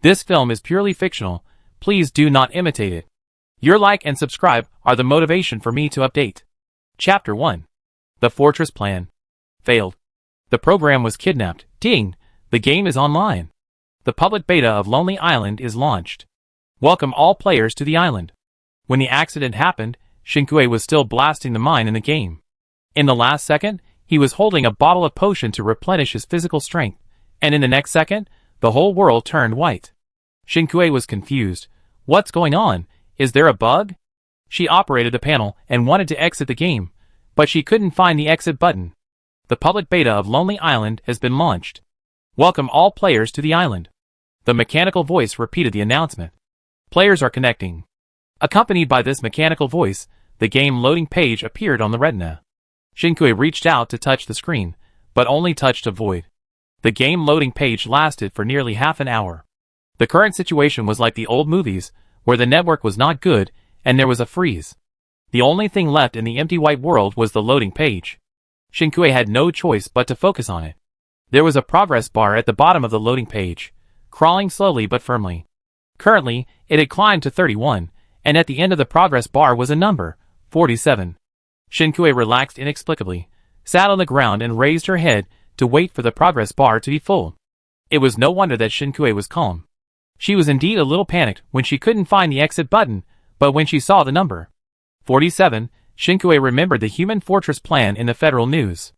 This film is purely fictional. Please do not imitate it. Your like and subscribe are the motivation for me to update. Chapter 1. The Fortress Plan. Failed. The program was kidnapped. Ding! The game is online. The public beta of Lonely Island is launched. Welcome all players to the island. When the accident happened, Shinkue was still blasting the mine in the game. In the last second, he was holding a bottle of potion to replenish his physical strength, and in the next second, the whole world turned white. Shinkue was confused. What's going on? Is there a bug? She operated the panel and wanted to exit the game, but she couldn't find the exit button. The public beta of Lonely Island has been launched. Welcome all players to the island. The mechanical voice repeated the announcement. Players are connecting. Accompanied by this mechanical voice, the game loading page appeared on the retina. Shinkue reached out to touch the screen, but only touched a void. The game loading page lasted for nearly half an hour. The current situation was like the old movies, where the network was not good, and there was a freeze. The only thing left in the empty white world was the loading page. Shinkue had no choice but to focus on it. There was a progress bar at the bottom of the loading page, crawling slowly but firmly. Currently, it had climbed to 31, and at the end of the progress bar was a number, 47. Shinkue relaxed inexplicably, sat on the ground and raised her head to wait for the progress bar to be full. It was no wonder that Shinkue was calm. She was indeed a little panicked when she couldn't find the exit button, but when she saw the number 47, Shinkue remembered the human fortress plan in the federal news.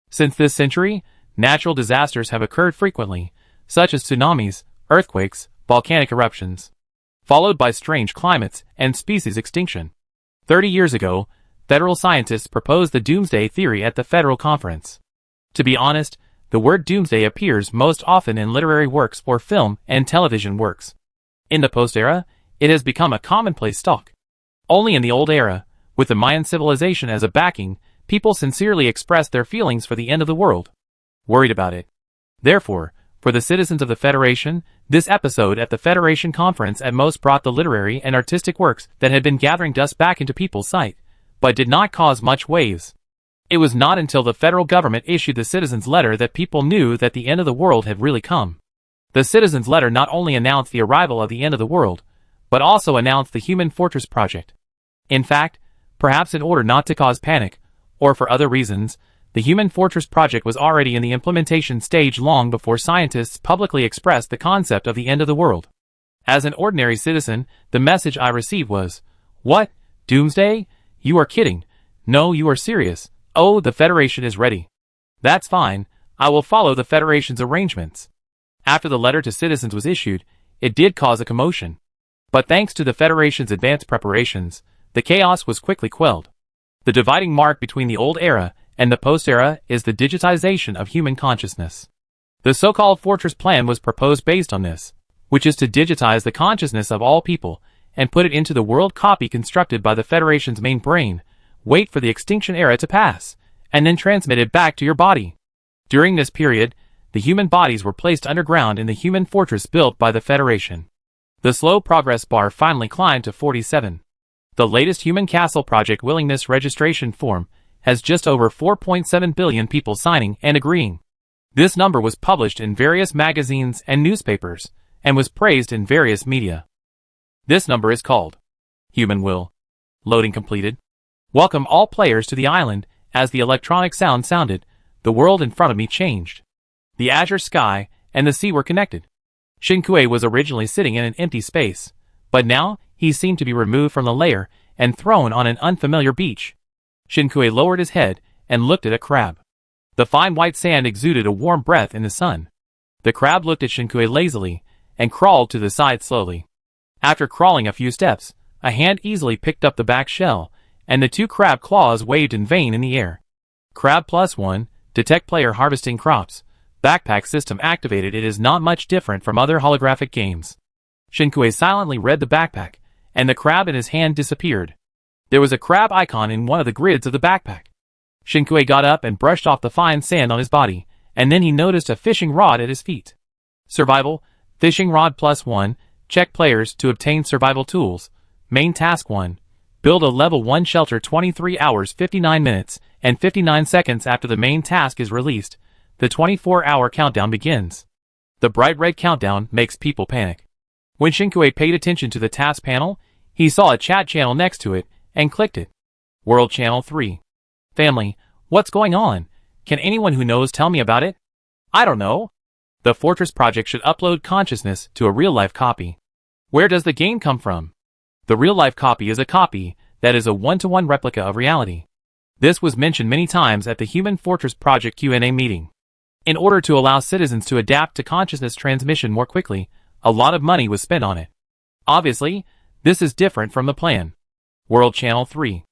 Since this century, natural disasters have occurred frequently, such as tsunamis, earthquakes, volcanic eruptions, followed by strange climates and species extinction. 30 years ago, federal scientists proposed the doomsday theory at the federal conference. To be honest, the word doomsday appears most often in literary works or film and television works. In the post-era, it has become a commonplace talk. Only in the old era, with the Mayan civilization as a backing, people sincerely expressed their feelings for the end of the world. Worried about it. Therefore, for the citizens of the Federation, this episode at the Federation Conference at most brought the literary and artistic works that had been gathering dust back into people's sight, but did not cause much waves. It was not until the federal government issued the citizens' letter that people knew that the end of the world had really come. The citizens' letter not only announced the arrival of the end of the world, but also announced the Human Fortress Project. In fact, perhaps in order not to cause panic, or for other reasons, the Human Fortress Project was already in the implementation stage long before scientists publicly expressed the concept of the end of the world. As an ordinary citizen, the message I received was, "What? Doomsday? You are kidding. No, you are serious. Oh, the Federation is ready. That's fine, I will follow the Federation's arrangements." After the letter to citizens was issued, it did cause a commotion. But thanks to the Federation's advanced preparations, the chaos was quickly quelled. The dividing mark between the old era and the post-era is the digitization of human consciousness. The so-called Fortress Plan was proposed based on this, which is to digitize the consciousness of all people and put it into the world copy constructed by the Federation's main brain, wait for the extinction era to pass, and then transmit it back to your body. During this period, the human bodies were placed underground in the human fortress built by the Federation. The slow progress bar finally climbed to 47. The latest Human Castle Project willingness registration form has just over 4.7 billion people signing and agreeing. This number was published in various magazines and newspapers, and was praised in various media. This number is called Human Will. Loading completed. Welcome all players to the island. As the electronic sound sounded, the world in front of me changed. The azure sky and the sea were connected. Shinkue was originally sitting in an empty space, but now he seemed to be removed from the layer and thrown on an unfamiliar beach. Shinkue lowered his head and looked at a crab. The fine white sand exuded a warm breath in the sun. The crab looked at Shinkue lazily and crawled to the side slowly. After crawling a few steps, a hand easily picked up the back shell, and the two crab claws waved in vain in the air. Crab +1, detect player harvesting crops. Backpack system activated. It is not much different from other holographic games. Shinkue silently read the backpack, and the crab in his hand disappeared. There was a crab icon in one of the grids of the backpack. Shinkue got up and brushed off the fine sand on his body, and then he noticed a fishing rod at his feet. Survival, fishing rod +1, check players to obtain survival tools. Main task 1. Build a level 1 shelter 23 hours 59 minutes and 59 seconds after the main task is released. The 24-hour countdown begins. The bright red countdown makes people panic. When Shinkue paid attention to the task panel, he saw a chat channel next to it and clicked it. World Channel 3. Family, what's going on? Can anyone who knows tell me about it? I don't know. The Fortress project should upload consciousness to a real-life copy. Where does the game come from? The real-life copy is a copy that is a one-to-one replica of reality. This was mentioned many times at the Human Fortress Project Q&A meeting. In order to allow citizens to adapt to consciousness transmission more quickly, a lot of money was spent on it. Obviously, this is different from the plan. World Channel 3.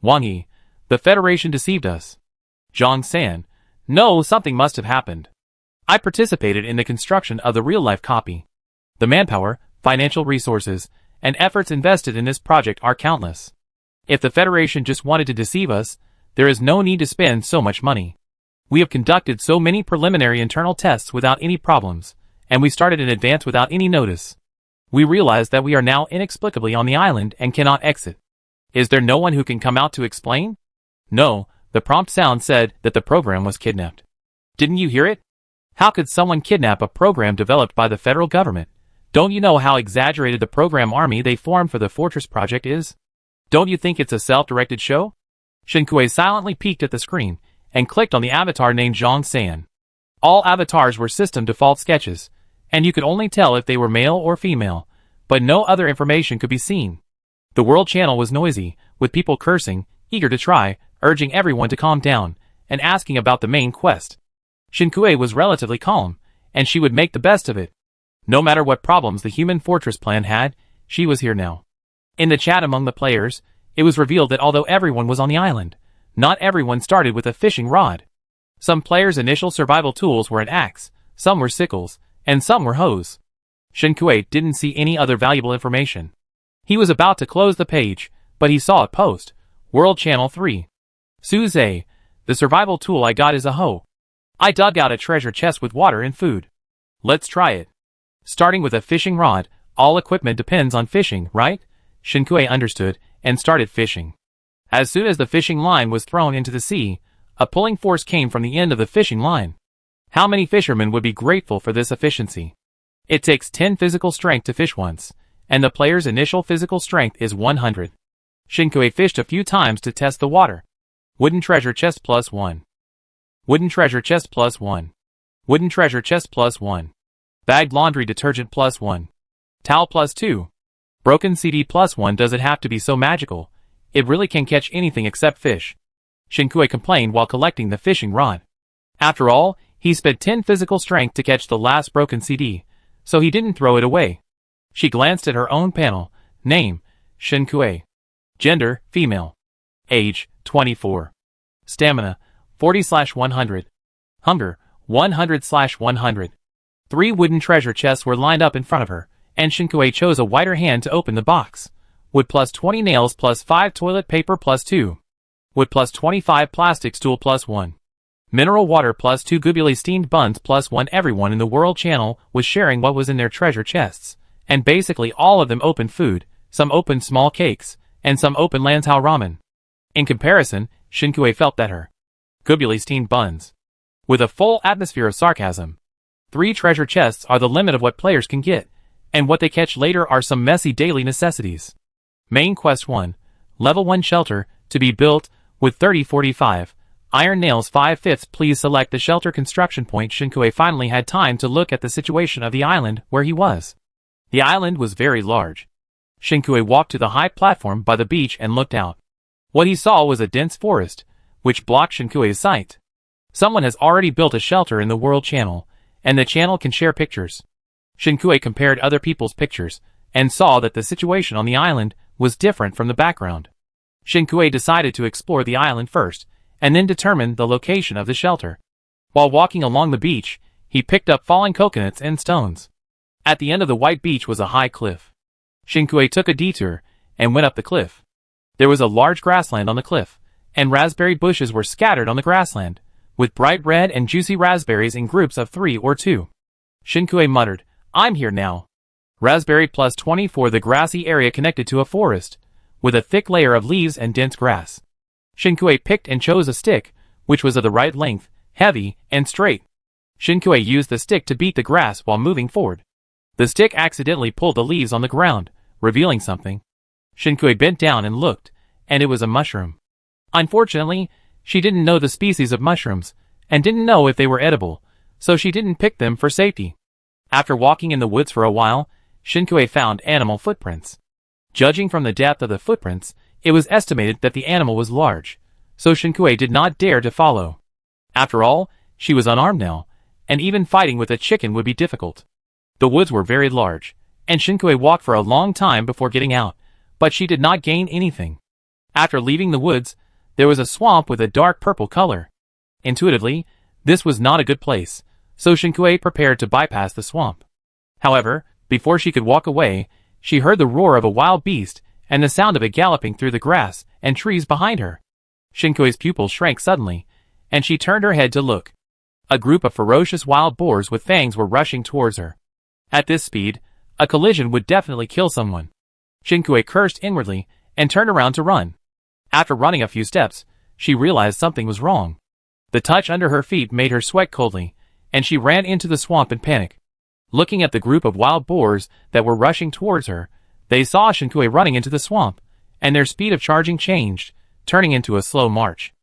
Wang Yi, the Federation deceived us. Zhang San, no, something must have happened. I participated in the construction of the real-life copy. The manpower, financial resources, and efforts invested in this project are countless. If the Federation just wanted to deceive us, there is no need to spend so much money. We have conducted so many preliminary internal tests without any problems, and we started in advance without any notice. We realize that we are now inexplicably on the island and cannot exit. Is there no one who can come out to explain? No, the prompt sound said that the program was kidnapped. Didn't you hear it? How could someone kidnap a program developed by the federal government? Don't you know how exaggerated the program army they formed for the Fortress project is? Don't you think it's a self-directed show? Shinkue silently peeked at the screen and clicked on the avatar named Zhang San. All avatars were system default sketches, and you could only tell if they were male or female, but no other information could be seen. The world channel was noisy, with people cursing, eager to try, urging everyone to calm down, and asking about the main quest. Shinkue was relatively calm, and she would make the best of it. No matter what problems the Human Fortress plan had, she was here now. In the chat among the players, it was revealed that although everyone was on the island, not everyone started with a fishing rod. Some players' initial survival tools were an axe, some were sickles, and some were hoes. Shinkue didn't see any other valuable information. He was about to close the page, but he saw a post. World Channel 3. Suze, the survival tool I got is a hoe. I dug out a treasure chest with water and food. Let's try it. Starting with a fishing rod, all equipment depends on fishing, right? Shinkue understood, and started fishing. As soon as the fishing line was thrown into the sea, a pulling force came from the end of the fishing line. How many fishermen would be grateful for this efficiency? It takes 10 physical strength to fish once, and the player's initial physical strength is 100. Shinkue fished a few times to test the water. Wooden treasure chest plus 1. Wooden treasure chest plus 1. Wooden treasure chest plus 1. Bagged laundry detergent plus 1. Towel plus 2. Broken CD plus 1. Does it have to be so magical? It really can catch anything except fish. Shinkue complained while collecting the fishing rod. After all, he spent 10 physical strength to catch the last broken CD, so he didn't throw it away. She glanced at her own panel. Name, Shinkue. Gender, female. Age, 24. Stamina, 40/100. Hunger, 100/100. 3 wooden treasure chests were lined up in front of her, and Shinkue chose a whiter hand to open the box. Wood plus 20 nails plus 5 toilet paper plus 2. Wood plus 25 plastic stool plus 1. Mineral water plus 2 gubuli steamed buns plus 1. Everyone in the world channel was sharing what was in their treasure chests, and basically all of them opened food, some opened small cakes, and some opened lantau ramen. In comparison, Shinkue felt that her gubuli steamed buns, with a full atmosphere of sarcasm. 3 treasure chests are the limit of what players can get, and what they catch later are some messy daily necessities. Main Quest 1, Level 1 Shelter, to be built, with 3045. Iron nails 5/5. Please select the shelter construction point. Shinkue finally had time to look at the situation of the island where he was. The island was very large. Shinkue walked to the high platform by the beach and looked out. What he saw was a dense forest, which blocked Shinkue's sight. Someone has already built a shelter in the world channel, and the channel can share pictures. Shinkue compared other people's pictures, and saw that the situation on the island was different from the background. Shinkue decided to explore the island first, and then determine the location of the shelter. While walking along the beach, he picked up falling coconuts and stones. At the end of the white beach was a high cliff. Shinkue took a detour, and went up the cliff. There was a large grassland on the cliff, and raspberry bushes were scattered on the grassland, with bright red and juicy raspberries in groups of 3 or 2. Shinkue muttered, I'm here now. Raspberry plus 24. The grassy area connected to a forest, with a thick layer of leaves and dense grass. Shinkue picked and chose a stick, which was of the right length, heavy, and straight. Shinkue used the stick to beat the grass while moving forward. The stick accidentally pulled the leaves on the ground, revealing something. Shinkui bent down and looked, and it was a mushroom. Unfortunately, she didn't know the species of mushrooms, and didn't know if they were edible, so she didn't pick them for safety. After walking in the woods for a while, Shinkui found animal footprints. Judging from the depth of the footprints, it was estimated that the animal was large, so Shinkui did not dare to follow. After all, she was unarmed now, and even fighting with a chicken would be difficult. The woods were very large, and Shinkui walked for a long time before getting out, but she did not gain anything. After leaving the woods, there was a swamp with a dark purple color. Intuitively, this was not a good place, so Shinkui prepared to bypass the swamp. However, before she could walk away, she heard the roar of a wild beast and the sound of it galloping through the grass and trees behind her. Shinkui's pupils shrank suddenly, and she turned her head to look. A group of ferocious wild boars with fangs were rushing towards her. At this speed, a collision would definitely kill someone. Shinkui cursed inwardly and turned around to run. After running a few steps, she realized something was wrong. The touch under her feet made her sweat coldly, and she ran into the swamp in panic. Looking at the group of wild boars that were rushing towards her, they saw Shinkui running into the swamp, and their speed of charging changed, turning into a slow march.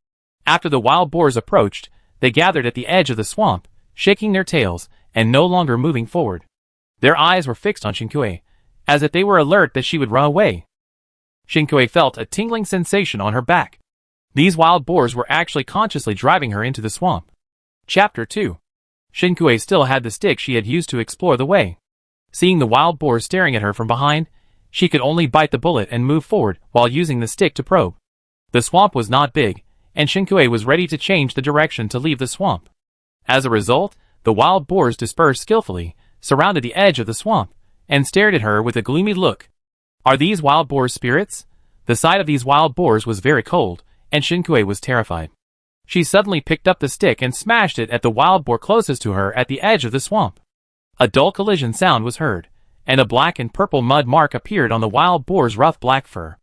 After the wild boars approached, they gathered at the edge of the swamp, shaking their tails and no longer moving forward. Their eyes were fixed on Shinkui, as if they were alert that she would run away. Shinkui felt a tingling sensation on her back. These wild boars were actually consciously driving her into the swamp. Chapter 2. Shinkui still had the stick she had used to explore the way. Seeing the wild boars staring at her from behind, she could only bite the bullet and move forward while using the stick to probe. The swamp was not big, and Shinkui was ready to change the direction to leave the swamp. As a result, the wild boars dispersed skillfully, surrounded the edge of the swamp, and stared at her with a gloomy look. Are these wild boars spirits? The sight of these wild boars was very cold, and Shinkui was terrified. She suddenly picked up the stick and smashed it at the wild boar closest to her at the edge of the swamp. A dull collision sound was heard, and a black and purple mud mark appeared on the wild boar's rough black fur.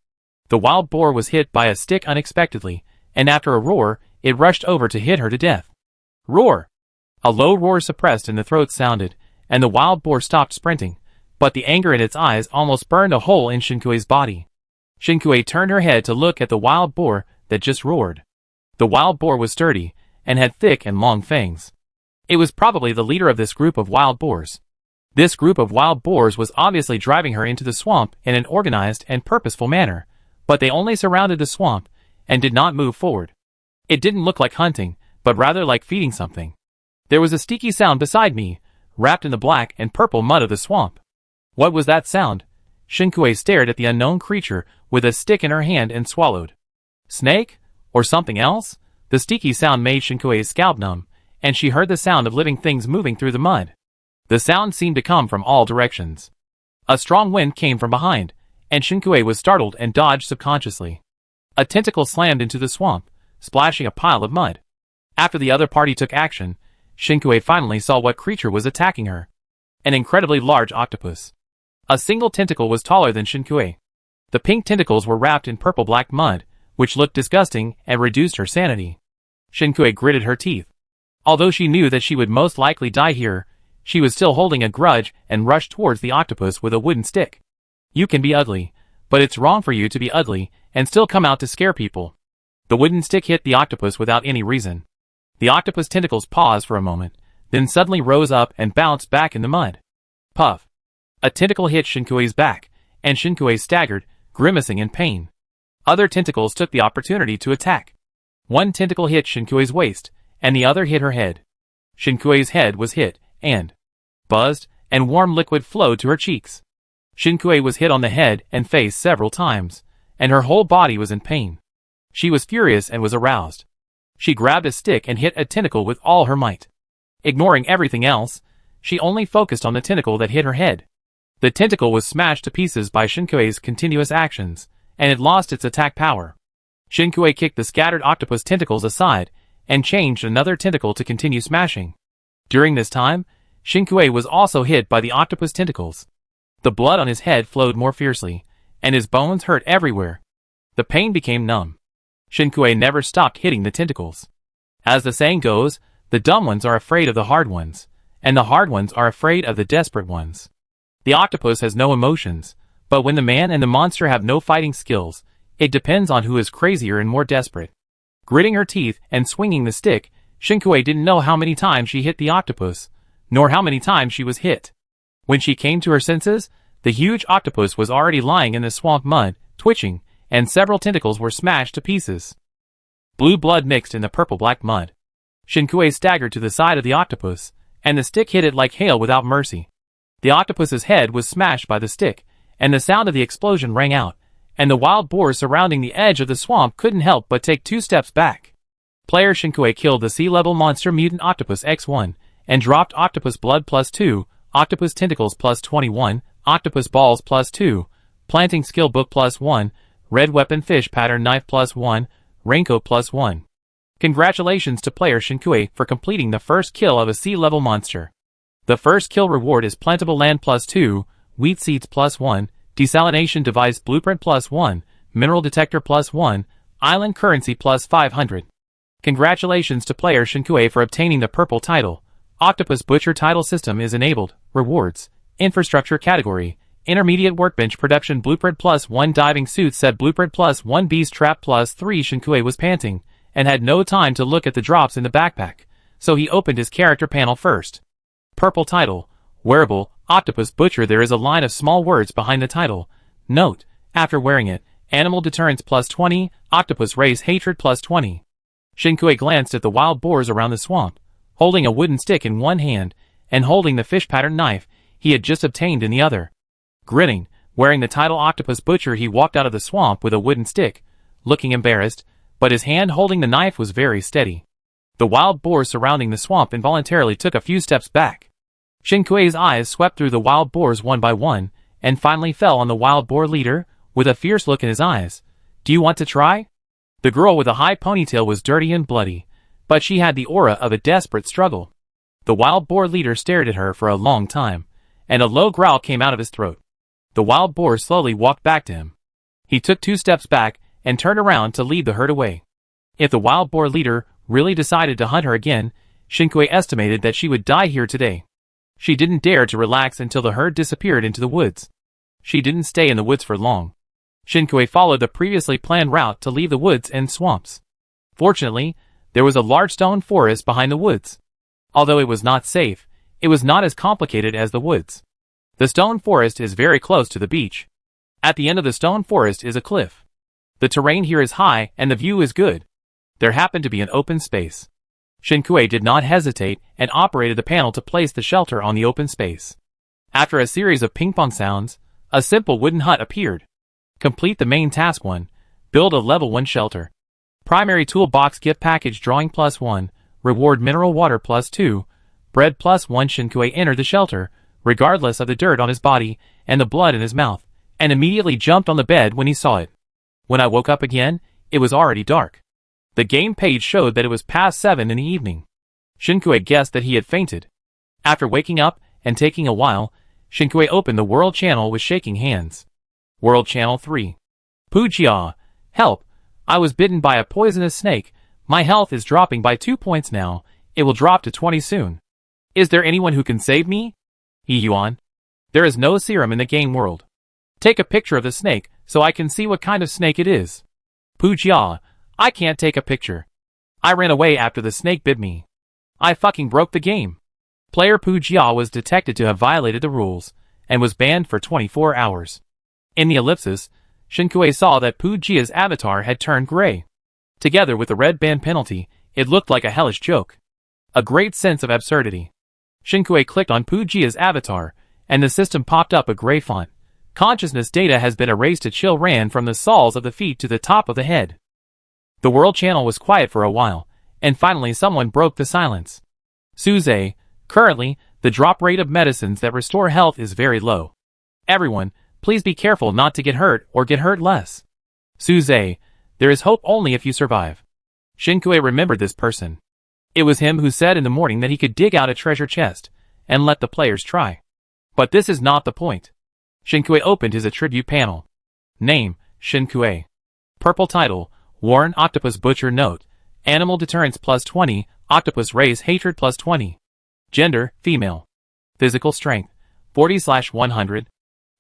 The wild boar was hit by a stick unexpectedly, and after a roar, it rushed over to hit her to death. Roar! A low roar suppressed in the throat sounded, and the wild boar stopped sprinting, but the anger in its eyes almost burned a hole in Shinkui's body. Shinkui turned her head to look at the wild boar that just roared. The wild boar was sturdy, and had thick and long fangs. It was probably the leader of this group of wild boars. This group of wild boars was obviously driving her into the swamp in an organized and purposeful manner, but they only surrounded the swamp, and did not move forward. It didn't look like hunting, but rather like feeding something. There was a sticky sound beside me, wrapped in the black and purple mud of the swamp. What was that sound? Shinkui stared at the unknown creature with a stick in her hand and swallowed. Snake? Or something else? The sticky sound made Shinkui's scalp numb, and she heard the sound of living things moving through the mud. The sound seemed to come from all directions. A strong wind came from behind, and Shinkui was startled and dodged subconsciously. A tentacle slammed into the swamp, splashing a pile of mud. After the other party took action, Shinkui finally saw what creature was attacking her. An incredibly large octopus. A single tentacle was taller than Shinkui. The pink tentacles were wrapped in purple-black mud, which looked disgusting and reduced her sanity. Shinkui gritted her teeth. Although she knew that she would most likely die here, she was still holding a grudge and rushed towards the octopus with a wooden stick. You can be ugly, but it's wrong for you to be ugly and still come out to scare people. The wooden stick hit the octopus without any reason. The octopus tentacles paused for a moment, then suddenly rose up and bounced back in the mud. Puff. A tentacle hit Shinkui's back, and Shinkui staggered, grimacing in pain. Other tentacles took the opportunity to attack. One tentacle hit Shinkui's waist, and the other hit her head. Shinkui's head was hit, and buzzed, and warm liquid flowed to her cheeks. Shinkui was hit on the head and face several times, and her whole body was in pain. She was furious and was aroused. She grabbed a stick and hit a tentacle with all her might. Ignoring everything else, she only focused on the tentacle that hit her head. The tentacle was smashed to pieces by Shinkui's continuous actions, and it lost its attack power. Shinkui kicked the scattered octopus tentacles aside, and changed another tentacle to continue smashing. During this time, Shinkui was also hit by the octopus tentacles. The blood on his head flowed more fiercely, and his bones hurt everywhere. The pain became numb. Shinkui never stopped hitting the tentacles. As the saying goes, the dumb ones are afraid of the hard ones, and the hard ones are afraid of the desperate ones. The octopus has no emotions, but when the man and the monster have no fighting skills, it depends on who is crazier and more desperate. Gritting her teeth and swinging the stick, Shinkue didn't know how many times she hit the octopus, nor how many times she was hit. When she came to her senses, the huge octopus was already lying in the swamp mud, twitching, and several tentacles were smashed to pieces. Blue blood mixed in the purple-black mud. Shinkue staggered to the side of the octopus, and the stick hit it like hail without mercy. The octopus's head was smashed by the stick, and the sound of the explosion rang out, and the wild boars surrounding the edge of the swamp couldn't help but take 2 steps back. Player Shinkue killed the sea-level monster mutant octopus X1, and dropped octopus blood +2, octopus tentacles +21, octopus balls +2, planting skill book +1, red weapon fish pattern knife +1, raincoat +1. Congratulations to player Shinkue for completing the first kill of a sea-level monster. The first kill reward is plantable land +2, wheat seeds +1, desalination device blueprint +1, mineral detector +1, island currency +500. Congratulations to player Shinkue for obtaining the purple title. Octopus Butcher title system is enabled. Rewards. Infrastructure category. Intermediate workbench production blueprint +1 diving suit set blueprint +1 beast trap +3. Shinkue was panting, and had no time to look at the drops in the backpack, so he opened his character panel first. Purple title. Wearable, Octopus Butcher. There is a line of small words behind the title. Note, after wearing it, animal deterrence +20, octopus race hatred +20. Shinkue glanced at the wild boars around the swamp, holding a wooden stick in one hand, and holding the fish pattern knife he had just obtained in the other. Grinning, wearing the title Octopus Butcher, he walked out of the swamp with a wooden stick, looking embarrassed, but his hand holding the knife was very steady. The wild boars surrounding the swamp involuntarily took a few steps back. Shinkue's eyes swept through the wild boars one by one, and finally fell on the wild boar leader, with a fierce look in his eyes. "Do you want to try?" The girl with a high ponytail was dirty and bloody, but she had the aura of a desperate struggle. The wild boar leader stared at her for a long time, and a low growl came out of his throat. The wild boar slowly walked back to him. He took 2 steps back, and turned around to lead the herd away. If the wild boar leader really decided to hunt her again, Shinkue estimated that she would die here today. She didn't dare to relax until the herd disappeared into the woods. She didn't stay in the woods for long. Shinkue followed the previously planned route to leave the woods and swamps. Fortunately, there was a large stone forest behind the woods. Although it was not safe, it was not as complicated as the woods. The stone forest is very close to the beach. At the end of the stone forest is a cliff. The terrain here is high and the view is good. There happened to be an open space. Shinkue did not hesitate and operated the panel to place the shelter on the open space. After a series of ping-pong sounds, a simple wooden hut appeared. Complete the main task 1. Build a level 1 shelter. Primary toolbox gift package drawing +1, reward mineral water +2, bread +1. Shinkue entered the shelter, regardless of the dirt on his body and the blood in his mouth, and immediately jumped on the bed when he saw it. When I woke up again, it was already dark. The game page showed that it was past 7 in the evening. Shinkue guessed that he had fainted. After waking up and taking a while, Shinkue opened the world channel with shaking hands. World Channel 3. Pujia, help! I was bitten by a poisonous snake. My health is dropping by 2 points now. It will drop to 20 soon. Is there anyone who can save me? Yuan. There is no serum in the game world. Take a picture of the snake so I can see what kind of snake it is. Pujia, I can't take a picture. I ran away after the snake bit me. I fucking broke the game. Player Pujia was detected to have violated the rules, and was banned for 24 hours. In the ellipsis, Shinkue saw that Pujia's avatar had turned gray. Together with the red ban penalty, it looked like a hellish joke. A great sense of absurdity. Shinkue clicked on Pujia's avatar, and the system popped up a gray font. Consciousness data has been erased. A chill ran from the soles of the feet to the top of the head. The world channel was quiet for a while, and finally someone broke the silence. Suze, currently, the drop rate of medicines that restore health is very low. Everyone, please be careful not to get hurt or get hurt less. Suze, there is hope only if you survive. Shinkue remembered this person. It was him who said in the morning that he could dig out a treasure chest, and let the players try. But this is not the point. Shinkue opened his attribute panel. Name, Shinkue. Purple title, Warren Octopus Butcher. Note, animal deterrence +20, octopus race hatred +20. Gender, female. Physical strength, 40/100.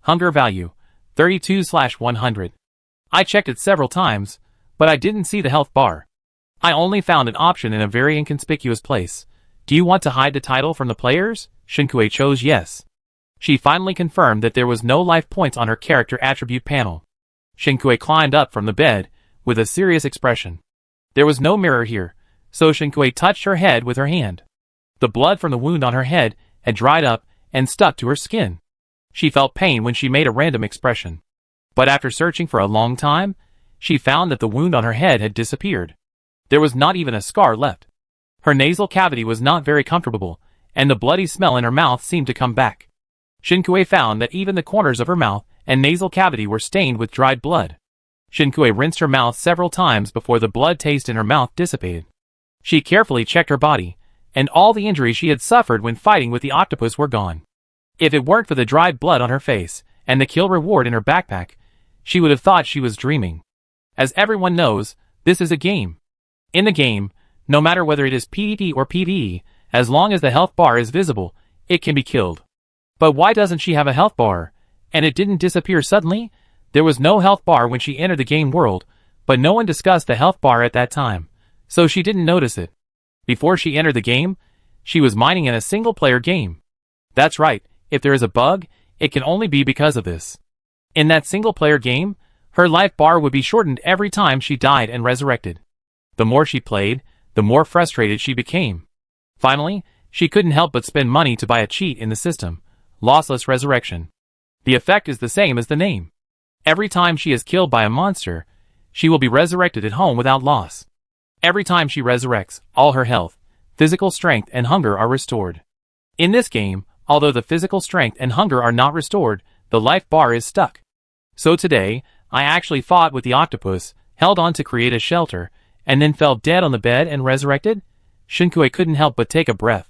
Hunger value, 32/100. I checked it several times, but I didn't see the health bar. I only found an option in a very inconspicuous place. Do you want to hide the title from the players? Shinkue chose yes. She finally confirmed that there was no life points on her character attribute panel. Shinkue climbed up from the bed, with a serious expression. There was no mirror here, so Shinkue touched her head with her hand. The blood from the wound on her head had dried up and stuck to her skin. She felt pain when she made a random expression. But after searching for a long time, she found that the wound on her head had disappeared. There was not even a scar left. Her nasal cavity was not very comfortable, and the bloody smell in her mouth seemed to come back. Shinkue found that even the corners of her mouth and nasal cavity were stained with dried blood. Shinkue rinsed her mouth several times before the blood taste in her mouth dissipated. She carefully checked her body, and all the injuries she had suffered when fighting with the octopus were gone. If it weren't for the dried blood on her face and the kill reward in her backpack, she would have thought she was dreaming. As everyone knows, this is a game. In the game, no matter whether it is PvP or PvE, as long as the health bar is visible, it can be killed. But why doesn't she have a health bar? And it didn't disappear suddenly? There was no health bar when she entered the game world, but no one discussed the health bar at that time, so she didn't notice it. Before she entered the game, she was mining in a single-player game. That's right, if there is a bug, it can only be because of this. In that single-player game, her life bar would be shortened every time she died and resurrected. The more she played, the more frustrated she became. Finally, she couldn't help but spend money to buy a cheat in the system, Lossless Resurrection. The effect is the same as the name. Every time she is killed by a monster, she will be resurrected at home without loss. Every time she resurrects, all her health, physical strength and hunger are restored. In this game, although the physical strength and hunger are not restored, the life bar is stuck. So today, I actually fought with the octopus, held on to create a shelter, and then fell dead on the bed and resurrected? Shinkue couldn't help but take a breath.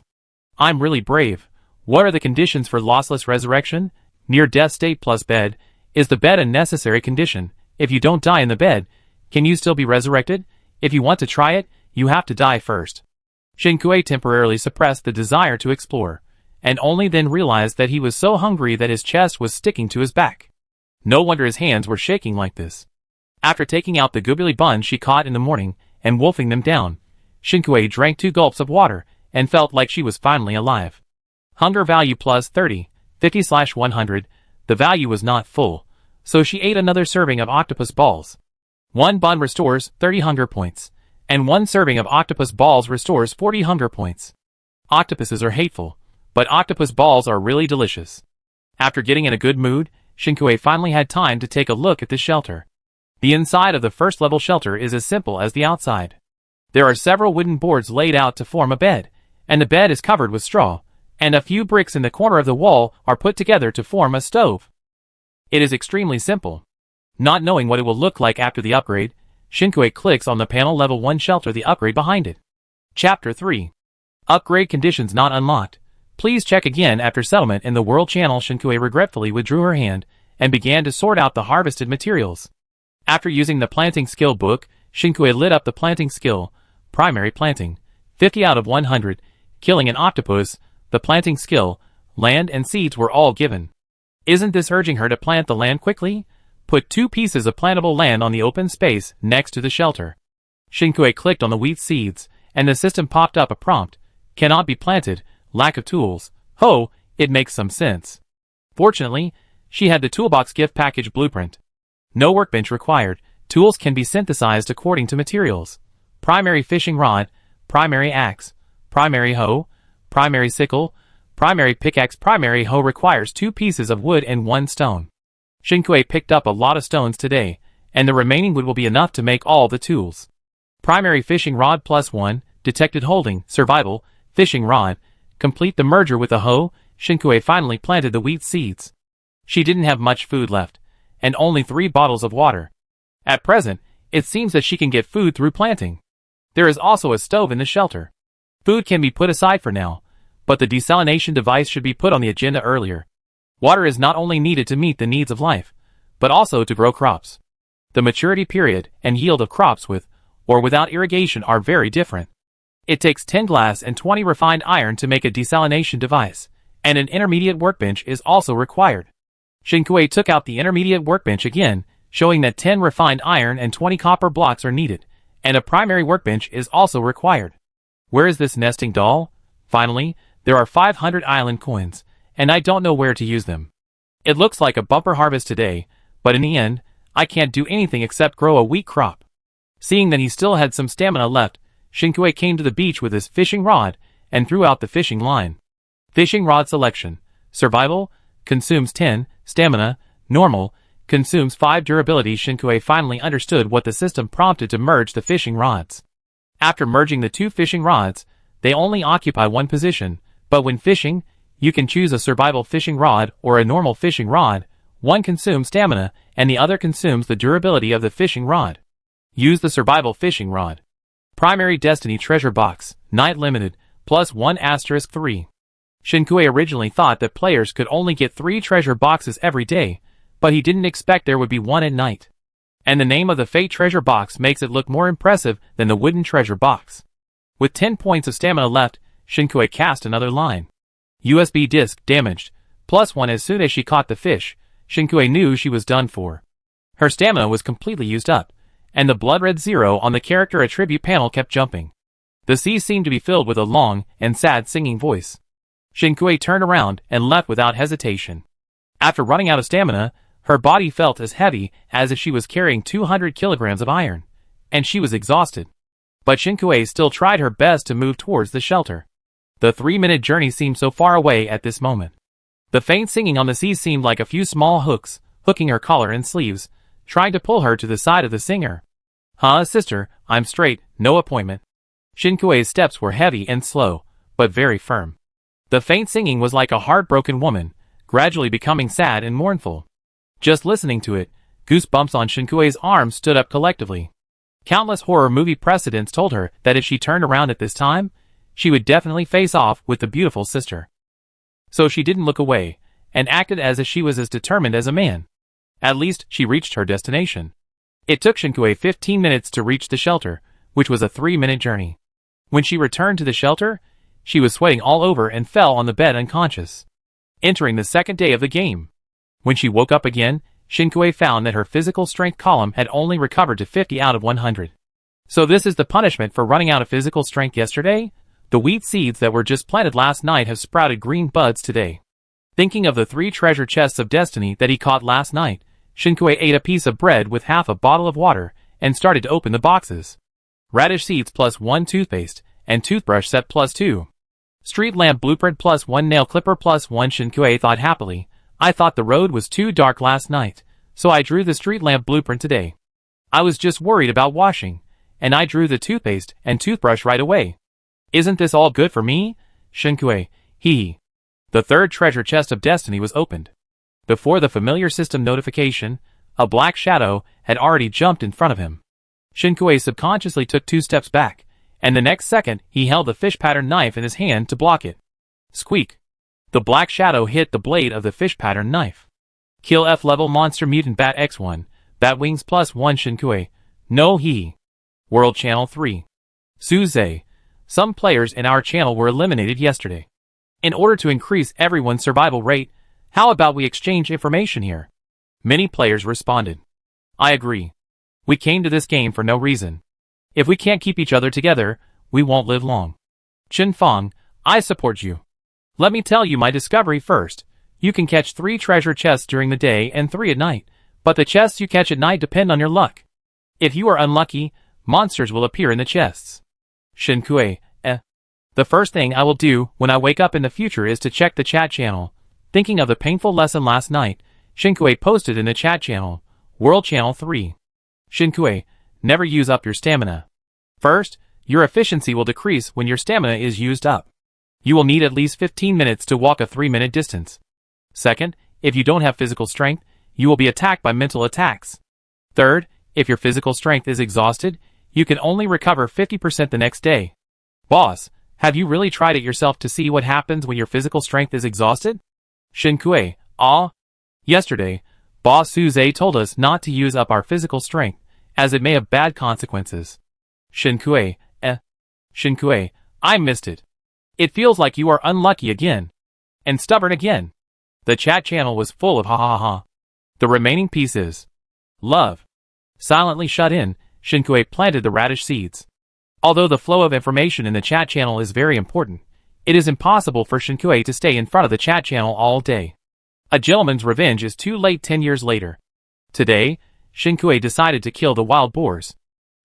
I'm really brave. What are the conditions for lossless resurrection? Near death state plus bed. Is the bed a necessary condition? If you don't die in the bed, can you still be resurrected? If you want to try it, you have to die first. Shinkue temporarily suppressed the desire to explore, and only then realized that he was so hungry that his chest was sticking to his back. No wonder his hands were shaking like this. After taking out the googly buns she caught in the morning and wolfing them down, Shinkue drank 2 gulps of water and felt like she was finally alive. Hunger value plus 30, 50/100. The value was not full, so she ate another serving of octopus balls. 1 bun restores 30 hunger points, and 1 serving of octopus balls restores 40 hunger points. Octopuses are hateful, but octopus balls are really delicious. After getting in a good mood, Shinkue finally had time to take a look at the shelter. The inside of the first level shelter is as simple as the outside. There are several wooden boards laid out to form a bed, and the bed is covered with straw, and a few bricks in the corner of the wall are put together to form a stove. It is extremely simple. Not knowing what it will look like after the upgrade, Shinkue clicks on the panel level 1 shelter the upgrade behind it. Chapter 3. Upgrade conditions not unlocked. Please check again after settlement in the world channel. Shinkue regretfully withdrew her hand and began to sort out the harvested materials. After using the planting skill book, Shinkue lit up the planting skill, primary planting, 50 out of 100, killing an octopus, the planting skill, land and seeds were all given. Isn't this urging her to plant the land quickly? Put 2 pieces of plantable land on the open space next to the shelter. Shinkue clicked on the wheat seeds, and the system popped up a prompt. Cannot be planted, lack of tools. Oh, it makes some sense. Fortunately, she had the toolbox gift package blueprint. No workbench required, tools can be synthesized according to materials. Primary fishing rod, primary axe, primary hoe, primary sickle, primary pickaxe. Primary hoe requires 2 pieces of wood and 1 stone. Shinkue picked up a lot of stones today, and the remaining wood will be enough to make all the tools. Primary fishing rod plus 1, detected holding, survival, fishing rod. Complete the merger with the hoe. Shinkue finally planted the wheat seeds. She didn't have much food left, and only 3 bottles of water. At present, it seems that she can get food through planting. There is also a stove in the shelter. Food can be put aside for now, but the desalination device should be put on the agenda earlier. Water is not only needed to meet the needs of life, but also to grow crops. The maturity period and yield of crops with or without irrigation are very different. It takes 10 glass and 20 refined iron to make a desalination device, and an intermediate workbench is also required. Shinkui took out the intermediate workbench again, showing that 10 refined iron and 20 copper blocks are needed, and a primary workbench is also required. Where is this nesting doll? Finally, there are 500 island coins, and I don't know where to use them. It looks like a bumper harvest today, but in the end, I can't do anything except grow a wheat crop. Seeing that he still had some stamina left, Shinkui came to the beach with his fishing rod and threw out the fishing line. Fishing rod selection. Survival, consumes 10, stamina, normal, consumes 5 durability. Shinkui finally understood what the system prompted to merge the fishing rods. After merging the 2 fishing rods, they only occupy one position, but when fishing, you can choose a survival fishing rod or a normal fishing rod. One consumes stamina, and the other consumes the durability of the fishing rod. Use the survival fishing rod. Primary Destiny Treasure Box, Night Limited, +1 * 3. Shinkui originally thought that players could only get 3 treasure boxes every day, but he didn't expect there would be one at night. And the name of the Fate Treasure Box makes it look more impressive than the wooden treasure box. With 10 points of stamina left, Shinkui cast another line. USB disc damaged, +1. As soon as she caught the fish, Shinkui knew she was done for. Her stamina was completely used up, and the blood red 0 on the character attribute panel kept jumping. The sea seemed to be filled with a long and sad singing voice. Shinkui turned around and left without hesitation. After running out of stamina, her body felt as heavy as if she was carrying 200 kilograms of iron, and she was exhausted. But Shinkui still tried her best to move towards the shelter. The 3-minute journey seemed so far away at this moment. The faint singing on the sea seemed like a few small hooks, hooking her collar and sleeves, trying to pull her to the side of the singer. Huh, sister, I'm straight, no appointment. Shinkui's steps were heavy and slow, but very firm. The faint singing was like a heartbroken woman, gradually becoming sad and mournful. Just listening to it, goosebumps on Shinkui's arms stood up collectively. Countless horror movie precedents told her that if she turned around at this time, she would definitely face off with the beautiful sister. So she didn't look away, and acted as if she was as determined as a man. At least, she reached her destination. It took Shinkui 15 minutes to reach the shelter, which was a 3-minute journey. When she returned to the shelter, she was sweating all over and fell on the bed unconscious. Entering the second day of the game. When she woke up again, Shinkui found that her physical strength column had only recovered to 50 out of 100. So this is the punishment for running out of physical strength yesterday? The wheat seeds that were just planted last night have sprouted green buds today. Thinking of the 3 treasure chests of destiny that he caught last night, Shinkui ate a piece of bread with half a bottle of water and started to open the boxes. Radish seeds +1 toothpaste and toothbrush set +2. Street lamp blueprint +1 nail clipper +1. Shinkui thought happily, I thought the road was too dark last night, so I drew the street lamp blueprint today. I was just worried about washing, and I drew the toothpaste and toothbrush right away. Isn't this all good for me? Shinkui, hee. The 3rd treasure chest of destiny was opened. Before the familiar system notification, a black shadow had already jumped in front of him. Shinkui subconsciously took 2 steps back, and the next second he held the fish pattern knife in his hand to block it. Squeak. The black shadow hit the blade of the fish pattern knife. Kill F-level monster mutant bat X1, bat wings +1. Shinkui, no hee. World Channel 3. Suze. Some players in our channel were eliminated yesterday. In order to increase everyone's survival rate, how about we exchange information here? Many players responded. I agree. We came to this game for no reason. If we can't keep each other together, we won't live long. Chen Fong, I support you. Let me tell you my discovery first. You can catch 3 treasure chests during the day and 3 at night, but the chests you catch at night depend on your luck. If you are unlucky, monsters will appear in the chests. Shinkui, The first thing I will do when I wake up in the future is to check the chat channel. Thinking of the painful lesson last night, Shinkui posted in the chat channel, World Channel 3. Shinkui, never use up your stamina. First, your efficiency will decrease when your stamina is used up. You will need at least 15 minutes to walk a 3-minute distance. Second, if you don't have physical strength, you will be attacked by mental attacks. Third, if your physical strength is exhausted, you can only recover 50% the next day. Boss, have you really tried it yourself to see what happens when your physical strength is exhausted? Shinkui, Yesterday, Boss Suze told us not to use up our physical strength, as it may have bad consequences. Shinkui, Shinkui, I missed it. It feels like you are unlucky again. and stubborn again. The chat channel was full of ha ha ha. The remaining pieces. Love. Silently shut in, Shinkui planted the radish seeds. Although the flow of information in the chat channel is very important, it is impossible for Shinkui to stay in front of the chat channel all day. A gentleman's revenge is too late 10 years later. Today, Shinkui decided to kill the wild boars.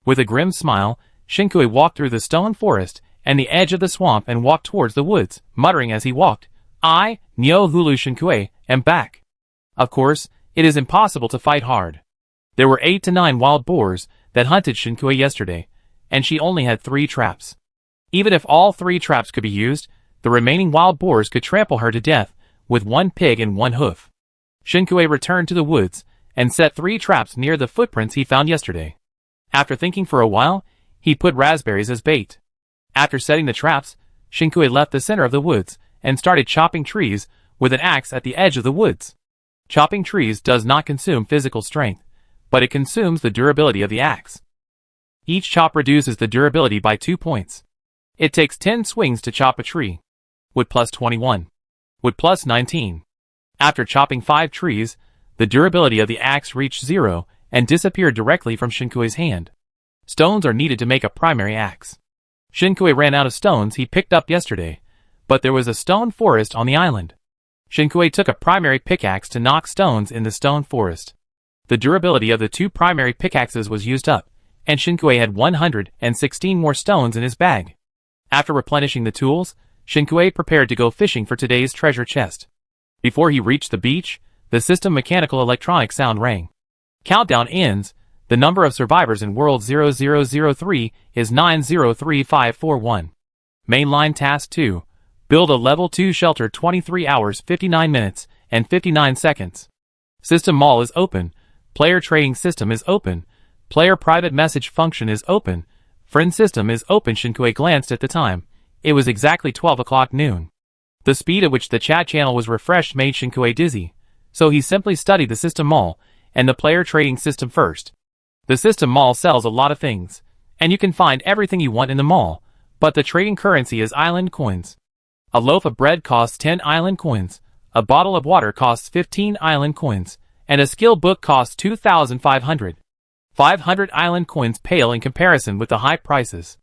With a grim smile, Shinkui walked through the stone forest and the edge of the swamp and walked towards the woods, muttering as he walked, "I, Nyo Hulu Shinkui, am back." Of course, it is impossible to fight hard. There were 8 to 9 wild boars that hunted Shinkui yesterday, and she only had 3 traps. Even if all 3 traps could be used, the remaining wild boars could trample her to death with 1 pig and 1 hoof. Shinkui returned to the woods and set 3 traps near the footprints he found yesterday. After thinking for a while, he put raspberries as bait. After setting the traps, Shinkui left the center of the woods and started chopping trees with an axe at the edge of the woods. Chopping trees does not consume physical strength, but it consumes the durability of the axe. Each chop reduces the durability by 2 points. It takes 10 swings to chop a tree. Wood plus 21. Wood plus 19. After chopping 5 trees, the durability of the axe reached 0 and disappeared directly from Shinkui's hand. Stones are needed to make a primary axe. Shinkui ran out of stones he picked up yesterday, but there was a stone forest on the island. Shinkui took a primary pickaxe to knock stones in the stone forest. The durability of the 2 primary pickaxes was used up, and Shinkui had 116 more stones in his bag. After replenishing the tools, Shinkui prepared to go fishing for today's treasure chest. Before he reached the beach, the system mechanical electronic sound rang. Countdown ends. The number of survivors in World 0003 is 903541. Mainline Task 2. Build a Level 2 shelter 23 hours 59 minutes and 59 seconds. System Mall is open. Player Trading System is open. Player Private Message Function is open. Friend System is open. Shinkui glanced at the time. It was exactly 12 o'clock noon. The speed at which the chat channel was refreshed made Shinkui dizzy, so he simply studied the System Mall and the Player Trading System first. The System Mall sells a lot of things, and you can find everything you want in the mall, but the trading currency is island coins. A loaf of bread costs 10 island coins, a bottle of water costs 15 island coins, and a skill book costs 2,500. 500 island coins pale in comparison with the high prices.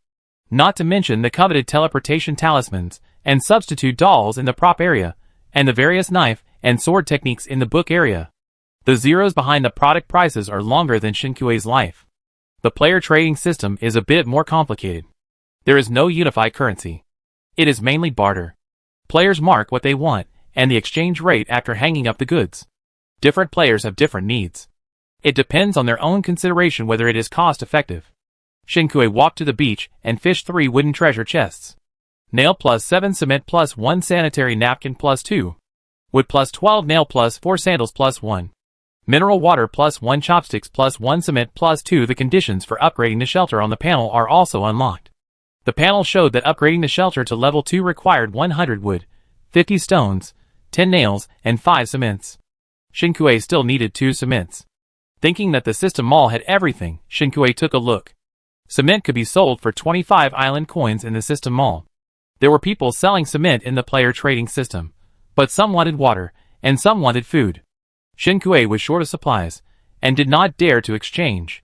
Not to mention the coveted teleportation talismans and substitute dolls in the prop area, and the various knife and sword techniques in the book area. The zeros behind the product prices are longer than Shinkui's life. The player trading system is a bit more complicated. There is no unified currency. It is mainly barter. Players mark what they want and the exchange rate after hanging up the goods. Different players have different needs. It depends on their own consideration whether it is cost effective. Shinkui walked to the beach and fished 3 wooden treasure chests. Nail plus 7 cement plus 1 sanitary napkin plus 2. Wood plus 12 nail plus 4 sandals plus 1. Mineral water plus 1 chopsticks plus 1 cement plus 2. The conditions for upgrading the shelter on the panel are also unlocked. The panel showed that upgrading the shelter to level 2 required 100 wood, 50 stones, 10 nails, and 5 cements. Shinkui still needed 2 cements. Thinking that the system mall had everything, Shinkui took a look. Cement could be sold for 25 island coins in the system mall. There were people selling cement in the player trading system, but some wanted water, and some wanted food. Shinkui was short of supplies, and did not dare to exchange.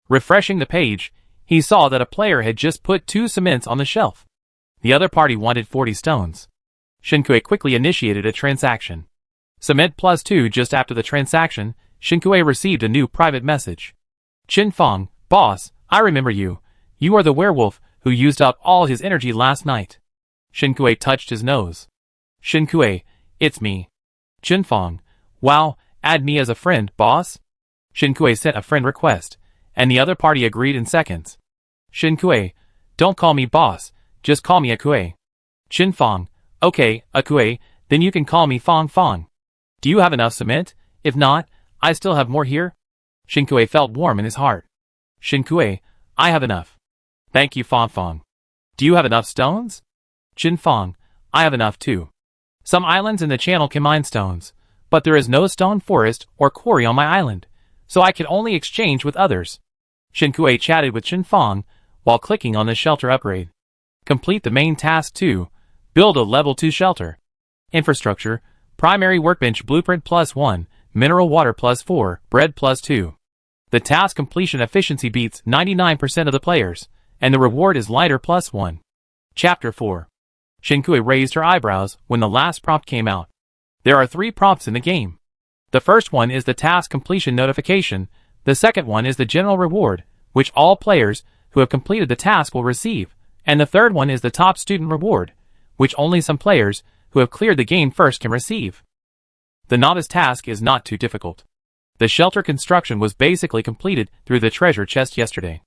Refreshing the page, he saw that a player had just put 2 cements on the shelf. The other party wanted 40 stones. Shinkui quickly initiated a transaction. Cement plus 2. Just after the transaction, Shinkui received a new private message. Chin Fong, boss, I remember you. You are the werewolf who used up all his energy last night. Shinkui touched his nose. Shinkui, it's me. Chin Fong, wow, add me as a friend, boss. Shinkui sent a friend request, and the other party agreed in seconds. Shinkui, don't call me boss, just call me Akue. Chin Fong, okay, Akue, then you can call me Fong Fong. Do you have enough cement? If not, I still have more here. Shinkui felt warm in his heart. Shinkui, I have enough. Thank you, Fong Fong. Do you have enough stones? Chin Fong, I have enough too. Some islands in the channel can mine stones, but there is no stone forest or quarry on my island, so I can only exchange with others. Shinkui chatted with Chin Fong while clicking on the shelter upgrade. Complete the main task 2. Build a level 2 shelter. Infrastructure, primary workbench blueprint +1, mineral water +4, bread +2. The task completion efficiency beats 99% of the players, and the reward is lighter +1. Chapter 4. Shinkui raised her eyebrows when the last prompt came out. There are 3 prompts in the game. The first one is the task completion notification, the second one is the general reward, which all players who have completed the task will receive, and the third one is the top student reward, which only some players who have cleared the game first can receive. The novice task is not too difficult. The shelter construction was basically completed through the treasure chest yesterday.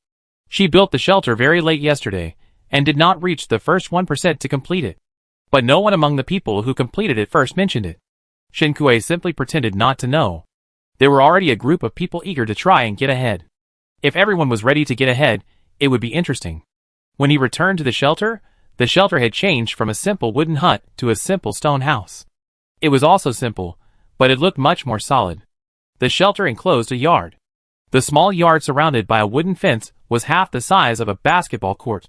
She built the shelter very late yesterday, and did not reach the first 1% to complete it. But no one among the people who completed it first mentioned it. Shinkui simply pretended not to know. There were already a group of people eager to try and get ahead. If everyone was ready to get ahead, it would be interesting. When he returned to the shelter had changed from a simple wooden hut to a simple stone house. It was also simple, but it looked much more solid. The shelter enclosed a yard. The small yard surrounded by a wooden fence was half the size of a basketball court.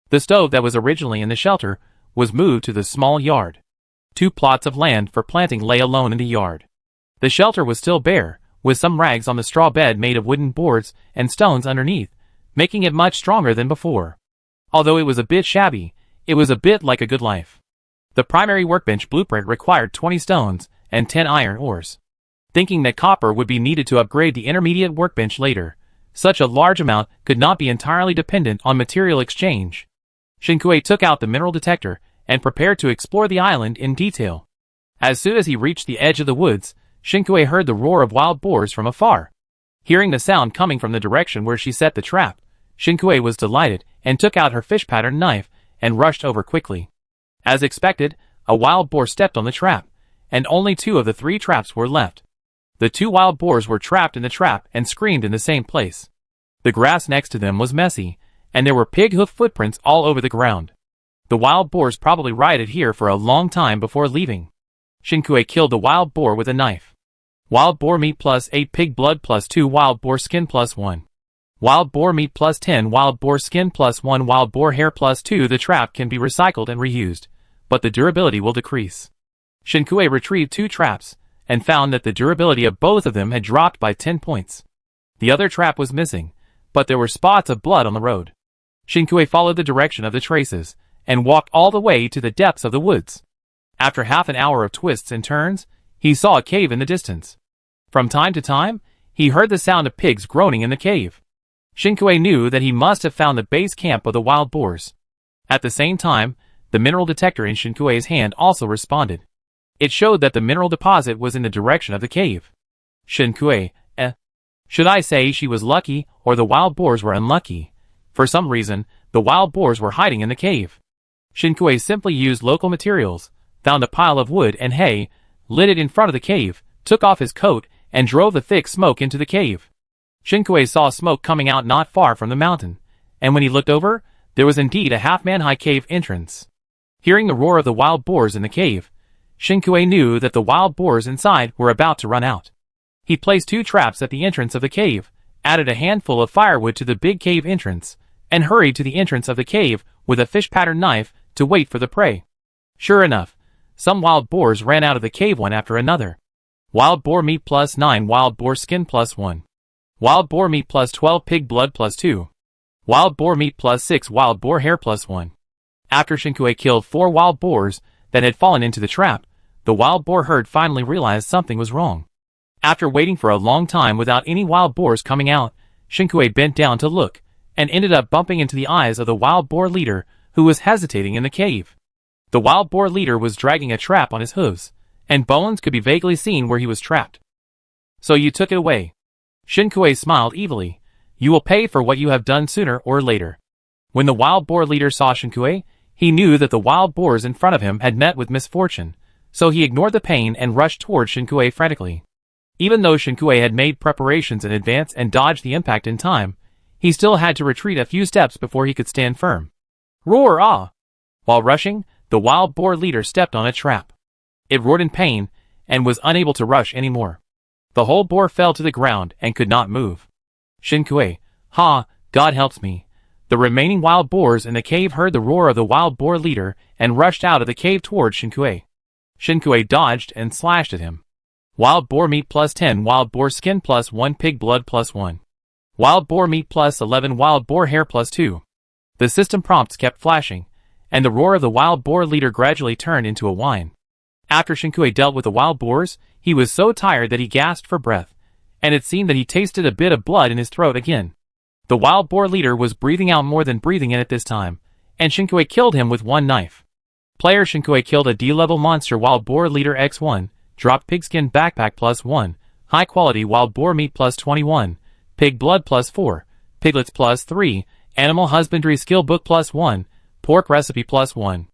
The stove that was originally in the shelter was moved to the small yard. 2 plots of land for planting lay alone in the yard. The shelter was still bare, with some rags on the straw bed made of wooden boards and stones underneath, making it much stronger than before. Although it was a bit shabby, it was a bit like a good life. The primary workbench blueprint required 20 stones and 10 iron ores. Thinking that copper would be needed to upgrade the intermediate workbench later, such a large amount could not be entirely dependent on material exchange. Shinkui took out the mineral detector and prepared to explore the island in detail. As soon as he reached the edge of the woods, Shinkui heard the roar of wild boars from afar. Hearing the sound coming from the direction where she set the trap, Shinkui was delighted and took out her fish-pattern knife and rushed over quickly. As expected, a wild boar stepped on the trap, and only 2 of the 3 traps were left. The 2 wild boars were trapped in the trap and screamed in the same place. The grass next to them was messy, and there were pig hoof footprints all over the ground. The wild boars probably rioted here for a long time before leaving. Shinkui killed the wild boar with a knife. Wild boar meat +8 pig blood +2 wild boar skin +1. Wild boar meat +10 wild boar skin +1 wild boar hair +2. The trap can be recycled and reused, but the durability will decrease. Shinkui retrieved 2 traps, and found that the durability of both of them had dropped by 10 points. The other trap was missing, but there were spots of blood on the road. Shinkui followed the direction of the traces, and walked all the way to the depths of the woods. After half an hour of twists and turns, he saw a cave in the distance. From time to time, he heard the sound of pigs groaning in the cave. Shinkui knew that he must have found the base camp of the wild boars. At the same time, the mineral detector in Shinkui's hand also responded. It showed that the mineral deposit was in the direction of the cave. Shinkui, should I say she was lucky or the wild boars were unlucky? For some reason, the wild boars were hiding in the cave. Shinkui simply used local materials, found a pile of wood and hay, lit it in front of the cave, took off his coat, and drove the thick smoke into the cave. Shinkui saw smoke coming out not far from the mountain, and when he looked over, there was indeed a half-man-high cave entrance. Hearing the roar of the wild boars in the cave, Shinkui knew that the wild boars inside were about to run out. He placed 2 traps at the entrance of the cave, added a handful of firewood to the big cave entrance, and hurried to the entrance of the cave with a fish-pattern knife to wait for the prey. Sure enough, some wild boars ran out of the cave one after another. Wild boar meat +9 wild boar skin +1. Wild boar meat +12 pig blood +2. Wild boar meat +6 wild boar hair +1. After Shinkui killed 4 wild boars that had fallen into the trap, the wild boar herd finally realized something was wrong. After waiting for a long time without any wild boars coming out, Shinkui bent down to look, and ended up bumping into the eyes of the wild boar leader, who was hesitating in the cave. The wild boar leader was dragging a trap on his hooves, and bones could be vaguely seen where he was trapped. So you took it away. Shinkui smiled evilly. You will pay for what you have done sooner or later. When the wild boar leader saw Shinkui, he knew that the wild boars in front of him had met with misfortune, so he ignored the pain and rushed toward Shinkui frantically. Even though Shinkui had made preparations in advance and dodged the impact in time, he still had to retreat a few steps before he could stand firm. Roar ah! While rushing, the wild boar leader stepped on a trap. It roared in pain, and was unable to rush anymore. The whole boar fell to the ground and could not move. Shinkui, ha, God helps me. The remaining wild boars in the cave heard the roar of the wild boar leader and rushed out of the cave toward Shinkui. Shinkue dodged and slashed at him. Wild boar meat plus 10, wild boar skin plus 1, pig blood plus 1. Wild boar meat plus 11, wild boar hair plus 2. The system prompts kept flashing, and the roar of the wild boar leader gradually turned into a whine. After Shinkue dealt with the wild boars, he was so tired that he gasped for breath, and it seemed that he tasted a bit of blood in his throat again. The wild boar leader was breathing out more than breathing in at this time, and Shinkue killed him with one knife. Player Shinkue killed a D-level monster wild boar leader X1, dropped pigskin backpack plus 1, high quality wild boar meat plus 21, pig blood plus 4, piglets plus 3, animal husbandry skill book plus 1, pork recipe plus 1.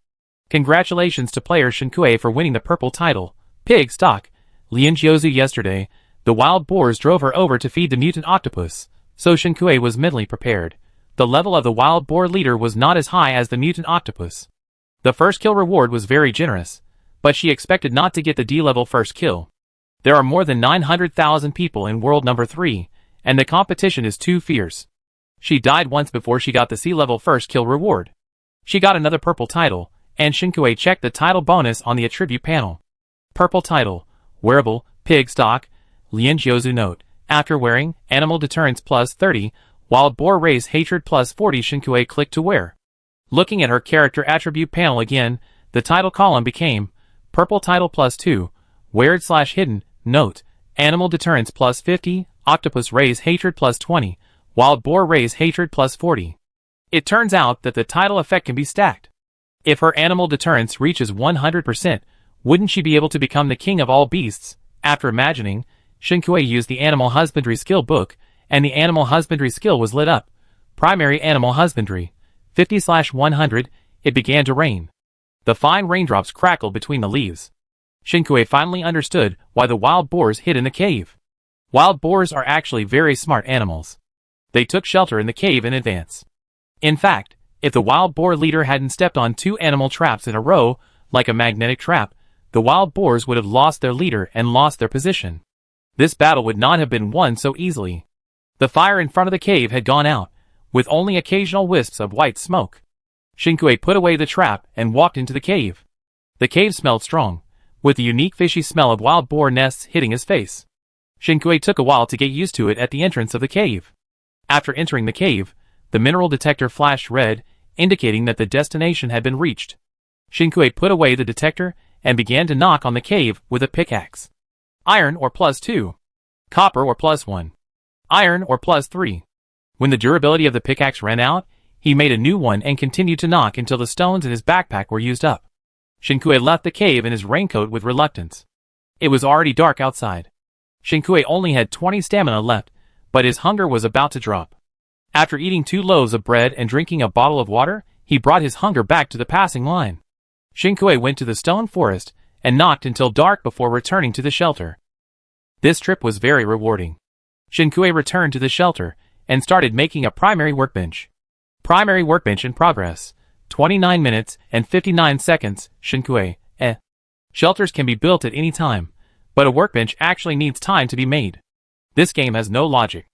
Congratulations to player Shinkue for winning the purple title, Pig Stock. Lianjiozu yesterday, the wild boars drove her over to feed the mutant octopus, so Shinkue was mentally prepared. The level of the wild boar leader was not as high as the mutant octopus. The first kill reward was very generous, but she expected not to get the D-level first kill. There are more than 900,000 people in world number 3, and the competition is too fierce. She died once before she got the C-level first kill reward. She got another purple title, and Shinkue checked the title bonus on the attribute panel. Purple title, wearable, pig stock, Lianjiozu note, after wearing, animal deterrence plus 30, wild boar race hatred plus 40. Shinkue clicked to wear. Looking at her character attribute panel again, the title column became, purple title plus 2, weird/hidden, note, animal deterrence plus 50, octopus race hatred plus 20, wild boar race hatred plus 40. It turns out that the title effect can be stacked. If her animal deterrence reaches 100%, wouldn't she be able to become the king of all beasts? After imagining, Shinkue used the animal husbandry skill book, and the animal husbandry skill was lit up. Primary animal husbandry, 50/100, it began to rain. The fine raindrops crackled between the leaves. Shinkue finally understood why the wild boars hid in the cave. Wild boars are actually very smart animals. They took shelter in the cave in advance. In fact, if the wild boar leader hadn't stepped on 2 animal traps in a row, like a magnetic trap, the wild boars would have lost their leader and lost their position. This battle would not have been won so easily. The fire in front of the cave had gone out, with only occasional wisps of white smoke. Shinkue put away the trap and walked into the cave. The cave smelled strong, with the unique fishy smell of wild boar nests hitting his face. Shinkue took a while to get used to it at the entrance of the cave. After entering the cave, the mineral detector flashed red, indicating that the destination had been reached. Shinkue put away the detector and began to knock on the cave with a pickaxe. Iron or plus 2. Copper or plus 1. Iron or plus 3. When the durability of the pickaxe ran out, he made a new one and continued to knock until the stones in his backpack were used up. Shinkue left the cave in his raincoat with reluctance. It was already dark outside. Shinkue only had 20 stamina left, but his hunger was about to drop. After eating 2 loaves of bread and drinking a bottle of water, he brought his hunger back to the passing line. Shinkue went to the stone forest and knocked until dark before returning to the shelter. This trip was very rewarding. Shinkue returned to the shelter and started making a primary workbench. Primary workbench in progress. 29 minutes and 59 seconds. Shinkue, Shelters can be built at any time, but a workbench actually needs time to be made. This game has no logic.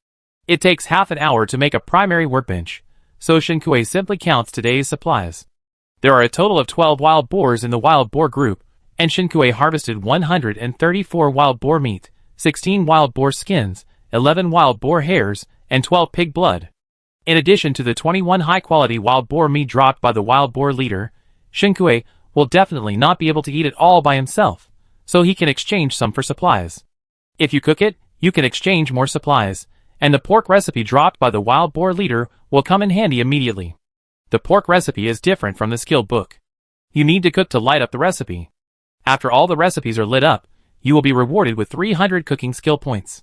It takes half an hour to make a primary workbench, so Shinkue simply counts today's supplies. There are a total of 12 wild boars in the wild boar group, and Shinkue harvested 134 wild boar meat, 16 wild boar skins, 11 wild boar hairs, and 12 pig blood. In addition to the 21 high-quality wild boar meat dropped by the wild boar leader, Shinkue will definitely not be able to eat it all by himself, so he can exchange some for supplies. If you cook it, you can exchange more supplies, and the pork recipe dropped by the wild boar leader will come in handy immediately. The pork recipe is different from the skill book. You need to cook to light up the recipe. After all the recipes are lit up, you will be rewarded with 300 cooking skill points.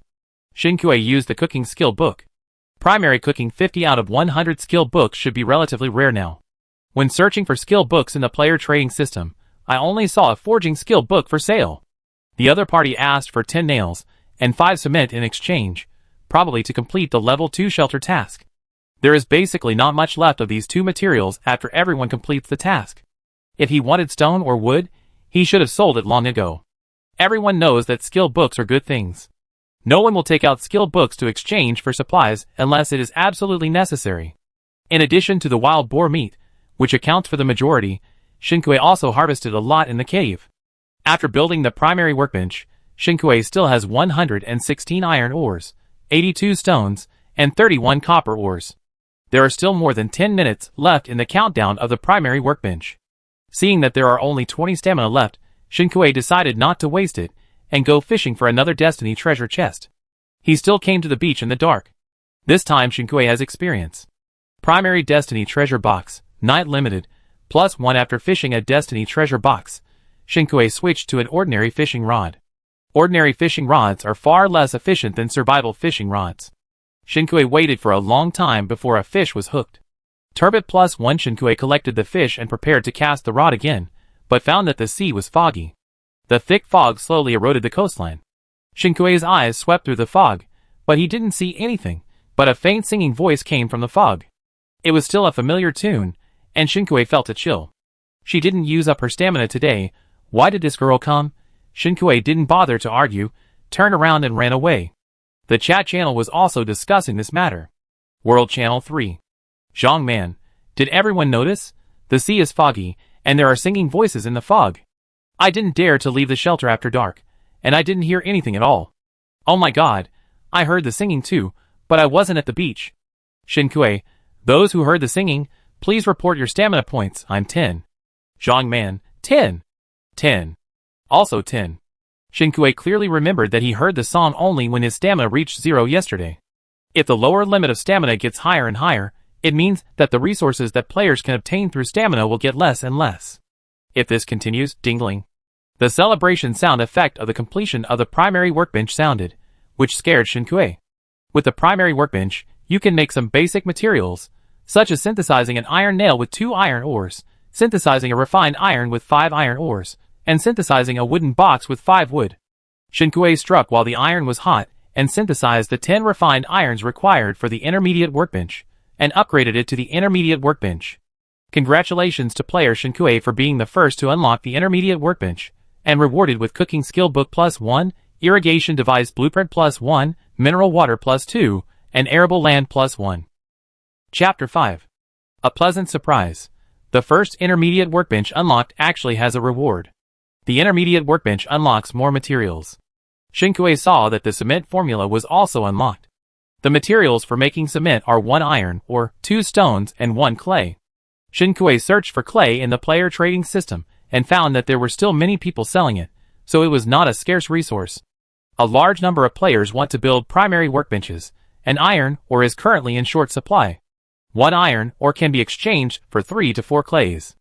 Shinkue used the cooking skill book. Primary cooking 50 out of 100 skill books should be relatively rare now. When searching for skill books in the player trading system, I only saw a forging skill book for sale. The other party asked for 10 nails and 5 cement in exchange, probably to complete the level 2 shelter task. There is basically not much left of these 2 materials after everyone completes the task. If he wanted stone or wood, he should have sold it long ago. Everyone knows that skill books are good things. No one will take out skill books to exchange for supplies unless it is absolutely necessary. In addition to the wild boar meat, which accounts for the majority, Shinkue also harvested a lot in the cave. After building the primary workbench, Shinkui still has 116 iron ores, 82 stones, and 31 copper ores. There are still more than 10 minutes left in the countdown of the primary workbench. Seeing that there are only 20 stamina left, Shinkui decided not to waste it and go fishing for another Destiny treasure chest. He still came to the beach in the dark. This time Shinkui has experience. Primary Destiny treasure box, night limited, +1 after fishing a Destiny treasure box. Shinkui switched to an ordinary fishing rod. Ordinary fishing rods are far less efficient than survival fishing rods. Shinkui waited for a long time before a fish was hooked. Turbot +1 Shinkui collected the fish and prepared to cast the rod again, but found that the sea was foggy. The thick fog slowly eroded the coastline. Shinkui's eyes swept through the fog, but he didn't see anything, but a faint singing voice came from the fog. It was still a familiar tune, and Shinkui felt a chill. She didn't use up her stamina today. Why did this girl come? Shinkui didn't bother to argue, turned around and ran away. The chat channel was also discussing this matter. World Channel 3. Zhang Man, did everyone notice? The sea is foggy, and there are singing voices in the fog. I didn't dare to leave the shelter after dark, and I didn't hear anything at all. Oh my god, I heard the singing too, but I wasn't at the beach. Shinkui, those who heard the singing, please report your stamina points. I'm 10. Zhang Man, 10. 10. Also 10. Shinkui clearly remembered that he heard the song only when his stamina reached 0 yesterday. If the lower limit of stamina gets higher and higher, it means that the resources that players can obtain through stamina will get less and less. If this continues, dingling. The celebration sound effect of the completion of the primary workbench sounded, which scared Shinkui. With the primary workbench, you can make some basic materials, such as synthesizing an iron nail with 2 iron ores, synthesizing a refined iron with 5 iron ores, and synthesizing a wooden box with 5 wood. Shinkui struck while the iron was hot, and synthesized the 10 refined irons required for the intermediate workbench, and upgraded it to the intermediate workbench. Congratulations to player Shinkui for being the first to unlock the intermediate workbench, and rewarded with Cooking Skill Book +1, Irrigation Device Blueprint +1, Mineral Water +2, and Arable Land +1. Chapter 5. A pleasant surprise. The first intermediate workbench unlocked actually has a reward. The intermediate workbench unlocks more materials. Shinkui saw that the cement formula was also unlocked. The materials for making cement are 1 iron ore, 2 stones, and 1 clay. Shinkui searched for clay in the player trading system and found that there were still many people selling it, so it was not a scarce resource. A large number of players want to build primary workbenches, and iron ore is currently in short supply. 1 iron ore can be exchanged for 3 to 4 clays.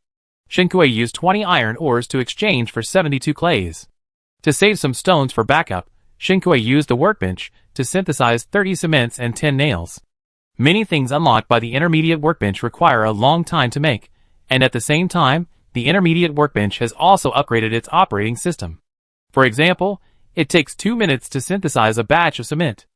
Shinkui used 20 iron ores to exchange for 72 clays. To save some stones for backup, Shinkui used the workbench to synthesize 30 cements and 10 nails. Many things unlocked by the intermediate workbench require a long time to make, and at the same time, the intermediate workbench has also upgraded its operating system. For example, it takes 2 minutes to synthesize a batch of cement.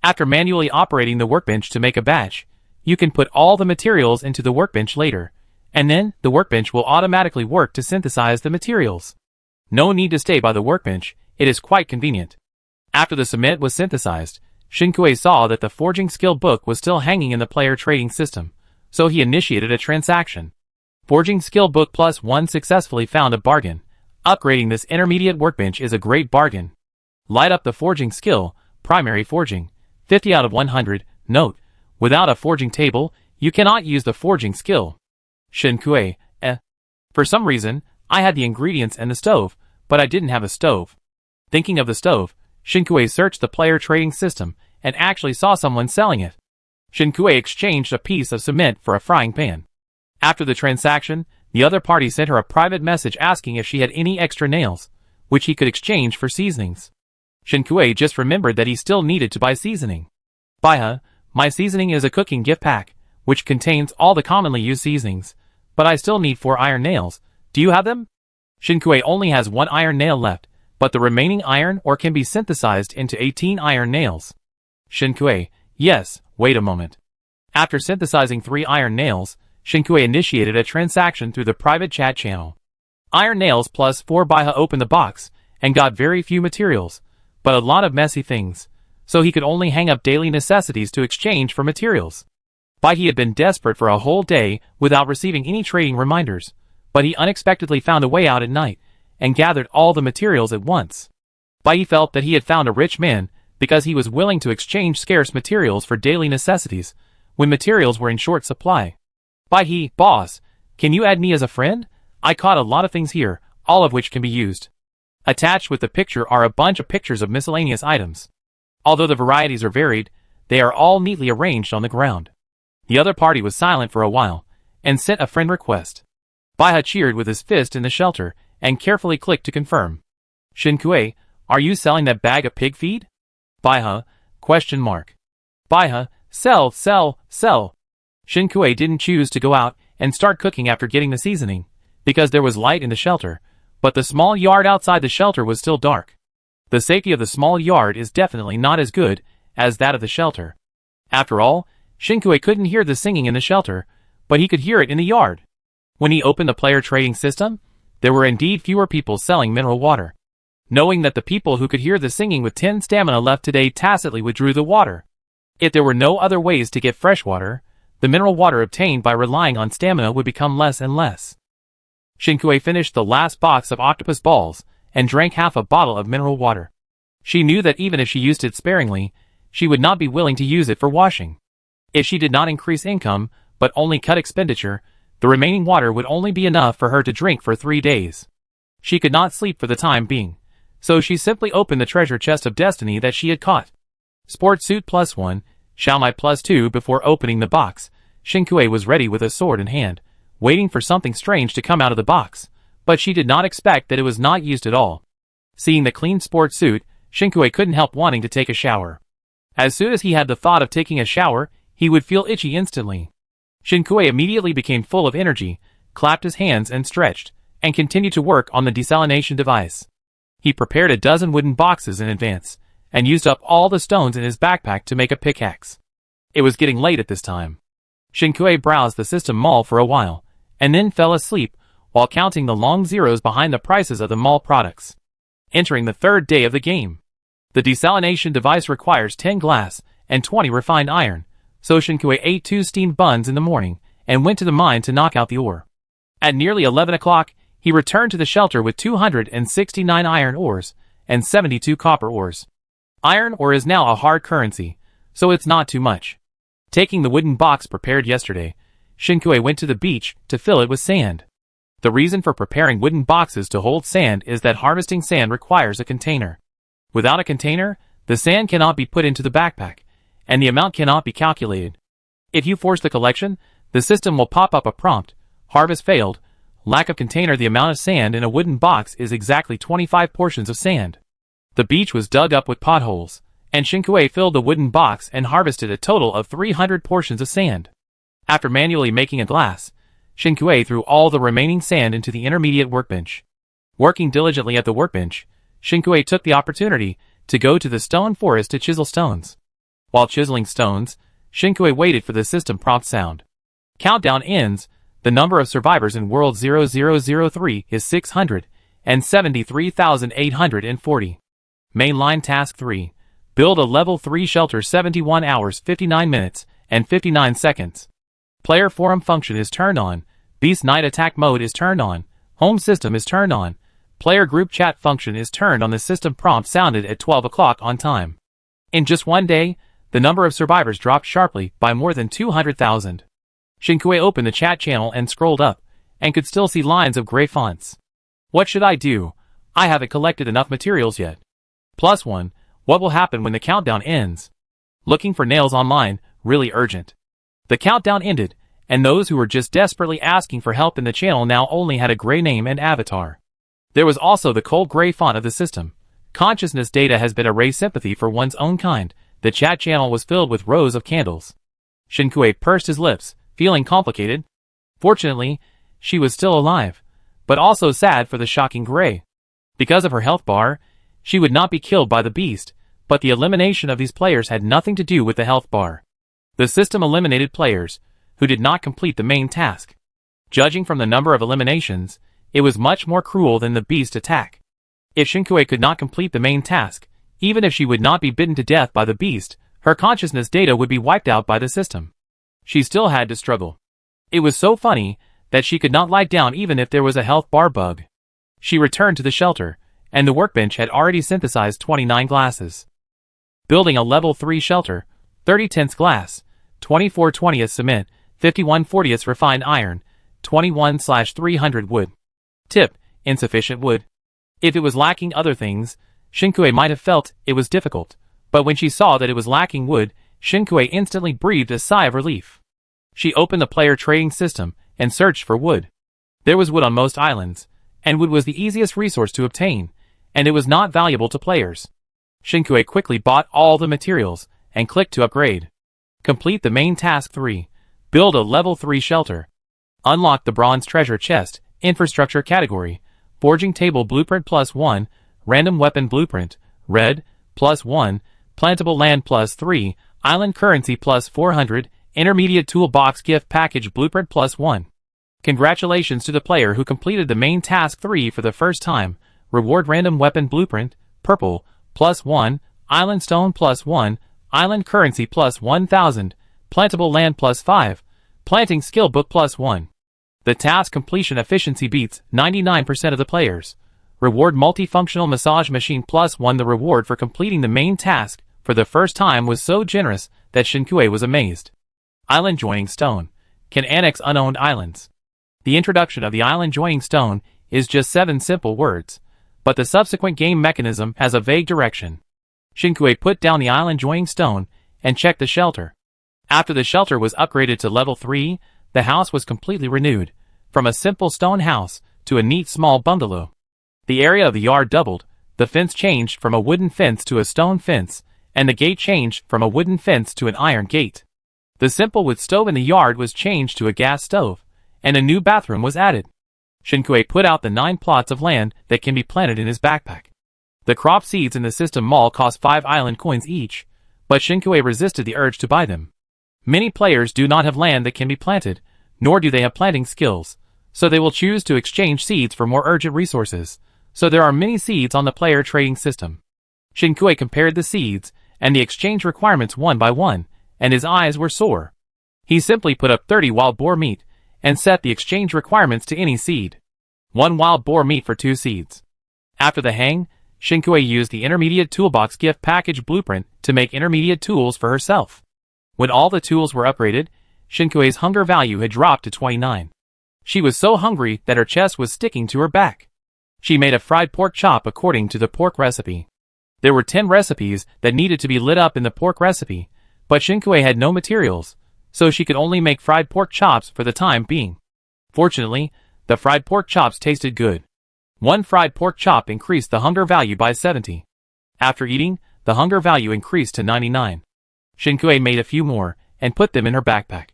After manually operating the workbench to make a batch, you can put all the materials into the workbench later, and then the workbench will automatically work to synthesize the materials. No need to stay by the workbench, it is quite convenient. After the cement was synthesized, Shinkui saw that the Forging Skill Book was still hanging in the player trading system, so he initiated a transaction. Forging Skill Book +1 successfully found a bargain. Upgrading this intermediate workbench is a great bargain. Light up the forging skill, primary forging, 50 out of 100, note, without a forging table, you cannot use the forging skill. Shinkui, For some reason, I had the ingredients and the stove, but I didn't have a stove. Thinking of the stove, Shinkui searched the player trading system and actually saw someone selling it. Shinkui exchanged a piece of cement for a frying pan. After the transaction, the other party sent her a private message asking if she had any extra nails, which he could exchange for seasonings. Shinkui just remembered that he still needed to buy seasoning. Baiha, my seasoning is a cooking gift pack, which contains all the commonly used seasonings, but I still need 4 iron nails. Do you have them? Shinkui only has 1 iron nail left, but the remaining iron ore can be synthesized into 18 iron nails. Shinkui, yes, wait a moment. After synthesizing 3 iron nails, Shinkui initiated a transaction through the private chat channel. Iron nails +4 Baiha opened the box and got very few materials, but a lot of messy things, so he could only hang up daily necessities to exchange for materials. Baiha had been desperate for a whole day without receiving any trading reminders, but he unexpectedly found a way out at night, and gathered all the materials at once. Bai felt that he had found a rich man because he was willing to exchange scarce materials for daily necessities when materials were in short supply. Bai, boss, can you add me as a friend? I caught a lot of things here, all of which can be used. Attached with the picture are a bunch of pictures of miscellaneous items. Although the varieties are varied, they are all neatly arranged on the ground. The other party was silent for a while, and sent a friend request. Bai cheered with his fist in the shelter, and carefully clicked to confirm. Shinkui, are you selling that bag of pig feed? Bai, question mark. Bai, sell. Shinkui didn't choose to go out and start cooking after getting the seasoning, because there was light in the shelter, but the small yard outside the shelter was still dark. The safety of the small yard is definitely not as good as that of the shelter. After all, Shinkui couldn't hear the singing in the shelter, but he could hear it in the yard. When he opened the player trading system, there were indeed fewer people selling mineral water. Knowing that the people who could hear the singing with 10 stamina left today tacitly withdrew the water. If there were no other ways to get fresh water, the mineral water obtained by relying on stamina would become less and less. Shinkui finished the last box of octopus balls and drank half a bottle of mineral water. She knew that even if she used it sparingly, she would not be willing to use it for washing. If she did not increase income, but only cut expenditure, the remaining water would only be enough for her to drink for 3 days. She could not sleep for the time being, so she simply opened the treasure chest of destiny that she had caught. Sport suit +1, Xiaomai +2. Before opening the box, Shinkui was ready with a sword in hand, waiting for something strange to come out of the box, but she did not expect that it was not used at all. Seeing the clean sport suit, Shinkui couldn't help wanting to take a shower. As soon as he had the thought of taking a shower, he would feel itchy instantly. Shinkui immediately became full of energy, clapped his hands and stretched, and continued to work on the desalination device. He prepared a dozen wooden boxes in advance, and used up all the stones in his backpack to make a pickaxe. It was getting late at this time. Shinkui browsed the system mall for a while, and then fell asleep while counting the long zeros behind the prices of the mall products. Entering the 3rd day of the game. The desalination device requires 10 glass and 20 refined iron, so Shinkui ate 2 steamed buns in the morning and went to the mine to knock out the ore. At nearly 11 o'clock, he returned to the shelter with 269 iron ores and 72 copper ores. Iron ore is now a hard currency, so it's not too much. Taking the wooden box prepared yesterday, Shinkui went to the beach to fill it with sand. The reason for preparing wooden boxes to hold sand is that harvesting sand requires a container. Without a container, the sand cannot be put into the backpack, and the amount cannot be calculated. If you force the collection, the system will pop up a prompt, harvest failed, lack of container. The amount of sand in a wooden box is exactly 25 portions of sand. The beach was dug up with potholes, and Shinkui filled the wooden box and harvested a total of 300 portions of sand. After manually making a glass, Shinkui threw all the remaining sand into the intermediate workbench. Working diligently at the workbench, Shinkui took the opportunity to go to the stone forest to chisel stones. While chiseling stones, Shinkui waited for the system prompt sound. Countdown ends. The number of survivors in World 0003 is 673,840. Mainline Task 3. Build a Level 3 shelter. 71 hours 59 minutes and 59 seconds. Player forum function is turned on. Beast Night attack mode is turned on. Home system is turned on. Player group chat function is turned on. The system prompt sounded at 12 o'clock on time. In just one day, the number of survivors dropped sharply by more than 200,000. Shinkui opened the chat channel and scrolled up, and could still see lines of gray fonts. What should I do? I haven't collected enough materials yet. +1. What will happen when the countdown ends? Looking for nails online, really urgent. The countdown ended, and those who were just desperately asking for help in the channel now only had a gray name and avatar. There was also the cold gray font of the system. Consciousness data has been erased. Sympathy for one's own kind. The chat channel was filled with rows of candles. Shinkui pursed his lips, feeling complicated. Fortunately, she was still alive, but also sad for the shocking gray. Because of her health bar, she would not be killed by the beast, but the elimination of these players had nothing to do with the health bar. The system eliminated players who did not complete the main task. Judging from the number of eliminations, it was much more cruel than the beast attack. If Shinkui could not complete the main task, even if she would not be bitten to death by the beast, her consciousness data would be wiped out by the system. She still had to struggle. It was so funny that she could not lie down even if there was a health bar bug. She returned to the shelter, and the workbench had already synthesized 29 glasses. Building a level 3 shelter, 30 tenths glass, 24 20th cement, 51 40th refined iron, 21/300 wood. Tip: insufficient wood. If it was lacking other things, Shinkue might have felt it was difficult, but when she saw that it was lacking wood, Shinkue instantly breathed a sigh of relief. She opened the player trading system and searched for wood. There was wood on most islands, and wood was the easiest resource to obtain, and it was not valuable to players. Shinkue quickly bought all the materials and clicked to upgrade. Complete the main task 3. Build a level 3 shelter. Unlock the bronze treasure chest, infrastructure category, forging table blueprint +1, random weapon blueprint, red, +1, plantable land +3, island currency +400, intermediate toolbox gift package blueprint +1. Congratulations to the player who completed the main task 3 for the first time. Reward random weapon blueprint, purple, +1, island stone +1, island currency +1000, plantable land +5, planting skill book +1. The task completion efficiency beats 99% of the players. Reward multifunctional massage machine +1. The reward for completing the main task for the first time was so generous that Shinkue was amazed. Island joining stone can annex unowned islands. The introduction of the island joining stone is just 7 simple words, but the subsequent game mechanism has a vague direction. Shinkue put down the island joining stone and checked the shelter. After the shelter was upgraded to level 3, the house was completely renewed, from a simple stone house to a neat small bungalow. The area of the yard doubled, the fence changed from a wooden fence to a stone fence, and the gate changed from a wooden fence to an iron gate. The simple wood stove in the yard was changed to a gas stove, and a new bathroom was added. Shinkue put out the 9 plots of land that can be planted in his backpack. The crop seeds in the system mall cost 5 island coins each, but Shinkue resisted the urge to buy them. Many players do not have land that can be planted, nor do they have planting skills, so they will choose to exchange seeds for more urgent resources, so there are many seeds on the player trading system. Shinkue compared the seeds and the exchange requirements one by one, and his eyes were sore. He simply put up 30 wild boar meat and set the exchange requirements to any seed. 1 wild boar meat for 2 seeds. After the hang, Shinkue used the intermediate toolbox gift package blueprint to make intermediate tools for herself. When all the tools were upgraded, Shinkue's hunger value had dropped to 29. She was so hungry that her chest was sticking to her back. She made a fried pork chop according to the pork recipe. There were 10 recipes that needed to be lit up in the pork recipe, but Shinkue had no materials, so she could only make fried pork chops for the time being. Fortunately, the fried pork chops tasted good. 1 fried pork chop increased the hunger value by 70. After eating, the hunger value increased to 99. Shinkue made a few more and put them in her backpack.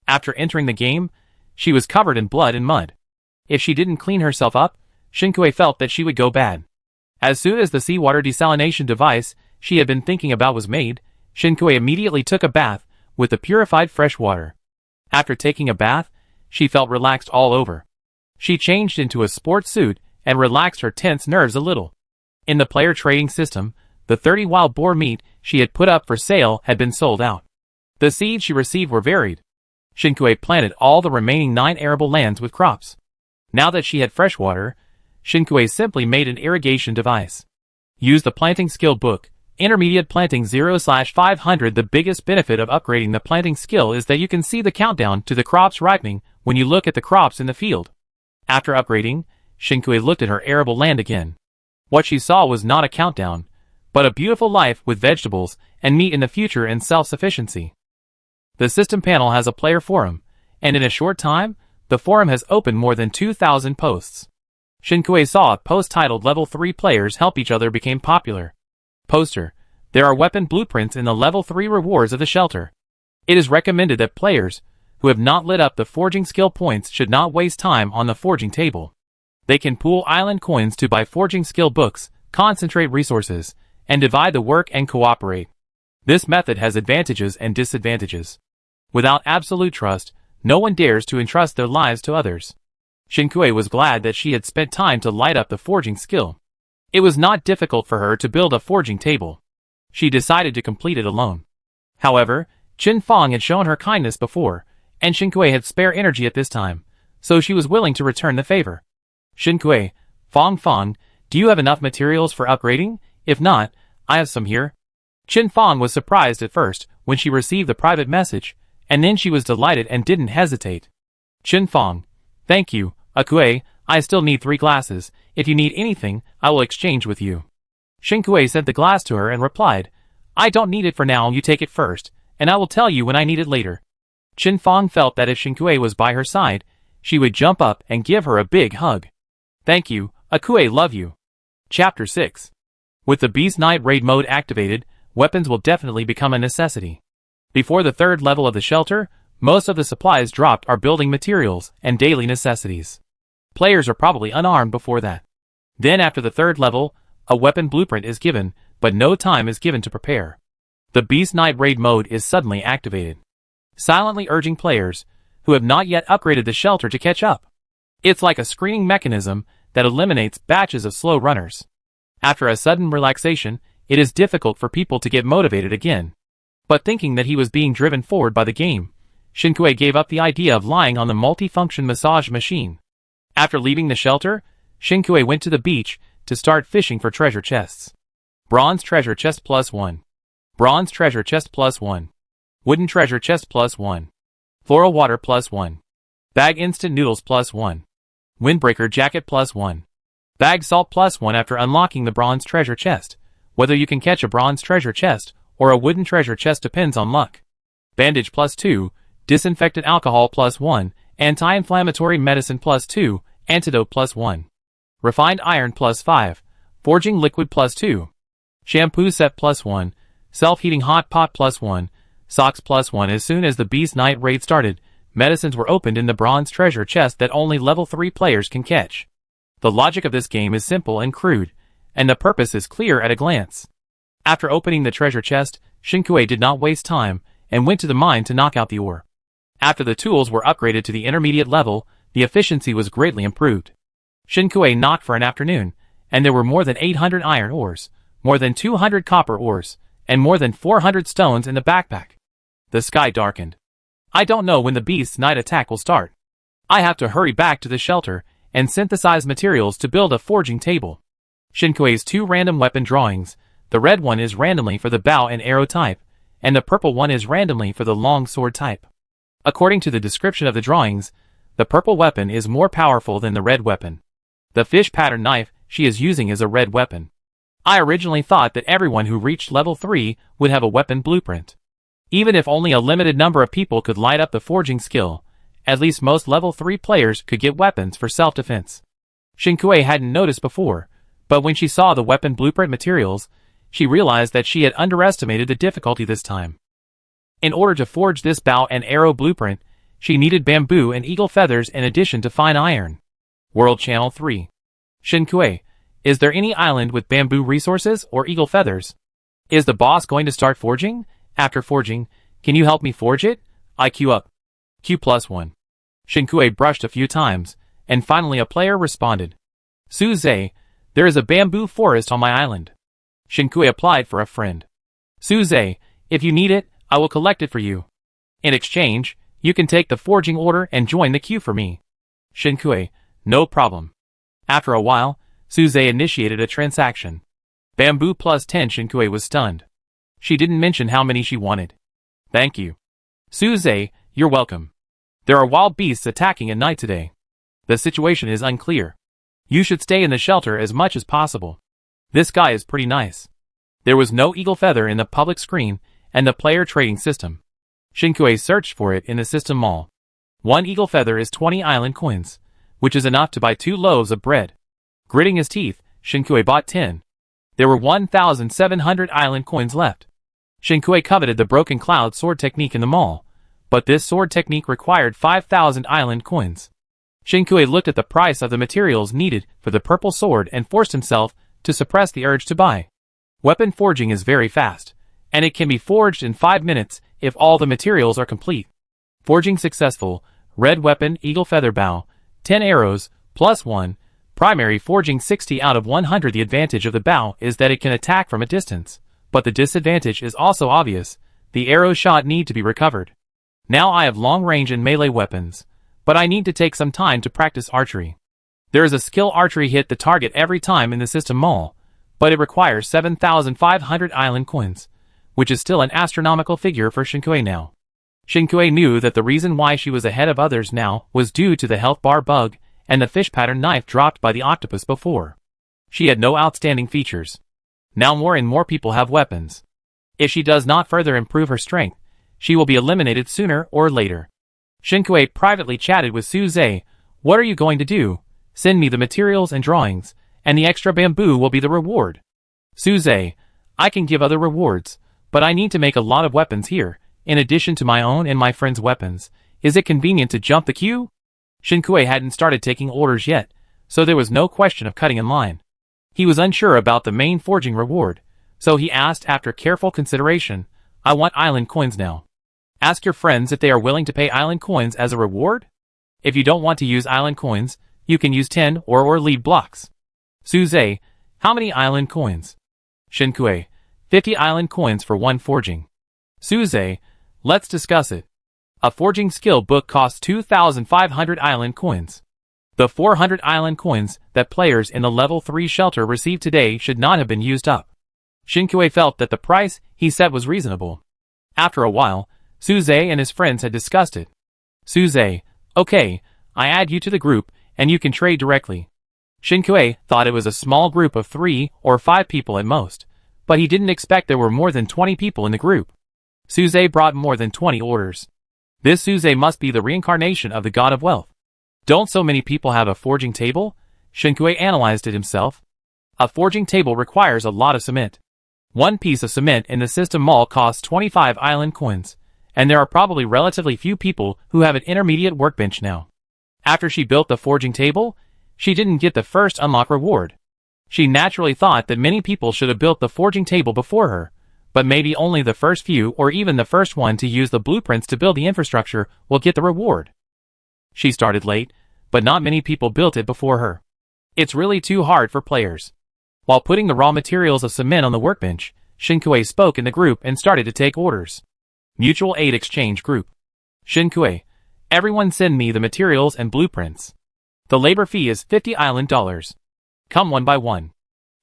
After entering the game, she was covered in blood and mud. If she didn't clean herself up, Shinkue felt that she would go bad. As soon as the seawater desalination device she had been thinking about was made, Shinkue immediately took a bath with the purified fresh water. After taking a bath, she felt relaxed all over. She changed into a sports suit and relaxed her tense nerves a little. In the player trading system, the 30 wild boar meat she had put up for sale had been sold out. The seeds she received were varied. Shinkue planted all the remaining 9 arable lands with crops. Now that she had fresh water, Shinkue simply made an irrigation device. Use the planting skill book, intermediate planting 0/500. The biggest benefit of upgrading the planting skill is that you can see the countdown to the crops ripening when you look at the crops in the field. After upgrading, Shinkue looked at her arable land again. What she saw was not a countdown, but a beautiful life with vegetables and meat in the future and self-sufficiency. The system panel has a player forum, and in a short time, the forum has opened more than 2,000 posts. Shinkue saw a post titled Level 3 Players Help Each Other became popular. Poster: there are weapon blueprints in the Level 3 rewards of the shelter. It is recommended that players who have not lit up the forging skill points should not waste time on the forging table. They can pool island coins to buy forging skill books, concentrate resources, and divide the work and cooperate. This method has advantages and disadvantages. Without absolute trust, no one dares to entrust their lives to others. Shinkue was glad that she had spent time to light up the forging skill. It was not difficult for her to build a forging table. She decided to complete it alone. However, Qin Fong had shown her kindness before, and Shinkue had spare energy at this time, so she was willing to return the favor. Shinkue, Fong Fong, do you have enough materials for upgrading? If not, I have some here. Qin Fong was surprised at first when she received the private message, and then she was delighted and didn't hesitate. Qin Fong, thank you, Akue, I still need 3 glasses. If you need anything, I will exchange with you. Shinkue sent the glass to her and replied, I don't need it for now, you take it first, and I will tell you when I need it later. Qin Fong felt that if Shinkue was by her side, she would jump up and give her a big hug. Thank you, Akue, love you. Chapter 6. With the Beast Knight raid mode activated, weapons will definitely become a necessity. Before the 3rd level of the shelter, most of the supplies dropped are building materials and daily necessities. Players are probably unarmed before that. Then after the 3rd level, a weapon blueprint is given, but no time is given to prepare. The Beast Knight raid mode is suddenly activated, silently urging players who have not yet upgraded the shelter to catch up. It's like a screening mechanism that eliminates batches of slow runners. After a sudden relaxation, it is difficult for people to get motivated again. But thinking that he was being driven forward by the game, Shinkue gave up the idea of lying on the multi-function massage machine. After leaving the shelter, Shinkue went to the beach to start fishing for treasure chests. Bronze treasure chest +1. Bronze treasure chest +1. Wooden treasure chest +1. Floral water +1. Bag instant noodles +1. Windbreaker jacket +1. Bag salt +1. After unlocking the bronze treasure chest, whether you can catch a bronze treasure chest or a wooden treasure chest depends on luck. Bandage +2, disinfectant alcohol +1, anti-inflammatory medicine +2, antidote +1. Refined iron +5, forging liquid +2. Shampoo set +1, self-heating hot pot +1, socks +1. As soon as the Beast Knight raid started, medicines were opened in the bronze treasure chest that only level 3 players can catch. The logic of this game is simple and crude, and the purpose is clear at a glance. After opening the treasure chest, Shinkue did not waste time, and went to the mine to knock out the ore. After the tools were upgraded to the intermediate level, the efficiency was greatly improved. Shinkue knocked for an afternoon, and there were more than 800 iron ores, more than 200 copper ores, and more than 400 stones in the backpack. The sky darkened. I don't know when the Beast's night attack will start. I have to hurry back to the shelter and synthesize materials to build a forging table. Shinkue's 2 random weapon drawings, the red one is randomly for the bow and arrow type, and the purple one is randomly for the long sword type. According to the description of the drawings, the purple weapon is more powerful than the red weapon. The fish pattern knife she is using is a red weapon. I originally thought that everyone who reached level 3 would have a weapon blueprint. Even if only a limited number of people could light up the forging skill, at least most level 3 players could get weapons for self-defense. Shinkue hadn't noticed before, but when she saw the weapon blueprint materials, she realized that she had underestimated the difficulty this time. In order to forge this bow and arrow blueprint, she needed bamboo and eagle feathers in addition to fine iron. World Channel 3. Shinkue, is there any island with bamboo resources or eagle feathers? Is the boss going to start forging? After forging, can you help me forge it? IQ up. Q+1. Shinkue brushed a few times, and finally a player responded. Suze, there is a bamboo forest on my island. Shinkue applied for a friend. Suze, if you need it, I will collect it for you. In exchange, you can take the forging order and join the queue for me. Shinkue, no problem. After a while, Suze initiated a transaction. Bamboo +10. Shinkue was stunned. She didn't mention how many she wanted. Thank you. Suze, you're welcome. There are wild beasts attacking at night today. The situation is unclear. You should stay in the shelter as much as possible. This guy is pretty nice. There was no eagle feather in the public screen and the player trading system. Shinkue searched for it in the system mall. 1 eagle feather is 20 island coins, which is enough to buy 2 loaves of bread. Gritting his teeth, Shinkue bought 10. There were 1,700 island coins left. Shinkue coveted the broken cloud sword technique in the mall, but this sword technique required 5,000 island coins. Shinkue looked at the price of the materials needed for the purple sword and forced himself to suppress the urge to buy. Weapon forging is very fast, and it can be forged in 5 minutes if all the materials are complete. Forging successful, red weapon, eagle feather bow, 10 arrows, +1, primary forging 60 out of 100. The advantage of the bow is that it can attack from a distance, but the disadvantage is also obvious. The arrow shot need to be recovered. Now I have long range and melee weapons, but I need to take some time to practice archery. There is a skill archery hit the target every time in the system mall, but it requires 7,500 island coins, which is still an astronomical figure for Shinkui now. Shinkui knew that the reason why she was ahead of others now was due to the health bar bug and the fish pattern knife dropped by the octopus before. She had no outstanding features. Now more and more people have weapons. If she does not further improve her strength, she will be eliminated sooner or later. Shinkui privately chatted with Suze. What are you going to do? Send me the materials and drawings, and the extra bamboo will be the reward. Suze, I can give other rewards, but I need to make a lot of weapons here, in addition to my own and my friend's weapons. Is it convenient to jump the queue? Shinkui hadn't started taking orders yet, so there was no question of cutting in line. He was unsure about the main forging reward, so he asked after careful consideration, I want island coins now. Ask your friends if they are willing to pay island coins as a reward? If you don't want to use island coins, you can use 10 or lead blocks. Suze, how many island coins? Shinkui, 50 island coins for one forging. Suze, let's discuss it. A forging skill book costs 2,500 island coins. The 400 island coins that players in the level 3 shelter received today should not have been used up. Shinkui felt that the price he set was reasonable. After a while, Suze and his friends had discussed it. Suze, okay, I add you to the group, and you can trade directly. Shinkui thought it was a small group of 3 or 5 people at most, but he didn't expect there were more than 20 people in the group. Suze brought more than 20 orders. This Suze must be the reincarnation of the god of wealth. Don't so many people have a forging table? Shinkui analyzed it himself. A forging table requires a lot of cement. One piece of cement in the system mall costs 25 island coins, and there are probably relatively few people who have an intermediate workbench now. After she built the forging table, she didn't get the first unlock reward. She naturally thought that many people should have built the forging table before her, but maybe only the first few or even the first one to use the blueprints to build the infrastructure will get the reward. She started late, but not many people built it before her. It's really too hard for players. While putting the raw materials of cement on the workbench, Shinkui spoke in the group and started to take orders. Mutual Aid Exchange Group. Shinkui, everyone send me the materials and blueprints. The labor fee is 50 island dollars. Come one by one.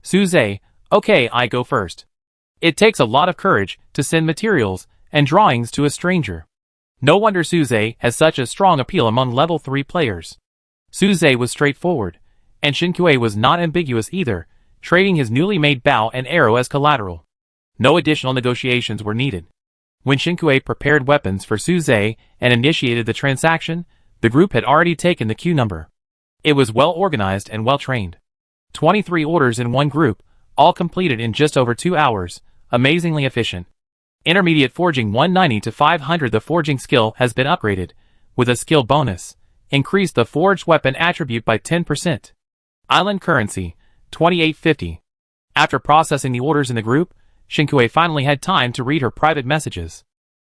Suze, okay, I go first. It takes a lot of courage to send materials and drawings to a stranger. No wonder Suze has such a strong appeal among level 3 players. Suze was straightforward, and Shinkui was not ambiguous either, trading his newly made bow and arrow as collateral. No additional negotiations were needed. When Shinkui prepared weapons for Suze and initiated the transaction, the group had already taken the queue number. It was well organized and well trained. 23 orders in one group, all completed in just over 2 hours, amazingly efficient. Intermediate forging 190 to 500. The forging skill has been upgraded, with a skill bonus. Increase the forged weapon attribute by 10%. Island currency, 2850. After processing the orders in the group, Shinkui finally had time to read her private messages.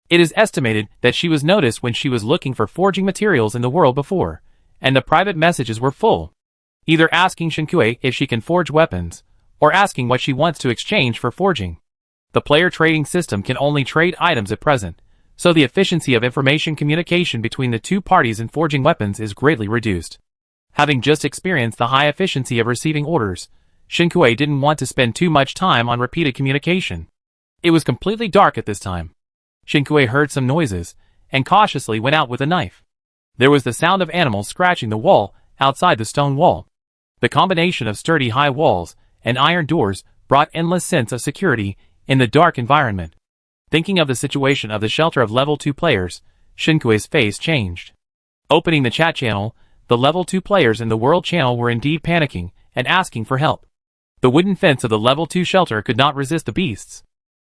It is estimated that she was noticed when she was looking for forging materials in the world before, and the private messages were full. Either asking Shinkui if she can forge weapons, or asking what she wants to exchange for forging. The player trading system can only trade items at present, so the efficiency of information communication between the two parties in forging weapons is greatly reduced. Having just experienced the high efficiency of receiving orders, Shinkui didn't want to spend too much time on repeated communication. It was completely dark at this time. Shinkui heard some noises, and cautiously went out with a knife. There was the sound of animals scratching the wall outside the stone wall. The combination of sturdy high walls and iron doors brought endless sense of security in the dark environment. Thinking of the situation of the shelter of level 2 players, Shinkui's face changed. Opening the chat channel, the level 2 players in the world channel were indeed panicking and asking for help. The wooden fence of the level 2 shelter could not resist the beasts.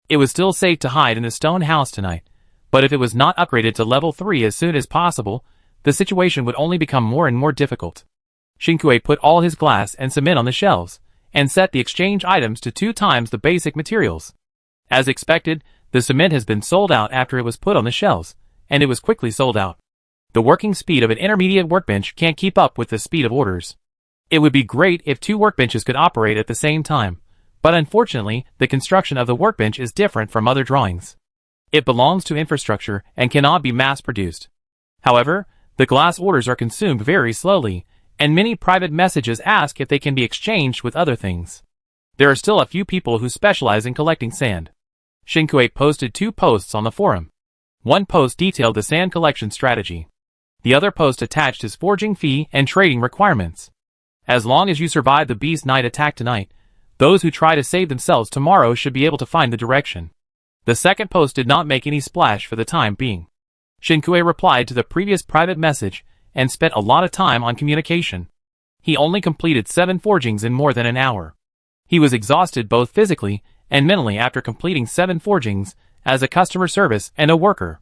It was still safe to hide in the stone house tonight, but if it was not upgraded to level 3 as soon as possible, the situation would only become more and more difficult. Shinkui put all his glass and cement on the shelves, and set the exchange items to 2 times the basic materials. As expected, the cement has been sold out after it was put on the shelves, and it was quickly sold out. The working speed of an intermediate workbench can't keep up with the speed of orders. It would be great if 2 workbenches could operate at the same time, but unfortunately, the construction of the workbench is different from other drawings. It belongs to infrastructure and cannot be mass-produced. However, the glass orders are consumed very slowly, and many private messages ask if they can be exchanged with other things. There are still a few people who specialize in collecting sand. Shinkue posted 2 posts on the forum. One post detailed the sand collection strategy. The other post attached his forging fee and trading requirements. As long as you survive the Beast Night attack tonight, those who try to save themselves tomorrow should be able to find the direction. The second post did not make any splash for the time being. Shinkue replied to the previous private message and spent a lot of time on communication. He only completed 7 forgings in more than an hour. He was exhausted both physically and mentally after completing 7 forgings as a customer service and a worker.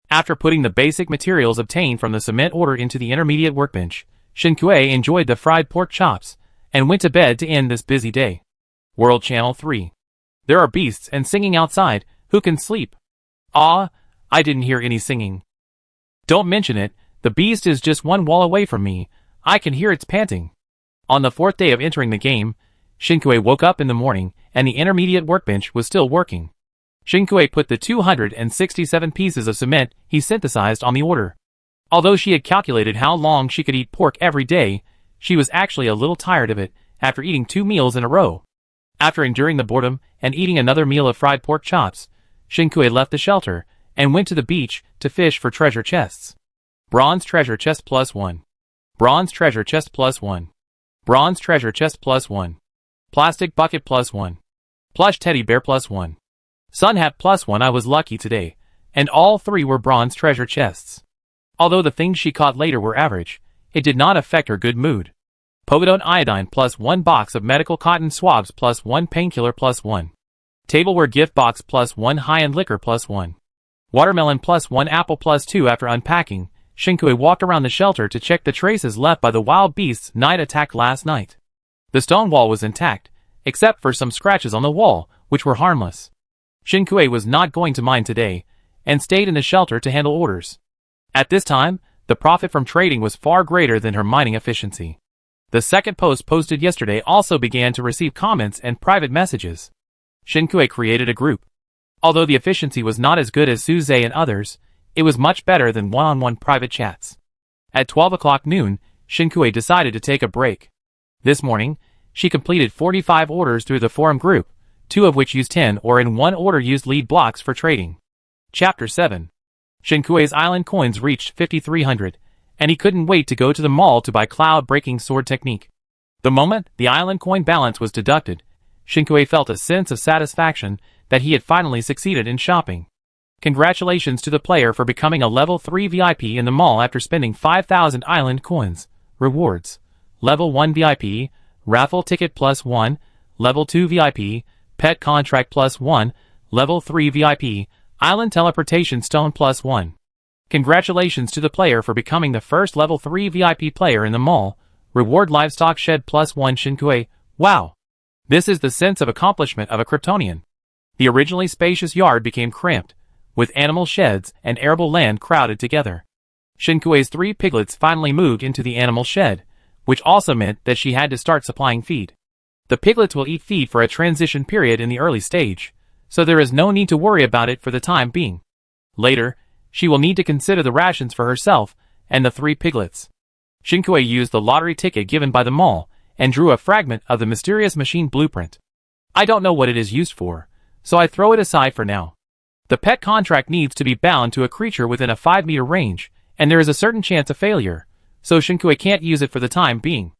After putting the basic materials obtained from the cement order into the intermediate workbench, Shinkue enjoyed the fried pork chops and went to bed to end this busy day. World Channel 3. There are beasts and singing outside. Who can sleep? Ah, I didn't hear any singing. Don't mention it. The beast is just one wall away from me. I can hear its panting. On the 4th day of entering the game, Shinkue woke up in the morning and the intermediate workbench was still working. Shinkue put the 267 pieces of cement he synthesized on the order. Although she had calculated how long she could eat pork every day, she was actually a little tired of it after eating 2 meals in a row. After enduring the boredom and eating another meal of fried pork chops, Shinkue left the shelter and went to the beach to fish for treasure chests. Bronze treasure chest +1. Bronze treasure chest +1. Bronze treasure chest +1. Plastic bucket +1. Plush teddy bear +1. Sun hat +1. I was lucky today, and all 3 were bronze treasure chests. Although the things she caught later were average, it did not affect her good mood. Povidone iodine +1 box of medical cotton swabs +1 painkiller +1. Tableware gift box +1 high-end liquor +1. Watermelon +1 apple +2. After unpacking, Shinkue walked around the shelter to check the traces left by the wild beast's night attack last night. The stone wall was intact, except for some scratches on the wall, which were harmless. Shinkue was not going to mine today, and stayed in the shelter to handle orders. At this time, the profit from trading was far greater than her mining efficiency. The second post posted yesterday also began to receive comments and private messages. Shinkue created a group. Although the efficiency was not as good as Suze and others, it was much better than one-on-one private chats. At 12 o'clock noon, Shinkue decided to take a break. This morning, she completed 45 orders through the forum group, 2 of which used 10 or in 1 order used lead blocks for trading. Chapter 7. Shinkue's island coins reached 5,300, and he couldn't wait to go to the mall to buy cloud-breaking sword technique. The moment the island coin balance was deducted, Shinkue felt a sense of satisfaction that he had finally succeeded in shopping. Congratulations to the player for becoming a level 3 VIP in the mall after spending 5,000 island coins. Rewards: Level 1 VIP, Raffle Ticket +1, Level 2 VIP, Pet Contract +1, Level 3 VIP, Island Teleportation Stone +1. Congratulations to the player for becoming the first Level 3 VIP player in the mall. Reward Livestock Shed +1. Shinkue. Wow! This is the sense of accomplishment of a Kryptonian. The originally spacious yard became cramped, with animal sheds and arable land crowded together. Shinkue's 3 piglets finally moved into the animal shed, which also meant that she had to start supplying feed. The piglets will eat feed for a transition period in the early stage, so there is no need to worry about it for the time being. Later, she will need to consider the rations for herself and the 3 piglets. Shinkue used the lottery ticket given by the mall and drew a fragment of the mysterious machine blueprint. I don't know what it is used for, so I throw it aside for now. The pet contract needs to be bound to a creature within a 5-meter range, and there is a certain chance of failure, so Shinkue can't use it for the time being.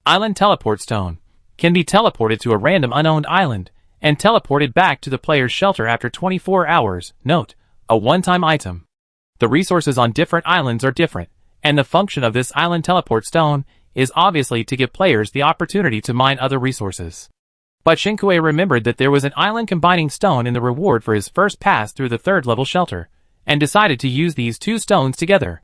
Island Teleport Stone can be teleported to a random unowned island and teleported back to the player's shelter after 24 hours. Note: a one-time item. The resources on different islands are different, and the function of this Island Teleport Stone is obviously to give players the opportunity to mine other resources. But Shinkue remembered that there was an island combining stone in the reward for his first pass through the 3rd level shelter, and decided to use these 2 stones together.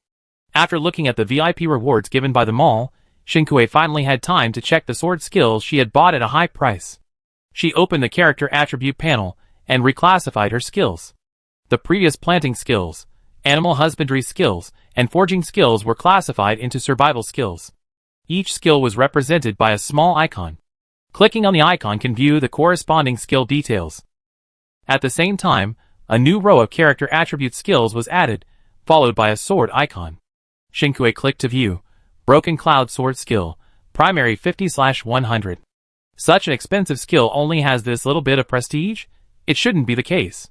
After looking at the VIP rewards given by the mall, Shinkue finally had time to check the sword skills she had bought at a high price. She opened the character attribute panel and reclassified her skills. The previous planting skills, animal husbandry skills, and forging skills were classified into survival skills. Each skill was represented by a small icon. Clicking on the icon can view the corresponding skill details. At the same time, a new row of character attribute skills was added, followed by a sword icon. Shinkue clicked to view, Broken Cloud Sword Skill, Primary 50/100. Such an expensive skill only has this little bit of prestige? It shouldn't be the case.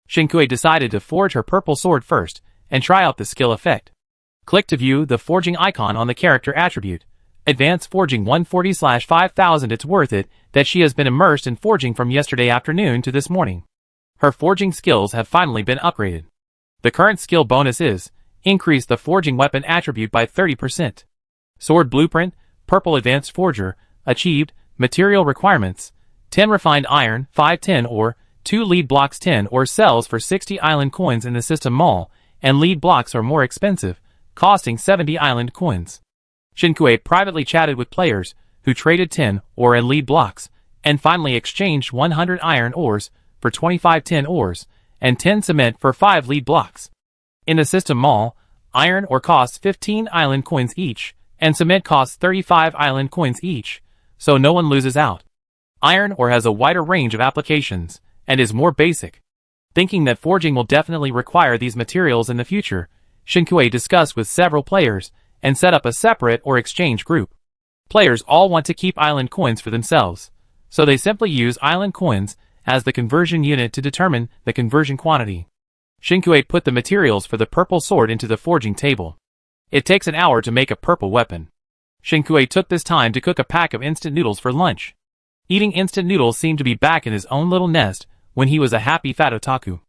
Shinkui decided to forge her purple sword first, and try out the skill effect. Click to view the forging icon on the character attribute. Advanced Forging 140/5000. It's worth it that she has been immersed in forging from yesterday afternoon to this morning. Her forging skills have finally been upgraded. The current skill bonus is, increase the forging weapon attribute by 30%. Sword Blueprint, Purple Advanced Forger, achieved, material requirements, 10 refined iron, 5 tin ore, 2 lead blocks. 10 ore sells for 60 island coins in the system mall, and lead blocks are more expensive, costing 70 island coins. Shinkui privately chatted with players, who traded tin ore and lead blocks, and finally exchanged 100 iron ores for 25 tin ores, and 10 cement for 5 lead blocks. In the system mall, iron ore costs 15 island coins each, and cement costs 35 island coins each, so no one loses out. Iron ore has a wider range of applications, and is more basic. Thinking that forging will definitely require these materials in the future, Shinkui discussed with several players, and set up a separate or exchange group. Players all want to keep island coins for themselves, so they simply use island coins as the conversion unit to determine the conversion quantity. Shinkui put the materials for the purple sword into the forging table. It takes an hour to make a purple weapon. Shinkui took this time to cook a pack of instant noodles for lunch. Eating instant noodles seemed to be back in his own little nest when he was a happy fat otaku.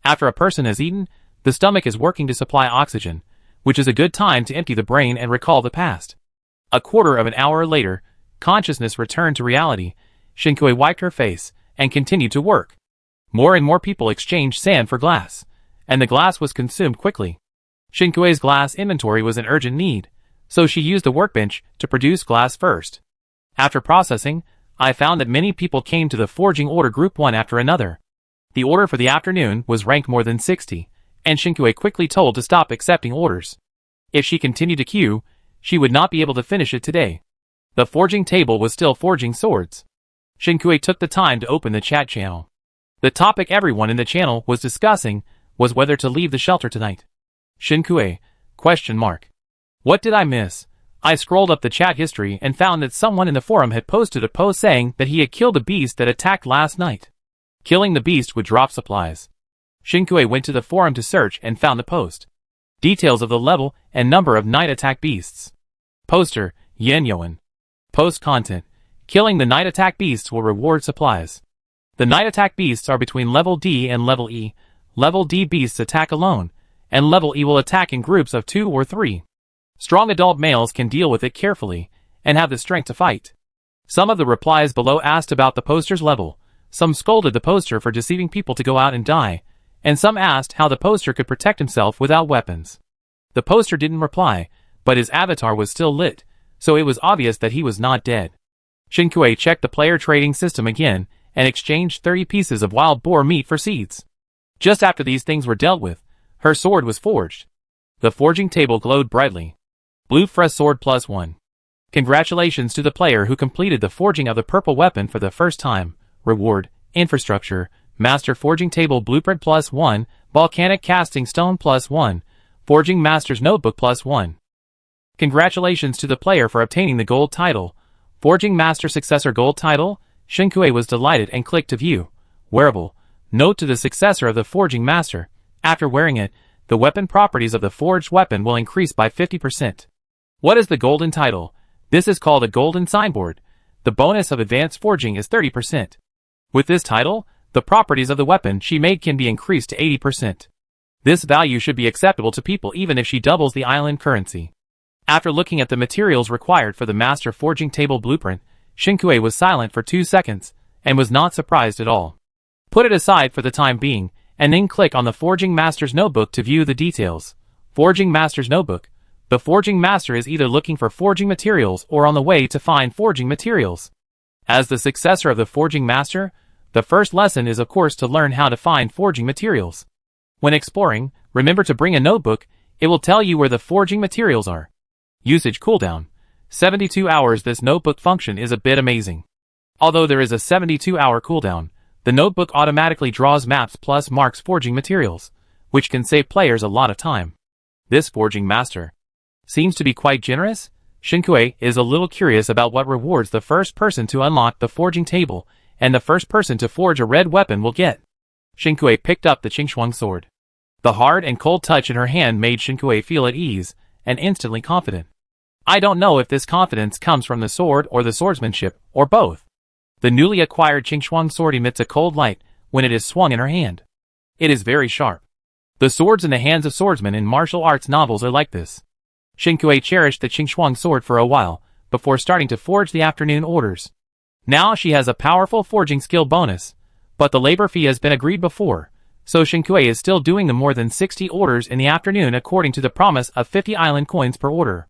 After a person has eaten, the stomach is working to supply oxygen, which is a good time to empty the brain and recall the past. A quarter of an hour later, consciousness returned to reality. Shinkui wiped her face and continued to work. More and more people exchanged sand for glass, and the glass was consumed quickly. Shinkui's glass inventory was an urgent need, so she used the workbench to produce glass first. After processing, I found that many people came to the forging order group one after another. The order for the afternoon was ranked more than 60, and Shinkui quickly told to stop accepting orders. If she continued to queue, she would not be able to finish it today. The forging table was still forging swords. Shinkui took the time to open the chat channel. The topic everyone in the channel was discussing was whether to leave the shelter tonight. Shinkui, ? What did I miss? I scrolled up the chat history and found that someone in the forum had posted a post saying that he had killed a beast that attacked last night. Killing the beast would drop supplies. Shinkui went to the forum to search and found the post. Details of the level and number of night attack beasts. Poster, Yenyoan. Post content. Killing the night attack beasts will reward supplies. The night attack beasts are between level D and level E. Level D beasts attack alone, and level E will attack in groups of 2 or 3. Strong adult males can deal with it carefully, and have the strength to fight. Some of the replies below asked about the poster's level, some scolded the poster for deceiving people to go out and die, and some asked how the poster could protect himself without weapons. The poster didn't reply, but his avatar was still lit, so it was obvious that he was not dead. Shinkui checked the player trading system again, and exchanged 30 pieces of wild boar meat for seeds. Just after these things were dealt with, her sword was forged. The forging table glowed brightly. Blue Fresh Sword +1. Congratulations to the player who completed the forging of the purple weapon for the first time. Reward, Infrastructure, Master Forging Table Blueprint +1, Volcanic Casting Stone +1, Forging Master's Notebook +1. Congratulations to the player for obtaining the gold title. Forging Master Successor Gold Title. Shinkui was delighted and clicked to view. Wearable. Note to the successor of the Forging Master. After wearing it, the weapon properties of the forged weapon will increase by 50%. What is the golden title? This is called a golden signboard. The bonus of advanced forging is 30%. With this title, the properties of the weapon she made can be increased to 80%. This value should be acceptable to people even if she doubles the island currency. After looking at the materials required for the Master Forging Table Blueprint, Shinkui was silent for 2 seconds, and was not surprised at all. Put it aside for the time being, and then click on the Forging Master's Notebook to view the details. Forging Master's Notebook. The Forging Master is either looking for forging materials or on the way to find forging materials. As the successor of the Forging Master, the first lesson is of course to learn how to find forging materials. When exploring, remember to bring a notebook. It will tell you where the forging materials are. Usage cooldown. 72 hours. This notebook function is a bit amazing. Although there is a 72-hour cooldown, the notebook automatically draws maps plus marks forging materials, which can save players a lot of time. This Forging Master seems to be quite generous. Shinkui is a little curious about what rewards the first person to unlock the forging table, and the first person to forge a red weapon will get. Shinkui picked up the Qingxuang sword. The hard and cold touch in her hand made Shinkui feel at ease, and instantly confident. I don't know if this confidence comes from the sword or the swordsmanship, or both. The newly acquired Qingxuang sword emits a cold light when it is swung in her hand. It is very sharp. The swords in the hands of swordsmen in martial arts novels are like this. Shinkui cherished the Qingxuang sword for a while, before starting to forge the afternoon orders. Now she has a powerful forging skill bonus, but the labor fee has been agreed before, so Shinkui is still doing the more than 60 orders in the afternoon according to the promise of 50 island coins per order.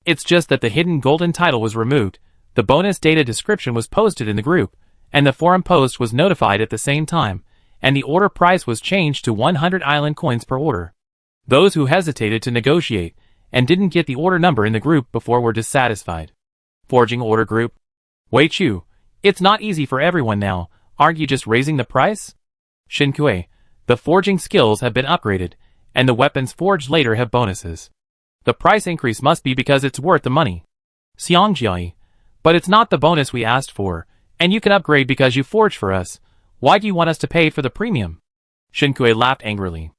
It's just that the hidden golden title was removed, the bonus data description was posted in the group, and the forum post was notified at the same time, and the order price was changed to 100 island coins per order. Those who hesitated to negotiate and didn't get the order number in the group before were dissatisfied. Forging order group. Wei Chu, it's not easy for everyone now, aren't you just raising the price? Shinkui, the forging skills have been upgraded, and the weapons forged later have bonuses. The price increase must be because it's worth the money. Xiangjiai, but it's not the bonus we asked for, and you can upgrade because you forged for us. Why do you want us to pay for the premium? Shinkui laughed angrily.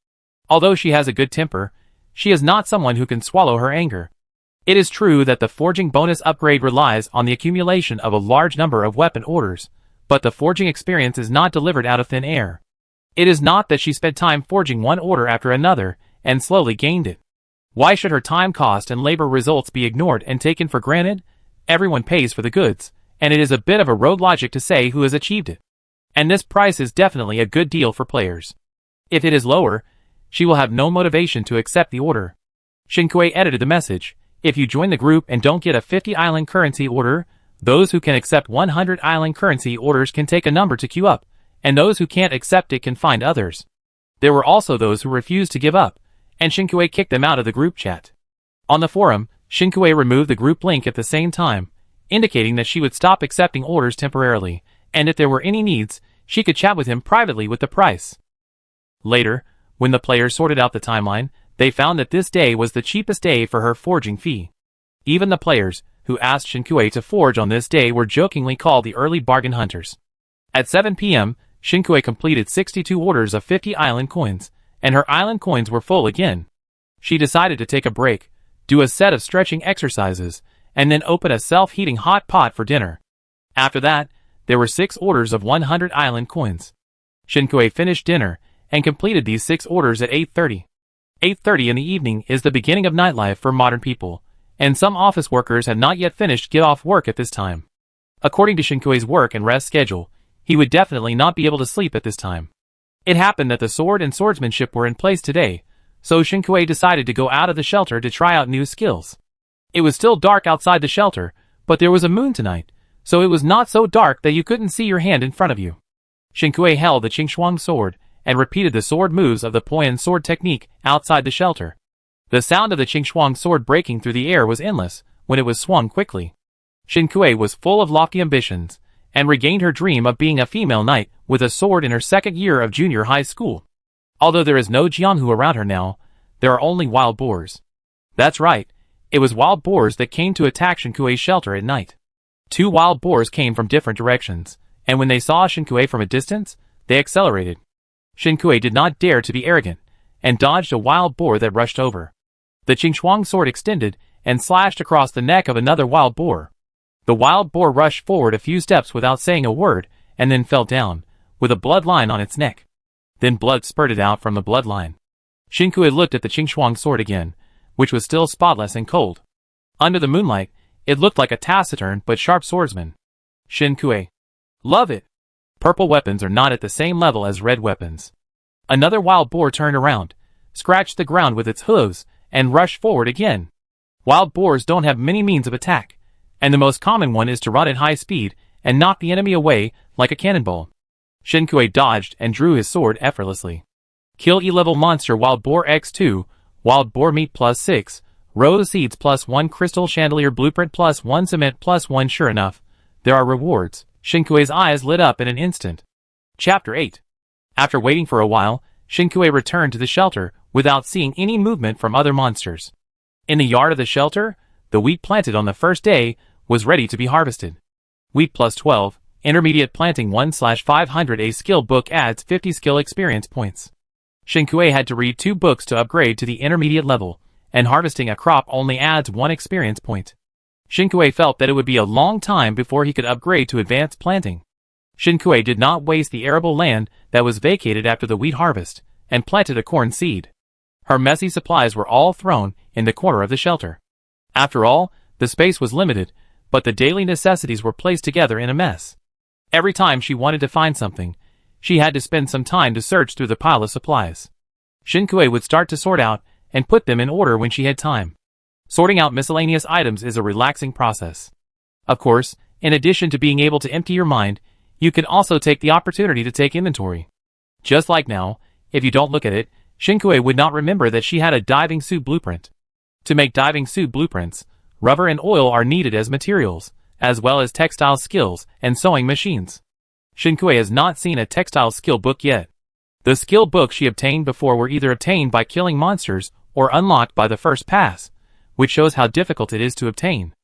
Although she has a good temper, she is not someone who can swallow her anger. It is true that the forging bonus upgrade relies on the accumulation of a large number of weapon orders, but the forging experience is not delivered out of thin air. It is not that she spent time forging one order after another and slowly gained it. Why should her time cost and labor results be ignored and taken for granted? Everyone pays for the goods, and it is a bit of a road logic to say who has achieved it. And this price is definitely a good deal for players. If it is lower, she will have no motivation to accept the order. Shinkui edited the message. If you join the group and don't get a 50 island currency order, those who can accept 100 island currency orders can take a number to queue up, and those who can't accept it can find others. There were also those who refused to give up, and Shinkui kicked them out of the group chat. On the forum, Shinkui removed the group link at the same time, indicating that she would stop accepting orders temporarily, and if there were any needs, she could chat with him privately with the price. Later, when the players sorted out the timeline, they found that this day was the cheapest day for her forging fee. Even the players, who asked Shinkui to forge on this day, were jokingly called the early bargain hunters. At 7 p.m., Shinkui completed 62 orders of 50 island coins, and her island coins were full again. She decided to take a break, do a set of stretching exercises, and then open a self-heating hot pot for dinner. After that, there were 6 orders of 100 island coins. Shinkui finished dinner and completed these 6 orders at 8:30. 8:30 in the evening is the beginning of nightlife for modern people, and some office workers have not yet finished get-off work at this time. According to Shinkui's work and rest schedule, he would definitely not be able to sleep at this time. It happened that the sword and swordsmanship were in place today, so Shinkui decided to go out of the shelter to try out new skills. It was still dark outside the shelter, but there was a moon tonight, so it was not so dark that you couldn't see your hand in front of you. Shinkui held the Qingxuang sword and repeated the sword moves of the Poyan sword technique outside the shelter. The sound of the Qingxuang sword breaking through the air was endless when it was swung quickly. Shinkui was full of lofty ambitions and regained her dream of being a female knight with a sword in her second year of junior high school. Although there is no Jianghu around her now, there are only wild boars. That's right, it was wild boars that came to attack Shinkui's shelter at night. 2 wild boars came from different directions, and when they saw Shinkui from a distance, they accelerated. Shinkui did not dare to be arrogant, and dodged a wild boar that rushed over. The Qingxuang sword extended and slashed across the neck of another wild boar. The wild boar rushed forward a few steps without saying a word, and then fell down, with a bloodline on its neck. Then blood spurted out from the bloodline. Shinkui looked at the Qingxuang sword again, which was still spotless and cold. Under the moonlight, it looked like a taciturn but sharp swordsman. Shinkui. Love it. Purple weapons are not at the same level as red weapons. Another wild boar turned around, scratched the ground with its hooves, and rushed forward again. Wild boars don't have many means of attack, and the most common one is to run at high speed and knock the enemy away like a cannonball. Shinkui dodged and drew his sword effortlessly. Kill E-level monster Wild Boar X2, Wild Boar Meat +6, Rose Seeds +1 Crystal Chandelier Blueprint +1 Cement +1. Sure enough, there are rewards. Shinkui's eyes lit up in an instant. Chapter 8. After waiting for a while, Shinkui returned to the shelter without seeing any movement from other monsters. In the yard of the shelter, The wheat planted on the first day was ready to be harvested. Wheat plus 12, intermediate planting 1/500. A skill book adds 50 skill experience points. Shinkue had to read 2 books to upgrade to the intermediate level, and harvesting a crop only adds 1 experience point. Shinkue felt that it would be a long time before he could upgrade to advanced planting. Shinkue did not waste the arable land that was vacated after the wheat harvest, and planted a corn seed. Her messy supplies were all thrown in the corner of the shelter. After all, the space was limited, but the daily necessities were placed together in a mess. Every time she wanted to find something, she had to spend some time to search through the pile of supplies. Shinkue would start to sort out and put them in order when she had time. Sorting out miscellaneous items is a relaxing process. Of course, in addition to being able to empty your mind, you can also take the opportunity to take inventory. Just like now, if you don't look at it, Shinkue would not remember that she had a diving suit blueprint. To make diving suit blueprints, rubber and oil are needed as materials, as well as textile skills and sewing machines. Shinkue has not seen a textile skill book yet. The skill books she obtained before were either obtained by killing monsters or unlocked by the first pass, which shows how difficult it is to obtain.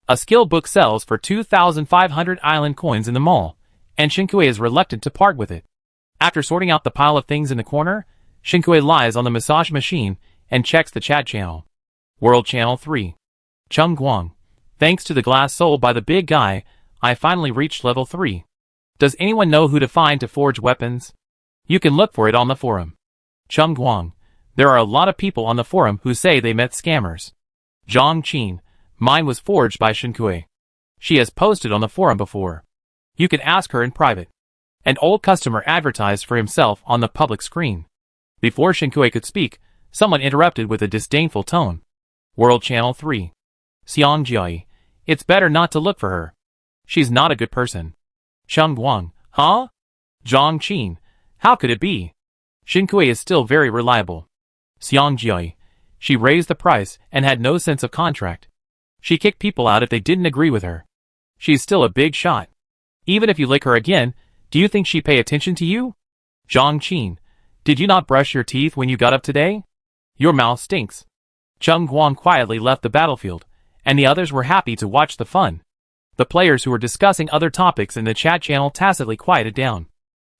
A skill book sells for 2,500 island coins in the mall, and Shinkue is reluctant to part with it. After sorting out the pile of things in the corner, Shinkue lies on the massage machine and checks the chat channel. World Channel 3. Chung Guang. Thanks to the glass sold by the big guy, I finally reached level 3. Does anyone know who to find to forge weapons? You can look for it on the forum. Chung Guang. There are a lot of people on the forum who say they met scammers. Zhang Qin. Mine was forged by Shinkue. She has posted on the forum before. You can ask her in private. An old customer advertised for himself on the public screen. Before Shinkue could speak, someone interrupted with a disdainful tone. World Channel 3. Xiang Jiai. It's better not to look for her. She's not a good person. Chung Guang. Huh? Zhang Qin. How could it be? Shinkue is still very reliable. Xiang Jiai. She raised the price and had no sense of contract. She kicked people out if they didn't agree with her. She's still a big shot. Even if you lick her again, do you think she'd pay attention to you? Zhang Qin. Did you not brush your teeth when you got up today? Your mouth stinks. Chung Guang quietly left the battlefield, and the others were happy to watch the fun. The players who were discussing other topics in the chat channel tacitly quieted down.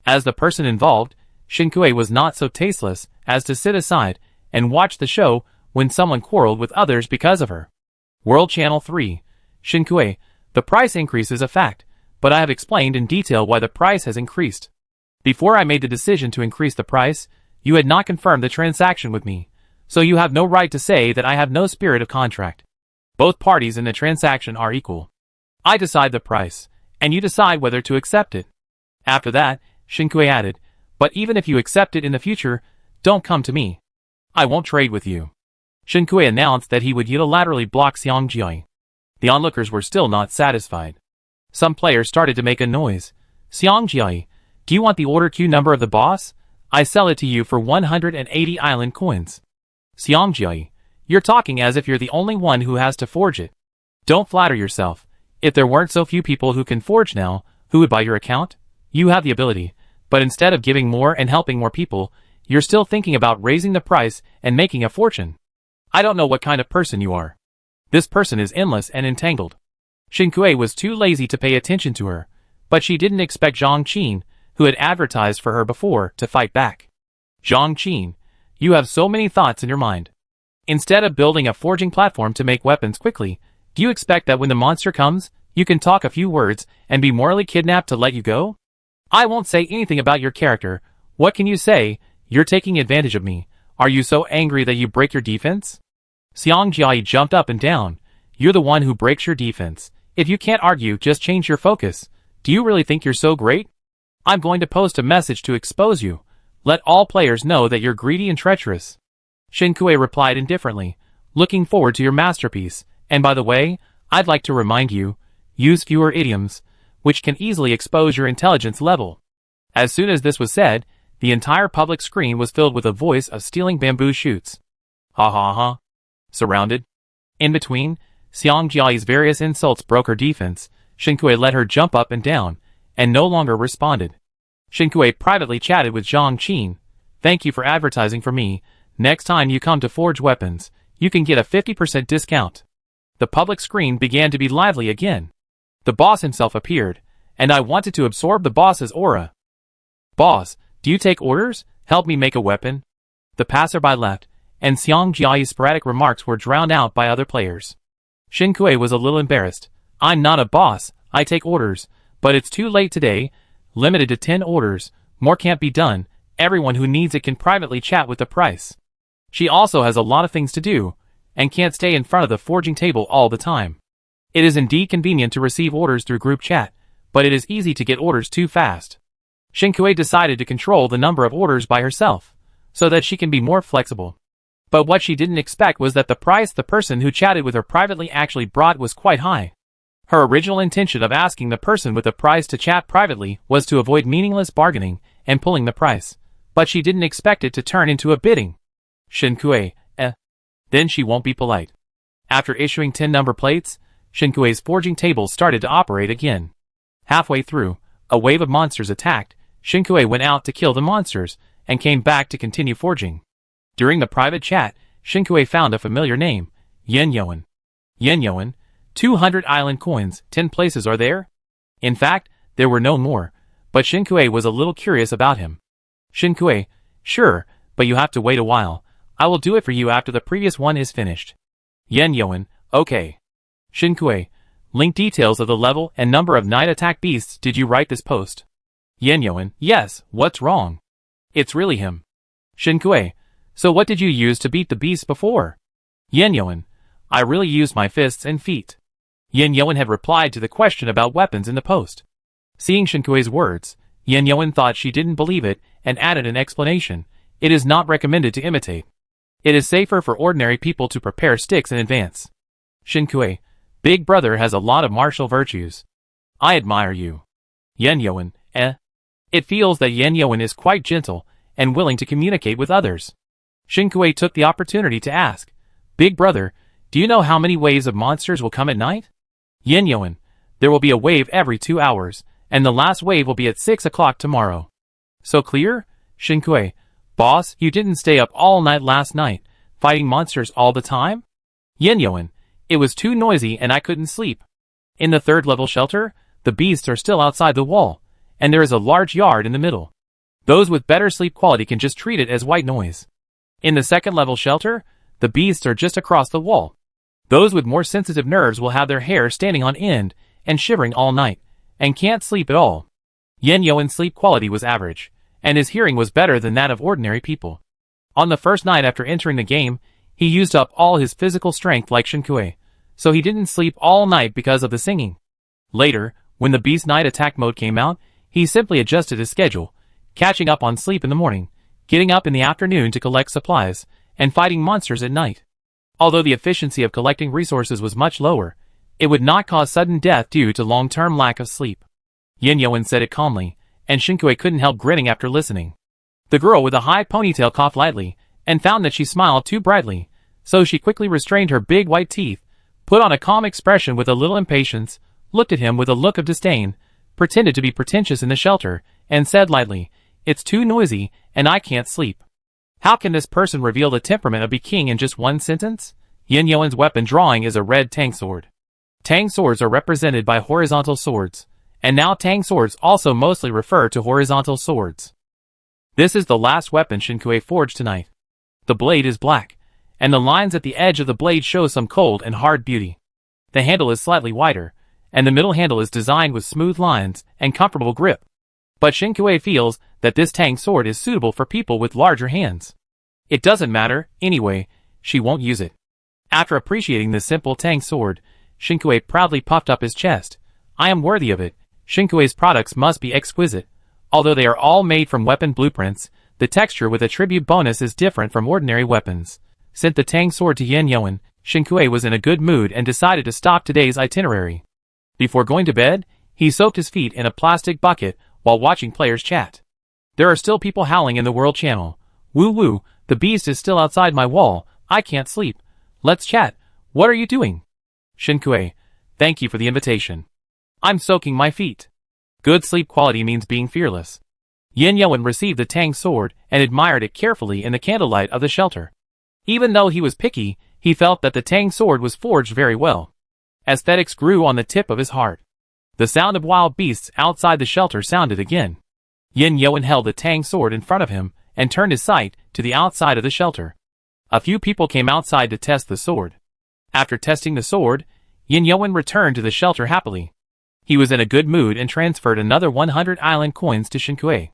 As the person involved, Shinkue was not so tasteless as to sit aside and watch the show when someone quarreled with others because of her. World Channel 3. Shinkue, the price increase is a fact, but I have explained in detail why the price has increased. Before I made the decision to increase the price, you had not confirmed the transaction with me, so you have no right to say that I have no spirit of contract. Both parties in the transaction are equal. I decide the price, and you decide whether to accept it. After that, Shinkue added, but even if you accept it in the future, don't come to me. I won't trade with you. Shinkue announced that he would unilaterally block Xiang Jiai. The onlookers were still not satisfied. Some players started to make a noise. Xiang Jiai, do you want the order queue number of the boss? I sell it to you for 180 island coins. Xiang Jiai, you're talking as if you're the only one who has to forge it. Don't flatter yourself. If there weren't so few people who can forge now, who would buy your account? You have the ability, but instead of giving more and helping more people, you're still thinking about raising the price and making a fortune. I don't know what kind of person you are. This person is endless and entangled. Shinkue was too lazy to pay attention to her, but she didn't expect Zhang Qin, who had advertised for her before, to fight back. Zhang Qin, you have so many thoughts in your mind. Instead of building a forging platform to make weapons quickly, do you expect that when the monster comes, you can talk a few words and be morally kidnapped to let you go? I won't say anything about your character. What can you say? You're taking advantage of me. Are you so angry that you break your defense? Xiang Jiai jumped up and down. You're the one who breaks your defense. If you can't argue, just change your focus. Do you really think you're so great? I'm going to post a message to expose you. Let all players know that you're greedy and treacherous. Shinkue replied indifferently, looking forward to your masterpiece. And by the way, I'd like to remind you, use fewer idioms, which can easily expose your intelligence level. As soon as this was said, the entire public screen was filled with a voice of stealing bamboo shoots. Ha ha ha. Surrounded. In between, Xiang Jiai's various insults broke her defense. Shinkue let her jump up and down, and no longer responded. Shinkue privately chatted with Zhang Qin. Thank you for advertising for me. Next time you come to forge weapons, you can get a 50% discount. The public screen began to be lively again. The boss himself appeared, and I wanted to absorb the boss's aura. "Boss, do you take orders? Help me make a weapon." The passerby left, and Xiang Jiayi's sporadic remarks were drowned out by other players. Xin Kuei was a little embarrassed. "I'm not a boss, I take orders, but it's too late today. Limited to 10 orders, more can't be done. Everyone who needs it can privately chat with the price." She also has a lot of things to do, and can't stay in front of the forging table all the time. It is indeed convenient to receive orders through group chat, but it is easy to get orders too fast. Xin Kuei decided to control the number of orders by herself, so that she can be more flexible. But what she didn't expect was that the price the person who chatted with her privately actually brought was quite high. Her original intention of asking the person with the price to chat privately was to avoid meaningless bargaining and pulling the price, but she didn't expect it to turn into a bidding. Xin Kuei, Then she won't be polite. After issuing 10 number plates, Xin Kuei's forging table started to operate again. Halfway through, a wave of monsters attacked. Xin Kuei went out to kill the monsters, and came back to continue forging. During the private chat, Xin Kuei found a familiar name, Yen Yuan. Yen Yuan, 200 island coins, 10 places are there? In fact, there were no more, but Xin Kuei was a little curious about him. Xin Kuei, sure, but you have to wait a while. I will do it for you after the previous one is finished. Yen Yuan, okay. Xin Kuei, link details of the level and number of night attack beasts. Did you write this post? Yen Yuan, yes, what's wrong? It's really him. Xin Kuei, so what did you use to beat the beast before? Yen Yuan, I really used my fists and feet. Yen Yuan had replied to the question about weapons in the post. Seeing Xin Kuei's words, Yen Yuan thought she didn't believe it and added an explanation. It is not recommended to imitate. It is safer for ordinary people to prepare sticks in advance. Xin Kuei, Big Brother has a lot of martial virtues. I admire you. Yen Yuan, It feels that Yen Yuan is quite gentle and willing to communicate with others. Xin Kuei took the opportunity to ask, Big Brother, do you know how many waves of monsters will come at night? Yen Yuan, there will be a wave every 2 hours, and the last wave will be at 6 o'clock tomorrow. So clear? Xin Kuei, boss, you didn't stay up all night last night, fighting monsters all the time? Yen Yuan, it was too noisy and I couldn't sleep. In the 3rd level shelter, the beasts are still outside the wall, and there is a large yard in the middle. Those with better sleep quality can just treat it as white noise. In the 2nd level shelter, the beasts are just across the wall. Those with more sensitive nerves will have their hair standing on end and shivering all night, and can't sleep at all. Yen Yuan's sleep quality was average, and his hearing was better than that of ordinary people. On the first night after entering the game, he used up all his physical strength like Xin Kuei, so he didn't sleep all night because of the singing. Later, when the Beast Night Attack mode came out, he simply adjusted his schedule, catching up on sleep in the morning, getting up in the afternoon to collect supplies, and fighting monsters at night. Although the efficiency of collecting resources was much lower, it would not cause sudden death due to long-term lack of sleep. Yen Yuan said it calmly, and Xin Kuei couldn't help grinning after listening. The girl with a high ponytail coughed lightly, and found that she smiled too brightly, so she quickly restrained her big white teeth, put on a calm expression with a little impatience, looked at him with a look of disdain, pretended to be pretentious in the shelter, and said lightly, It's too noisy, and I can't sleep. How can this person reveal the temperament of a king in just one sentence? Yen Yuan's weapon drawing is a red tang sword. Tang swords are represented by horizontal swords, and now tang swords also mostly refer to horizontal swords. This is the last weapon Xin Kuei forged tonight. The blade is black, and the lines at the edge of the blade show some cold and hard beauty. The handle is slightly wider, and the middle handle is designed with smooth lines and comfortable grip. But Xin Kuei feels that this tang sword is suitable for people with larger hands. It doesn't matter, anyway, she won't use it. After appreciating this simple tang sword, Xin Kuei proudly puffed up his chest. I am worthy of it. Xin Kuei's products must be exquisite. Although they are all made from weapon blueprints, the texture with a tribute bonus is different from ordinary weapons. Sent the tang sword to Yen Yuan, Xin Kuei was in a good mood and decided to stop today's itinerary. Before going to bed, he soaked his feet in a plastic bucket while watching players chat. There are still people howling in the world channel. Woo woo, the beast is still outside my wall, I can't sleep. Let's chat, what are you doing? Xin Kuei, thank you for the invitation. I'm soaking my feet. Good sleep quality means being fearless. Yen Yuan received the tang sword and admired it carefully in the candlelight of the shelter. Even though he was picky, He felt that the Tang sword was forged very well. Aesthetics grew on the tip of his heart. The sound of wild beasts outside the shelter sounded again. Yin Yoan held the Tang sword in front of him and turned his sight to the outside of the shelter. A few people came outside to test the sword. After testing the sword, Yin Yoan returned to the shelter happily. He was in a good mood and transferred another 100 island coins to Xinkui.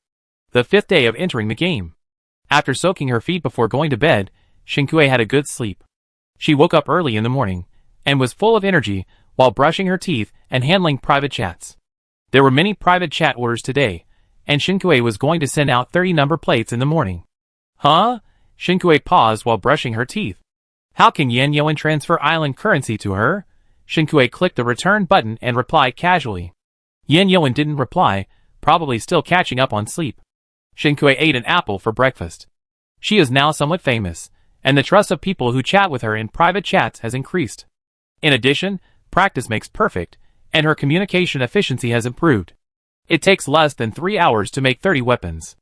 The 5th day of entering the game. After soaking her feet before going to bed, Xinkui had a good sleep. She woke up early in the morning and was full of energy while brushing her teeth and handling private chats. There were many private chat orders today, and Xinkui was going to send out 30 number plates in the morning. Huh? Xinkui paused while brushing her teeth. How can Yin Yoan transfer island currency to her? Xinkui clicked the return button and replied casually. Yin Yoan didn't reply, probably still catching up on sleep. Xinkui ate an apple for breakfast. She is now somewhat famous, and the trust of people who chat with her in private chats has increased. In addition, practice makes perfect, and her communication efficiency has improved. It takes less than 3 hours to make 30 weapons.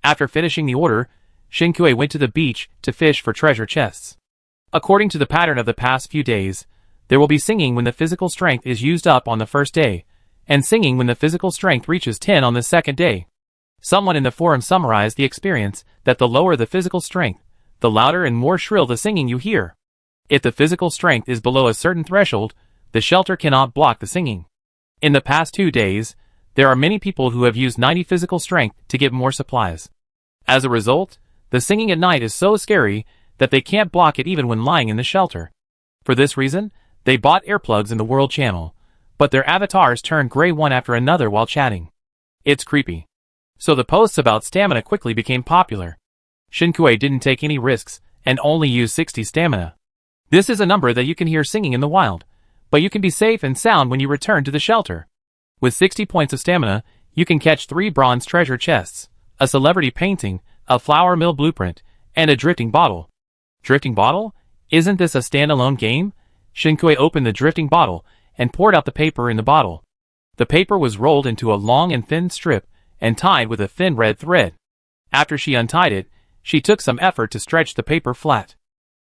After finishing the order, Xinkui went to the beach to fish for treasure chests. According to the pattern of the past few days, there will be singing when the physical strength is used up on the first day, and singing when the physical strength reaches 10 on the second day. Someone in the forum summarized the experience that the lower the physical strength, the louder and more shrill the singing you hear. If the physical strength is below a certain threshold, the shelter cannot block the singing. In the past 2 days, there are many people who have used 90 physical strength to get more supplies. As a result, the singing at night is so scary that they can't block it even when lying in the shelter. For this reason, they bought earplugs in the World Channel, but their avatars turned gray one after another while chatting. It's creepy. So the posts about stamina quickly became popular. Xinkui didn't take any risks and only used 60 stamina. This is a number that you can hear singing in the wild, but you can be safe and sound when you return to the shelter. With 60 points of stamina, you can catch 3 bronze treasure chests, a celebrity painting, a flour mill blueprint, and a drifting bottle. Drifting bottle? Isn't this a standalone game? Xinkui opened the drifting bottle and poured out the paper in the bottle. The paper was rolled into a long and thin strip and tied with a thin red thread. After she untied it, she took some effort to stretch the paper flat.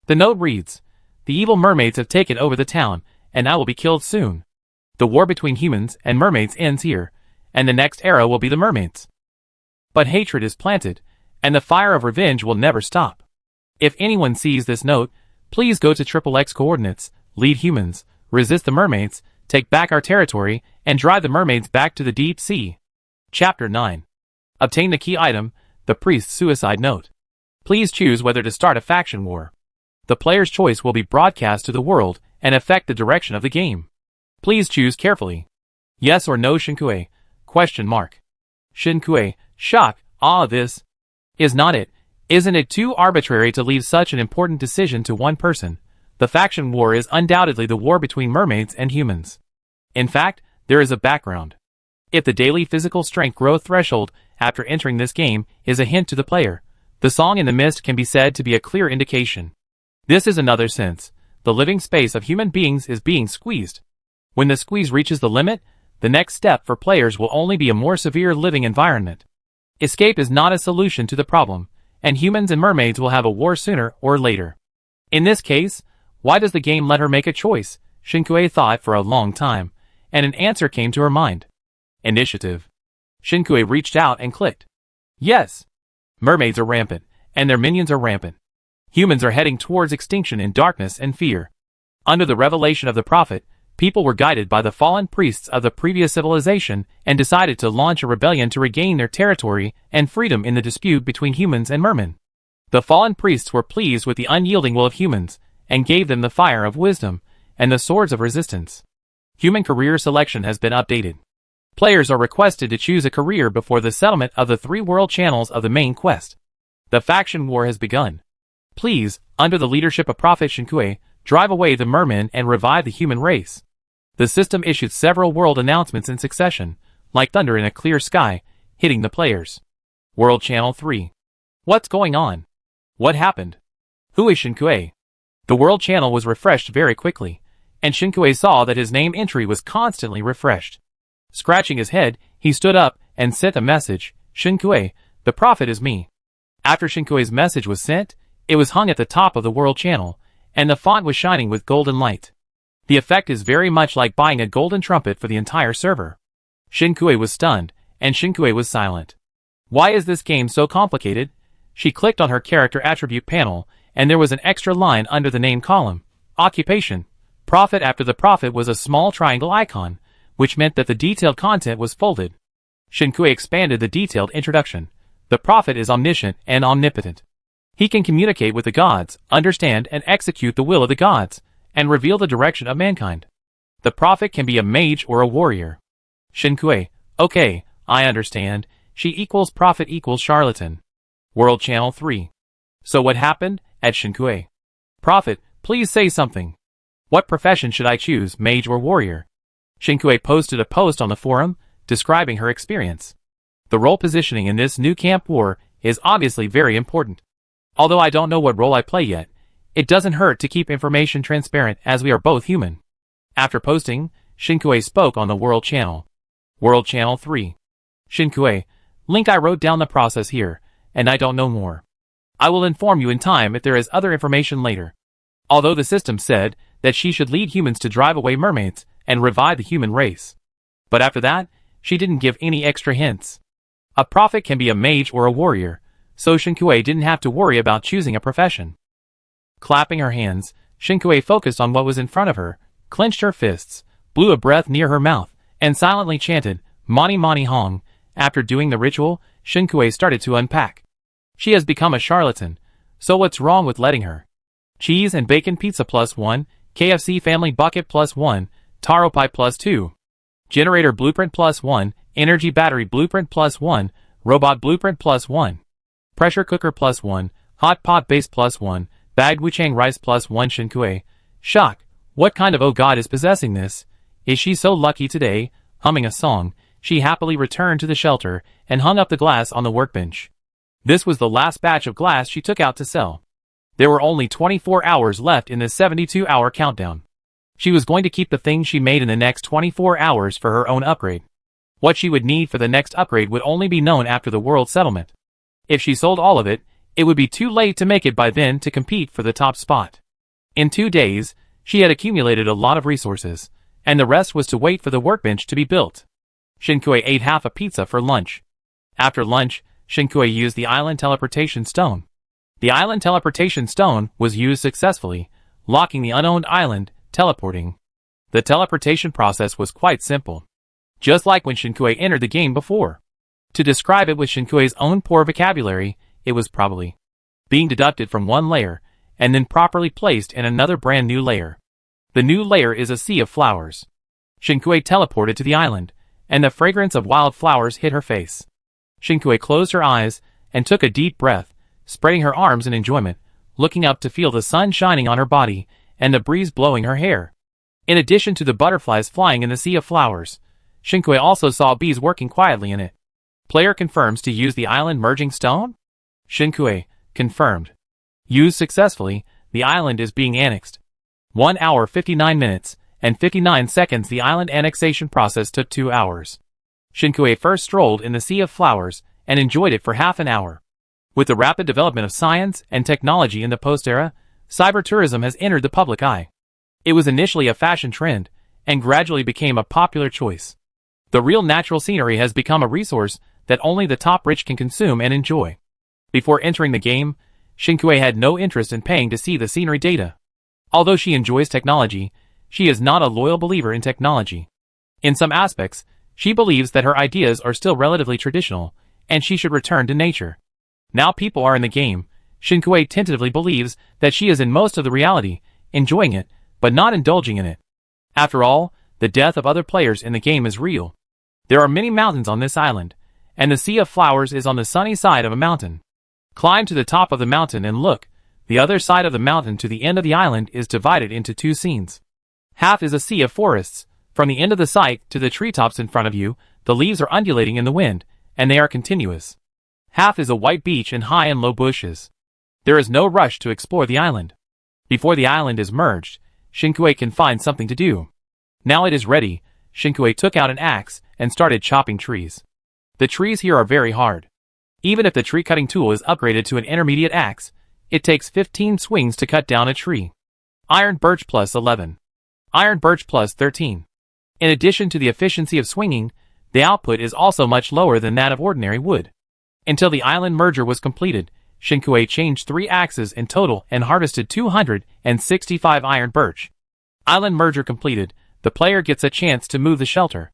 The note reads, "The evil mermaids have taken over the town, and I will be killed soon. The war between humans and mermaids ends here, and the next era will be the mermaids. But hatred is planted, and the fire of revenge will never stop. If anyone sees this note, please go to XXX coordinates, lead humans, resist the mermaids, take back our territory, and drive the mermaids back to the deep sea." Chapter 9. Obtain the key item, the priest's suicide note. Please choose whether to start a faction war. The player's choice will be broadcast to the world and affect the direction of the game. Please choose carefully. Yes or no Xinkui? Question mark. Xinkui, shock, this is not it. Isn't it too arbitrary to leave such an important decision to one person? The faction war is undoubtedly the war between mermaids and humans. In fact, there is a background. If the daily physical strength growth threshold after entering this game is a hint to the player, the song in the mist can be said to be a clear indication. This is another sense. The living space of human beings is being squeezed. When the squeeze reaches the limit, the next step for players will only be a more severe living environment. Escape is not a solution to the problem, and humans and mermaids will have a war sooner or later. In this case, why does the game let her make a choice? Xinkui thought for a long time, and an answer came to her mind. Initiative. Xinkui reached out and clicked. Yes. Mermaids are rampant, and their minions are rampant. Humans are heading towards extinction in darkness and fear. Under the revelation of the prophet, people were guided by the fallen priests of the previous civilization and decided to launch a rebellion to regain their territory and freedom in the dispute between humans and mermen. The fallen priests were pleased with the unyielding will of humans and gave them the fire of wisdom and the swords of resistance. Human career selection has been updated. Players are requested to choose a career before the settlement of the 3 world channels of the main quest. The faction war has begun. Please, under the leadership of Prophet Xinkui, drive away the mermen and revive the human race. The system issued several world announcements in succession, like thunder in a clear sky, hitting the players. World Channel 3. What's going on? What happened? Who is Xinkui? The World Channel was refreshed very quickly, and Xinkui saw that his name entry was constantly refreshed. Scratching his head, he stood up and sent a message. Xinkui, the prophet is me. After Shinkui's message was sent, it was hung at the top of the World Channel, and the font was shining with golden light. The effect is very much like buying a golden trumpet for the entire server. Xinkui was stunned, and Xinkui was silent. Why is this game so complicated? She clicked on her character attribute panel, and there was an extra line under the name column. Occupation. Prophet. After the prophet was a small triangle icon, which meant that the detailed content was folded. Xinkui expanded the detailed introduction. The prophet is omniscient and omnipotent. He can communicate with the gods, understand and execute the will of the gods, and reveal the direction of mankind. The prophet can be a mage or a warrior. Xinkui. Okay, I understand. She equals prophet equals charlatan. World Channel 3. So what happened? At Xinkui. Prophet, please say something. What profession should I choose, mage or warrior? Xinkui posted a post on the forum, describing her experience. The role positioning in this new camp war is obviously very important. Although I don't know what role I play yet, it doesn't hurt to keep information transparent as we are both human. After posting, Xinkui spoke on the World Channel. World Channel 3. Xinkui, link. I wrote down the process here, and I don't know more. I will inform you in time if there is other information later. Although the system said that she should lead humans to drive away mermaids and revive the human race. But after that, she didn't give any extra hints. A prophet can be a mage or a warrior, so Xinkui didn't have to worry about choosing a profession. Clapping her hands, Xinkui focused on what was in front of her, clenched her fists, blew a breath near her mouth, and silently chanted, Mani Mani Hong. After doing the ritual, Xinkui started to unpack. She has become a charlatan, so what's wrong with letting her? Cheese and bacon pizza +1, KFC family bucket +1, taro pie +2. Generator blueprint +1, energy battery blueprint +1, robot blueprint +1. Pressure cooker +1, hot pot base +1, bagged wuchang rice +1. Xinkui. Shock. What kind of oh god is possessing this? Is she so lucky today? Humming a song, she happily returned to the shelter and hung up the glass on the workbench. This was the last batch of glass she took out to sell. There were only 24 hours left in the 72-hour countdown. She was going to keep the things she made in the next 24 hours for her own upgrade. What she would need for the next upgrade would only be known after the world settlement. If she sold all of it, it would be too late to make it by then to compete for the top spot. In 2 days, she had accumulated a lot of resources, and the rest was to wait for the workbench to be built. Xinkui ate half a pizza for lunch. After lunch, Xinkui used the island teleportation stone. The island teleportation stone was used successfully, locking the unowned island, teleporting. The teleportation process was quite simple. Just like when Xinkui entered the game before. To describe it with Shinkui's own poor vocabulary, it was probably being deducted from one layer, and then properly placed in another brand new layer. The new layer is a sea of flowers. Xinkui teleported to the island, and the fragrance of wild flowers hit her face. Xinkui closed her eyes, and took a deep breath, spreading her arms in enjoyment, looking up to feel the sun shining on her body, and the breeze blowing her hair. In addition to the butterflies flying in the sea of flowers, Xinkui also saw bees working quietly in it. Player confirms to use the island merging stone? Xinkui, confirmed. Used successfully, the island is being annexed. 1 hour 59 minutes, and 59 seconds. The island annexation process took 2 hours. Xinkui first strolled in the sea of flowers, and enjoyed it for half an hour. With the rapid development of science and technology in the post-era, cyber-tourism has entered the public eye. It was initially a fashion trend, and gradually became a popular choice. The real natural scenery has become a resource that only the top rich can consume and enjoy. Before entering the game, Xinkui had no interest in paying to see the scenery data. Although she enjoys technology, she is not a loyal believer in technology. In some aspects, she believes that her ideas are still relatively traditional, and she should return to nature. Now people are in the game, Xinkui tentatively believes that she is in most of the reality, enjoying it, but not indulging in it. After all, the death of other players in the game is real. There are many mountains on this island, and the Sea of Flowers is on the sunny side of a mountain. Climb to the top of the mountain and look. The other side of the mountain to the end of the island is divided into 2 scenes. Half is a sea of forests. From the end of the site to the treetops in front of you, the leaves are undulating in the wind, and they are continuous. Half is a white beach and high and low bushes. There is no rush to explore the island. Before the island is merged, Xinkui can find something to do. Now it is ready. Xinkui took out an axe and started chopping trees. The trees here are very hard. Even if the tree cutting tool is upgraded to an intermediate axe, it takes 15 swings to cut down a tree. Iron birch plus 11. Iron birch plus 13. In addition to the efficiency of swinging, the output is also much lower than that of ordinary wood. Until the island merger was completed, Shinkui changed 3 axes in total and harvested 265 iron birch. Island merger completed, the player gets a chance to move the shelter.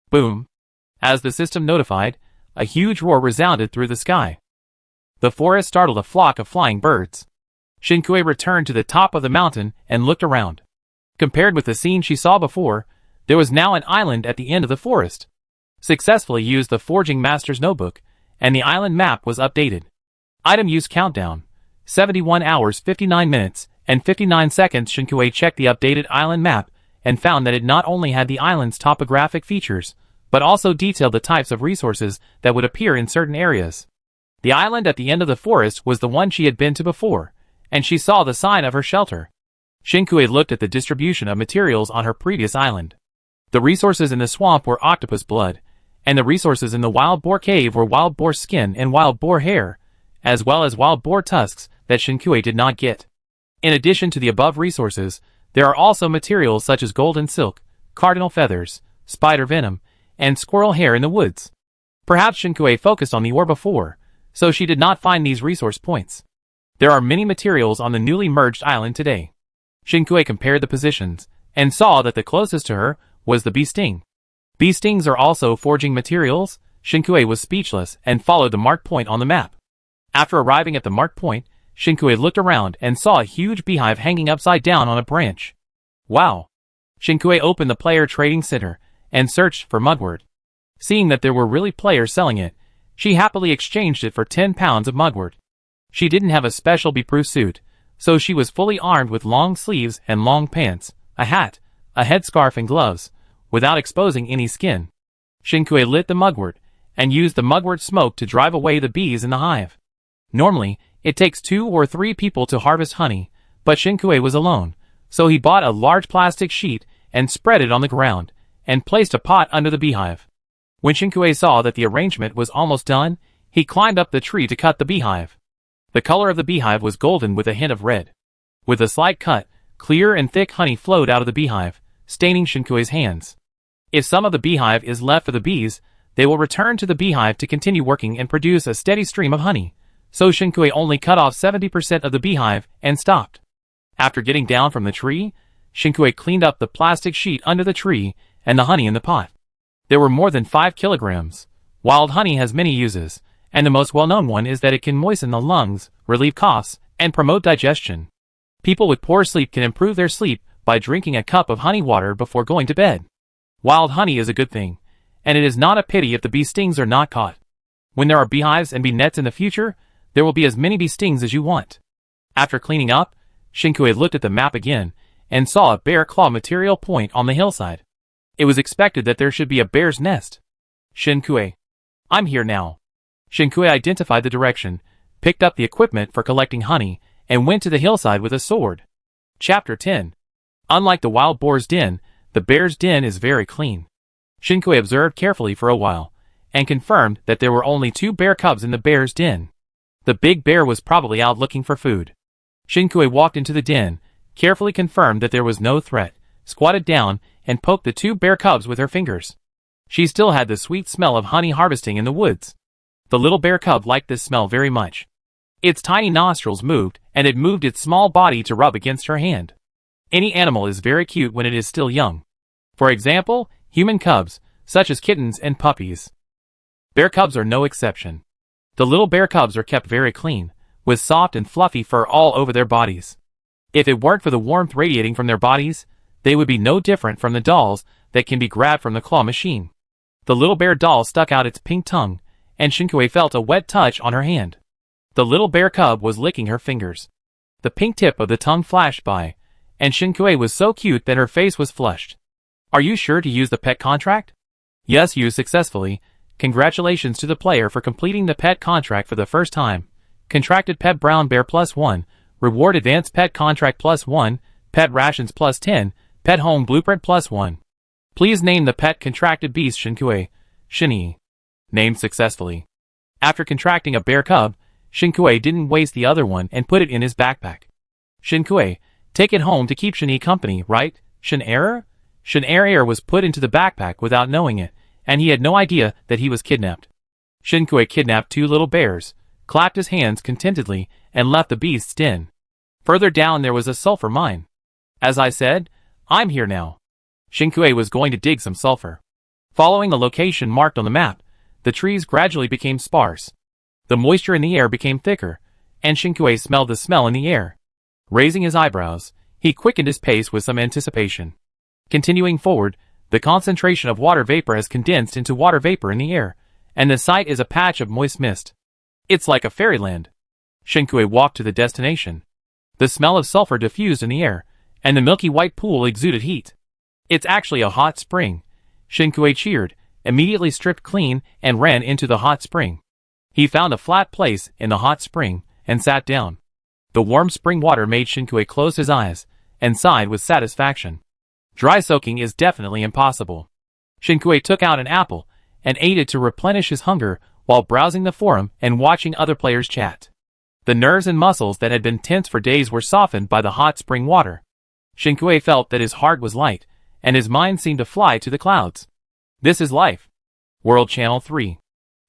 Boom! As the system notified, a huge roar resounded through the sky. The forest startled a flock of flying birds. Shinkui returned to the top of the mountain and looked around. Compared with the scene she saw before, there was now an island at the end of the forest. Successfully used the Forging Master's notebook, and the island map was updated. Item use countdown: 71 hours 59 minutes and 59 seconds. Shinkui checked the updated island map and found that it not only had the island's topographic features, but also detailed the types of resources that would appear in certain areas. The island at the end of the forest was the one she had been to before, and she saw the sign of her shelter. Shinkui looked at the distribution of materials on her previous island. The resources in the swamp were octopus blood, and the resources in the wild boar cave were wild boar skin and wild boar hair, as well as wild boar tusks that Shinkui did not get. In addition to the above resources, there are also materials such as golden silk, cardinal feathers, spider venom, and squirrel hair in the woods. Perhaps Shinkui focused on the ore before, so she did not find these resource points. There are many materials on the newly merged island today. Shinkui compared the positions, and saw that the closest to her was the bee sting. Bee stings are also forging materials. Shinkui was speechless and followed the marked point on the map. After arriving at the marked point, Shinkui looked around and saw a huge beehive hanging upside down on a branch. Wow! Shinkui opened the player trading center and searched for mudwort. Seeing that there were really players selling it, she happily exchanged it for 10 pounds of mudwort. She didn't have a special bee-proof suit, so she was fully armed with long sleeves and long pants, a hat, a headscarf and gloves, without exposing any skin. Shinkui lit the mugwort, and used the mugwort smoke to drive away the bees in the hive. Normally, it takes 2 or 3 people to harvest honey, but Shinkui was alone, so he bought a large plastic sheet and spread it on the ground, and placed a pot under the beehive. When Shinkui saw that the arrangement was almost done, he climbed up the tree to cut the beehive. The color of the beehive was golden with a hint of red. With a slight cut, clear and thick honey flowed out of the beehive, staining Shinkui's hands. If some of the beehive is left for the bees, they will return to the beehive to continue working and produce a steady stream of honey, so Shinkui only cut off 70% of the beehive and stopped. After getting down from the tree, Shinkui cleaned up the plastic sheet under the tree and the honey in the pot. There were more than 5 kilograms. Wild honey has many uses, and the most well-known one is that it can moisten the lungs, relieve coughs, and promote digestion. People with poor sleep can improve their sleep by drinking a cup of honey water before going to bed. Wild honey is a good thing, and it is not a pity if the bee stings are not caught. When there are beehives and bee nets in the future, there will be as many bee stings as you want. After cleaning up, Shinkui looked at the map again and saw a bear claw material point on the hillside. It was expected that there should be a bear's nest. Shinkui. I'm here now. Shinkui identified the direction, picked up the equipment for collecting honey, and went to the hillside with a sword. Chapter 10. Unlike the wild boar's den, the bear's den is very clean. Shinkui observed carefully for a while, and confirmed that there were only 2 bear cubs in the bear's den. The big bear was probably out looking for food. Shinkui walked into the den, carefully confirmed that there was no threat, squatted down, and poked the 2 bear cubs with her fingers. She still had the sweet smell of honey harvesting in the woods. The little bear cub liked this smell very much. Its tiny nostrils moved, and it moved its small body to rub against her hand. Any animal is very cute when it is still young. For example, human cubs, such as kittens and puppies. Bear cubs are no exception. The little bear cubs are kept very clean, with soft and fluffy fur all over their bodies. If it weren't for the warmth radiating from their bodies, they would be no different from the dolls that can be grabbed from the claw machine. The little bear doll stuck out its pink tongue, and Shinkui felt a wet touch on her hand. The little bear cub was licking her fingers. The pink tip of the tongue flashed by, and Shinkui was so cute that her face was flushed. Are you sure to use the pet contract? Yes, used successfully. Congratulations to the player for completing the pet contract for the first time. Contracted pet brown bear +1, reward advanced pet contract +1, pet rations +10, pet home blueprint +1. Please name the pet contracted beast Shinkui. Shinny. Named successfully. After contracting a bear cub, Shinkui didn't waste the other one and put it in his backpack. Shinkui, Take it home to keep Shin'e company, right, Shin'er? Shin'er was put into the backpack without knowing it, and he had no idea that he was kidnapped. Shinkui kidnapped 2 little bears, clapped his hands contentedly, and left the beast's den. Further down there was a sulfur mine. As I said, I'm here now. Shinkui was going to dig some sulfur. Following the location marked on the map, the trees gradually became sparse. The moisture in the air became thicker, and Shinkui smelled the smell in the air. Raising his eyebrows, he quickened his pace with some anticipation. Continuing forward, the concentration of water vapor has condensed into water vapor in the air, and the site is a patch of moist mist. It's like a fairyland. Shinkui walked to the destination. The smell of sulfur diffused in the air, and the milky white pool exuded heat. It's actually a hot spring. Shinkui cheered, immediately stripped clean, and ran into the hot spring. He found a flat place in the hot spring, and sat down. The warm spring water made Shinkui close his eyes, and sighed with satisfaction. Dry soaking is definitely impossible. Shinkui took out an apple, and ate it to replenish his hunger while browsing the forum and watching other players chat. The nerves and muscles that had been tense for days were softened by the hot spring water. Shinkui felt that his heart was light, and his mind seemed to fly to the clouds. This is life. World Channel 3.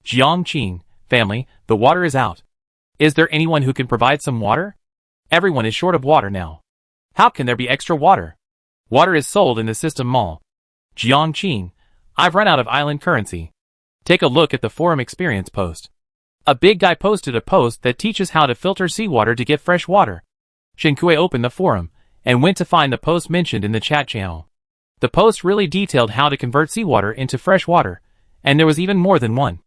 Jiangqing, family, the water is out. Is there anyone who can provide some water? Everyone is short of water now. How can there be extra water? Water is sold in the system mall. Jiangqing, I've run out of island currency. Take a look at the forum experience post. A big guy posted a post that teaches how to filter seawater to get fresh water. Shinkui opened the forum, and went to find the post mentioned in the chat channel. The post really detailed how to convert seawater into fresh water, and there was even more than one.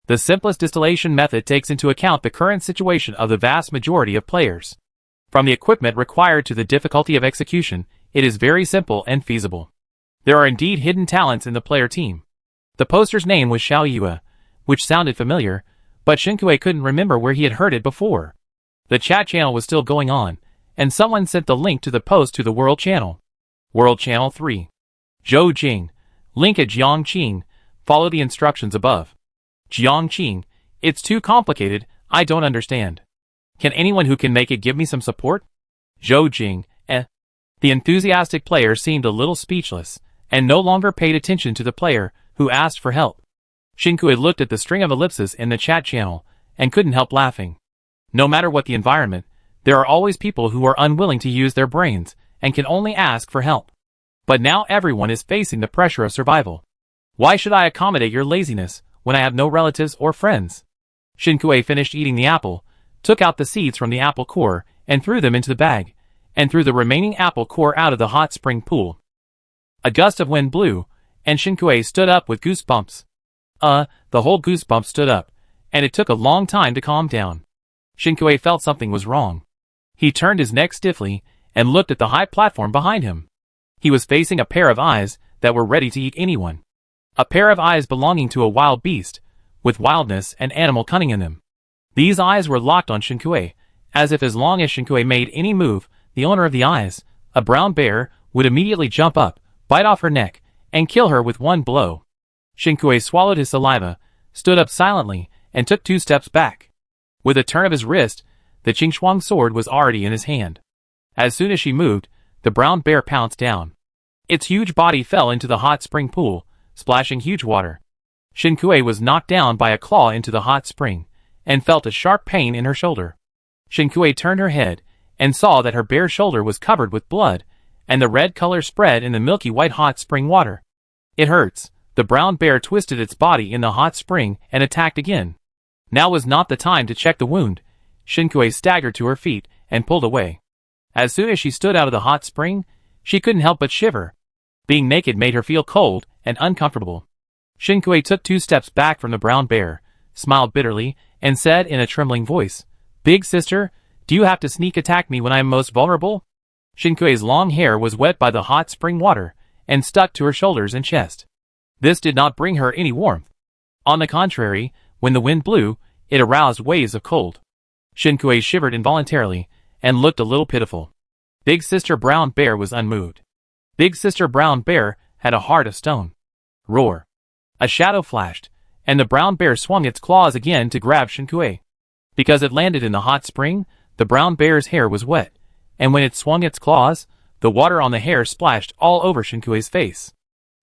The simplest distillation method takes into account the current situation of the vast majority of players. From the equipment required to the difficulty of execution, it is very simple and feasible. There are indeed hidden talents in the player team. The poster's name was Xiao Yue, which sounded familiar, but Shinkui couldn't remember where he had heard it before. The chat channel was still going on, and someone sent the link to the post to the World Channel. World Channel 3. Zhou Jing, link at Jiangqing, follow the instructions above. Jiangqing, it's too complicated, I don't understand. Can anyone who can make it give me some support? Zhou Jing, The enthusiastic player seemed a little speechless, and no longer paid attention to the player who asked for help. Shinkui looked at the string of ellipses in the chat channel, and couldn't help laughing. No matter what the environment, there are always people who are unwilling to use their brains, and can only ask for help. But now everyone is facing the pressure of survival. Why should I accommodate your laziness, when I have no relatives or friends? Shinkui finished eating the apple, took out the seeds from the apple core, and threw them into the bag, and threw the remaining apple core out of the hot spring pool. A gust of wind blew, and Shinkui stood up with goosebumps. The whole goosebumps stood up, and it took a long time to calm down. Shinkui felt something was wrong. He turned his neck stiffly, and looked at the high platform behind him. He was facing a pair of eyes that were ready to eat anyone. A pair of eyes belonging to a wild beast, with wildness and animal cunning in them. These eyes were locked on Shinkui, as if as long as Shinkui made any move, the owner of the eyes, a brown bear, would immediately jump up, bite off her neck, and kill her with one blow. Shinkui swallowed his saliva, stood up silently, and took 2 steps back. With a turn of his wrist, the Qingxuang sword was already in his hand. As soon as she moved, the brown bear pounced down. Its huge body fell into the hot spring pool, splashing huge water. Shinkui was knocked down by a claw into the hot spring, and felt a sharp pain in her shoulder. Shinkui turned her head, and saw that her bare shoulder was covered with blood, and the red color spread in the milky white hot spring water. It hurts. The brown bear twisted its body in the hot spring and attacked again. Now was not the time to check the wound. Shinkui staggered to her feet and pulled away. As soon as she stood out of the hot spring, she couldn't help but shiver. Being naked made her feel cold and uncomfortable. Shinkui took 2 steps back from the brown bear, smiled bitterly, and said in a trembling voice, "Big sister, do you have to sneak attack me when I am most vulnerable?" Shinkui's long hair was wet by the hot spring water, and stuck to her shoulders and chest. This did not bring her any warmth. On the contrary, when the wind blew, it aroused waves of cold. Shinkui shivered involuntarily, and looked a little pitiful. Big Sister Brown Bear was unmoved. Big Sister Brown Bear had a heart of stone. Roar. A shadow flashed, and the brown bear swung its claws again to grab Shinkui. Because it landed in the hot spring, the brown bear's hair was wet, and when it swung its claws, the water on the hair splashed all over Shinkue's face.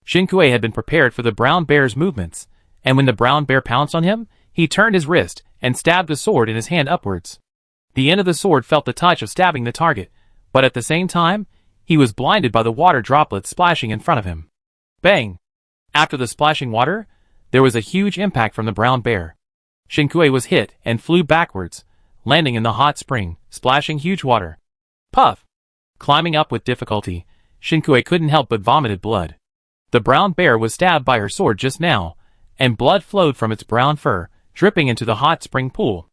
Shinkue had been prepared for the brown bear's movements, and when the brown bear pounced on him, he turned his wrist and stabbed the sword in his hand upwards. The end of the sword felt the touch of stabbing the target, but at the same time, he was blinded by the water droplets splashing in front of him. Bang! After the splashing water, there was a huge impact from the brown bear. Shinkue was hit and flew backwards, landing in the hot spring, splashing huge water. Puff! Climbing up with difficulty, Shinkue couldn't help but vomited blood. The brown bear was stabbed by her sword just now, and blood flowed from its brown fur, dripping into the hot spring pool.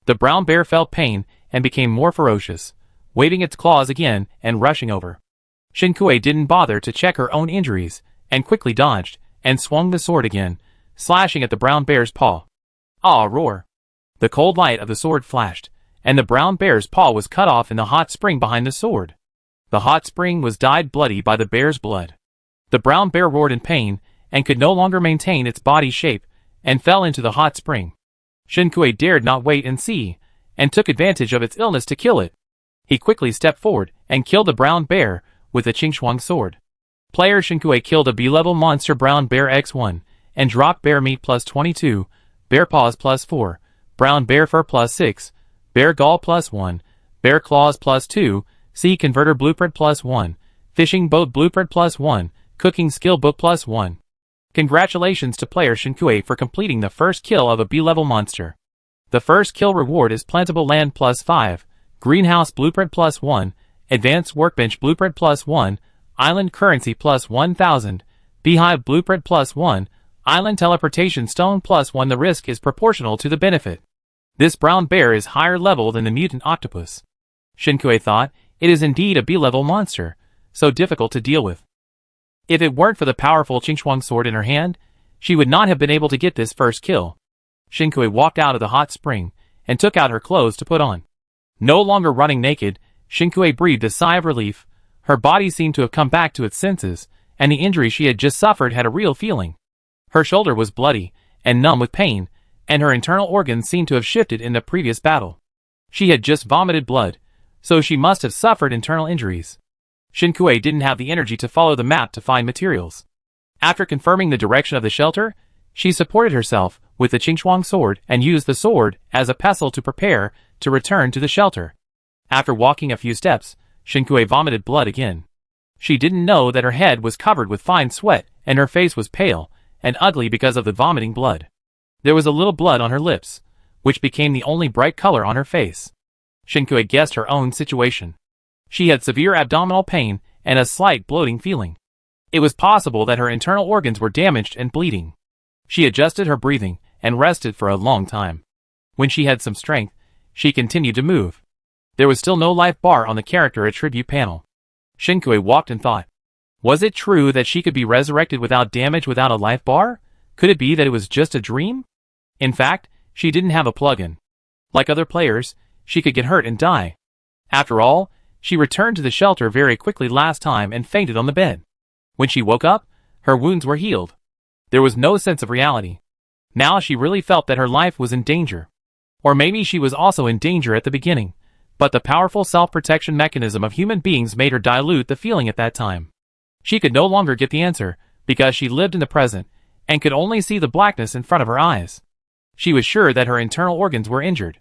The brown bear felt pain and became more ferocious, waving its claws again and rushing over. Shinkue didn't bother to check her own injuries, and quickly dodged, and swung the sword again, slashing at the brown bear's paw. Ah, roar! The cold light of the sword flashed, and the brown bear's paw was cut off in the hot spring behind the sword. The hot spring was dyed bloody by the bear's blood. The brown bear roared in pain, and could no longer maintain its body shape, and fell into the hot spring. Shinkue dared not wait and see, and took advantage of its illness to kill it. He quickly stepped forward, and killed the brown bear, with a Qingxuang sword. Player Shinkue killed a B-level monster brown bear X1, and dropped bear meat plus 22, bear paws plus 4, brown bear fur plus 6, bear gall plus 1, bear claws plus 2, sea converter blueprint plus 1, fishing boat blueprint plus 1, cooking skill book plus 1. Congratulations to player Shinkue for completing the first kill of a B-level monster. The first kill reward is plantable land plus 5, greenhouse blueprint plus 1, advanced workbench blueprint plus 1, island currency plus 1000, beehive blueprint plus 1, island teleportation stone plus 1. The risk is proportional to the benefit. This brown bear is higher level than the mutant octopus. Shinkue thought, it is indeed a B-level monster, so difficult to deal with. If it weren't for the powerful Qingxuang sword in her hand, she would not have been able to get this first kill. Shinkue walked out of the hot spring, and took out her clothes to put on. No longer running naked, Shinkue breathed a sigh of relief. Her body seemed to have come back to its senses, and the injury she had just suffered had a real feeling. Her shoulder was bloody, and numb with pain, and her internal organs seemed to have shifted in the previous battle. She had just vomited blood, so she must have suffered internal injuries. Shinkue didn't have the energy to follow the map to find materials. After confirming the direction of the shelter, she supported herself with the Qingxuang sword and used the sword as a pestle to prepare to return to the shelter. After walking a few steps, Shinkue vomited blood again. She didn't know that her head was covered with fine sweat and her face was pale and ugly because of the vomiting blood. There was a little blood on her lips, which became the only bright color on her face. Shinkue guessed her own situation. She had severe abdominal pain and a slight bloating feeling. It was possible that her internal organs were damaged and bleeding. She adjusted her breathing and rested for a long time. When she had some strength, she continued to move. There was still no life bar on the character attribute panel. Shinkue walked and thought. Was it true that she could be resurrected without damage without a life bar? Could it be that it was just a dream? In fact, she didn't have a plug-in. Like other players, she could get hurt and die. After all, she returned to the shelter very quickly last time and fainted on the bed. When she woke up, her wounds were healed. There was no sense of reality. Now she really felt that her life was in danger. Or maybe she was also in danger at the beginning, but the powerful self-protection mechanism of human beings made her dilute the feeling at that time. She could no longer get the answer, because she lived in the present, and could only see the blackness in front of her eyes. She was sure that her internal organs were injured.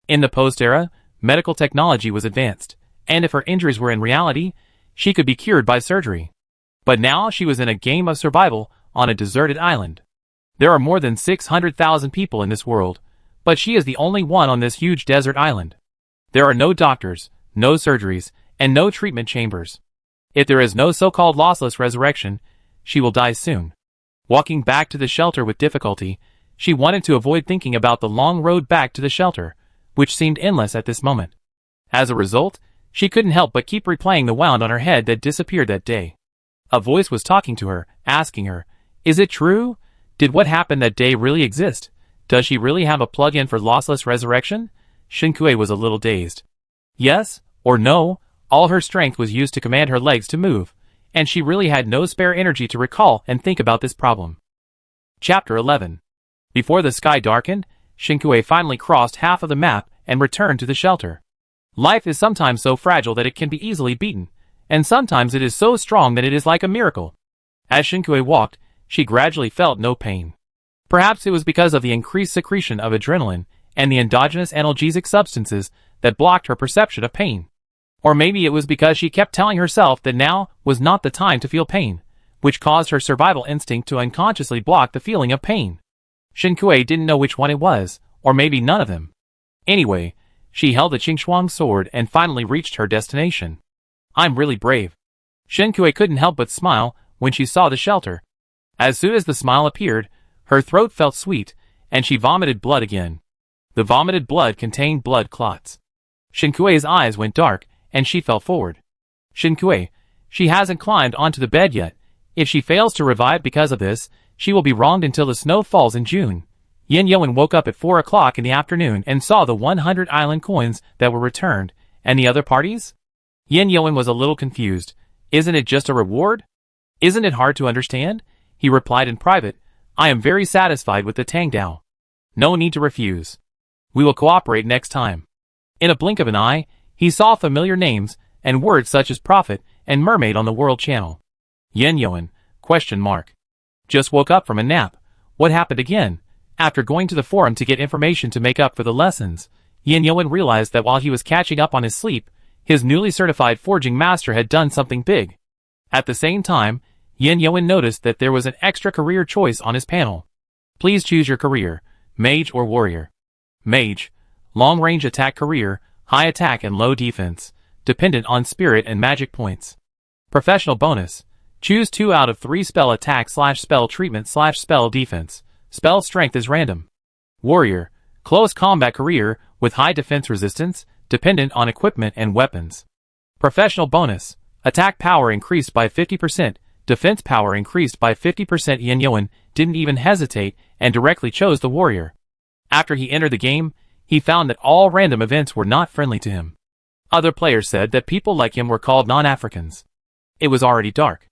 In the post-era, medical technology was advanced, and if her injuries were in reality, she could be cured by surgery. But now she was in a game of survival on a deserted island. There are more than 600,000 people in this world, but she is the only one on this huge desert island. There are no doctors, no surgeries, and no treatment chambers. If there is no so-called lossless resurrection, she will die soon. Walking back to the shelter with difficulty, she wanted to avoid thinking about the long road back to the shelter, which seemed endless at this moment. As a result, she couldn't help but keep replaying the wound on her head that disappeared that day. A voice was talking to her, asking her, "Is it true? Did what happened that day really exist? Does she really have a plug-in for lossless resurrection?" Shinkue was a little dazed. Yes, or no, all her strength was used to command her legs to move, and she really had no spare energy to recall and think about this problem. Chapter 11. Before the sky darkened, Shinkue finally crossed half of the map and returned to the shelter. Life is sometimes so fragile that it can be easily beaten, and sometimes it is so strong that it is like a miracle. As Shinkue walked, she gradually felt no pain. Perhaps it was because of the increased secretion of adrenaline and the endogenous analgesic substances that blocked her perception of pain. Or maybe it was because she kept telling herself that now was not the time to feel pain, which caused her survival instinct to unconsciously block the feeling of pain. Shinkue didn't know which one it was, or maybe none of them. Anyway, she held the Qingxuang sword and finally reached her destination. I'm really brave. Shinkue couldn't help but smile when she saw the shelter. As soon as the smile appeared, her throat felt sweet, and she vomited blood again. The vomited blood contained blood clots. Shinkue's eyes went dark, and she fell forward. Shinkue, she hasn't climbed onto the bed yet. If she fails to revive because of this, she will be wronged until the snow falls in June. Yin Yoan woke up at 4 o'clock in the afternoon and saw the 100 island coins that were returned, and the other parties? Yin Yoan was a little confused. Isn't it just a reward? Isn't it hard to understand? He replied in private, I am very satisfied with the Tangdao. No need to refuse. We will cooperate next time. In a blink of an eye, he saw familiar names and words such as prophet and mermaid on the world channel. Yin Yoan, ? Just woke up from a nap. What happened again? After going to the forum to get information to make up for the lessons, Yin Yoan realized that while he was catching up on his sleep, his newly certified forging master had done something big. At the same time, Yin Yoan noticed that there was an extra career choice on his panel. Please choose your career, mage or warrior. Mage, long-range attack career, high attack and low defense, dependent on spirit and magic points. Professional bonus, choose 2 out of 3 spell attack/spell treatment/spell defense. Spell strength is random. Warrior, close combat career with high defense resistance, dependent on equipment and weapons. Professional bonus, attack power increased by 50%, defense power increased by 50%. Yin Yoan didn't even hesitate and directly chose the warrior. After he entered the game, he found that all random events were not friendly to him. Other players said that people like him were called non-Africans. It was already dark.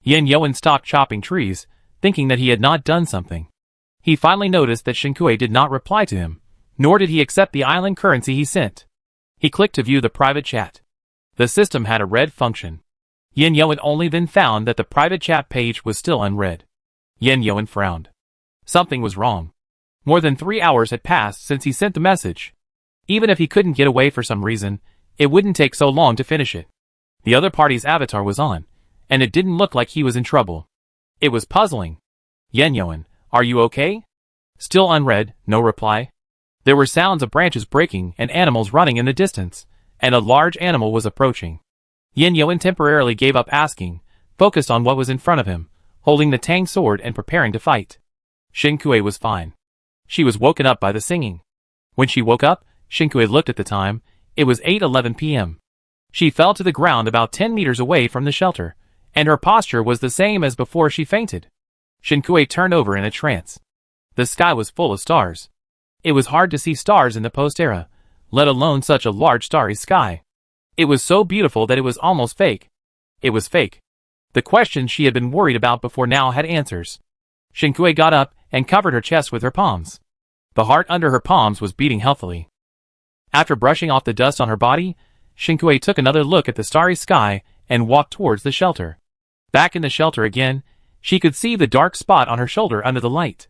Yin Yoan stopped chopping trees, thinking that he had not done something. He finally noticed that Shinkue did not reply to him, nor did he accept the island currency he sent. He clicked to view the private chat. The system had a red function. Yin Yoan only then found that the private chat page was still unread. Yin Yoan frowned. Something was wrong. More than 3 hours had passed since he sent the message. Even if he couldn't get away for some reason, it wouldn't take so long to finish it. The other party's avatar was on, and it didn't look like he was in trouble. It was puzzling. Yin Yoan, are you okay? Still unread, no reply. There were sounds of branches breaking and animals running in the distance, and a large animal was approaching. Yin Yoan temporarily gave up asking, focused on what was in front of him, holding the Tang sword and preparing to fight. Shinkue was fine. She was woken up by the singing. When she woke up, Shinkue looked at the time. It was 8:11 p.m. She fell to the ground about 10 meters away from the shelter, and her posture was the same as before she fainted. Shinkue turned over in a trance. The sky was full of stars. It was hard to see stars in the post-era, let alone such a large starry sky. It was so beautiful that it was almost fake. It was fake. The questions she had been worried about before now had answers. Shinkue got up and covered her chest with her palms. The heart under her palms was beating healthily. After brushing off the dust on her body, Shinkue took another look at the starry sky and walked towards the shelter. Back in the shelter again, she could see the dark spot on her shoulder under the light.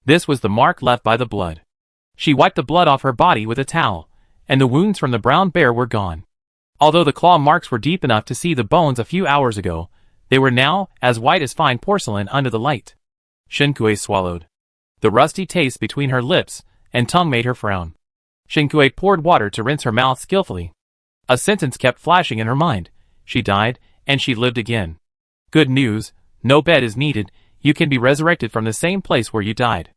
This was the mark left by the blood. She wiped the blood off her body with a towel, and the wounds from the brown bear were gone. Although the claw marks were deep enough to see the bones a few hours ago, they were now as white as fine porcelain under the light. Shinkue swallowed. The rusty taste between her lips and tongue made her frown. Shinkue poured water to rinse her mouth skillfully. A sentence kept flashing in her mind. She died, and she lived again. Good news, no bed is needed, you can be resurrected from the same place where you died.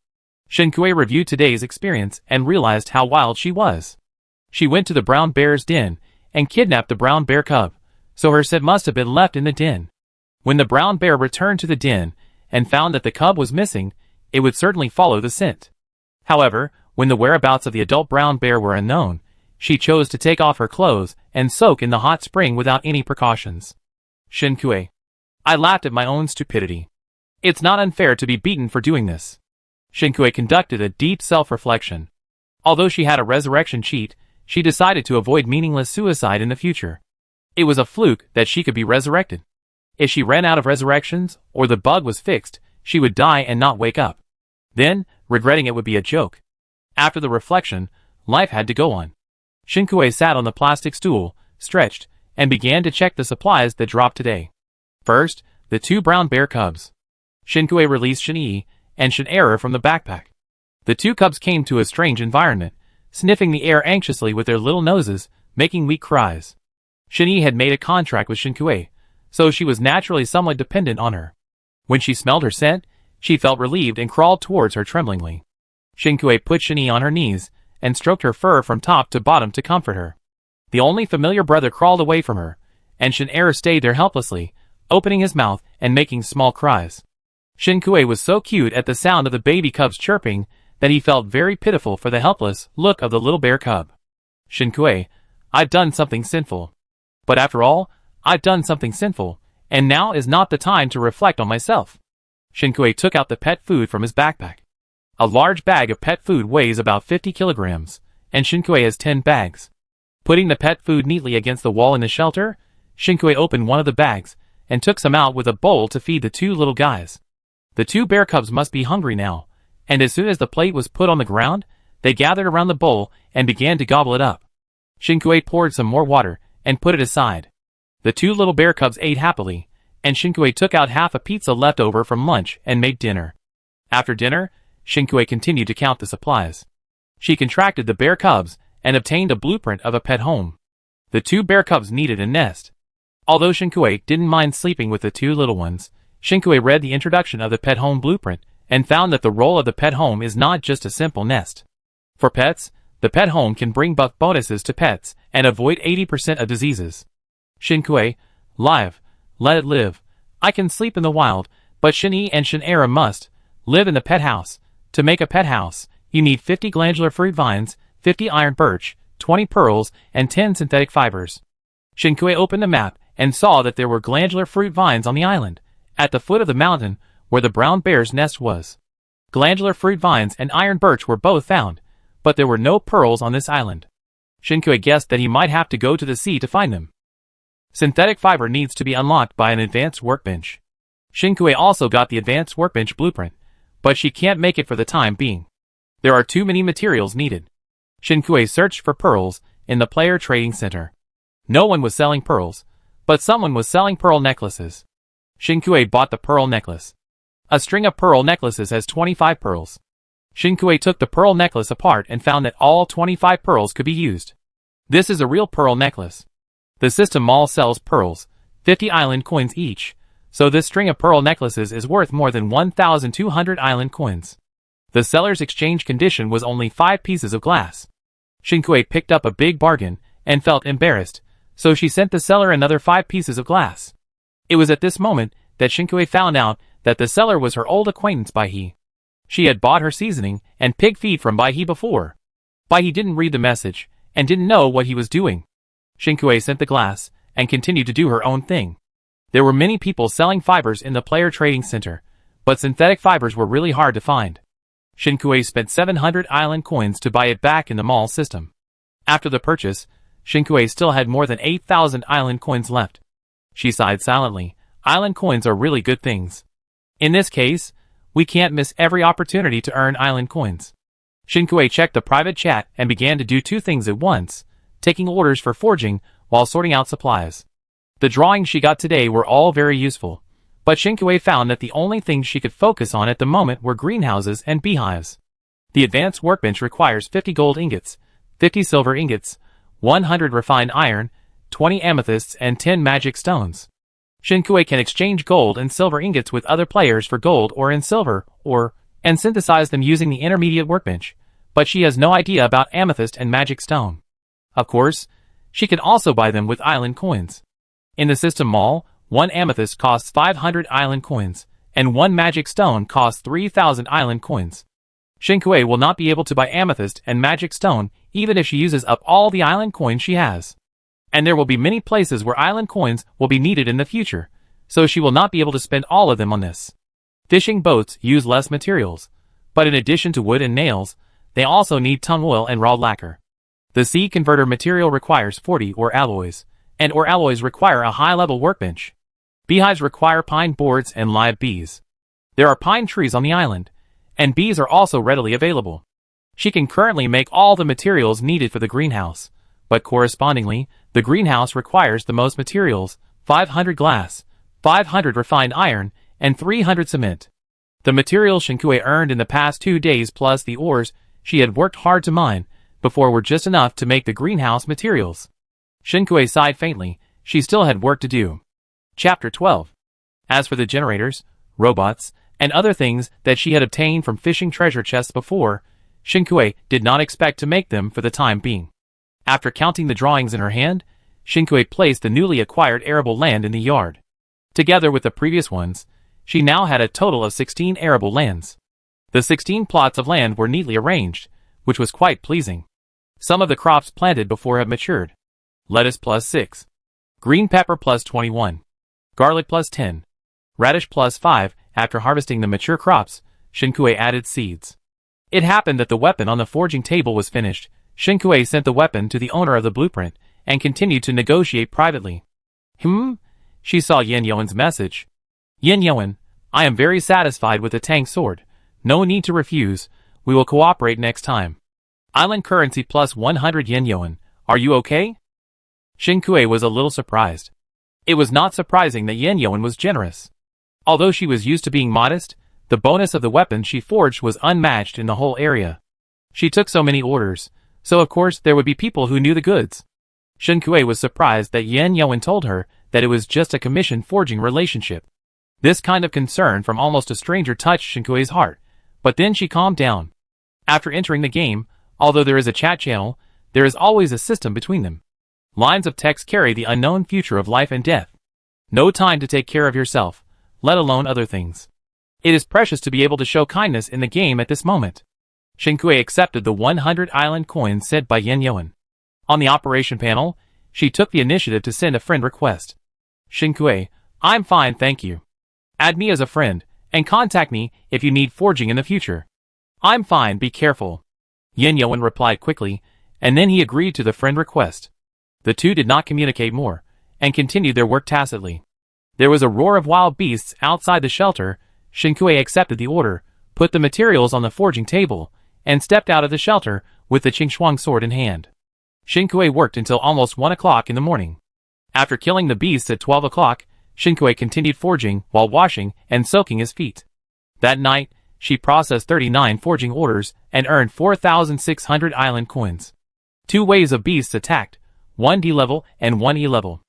Shinkue reviewed today's experience and realized how wild she was. She went to the brown bear's den and kidnapped the brown bear cub, so her scent must have been left in the den. When the brown bear returned to the den and found that the cub was missing, it would certainly follow the scent. However, when the whereabouts of the adult brown bear were unknown, she chose to take off her clothes and soak in the hot spring without any precautions. Shinkue. I laughed at my own stupidity. It's not unfair to be beaten for doing this. Shinkue conducted a deep self-reflection. Although she had a resurrection cheat, she decided to avoid meaningless suicide in the future. It was a fluke that she could be resurrected. If she ran out of resurrections, or the bug was fixed, she would die and not wake up. Then, regretting it would be a joke. After the reflection, life had to go on. Shinkue sat on the plastic stool, stretched, and began to check the supplies that dropped today. First, the 2 brown bear cubs. Shinkue released Shin-Yi and Shin-Era from the backpack. The 2 cubs came to a strange environment, sniffing the air anxiously with their little noses, making weak cries. Shin-Yi had made a contract with Shinkue, so she was naturally somewhat dependent on her. When she smelled her scent, she felt relieved and crawled towards her tremblingly. Shinkue put Shin-Yi on her knees and stroked her fur from top to bottom to comfort her. The only familiar brother crawled away from her, and Shin-Era stayed there helplessly, opening his mouth and making small cries. Shinkue was so cute at the sound of the baby cubs chirping that he felt very pitiful for the helpless look of the little bear cub. Shinkue, I've done something sinful. But after all, I've done something sinful, and now is not the time to reflect on myself. Shinkue took out the pet food from his backpack. A large bag of pet food weighs about 50 kilograms, and Shinkue has 10 bags. Putting the pet food neatly against the wall in the shelter, Shinkue opened one of the bags and took some out with a bowl to feed the 2 little guys. The 2 bear cubs must be hungry now, and as soon as the plate was put on the ground, they gathered around the bowl and began to gobble it up. Shinkue poured some more water and put it aside. The 2 little bear cubs ate happily, and Shinkue took out half a pizza left over from lunch and made dinner. After dinner, Shinkue continued to count the supplies. She contracted the bear cubs and obtained a blueprint of a pet home. The 2 bear cubs needed a nest. Although Shinkue didn't mind sleeping with the 2 little ones, Shinkue read the introduction of the pet home blueprint and found that the role of the pet home is not just a simple nest. For pets, the pet home can bring buff bonuses to pets and avoid 80% of diseases. Shinkue, live, let it live. I can sleep in the wild, but Shin-Yi and Shin-Era must live in the pet house. To make a pet house, you need 50 glandular fruit vines, 50 iron birch, 20 pearls, and 10 synthetic fibers. Shinkue opened the map and saw that there were glandular fruit vines on the island, at the foot of the mountain where the brown bear's nest was. Glandular fruit vines and iron birch were both found, but there were no pearls on this island. Shinkue guessed that he might have to go to the sea to find them. Synthetic fiber needs to be unlocked by an advanced workbench. Shinkue also got the advanced workbench blueprint, but she can't make it for the time being. There are too many materials needed. Shinkue searched for pearls in the player trading center. No one was selling pearls, but someone was selling pearl necklaces. Shinkue bought the pearl necklace. A string of pearl necklaces has 25 pearls. Shinkue took the pearl necklace apart and found that all 25 pearls could be used. This is a real pearl necklace. The system mall sells pearls, 50 island coins each, so this string of pearl necklaces is worth more than 1,200 island coins. The seller's exchange condition was only 5 pieces of glass. Shinkue picked up a big bargain and felt embarrassed, so she sent the seller another 5 pieces of glass. It was at this moment that Shinkue found out that the seller was her old acquaintance Baihe. She had bought her seasoning and pig feed from Baihe before. Baihe didn't read the message and didn't know what he was doing. Shinkue sent the glass and continued to do her own thing. There were many people selling fibers in the player trading center, but synthetic fibers were really hard to find. Shinkue spent 700 island coins to buy it back in the mall system. After the purchase, Shinkue still had more than 8,000 island coins left. She sighed silently. Island coins are really good things. In this case, we can't miss every opportunity to earn island coins. Shinkue checked the private chat and began to do 2 things at once, taking orders for forging while sorting out supplies. The drawings she got today were all very useful, but Shinkue found that the only things she could focus on at the moment were greenhouses and beehives. The advanced workbench requires 50 gold ingots, 50 silver ingots, 100 refined iron, 20 amethysts, and 10 magic stones. Shinkue can exchange gold and silver ingots with other players for gold or in silver, and synthesize them using the intermediate workbench, but she has no idea about amethyst and magic stone. Of course, she can also buy them with island coins. In the system mall, 1 amethyst costs 500 island coins, and 1 magic stone costs 3,000 island coins. Shinkue will not be able to buy amethyst and magic stone even if she uses up all the island coins she has. And there will be many places where island coins will be needed in the future, so she will not be able to spend all of them on this. Fishing boats use less materials, but in addition to wood and nails, they also need tung oil and raw lacquer. The seed converter material requires 40 ore alloys, and ore alloys require a high-level workbench. Beehives require pine boards and live bees. There are pine trees on the island, and bees are also readily available. She can currently make all the materials needed for the greenhouse, but correspondingly, the greenhouse requires the most materials: 500 glass, 500 refined iron, and 300 cement. The materials Shinkue earned in the past 2 days plus the ores she had worked hard to mine before were just enough to make the greenhouse materials. Shinkue sighed faintly. She still had work to do. Chapter 12. As for the generators, robots, and other things that she had obtained from fishing treasure chests before, Shinkue did not expect to make them for the time being. After counting the drawings in her hand, Shinkue placed the newly acquired arable land in the yard. Together with the previous ones, she now had a total of 16 arable lands. The 16 plots of land were neatly arranged, which was quite pleasing. Some of the crops planted before had matured. Lettuce plus 6. Green pepper plus 21. Garlic plus 10. Radish plus 5. After harvesting the mature crops, Shinkue added seeds. It happened that the weapon on the forging table was finished. Shinkue sent the weapon to the owner of the blueprint and continued to negotiate privately. She saw Yin Yuan's message. Yin Yuan, I am very satisfied with the Tang sword. No need to refuse. We will cooperate next time. Island currency plus 100 Yin Yuan. Are you okay? Shinkue was a little surprised. It was not surprising that Yin Yuan was generous. Although she was used to being modest, the bonus of the weapon she forged was unmatched in the whole area. She took so many orders, so of course there would be people who knew the goods. Shinkue was surprised that Yin Yuan told her that it was just a commission forging relationship. This kind of concern from almost a stranger touched Shinkue's heart, but then she calmed down. After entering the game, although there is a chat channel, there is always a system between them. Lines of text carry the unknown future of life and death. No time to take care of yourself, let alone other things. It is precious to be able to show kindness in the game at this moment. Shinkue accepted the 100 island coins sent by Yin Yuan. On the operation panel, she took the initiative to send a friend request. Shinkue, I'm fine, thank you. Add me as a friend, and contact me if you need forging in the future. I'm fine, be careful. Yin Yuan replied quickly, and then he agreed to the friend request. The two did not communicate more, and continued their work tacitly. There was a roar of wild beasts outside the shelter. Shinkue accepted the order, put the materials on the forging table, and stepped out of the shelter with the Qingshuang sword in hand. Shinkue worked until almost 1 o'clock in the morning. After killing the beasts at 12 o'clock, Shinkue continued forging while washing and soaking his feet. That night, she processed 39 forging orders and earned 4,600 island coins. 2 waves of beasts attacked, 1 D-level and 1 E-level.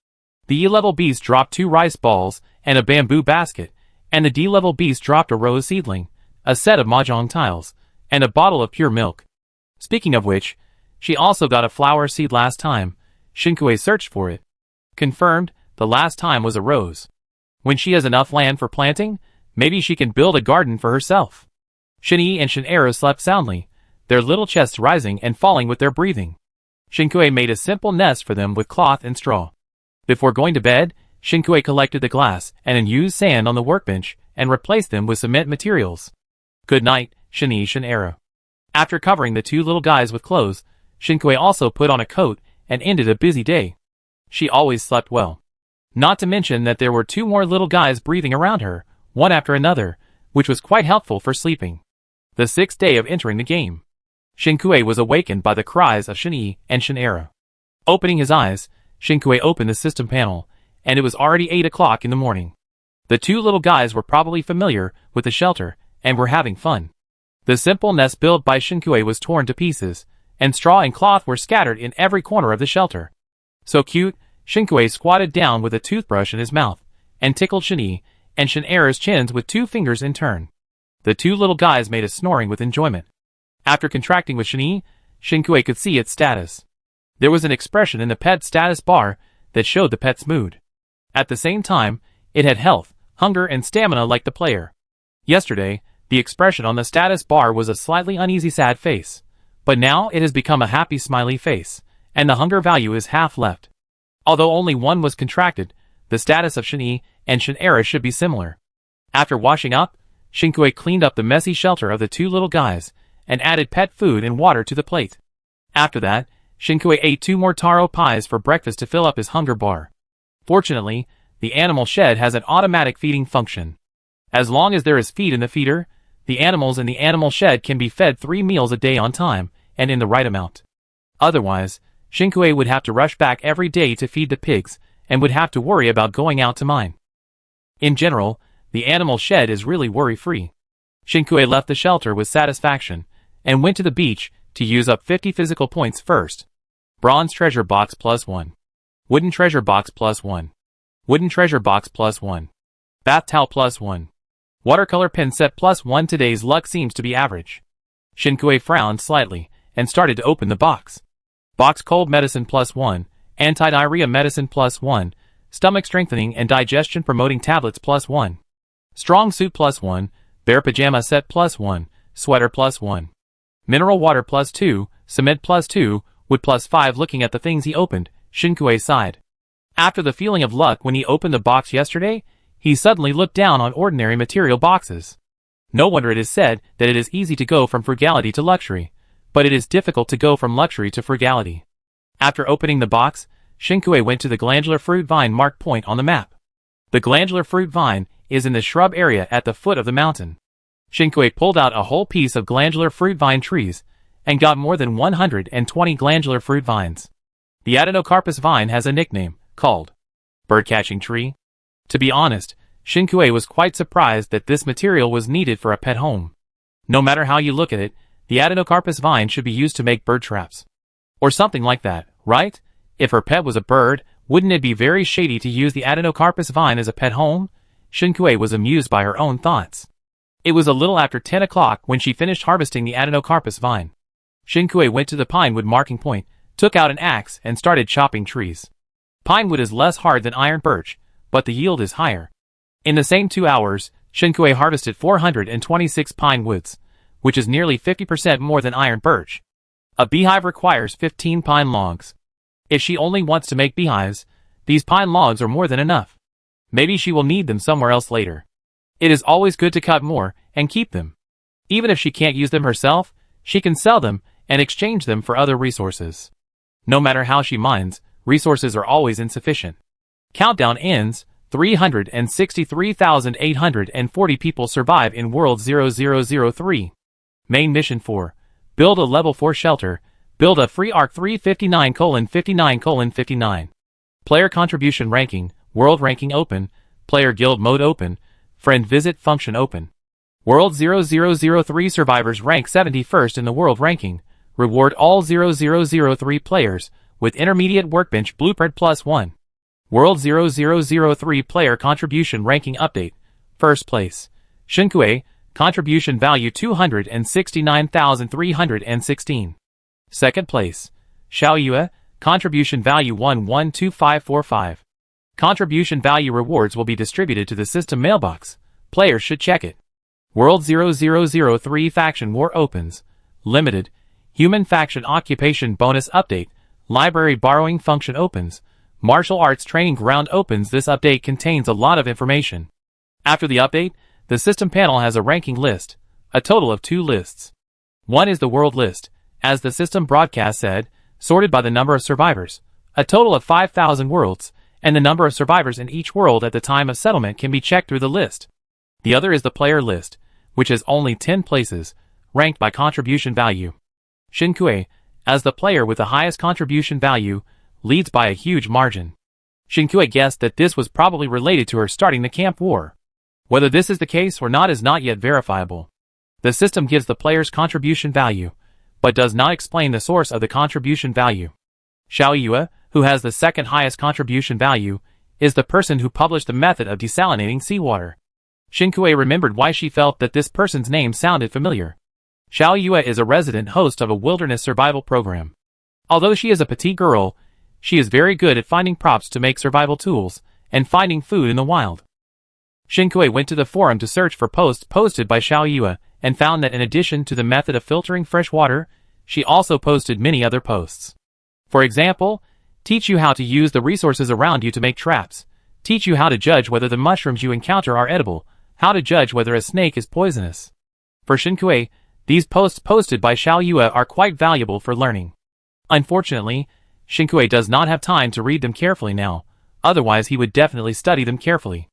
The E-level beast dropped 2 rice balls and a bamboo basket, and the D-level beast dropped a rose seedling, a set of mahjong tiles, and a bottle of pure milk. Speaking of which, she also got a flower seed last time. Shinkue searched for it. Confirmed, the last time was a rose. When she has enough land for planting, maybe she can build a garden for herself. Shinyi and Shinera slept soundly, their little chests rising and falling with their breathing. Shinkue made a simple nest for them with cloth and straw. Before going to bed, Shinkue collected the glass and unused sand on the workbench and replaced them with cement materials. Good night, Shinyi Shinera. After covering the 2 little guys with clothes, Shinkue also put on a coat and ended a busy day. She always slept well. Not to mention that there were 2 more little guys breathing around her, one after another, which was quite helpful for sleeping. The 6th day of entering the game. Shinkue was awakened by the cries of Shinyi and Shinera. Opening his eyes, Shinkue opened the system panel, and it was already 8 o'clock in the morning. The 2 little guys were probably familiar with the shelter, and were having fun. The simple nest built by Shinkue was torn to pieces, and straw and cloth were scattered in every corner of the shelter. So cute, Shinkue squatted down with a toothbrush in his mouth, and tickled Shinyi and Shinera's chins with 2 fingers in turn. The 2 little guys made a snoring with enjoyment. After contracting with Shinyi, Shinkue could see its status. There was an expression in the pet status bar that showed the pet's mood. At the same time, it had health, hunger and stamina like the player. Yesterday, the expression on the status bar was a slightly uneasy sad face, but now it has become a happy smiley face, and the hunger value is half left. Although only one was contracted, the status of Shinyi and Shinera should be similar. After washing up, Shinkue cleaned up the messy shelter of the 2 little guys, and added pet food and water to the plate. After that, Shinkui ate 2 more taro pies for breakfast to fill up his hunger bar. Fortunately, the animal shed has an automatic feeding function. As long as there is feed in the feeder, the animals in the animal shed can be fed 3 meals a day on time, and in the right amount. Otherwise, Shinkui would have to rush back every day to feed the pigs, and would have to worry about going out to mine. In general, the animal shed is really worry-free. Shinkui left the shelter with satisfaction, and went to the beach to use up 50 physical points first. Bronze treasure box +1. Wooden treasure box +1. Wooden treasure box +1. Bath towel +1. Watercolor pen set +1. Today's luck seems to be average. Shinkui frowned slightly, and started to open the box. Box cold medicine +1, anti-diarrhea medicine +1, stomach strengthening and digestion promoting tablets +1. Strong suit +1, bear pajama set +1, sweater +1. Mineral water +2, cement +2, wood +5. Looking at the things he opened, Shinkui sighed. After the feeling of luck when he opened the box yesterday, he suddenly looked down on ordinary material boxes. No wonder it is said that it is easy to go from frugality to luxury, but it is difficult to go from luxury to frugality. After opening the box, Shinkui went to the glandular fruit vine marked point on the map. The glandular fruit vine is in the shrub area at the foot of the mountain. Shinkui pulled out a whole piece of glandular fruit vine trees, and got more than 120 glandular fruit vines. The adenocarpus vine has a nickname, called bird-catching tree. To be honest, Shinkui was quite surprised that this material was needed for a pet home. No matter how you look at it, the adenocarpus vine should be used to make bird traps. Or something like that, right? If her pet was a bird, wouldn't it be very shady to use the adenocarpus vine as a pet home? Shinkui was amused by her own thoughts. It was a little after 10 o'clock when she finished harvesting the adenocarpus vine. Shinkui went to the pinewood marking point, took out an axe, and started chopping trees. Pinewood is less hard than iron birch, but the yield is higher. In the same 2 hours, Shinkui harvested 426 pine woods, which is nearly 50% more than iron birch. A beehive requires 15 pine logs. If she only wants to make beehives, these pine logs are more than enough. Maybe she will need them somewhere else later. It is always good to cut more and keep them. Even if she can't use them herself, she can sell them and exchange them for other resources. No matter how she mines, resources are always insufficient. Countdown ends. 363,840 people survive in World 0003. Main mission 4. Build a level 4 shelter. Build a free arc 359:59:59. Player contribution ranking. World ranking open. Player guild mode open. Friend visit function open. World 0003 survivors rank 71st in the world ranking. Reward all 0003 players with intermediate workbench blueprint +1. World 0003 player contribution ranking update. First place. Shinkui, contribution value 269,316. Second place. Xiaoyue, contribution value 112545. Contribution value rewards will be distributed to the system mailbox. Players should check it. World 0003 faction war opens. Limited. Human faction occupation bonus update. Library borrowing function opens. Martial arts training ground opens. This update contains a lot of information. After the update, the system panel has a ranking list, a total of 2 lists. One is the world list, as the system broadcast said, sorted by the number of survivors, a total of 5,000 worlds, and the number of survivors in each world at the time of settlement can be checked through the list. The other is the player list, which has only 10 places, ranked by contribution value. Shinkui, as the player with the highest contribution value, leads by a huge margin. Shinkui guessed that this was probably related to her starting the camp war. Whether this is the case or not is not yet verifiable. The system gives the player's contribution value, but does not explain the source of the contribution value. Xiaoyue, who has the second highest contribution value, is the person who published the method of desalinating seawater. Shinkui remembered why she felt that this person's name sounded familiar. Xiaoyue is a resident host of a wilderness survival program. Although she is a petite girl, she is very good at finding props to make survival tools, and finding food in the wild. Shinkui went to the forum to search for posts posted by Xiaoyue, and found that in addition to the method of filtering fresh water, she also posted many other posts. For example, teach you how to use the resources around you to make traps, teach you how to judge whether the mushrooms you encounter are edible, how to judge whether a snake is poisonous. For Shinkui, these posts posted by Xiaoyue are quite valuable for learning. Unfortunately, Shinkue does not have time to read them carefully now, otherwise he would definitely study them carefully.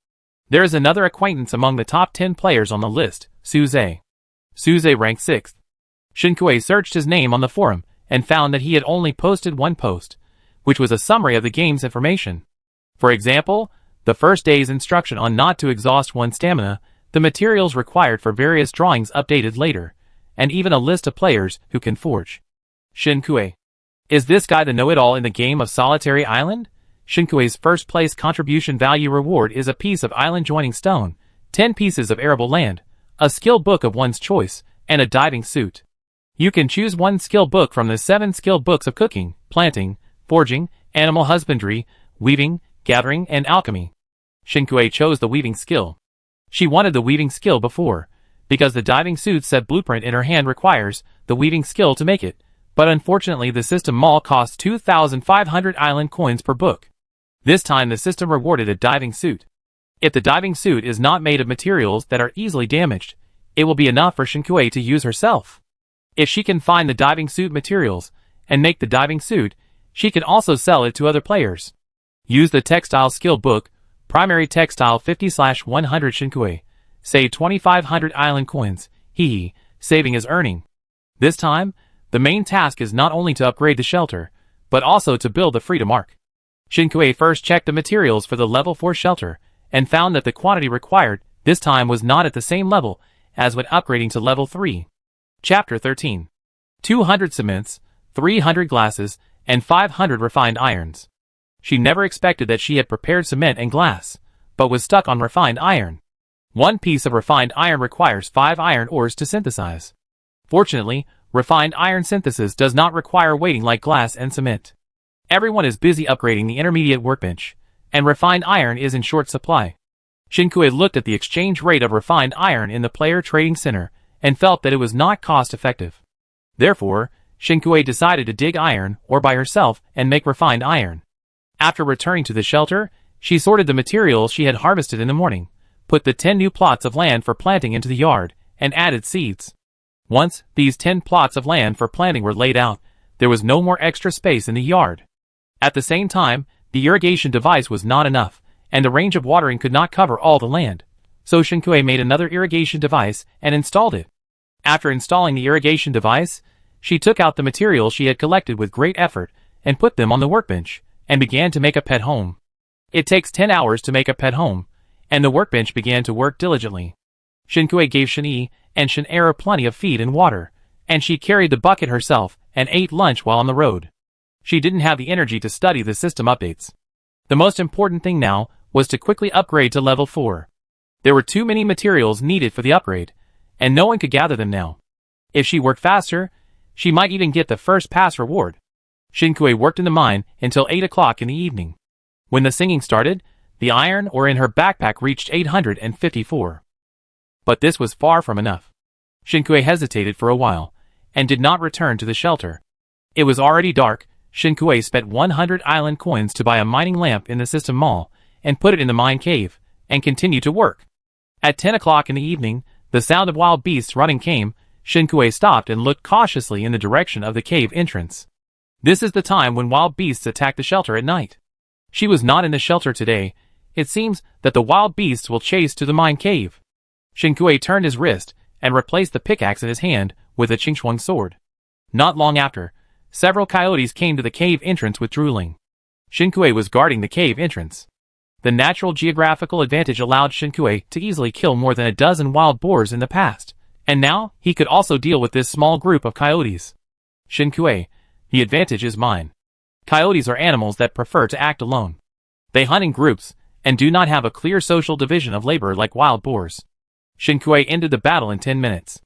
There is another acquaintance among the top 10 players on the list, Suze. Suze ranked 6th. Shinkue searched his name on the forum and found that he had only posted one post, which was a summary of the game's information. For example, the first day's instruction on not to exhaust one's stamina, the materials required for various drawings updated later, and even a list of players who can forge. Shinkue. Is this guy the know-it-all in the game of Solitary Island? Shinkue's first place contribution value reward is a piece of island joining stone, 10 pieces of arable land, a skill book of one's choice, and a diving suit. You can choose one skill book from the 7 skill books of cooking, planting, forging, animal husbandry, weaving, gathering, and alchemy. Shinkue chose the weaving skill. She wanted the weaving skill before, because the diving suit said blueprint in her hand requires the weaving skill to make it, but unfortunately the system mall costs 2,500 island coins per book. This time the system rewarded a diving suit. If the diving suit is not made of materials that are easily damaged, it will be enough for Shinkue to use herself. If she can find the diving suit materials and make the diving suit, she can also sell it to other players. Use the textile skill book, primary textile 50/100 Shinkue. Save 2,500 island coins, saving is earning. This time, the main task is not only to upgrade the shelter, but also to build the freedom arc. Shinkue first checked the materials for the level 4 shelter, and found that the quantity required this time was not at the same level as when upgrading to level 3. Chapter 13. 200 cements, 300 glasses, and 500 refined irons. She never expected that she had prepared cement and glass, but was stuck on refined iron. One piece of refined iron requires 5 iron ores to synthesize. Fortunately, refined iron synthesis does not require waiting like glass and cement. Everyone is busy upgrading the intermediate workbench, and refined iron is in short supply. Shinkue looked at the exchange rate of refined iron in the player trading center, and felt that it was not cost-effective. Therefore, Shinkue decided to dig iron ore by herself and make refined iron. After returning to the shelter, she sorted the materials she had harvested in the morning, put the 10 new plots of land for planting into the yard, and added seeds. Once these 10 plots of land for planting were laid out, there was no more extra space in the yard. At the same time, the irrigation device was not enough, and the range of watering could not cover all the land. So Shinkue made another irrigation device and installed it. After installing the irrigation device, she took out the materials she had collected with great effort and put them on the workbench, and began to make a pet home. It takes 10 hours to make a pet home, and the workbench began to work diligently. Shinkue gave Shin-E and Shin-Era plenty of feed and water, and she carried the bucket herself and ate lunch while on the road. She didn't have the energy to study the system updates. The most important thing now was to quickly upgrade to level 4. There were too many materials needed for the upgrade, and no one could gather them now. If she worked faster, she might even get the first pass reward. Shinkue worked in the mine until 8 o'clock in the evening. When the singing started, the iron ore in her backpack reached 854. But this was far from enough. Shinkue hesitated for a while, and did not return to the shelter. It was already dark. Shinkue spent 100 island coins to buy a mining lamp in the system mall, and put it in the mine cave, and continued to work. At 10 o'clock in the evening, the sound of wild beasts running came. Shinkue stopped and looked cautiously in the direction of the cave entrance. This is the time when wild beasts attack the shelter at night. She was not in the shelter today. It seems that the wild beasts will chase to the mine cave. Shinkue turned his wrist and replaced the pickaxe in his hand with a Qingchuan sword. Not long after, several coyotes came to the cave entrance with drooling. Shinkue was guarding the cave entrance. The natural geographical advantage allowed Shinkue to easily kill more than a dozen wild boars in the past, and now he could also deal with this small group of coyotes. Shinkue, the advantage is mine. Coyotes are animals that prefer to act alone. They hunt in groups, and do not have a clear social division of labor like wild boars. Shinkue ended the battle in 10 minutes.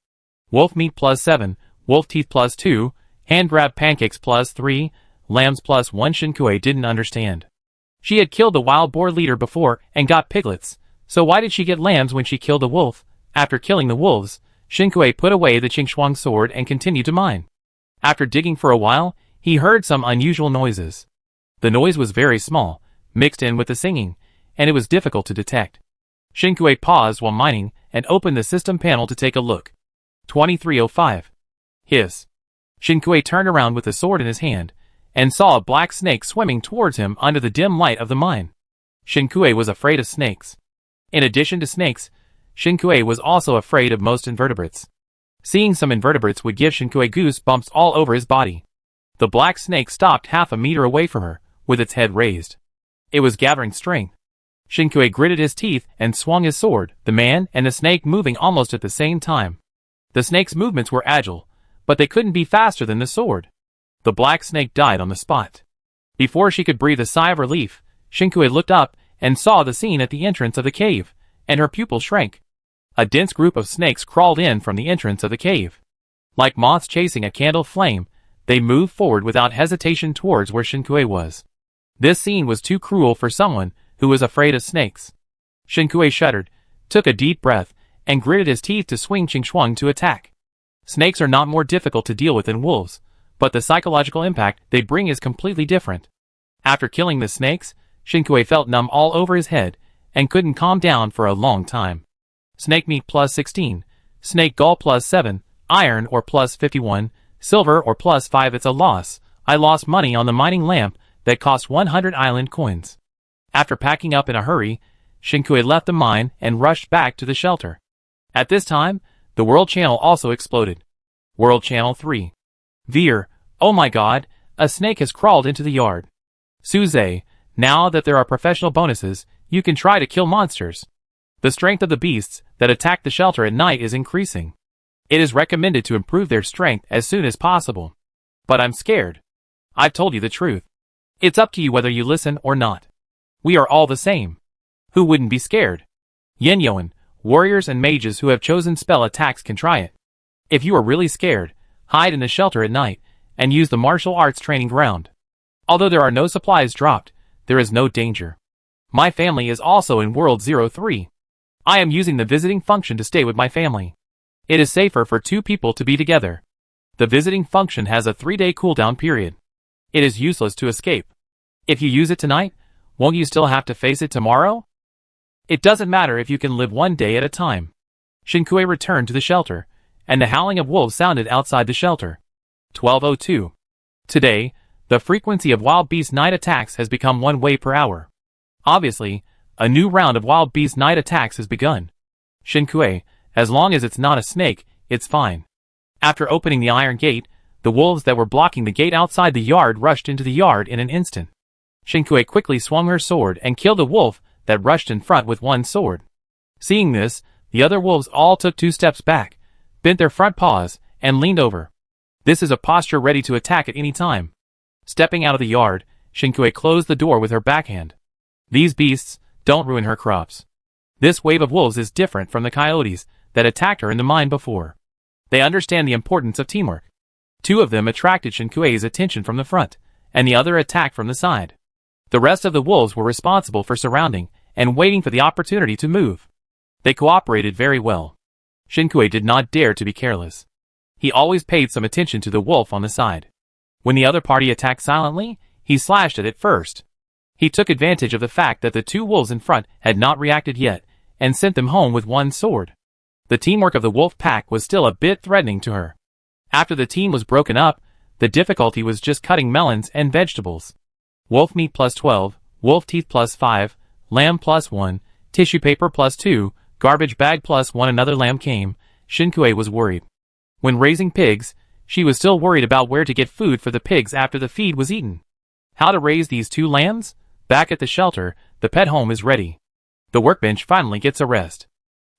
Wolf meat +7, wolf teeth +2, hand grab pancakes +3, lambs +1. Shinkue didn't understand. She had killed the wild boar leader before and got piglets, so why did she get lambs when she killed a wolf? After killing the wolves, Shinkue put away the Qingchuan sword and continued to mine. After digging for a while, he heard some unusual noises. The noise was very small, mixed in with the singing, and it was difficult to detect. Shinkue paused while mining and opened the system panel to take a look. 2305. Hiss. Shinkue turned around with the sword in his hand, and saw a black snake swimming towards him under the dim light of the mine. Shinkue was afraid of snakes. In addition to snakes, Shinkue was also afraid of most invertebrates. Seeing some invertebrates would give Shinkue goosebumps all over his body. The black snake stopped half a meter away from her, with its head raised. It was gathering strength. Shinkue gritted his teeth and swung his sword, the man and the snake moving almost at the same time. The snake's movements were agile, but they couldn't be faster than the sword. The black snake died on the spot. Before she could breathe a sigh of relief, Shinkue looked up and saw the scene at the entrance of the cave, and her pupil shrank. A dense group of snakes crawled in from the entrance of the cave. Like moths chasing a candle flame, they moved forward without hesitation towards where Shinkue was. This scene was too cruel for someone who was afraid of snakes. Shinkue shuddered, took a deep breath, and gritted his teeth to swing Qingxuang to attack. Snakes are not more difficult to deal with than wolves, but the psychological impact they bring is completely different. After killing the snakes, Shinkue felt numb all over his head, and couldn't calm down for a long time. Snake meat plus 16, snake gall plus 7, iron or plus 51, silver or plus 5. It's a loss. I lost money on the mining lamp that cost 100 island coins. After packing up in a hurry, Shinkue left the mine and rushed back to the shelter. At this time, the World Channel also exploded. World Channel 3. Veer, oh my god, a snake has crawled into the yard. Suze, now that there are professional bonuses, you can try to kill monsters. The strength of the beasts that attack the shelter at night is increasing. It is recommended to improve their strength as soon as possible. But I'm scared. I've told you the truth. It's up to you whether you listen or not. We are all the same. Who wouldn't be scared? Yin Yoan, warriors and mages who have chosen spell attacks can try it. If you are really scared, hide in the shelter at night, and use the martial arts training ground. Although there are no supplies dropped, there is no danger. My family is also in World 03. I am using the visiting function to stay with my family. It is safer for two people to be together. The visiting function has a 3-day cooldown period. It is useless to escape. If you use it tonight, won't you still have to face it tomorrow? It doesn't matter if you can live one day at a time. Shinkue returned to the shelter, and the howling of wolves sounded outside the shelter. 12:02. Today, the frequency of wild beast night attacks has become 1 way per hour. Obviously, a new round of wild beast night attacks has begun. Shinkue, as long as it's not a snake, it's fine. After opening the iron gate, the wolves that were blocking the gate outside the yard rushed into the yard in an instant. Shinkue quickly swung her sword and killed a wolf that rushed in front with one sword. Seeing this, the other wolves all took 2 steps back, bent their front paws, and leaned over. This is a posture ready to attack at any time. Stepping out of the yard, Shinkue closed the door with her backhand. These beasts don't ruin her crops. This wave of wolves is different from the coyotes that attacked her in the mine before. They understand the importance of teamwork. 2 of them attracted Shinkue's attention from the front, and the other attacked from the side. The rest of the wolves were responsible for surrounding and waiting for the opportunity to move. They cooperated very well. Shinkue did not dare to be careless. He always paid some attention to the wolf on the side. When the other party attacked silently, he slashed at it first. He took advantage of the fact that the 2 wolves in front had not reacted yet, and sent them home with one sword. The teamwork of the wolf pack was still a bit threatening to her. After the team was broken up, the difficulty was just cutting melons and vegetables. Wolf meat plus 12, wolf teeth plus 5, lamb plus 1, tissue paper plus 2, garbage bag plus 1. Another lamb came. Shinkue was worried. When raising pigs, she was still worried about where to get food for the pigs after the feed was eaten. How to raise these 2 lambs? Back at the shelter, the pet home is ready. The workbench finally gets a rest.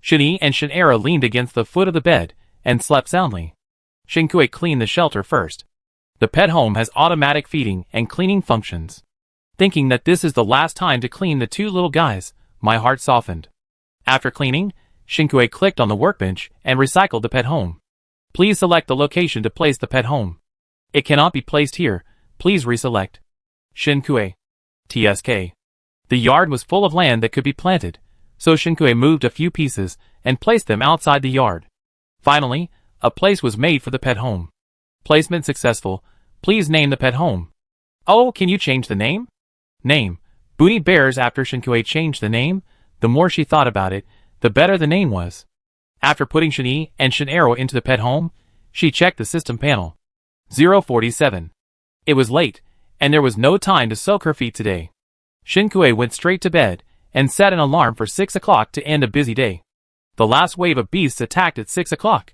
Shini and Shinera leaned against the foot of the bed and slept soundly. Shinkue cleaned the shelter first. The pet home has automatic feeding and cleaning functions. Thinking that this is the last time to clean the 2 little guys, my heart softened. After cleaning, Shinkue clicked on the workbench and recycled the pet home. Please select the location to place the pet home. It cannot be placed here. Please reselect. Shinkue. TSK. The yard was full of land that could be planted, so Shinkue moved a few pieces and placed them outside the yard. Finally, a place was made for the pet home. Placement successful. Please name the pet home. Oh, can you change the name? Name. Booty Bears. After Shinkue changed the name, the more she thought about it, the better the name was. After putting Shini and Shinero into the pet home, she checked the system panel. 047. It was late, and there was no time to soak her feet today. Shinkue went straight to bed, and set an alarm for 6 o'clock to end a busy day. The last wave of beasts attacked at 6 o'clock.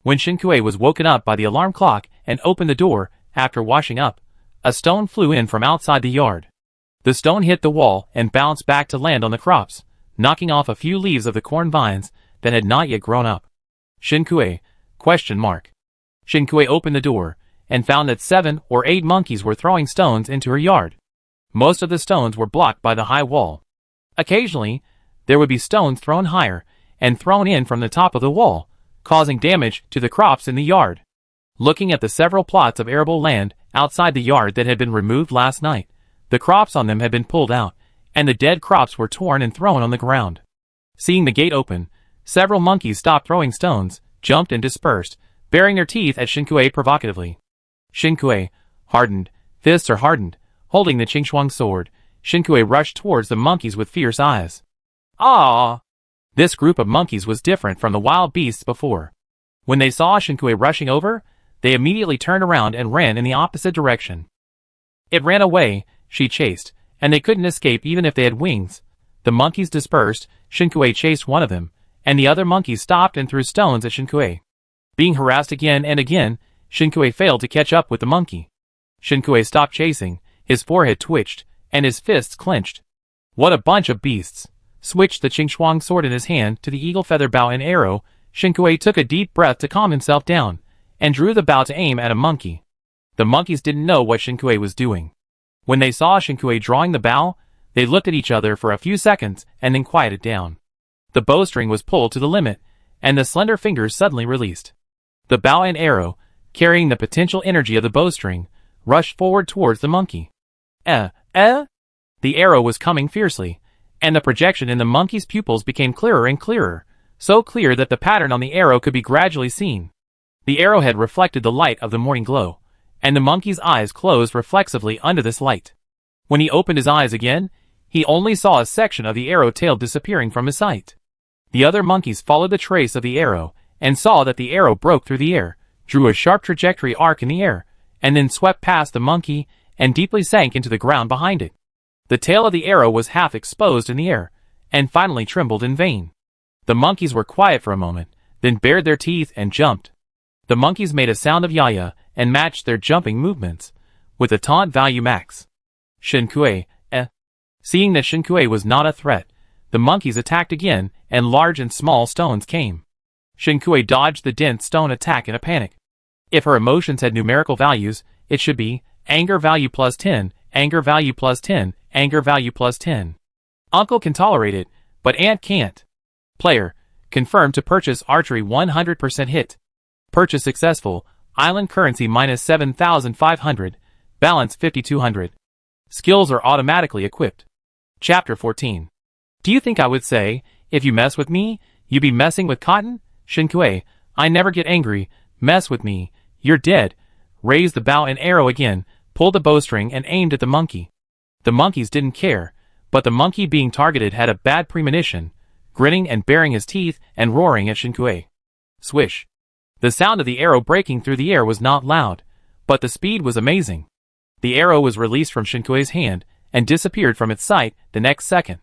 When Shinkue was woken up by the alarm clock and opened the door, after washing up, a stone flew in from outside the yard. The stone hit the wall and bounced back to land on the crops, knocking off a few leaves of the corn vines that had not yet grown up. Shinkue? Shinkue opened the door, and found that 7 or 8 monkeys were throwing stones into her yard. Most of the stones were blocked by the high wall. Occasionally, there would be stones thrown higher, and thrown in from the top of the wall, causing damage to the crops in the yard. Looking at the several plots of arable land outside the yard that had been removed last night, the crops on them had been pulled out, and the dead crops were torn and thrown on the ground. Seeing the gate open, several monkeys stopped throwing stones, jumped and dispersed, baring their teeth at Shinkue provocatively. Shinkue, hardened, fists are hardened, holding the Qingxuang sword, Shinkue rushed towards the monkeys with fierce eyes. Ah! This group of monkeys was different from the wild beasts before. When they saw Shinkue rushing over, they immediately turned around and ran in the opposite direction. It ran away, she chased, and they couldn't escape even if they had wings. The monkeys dispersed, Shinkue chased one of them, and the other monkeys stopped and threw stones at Shinkue. Being harassed again and again, Shinkue failed to catch up with the monkey. Shinkue stopped chasing, his forehead twitched, and his fists clenched. What a bunch of beasts! Switched the Qingxuang sword in his hand to the eagle feather bow and arrow, Shinkue took a deep breath to calm himself down, and drew the bow to aim at a monkey. The monkeys didn't know what Shinkue was doing. When they saw Shinkue drawing the bow, they looked at each other for a few seconds and then quieted down. The bowstring was pulled to the limit, and the slender fingers suddenly released. The bow and arrow, carrying the potential energy of the bowstring, rushed forward towards the monkey. The arrow was coming fiercely, and the projection in the monkey's pupils became clearer and clearer, so clear that the pattern on the arrow could be gradually seen. The arrowhead reflected the light of the morning glow, and the monkey's eyes closed reflexively under this light. When he opened his eyes again, he only saw a section of the arrow tail disappearing from his sight. The other monkeys followed the trace of the arrow, and saw that the arrow broke through the air, drew a sharp trajectory arc in the air, and then swept past the monkey, and deeply sank into the ground behind it. The tail of the arrow was half exposed in the air, and finally trembled in vain. The monkeys were quiet for a moment, then bared their teeth and jumped. The monkeys made a sound of yaya, and matched their jumping movements, with a taunt value max. Shinkue, Seeing that Shinkue was not a threat, the monkeys attacked again, and large and small stones came. Shinkue dodged the dense stone attack in a panic. If her emotions had numerical values, it should be anger value plus 10, anger value plus 10, anger value plus 10. Uncle can tolerate it, but Aunt can't. Player, confirmed to purchase archery 100% hit. Purchase successful, island currency minus 7,500, balance 5,200. Skills are automatically equipped. Chapter 14. Do you think I would say, if you mess with me, you be messing with cotton? Shinkue, I never get angry, mess with me, you're dead. Raised the bow and arrow again, pulled the bowstring and aimed at the monkey. The monkeys didn't care, but the monkey being targeted had a bad premonition, grinning and baring his teeth and roaring at Shinkue. Swish. The sound of the arrow breaking through the air was not loud, but the speed was amazing. The arrow was released from Shinkue's hand, and disappeared from its sight the next second.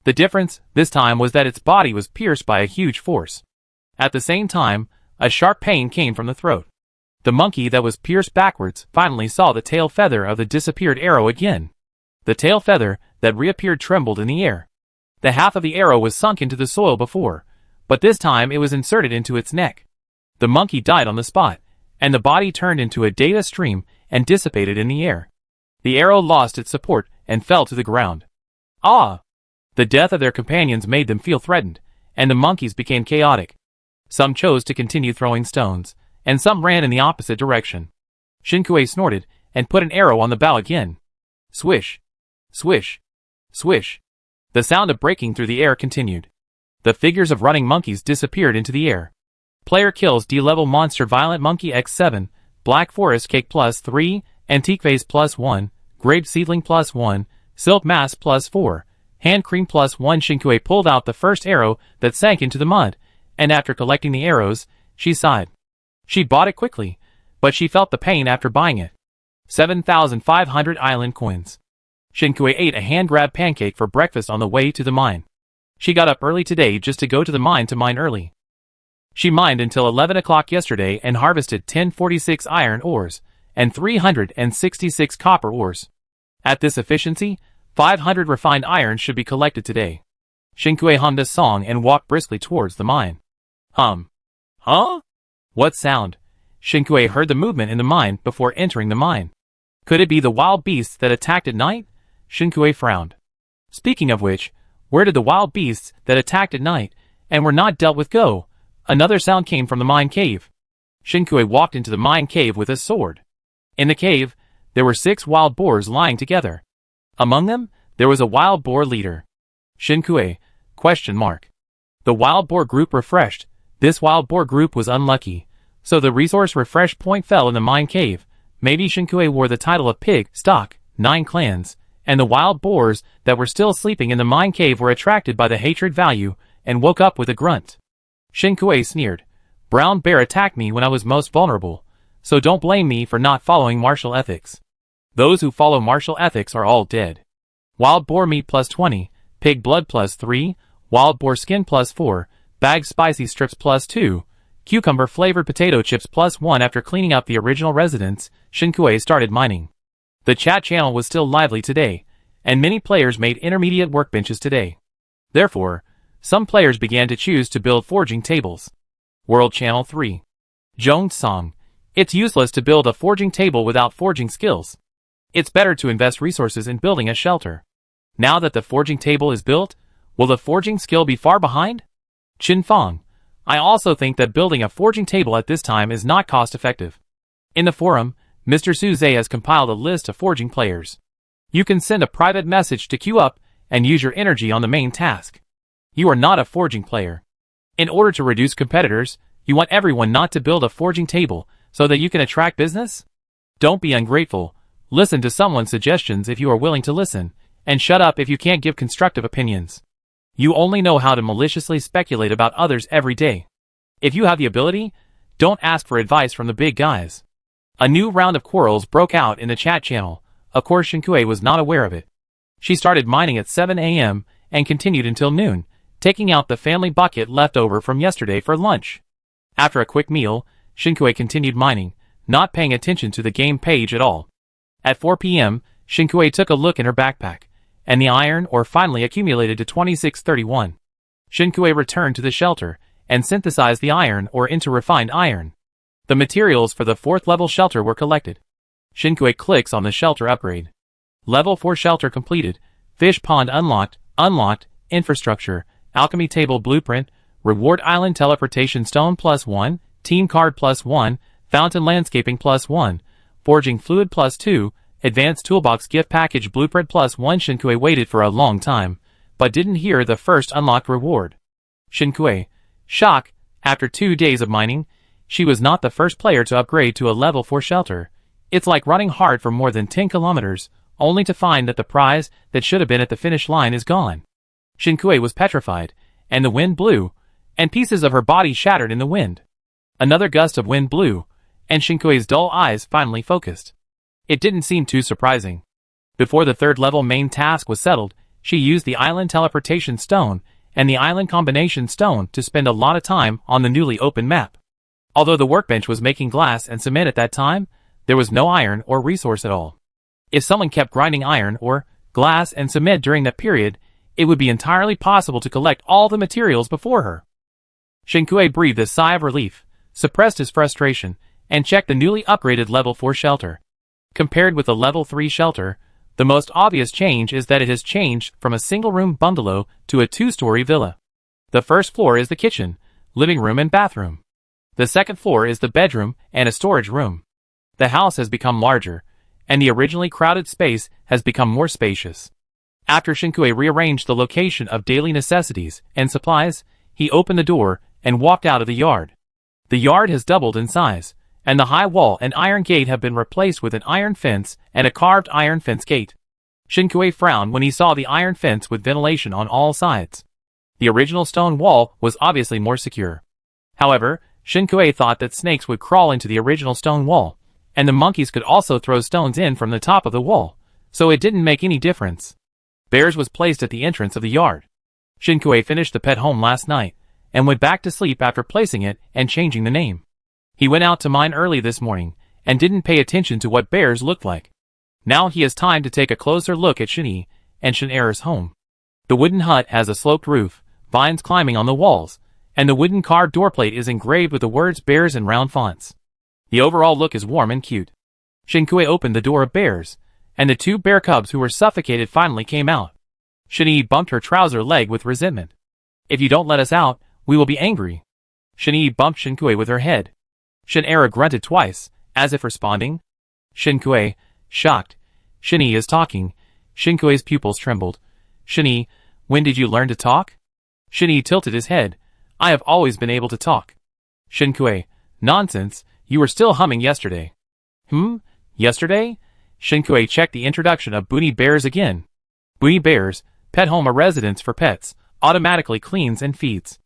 The difference, this time, was that its body was pierced by a huge force. At the same time, a sharp pain came from the throat. The monkey that was pierced backwards finally saw the tail feather of the disappeared arrow again. The tail feather that reappeared trembled in the air. The half of the arrow was sunk into the soil before, but this time it was inserted into its neck. The monkey died on the spot, and the body turned into a data stream and dissipated in the air. The arrow lost its support and fell to the ground. Ah! The death of their companions made them feel threatened, and the monkeys became chaotic. Some chose to continue throwing stones, and some ran in the opposite direction. Shinkue snorted, and put an arrow on the bow again. Swish! Swish! Swish! The sound of breaking through the air continued. The figures of running monkeys disappeared into the air. Player kills D-level monster Violent Monkey X7, Black Forest Cake plus 3, Antique Vase plus 1, Grape Seedling plus 1, Silk Mask plus 4, Hand Cream plus 1. Shinkue pulled out the first arrow that sank into the mud, and after collecting the arrows, she sighed. She bought it quickly, but she felt the pain after buying it. 7,500 island coins. Shinkui ate a hand-grabbed pancake for breakfast on the way to the mine. She got up early today just to go to the mine early. She mined until 11 o'clock yesterday and harvested 1046 iron ores and 366 copper ores. At this efficiency, 500 refined iron should be collected today. Shinkui hummed a song and walked briskly towards the mine. Huh? What sound? Shinkui heard the movement in the mine before entering the mine. Could it be the wild beasts that attacked at night? Shinkui frowned. Speaking of which, where did the wild beasts that attacked at night and were not dealt with go? Another sound came from the mine cave. Shinkui walked into the mine cave with a sword. In the cave, there were 6 wild boars lying together. Among them, there was a wild boar leader. Shinkui? The wild boar group refreshed. This wild boar group was unlucky, so the resource refresh point fell in the mine cave. Maybe Shinkui wore the title of Pig, Stock, 9 clans, and the wild boars that were still sleeping in the mine cave were attracted by the hatred value and woke up with a grunt. Shinkui sneered. Brown bear attacked me when I was most vulnerable, so don't blame me for not following martial ethics. Those who follow martial ethics are all dead. Wild boar meat plus 20, pig blood plus 3, wild boar skin plus 4, bagged spicy strips plus 2, cucumber flavored potato chips plus 1. After cleaning up the original residence, Shinkui started mining. The chat channel was still lively today, and many players made intermediate workbenches today. Therefore, some players began to choose to build forging tables. World Channel 3. Jones Song. It's useless to build a forging table without forging skills. It's better to invest resources in building a shelter. Now that the forging table is built, will the forging skill be far behind? Chin Fong. I also think that building a forging table at this time is not cost-effective. In the forum, Mr. Suze has compiled a list of forging players. You can send a private message to queue up and use your energy on the main task. You are not a forging player. In order to reduce competitors, you want everyone not to build a forging table so that you can attract business? Don't be ungrateful. Listen to someone's suggestions if you are willing to listen, and shut up if you can't give constructive opinions. You only know how to maliciously speculate about others every day. If you have the ability, don't ask for advice from the big guys. A new round of quarrels broke out in the chat channel. Of course Shinkui was not aware of it. She started mining at 7 a.m. and continued until noon, taking out the family bucket left over from yesterday for lunch. After a quick meal, Shinkui continued mining, not paying attention to the game page at all. At 4 p.m., Shinkui took a look in her backpack, and the iron ore finally accumulated to 2631. Shinkui returned to the shelter and synthesized the iron ore into refined iron. The materials for the 4th level shelter were collected. Shinkui clicks on the shelter upgrade. Level 4 shelter completed. Fish pond unlocked. Infrastructure. Alchemy table blueprint. Reward island teleportation stone plus 1. Team card plus 1. Fountain landscaping plus 1. Forging fluid plus 2. Advanced toolbox gift package blueprint plus 1. Shinkui waited for a long time, but didn't hear the first unlocked reward. Shinkui. Shock. After 2 days of mining, she was not the first player to upgrade to a level 4 shelter. It's like running hard for more than 10 kilometers, only to find that the prize that should have been at the finish line is gone. Shinkui was petrified, and the wind blew, and pieces of her body shattered in the wind. Another gust of wind blew, and Shinkui's dull eyes finally focused. It didn't seem too surprising. Before the 3rd level main task was settled, she used the island teleportation stone and the island combination stone to spend a lot of time on the newly opened map. Although the workbench was making glass and cement at that time, there was no iron or resource at all. If someone kept grinding iron ore, glass and cement during that period, it would be entirely possible to collect all the materials before her. Shinkui breathed a sigh of relief, suppressed his frustration, and checked the newly upgraded level 4 shelter. Compared with the level 3 shelter, the most obvious change is that it has changed from a single-room bungalow to a 2-story villa. The first floor is the kitchen, living room and bathroom. The second floor is the bedroom and a storage room. The house has become larger, and the originally crowded space has become more spacious. After Shinkui rearranged the location of daily necessities and supplies, he opened the door and walked out of the yard. The yard has doubled in size, and the high wall and iron gate have been replaced with an iron fence and a carved iron fence gate. Shinkui frowned when he saw the iron fence with ventilation on all sides. The original stone wall was obviously more secure. However, Shinkui thought that snakes would crawl into the original stone wall, and the monkeys could also throw stones in from the top of the wall, so it didn't make any difference. Bears was placed at the entrance of the yard. Shinkui finished the pet home last night, and went back to sleep after placing it and changing the name. He went out to mine early this morning, and didn't pay attention to what bears looked like. Now he has time to take a closer look at Shin'e and Shin'era's home. The wooden hut has a sloped roof, vines climbing on the walls, and the wooden carved doorplate is engraved with the words bears in round fonts. The overall look is warm and cute. Shinkui opened the door of bears, and the 2 bear cubs who were suffocated finally came out. Shin'e bumped her trouser leg with resentment. "If you don't let us out, we will be angry." Shin'e bumped Shinkui with her head. Shin'era grunted twice, as if responding. Shinkui, shocked. "Shin'e is talking." Shinkui's pupils trembled. "Shin'e, when did you learn to talk?" Shin'e tilted his head. "I have always been able to talk." Shinkui, "Nonsense, you were still humming yesterday." Yesterday? Shinkui checked the introduction of Bunny Bears again. Bunny Bears, pet home, a residence for pets, automatically cleans and feeds.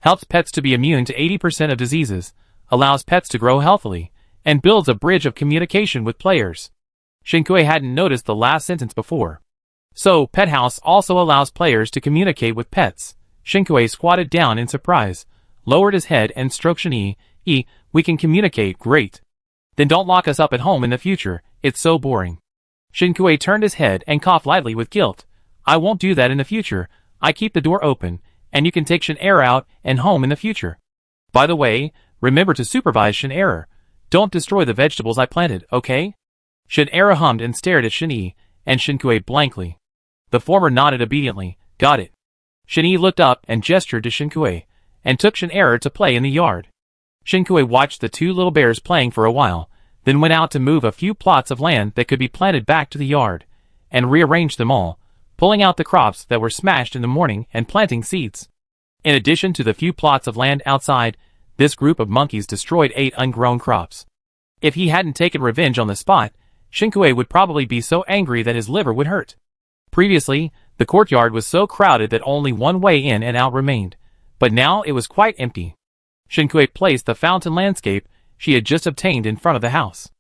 Helps pets to be immune to 80% of diseases, allows pets to grow healthily, and builds a bridge of communication with players. Shinkui hadn't noticed the last sentence before. So, Pet House also allows players to communicate with pets. Shinkui squatted down in surprise, lowered his head and stroked Shin'e. "We can communicate, great. Then don't lock us up at home in the future, it's so boring." Shinkui turned his head and coughed lightly with guilt. "I won't do that in the future. I keep the door open, and you can take Shin'era out and home in the future. By the way, remember to supervise Shin'era. Don't destroy the vegetables I planted, okay?" Shin'era hummed and stared at Shin'e and Shinkui blankly. The former nodded obediently. "Got it." Shin'e looked up and gestured to Shinkui, and took Shin'era to play in the yard. Shinkui watched the 2 little bears playing for a while, then went out to move a few plots of land that could be planted back to the yard, and rearranged them all, pulling out the crops that were smashed in the morning and planting seeds. In addition to the few plots of land outside, this group of monkeys destroyed 8 ungrown crops. If he hadn't taken revenge on the spot, Shinkui would probably be so angry that his liver would hurt. Previously, the courtyard was so crowded that only one way in and out remained, but now it was quite empty. Shinkui placed the fountain landscape she had just obtained in front of the house.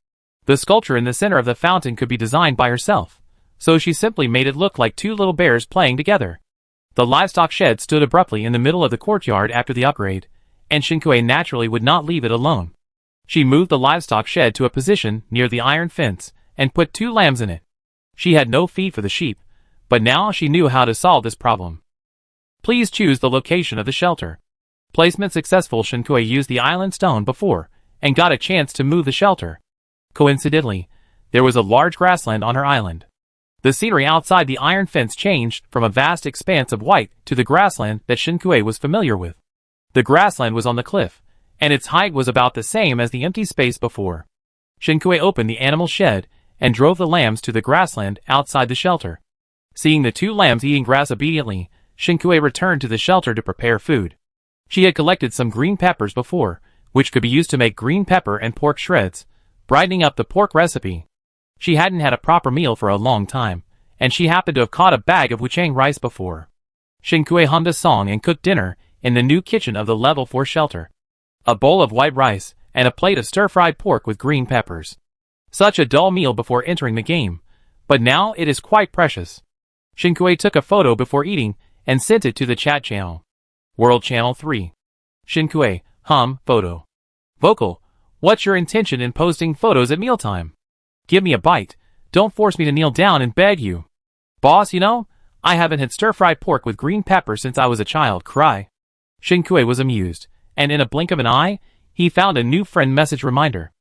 The sculpture in the center of the fountain could be designed by herself, so she simply made it look like 2 little bears playing together. The livestock shed stood abruptly in the middle of the courtyard after the upgrade, and Shinkui naturally would not leave it alone. She moved the livestock shed to a position near the iron fence, and put 2 lambs in it. She had no feed for the sheep, but now she knew how to solve this problem. Please choose the location of the shelter. Placement successful. Shinkui used the island stone before, and got a chance to move the shelter. Coincidentally, there was a large grassland on her island. The scenery outside the iron fence changed from a vast expanse of white to the grassland that Shinkui was familiar with. The grassland was on the cliff, and its height was about the same as the empty space before. Shinkui opened the animal shed, and drove the lambs to the grassland outside the shelter. Seeing the 2 lambs eating grass obediently, Shinkui returned to the shelter to prepare food. She had collected some green peppers before, which could be used to make green pepper and pork shreds, brightening up the pork recipe. She hadn't had a proper meal for a long time, and she happened to have caught a bag of wuchang rice before. Shinkui hummed a song and cooked dinner in the new kitchen of the level 4 shelter. A bowl of white rice, and a plate of stir-fried pork with green peppers. Such a dull meal before entering the game, but now it is quite precious. Shinkui took a photo before eating, and sent it to the chat channel. World Channel 3. Shinkui, photo. Vocal, what's your intention in posting photos at mealtime? Give me a bite, don't force me to kneel down and beg you. Boss, I haven't had stir-fried pork with green pepper since I was a child. Cry. Shinkui was amused, and in a blink of an eye, he found a new friend message reminder.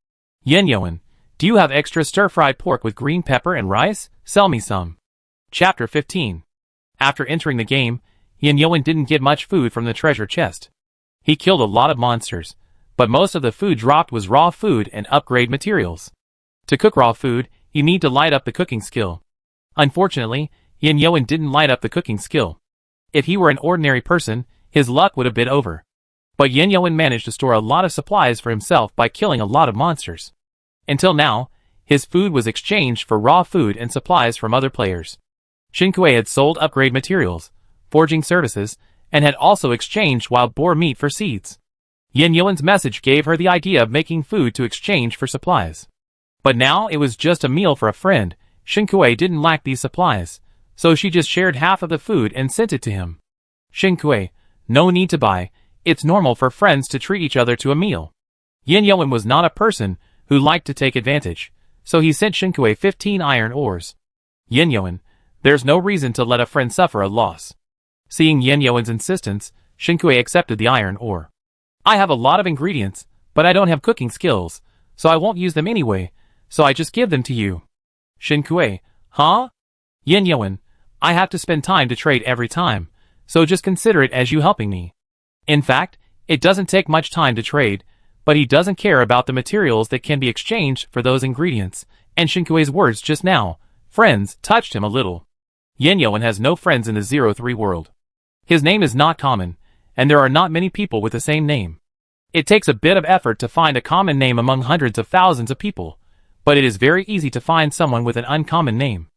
Yenyoan, do you have extra stir-fried pork with green pepper and rice? Sell me some. Chapter 15. After entering the game, Yenyoan didn't get much food from the treasure chest. He killed a lot of monsters, but most of the food dropped was raw food and upgrade materials. To cook raw food, you need to light up the cooking skill. Unfortunately, Yenyoan didn't light up the cooking skill. If he were an ordinary person, his luck would have been over. But Yenyoan managed to store a lot of supplies for himself by killing a lot of monsters. Until now, his food was exchanged for raw food and supplies from other players. Shinkui had sold upgrade materials, forging services, and had also exchanged wild boar meat for seeds. Yenyoan's message gave her the idea of making food to exchange for supplies. But now it was just a meal for a friend. Shinkui didn't lack these supplies, so she just shared half of the food and sent it to him. Shinkui, no need to buy, it's normal for friends to treat each other to a meal. Yin Yoan was not a person who liked to take advantage, so he sent Shinkui 15 iron ores. Yin Yoan, there's no reason to let a friend suffer a loss. Seeing Yin Yoan's insistence, Shinkui accepted the iron ore. I have a lot of ingredients, but I don't have cooking skills, so I won't use them anyway, so I just give them to you. Shinkui, huh? Yin Yoan, I have to spend time to trade every time, so just consider it as you helping me. In fact, it doesn't take much time to trade, but he doesn't care about the materials that can be exchanged for those ingredients, and Shinkui's words just now, friends, touched him a little. Yin Yoan has no friends in the 03 world. His name is not common, and there are not many people with the same name. It takes a bit of effort to find a common name among hundreds of thousands of people, but it is very easy to find someone with an uncommon name.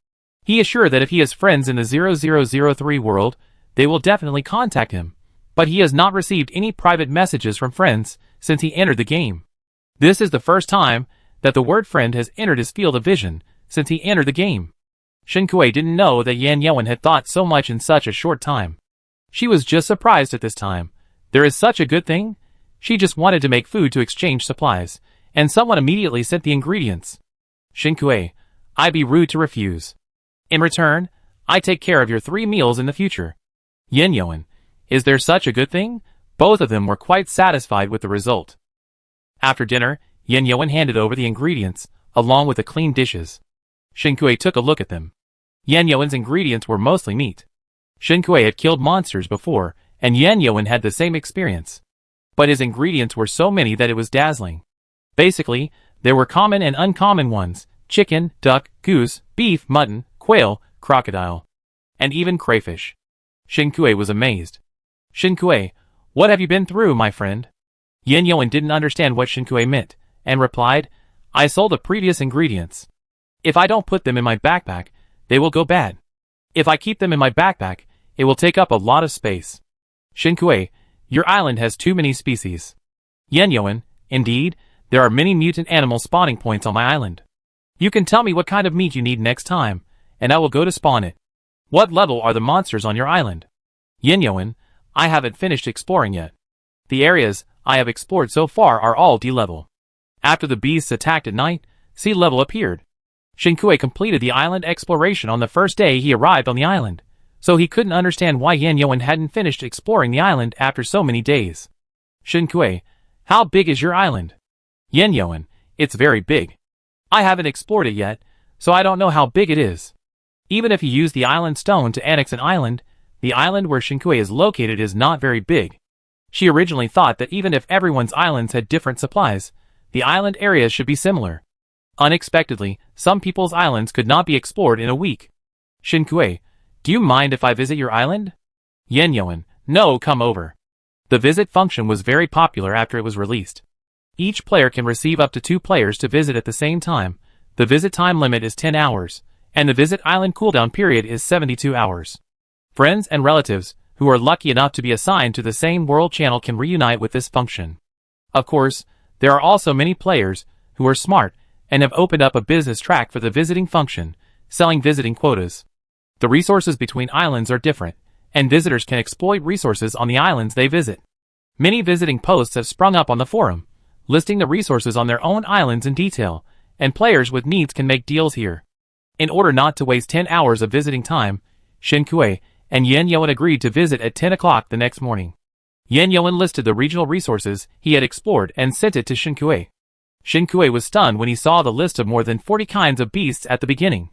He is sure that if he has friends in the 0003 world, they will definitely contact him, but he has not received any private messages from friends since he entered the game. This is the first time that the word friend has entered his field of vision since he entered the game. Shinkui didn't know that Yin Yoan had thought so much in such a short time. She was just surprised at this time. There is such a good thing? She just wanted to make food to exchange supplies, and someone immediately sent the ingredients. Shinkui, I'd be rude to refuse. In return, I take care of your 3 meals in the future. Yin Yoan, is there such a good thing? Both of them were quite satisfied with the result. After dinner, Yin Yoan handed over the ingredients, along with the clean dishes. Shinkui took a look at them. Yin Yoan's ingredients were mostly meat. Shinkui had killed monsters before, and Yin Yoan had the same experience. But his ingredients were so many that it was dazzling. Basically, there were common and uncommon ones: chicken, duck, goose, beef, mutton, quail, crocodile, and even crayfish. Shinkui was amazed. Shinkui, what have you been through, my friend? Yin Yoan didn't understand what Shinkui meant, and replied, I sold the previous ingredients. If I don't put them in my backpack, they will go bad. If I keep them in my backpack, it will take up a lot of space. Shinkui, your island has too many species. Yin Yoan, indeed, there are many mutant animal spawning points on my island. You can tell me what kind of meat you need next time, and I will go to spawn it. What level are the monsters on your island? Yin Yoan, I haven't finished exploring yet. The areas I have explored so far are all D level. After the beasts attacked at night, sea level appeared. Shinkui completed the island exploration on the first day he arrived on the island, so he couldn't understand why Yin Yoan hadn't finished exploring the island after so many days. Shinkui, how big is your island? Yin Yoan, it's very big. I haven't explored it yet, so I don't know how big it is. Even if you use the island stone to annex an island, the island where Shinkui is located is not very big. She originally thought that even if everyone's islands had different supplies, the island areas should be similar. Unexpectedly, some people's islands could not be explored in a week. Shinkui, do you mind if I visit your island? Yin Yoan, no, come over. The visit function was very popular after it was released. Each player can receive up to 2 players to visit at the same time. The visit time limit is 10 hours, and the visit island cooldown period is 72 hours. Friends and relatives who are lucky enough to be assigned to the same world channel can reunite with this function. Of course, there are also many players who are smart and have opened up a business track for the visiting function, selling visiting quotas. The resources between islands are different, and visitors can exploit resources on the islands they visit. Many visiting posts have sprung up on the forum, listing the resources on their own islands in detail, and players with needs can make deals here. In order not to waste 10 hours of visiting time, Shinkui and Yin Yoan agreed to visit at 10 o'clock the next morning. Yin Yoan listed the regional resources he had explored and sent it to Shinkui. Shinkui was stunned when he saw the list of more than 40 kinds of beasts at the beginning.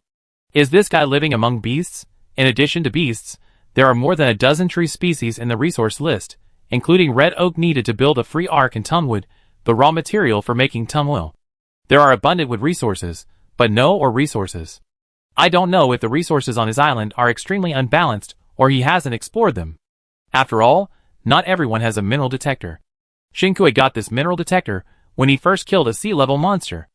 Is this guy living among beasts? In addition to beasts, there are more than a dozen tree species in the resource list, including red oak needed to build a free ark and tumwood, the raw material for making tum oil. There are abundant wood resources, but no ore resources. I don't know if the resources on his island are extremely unbalanced or he hasn't explored them. After all, not everyone has a mineral detector. Shinkui got this mineral detector when he first killed a sea-level monster.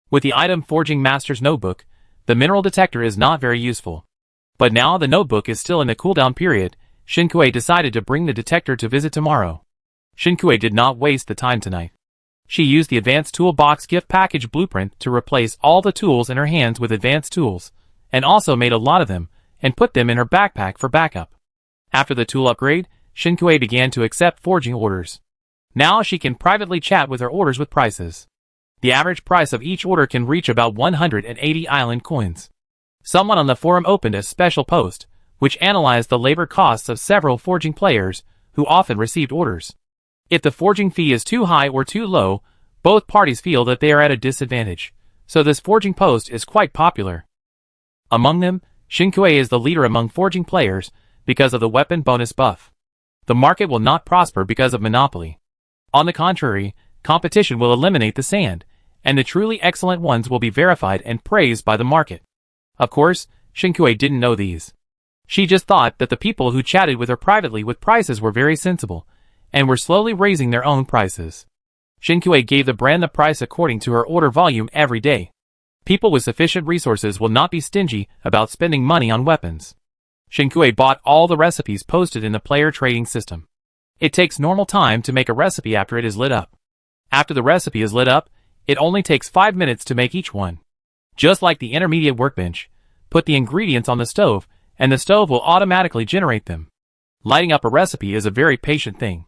With the item Forging Master's Notebook, the mineral detector is not very useful. But now the notebook is still in the cooldown period, Shinkui decided to bring the detector to visit tomorrow. Shinkui did not waste the time tonight. She used the Advanced Toolbox gift package blueprint to replace all the tools in her hands with advanced tools, and also made a lot of them, and put them in her backpack for backup. After the tool upgrade, Shinkui began to accept forging orders. Now she can privately chat with her orders with prices. The average price of each order can reach about 180 island coins. Someone on the forum opened a special post, which analyzed the labor costs of several forging players, who often received orders. If the forging fee is too high or too low, both parties feel that they are at a disadvantage, so this forging post is quite popular. Among them, Shinkui is the leader among forging players because of the weapon bonus buff. The market will not prosper because of monopoly. On the contrary, competition will eliminate the sand, and the truly excellent ones will be verified and praised by the market. Of course, Shinkui didn't know these. She just thought that the people who chatted with her privately with prices were very sensible, and were slowly raising their own prices. Shinkui gave the brand the price according to her order volume every day. People with sufficient resources will not be stingy about spending money on weapons. Shinkui bought all the recipes posted in the player trading system. It takes normal time to make a recipe after it is lit up. After the recipe is lit up, it only takes 5 minutes to make each one. Just like the intermediate workbench, put the ingredients on the stove, and the stove will automatically generate them. Lighting up a recipe is a very patient thing.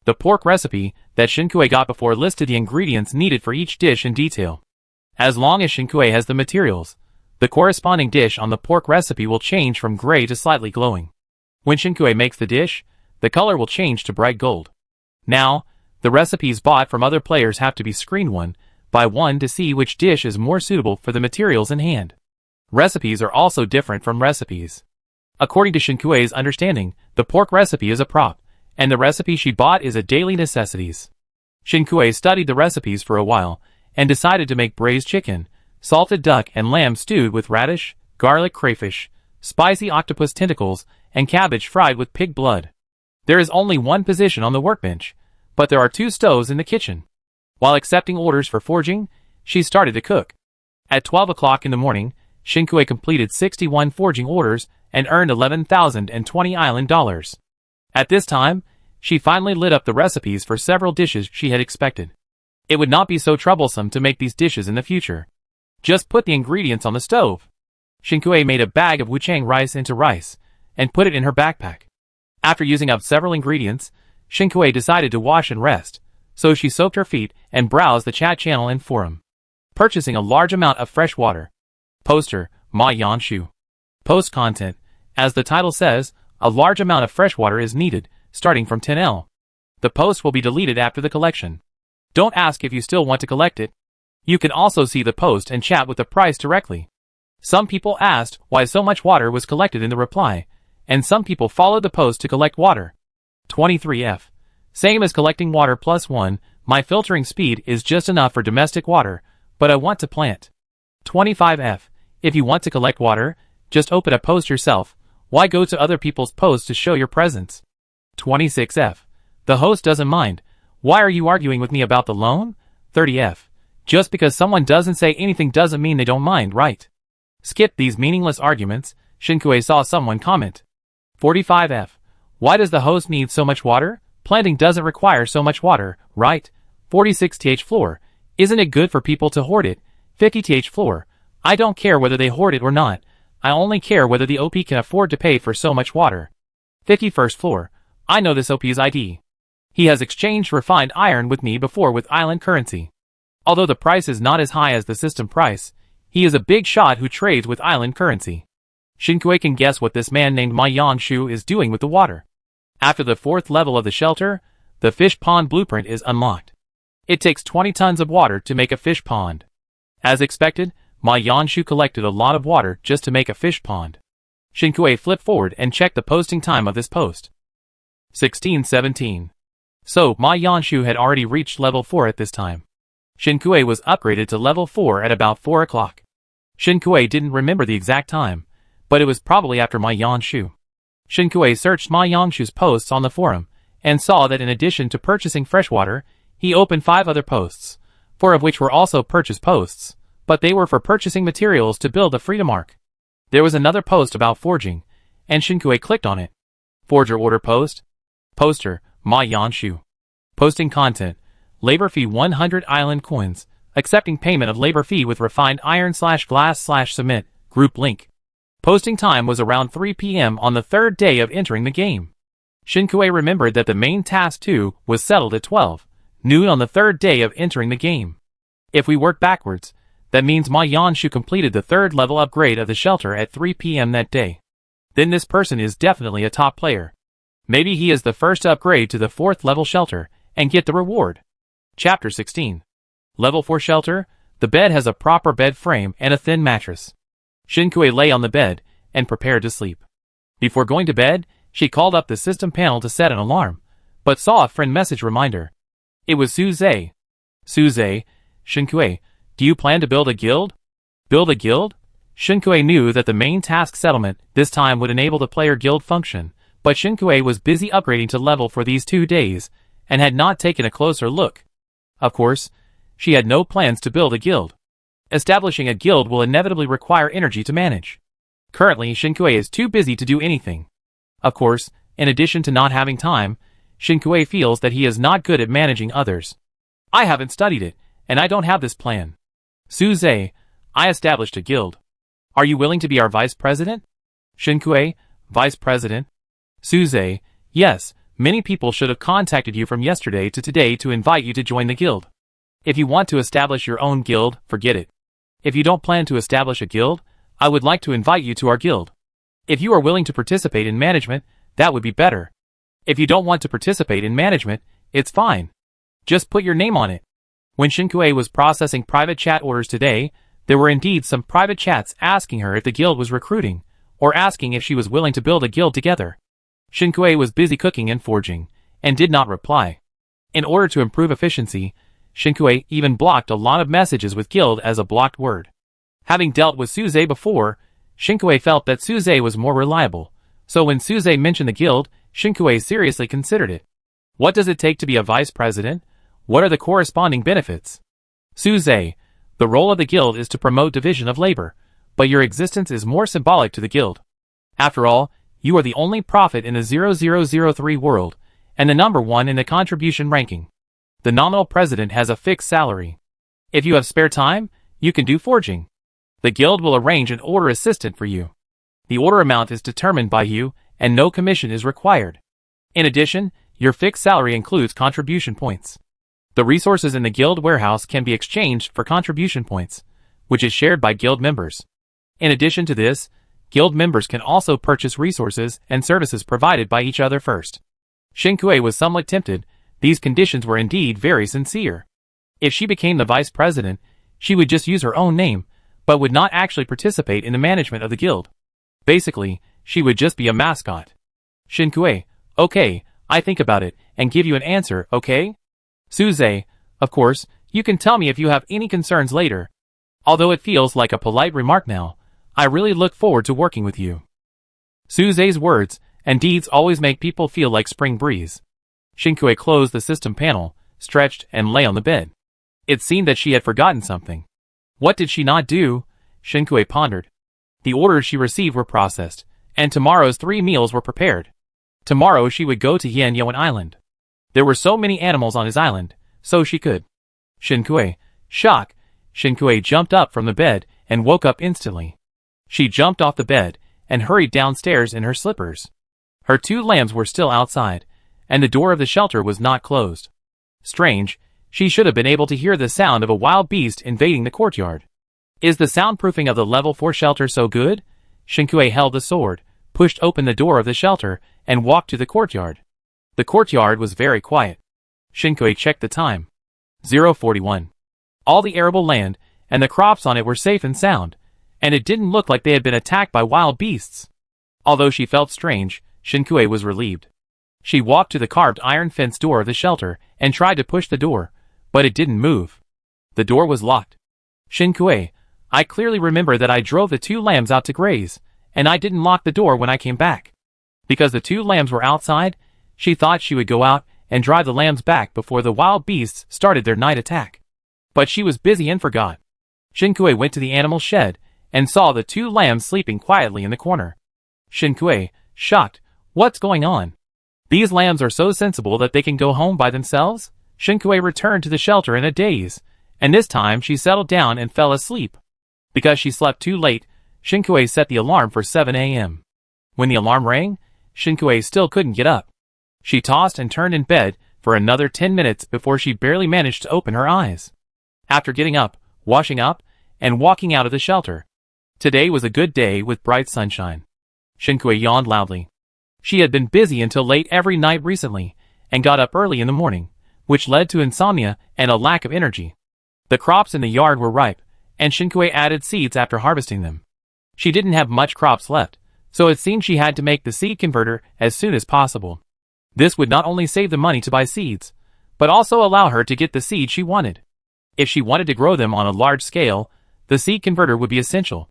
The pork recipe that Shinkui got before listed the ingredients needed for each dish in detail. As long as Shinkui has the materials, the corresponding dish on the pork recipe will change from gray to slightly glowing. When Shinkui makes the dish, the color will change to bright gold. Now, the recipes bought from other players have to be screened one by one to see which dish is more suitable for the materials in hand. Recipes are also different from recipes. According to Shinkui's understanding, the pork recipe is a prop, and the recipe she bought is a daily necessities. Shinkui studied the recipes for a while, and decided to make braised chicken, salted duck and lamb stewed with radish, garlic crayfish, spicy octopus tentacles, and cabbage fried with pig blood. There is only one position on the workbench, but there are 2 stoves in the kitchen. While accepting orders for forging, she started to cook. At 12 o'clock in the morning, Shinkui completed 61 forging orders and earned 11,020 island dollars. At this time, she finally lit up the recipes for several dishes she had expected. It would not be so troublesome to make these dishes in the future. Just put the ingredients on the stove. Shinkui made a bag of wuchang rice into rice, and put it in her backpack. After using up several ingredients, Shinkui decided to wash and rest, so she soaked her feet and browsed the chat channel and forum. Purchasing a large amount of fresh water. Poster, Ma Yanshu. Post content. As the title says, a large amount of fresh water is needed, starting from 10L. The post will be deleted after the collection. Don't ask if you still want to collect it. You can also see the post and chat with the price directly. Some people asked why so much water was collected in the reply, and some people followed the post to collect water. 23F. Same as collecting water +1, my filtering speed is just enough for domestic water, but I want to plant. 25F. If you want to collect water, just open a post yourself. Why go to other people's posts to show your presence? 26F. The host doesn't mind. Why are you arguing with me about the loan? 30F. Just because someone doesn't say anything doesn't mean they don't mind, right? Skip these meaningless arguments. Shinkui saw someone comment. 45F. Why does the host need so much water? Planting doesn't require so much water, right? 46th floor. Isn't it good for people to hoard it? 50th floor. I don't care whether they hoard it or not. I only care whether the OP can afford to pay for so much water. 51st floor. I know this OP's ID. He has exchanged refined iron with me before with island currency. Although the price is not as high as the system price, he is a big shot who trades with island currency. Shinkui can guess what this man named Ma Yanshu is doing with the water. After the 4th level of the shelter, the fish pond blueprint is unlocked. It takes 20 tons of water to make a fish pond. As expected, Ma Yanshu collected a lot of water just to make a fish pond. Shinkui flipped forward and checked the posting time of this post. 16:17. So, Ma Yanshu had already reached level 4 at this time. Shinkui was upgraded to level 4 at about 4 o'clock. Shinkui didn't remember the exact time, but it was probably after Ma Yanshu. Shinkui searched Ma Yanshu's posts on the forum, and saw that in addition to purchasing freshwater, he opened 5 other posts, 4 of which were also purchase posts, but they were for purchasing materials to build a freedom arc. There was another post about forging, and Shinkui clicked on it. Forger order post. Poster, Ma Yanshu. Posting content. Labor fee 100 island coins. Accepting payment of labor fee with refined iron/glass/cement. Group link. Posting time was around 3 p.m. on the third day of entering the game. Shinkue remembered that the main task 2 was settled at 12 noon on the third day of entering the game. If we work backwards, that means Ma Yanshu completed the third level upgrade of the shelter at 3 p.m. that day. Then this person is definitely a top player. Maybe he is the first to upgrade to the 4th level shelter and get the reward. Chapter 16. Level 4 shelter. The bed has a proper bed frame and a thin mattress. Shinkue lay on the bed and prepared to sleep. Before going to bed, she called up the system panel to set an alarm, but saw a friend message reminder. It was Suze. Suze, Shinkue, do you plan to build a guild? Build a guild? Shinkue knew that the main task settlement this time would enable the player guild function, but Shinkue was busy upgrading to level for these 2 days and had not taken a closer look. Of course, she had no plans to build a guild. Establishing a guild will inevitably require energy to manage. Currently, Shinkue is too busy to do anything. Of course, in addition to not having time, Shinkue feels that he is not good at managing others. I haven't studied it, and I don't have this plan. Suze, I established a guild. Are you willing to be our vice president? Shinkue, vice president? Suze, yes, many people should have contacted you from yesterday to today to invite you to join the guild. If you want to establish your own guild, forget it. If you don't plan to establish a guild, I would like to invite you to our guild. If you are willing to participate in management, that would be better. If you don't want to participate in management, it's fine. Just put your name on it. When Shinkue was processing private chat orders today, there were indeed some private chats asking her if the guild was recruiting, or asking if she was willing to build a guild together. Shinkue was busy cooking and forging, and did not reply. In order to improve efficiency, Shinkue even blocked a lot of messages with guild as a blocked word. Having dealt with Suze before, Shinkue felt that Suze was more reliable, so when Suze mentioned the guild, Shinkue seriously considered it. What does it take to be a vice president? What are the corresponding benefits? Suze, the role of the guild is to promote division of labor, but your existence is more symbolic to the guild. After all, you are the only prophet in the 0003 world, and the number 1 in the contribution ranking. The nominal president has a fixed salary. If you have spare time, you can do forging. The guild will arrange an order assistant for you. The order amount is determined by you, and no commission is required. In addition, your fixed salary includes contribution points. The resources in the guild warehouse can be exchanged for contribution points, which is shared by guild members. In addition to this, guild members can also purchase resources and services provided by each other first. Shinkue was somewhat tempted. These conditions were indeed very sincere. If she became the vice president, she would just use her own name, but would not actually participate in the management of the guild. Basically, she would just be a mascot. Shinkue, okay, I think about it, and give you an answer, okay? Suze, of course, you can tell me if you have any concerns later. Although it feels like a polite remark now, I really look forward to working with you. Suze's words and deeds always make people feel like spring breeze. Shinkue closed the system panel, stretched, and lay on the bed. It seemed that she had forgotten something. What did she not do? Shinkue pondered. The orders she received were processed, and tomorrow's 3 meals were prepared. Tomorrow she would go to Yanyoan Island. There were so many animals on his island, so she could. Shinkue, shock. Shinkue jumped up from the bed and woke up instantly. She jumped off the bed and hurried downstairs in her slippers. Her 2 lambs were still outside, and the door of the shelter was not closed. Strange, she should have been able to hear the sound of a wild beast invading the courtyard. Is the soundproofing of the level 4 shelter so good? Shinkue held the sword, pushed open the door of the shelter, and walked to the courtyard. The courtyard was very quiet. Shinkue checked the time. 0:41. All the arable land and the crops on it were safe and sound, and it didn't look like they had been attacked by wild beasts. Although she felt strange, Shinkue was relieved. She walked to the carved iron fence door of the shelter and tried to push the door, but it didn't move. The door was locked. Shinkue, I clearly remember that I drove the 2 lambs out to graze, and I didn't lock the door when I came back. Because the 2 lambs were outside, she thought she would go out and drive the lambs back before the wild beasts started their night attack. But she was busy and forgot. Shinkue went to the animal shed and saw the 2 lambs sleeping quietly in the corner. Shinkue, shocked, what's going on? These lambs are so sensible that they can go home by themselves? Shinkui returned to the shelter in a daze, and this time she settled down and fell asleep. Because she slept too late, Shinkui set the alarm for 7 a.m. When the alarm rang, Shinkui still couldn't get up. She tossed and turned in bed for another 10 minutes before she barely managed to open her eyes. After getting up, washing up, and walking out of the shelter, today was a good day with bright sunshine. Shinkui yawned loudly. She had been busy until late every night recently, and got up early in the morning, which led to insomnia and a lack of energy. The crops in the yard were ripe, and Shinkui added seeds after harvesting them. She didn't have much crops left, so it seemed she had to make the seed converter as soon as possible. This would not only save the money to buy seeds, but also allow her to get the seed she wanted. If she wanted to grow them on a large scale, the seed converter would be essential.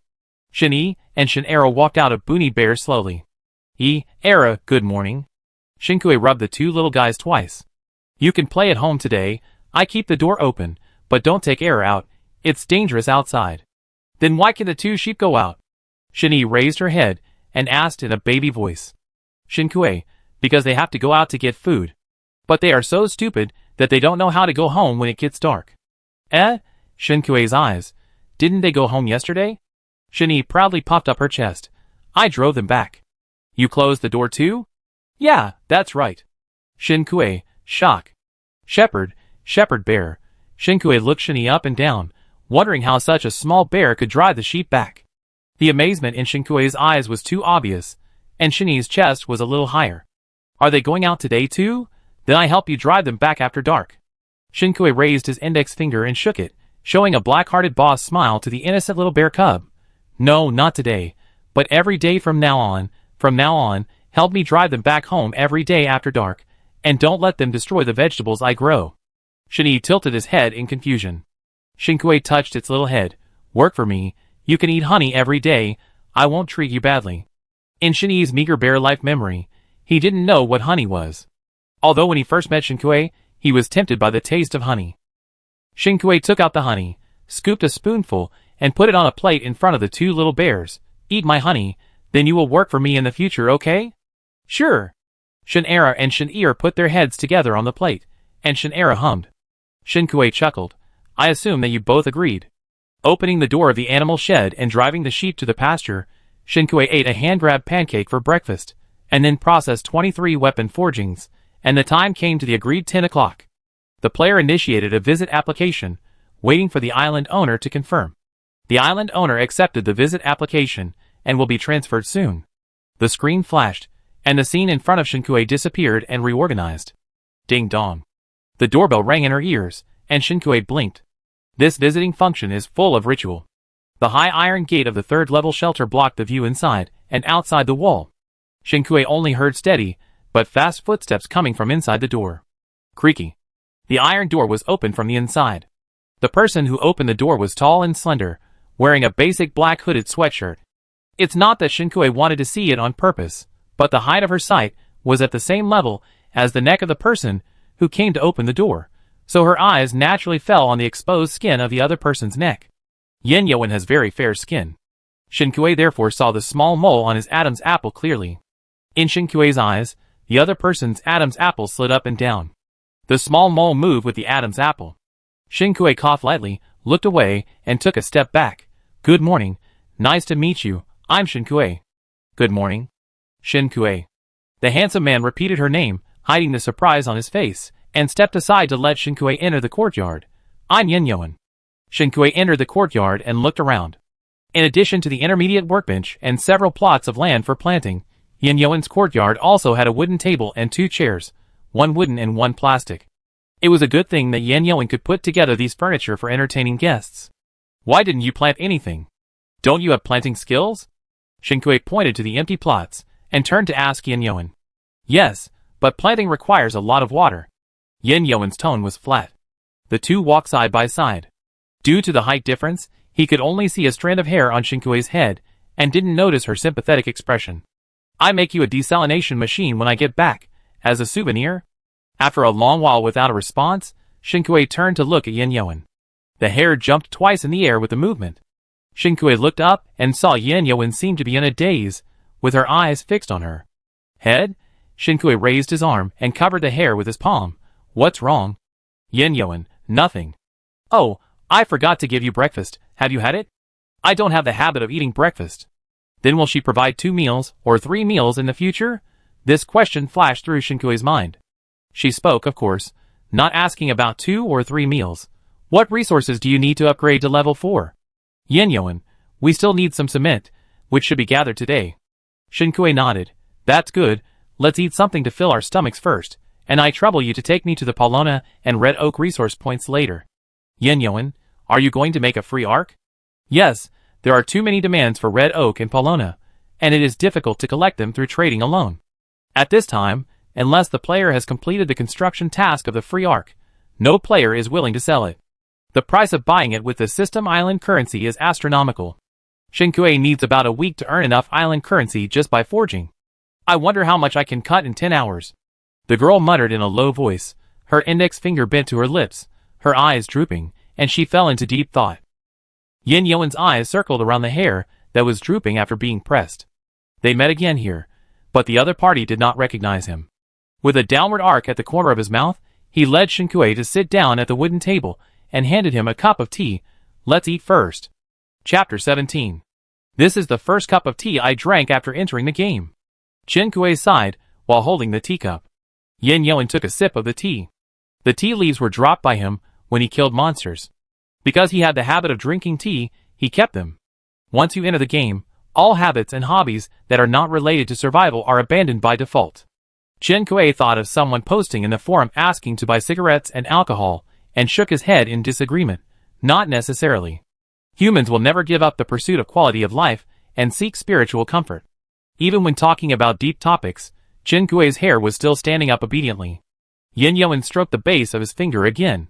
Shin-E and Shin-Era walked out of Boonie Bear slowly. Era, good morning. Shinkui rubbed the two little guys twice. You can play at home today. I keep the door open, but don't take Era out. It's dangerous outside. Then why can the two sheep go out? Shin-E raised her head and asked in a baby voice. Shinkui, because they have to go out to get food. But they are so stupid that they don't know how to go home when it gets dark. Shinkui's eyes. Didn't they go home yesterday? Shin-E proudly puffed up her chest. I drove them back. You closed the door too? Yeah, that's right. Shinkui, shock. Shepherd bear. Shinkui looked Shin-E up and down, wondering how such a small bear could drive the sheep back. The amazement in Shinkui's eyes was too obvious, and Shin-E's chest was a little higher. Are they going out today too? Then I help you drive them back after dark. Shinkui raised his index finger and shook it, showing a black-hearted boss smile to the innocent little bear cub. No, not today, but every day from now on. From now on, help me drive them back home every day after dark, and don't let them destroy the vegetables I grow. Shin-E tilted his head in confusion. Shinkui touched its little head. Work for me. You can eat honey every day. I won't treat you badly. In Shin-E's meager bear life memory, he didn't know what honey was. Although when he first met Shinkui, he was tempted by the taste of honey. Shinkui took out the honey, scooped a spoonful, and put it on a plate in front of the two little bears. Eat my honey, then you will work for me in the future, okay? Sure. Shin-Era and Shin-E put their heads together on the plate, and Shin-Era hummed. Shinkui chuckled. I assume that you both agreed. Opening the door of the animal shed and driving the sheep to the pasture, Shinkui ate a hand-grabbed pancake for breakfast, and then processed 23 weapon forgings, and the time came to the agreed 10 o'clock. The player initiated a visit application, waiting for the island owner to confirm. The island owner accepted the visit application, and will be transferred soon. The screen flashed, and the scene in front of Shinkui disappeared and reorganized. Ding dong. The doorbell rang in her ears, and Shinkui blinked. This visiting function is full of ritual. The high iron gate of the third-level shelter blocked the view inside and outside the wall. Shinkui only heard steady, but fast footsteps coming from inside the door. Creaky. The iron door was opened from the inside. The person who opened the door was tall and slender, wearing a basic black hooded sweatshirt. It's not that Shinkui wanted to see it on purpose, but the height of her sight was at the same level as the neck of the person who came to open the door, so her eyes naturally fell on the exposed skin of the other person's neck. Yen-Yoan has very fair skin. Shinkui therefore saw the small mole on his Adam's apple clearly. In Shinkui's eyes, the other person's Adam's apple slid up and down. The small mole moved with the Adam's apple. Shinkui coughed lightly, looked away, and took a step back. Good morning. Nice to meet you. I'm Shinkui. Good morning. Shinkui. The handsome man repeated her name, hiding the surprise on his face, and stepped aside to let Shinkui enter the courtyard. I'm Yen-Yoan. Shinkui entered the courtyard and looked around. In addition to the intermediate workbench and several plots of land for planting, Yen-Yoan's courtyard also had a wooden table and 2 chairs, one wooden and one plastic. It was a good thing that Yen-Yoan could put together these furniture for entertaining guests. Why didn't you plant anything? Don't you have planting skills? Shinkui pointed to the empty plots, and turned to ask Yen-Yoan. Yes, but planting requires a lot of water. Yen-Yoan's tone was flat. The two walked side by side. Due to the height difference, he could only see a strand of hair on Shinkui's head, and didn't notice her sympathetic expression. I make you a desalination machine when I get back, as a souvenir? After a long while without a response, Shinkui turned to look at Yen-Yoan. The hair jumped twice in the air with the movement. Shinkui looked up and saw Yen-Yoan seem to be in a daze, with her eyes fixed on her. Head? Shinkui raised his arm and covered the hair with his palm. What's wrong? Yin Yoan, nothing. Oh, I forgot to give you breakfast. Have you had it? I don't have the habit of eating breakfast. Then will she provide 2 meals or 3 meals in the future? This question flashed through Shinkue's mind. She spoke, of course, not asking about 2 or 3 meals. What resources do you need to upgrade to level 4? Yin Yoan, we still need some cement, which should be gathered today. Shinkue nodded. That's good, let's eat something to fill our stomachs first, and I trouble you to take me to the Paulownia and Red Oak resource points later. Yin Yoan, are you going to make a free arc? Yes, there are too many demands for Red Oak and Paulownia, and it is difficult to collect them through trading alone. At this time, unless the player has completed the construction task of the free arc, no player is willing to sell it. The price of buying it with the system island currency is astronomical. Shinkue needs about a week to earn enough island currency just by forging. I wonder how much I can cut in 10 hours. The girl muttered in a low voice, her index finger bent to her lips, her eyes drooping, and she fell into deep thought. Yin Yoan's eyes circled around the hair that was drooping after being pressed. They met again here, but the other party did not recognize him. With a downward arc at the corner of his mouth, he led Shinkue to sit down at the wooden table and handed him a cup of tea. Let's eat first. Chapter 17. This is the first cup of tea I drank after entering the game. Shinkue sighed while holding the teacup. Yin Yoan took a sip of the tea. The tea leaves were dropped by him when he killed monsters. Because he had the habit of drinking tea, he kept them. Once you enter the game, all habits and hobbies that are not related to survival are abandoned by default. Shinkue thought of someone posting in the forum asking to buy cigarettes and alcohol, and shook his head in disagreement. Not necessarily. Humans will never give up the pursuit of quality of life and seek spiritual comfort. Even when talking about deep topics, Shinkue's hair was still standing up obediently. Yin Yoan stroked the base of his finger again.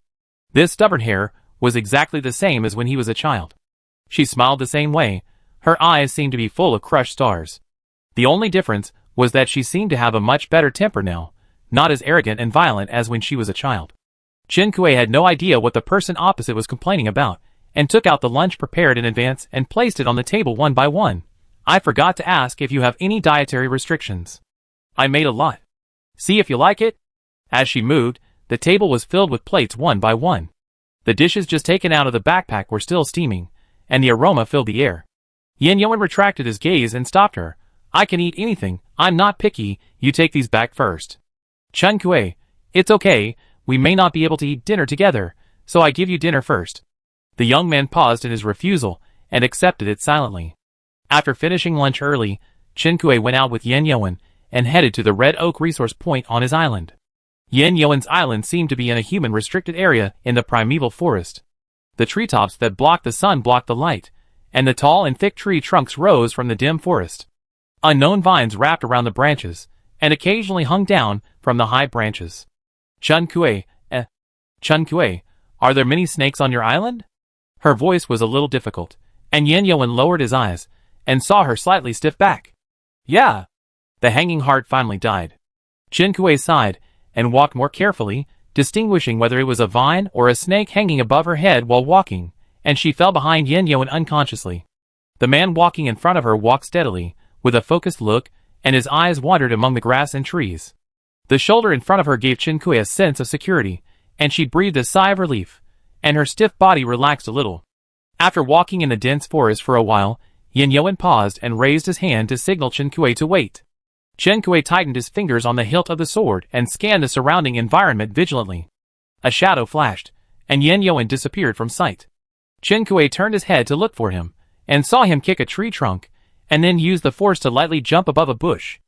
This stubborn hair was exactly the same as when he was a child. She smiled the same way. Her eyes seemed to be full of crushed stars. The only difference was that she seemed to have a much better temper now, not as arrogant and violent as when she was a child. Shinkue had no idea what the person opposite was complaining about, and took out the lunch prepared in advance and placed it on the table one by one. I forgot to ask if you have any dietary restrictions. I made a lot. See if you like it? As she moved, the table was filled with plates one by one. The dishes just taken out of the backpack were still steaming, and the aroma filled the air. Yin Yoan retracted his gaze and stopped her. I can eat anything, I'm not picky, you take these back first. Shinkue, it's okay, we may not be able to eat dinner together, so I give you dinner first. The young man paused in his refusal, and accepted it silently. After finishing lunch early, Shinkue went out with Yin Yoan, and headed to the Red Oak resource point on his island. Yin Yoan's island seemed to be in a human-restricted area in the primeval forest. The treetops that blocked the sun blocked the light, and the tall and thick tree trunks rose from the dim forest. Unknown vines wrapped around the branches, and occasionally hung down from the high branches. Shinkue, are there many snakes on your island? Her voice was a little difficult, and Yin Yoan lowered his eyes, and saw her slightly stiff back. Yeah. The hanging heart finally died. Shinkue sighed, and walked more carefully, distinguishing whether it was a vine or a snake hanging above her head while walking, and she fell behind Yin Yoan unconsciously. The man walking in front of her walked steadily, with a focused look, and his eyes wandered among the grass and trees. The shoulder in front of her gave Shinkue a sense of security, and she breathed a sigh of relief, and her stiff body relaxed a little. After walking in the dense forest for a while, Yin Yoan paused and raised his hand to signal Shinkue to wait. Shinkue tightened his fingers on the hilt of the sword and scanned the surrounding environment vigilantly. A shadow flashed, and Yin Yoan disappeared from sight. Shinkue turned his head to look for him, and saw him kick a tree trunk, and then use the force to lightly jump above a bush.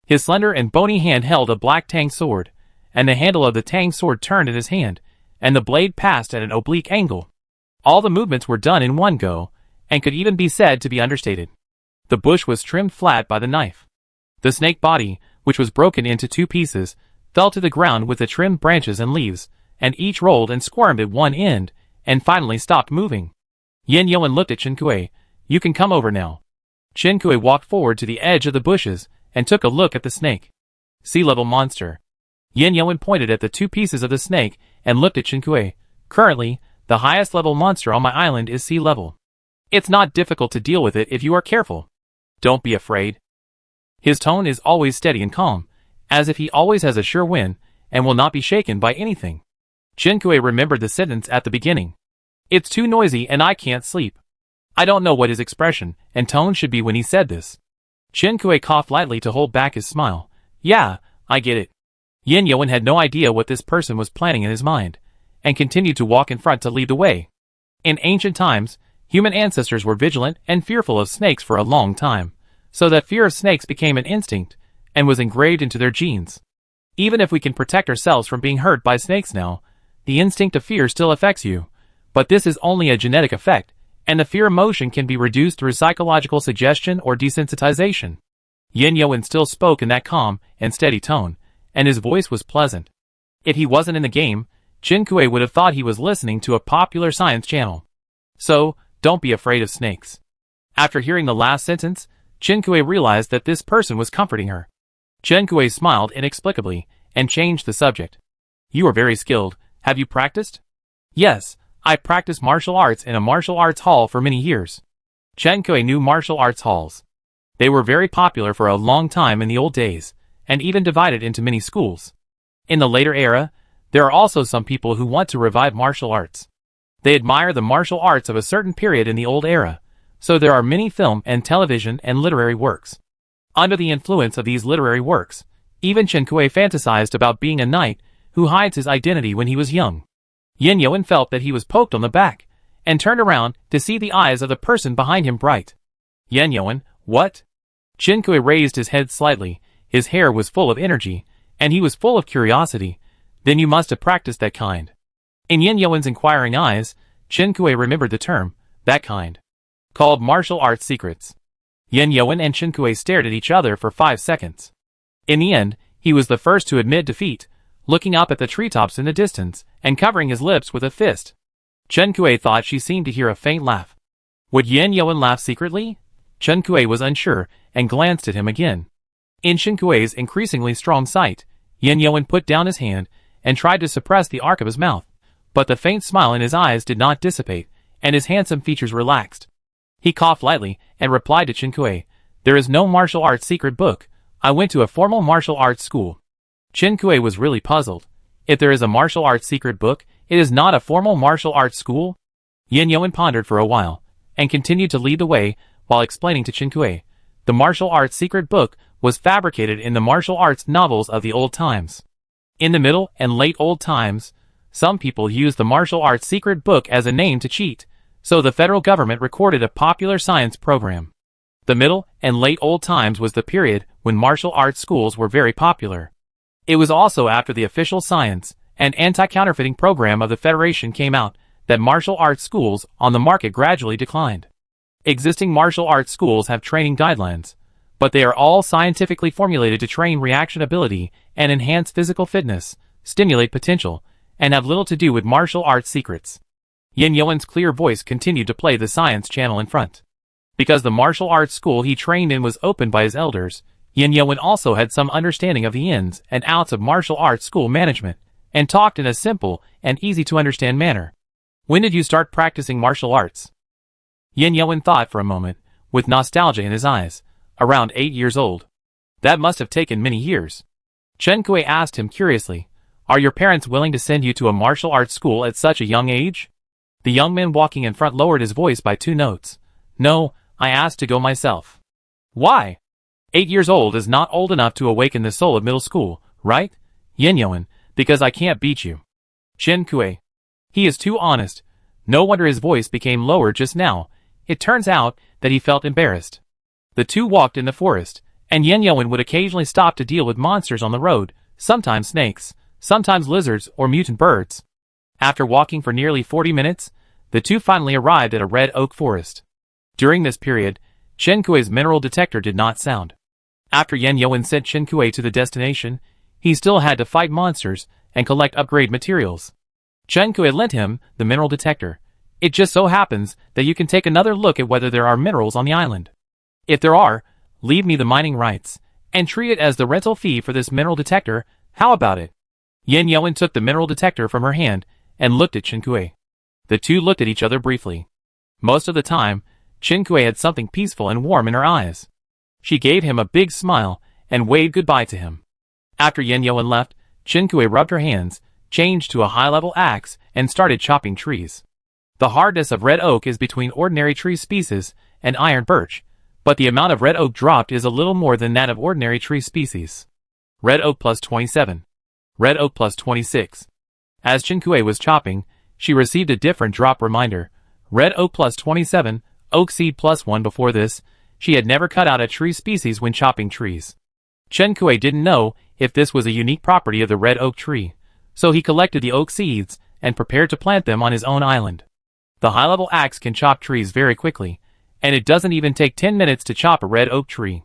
His slender and bony hand held a black tang sword, and the handle of the tang sword turned in his hand, and the blade passed at an oblique angle. All the movements were done in one go, and could even be said to be understated. The bush was trimmed flat by the knife. The snake body, which was broken into 2 pieces, fell to the ground with the trimmed branches and leaves, and each rolled and squirmed at one end, and finally stopped moving. Yin Yoan looked at Shinkue. You can come over now. Shinkue walked forward to the edge of the bushes, and took a look at the snake. Sea-level monster. Yin Yoan pointed at the 2 pieces of the snake, and looked at Shinkue. Currently, the highest level monster on my island is sea level. It's not difficult to deal with it if you are careful. Don't be afraid. His tone is always steady and calm, as if he always has a sure win, and will not be shaken by anything. Chen-Kuei remembered the sentence at the beginning. It's too noisy and I can't sleep. I don't know what his expression and tone should be when he said this. Chen-Kuei coughed lightly to hold back his smile. Yeah, I get it. Yin Yoan had no idea what this person was planning in his mind, and continued to walk in front to lead the way. In ancient times, human ancestors were vigilant and fearful of snakes for a long time, so that fear of snakes became an instinct, and was engraved into their genes. Even if we can protect ourselves from being hurt by snakes now, the instinct of fear still affects you, but this is only a genetic effect, and the fear emotion can be reduced through psychological suggestion or desensitization. Yin Yoan still spoke in that calm and steady tone, and his voice was pleasant. If he wasn't in the game, Chen-Kuei would have thought he was listening to a popular science channel. So, don't be afraid of snakes. After hearing the last sentence, Chen-Kuei realized that this person was comforting her. Chen-Kuei smiled inexplicably, and changed the subject. You are very skilled. Have you practiced? Yes, I practiced martial arts in a martial arts hall for many years. Chen-Kuei knew martial arts halls. They were very popular for a long time in the old days, and even divided into many schools. In the later era, there are also some people who want to revive martial arts. They admire the martial arts of a certain period in the old era, so there are many film and television and literary works. Under the influence of these literary works, even Chen-Kuei fantasized about being a knight who hides his identity when he was young. Yin Yoan felt that he was poked on the back, and turned around to see the eyes of the person behind him bright. Yin Yoan, what? Chen-Kuei raised his head slightly. His hair was full of energy, and he was full of curiosity. Then you must have practiced that kind. In Yin Yoan's inquiring eyes, Chen-Kuei remembered the term, that kind, called martial arts secrets. Yin Yoan and Chen-Kuei stared at each other for 5 seconds. In the end, he was the first to admit defeat, looking up at the treetops in the distance, and covering his lips with a fist. Chen-Kuei thought she seemed to hear a faint laugh. Would Yin Yoan laugh secretly? Chen-Kuei was unsure, and glanced at him again. In Chen-Kuei's increasingly strong sight, Yin Yoan put down his hand, and tried to suppress the arc of his mouth, but the faint smile in his eyes did not dissipate, and his handsome features relaxed. He coughed lightly, and replied to Chen-Kuei, there is no martial arts secret book. I went to a formal martial arts school. Chen-Kuei was really puzzled. If there is a martial arts secret book, it is not a formal martial arts school? Yin Yoan pondered for a while, and continued to lead the way, while explaining to Chen-Kuei. The martial arts secret book was fabricated in the martial arts novels of the old times. In the middle and late old times, some people used the martial arts secret book as a name to cheat, so the federal government recorded a popular science program. The middle and late old times was the period when martial arts schools were very popular. It was also after the official science and anti-counterfeiting program of the Federation came out that martial arts schools on the market gradually declined. Existing martial arts schools have training guidelines, but they are all scientifically formulated to train reaction ability and enhance physical fitness, stimulate potential, and have little to do with martial arts secrets. Yin Yoan's clear voice continued to play the science channel in front. Because the martial arts school he trained in was opened by his elders, Yin Yoan also had some understanding of the ins and outs of martial arts school management, and talked in a simple and easy-to-understand manner. When did you start practicing martial arts? Yin Yoan thought for a moment, with nostalgia in his eyes. Around 8 years old. That must have taken many years. Chen-Kuei asked him curiously, are your parents willing to send you to a martial arts school at such a young age? The young man walking in front lowered his voice by 2 notes. No, I asked to go myself. Why? 8 years old is not old enough to awaken the soul of middle school, right? Yin Yoan, because I can't beat you. Chen-Kuei. He is too honest. No wonder his voice became lower just now. It turns out that he felt embarrassed. The two walked in the forest, and Yin Yoan would occasionally stop to deal with monsters on the road, sometimes snakes, sometimes lizards or mutant birds. After walking for nearly 40 minutes, the two finally arrived at a red oak forest. During this period, Chen-Kuei's mineral detector did not sound. After Yin Yoan sent Chen-Kuei to the destination, he still had to fight monsters and collect upgrade materials. Chen-Kuei lent him the mineral detector. It just so happens that you can take another look at whether there are minerals on the island. If there are, leave me the mining rights, and treat it as the rental fee for this mineral detector. How about it? Yin Yoan took the mineral detector from her hand, and looked at Chen-Kuei. The two looked at each other briefly. Most of the time, Chen-Kuei had something peaceful and warm in her eyes. She gave him a big smile, and waved goodbye to him. After Yin Yoan left, Chen-Kuei rubbed her hands, changed to a high-level axe, and started chopping trees. The hardness of red oak is between ordinary tree species and iron birch, but the amount of red oak dropped is a little more than that of ordinary tree species. Red oak plus 27. Red oak plus 26. As Chinkue was chopping, she received a different drop reminder. Red oak plus 27, oak seed plus 1. Before this, she had never cut out a tree species when chopping trees. Chinkue didn't know if this was a unique property of the red oak tree, so he collected the oak seeds and prepared to plant them on his own island. The high-level axe can chop trees very quickly, and it doesn't even take 10 minutes to chop a red oak tree.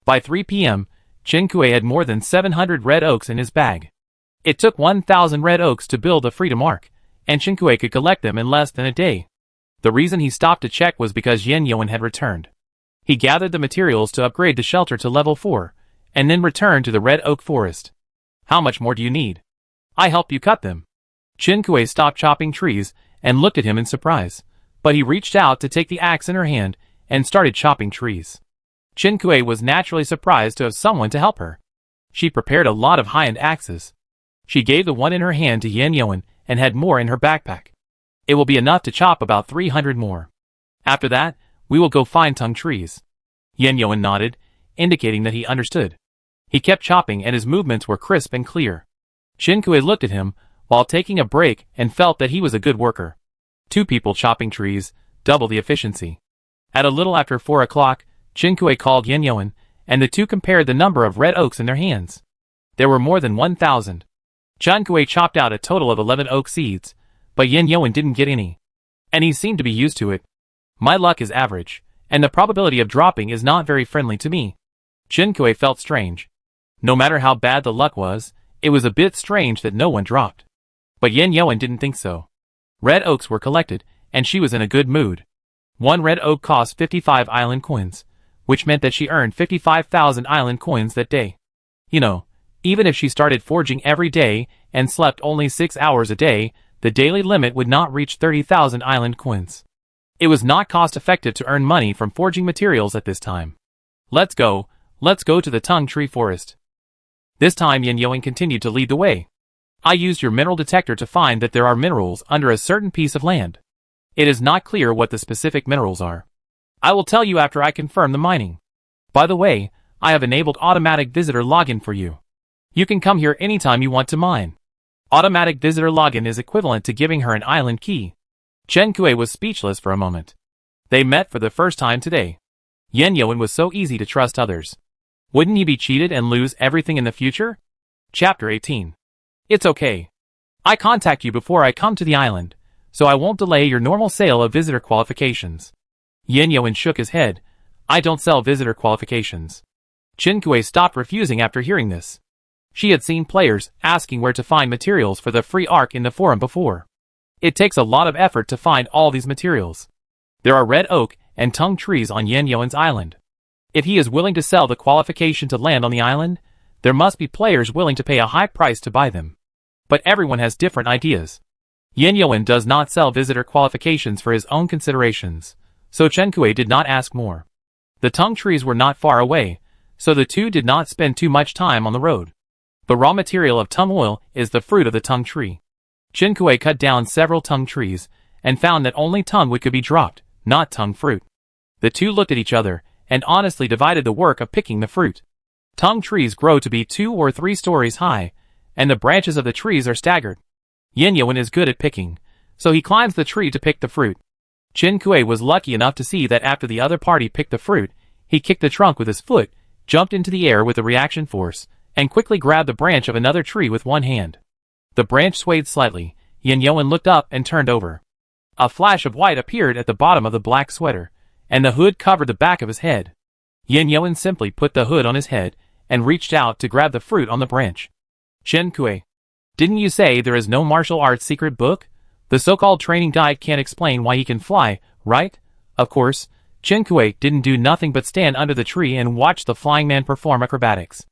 By 3 p.m., Chinkue had more than 700 red oaks in his bag. It took 1,000 red oaks to build a freedom arc, and Chinkue could collect them in less than a day. The reason he stopped to check was because Yen Yoan had returned. He gathered the materials to upgrade the shelter to level 4, and then returned to the red oak forest. How much more do you need? I help you cut them. Chinkue stopped chopping trees and looked at him in surprise, but he reached out to take the axe in her hand and started chopping trees. Chinkue was naturally surprised to have someone to help her. She prepared a lot of high-end axes. She gave the one in her hand to Yen Yoan and had more in her backpack. It will be enough to chop about 300 more. After that, we will go find tongue trees. Yen Yoan nodded, indicating that he understood. He kept chopping and his movements were crisp and clear. Chinkue looked at him while taking a break and felt that he was a good worker. 2 people chopping trees, double the efficiency. At a little after 4 o'clock, Chinkue called Yen Yoan, and the two compared the number of red oaks in their hands. There were more than 1,000. Chinkue chopped out a total of 11 oak seeds, but Yen Yoan didn't get any. And he seemed to be used to it. My luck is average, and the probability of dropping is not very friendly to me. Chinkue felt strange. No matter how bad the luck was, it was a bit strange that no one dropped. But Yen Yoan didn't think so. Red oaks were collected, and she was in a good mood. 1 red oak cost 55 island coins, which meant that she earned 55,000 island coins that day. You know, even if she started forging every day and slept only 6 hours a day, the daily limit would not reach 30,000 island coins. It was not cost-effective to earn money from forging materials at this time. Let's go to the tongue tree forest. This time Yen Yoan continued to lead the way. I used your mineral detector to find that there are minerals under a certain piece of land. It is not clear what the specific minerals are. I will tell you after I confirm the mining. By the way, I have enabled automatic visitor login for you. You can come here anytime you want to mine. Automatic visitor login is equivalent to giving her an island key. Chinkue was speechless for a moment. They met for the first time today. Yen Yoan was so easy to trust others. Wouldn't he be cheated and lose everything in the future? Chapter 18. It's okay. I contact you before I come to the island, so I won't delay your normal sale of visitor qualifications. Yen Yoan shook his head. I don't sell visitor qualifications. Chinkue stopped refusing after hearing this. She had seen players asking where to find materials for the free arc in the forum before. It takes a lot of effort to find all these materials. There are red oak and tongue trees on Yen Yoan's island. If he is willing to sell the qualification to land on the island, there must be players willing to pay a high price to buy them. But everyone has different ideas. Yen Yoan does not sell visitor qualifications for his own considerations, so Chinkue did not ask more. The tongue trees were not far away, so the two did not spend too much time on the road. The raw material of tongue oil is the fruit of the tongue tree. Chinkue cut down several tongue trees, and found that only tongue wood could be dropped, not tongue fruit. The two looked at each other, and honestly divided the work of picking the fruit. Tongue trees grow to be 2 or 3 stories high, and the branches of the trees are staggered. Yen Yoan is good at picking, so he climbs the tree to pick the fruit. Chinkue was lucky enough to see that after the other party picked the fruit, he kicked the trunk with his foot, jumped into the air with a reaction force, and quickly grabbed the branch of another tree with one hand. The branch swayed slightly. Yen Yoan looked up and turned over. A flash of white appeared at the bottom of the black sweater, and the hood covered the back of his head. Yen Yoan simply put the hood on his head and reached out to grab the fruit on the branch. Chinkue, didn't you say there is no martial arts secret book? The so-called training guide can't explain why he can fly, right? Of course, Chinkue didn't do nothing but stand under the tree and watch the flying man perform acrobatics.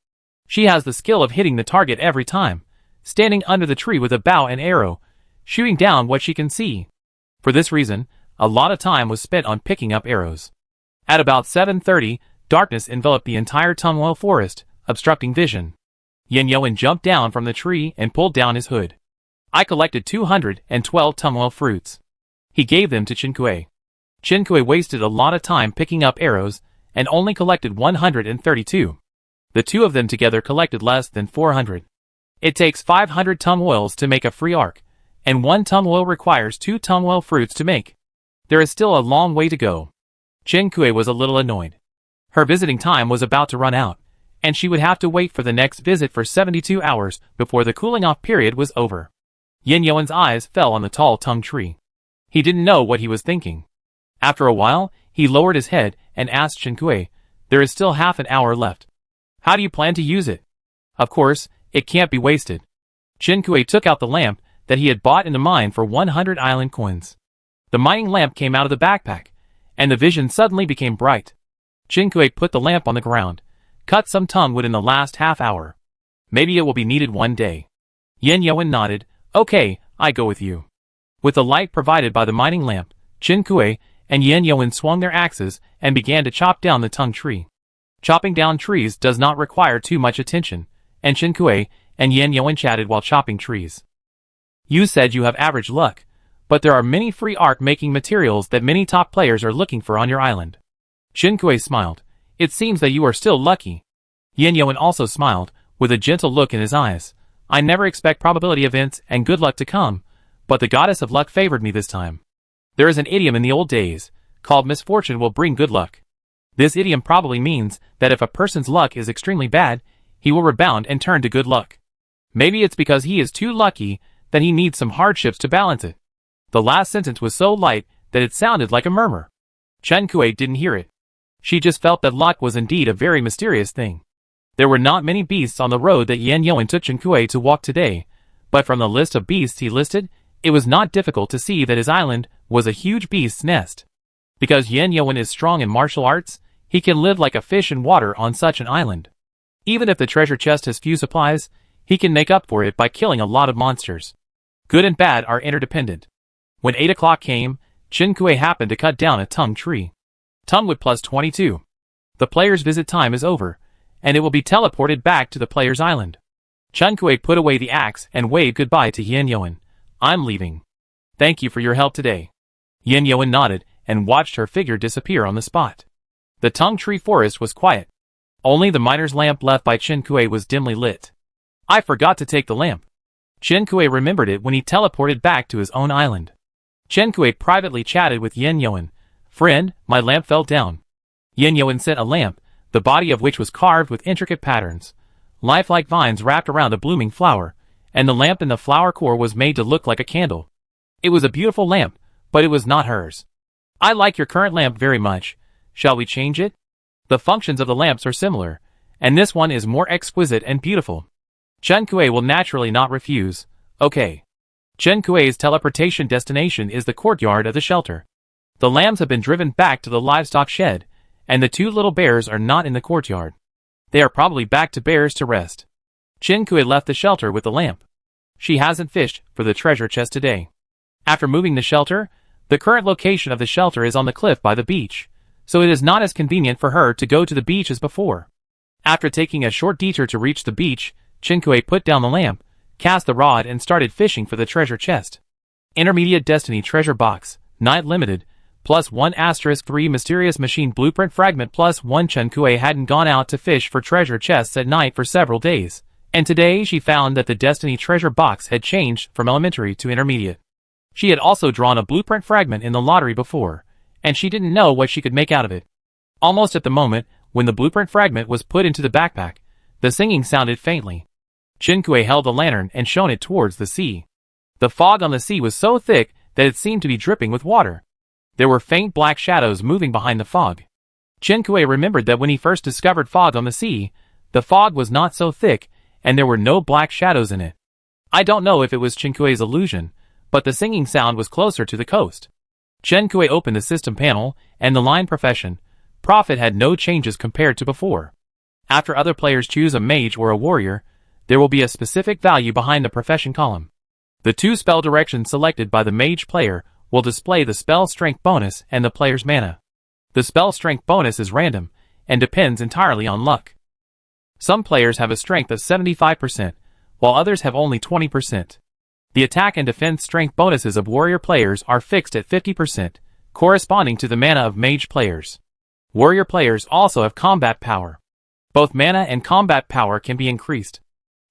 She has the skill of hitting the target every time, standing under the tree with a bow and arrow, shooting down what she can see. For this reason, a lot of time was spent on picking up arrows. At about 7:30, darkness enveloped the entire tongue oil forest, obstructing vision. Yen Yoan jumped down from the tree and pulled down his hood. I collected 212 tumwell fruits. He gave them to Chinkue. Chinkue wasted a lot of time picking up arrows, and only collected 132. The two of them together collected less than 400. It takes 500 tumwells to make a free arc, and 1 tumwell requires 2 tumwell fruits to make. There is still a long way to go. Chinkue was a little annoyed. Her visiting time was about to run out, and she would have to wait for the next visit for 72 hours before the cooling-off period was over. Yin Yuan's eyes fell on the tall tung tree. He didn't know what he was thinking. After a while, he lowered his head and asked Chinkue, "There is still half an hour left. How do you plan to use it?" "Of course, it can't be wasted." Chinkue took out the lamp that he had bought in the mine for 100 island coins. The mining lamp came out of the backpack, and the vision suddenly became bright. Chinkue put the lamp on the ground, cut some tumwood in the last half hour. "Maybe it will be needed one day." Yin Yuan nodded. "Okay, I go with you." With the light provided by the mining lamp, Chinkue and Yin Yuan swung their axes and began to chop down the tung tree. Chopping down trees does not require too much attention, and Chinkue and Yin Yuan chatted while chopping trees. "You said you have average luck, but there are many free arc-making materials that many top players are looking for on your island." Chinkue smiled. "It seems that you are still lucky." Yin Yuan also smiled, with a gentle look in his eyes. "I never expect probability events and good luck to come, but the goddess of luck favored me this time. There is an idiom in the old days, called misfortune will bring good luck. This idiom probably means that if a person's luck is extremely bad, he will rebound and turn to good luck. Maybe it's because he is too lucky that he needs some hardships to balance it." The last sentence was so light that it sounded like a murmur. Chinkue didn't hear it. She just felt that luck was indeed a very mysterious thing. There were not many beasts on the road that Yin Yuan took Chinkue to walk today, but from the list of beasts he listed, it was not difficult to see that his island was a huge beast's nest. Because Yin Yuan is strong in martial arts, he can live like a fish in water on such an island. Even if the treasure chest has few supplies, he can make up for it by killing a lot of monsters. Good and bad are interdependent. When 8 o'clock came, Chinkue happened to cut down a tung tree. Tumwood plus 22. The player's visit time is over, and it will be teleported back to the player's island. Chinkue put away the axe and waved goodbye to Yin Yuan. "I'm leaving. Thank you for your help today." Yin Yuan nodded and watched her figure disappear on the spot. The tung tree forest was quiet. Only the miner's lamp left by Chinkue was dimly lit. "I forgot to take the lamp." Chinkue remembered it when he teleported back to his own island. Chinkue privately chatted with Yin Yuan. "Friend, my lamp fell down." Yin Yuan sent a lamp, the body of which was carved with intricate patterns, lifelike vines wrapped around a blooming flower, and the lamp in the flower core was made to look like a candle. It was a beautiful lamp, but it was not hers. "I like your current lamp very much. Shall we change it? The functions of the lamps are similar, and this one is more exquisite and beautiful." Chinkue will naturally not refuse. "Okay." Chinkue's teleportation destination is the courtyard of the shelter. The lambs have been driven back to the livestock shed, and the 2 little bears are not in the courtyard. They are probably back to bears to rest. Chinkue left the shelter with the lamp. She hasn't fished for the treasure chest today. After moving the shelter, the current location of the shelter is on the cliff by the beach, so it is not as convenient for her to go to the beach as before. After taking a short detour to reach the beach, Chinkue put down the lamp, cast the rod and started fishing for the treasure chest. Intermediate Destiny Treasure Box, Night Limited, +1*3 Mysterious Machine Blueprint Fragment +1. Chinkue hadn't gone out to fish for treasure chests at night for several days, and today she found that the Destiny Treasure Box had changed from elementary to intermediate. She had also drawn a blueprint fragment in the lottery before, and she didn't know what she could make out of it. Almost at the moment when the blueprint fragment was put into the backpack, the singing sounded faintly. Chinkue held the lantern and shone it towards the sea. The fog on the sea was so thick that it seemed to be dripping with water. There were faint black shadows moving behind the fog. Chinkue remembered that when he first discovered fog on the sea, the fog was not so thick, and there were no black shadows in it. I don't know if it was Chinkue's illusion, but the singing sound was closer to the coast. Chinkue opened the system panel, and the line profession, profit had no changes compared to before. After other players choose a mage or a warrior, there will be a specific value behind the profession column. The 2 spell directions selected by the mage player will display the spell strength bonus and the player's mana. The spell strength bonus is random, and depends entirely on luck. Some players have a strength of 75%, while others have only 20%. The attack and defense strength bonuses of warrior players are fixed at 50%, corresponding to the mana of mage players. Warrior players also have combat power. Both mana and combat power can be increased.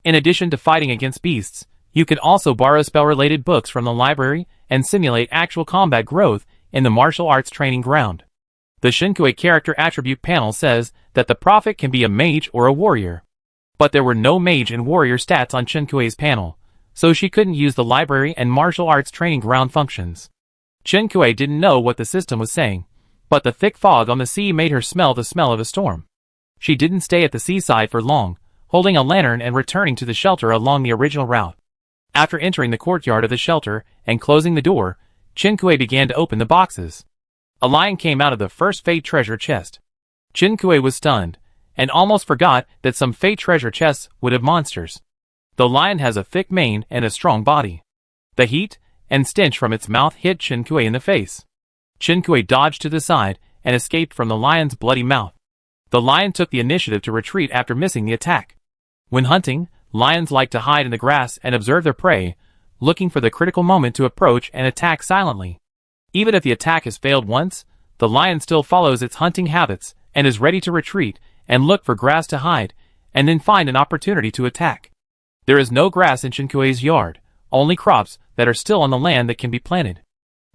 In addition to fighting against beasts, you can also borrow spell-related books from the library and simulate actual combat growth in the martial arts training ground. The Shinkui character attribute panel says that the prophet can be a mage or a warrior. But there were no mage and warrior stats on Shinkui's panel, so she couldn't use the library and martial arts training ground functions. Shinkui didn't know what the system was saying, but the thick fog on the sea made her smell the smell of a storm. She didn't stay at the seaside for long, holding a lantern and returning to the shelter along the original route. After entering the courtyard of the shelter and closing the door, Shinkui began to open the boxes. A lion came out of the first Fate treasure chest. Shinkui was stunned, and almost forgot that some Fate treasure chests would have monsters. The lion has a thick mane and a strong body. The heat and stench from its mouth hit Shinkui in the face. Shinkui dodged to the side and escaped from the lion's bloody mouth. The lion took the initiative to retreat after missing the attack. When hunting, lions like to hide in the grass and observe their prey, looking for the critical moment to approach and attack silently. Even if the attack has failed once, the lion still follows its hunting habits and is ready to retreat and look for grass to hide, and then find an opportunity to attack. There is no grass in Shinkui's yard, only crops that are still on the land that can be planted.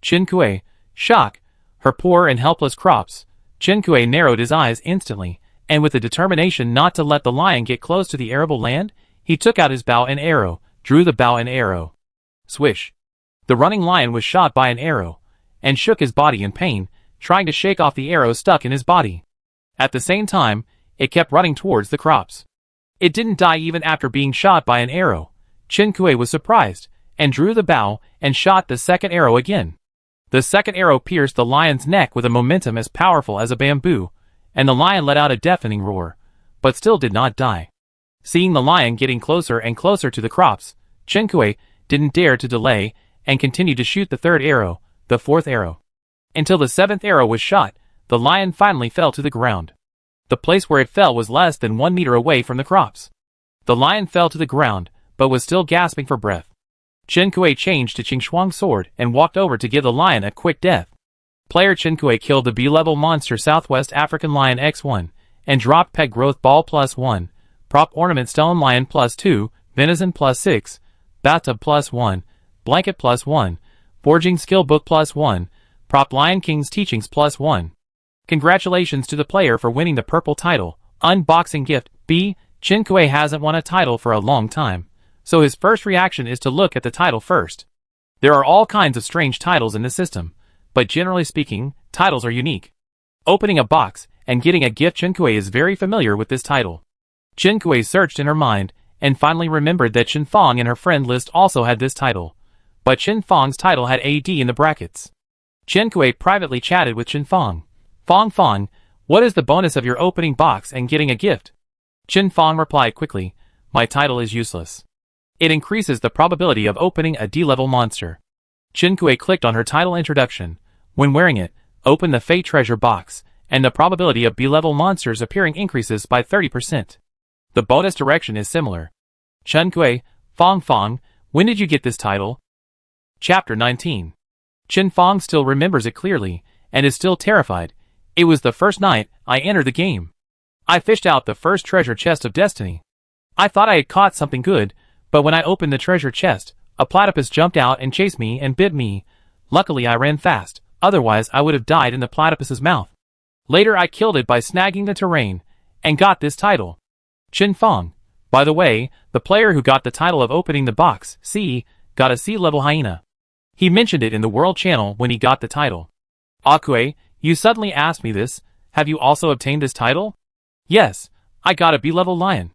Shinkui, shock, her poor and helpless crops. Shinkui narrowed his eyes instantly, and with the determination not to let the lion get close to the arable land, he took out his bow and arrow, drew the bow and arrow. Swish! The running lion was shot by an arrow, and shook his body in pain, trying to shake off the arrow stuck in his body. At the same time, it kept running towards the crops. It didn't die even after being shot by an arrow. Shinkui was surprised, and drew the bow and shot the second arrow again. The second arrow pierced the lion's neck with a momentum as powerful as a bamboo, and the lion let out a deafening roar, but still did not die. Seeing the lion getting closer and closer to the crops, Shinkui didn't dare to delay and continued to shoot the third arrow, the fourth arrow. Until the seventh arrow was shot, the lion finally fell to the ground. The place where it fell was less than 1 meter away from the crops. The lion fell to the ground, but was still gasping for breath. Shinkui changed to Qingshuang's sword and walked over to give the lion a quick death. Player Shinkui killed the B-level monster Southwest African Lion X1, and dropped Peg Growth Ball +1, Prop Ornament Stone Lion +2, Venison +6, Bathtub +1, Blanket +1, Forging Skill Book +1, Prop Lion King's Teachings +1. Congratulations to the player for winning the purple title. Unboxing gift. B. Shinkui hasn't won a title for a long time, so his first reaction is to look at the title first. There are all kinds of strange titles in the system, but generally speaking, titles are unique. Opening a box and getting a gift. Shinkui is very familiar with this title. Shinkui searched in her mind and finally remembered that Shinfang in her friend list also had this title, but Shinfang's title had AD in the brackets. Shinkui privately chatted with Shinfang. Fang, what is the bonus of your opening box and getting a gift? Shinfang replied quickly, my title is useless. It increases the probability of opening a D-level monster. Shinkui clicked on her title introduction. When wearing it, open the Fate treasure box, and the probability of B-level monsters appearing increases by 30%. The bonus direction is similar. Shinkui, Fang, when did you get this title? Chapter 19. Shinfang still remembers it clearly, and is still terrified. It was the first night I entered the game. I fished out the first treasure chest of destiny. I thought I had caught something good, but when I opened the treasure chest, a platypus jumped out and chased me and bit me. Luckily I ran fast, otherwise I would have died in the platypus's mouth. Later I killed it by snagging the terrain, and got this title. Shinfang. By the way, the player who got the title of opening the box, got a C-level hyena. He mentioned it in the World Channel when he got the title. Akue, you suddenly asked me this, have you also obtained this title? Yes, I got a B-level lion.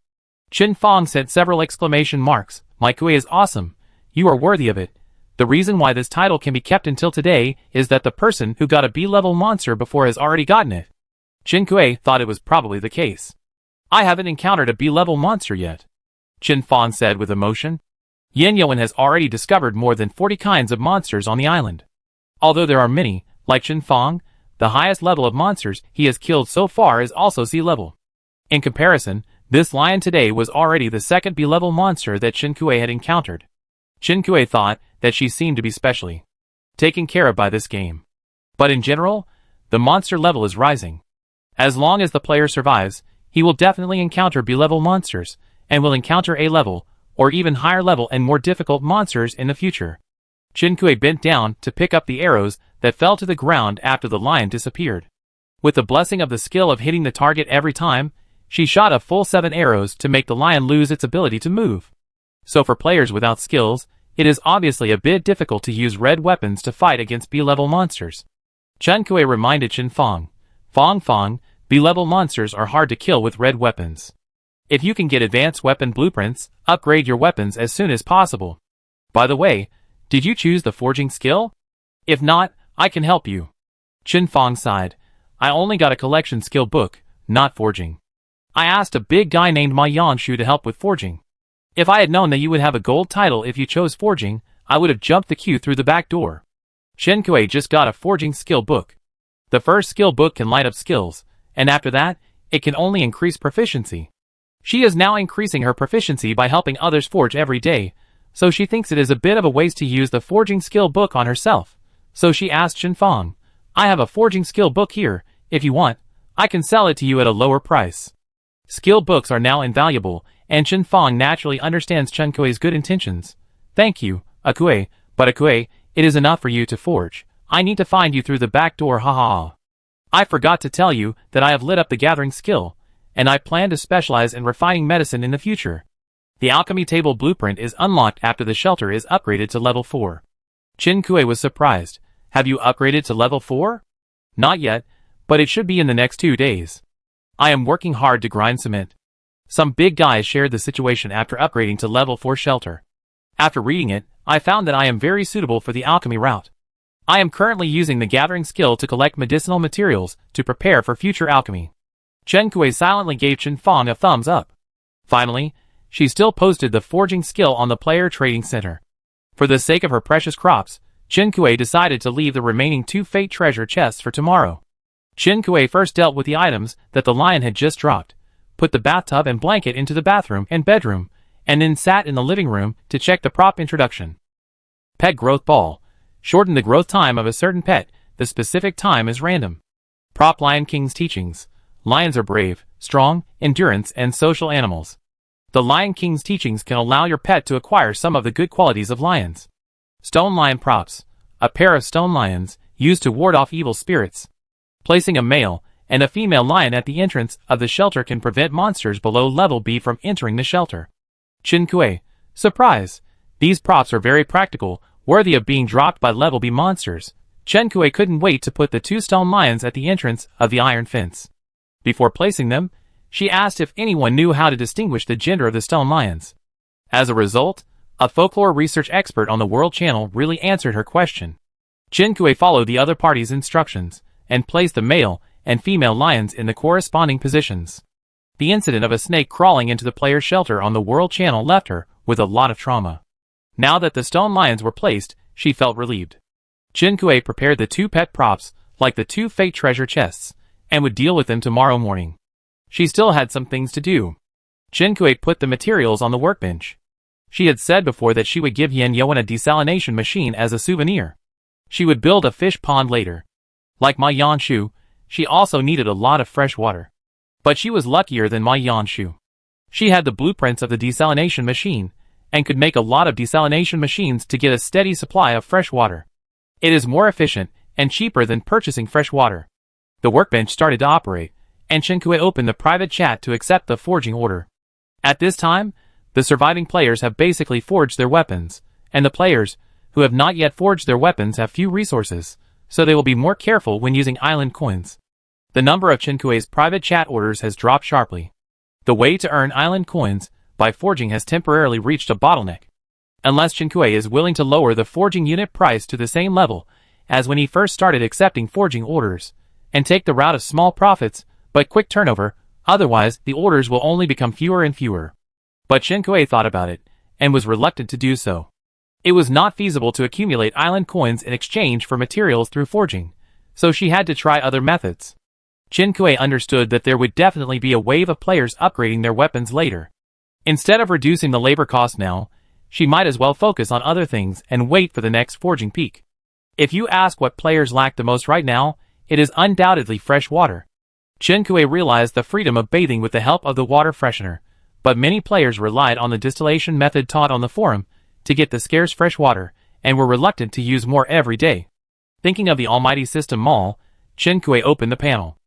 Shinfang sent several exclamation marks. My Kue is awesome. You are worthy of it. The reason why this title can be kept until today is that the person who got a B-level monster before has already gotten it. Shinkui thought it was probably the case. I haven't encountered a B-level monster yet, Shinfang said with emotion. Yin Yuan has already discovered more than 40 kinds of monsters on the island. Although there are many, like Shinfang, the highest level of monsters he has killed so far is also C-level. In comparison, this lion today was already the second B-level monster that Shinkui had encountered. Kue thought that she seemed to be specially taken care of by this game. But in general, the monster level is rising. As long as the player survives, he will definitely encounter B-level monsters, and will encounter A-level, or even higher level and more difficult monsters in the future. Kue bent down to pick up the arrows that fell to the ground after the lion disappeared. With the blessing of the skill of hitting the target every time, she shot a full 7 arrows to make the lion lose its ability to move. So for players without skills, it is obviously a bit difficult to use red weapons to fight against B-level monsters. Kue reminded Fong, B-level monsters are hard to kill with red weapons. If you can get advanced weapon blueprints, upgrade your weapons as soon as possible. By the way, did you choose the forging skill? If not, I can help you. Fong sighed. I only got a collection skill book, not forging. I asked a big guy named Ma Yanshu to help with forging. If I had known that you would have a gold title if you chose forging, I would have jumped the queue through the back door. Kue just got a forging skill book. The first skill book can light up skills, and after that, it can only increase proficiency. She is now increasing her proficiency by helping others forge every day, so she thinks it is a bit of a waste to use the forging skill book on herself. So she asked Fong, I have a forging skill book here, if you want, I can sell it to you at a lower price. Skill books are now invaluable, and Fong naturally understands Kue's good intentions. Thank you, Akue, but Akue, it is enough for you to forge. I need to find you through the back door, haha. I forgot to tell you that I have lit up the gathering skill, and I plan to specialize in refining medicine in the future. The alchemy table blueprint is unlocked after the shelter is upgraded to level 4. Kue was surprised. Have you upgraded to level 4? Not yet, but it should be in the next 2 days. I am working hard to grind cement. Some big guys shared the situation after upgrading to level 4 shelter. After reading it, I found that I am very suitable for the alchemy route. I am currently using the gathering skill to collect medicinal materials to prepare for future alchemy. Kue silently gave Fong a thumbs up. Finally, she still posted the forging skill on the player trading center. For the sake of her precious crops, Kue decided to leave the remaining 2 fate treasure chests for tomorrow. Kue first dealt with the items that the lion had just dropped, put the bathtub and blanket into the bathroom and bedroom, and then sat in the living room to check the prop introduction. Pet growth ball. Shorten the growth time of a certain pet, the specific time is random. Prop Lion King's teachings. Lions are brave, strong, endurance, and social animals. The Lion King's teachings can allow your pet to acquire some of the good qualities of lions. Stone lion props. A pair of stone lions, used to ward off evil spirits. Placing a male and a female lion at the entrance of the shelter can prevent monsters below level B from entering the shelter. Kue. Surprise! These props are very practical, worthy of being dropped by level B monsters. Kue couldn't wait to put the 2 stone lions at the entrance of the iron fence. Before placing them, she asked if anyone knew how to distinguish the gender of the stone lions. As a result, a folklore research expert on the World Channel really answered her question. Kue followed the other party's instructions, and placed the male and female lions in the corresponding positions. The incident of a snake crawling into the player's shelter on the World Channel left her with a lot of trauma. Now that the stone lions were placed, she felt relieved. Kue prepared the 2 pet props, like the 2 fate treasure chests, and would deal with them tomorrow morning. She still had some things to do. Kue put the materials on the workbench. She had said before that she would give Yen Yoan a desalination machine as a souvenir. She would build a fish pond later. Like Ma Yanshu, she also needed a lot of fresh water. But she was luckier than Ma Yanshu. She had the blueprints of the desalination machine, and could make a lot of desalination machines to get a steady supply of fresh water. It is more efficient and cheaper than purchasing fresh water. The workbench started to operate, and Kue opened the private chat to accept the forging order. At this time, the surviving players have basically forged their weapons, and the players who have not yet forged their weapons have few resources, so they will be more careful when using island coins. The number of Kue's private chat orders has dropped sharply. The way to earn island coins by forging has temporarily reached a bottleneck. Unless Kue is willing to lower the forging unit price to the same level as when he first started accepting forging orders, and take the route of small profits but quick turnover, otherwise the orders will only become fewer and fewer. But Kue thought about it, and was reluctant to do so. It was not feasible to accumulate island coins in exchange for materials through forging, so she had to try other methods. Kue understood that there would definitely be a wave of players upgrading their weapons later. Instead of reducing the labor cost now, she might as well focus on other things and wait for the next forging peak. If you ask what players lack the most right now, it is undoubtedly fresh water. Chen Kui realized the freedom of bathing with the help of the water freshener, but many players relied on the distillation method taught on the forum to get the scarce fresh water, and were reluctant to use more every day. Thinking of the almighty System Mall, Chen Kui opened the panel.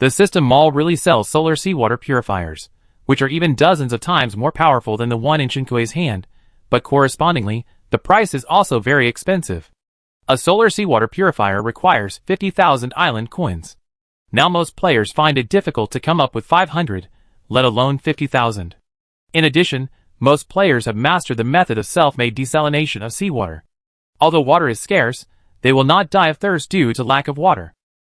The System Mall really sells solar seawater purifiers, which are even dozens of times more powerful than the one in Chen Kui's hand, but correspondingly, the price is also very expensive. A solar seawater purifier requires 50,000 island coins. Now most players find it difficult to come up with 500, let alone 50,000. In addition, most players have mastered the method of self-made desalination of seawater. Although water is scarce, they will not die of thirst due to lack of water.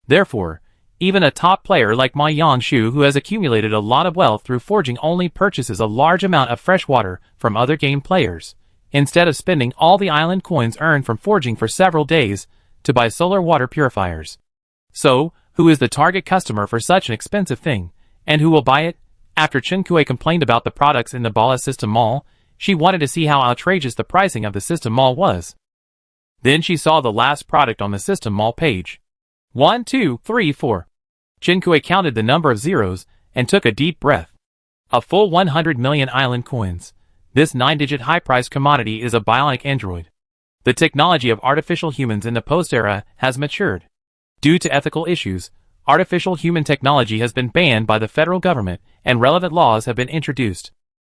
Therefore, even a top player like Ma Yangshu, who has accumulated a lot of wealth through forging, only purchases a large amount of fresh water from other game players, instead of spending all the island coins earned from forging for several days to buy solar water purifiers. So, who is the target customer for such an expensive thing, and who will buy it? After Chen Kui complained about the products in the Bala System Mall, she wanted to see how outrageous the pricing of the System Mall was. Then she saw the last product on the System Mall page. 1, 2, 3, 4. Chen Kui counted the number of zeros and took a deep breath. A full 100 million island coins. This 9-digit high-priced commodity is a bionic android. The technology of artificial humans in the post-era has matured. Due to ethical issues, artificial human technology has been banned by the federal government, and relevant laws have been introduced.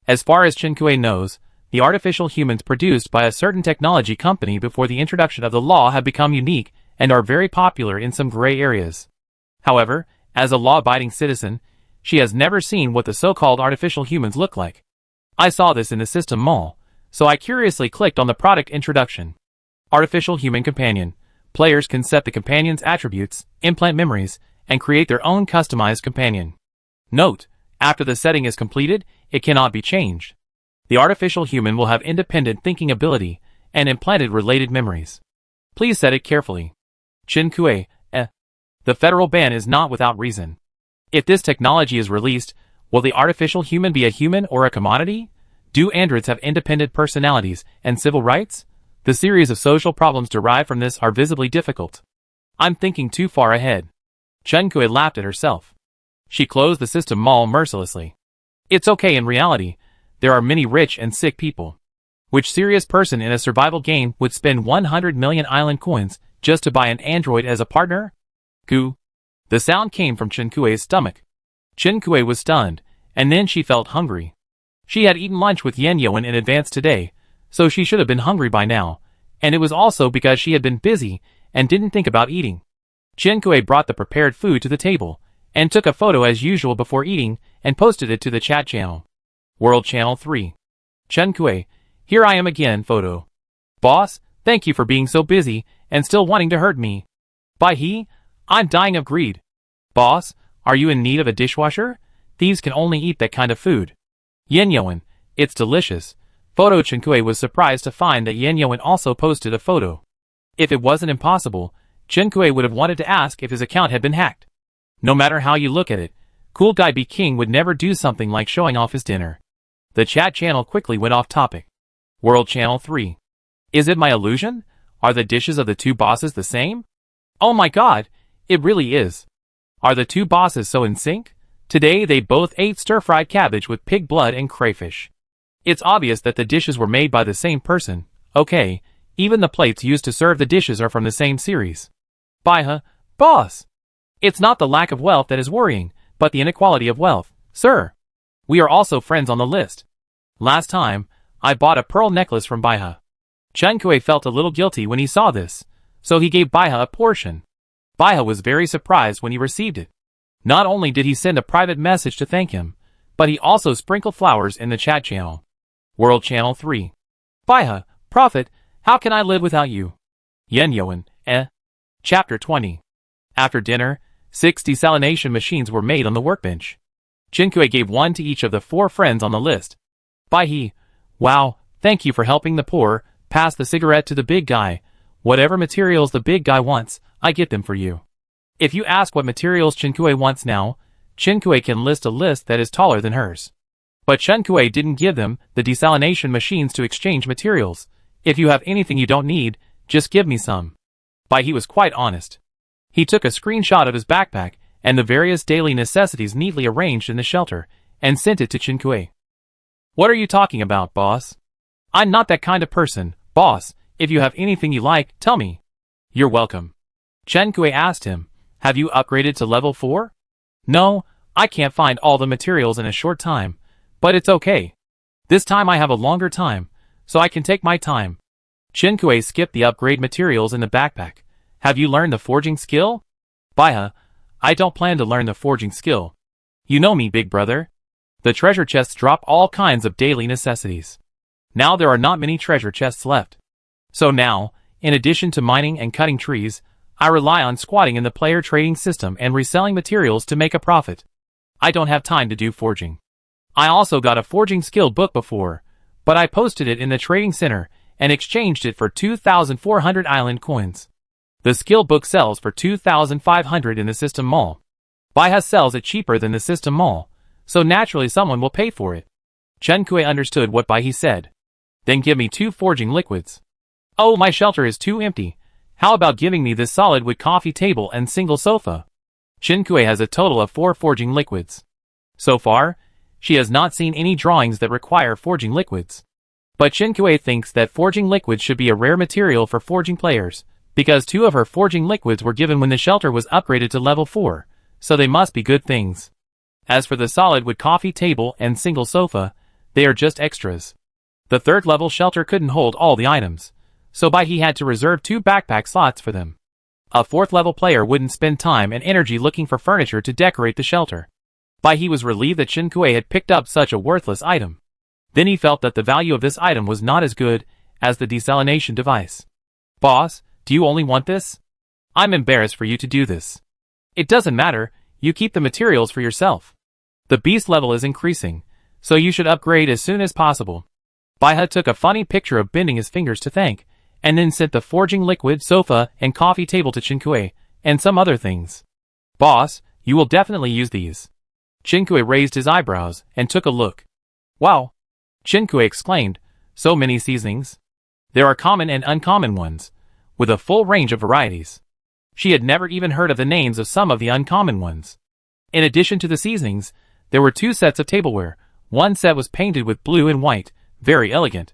As far as Chen Kui knows, the artificial humans produced by a certain technology company before the introduction of the law have become unique and are very popular in some gray areas. However, as a law-abiding citizen, she has never seen what the so-called artificial humans look like. I saw this in the System Mall, so I curiously clicked on the product introduction. Artificial Human Companion. Players can set the companion's attributes, implant memories, and create their own customized companion. Note: after the setting is completed, it cannot be changed. The artificial human will have independent thinking ability and implanted related memories. Please set it carefully. Chen Kui, The federal ban is not without reason. If this technology is released, will the artificial human be a human or a commodity? Do androids have independent personalities and civil rights? The series of social problems derived from this are visibly difficult. I'm thinking too far ahead. Chen Kui laughed at herself. She closed the System Mall mercilessly. It's okay in reality. There are many rich and sick people. Which serious person in a survival game would spend 100 million island coins just to buy an android as a partner? Goo. The sound came from Chen Kui's stomach. Chen Kui was stunned, and then she felt hungry. She had eaten lunch with Yen Yuan in advance today, so she should have been hungry by now, and it was also because she had been busy and didn't think about eating. Chen Kui brought the prepared food to the table, and took a photo as usual before eating, and posted it to the chat channel. World Channel 3. Chen Kui, here I am again photo. Boss, thank you for being so busy, and still wanting to hurt me. By he, I'm dying of greed. Boss, are you in need of a dishwasher? Thieves can only eat that kind of food. Yen Yuan, it's delicious. Photo. Chen Kui was surprised to find that Yen Yuan also posted a photo. If it wasn't impossible, Chen Kui would have wanted to ask if his account had been hacked. No matter how you look at it, Cool Guy B King would never do something like showing off his dinner. The chat channel quickly went off topic. World Channel 3. Is it my illusion? Are the dishes of the two bosses the same? Oh my god, it really is. Are the two bosses so in sync? Today they both ate stir-fried cabbage with pig blood and crayfish. It's obvious that the dishes were made by the same person. Okay, even the plates used to serve the dishes are from the same series. Boss! It's not the lack of wealth that is worrying, but the inequality of wealth, sir. We are also friends on the list. Last time, I bought a pearl necklace from Baiha. Chen Kui felt a little guilty when he saw this, so he gave Baiha a portion. Baiha was very surprised when he received it. Not only did he send a private message to thank him, but he also sprinkled flowers in the chat channel. World Channel 3. Baiha, Prophet, how can I live without you? Yen Yuan, Chapter 20. After dinner, 6 desalination machines were made on the workbench. Chen Kui gave one to each of the 4 friends on the list. Baihe, wow, thank you for helping the poor. Pass the cigarette to the big guy. Whatever materials the big guy wants, I get them for you. If you ask what materials Chen Kui wants now, Chen Kui can list a list that is taller than hers. But Chen Kuei didn't give them the desalination machines to exchange materials. If you have anything you don't need, just give me some. He was quite honest. He took a screenshot of his backpack and the various daily necessities neatly arranged in the shelter and sent it to Chen Kuei. What are you talking about, boss? I'm not that kind of person, boss. If you have anything you like, tell me. You're welcome. Chen Kuei asked him, have you upgraded to level 4? No, I can't find all the materials in a short time, but it's okay. This time I have a longer time, so I can take my time. Chen Kuei skipped the upgrade materials in the backpack. Have you learned the forging skill? Baihe, I don't plan to learn the forging skill. You know me, big brother. The treasure chests drop all kinds of daily necessities. Now there are not many treasure chests left. So now, in addition to mining and cutting trees, I rely on squatting in the player trading system and reselling materials to make a profit. I don't have time to do forging. I also got a forging skill book before, but I posted it in the trading center and exchanged it for 2,400 island coins. The skill book sells for 2,500 in the system mall. Baihe sells it cheaper than the system mall, so naturally someone will pay for it. Chen Kuei understood what Baihe said. Then give me 2 forging liquids. Oh, my shelter is too empty. How about giving me this solid wood coffee table and single sofa? Chen Kuei has a total of 4 forging liquids. So far, she has not seen any drawings that require forging liquids. But Chen Kuei thinks that forging liquids should be a rare material for forging players, because 2 of her forging liquids were given when the shelter was upgraded to level 4, so they must be good things. As for the solid wood coffee table and single sofa, they are just extras. The 3rd level shelter couldn't hold all the items, so Baihe had to reserve 2 backpack slots for them. A 4th level player wouldn't spend time and energy looking for furniture to decorate the shelter. Baihe was relieved that Chen Kuei had picked up such a worthless item. Then he felt that the value of this item was not as good as the desalination device. Boss, do you only want this? I'm embarrassed for you to do this. It doesn't matter, you keep the materials for yourself. The beast level is increasing, so you should upgrade as soon as possible. Baihe took a funny picture of bending his fingers to thank, and then sent the forging liquid, sofa, and coffee table to Chen Kuei, and some other things. Boss, you will definitely use these. Chen Kuei raised his eyebrows and took a look. Wow! Chen Kuei exclaimed, so many seasonings. There are common and uncommon ones, with a full range of varieties. She had never even heard of the names of some of the uncommon ones. In addition to the seasonings, there were 2 sets of tableware. One set was painted with blue and white, very elegant.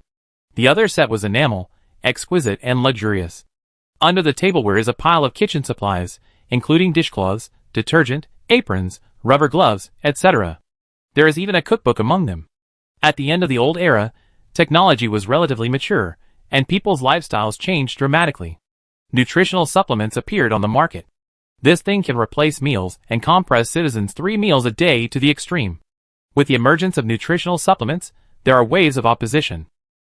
The other set was enamel, exquisite and luxurious. Under the tableware is a pile of kitchen supplies, including dishcloths, detergent, aprons, rubber gloves, etc. There is even a cookbook among them. At the end of the old era, technology was relatively mature, and people's lifestyles changed dramatically. Nutritional supplements appeared on the market. This thing can replace meals and compress citizens' 3 meals a day to the extreme. With the emergence of nutritional supplements, there are waves of opposition.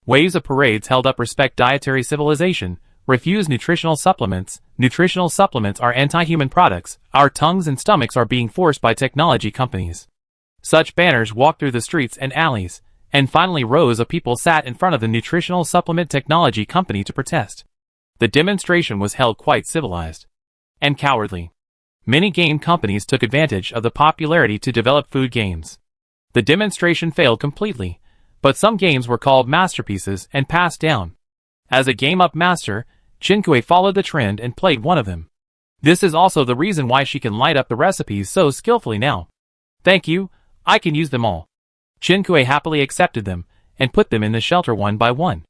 Waves of parades held up respect dietary civilization, refuse nutritional supplements. Nutritional supplements are anti-human products. Our tongues and stomachs are being forced by technology companies. Such banners walked through the streets and alleys, and finally rows of people sat in front of the nutritional supplement technology company to protest. The demonstration was held quite civilized and cowardly. Many game companies took advantage of the popularity to develop food games. The demonstration failed completely, but some games were called masterpieces and passed down. As a game-up master, Chen Kuei followed the trend and played one of them. This is also the reason why she can light up the recipes so skillfully now. Thank you, I can use them all. Chen Kuei happily accepted them and put them in the shelter one by one.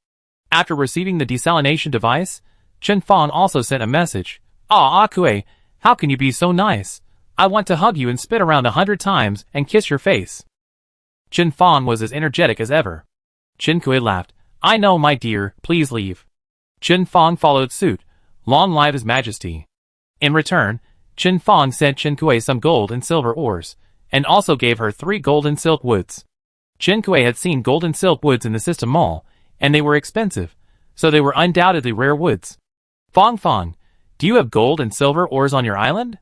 After receiving the desalination device, Chen Fang also sent a message. Ah, Kuei, how can you be so nice? I want to hug you and spit around 100 times and kiss your face. Chen Fang was as energetic as ever. Chen Kuei laughed. I know, my dear, please leave. Chen Fang followed suit. Long live his majesty. In return, Chen Fang sent Chen Kuei some gold and silver ores, and also gave her 3 golden silk woods. Chen Kuei had seen golden silk woods in the system mall, and they were expensive, so they were undoubtedly rare woods. Fang, do you have gold and silver ores on your island?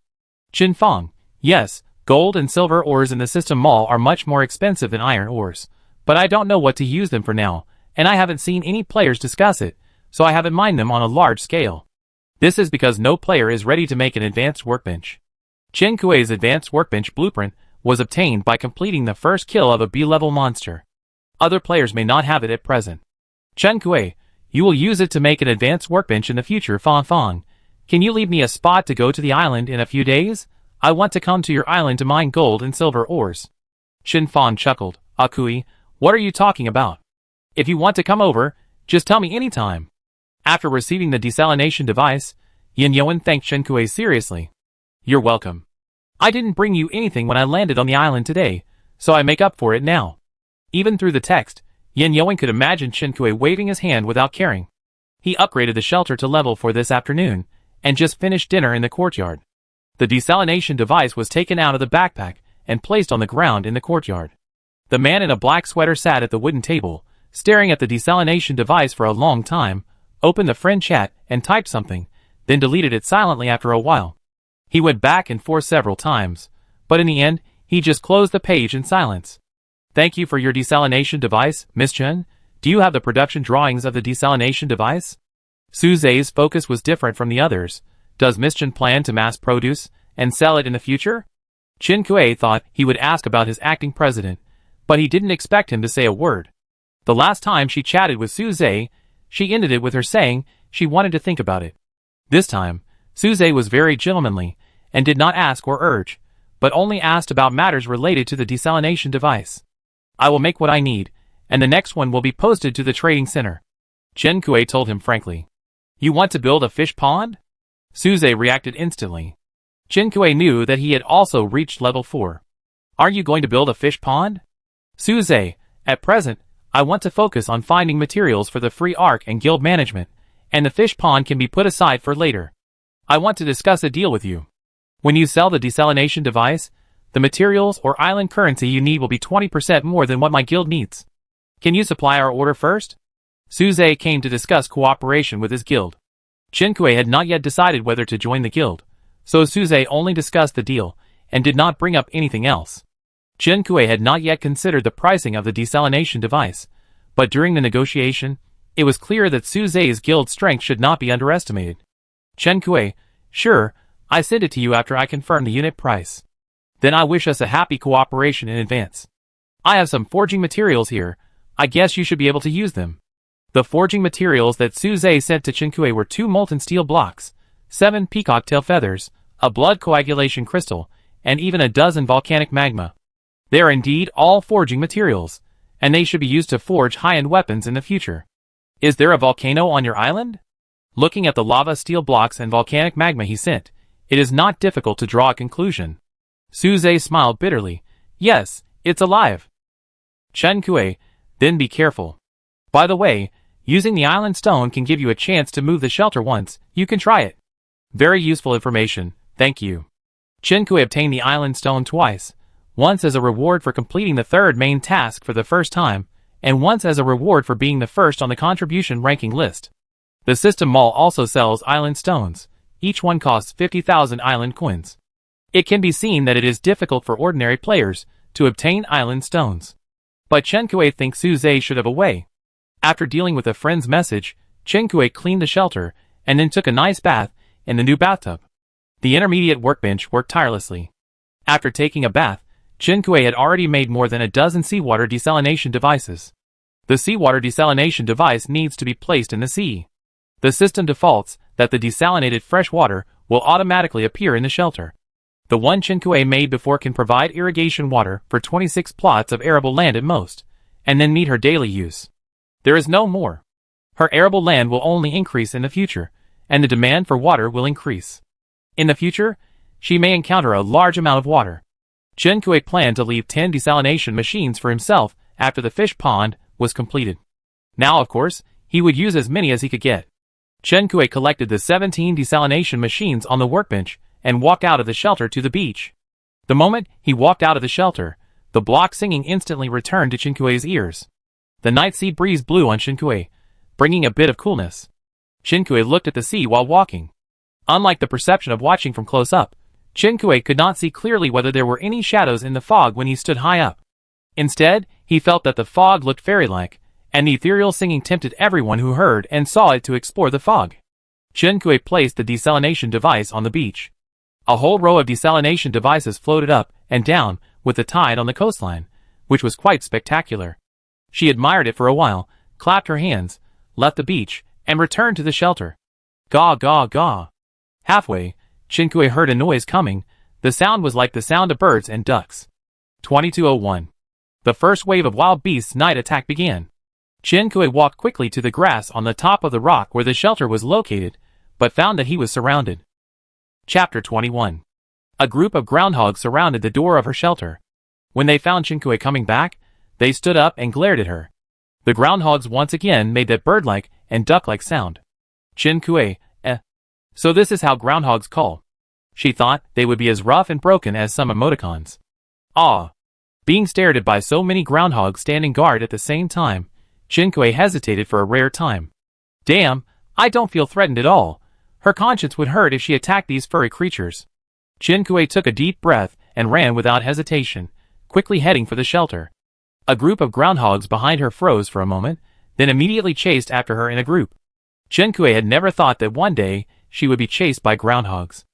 Chen Fang, yes, gold and silver ores in the system mall are much more expensive than iron ores, but I don't know what to use them for now, and I haven't seen any players discuss it, so I haven't mined them on a large scale. This is because no player is ready to make an advanced workbench. Chen Kuei's advanced workbench blueprint was obtained by completing the first kill of a B-level monster. Other players may not have it at present. Chen Kui, you will use it to make an advanced workbench in the future. Fong Fong, can you leave me a spot to go to the island in a few days? I want to come to your island to mine gold and silver ores. Shin Fong chuckled. Kui, what are you talking about? If you want to come over, just tell me anytime. After receiving the desalination device, Yin Yuan thanked Chen Kui seriously. You're welcome. I didn't bring you anything when I landed on the island today, so I make up for it now. Even through the text, Yin Yuan could imagine Chen Kui waving his hand without caring. He upgraded the shelter to level 4 this afternoon, and just finished dinner in the courtyard. The desalination device was taken out of the backpack and placed on the ground in the courtyard. The man in a black sweater sat at the wooden table, staring at the desalination device for a long time, opened the friend chat and typed something, then deleted it silently after a while. He went back and forth several times, but in the end, he just closed the page in silence. Thank you for your desalination device, Miss Chen. Do you have the production drawings of the desalination device? Su Zhe's focus was different from the others. Does Miss Chen plan to mass produce and sell it in the future? Chen Kui thought he would ask about his acting president, but he didn't expect him to say a word. The last time she chatted with Su Zhe, she ended it with her saying she wanted to think about it. This time, Su Zhe was very gentlemanly and did not ask or urge, but only asked about matters related to the desalination device. I will make what I need, and the next one will be posted to the trading center. Chen Kui told him frankly. You want to build a fish pond? Su Zhe reacted instantly. Chen Kui knew that he had also reached level 4. Are you going to build a fish pond? Su Zhe, at present, I want to focus on finding materials for the free arc and guild management, and the fish pond can be put aside for later. I want to discuss a deal with you. When you sell the desalination device, the materials or island currency you need will be 20% more than what my guild needs. Can you supply our order first? Su Zhe came to discuss cooperation with his guild. Chen Kui had not yet decided whether to join the guild, so Su Zhe only discussed the deal and did not bring up anything else. Chen Kui had not yet considered the pricing of the desalination device, but during the negotiation, it was clear that Su Zhe's guild strength should not be underestimated. Chen Kui, sure, I send it to you after I confirm the unit price. Then I wish us a happy cooperation in advance. I have some forging materials here, I guess you should be able to use them. The forging materials that Su Zhe sent to Chen Kui were 2 molten steel blocks, 7 peacock tail feathers, a blood coagulation crystal, and even a dozen volcanic magma. They are indeed all forging materials, and they should be used to forge high-end weapons in the future. Is there a volcano on your island? Looking at the lava steel blocks and volcanic magma he sent, it is not difficult to draw a conclusion. Su Zhe smiled bitterly. Yes, it's alive. Chen Kui, then be careful. By the way, using the island stone can give you a chance to move the shelter once. You can try it. Very useful information, thank you. Chen Kui obtained the island stone twice, once as a reward for completing the 3rd main task for the first time, and once as a reward for being the first on the contribution ranking list. The system mall also sells island stones. Each one costs 50,000 island coins. It can be seen that it is difficult for ordinary players to obtain island stones. But Chen Kui thinks Su Zhe should have a way. After dealing with a friend's message, Chen Kui cleaned the shelter and then took a nice bath in the new bathtub. The intermediate workbench worked tirelessly. After taking a bath, Chen Kui had already made more than a dozen seawater desalination devices. The seawater desalination device needs to be placed in the sea. The system defaults that the desalinated fresh water will automatically appear in the shelter. The one Chen Kui made before can provide irrigation water for 26 plots of arable land at most, and then meet her daily use. There is no more. Her arable land will only increase in the future, and the demand for water will increase. In the future, she may encounter a large amount of water. Chen Kui planned to leave 10 desalination machines for himself after the fish pond was completed. Now, of course, he would use as many as he could get. Chen Kui collected the 17 desalination machines on the workbench and walked out of the shelter to the beach. The moment he walked out of the shelter, the block singing instantly returned to Chen Kui's ears. The night sea breeze blew on Chen Kui, bringing a bit of coolness. Chen Kui looked at the sea while walking. Unlike the perception of watching from close up, Chen Kui could not see clearly whether there were any shadows in the fog when he stood high up. Instead, he felt that the fog looked fairy-like, and the ethereal singing tempted everyone who heard and saw it to explore the fog. Chen Kui placed the desalination device on the beach. A whole row of desalination devices floated up and down with the tide on the coastline, which was quite spectacular. She admired it for a while, clapped her hands, left the beach, and returned to the shelter. Gaw gaw gaw. Halfway, Chinkue heard a noise coming. The sound was like the sound of birds and ducks. 2201. The first wave of wild beasts' night attack began. Chinkue walked quickly to the grass on the top of the rock where the shelter was located, but found that he was surrounded. Chapter 21. A group of groundhogs surrounded the door of her shelter. When they found Chinkue coming back, they stood up and glared at her. The groundhogs once again made that bird-like and duck-like sound. Chinkue, So this is how groundhogs call. She thought they would be as rough and broken as some emoticons. Ah! Being stared at by so many groundhogs standing guard at the same time, Chinkue hesitated for a rare time. Damn, I don't feel threatened at all. Her conscience would hurt if she attacked these furry creatures. Chinkue took a deep breath and ran without hesitation, quickly heading for the shelter. A group of groundhogs behind her froze for a moment, then immediately chased after her in a group. Chinkue had never thought that one day she would be chased by groundhogs.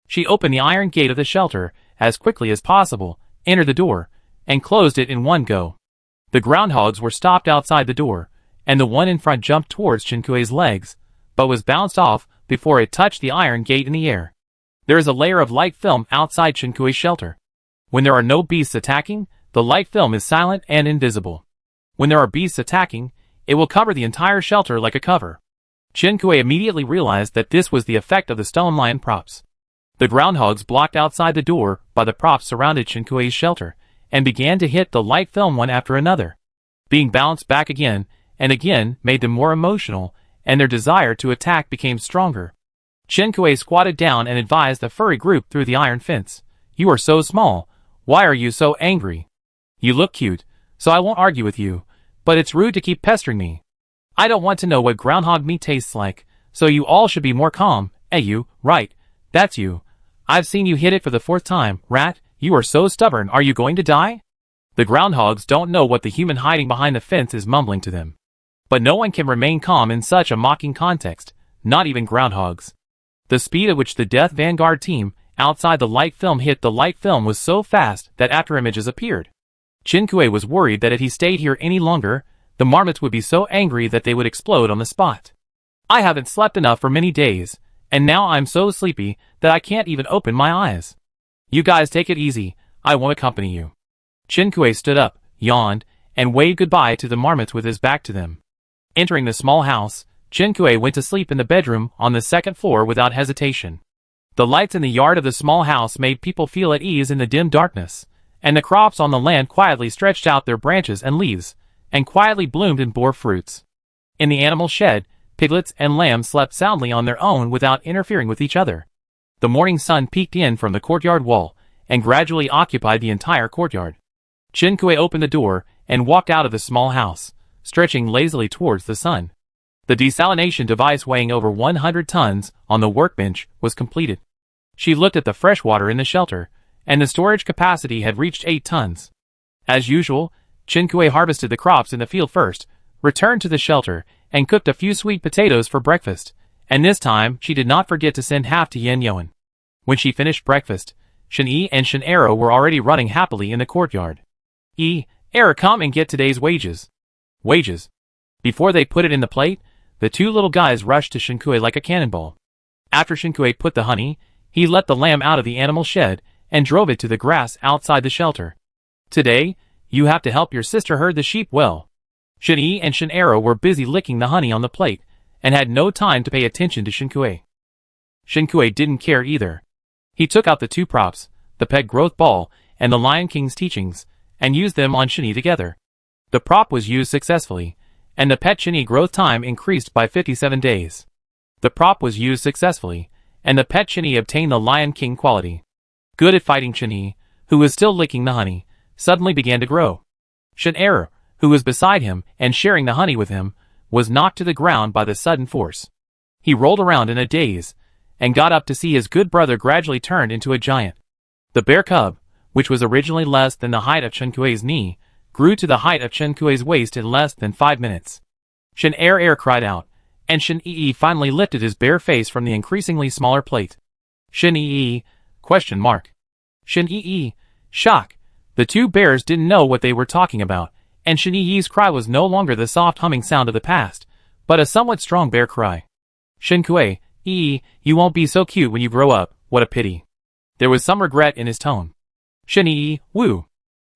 She opened the iron gate of the shelter as quickly as possible, entered the door, and closed it in one go. The groundhogs were stopped outside the door, and the one in front jumped towards Chinkue's legs, but was bounced off before it touched the iron gate in the air. There is a layer of light film outside Chinkue's shelter. When there are no beasts attacking, the light film is silent and invisible. When there are beasts attacking, it will cover the entire shelter like a cover. Chinkue immediately realized that this was the effect of the stone lion props. The groundhogs blocked outside the door by the props surrounded Chinkue's shelter, and began to hit the light film one after another. Being bounced back again and again made them more emotional, and their desire to attack became stronger. Chinkue squatted down and advised the furry group through the iron fence. You are so small. Why are you so angry? You look cute, so I won't argue with you, but it's rude to keep pestering me. I don't want to know what groundhog meat tastes like, so you all should be more calm. You, right, that's you. I've seen you hit it for the 4th time, rat. You are so stubborn. Are you going to die? The groundhogs don't know what the human hiding behind the fence is mumbling to them. But no one can remain calm in such a mocking context, not even groundhogs. The speed at which the Death Vanguard team outside the light film hit the light film was so fast that after images appeared. Chinkue was worried that if he stayed here any longer, the marmots would be so angry that they would explode on the spot. I haven't slept enough for many days, and now I'm so sleepy that I can't even open my eyes. You guys take it easy, I won't accompany you. Chinkue stood up, yawned, and waved goodbye to the marmots with his back to them. Entering the small house, Chinkue went to sleep in the bedroom on the 2nd floor without hesitation. The lights in the yard of the small house made people feel at ease in the dim darkness, and the crops on the land quietly stretched out their branches and leaves, and quietly bloomed and bore fruits. In the animal shed, piglets and lambs slept soundly on their own without interfering with each other. The morning sun peeked in from the courtyard wall, and gradually occupied the entire courtyard. Chinkue opened the door, and walked out of the small house, stretching lazily towards the sun. The desalination device weighing over 100 tons on the workbench was completed. She looked at the fresh water in the shelter, and the storage capacity had reached 8 tons. As usual, Chinkue harvested the crops in the field first, returned to the shelter, and cooked a few sweet potatoes for breakfast, and this time she did not forget to send half to Yen Yoan. When she finished breakfast, Shin-Yi and Shin-Ero were already running happily in the courtyard. Era, come and get today's wages. Wages. Before they put it in the plate, the 2 little guys rushed to Chinkue like a cannonball. After Chinkue put the honey, he let the lamb out of the animal shed and drove it to the grass outside the shelter. Today, you have to help your sister herd the sheep well. Shin-Yi and Shin-Ero were busy licking the honey on the plate and had no time to pay attention to Chinkue. Chinkue didn't care either. He took out the 2 props, the pet growth ball and the Lion King's teachings, and used them on Shin-Yi together. The prop was used successfully, and the pet Shin-Yi growth time increased by 57 days. The prop was used successfully, and the pet Shin-Yi obtained the Lion King quality. Good at fighting Shin-Yi, who was still licking the honey, suddenly began to grow. Shin-Ero, who was beside him and sharing the honey with him, was knocked to the ground by the sudden force. He rolled around in a daze, and got up to see his good brother gradually turned into a giant. The bear cub, which was originally less than the height of Chinkue's knee, grew to the height of Chinkue's waist in less than 5 minutes. Shin-Ero cried out, and Shin-Yi finally lifted his bare face from the increasingly smaller plate. Shin-Yi? Question mark. Shin-Yi, shock. The two bears didn't know what they were talking about, and Shen Yi's cry was no longer the soft humming sound of the past, but a somewhat strong bear cry. Shen Kui, you won't be so cute when you grow up, what a pity. There was some regret in his tone. Shen Yi, woo.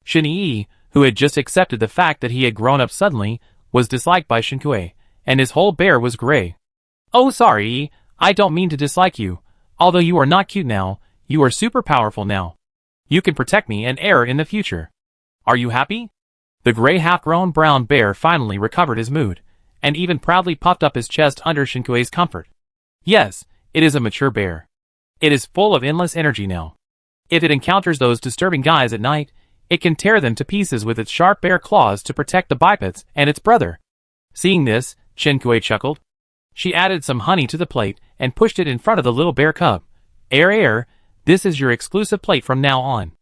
Shen Yi, who had just accepted the fact that he had grown up suddenly, was disliked by Shen Kui, and his whole bear was gray. Oh sorry, I don't mean to dislike you. Although you are not cute now, you are super powerful now. You can protect me and heir in the future. Are you happy? The gray half-grown brown bear finally recovered his mood, and even proudly puffed up his chest under Shen Kui's comfort. Yes, it is a mature bear. It is full of endless energy now. If it encounters those disturbing guys at night, it can tear them to pieces with its sharp bear claws to protect the bipeds and its brother. Seeing this, Shen Kui chuckled. She added some honey to the plate and pushed it in front of the little bear cub. This is your exclusive plate from now on.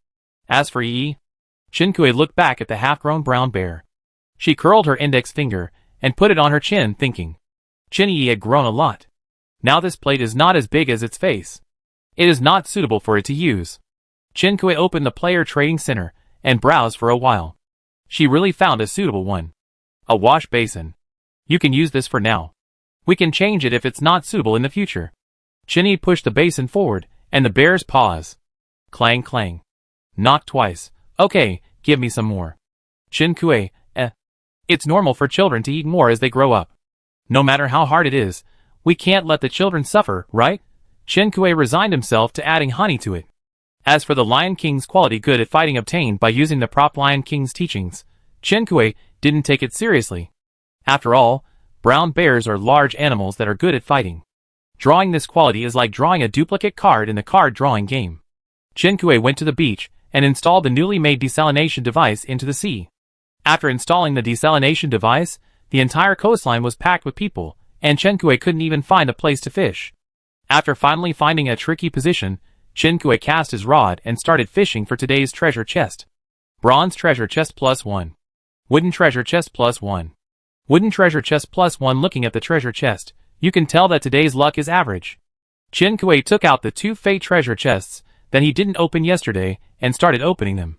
As for Yi, Shen Kui looked back at the half-grown brown bear. She curled her index finger and put it on her chin, thinking. Shen Yi had grown a lot. Now this plate is not as big as its face. It is not suitable for it to use. Shen Kui opened the player trading center and browsed for a while. She really found a suitable one. A wash basin. You can use this for now. We can change it if it's not suitable in the future. Shen Yi pushed the basin forward, and the bears paws. Clang clang. Knock twice. Okay, give me some more. Shen Kui, It's normal for children to eat more as they grow up. No matter how hard it is, we can't let the children suffer, right? Shen Kui resigned himself to adding honey to it. As for the Lion King's quality good at fighting obtained by using the prop Lion King's teachings, Shen Kui didn't take it seriously. After all, brown bears are large animals that are good at fighting. Drawing this quality is like drawing a duplicate card in the card drawing game. Shen Kui went to the beach and installed the newly made desalination device into the sea. After installing the desalination device, the entire coastline was packed with people, and Shen Kui couldn't even find a place to fish. After finally finding a tricky position, Shen Kui cast his rod and started fishing for today's treasure chest. Bronze treasure chest +1. Wooden treasure chest +1. Wooden treasure chest +1. Looking at the treasure chest, you can tell that today's luck is average. Shen Kui took out the two fate treasure chests that he didn't open yesterday and started opening them.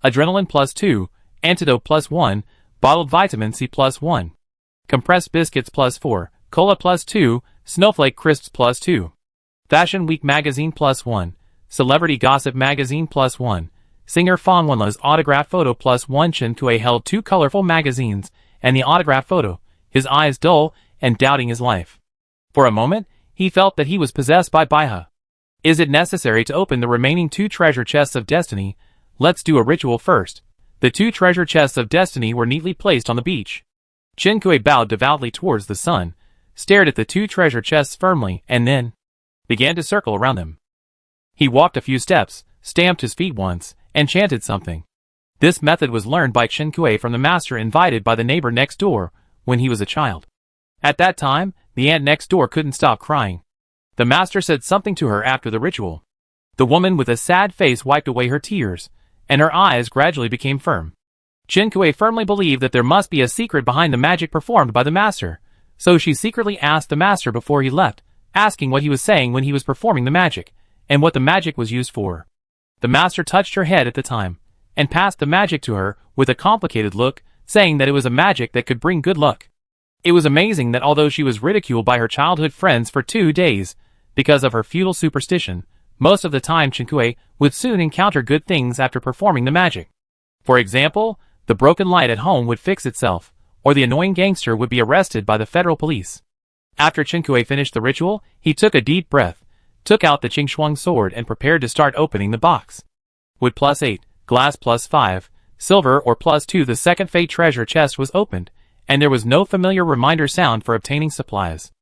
Adrenaline +2, Antidote +1, Bottled Vitamin C +1. Compressed Biscuits +4, Cola +2, Snowflake Crisps +2. Fashion Week Magazine +1, Celebrity Gossip Magazine +1, Singer Fan Wenla's autograph photo +1. Shen Kui held two colorful magazines and the autograph photo, his eyes dull and doubting his life. For a moment, he felt that he was possessed by Baiha. Is it necessary to open the remaining two treasure chests of destiny? Let's do a ritual first. The two treasure chests of destiny were neatly placed on the beach. Shen Kui bowed devoutly towards the sun, stared at the two treasure chests firmly, and then began to circle around them. He walked a few steps, stamped his feet once, and chanted something. This method was learned by Shen Kui from the master invited by the neighbor next door when he was a child. At that time, the aunt next door couldn't stop crying. The master said something to her after the ritual. The woman with a sad face wiped away her tears, and her eyes gradually became firm. Shen Kui firmly believed that there must be a secret behind the magic performed by the master, so she secretly asked the master before he left, asking what he was saying when he was performing the magic, and what the magic was used for. The master touched her head at the time, and passed the magic to her with a complicated look, saying that it was a magic that could bring good luck. It was amazing that although she was ridiculed by her childhood friends for 2 days, because of her feudal superstition, most of the time Shen Kui would soon encounter good things after performing the magic. For example, the broken light at home would fix itself, or the annoying gangster would be arrested by the federal police. After Shen Kui finished the ritual, he took a deep breath, took out the Qingxuang sword and prepared to start opening the box. Wood +8, glass +5, silver or +2. The second fate treasure chest was opened, and there was no familiar reminder sound for obtaining supplies.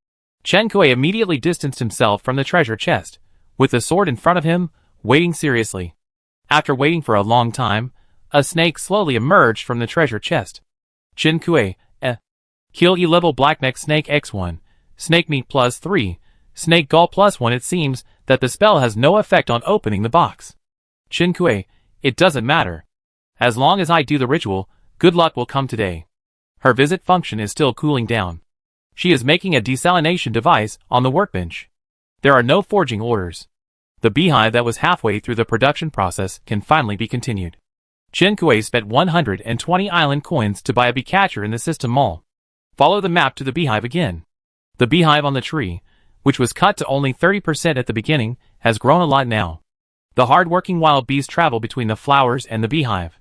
Shen Kui immediately distanced himself from the treasure chest, with the sword in front of him, waiting seriously. After waiting for a long time, a snake slowly emerged from the treasure chest. Shen Kui, Kill E-level Blackneck Snake X1, Snake Meat +3, Snake Gall +1. It seems that the spell has no effect on opening the box. Shen Kui, it doesn't matter. As long as I do the ritual, good luck will come today. Her visit function is still cooling down. She is making a desalination device on the workbench. There are no forging orders. The beehive that was halfway through the production process can finally be continued. Chen Kuei spent 120 island coins to buy a bee catcher in the system mall. Follow the map to the beehive again. The beehive on the tree, which was cut to only 30% at the beginning, has grown a lot now. The hard-working wild bees travel between the flowers and the beehive.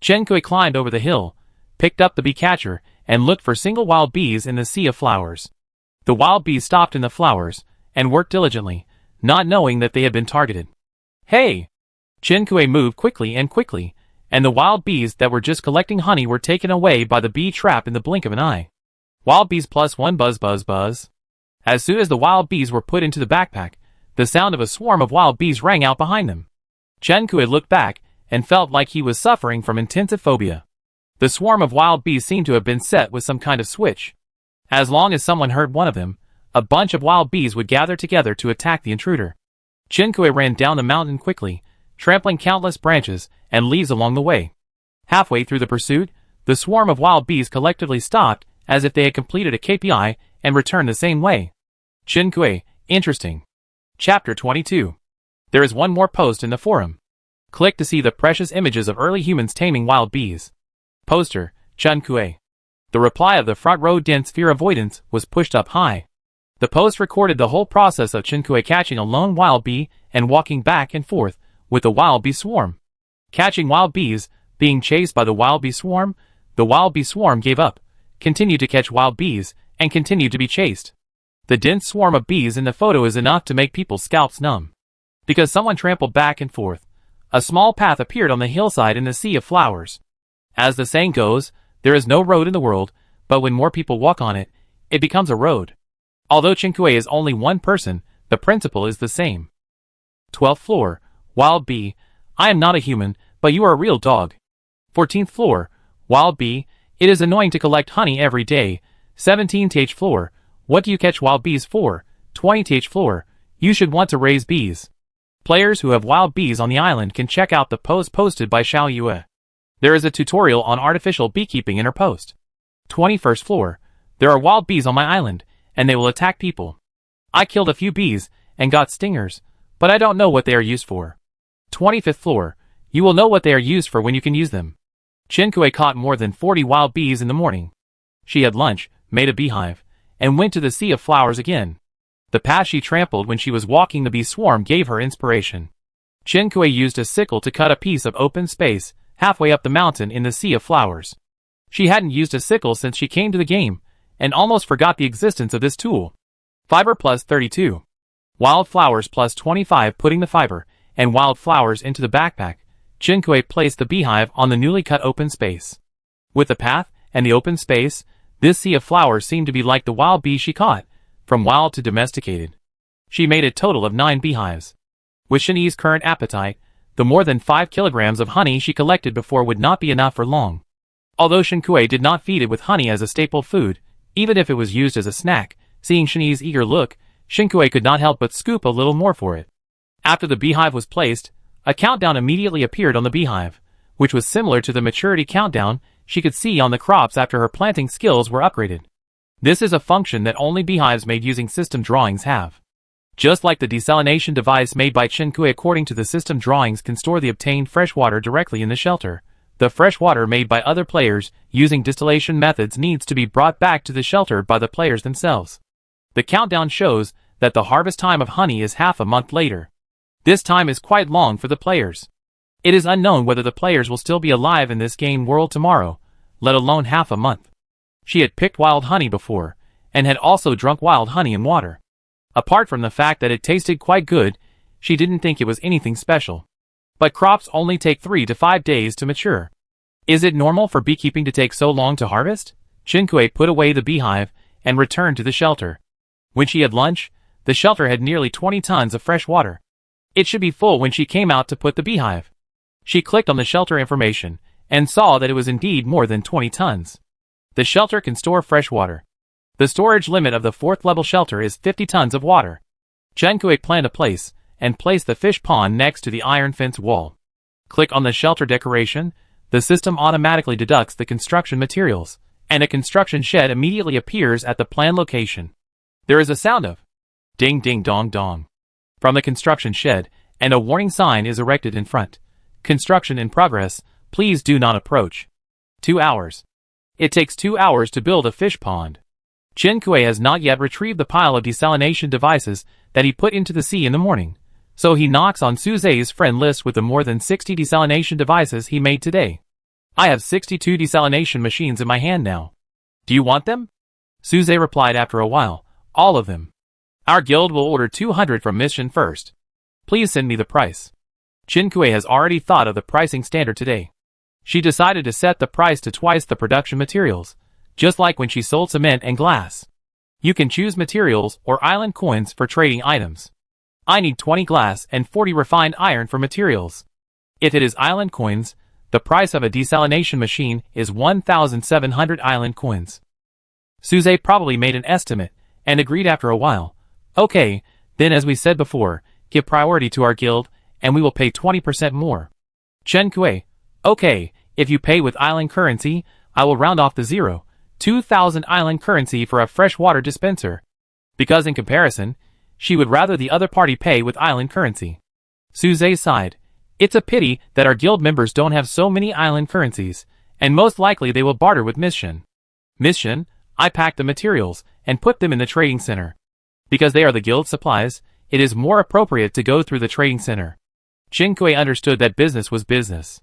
Chen Kuei climbed over the hill, picked up the bee catcher, and looked for single wild bees in the sea of flowers. The wild bees stopped in the flowers, and worked diligently, not knowing that they had been targeted. Hey! Chen Kuei moved quickly, and the wild bees that were just collecting honey were taken away by the bee trap in the blink of an eye. Wild bees +1 buzz buzz buzz. As soon as the wild bees were put into the backpack, the sound of a swarm of wild bees rang out behind them. Chen Kuei looked back and felt like he was suffering from intensive phobia. The swarm of wild bees seemed to have been set with some kind of switch. As long as someone heard one of them, a bunch of wild bees would gather together to attack the intruder. Chen Kuei ran down the mountain quickly, trampling countless branches and leaves along the way. Halfway through the pursuit, the swarm of wild bees collectively stopped as if they had completed a KPI and returned the same way. Chen Kuei, interesting. Chapter 22. There is one more post in the forum. Click to see the precious images of early humans taming wild bees. Poster, Chen Kuei. The reply of the front row dense fear avoidance was pushed up high. The post recorded the whole process of Chen Kuei catching a lone wild bee and walking back and forth with the wild bee swarm. Catching wild bees, being chased by the wild bee swarm, the wild bee swarm gave up, continued to catch wild bees, and continued to be chased. The dense swarm of bees in the photo is enough to make people's scalps numb. Because someone trampled back and forth, a small path appeared on the hillside in the sea of flowers. As the saying goes, there is no road in the world, but when more people walk on it, it becomes a road. Although Chen Kuei is only one person, the principle is the same. 12th floor, wild bee, I am not a human, but you are a real dog. 14th floor, wild bee, it is annoying to collect honey every day. 17th floor, what do you catch wild bees for? 20th floor, you should want to raise bees. Players who have wild bees on the island can check out the post posted by Xiao Yue. There is a tutorial on artificial beekeeping in her post. 21st floor, there are wild bees on my island, and they will attack people. I killed a few bees, and got stingers, but I don't know what they are used for. 25th floor, you will know what they are used for when you can use them. Chen Kuei caught more than 40 wild bees in the morning. She had lunch, made a beehive, and went to the sea of flowers again. The path she trampled when she was walking the bee swarm gave her inspiration. Chen Kuei used a sickle to cut a piece of open space halfway up the mountain in the sea of flowers. She hadn't used a sickle since she came to the game, and almost forgot the existence of this tool. Fiber +32. Wild flowers +25. Putting the fiber and wild flowers into the backpack, Chen Kuei placed the beehive on the newly cut open space. With the path and the open space, this sea of flowers seemed to be like the wild bee she caught, from wild to domesticated. She made a total of 9 beehives. With Shani's current appetite, the more than 5 kilograms of honey she collected before would not be enough for long. Although Chen Kuei did not feed it with honey as a staple food, even if it was used as a snack, seeing Shani's eager look, Chen Kuei could not help but scoop a little more for it. After the beehive was placed, a countdown immediately appeared on the beehive, which was similar to the maturity countdown she could see on the crops after her planting skills were upgraded. This is a function that only beehives made using system drawings have. Just like the desalination device made by Chen Kuei, according to the system drawings, can store the obtained fresh water directly in the shelter, the fresh water made by other players using distillation methods needs to be brought back to the shelter by the players themselves. The countdown shows that the harvest time of honey is half a month later. This time is quite long for the players. It is unknown whether the players will still be alive in this game world tomorrow, let alone half a month. She had picked wild honey before, and had also drunk wild honey in water. Apart from the fact that it tasted quite good, she didn't think it was anything special. But crops only take 3 to 5 days to mature. Is it normal for beekeeping to take so long to harvest? Chen Kuei put away the beehive and returned to the shelter. When she had lunch, the shelter had nearly 20 tons of fresh water. It should be full when she came out to put the beehive. She clicked on the shelter information and saw that it was indeed more than 20 tons. The shelter can store fresh water. The storage limit of the 4th level shelter is 50 tons of water. Chen Kuei planned a place and placed the fish pond next to the iron fence wall. Click on the shelter decoration. The system automatically deducts the construction materials, and a construction shed immediately appears at the planned location. There is a sound of ding ding dong dong from the construction shed, and a warning sign is erected in front. Construction in progress. please do not approach. 2 hours. It takes 2 hours to build a fish pond. Chen Kui has not yet retrieved the pile of desalination devices that he put into the sea in the morning, so he knocks on Suzai's friend list with the more than 60 desalination devices he made today. I have 62 desalination machines in my hand now. Do you want them? Suzai replied after a while, all of them. Our guild will order 200 from mission first. Please send me the price. Chen Kui has already thought of the pricing standard today. She decided to set the price to twice the production materials, just like when she sold cement and glass. You can choose materials or island coins for trading items. I need 20 glass and 40 refined iron for materials. If it is island coins, the price of a desalination machine is 1,700 island coins. Suzai probably made an estimate and agreed after a while. Okay, then as we said before, give priority to our guild and we will pay 20% more. Chen Kui, okay, if you pay with island currency, I will round off the 2,000 island currency for a freshwater dispenser. Because in comparison, she would rather the other party pay with island currency. Suzai sighed. It's a pity that our guild members don't have so many island currencies, and most likely they will barter with Mission. Mission, I packed the materials and put them in the trading center. Because they are the guild supplies, it is more appropriate to go through the trading center. Chen Kui understood that business was business.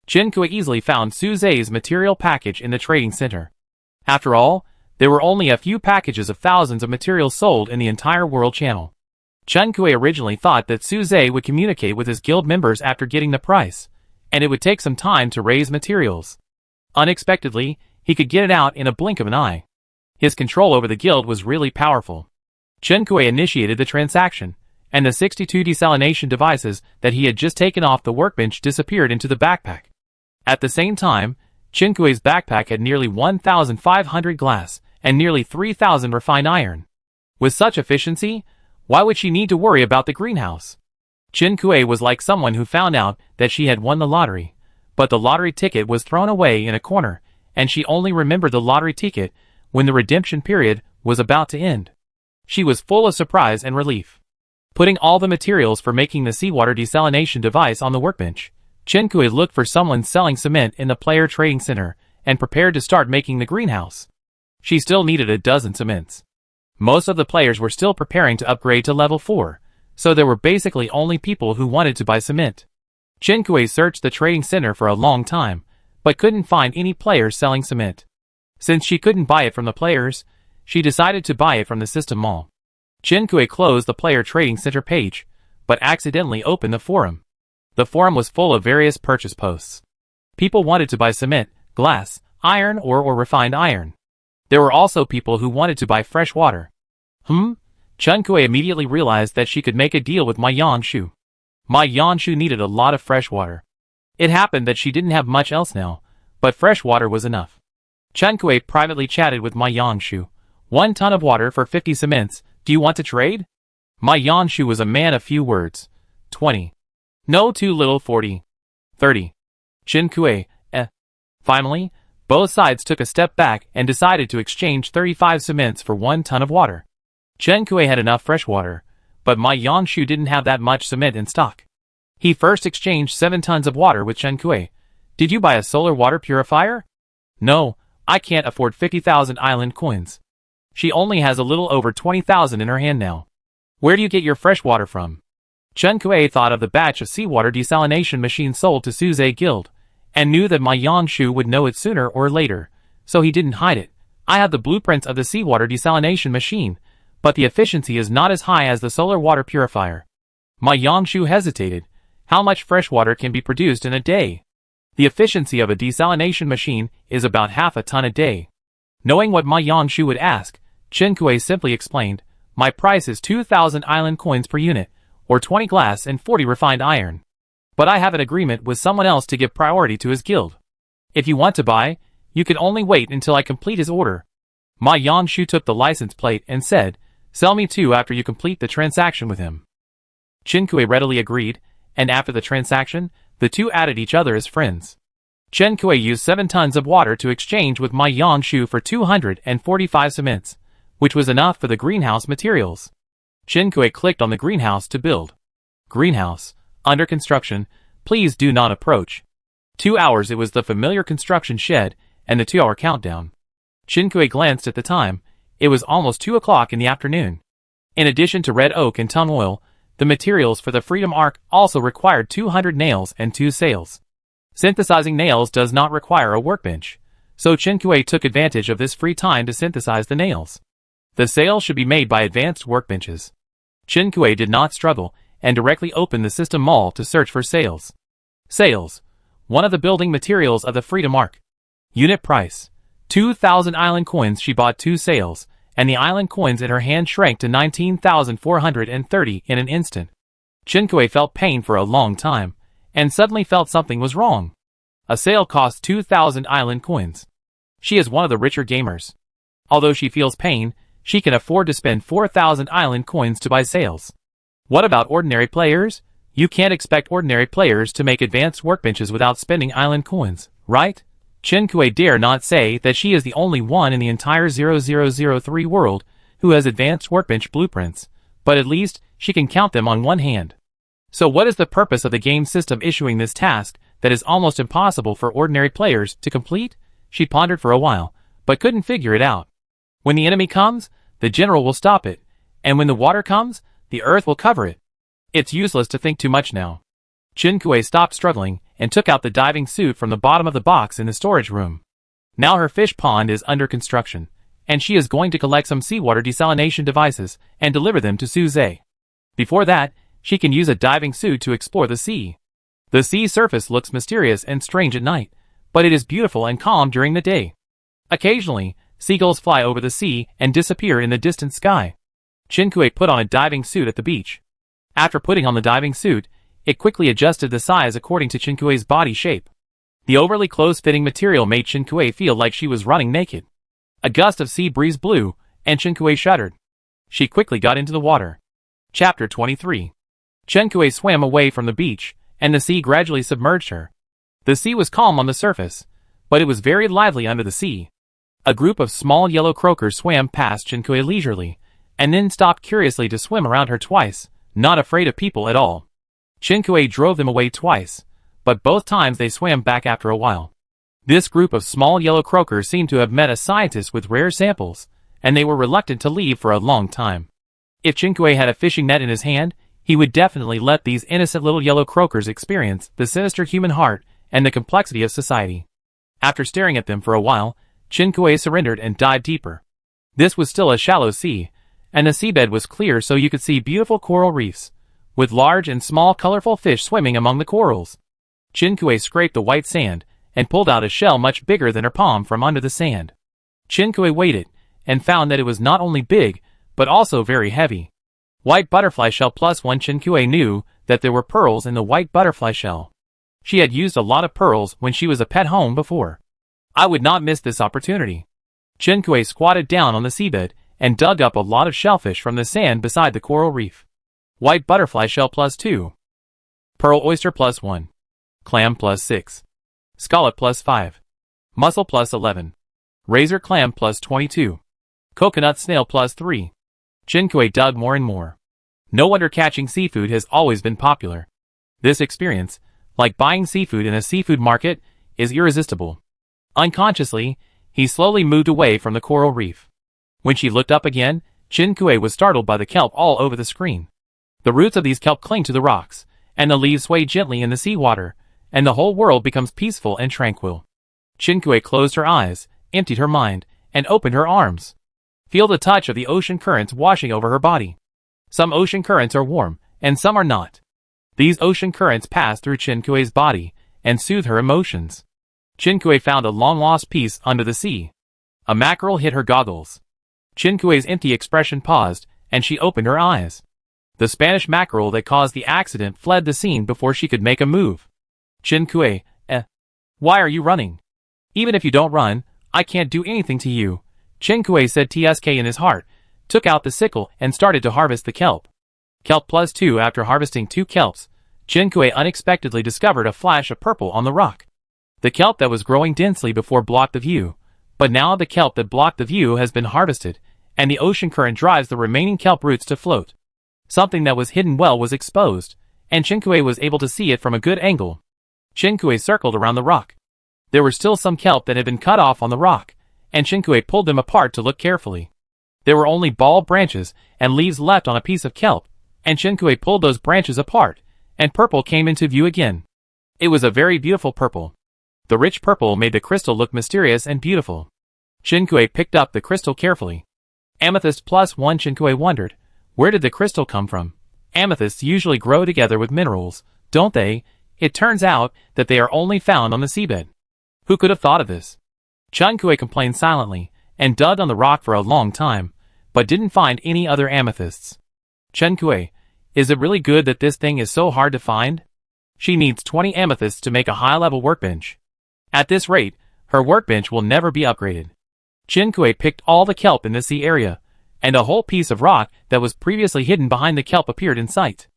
Chen Kui easily found Suzai's material package in the trading center. After all, there were only a few packages of thousands of materials sold in the entire world channel. Chen Kui originally thought that Suzai would communicate with his guild members after getting the price, and it would take some time to raise materials. Unexpectedly, he could get it out in a blink of an eye. His control over the guild was really powerful. Chen Kui initiated the transaction, and the 62 desalination devices that he had just taken off the workbench disappeared into the backpack. At the same time, Chen Kui's backpack had nearly 1,500 glass and nearly 3,000 refined iron. With such efficiency, why would she need to worry about the greenhouse? Chen Kui was like someone who found out that she had won the lottery, but the lottery ticket was thrown away in a corner, and she only remembered the lottery ticket when the redemption period was about to end. She was full of surprise and relief. Putting all the materials for making the seawater desalination device on the workbench, Chen Kui looked for someone selling cement in the player trading center and prepared to start making the greenhouse. She still needed a dozen cements. Most of the players were still preparing to upgrade to level 4, so there were basically only people who wanted to buy cement. Chen Kui searched the trading center for a long time, but couldn't find any players selling cement. Since she couldn't buy it from the players, she decided to buy it from the system mall. Chen Kui closed the player trading center page, but accidentally opened the forum. The forum was full of various purchase posts. People wanted to buy cement, glass, iron or refined iron. There were also people who wanted to buy fresh water. Chen Kui immediately realized that she could make a deal with Ma Yangshu. Ma Yangshu needed a lot of fresh water. It happened that she didn't have much else now, but fresh water was enough. Chen Kui privately chatted with Ma Yangshu. 1 ton of water for 50 cements, do you want to trade? Ma Yangshu was a man of few words. 20. No, too little. 40. 30. Chen Kui, Finally, both sides took a step back and decided to exchange 35 cements for 1 ton of water. Chen Kui had enough fresh water, but Ma Yangshu didn't have that much cement in stock. He first exchanged 7 tons of water with Chen Kui. Did you buy a solar water purifier? No, I can't afford 50,000 island coins. She only has a little over 20,000 in her hand now. Where do you get your fresh water from? Chen Kui thought of the batch of seawater desalination machines sold to Suzai Guild, and knew that Ma Yangshu would know it sooner or later, so he didn't hide it. I have the blueprints of the seawater desalination machine, but the efficiency is not as high as the solar water purifier. Ma Yangshu hesitated. How much fresh water can be produced in a day? The efficiency of a desalination machine is about half a ton a day. Knowing what Ma Yangshu would ask, Chen Kui simply explained, my price is 2,000 island coins per unit, or 20 glass and 40 refined iron. But I have an agreement with someone else to give priority to his guild. If you want to buy, you can only wait until I complete his order. Ma Yangshu took the license plate and said, sell me too after you complete the transaction with him. Chen Kui readily agreed, and after the transaction, the two added each other as friends. Chen Kui used 7 tons of water to exchange with Ma Yangshu for 245 cements, which was enough for the greenhouse materials. Chen Kui clicked on the greenhouse to build. Greenhouse, under construction, please do not approach. 2 hours. It was the familiar construction shed and the 2-hour countdown. Chinkui glanced at the time. It was almost 2 o'clock in the afternoon. In addition to red oak and tung oil, the materials for the Freedom Arc also required 200 nails and 2 sails. Synthesizing nails does not require a workbench, so Chinkui took advantage of this free time to synthesize the nails. The sails should be made by advanced workbenches. Chinkui did not struggle and directly opened the system mall to search for sails. Sails, one of the building materials of the Freedom Arc. Unit price, 2,000 island coins. She bought 2 sails, and the island coins in her hand shrank to 19,430 in an instant. Chinkui felt pain for a long time, and suddenly felt something was wrong. A sail costs 2,000 island coins. She is one of the richer gamers. Although she feels pain, she can afford to spend 4,000 island coins to buy sails. What about ordinary players? You can't expect ordinary players to make advanced workbenches without spending island coins, right? Chinkui dare not say that she is the only one in the entire 0003 world who has advanced workbench blueprints, but at least she can count them on one hand. So what is the purpose of the game system issuing this task that is almost impossible for ordinary players to complete? She pondered for a while, but couldn't figure it out. When the enemy comes, the general will stop it, and when the water comes, the earth will cover it. It's useless to think too much now. Chinkui stopped struggling and took out the diving suit from the bottom of the box in the storage room. Now her fish pond is under construction, and she is going to collect some seawater desalination devices and deliver them to Suze. Before that, she can use a diving suit to explore the sea. The sea surface looks mysterious and strange at night, but it is beautiful and calm during the day. Occasionally, seagulls fly over the sea and disappear in the distant sky. Chinkui put on a diving suit at the beach. After putting on the diving suit, it quickly adjusted the size according to Chinkui's body shape. The overly close-fitting material made Chinkui feel like she was running naked. A gust of sea breeze blew, and Chinkui shuddered. She quickly got into the water. Chapter 23. Chinkui swam away from the beach, and the sea gradually submerged her. The sea was calm on the surface, but it was very lively under the sea. A group of small yellow croakers swam past Chinkui leisurely, and then stopped curiously to swim around her twice, not afraid of people at all. Chinkui drove them away twice, but both times they swam back after a while. This group of small yellow croakers seemed to have met a scientist with rare samples, and they were reluctant to leave for a long time. If Chinkui had a fishing net in his hand, he would definitely let these innocent little yellow croakers experience the sinister human heart and the complexity of society. After staring at them for a while, Chinkui surrendered and dived deeper. This was still a shallow sea, and the seabed was clear so you could see beautiful coral reefs, with large and small colorful fish swimming among the corals. Chinkui scraped the white sand and pulled out a shell much bigger than her palm from under the sand. Chinkui weighed it and found that it was not only big, but also very heavy. White butterfly shell +1. Chinkui knew that there were pearls in the white butterfly shell. She had used a lot of pearls when she was a pet home before. I would not miss this opportunity. Chinkui squatted down on the seabed and dug up a lot of shellfish from the sand beside the coral reef. White butterfly shell +2. Pearl oyster +1. Clam +6. Scallop +5. Mussel +11. Razor clam +22. Coconut snail +3. Chinkui dug more and more. No wonder catching seafood has always been popular. This experience, like buying seafood in a seafood market, is irresistible. Unconsciously, he slowly moved away from the coral reef. When she looked up again, Chinkui was startled by the kelp all over the screen. The roots of these kelp cling to the rocks, and the leaves sway gently in the seawater, and the whole world becomes peaceful and tranquil. Chinkui closed her eyes, emptied her mind, and opened her arms. Feel the touch of the ocean currents washing over her body. Some ocean currents are warm, and some are not. These ocean currents pass through Chinkui's body and soothe her emotions. Chinkui found a long-lost piece under the sea. A mackerel hit her goggles. Chinkui's empty expression paused, and she opened her eyes. The Spanish mackerel that caused the accident fled the scene before she could make a move. Chinkui, why are you running? Even if you don't run, I can't do anything to you. Chinkui said TSK in his heart, took out the sickle and started to harvest the kelp. Kelp +2. After harvesting 2 kelps, Chinkui unexpectedly discovered a flash of purple on the rock. The kelp that was growing densely before blocked the view, but now the kelp that blocked the view has been harvested, and the ocean current drives the remaining kelp roots to float. Something that was hidden well was exposed, and Chinkui was able to see it from a good angle. Chinkui circled around the rock. There were still some kelp that had been cut off on the rock, and Chinkui pulled them apart to look carefully. There were only bald branches and leaves left on a piece of kelp, and Chinkui pulled those branches apart, and purple came into view again. It was a very beautiful purple. The rich purple made the crystal look mysterious and beautiful. Chinkui picked up the crystal carefully. Amethyst +1. Chinkui wondered, where did the crystal come from? Amethysts usually grow together with minerals, don't they? It turns out that they are only found on the seabed. Who could have thought of this? Chinkui complained silently, and dug on the rock for a long time, but didn't find any other amethysts. Chinkui, is it really good that this thing is so hard to find? She needs 20 amethysts to make a high-level workbench. At this rate, her workbench will never be upgraded. Chinkui picked all the kelp in the sea area, and a whole piece of rock that was previously hidden behind the kelp appeared in sight.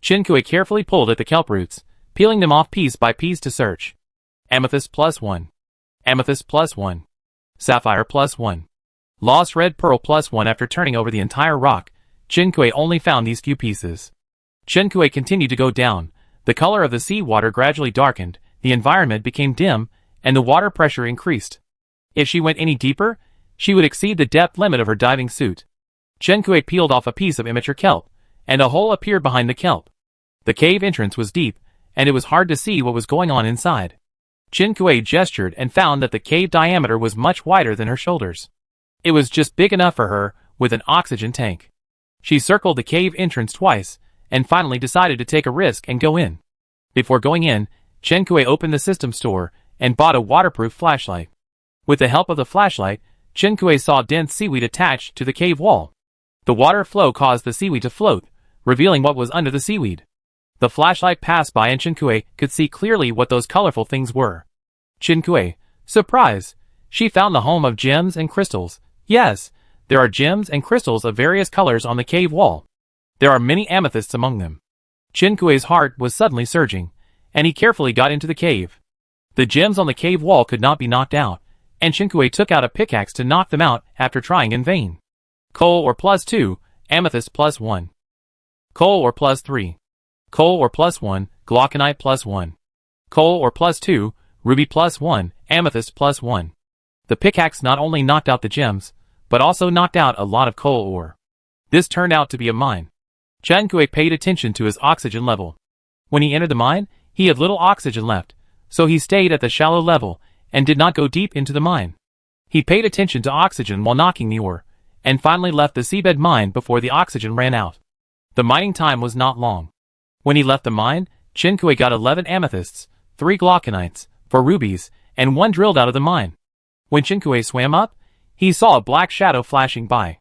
Chinkui carefully pulled at the kelp roots, peeling them off piece by piece to search. Amethyst +1. Amethyst +1. Sapphire +1. Lost red pearl +1. After turning over the entire rock, Chinkui only found these few pieces. Chinkui continued to go down. The color of the sea water gradually darkened, the environment became dim, and the water pressure increased. If she went any deeper, she would exceed the depth limit of her diving suit. Chinkui peeled off a piece of immature kelp, and a hole appeared behind the kelp. The cave entrance was deep, and it was hard to see what was going on inside. Chinkui gestured and found that the cave diameter was much wider than her shoulders. It was just big enough for her, with an oxygen tank. She circled the cave entrance twice, and finally decided to take a risk and go in. Before going in, Chinkui opened the system store and bought a waterproof flashlight. With the help of the flashlight, Chinkui saw dense seaweed attached to the cave wall. The water flow caused the seaweed to float, revealing what was under the seaweed. The flashlight passed by and Chinkui could see clearly what those colorful things were. Chinkui, surprise! She found the home of gems and crystals. Yes, there are gems and crystals of various colors on the cave wall. There are many amethysts among them. Chinkui's heart was suddenly surging, and he carefully got into the cave. The gems on the cave wall could not be knocked out, and Chinkui took out a pickaxe to knock them out after trying in vain. Coal ore +2, amethyst +1. Coal ore +3. Coal ore +1, glauconite +1. Coal ore +2, ruby +1, amethyst +1. The pickaxe not only knocked out the gems, but also knocked out a lot of coal ore. This turned out to be a mine. Chinkui paid attention to his oxygen level. When he entered the mine, he had little oxygen left, so he stayed at the shallow level and did not go deep into the mine. He paid attention to oxygen while knocking the ore, and finally left the seabed mine before the oxygen ran out. The mining time was not long. When he left the mine, Chinkui got 11 amethysts, 3 glauconites, 4 rubies, and 1 drilled out of the mine. When Chinkui swam up, he saw a black shadow flashing by.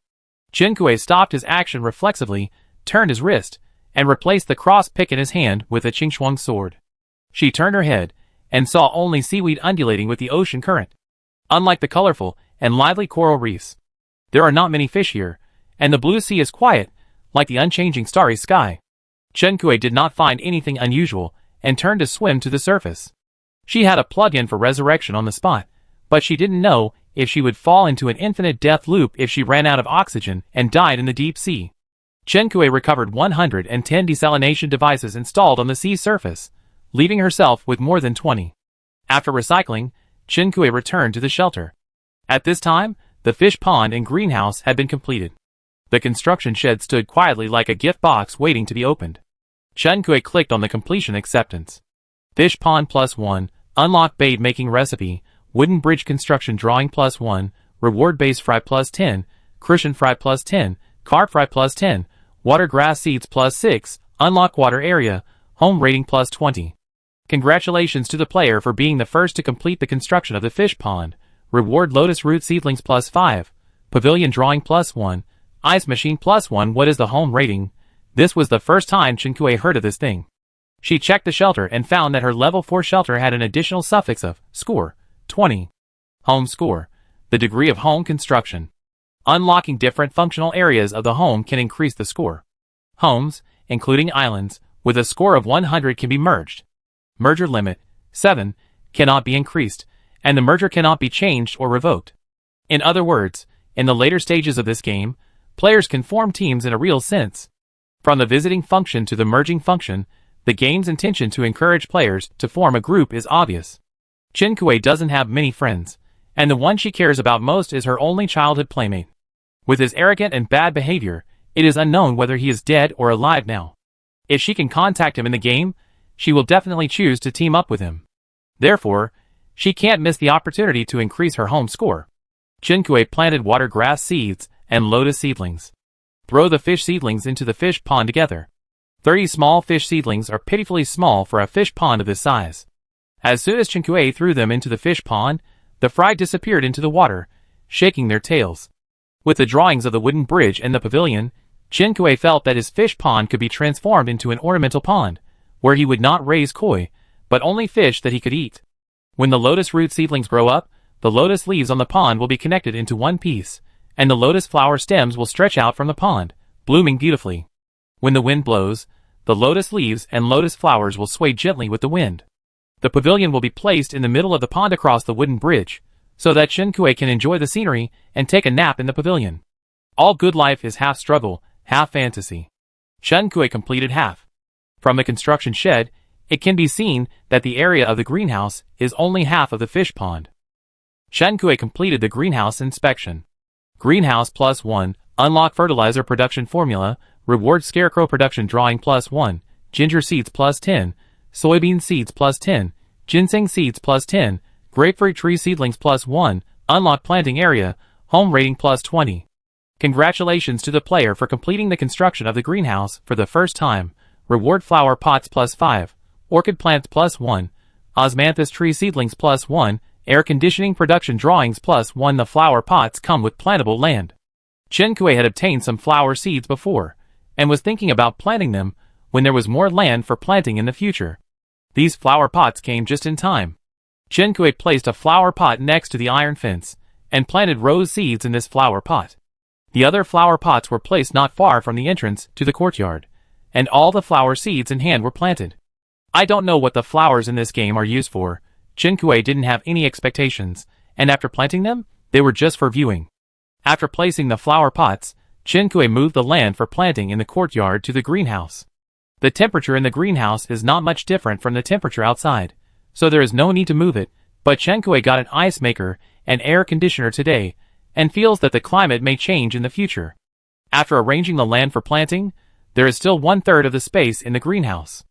Chinkui stopped his action reflexively, turned his wrist, and replaced the cross pick in his hand with a Qingxuang sword. She turned her head, and saw only seaweed undulating with the ocean current. Unlike the colorful and lively coral reefs, there are not many fish here, and the blue sea is quiet, like the unchanging starry sky. Chinkui did not find anything unusual, and turned to swim to the surface. She had a plug-in for resurrection on the spot, but she didn't know if she would fall into an infinite death loop if she ran out of oxygen and died in the deep sea. Chinkui recovered 110 desalination devices installed on the sea surface, leaving herself with more than 20. After recycling, Chinkui returned to the shelter. At this time, the fish pond and greenhouse had been completed. The construction shed stood quietly like a gift box waiting to be opened. Chinkui clicked on the completion acceptance. Fish pond +1, unlock bait making recipe, wooden bridge construction drawing +1, reward base fry +10, cushion fry +10, carp fry +10, water grass seeds +6, unlock water area, home rating +20. Congratulations to the player for being the first to complete the construction of the fish pond. Reward lotus root seedlings +5, pavilion drawing +1, ice machine +1. What is the home rating? This was the first time Chinkui heard of this thing. She checked the shelter and found that her level 4 shelter had an additional suffix of score, 20. Home score, the degree of home construction. Unlocking different functional areas of the home can increase the score. Homes, including islands, with a score of 100 can be merged. Merger limit, 7, cannot be increased, and the merger cannot be changed or revoked. In other words, in the later stages of this game, players can form teams in a real sense. From the visiting function to the merging function, The game's intention to encourage players to form a group is obvious. Qinkui doesn't have many friends, and the one she cares about most is her only childhood playmate. With his arrogant and bad behavior, it is unknown whether he is dead or alive now. If she can contact him in the game, she will definitely choose to team up with him. Therefore, she can't miss the opportunity to increase her home score. Qinkui planted water grass seeds and lotus seedlings. Throw the fish seedlings into the fish pond together. 30 small fish seedlings are pitifully small for a fish pond of this size. As soon as Qinkui threw them into the fish pond, the fry disappeared into the water, shaking their tails. With the drawings of the wooden bridge and the pavilion, Qinkui felt that his fish pond could be transformed into an ornamental pond, where he would not raise koi, but only fish that he could eat. When the lotus root seedlings grow up, the lotus leaves on the pond will be connected into one piece, and the lotus flower stems will stretch out from the pond, blooming beautifully. When the wind blows, the lotus leaves and lotus flowers will sway gently with the wind. The pavilion will be placed in the middle of the pond across the wooden bridge, so that Qinkui can enjoy the scenery and take a nap in the pavilion. All good life is half struggle, half fantasy. Qinkui completed half. From the construction shed, it can be seen that the area of the greenhouse is only half of the fish pond. Qinkui completed the greenhouse inspection. Greenhouse +1, unlock fertilizer production formula, reward scarecrow production drawing +1, ginger seeds +10, soybean seeds +10, ginseng seeds +10, grapefruit tree seedlings +1, unlock planting area, home rating +20. Congratulations to the player for completing the construction of the greenhouse for the first time. Reward flower pots +5, orchid plants +1, osmanthus tree seedlings +1, air conditioning production drawings +1. The flower pots come with plantable land. Qinkui had obtained some flower seeds before, and was thinking about planting them when there was more land for planting in the future. These flower pots came just in time. Qinkui placed a flower pot next to the iron fence, and planted rose seeds in this flower pot. The other flower pots were placed not far from the entrance to the courtyard, and all the flower seeds in hand were planted. I don't know what the flowers in this game are used for. Qinkui didn't have any expectations, and after planting them, they were just for viewing. After placing the flower pots, Qinkui moved the land for planting in the courtyard to the greenhouse. The temperature in the greenhouse is not much different from the temperature outside, so there is no need to move it, but Qinkui got an ice maker and air conditioner today, and feels that the climate may change in the future. After arranging the land for planting, there is still 1/3 of the space in the greenhouse.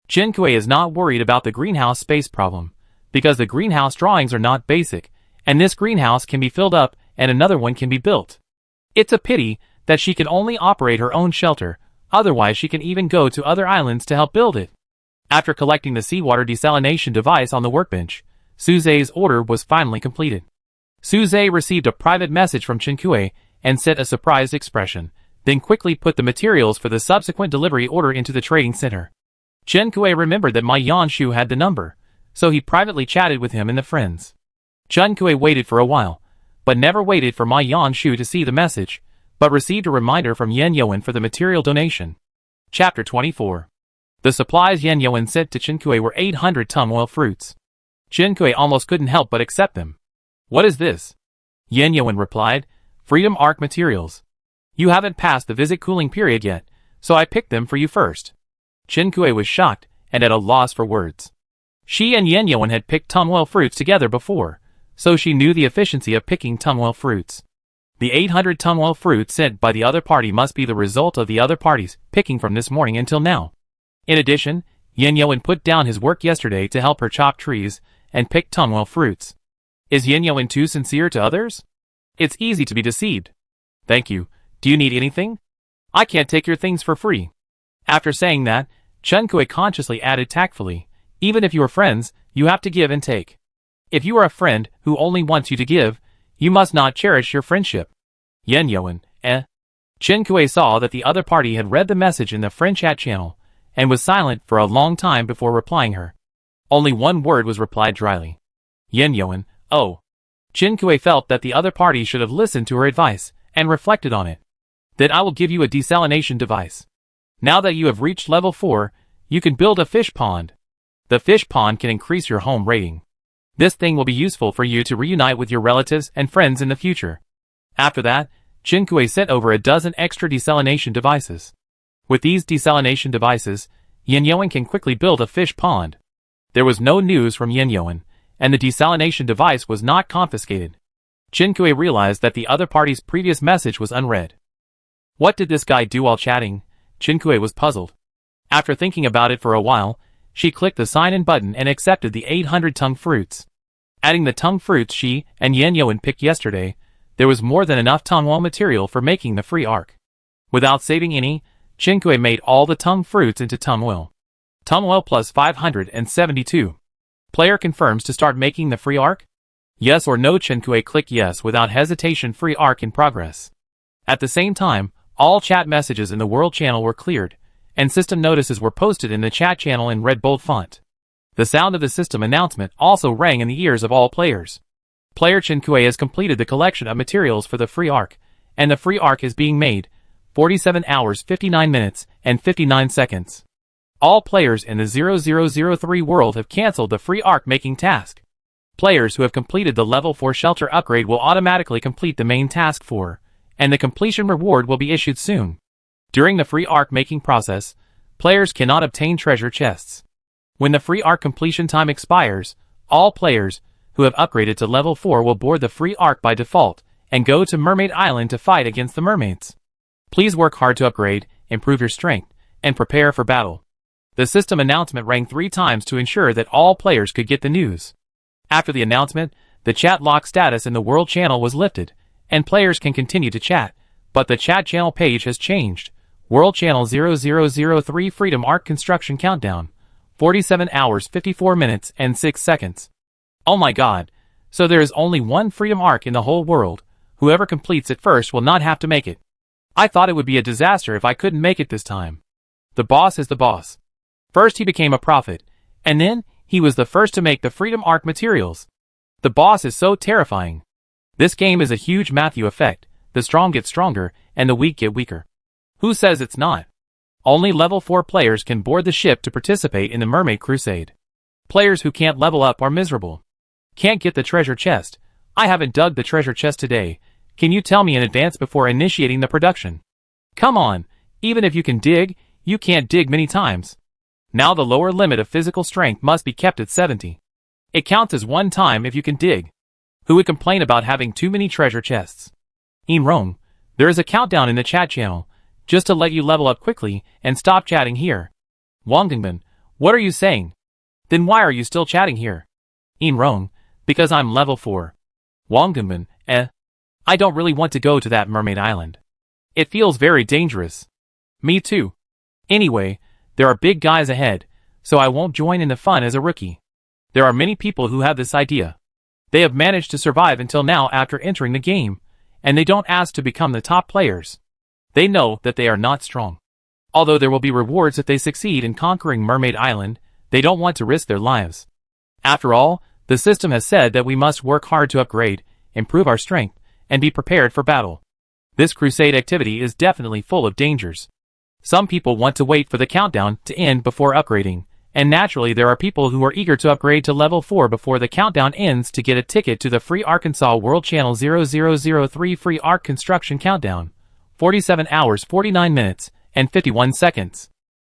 Qinkui is not worried about the greenhouse space problem, because the greenhouse drawings are not basic, and this greenhouse can be filled up and another one can be built. It's a pity that she can only operate her own shelter, otherwise she can even go to other islands to help build it. After collecting the seawater desalination device on the workbench, Suze's order was finally completed. Suze received a private message from Qinkui and sent a surprised expression, then quickly put the materials for the subsequent delivery order into the trading center. Qinkui remembered that Ma Yanshu had the number, so he privately chatted with him and the friends. Qinkui waited for a while, but never waited for Ma Yanshu to see the message, but received a reminder from Yen Yoan for the material donation. Chapter 24. The supplies Yen Yoan sent to Qinkui were 800 tumwell fruits. Qinkui almost couldn't help but accept them. What is this? Yen Yoan replied, Freedom Arc materials. You haven't passed the visit cooling period yet, so I picked them for you first. Qinkui was shocked and at a loss for words. She and Yen Yoan had picked tumwell fruits together before, so she knew the efficiency of picking tumwell fruits. The 800 tumwell fruits sent by the other party must be the result of the other parties picking from this morning until now. In addition, Yen Yoan put down his work yesterday to help her chop trees and pick tumwell fruits. Is Yen Yoan too sincere to others? It's easy to be deceived. Thank you. Do you need anything? I can't take your things for free. After saying that, Qinkui consciously added tactfully, even if you are friends, you have to give and take. If you are a friend who only wants you to give, you must not cherish your friendship. Yen Yoan, Qinkui saw that the other party had read the message in the friend chat channel, and was silent for a long time before replying her. Only one word was replied dryly. Yen Yoan, oh. Qinkui felt that the other party should have listened to her advice, and reflected on it. Then I will give you a desalination device. Now that you have reached level 4, you can build a fish pond. The fish pond can increase your home rating. This thing will be useful for you to reunite with your relatives and friends in the future. After that, Qinkui sent over a dozen extra desalination devices. With these desalination devices, Yin can quickly build a fish pond. There was no news from Yin, and the desalination device was not confiscated. Qinkui realized that the other party's previous message was unread. What did this guy do while chatting? Qinkui was puzzled. After thinking about it for a while, she clicked the sign-in button and accepted the 800 tongue fruits. Adding the tongue fruits she and Yin picked yesterday, there was more than enough tongue material for making the free arc. Without saving any, Qinkui made all the tongue fruits into tongue oil. Tongue oil plus 572. Player confirms to start making the free arc? Yes or no? Qinkui click yes without hesitation. Free arc in progress. At the same time, all chat messages in the world channel were cleared, and system notices were posted in the chat channel in red bold font. The sound of the system announcement also rang in the ears of all players. Player Qinkui has completed the collection of materials for the free arc, and the free arc is being made. 47 hours 59 minutes and 59 seconds. All players in the 0003 world have cancelled the free arc making task. Players who have completed the level 4 shelter upgrade will automatically complete the main task 4, and the completion reward will be issued soon. During the free arc making process, players cannot obtain treasure chests. When the free arc completion time expires, all players who have upgraded to level 4 will board the free arc by default and go to Mermaid Island to fight against the mermaids. Please work hard to upgrade, improve your strength, and prepare for battle. The system announcement rang 3 times to ensure that all players could get the news. After the announcement, the chat lock status in the world channel was lifted, and players can continue to chat, but the chat channel page has changed. World Channel 0003 Freedom Arc Construction Countdown. 47 hours 54 minutes and 6 seconds. Oh my god, so there is only one Freedom Arc in the whole world. Whoever completes it first will not have to make it. I thought it would be a disaster if I couldn't make it this time. The boss is the boss. First he became a prophet, and then he was the first to make the Freedom Arc materials. The boss is so terrifying. This game is a huge Matthew effect. The strong get stronger, and the weak get weaker. Who says it's not? Only level 4 players can board the ship to participate in the Mermaid Crusade. Players who can't level up are miserable. Can't get the treasure chest. I haven't dug the treasure chest today. Can you tell me in advance before initiating the production? Come on, even if you can dig, you can't dig many times. Now the lower limit of physical strength must be kept at 70. It counts as one time if you can dig. Who would complain about having too many treasure chests? Rong, there is a countdown in the chat channel, just to let you level up quickly and stop chatting here. Wangdongban, what are you saying? Then why are you still chatting here? Rong, because I'm level 4. Wangdongban, I don't really want to go to that Mermaid Island. It feels very dangerous. Me too. Anyway, there are big guys ahead, so I won't join in the fun as a rookie. There are many people who have this idea. They have managed to survive until now after entering the game, and they don't ask to become the top players. They know that they are not strong. Although there will be rewards if they succeed in conquering Mermaid Island, they don't want to risk their lives. After all, the system has said that we must work hard to upgrade, improve our strength, and be prepared for battle. This crusade activity is definitely full of dangers. Some people want to wait for the countdown to end before upgrading, and naturally there are people who are eager to upgrade to level 4 before the countdown ends to get a ticket to the free Arkansas World Channel 0003 Free Arc Construction Countdown. 47 hours 49 minutes and 51 seconds.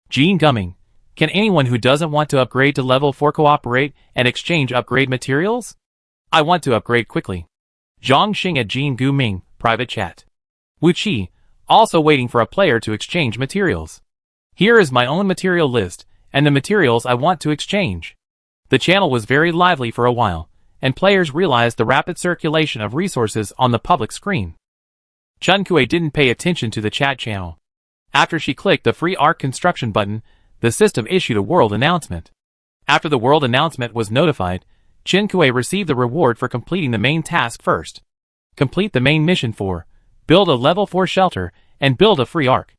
Gene Gumming. Can anyone who doesn't want to upgrade to level 4 cooperate and exchange upgrade materials? I want to upgrade quickly. Zhang Xing at Gene Gu Ming, private chat. Wu Qi, also waiting for a player to exchange materials. Here is my own material list, and the materials I want to exchange. The channel was very lively for a while, and players realized the rapid circulation of resources on the public screen. Qinkui didn't pay attention to the chat channel. After she clicked the free arc construction button, the system issued a world announcement. After the world announcement was notified, Qinkui received the reward for completing the main task first. Complete the main mission 4, build a level 4 shelter, and build a free arc.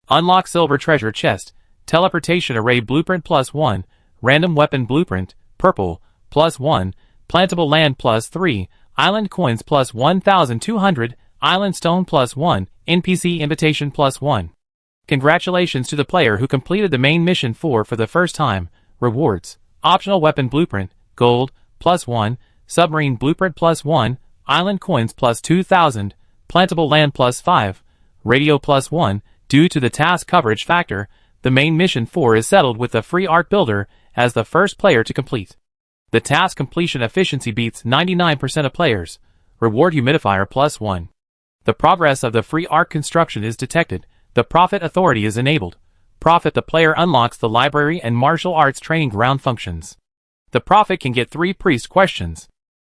Unlock silver treasure chest, teleportation array blueprint +1, random weapon blueprint, purple, +1, plantable land +3, island coins +1,200, island stone +1, NPC invitation +1. Congratulations to the player who completed the main mission 4 for the first time. Rewards, optional weapon blueprint, gold, +1, submarine blueprint +1, island coins +2,000, plantable land +5, radio +1. Due to the task coverage factor, The main mission 4 is settled with the free art builder as the first player to complete. The task completion efficiency beats 99% of players. Reward humidifier +1. The progress of the free art construction is detected. The Prophet Authority is enabled. Prophet the player unlocks the library and martial arts training ground functions. The Prophet can get 3 priest questions.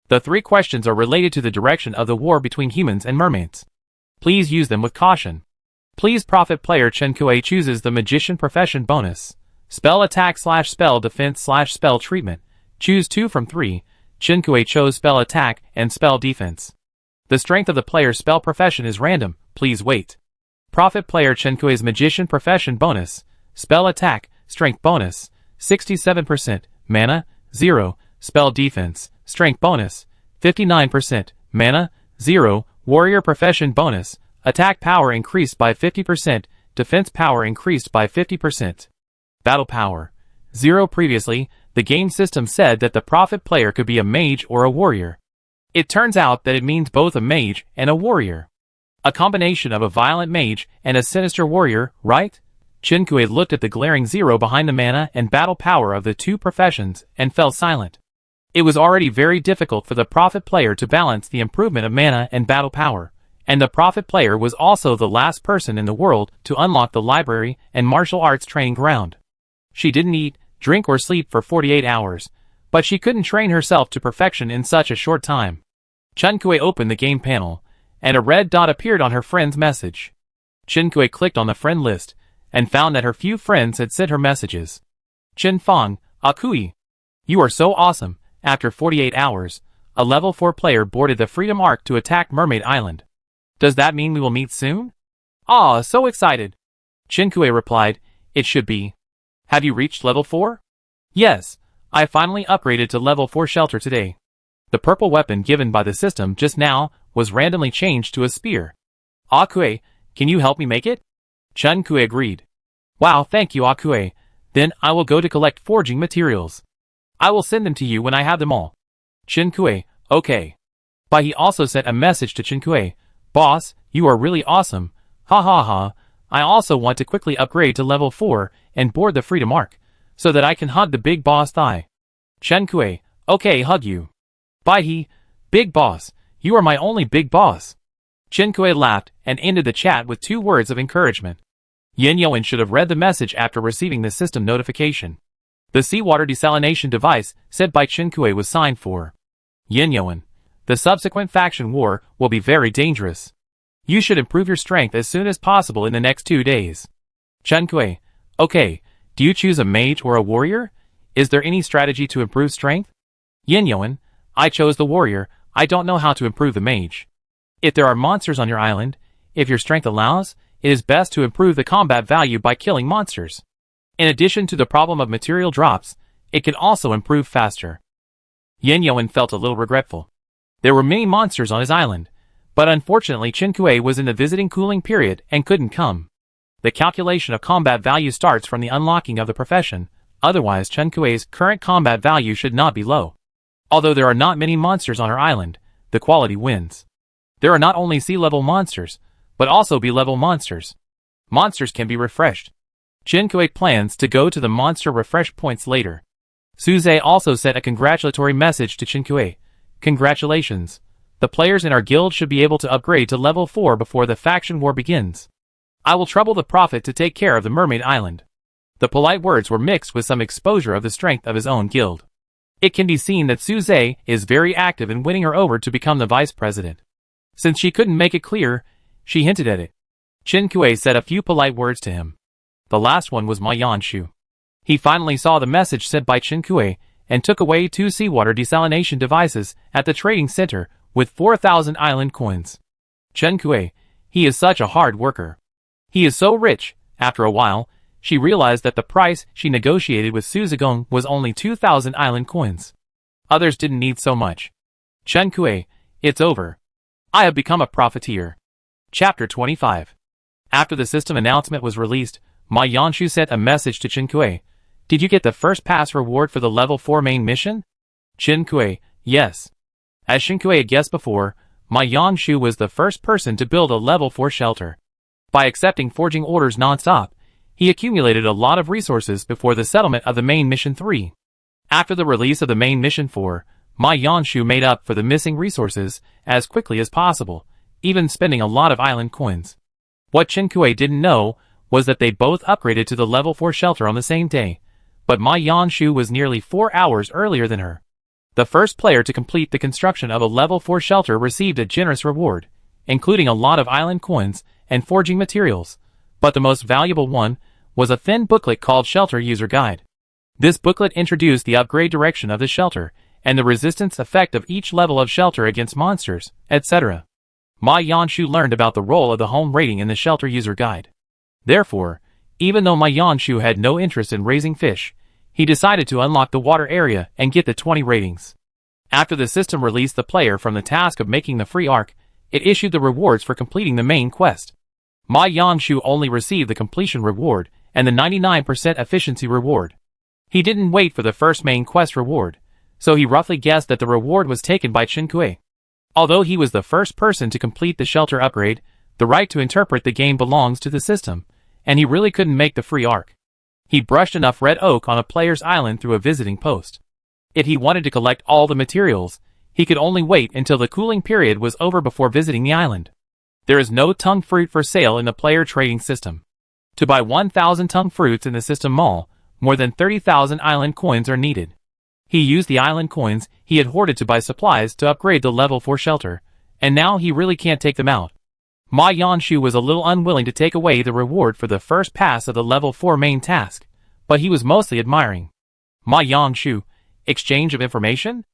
The 3 questions are related to the direction of the war between humans and mermaids. Please use them with caution. Please Prophet player Chen Kuei chooses the Magician Profession bonus. Spell attack / spell defense / spell treatment. Choose 2 from 3. Chen Kuei chose spell attack and spell defense. The strength of the player's spell profession is random. Please wait. Prophet player Chen Kuei's Magician Profession bonus. Spell attack, strength bonus, 67%, mana, 0, spell defense, strength bonus, 59%, mana, 0, warrior profession bonus, attack power increased by 50%, defense power increased by 50%. Battle power, 0. Previously, the game system said that the Prophet player could be a mage or a warrior. It turns out that it means both a mage and a warrior. A combination of a violent mage and a sinister warrior, right? Chen Kuei looked at the glaring 0 behind the mana and battle power of the 2 professions and fell silent. It was already very difficult for the Prophet player to balance the improvement of mana and battle power, and the Prophet player was also the last person in the world to unlock the library and martial arts training ground. She didn't eat, drink or sleep for 48 hours, but she couldn't train herself to perfection in such a short time. Chen Kuei opened the game panel, and a red dot appeared on her friend's message. Chen Kuei clicked on the friend list, and found that her few friends had sent her messages. Chen Fong, Akui. You are so awesome. After 48 hours, a level 4 player boarded the Freedom Ark to attack Mermaid Island. Does that mean we will meet soon? Ah, so excited. Chen Kuei replied, it should be. Have you reached level 4? Yes, I finally upgraded to level 4 shelter today. The purple weapon given by the system just now was randomly changed to a spear. Akui, can you help me make it? Chen Kuei agreed. Wow, thank you Akui. Then I will go to collect forging materials. I will send them to you when I have them all. Chen Kuei, okay. But he also sent a message to Chen Kuei. Boss, you are really awesome. Ha ha ha. I also want to quickly upgrade to level 4 and board the Freedom Ark, so that I can hug the big boss thigh. Chen Kuei, okay, hug you. Bye he, big boss, you are my only big boss. Chen Kuei laughed and ended the chat with 2 words of encouragement. Yin Yuan should have read the message after receiving the system notification. The seawater desalination device sent by Chen Kuei was signed for. Yin Yuan, the subsequent faction war will be very dangerous. You should improve your strength as soon as possible in the next 2 days. Chen Kuei, okay, do you choose a mage or a warrior? Is there any strategy to improve strength? Yin Yuan, I chose the warrior. I don't know how to improve the mage. If there are monsters on your island, if your strength allows, it is best to improve the combat value by killing monsters. In addition to the problem of material drops, it can also improve faster. Yin Yuan felt a little regretful. There were many monsters on his island, but unfortunately Chen Kuei was in the visiting cooling period and couldn't come. The calculation of combat value starts from the unlocking of the profession, otherwise Chen Kuei's current combat value should not be low. Although there are not many monsters on her island, the quality wins. There are not only sea-level monsters, but also B-level monsters. Monsters can be refreshed. Chen Kuei plans to go to the monster refresh points later. Suze also sent a congratulatory message to Chen Kuei. Congratulations. The players in our guild should be able to upgrade to level 4 before the faction war begins. I will trouble the Prophet to take care of the Mermaid Island. The polite words were mixed with some exposure of the strength of his own guild. It can be seen that Suze is very active in winning her over to become the vice president. Since she couldn't make it clear, she hinted at it. Chen Kuei said a few polite words to him. The last one was Ma Yanshu. He finally saw the message sent by Chen Kuei and took away 2 seawater desalination devices at the trading center with 4,000 island coins. Chen Kuei, he is such a hard worker. He is so rich. After a while, she realized that the price she negotiated with Suzagong was only 2,000 island coins. Others didn't need so much. Chen Kuei, it's over. I have become a profiteer. Chapter 25. After the system announcement was released, Ma Yanshu sent a message to Chen Kuei. Did you get the first pass reward for the level 4 main mission? Chen Kuei, yes. As Chen Kuei had guessed before, Ma Yanshu was the first person to build a level 4 shelter. By accepting forging orders non-stop, He accumulated a lot of resources before the settlement of the main mission 3. After the release of the main mission 4, Ma Yanshu made up for the missing resources as quickly as possible, even spending a lot of island coins. What Chen Kuei didn't know was that they both upgraded to the level 4 shelter on the same day, but Ma Yanshu was nearly 4 hours earlier than her. The first player to complete the construction of a level 4 shelter received a generous reward, including a lot of island coins and forging materials, but the most valuable one was a thin booklet called Shelter User Guide. This booklet introduced the upgrade direction of the shelter and the resistance effect of each level of shelter against monsters, etc. Ma Yanshu learned about the role of the home rating in the Shelter User Guide. Therefore, even though Ma Yanshu had no interest in raising fish, he decided to unlock the water area and get the 20 ratings. After the system released the player from the task of making the free arc, it issued the rewards for completing the main quest. Ma Yanshu only received the completion reward and the 99% efficiency reward. He didn't wait for the first main quest reward, so he roughly guessed that the reward was taken by Chen Kuei. Although he was the first person to complete the shelter upgrade, the right to interpret the game belongs to the system, and he really couldn't make the free arc. He brushed enough red oak on a player's island through a visiting post. If he wanted to collect all the materials, he could only wait until the cooling period was over before visiting the island. There is no tongue fruit for sale in the player trading system. To buy 1,000 tongue fruits in the system mall, more than 30,000 island coins are needed. He used the island coins he had hoarded to buy supplies to upgrade the level 4 shelter, and now he really can't take them out. Ma Yanshu was a little unwilling to take away the reward for the first pass of the level 4 main task, but he was mostly admiring. Ma Yanshu, exchange of information?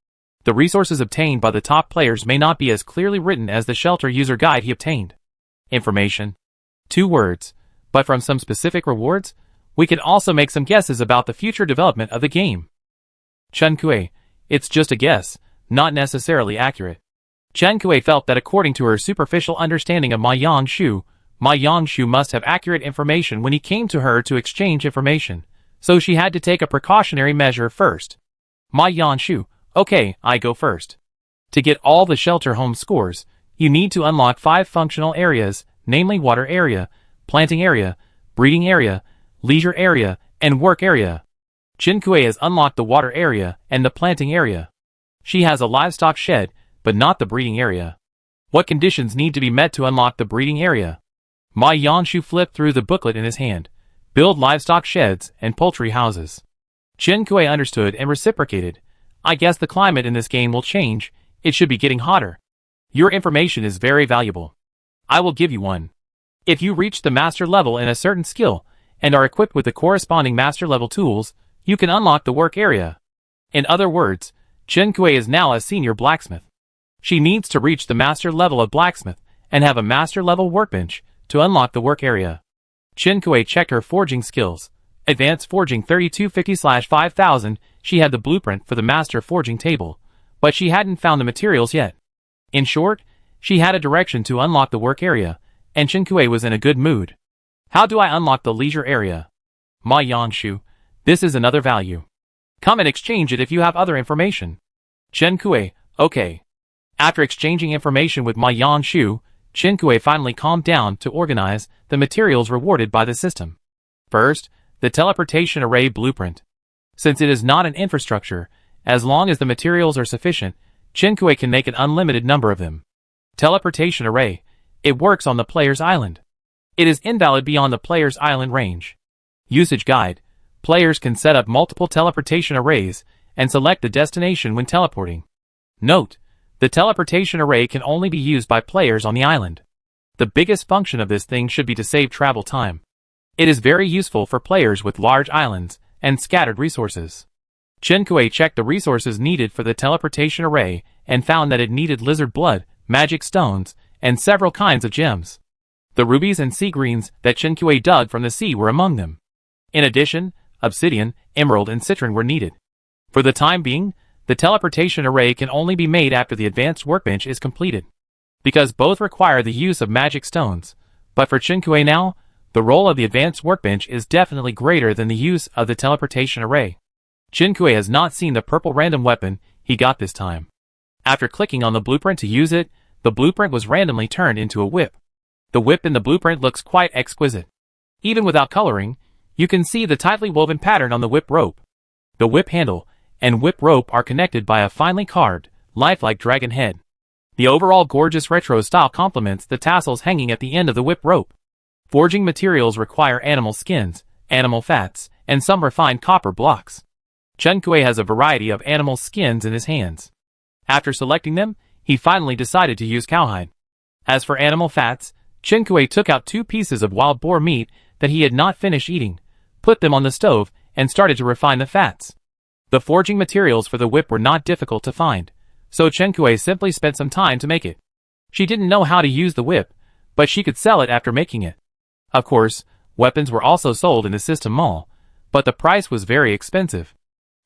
The resources obtained by the top players may not be as clearly written as the shelter user guide he obtained. Information. 2 words, but from some specific rewards, we can also make some guesses about the future development of the game. Chen Kuei, it's just a guess, not necessarily accurate. Chen Kuei felt that according to her superficial understanding of Ma Yanshu must have accurate information when he came to her to exchange information, so she had to take a precautionary measure first. Ma Yanshu, okay, I go first. To get all the shelter home scores, you need to unlock 5 functional areas, namely water area, planting area, breeding area, leisure area, and work area. Chen Kuei has unlocked the water area and the planting area. She has a livestock shed, but not the breeding area. What conditions need to be met to unlock the breeding area? Ma Yanshu flipped through the booklet in his hand. Build livestock sheds and poultry houses. Chen Kuei understood and reciprocated. I guess the climate in this game will change. It should be getting hotter. Your information is very valuable. I will give you one. If you reach the master level in a certain skill and are equipped with the corresponding master level tools, you can unlock the work area. In other words, Chen Kuei is now a senior blacksmith. She needs to reach the master level of blacksmith and have a master level workbench to unlock the work area. Chen Kuei checked her forging skills. Advanced Forging 3250/5000, she had the blueprint for the master forging table, but she hadn't found the materials yet. In short, she had a direction to unlock the work area, and Chen Kuei was in a good mood. How do I unlock the leisure area? Ma Yanshu, this is another value. Come and exchange it if you have other information. Chen Kuei, okay. After exchanging information with Ma Yanshu, Chen Kuei finally calmed down to organize the materials rewarded by the system. First, the teleportation array blueprint. Since it is not an infrastructure, as long as the materials are sufficient, Chen Kuei can make an unlimited number of them. Teleportation array. It works on the player's island. It is invalid beyond the player's island range. Usage guide. Players can set up multiple teleportation arrays and select the destination when teleporting. Note: the teleportation array can only be used by players on the island. The biggest function of this thing should be to save travel time. It is very useful for players with large islands and scattered resources. Chen Kuei checked the resources needed for the teleportation array and found that it needed lizard blood, magic stones, and several kinds of gems. The rubies and sea greens that Chen Kuei dug from the sea were among them. In addition, obsidian, emerald, and citron were needed. For the time being, the teleportation array can only be made after the advanced workbench is completed, because both require the use of magic stones. But for Chen Kuei now, the role of the advanced workbench is definitely greater than the use of the teleportation array. Chen Kuei has not seen the purple random weapon he got this time. After clicking on the blueprint to use it, the blueprint was randomly turned into a whip. The whip in the blueprint looks quite exquisite. Even without coloring, You can see the tightly woven pattern on the whip rope. The whip handle and whip rope are connected by a finely carved, lifelike dragon head. The overall gorgeous retro style complements the tassels hanging at the end of the whip rope. Forging materials require animal skins, animal fats, and some refined copper blocks. Chen-Kuei has a variety of animal skins in his hands. After selecting them, he finally decided to use cowhide. As for animal fats, Chen-Kuei took out 2 pieces of wild boar meat that he had not finished eating, put them on the stove, and started to refine the fats. The forging materials for the whip were not difficult to find, so Chen-Kuei simply spent some time to make it. She didn't know how to use the whip, but she could sell it after making it. Of course, weapons were also sold in the system mall, but the price was very expensive.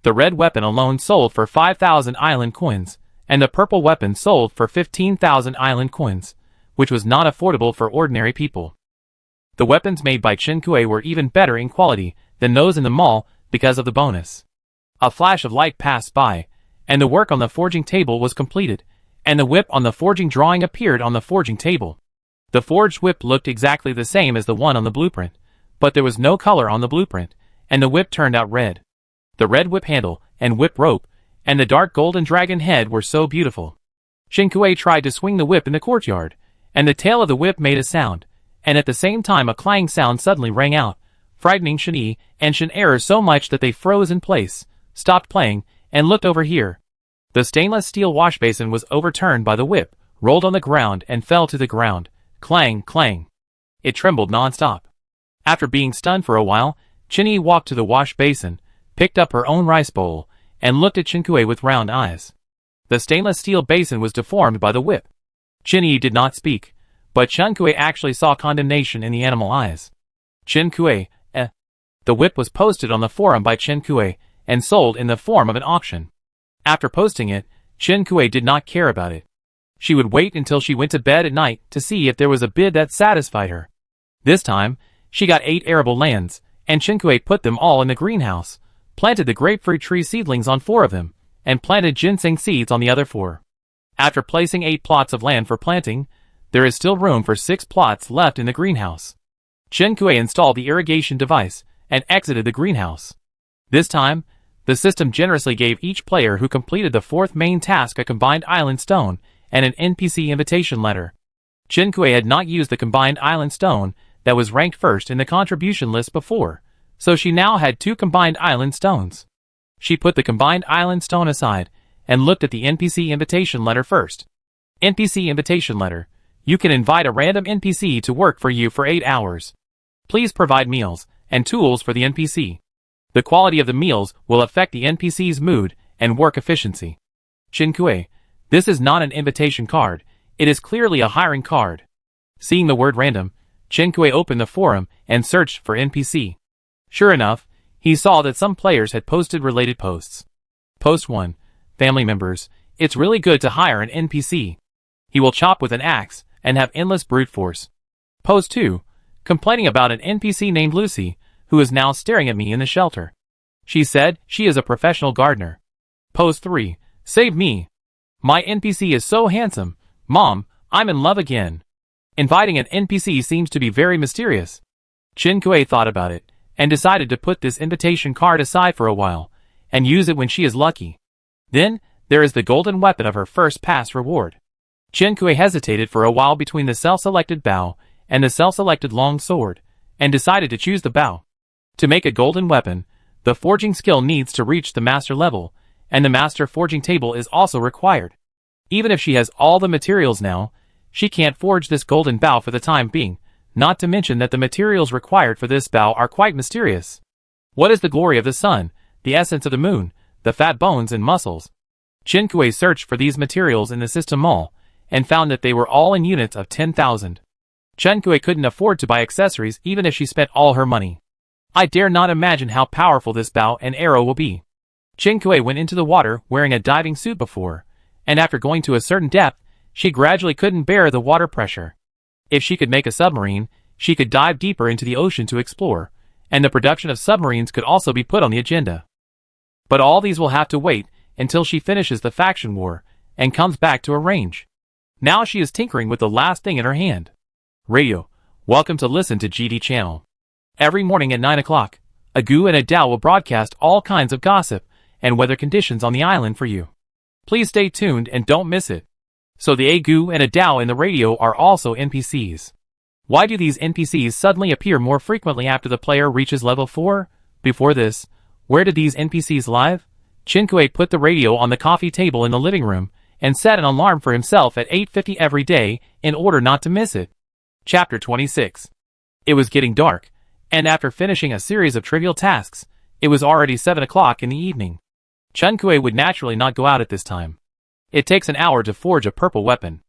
The red weapon alone sold for 5,000 island coins, and the purple weapon sold for 15,000 island coins, which was not affordable for ordinary people. The weapons made by Chen-Kuei were even better in quality than those in the mall because of the bonus. A flash of light passed by, and the work on the forging table was completed, and the whip on the forging drawing appeared on the forging table. The forged whip looked exactly the same as the one on the blueprint, but there was no color on the blueprint, and the whip turned out red. The red whip handle and whip rope and the dark golden dragon head were so beautiful. Chen-Kuei tried to swing the whip in the courtyard, and the tail of the whip made a sound, and at the same time a clang sound suddenly rang out, frightening Shen-Yi and Shen-Er so much that they froze in place, stopped playing, and looked over here. The stainless steel wash basin was overturned by the whip, rolled on the ground and fell to the ground. Clang, clang. It trembled non-stop. After being stunned for a while, Chen-Yi walked to the wash basin, picked up her own rice bowl, and looked at Chen-Kuei with round eyes. The stainless steel basin was deformed by the whip. Chen-Yi did not speak, but Chen-Kuei actually saw condemnation in the animal eyes. Chen-Kuei, The whip was posted on the forum by Chen-Kuei and sold in the form of an auction. After posting it, Chen-Kuei did not care about it. She would wait until she went to bed at night to see if there was a bid that satisfied her. This time, she got 8 arable lands, and Chen-Kuei put them all in the greenhouse, planted the grapefruit tree seedlings on 4 of them, and planted ginseng seeds on the other 4. After placing 8 plots of land for planting, there is still room for 6 plots left in the greenhouse. Chen-Kuei installed the irrigation device and exited the greenhouse. This time, the system generously gave each player who completed the 4th main task a combined island stone and an NPC invitation letter. Chen-Kuei had not used the combined island stone that was ranked first in the contribution list before, so she now had 2 combined island stones. She put the combined island stone aside and looked at the NPC invitation letter first. NPC invitation letter. You can invite a random NPC to work for you for 8 hours. Please provide meals and tools for the NPC. The quality of the meals will affect the NPC's mood and work efficiency. Chen-Kuei, this is not an invitation card, it is clearly a hiring card. Seeing the word random, Chen-Kuei opened the forum and searched for NPC. Sure enough, he saw that some players had posted related posts. Post 1. Family members, it's really good to hire an NPC. He will chop with an axe and have endless brute force. Post 2. Complaining about an NPC named Lucy, who is now staring at me in the shelter. She said she is a professional gardener. Post 3. Save me. My NPC is so handsome. Mom, I'm in love again. Inviting an NPC seems to be very mysterious. Chen-Kuei thought about it, and decided to put this invitation card aside for a while, and use it when she is lucky. Then, there is the golden weapon of her first pass reward. Chen-Kuei hesitated for a while between the self-selected bow and the self-selected long sword, and decided to choose the bow. To make a golden weapon, the forging skill needs to reach the master level, and the master forging table is also required. Even if she has all the materials now, she can't forge this golden bow for the time being, not to mention that the materials required for this bow are quite mysterious. What is the glory of the sun, the essence of the moon, the fat bones and muscles? Chen-Kuei searched for these materials in the system mall, and found that they were all in units of 10,000. Chen-Kuei couldn't afford to buy accessories even if she spent all her money. I dare not imagine how powerful this bow and arrow will be. Chen-Kuei went into the water wearing a diving suit before, and after going to a certain depth, she gradually couldn't bear the water pressure. If she could make a submarine, she could dive deeper into the ocean to explore, and the production of submarines could also be put on the agenda. But all these will have to wait until she finishes the faction war and comes back to arrange. Now she is tinkering with the last thing in her hand. Radio, welcome to listen to GD channel. Every morning at 9 o'clock, A gu and a dao will broadcast all kinds of gossip and weather conditions on the island for you. Please stay tuned and don't miss it. So the a gu and a dao in the radio are also NPCs. Why do these NPCs suddenly appear more frequently after the player reaches level 4? Before this, where did these NPCs live? Chinkue put the radio on the coffee table in the living room and set an alarm for himself at 8:50 every day in order not to miss it. Chapter 26. It was getting dark, and after finishing a series of trivial tasks, it was already 7 o'clock in the evening. Chinkue would naturally not go out at this time. It takes an hour to forge a purple weapon.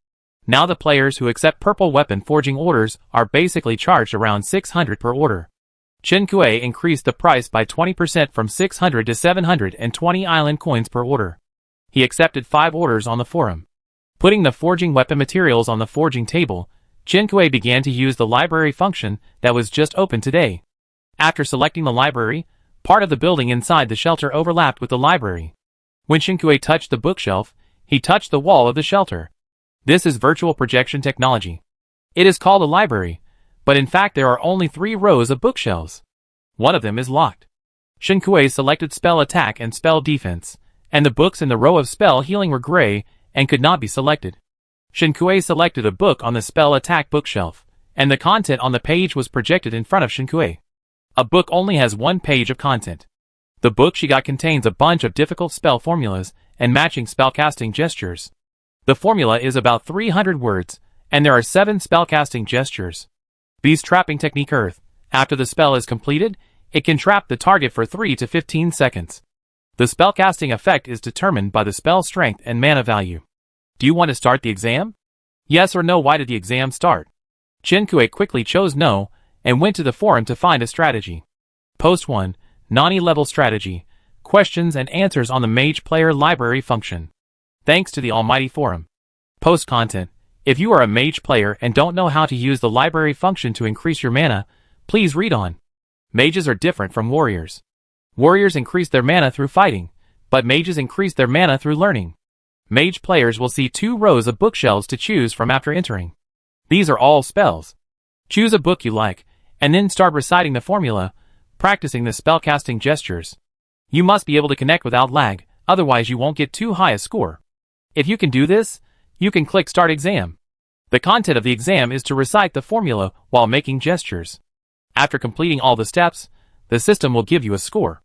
Now the players who accept purple weapon forging orders are basically charged around 600 per order. Chinkue increased the price by 20% from 600 to 720 island coins per order. He accepted 5 orders on the forum. Putting the forging weapon materials on the forging table, Chinkue began to use the library function that was just opened today. After selecting the library, part of the building inside the shelter overlapped with the library. When Chinkue touched the bookshelf, he touched the wall of the shelter. This is virtual projection technology. It is called a library, but in fact there are only 3 rows of bookshelves. One of them is locked. Chinkue selected spell attack and spell defense, and the books in the row of spell healing were gray and could not be selected. Chinkue selected a book on the spell attack bookshelf, and the content on the page was projected in front of Chinkue. A book only has 1 page of content. The book she got contains a bunch of difficult spell formulas and matching spellcasting gestures. The formula is about 300 words, and there are 7 spellcasting gestures. Beast trapping technique Earth. After the spell is completed, it can trap the target for 3 to 15 seconds. The spellcasting effect is determined by the spell strength and mana value. Do you want to start the exam? Yes or no? Why did the exam start? Chinkue quickly chose no, and went to the forum to find a strategy. Post 1, Nani level strategy, questions and answers on the mage player library function. Thanks to the almighty forum. Post content. If you are a mage player and don't know how to use the library function to increase your mana, please read on. Mages are different from warriors. Warriors increase their mana through fighting, but mages increase their mana through learning. Mage players will see 2 rows of bookshelves to choose from after entering. These are all spells. Choose a book you like, and then start reciting the formula, practicing the spellcasting gestures. You must be able to connect without lag, otherwise you won't get too high a score. If you can do this, you can click Start Exam. The content of the exam is to recite the formula while making gestures. After completing all the steps, the system will give you a score.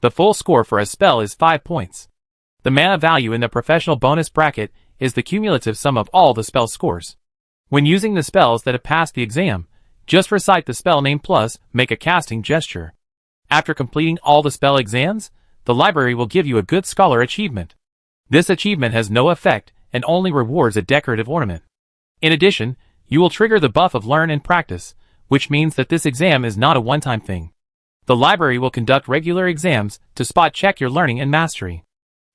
The full score for a spell is 5 points. The mana value in the professional bonus bracket is the cumulative sum of all the spell scores. When using the spells that have passed the exam, just recite the spell name plus make a casting gesture. After completing all the spell exams, the library will give you a Good Scholar achievement. This achievement has no effect and only rewards a decorative ornament. In addition, you will trigger the buff of Learn and Practice, which means that this exam is not a one-time thing. The library will conduct regular exams to spot check your learning and mastery.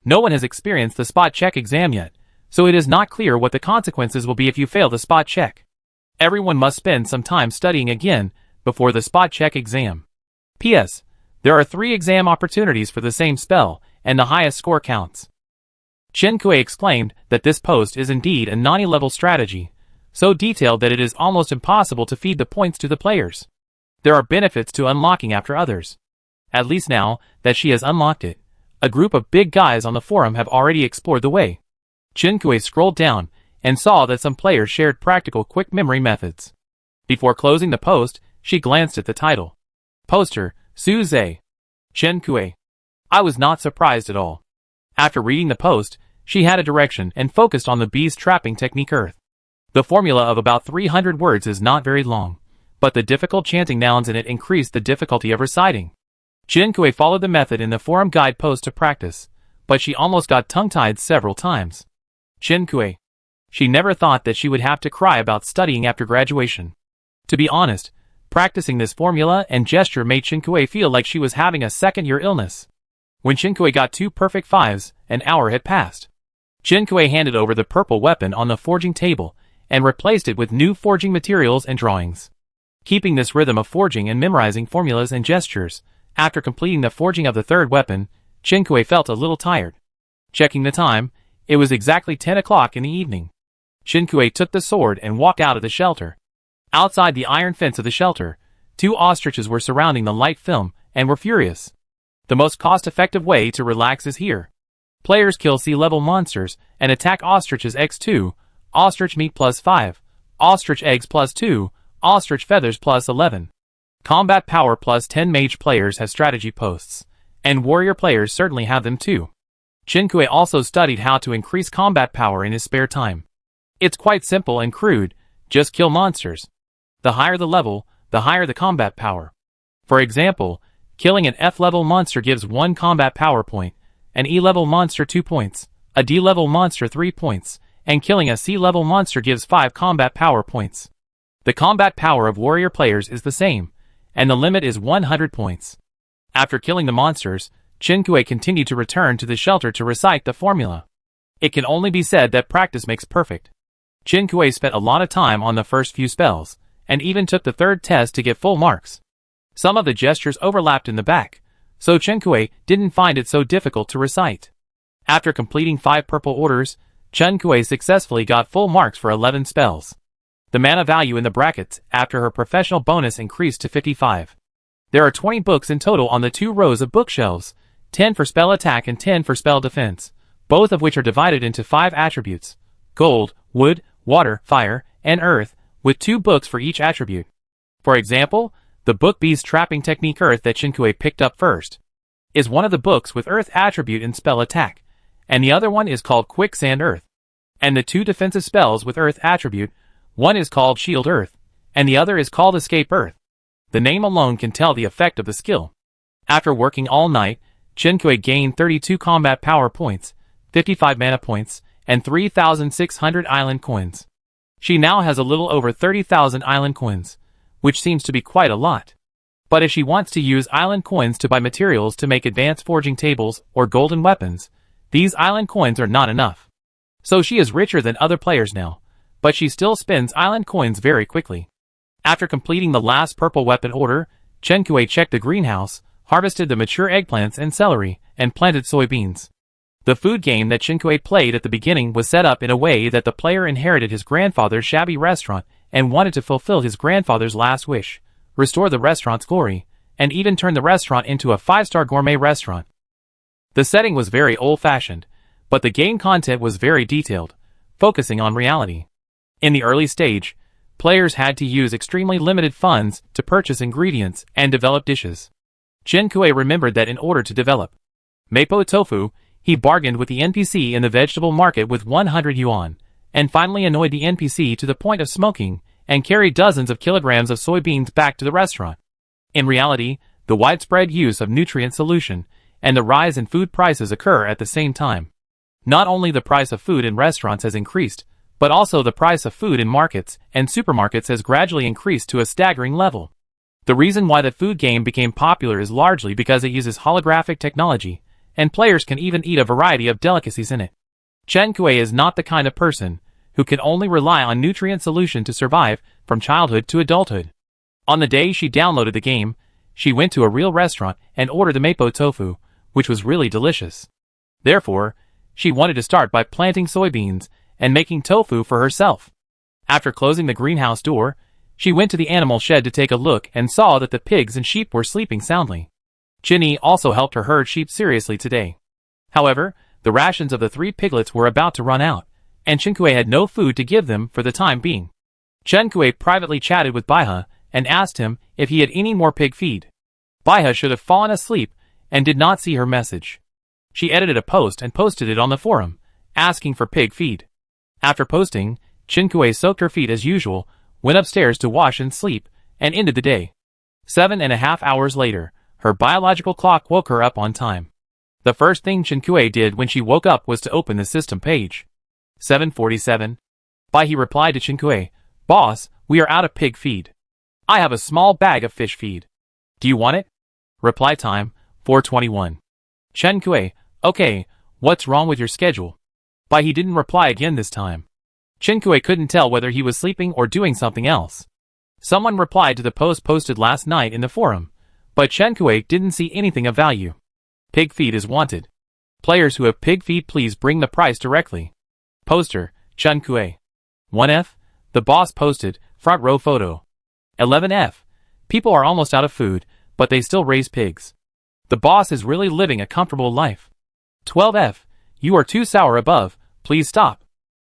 No one has experienced the spot check exam yet, so it is not clear what the consequences will be if you fail the spot check. Everyone must spend some time studying again before the spot check exam. P.S. There are 3 exam opportunities for the same spell, and the highest score counts. Chinkue explained that this post is indeed a Nani level strategy, so detailed that it is almost impossible to feed the points to the players. There are benefits to unlocking after others. At least now that she has unlocked it, a group of big guys on the forum have already explored the way. Chinkue scrolled down and saw that some players shared practical quick memory methods. Before closing the post, she glanced at the title. Poster, Suze. Chinkue. I was not surprised at all. After reading the post, she had a direction and focused on the beast trapping technique Earth. The formula of about 300 words is not very long, but the difficult chanting nouns in it increased the difficulty of reciting. Chinkue followed the method in the forum guide post to practice, but she almost got tongue-tied several times. Chinkue. She never thought that she would have to cry about studying after graduation. To be honest, practicing this formula and gesture made Chinkue feel like she was having a second-year illness. When Chinkue got 2 perfect 5s, an hour had passed. Chinkue handed over the purple weapon on the forging table and replaced it with new forging materials and drawings. Keeping this rhythm of forging and memorizing formulas and gestures, after completing the forging of the 3rd weapon, Chinkue felt a little tired. Checking the time, it was exactly 10 o'clock in the evening. Chinkue took the sword and walked out of the shelter. Outside the iron fence of the shelter, 2 ostriches were surrounding the light film and were furious. The most cost-effective way to relax is here. Players kill sea-level monsters and attack ostriches x2, ostrich meat plus 5, ostrich eggs plus 2, ostrich feathers plus 11. Combat power plus 10. Mage players have strategy posts, and warrior players certainly have them too. Qinkui also studied how to increase combat power in his spare time. It's quite simple and crude, just kill monsters. The higher the level, the higher the combat power. For example, killing an F-level monster gives 1 combat power point, an E-level monster 2 points, a D-level monster 3 points, and killing a C-level monster gives 5 combat power points. The combat power of warrior players is the same, and the limit is 100 points. After killing the monsters, Qinkui continued to return to the shelter to recite the formula. It can only be said that practice makes perfect. Qinkui spent a lot of time on the first few spells, and even took the third test to get full marks. Some of the gestures overlapped in the back, so Qinkui didn't find it so difficult to recite. After completing 5 purple orders, Qinkui successfully got full marks for 11 spells. The mana value in the brackets after her professional bonus increased to 55. There are 20 books in total on the 2 rows of bookshelves, 10 for spell attack and 10 for spell defense, both of which are divided into 5 attributes: gold, wood, water, fire, and earth, with 2 books for each attribute. For example, the book Bee's Trapping Technique Earth that Qinkui picked up first is one of the books with Earth attribute in spell attack, and the other one is called Quicksand Earth. And the 2 defensive spells with Earth attribute, one is called Shield Earth, and the other is called Escape Earth. The name alone can tell the effect of the skill. After working all night, Qinkui gained 32 combat power points, 55 mana points, and 3,600 island coins. She now has a little over 30,000 island coins, which seems to be quite a lot. But if she wants to use island coins to buy materials to make advanced forging tables or golden weapons, these island coins are not enough. So she is richer than other players now, but she still spends island coins very quickly. After completing the last purple weapon order, Qinkui checked the greenhouse, harvested the mature eggplants and celery, and planted soybeans. The food game that Qinkui played at the beginning was set up in a way that the player inherited his grandfather's shabby restaurant and wanted to fulfill his grandfather's last wish, restore the restaurant's glory, and even turn the restaurant into a 5-star gourmet restaurant. The setting was very old-fashioned, but the game content was very detailed, focusing on reality. In the early stage, players had to use extremely limited funds to purchase ingredients and develop dishes. Qinkui remembered that in order to develop mapo tofu, he bargained with the NPC in the vegetable market with 100 yuan, and finally annoyed the NPC to the point of smoking, and carried dozens of kilograms of soybeans back to the restaurant. In reality, the widespread use of nutrient solution and the rise in food prices occur at the same time. Not only the price of food in restaurants has increased, but also the price of food in markets and supermarkets has gradually increased to a staggering level. The reason why the food game became popular is largely because it uses holographic technology, and players can even eat a variety of delicacies in it. Qinkui is not the kind of person who can only rely on nutrient solution to survive from childhood to adulthood. On the day she downloaded the game, she went to a real restaurant and ordered the mapo tofu, which was really delicious. Therefore, she wanted to start by planting soybeans and making tofu for herself. After closing the greenhouse door, she went to the animal shed to take a look and saw that the pigs and sheep were sleeping soundly. Ginny also helped her herd sheep seriously today. However, the rations of the 3 piglets were about to run out, and Qinkui had no food to give them for the time being. Qinkui privately chatted with Baihe and asked him if he had any more pig feed. Baihe should have fallen asleep and did not see her message. She edited a post and posted it on the forum, asking for pig feed. After posting, Qinkui soaked her feet as usual, went upstairs to wash and sleep, and ended the day. 7.5 hours later, her biological clock woke her up on time. The first thing Qinkui did when she woke up was to open the system page. 7:47. Baihe replied to Qinkui, "Boss, we are out of pig feed. I have a small bag of fish feed. Do you want it?" Reply time, 4:21. Qinkui, "Okay, what's wrong with your schedule?" Baihe didn't reply again this time. Qinkui couldn't tell whether he was sleeping or doing something else. Someone replied to the post posted last night in the forum, but Qinkui didn't see anything of value. Pig feed is wanted. Players who have pig feed, please bring the price directly. Poster, Qinkui. 1F, the boss posted, front row photo. 11F, people are almost out of food, but they still raise pigs. The boss is really living a comfortable life. 12F. You are too sour above, please stop.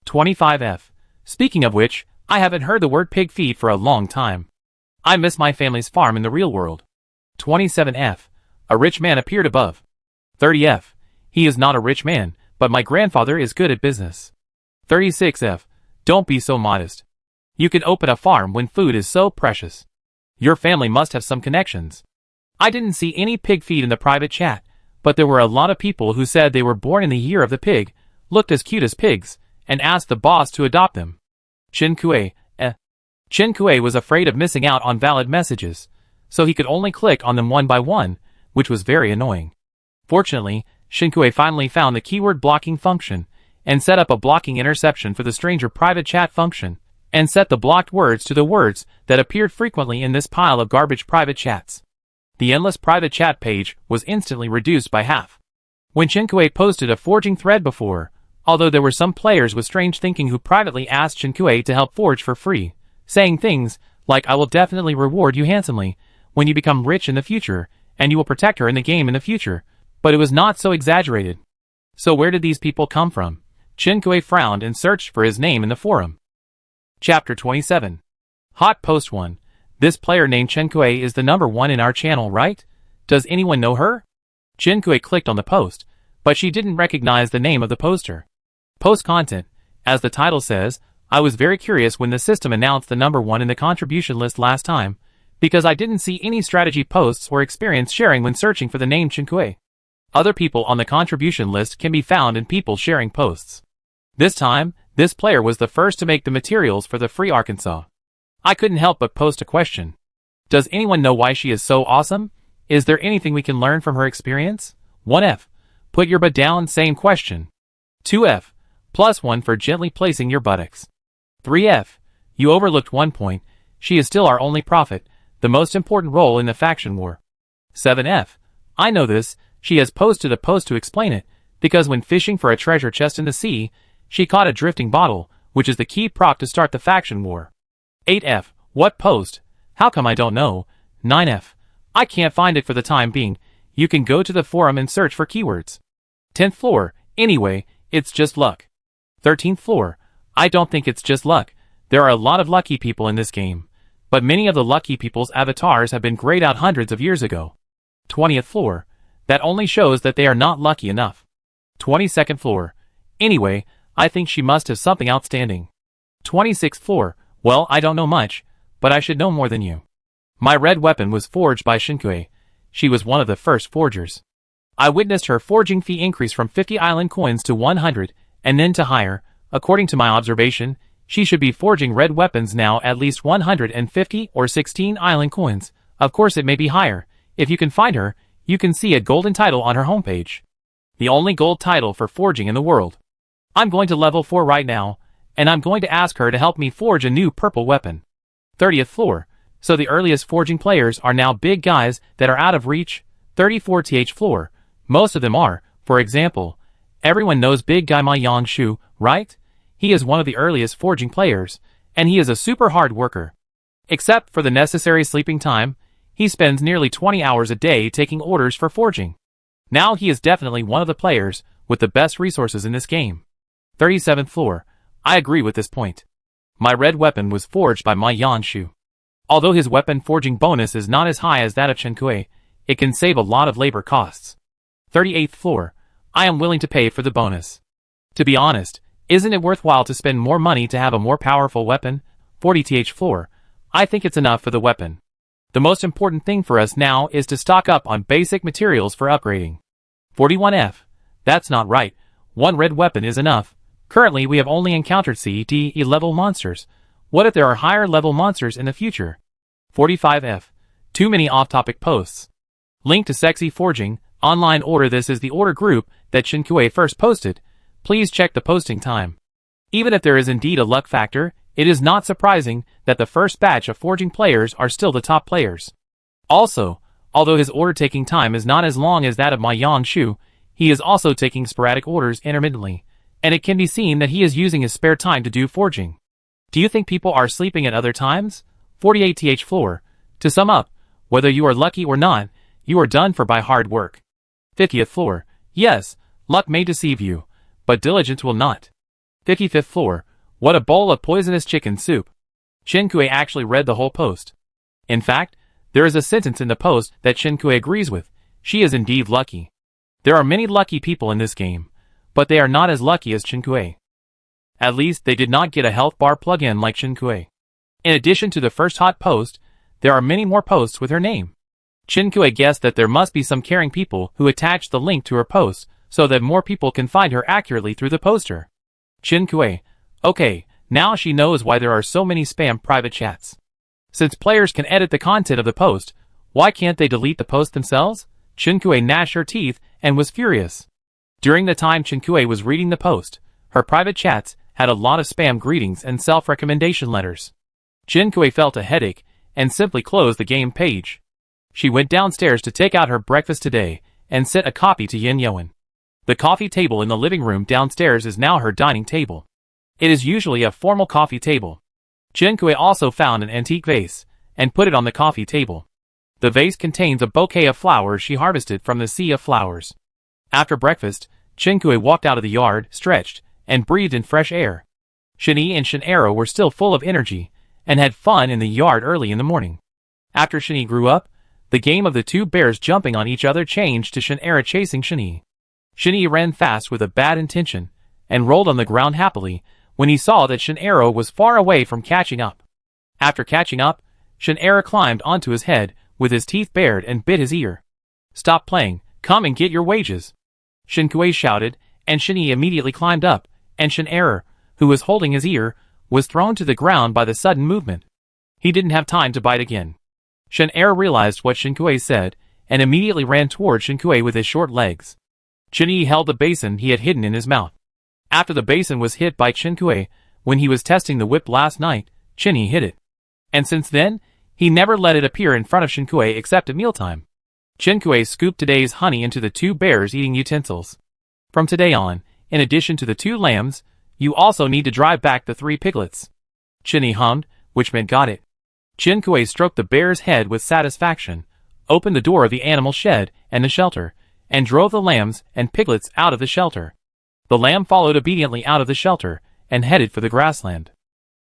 25F. Speaking of which, I haven't heard the word pig feed for a long time. I miss my family's farm in the real world. 27F. A rich man appeared above. 30F. He is not a rich man, but my grandfather is good at business. 36F. Don't be so modest. You can open a farm when food is so precious. Your family must have some connections. I didn't see any pig feed in the private chat, but there were a lot of people who said they were born in the year of the pig, looked as cute as pigs, and asked the boss to adopt them. Chen Kuei. Chen Kuei was afraid of missing out on valid messages, so he could only click on them one by one, which was very annoying. Fortunately, Chen Kuei finally found the keyword blocking function, and set up a blocking interception for the stranger private chat function, and set the blocked words to the words that appeared frequently in this pile of garbage private chats. The endless private chat page was instantly reduced by half. When Chen Kuei posted a forging thread before, although there were some players with strange thinking who privately asked Chen Kuei to help forge for free, saying things like I will definitely reward you handsomely when you become rich in the future, and you will protect her in the game in the future, but it was not so exaggerated. So where did these people come from? Chen Kuei frowned and searched for his name in the forum. Chapter 27. Hot Post 1. This player named Chen Kuei is the number one in our channel, right? Does anyone know her? Chen Kuei clicked on the post, but she didn't recognize the name of the poster. Post content. As the title says, I was very curious when the system announced the number one in the contribution list last time, because I didn't see any strategy posts or experience sharing when searching for the name Chen Kuei. Other people on the contribution list can be found in people sharing posts. This time, this player was the first to make the materials for the free Arkansas. I couldn't help but post a question. Does anyone know why she is so awesome? Is there anything we can learn from her experience? 1F. Put your butt down, same question. 2F. +1 for gently placing your buttocks. 3F. You overlooked one point. She is still our only prophet, the most important role in the faction war. 7F. I know this. She has posted a post to explain it, because when fishing for a treasure chest in the sea, she caught a drifting bottle, which is the key prop to start the faction war. 8F. What post? How come I don't know? 9F. I can't find it for the time being. You can go to the forum and search for keywords. 10th floor. Anyway, it's just luck. 13th floor. I don't think it's just luck. There are a lot of lucky people in this game, but many of the lucky people's avatars have been grayed out hundreds of years ago. 20th floor. That only shows that they are not lucky enough. 22nd floor. Anyway, I think she must have something outstanding. 26th floor. Well, I don't know much, but I should know more than you. My red weapon was forged by Chen Kuei. She was one of the first forgers. I witnessed her forging fee increase from 50 island coins to 100, and then to higher. According to my observation, she should be forging red weapons now at least 150 or 16 island coins. Of course it may be higher. If you can find her, you can see a golden title on her homepage. The only gold title for forging in the world. I'm going to level 4 right now, and I'm going to ask her to help me forge a new purple weapon. 30th floor. So the earliest forging players are now big guys that are out of reach. 34th floor. Most of them are. For example, everyone knows big guy Ma Yangshu, right? He is one of the earliest forging players, and he is a super hard worker. Except for the necessary sleeping time, he spends nearly 20 hours a day taking orders for forging. Now he is definitely one of the players with the best resources in this game. 37th floor. I agree with this point. My red weapon was forged by Ma Yangshu. Although his weapon forging bonus is not as high as that of Chen Kuei, it can save a lot of labor costs. 38th floor. I am willing to pay for the bonus. To be honest, isn't it worthwhile to spend more money to have a more powerful weapon? 40th floor. I think it's enough for the weapon. The most important thing for us now is to stock up on basic materials for upgrading. 41F. That's not right. One red weapon is enough. Currently we have only encountered CE level monsters. What if there are higher level monsters in the future? 45F. Too many off-topic posts. Link to Sexy Forging, online order. This is the order group that Chen Kuei first posted. Please check the posting time. Even if there is indeed a luck factor, it is not surprising that the first batch of forging players are still the top players. Also, although his order taking time is not as long as that of Ma Yangshu, he is also taking sporadic orders intermittently, and it can be seen that he is using his spare time to do forging. Do you think people are sleeping at other times? 48th floor. To sum up, Whether you are lucky or not, you are done for by hard work. 50th floor. Yes, luck may deceive you, but diligence will not. 55th floor. What a bowl of poisonous chicken soup. Shinkui actually read the whole post. In fact, there is a sentence in the post that Shinkui agrees with. She is indeed lucky. There are many lucky people in this game, but they are not as lucky as Shinkui. At least they did not get a health bar plug-in like Shinkui. In addition to the first hot post, there are many more posts with her name. Shinkui guessed that there must be some caring people who attached the link to her post so that more people can find her accurately through the poster. Shinkui. Okay, now she knows why there are so many spam private chats. Since players can edit the content of the post, why can't they delete the post themselves? Shinkui gnashed her teeth and was furious. During the time Shinkui was reading the post, her private chats had a lot of spam greetings and self-recommendation letters. Shinkui felt a headache and simply closed the game page. She went downstairs to take out her breakfast today and sent a copy to Yin Yoan. The coffee table in the living room downstairs is now her dining table. It is usually a formal coffee table. Shinkui also found an antique vase and put it on the coffee table. The vase contains a bouquet of flowers she harvested from the sea of flowers. After breakfast, Shinkui walked out of the yard, stretched, and breathed in fresh air. Shini and Shin'ero were still full of energy and had fun in the yard early in the morning. After Shini grew up, the game of the two bears jumping on each other changed to Shin'ero chasing Shini. Shini ran fast with a bad intention and rolled on the ground happily when he saw that Shin'ero was far away from catching up. After catching up, Shin'ero climbed onto his head with his teeth bared and bit his ear. Stop playing, come and get your wages. Shinkui shouted, and Shini immediately climbed up, and Shin'ero, who was holding his ear, was thrown to the ground by the sudden movement. He didn't have time to bite again. Shin'ero realized what Shinkui said, and immediately ran toward Shinkui with his short legs. Shini held the basin he had hidden in his mouth. After the basin was hit by Shinkui, when he was testing the whip last night, Shini hid it. And since then, he never let it appear in front of Shinkui except at mealtime. Shinkui scooped today's honey into the two bears eating utensils. From today on, in addition to the 2 lambs, you also need to drive back the 3 piglets. Shini hummed, which meant got it. Shinkui stroked the bear's head with satisfaction, opened the door of the animal shed and the shelter, and drove the lambs and piglets out of the shelter. The lamb followed obediently out of the shelter and headed for the grassland.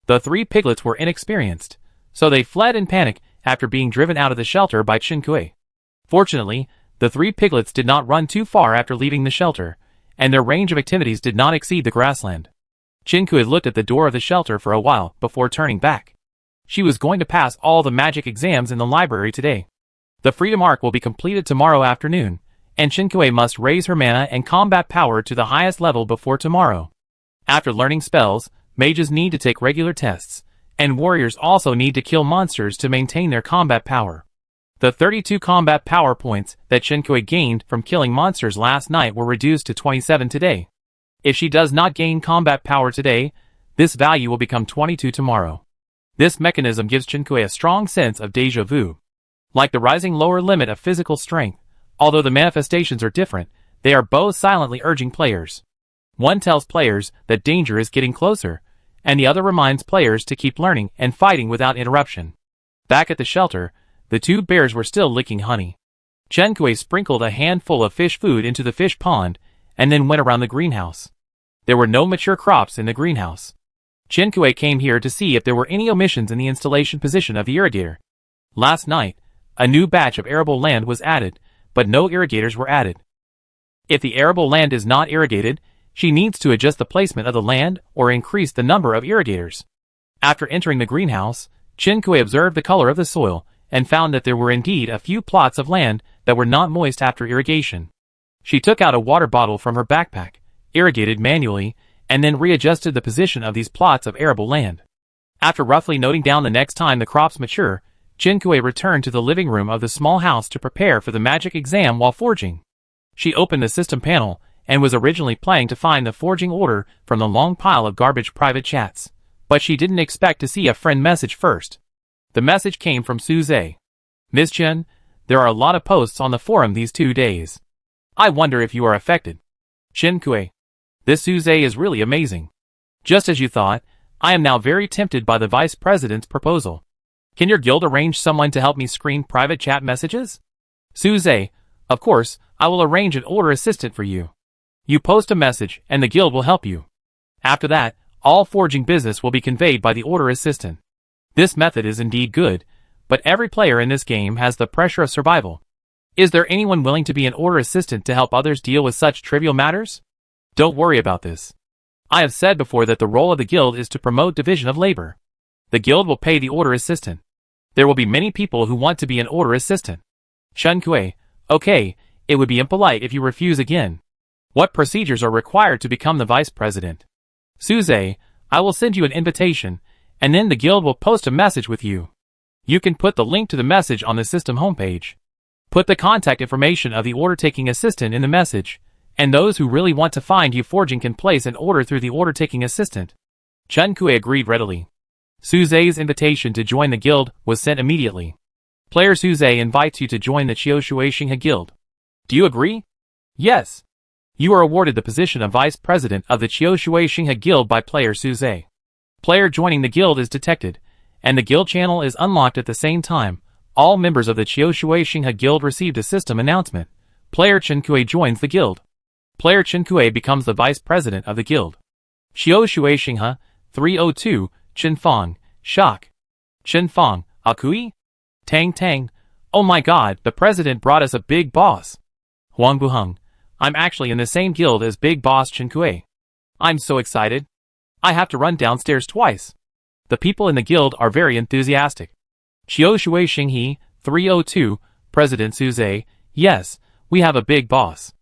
The 3 piglets were inexperienced, so they fled in panic after being driven out of the shelter by Shinkui. Fortunately, the 3 piglets did not run too far after leaving the shelter, and their range of activities did not exceed the grassland. Shinkui looked at the door of the shelter for a while before turning back. She was going to pass all the magic exams in the library today. The Freedom Arc will be completed tomorrow afternoon, and Shinkui must raise her mana and combat power to the highest level before tomorrow. After learning spells, mages need to take regular tests, and warriors also need to kill monsters to maintain their combat power. The 32 combat power points that Shinkui gained from killing monsters last night were reduced to 27 today. If she does not gain combat power today, this value will become 22 tomorrow. This mechanism gives Shinkui a strong sense of déjà vu. Like the rising lower limit of physical strength, although the manifestations are different, they are both silently urging players. One tells players that danger is getting closer, and the other reminds players to keep learning and fighting without interruption. Back at the shelter, the 2 bears were still licking honey. Shinkui sprinkled a handful of fish food into the fish pond, and then went around the greenhouse. There were no mature crops in the greenhouse. Shinkui came here to see if there were any omissions in the installation position of the irrigator. Last night, a new batch of arable land was added, but no irrigators were added. If the arable land is not irrigated, she needs to adjust the placement of the land or increase the number of irrigators. After entering the greenhouse, Shinkui observed the color of the soil and found that there were indeed a few plots of land that were not moist after irrigation. She took out a water bottle from her backpack, irrigated manually, and then readjusted the position of these plots of arable land. After roughly noting down the next time the crops mature, Shinkui returned to the living room of the small house to prepare for the magic exam while forging. She opened the system panel and was originally planning to find the forging order from the long pile of garbage private chats, but she didn't expect to see a friend message first. The message came from Suze. Miss Chen, there are a lot of posts on the forum these 2 days. I wonder if you are affected. Shinkui. This Suze is really amazing. Just as you thought, I am now very tempted by the vice president's proposal. Can your guild arrange someone to help me screen private chat messages? Suze, of course, I will arrange an order assistant for you. You post a message and the guild will help you. After that, all forging business will be conveyed by the order assistant. This method is indeed good, but every player in this game has the pressure of survival. Is there anyone willing to be an order assistant to help others deal with such trivial matters? Don't worry about this. I have said before that the role of the guild is to promote division of labor. The guild will pay the order assistant. There will be many people who want to be an order assistant. Chen Kui, okay, it would be impolite if you refuse again. What procedures are required to become the vice president? Suze, I will send you an invitation, and then the guild will post a message with you. You can put the link to the message on the system homepage. Put the contact information of the order-taking assistant in the message, and those who really want to find you forging can place an order through the order-taking assistant. Chen Kui agreed readily. Suze's invitation to join the guild was sent immediately. Player Suze invites you to join the Qiushuixinghe Guild. Do you agree? Yes. You are awarded the position of vice president of the Qiushuixinghe Guild by player Suze. Player joining the guild is detected, and the guild channel is unlocked at the same time. All members of the Qiushuixinghe Guild received a system announcement. Player Chen Kui joins the guild. Player Chen Kui becomes the vice president of the guild. Qiushuixinghe 302 Chen Fong, shock. Chen Fong, Akui? Tang Tang, oh my god, the president brought us a big boss. Huang Buheng, I'm actually in the same guild as big boss Chen Kui. I'm so excited. I have to run downstairs twice. The people in the guild are very enthusiastic. Qiushuixinghe 302, President Suze, yes, we have a big boss.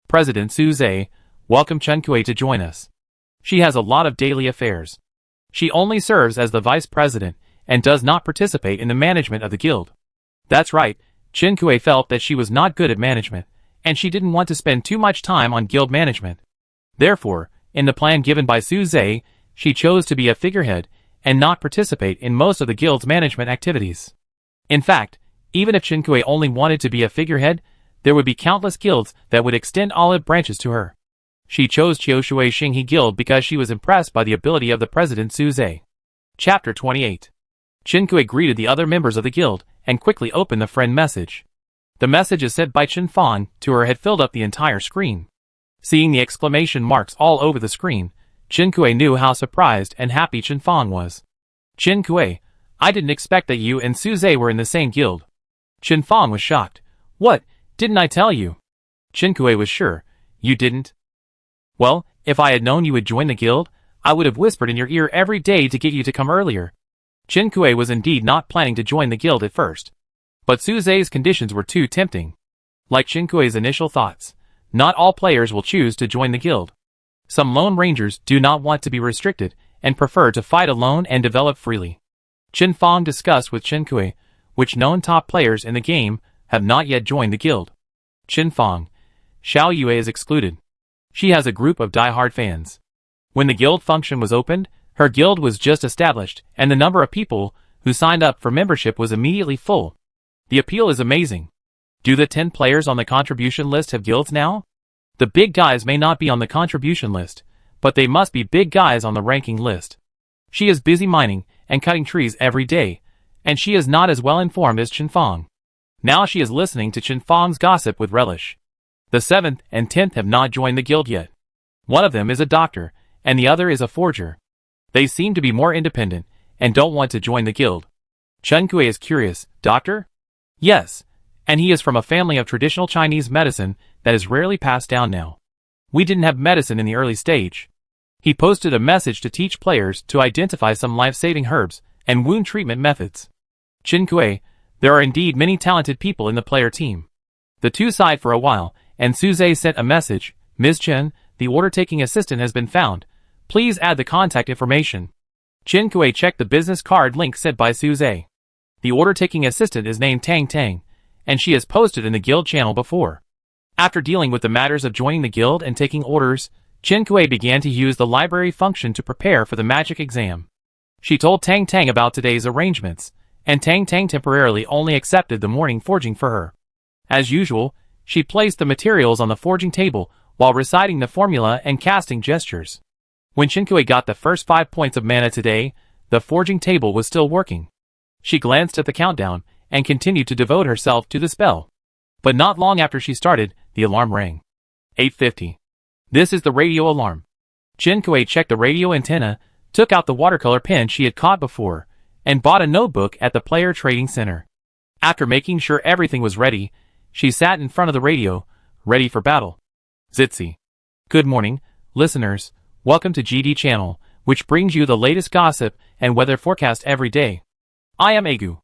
President Suze, welcome Chen Kui to join us. She has a lot of daily affairs. She only serves as the vice president and does not participate in the management of the guild. That's right, Chen Kui felt that she was not good at management, and she didn't want to spend too much time on guild management. Therefore, in the plan given by Suze, she chose to be a figurehead and not participate in most of the guild's management activities. In fact, even if Chen Kui only wanted to be a figurehead, there would be countless guilds that would extend olive branches to her. She chose Qiushuixinghe Guild because she was impressed by the ability of the president Suze. Chapter 28. Chen Kui greeted the other members of the guild and quickly opened the friend message. The messages sent by Chen Fong to her had filled up the entire screen. Seeing the exclamation marks all over the screen, Chen Kui knew how surprised and happy Chen Fong was. Chen Kui, I didn't expect that you and Suze were in the same guild. Chen Fong was shocked. What, didn't I tell you? Chen Kui was sure. You didn't? Well, if I had known you would join the guild, I would have whispered in your ear every day to get you to come earlier. Chen Kui was indeed not planning to join the guild at first. But Suze's conditions were too tempting. Like Chen Kui's initial thoughts, not all players will choose to join the guild. Some lone rangers do not want to be restricted and prefer to fight alone and develop freely. Chen Fong discussed with Chen Kui, which known top players in the game have not yet joined the guild. Chen Fong, Xiao Yue is excluded. She has a group of die-hard fans. When the guild function was opened, her guild was just established, and the number of people who signed up for membership was immediately full. The appeal is amazing. Do the 10 players on the contribution list have guilds now? The big guys may not be on the contribution list, but they must be big guys on the ranking list. She is busy mining and cutting trees every day, and she is not as well informed as Chen Fong. Now she is listening to Chen Fong's gossip with relish. The 7th and 10th have not joined the guild yet. One of them is a doctor, and the other is a forger. They seem to be more independent, and don't want to join the guild. Chen Kui is curious. Doctor? Yes, and he is from a family of traditional Chinese medicine that is rarely passed down now. We didn't have medicine in the early stage. He posted a message to teach players to identify some life-saving herbs and wound treatment methods. Chen Kui, there are indeed many talented people in the player team. The two sighed for a while, and Suze sent a message. Ms. Chen, the order-taking assistant has been found. Please add the contact information. Chen Kui checked the business card link sent by Suze. The order-taking assistant is named Tang Tang, and she has posted in the guild channel before. After dealing with the matters of joining the guild and taking orders, Chen Kui began to use the library function to prepare for the magic exam. She told Tang Tang about today's arrangements, and Tang Tang temporarily only accepted the morning forging for her. As usual, she placed the materials on the forging table while reciting the formula and casting gestures. When Chen Kui got the first 5 points of mana today, the forging table was still working. She glanced at the countdown and continued to devote herself to the spell. But not long after she started, the alarm rang. 8:50. This is the radio alarm. Jinkui checked the radio antenna, took out the watercolor pen she had caught before, and bought a notebook at the player trading center. After making sure everything was ready, she sat in front of the radio, ready for battle. Zitzi. Good morning, listeners. Welcome to GD Channel, which brings you the latest gossip and weather forecast every day. I am Agu.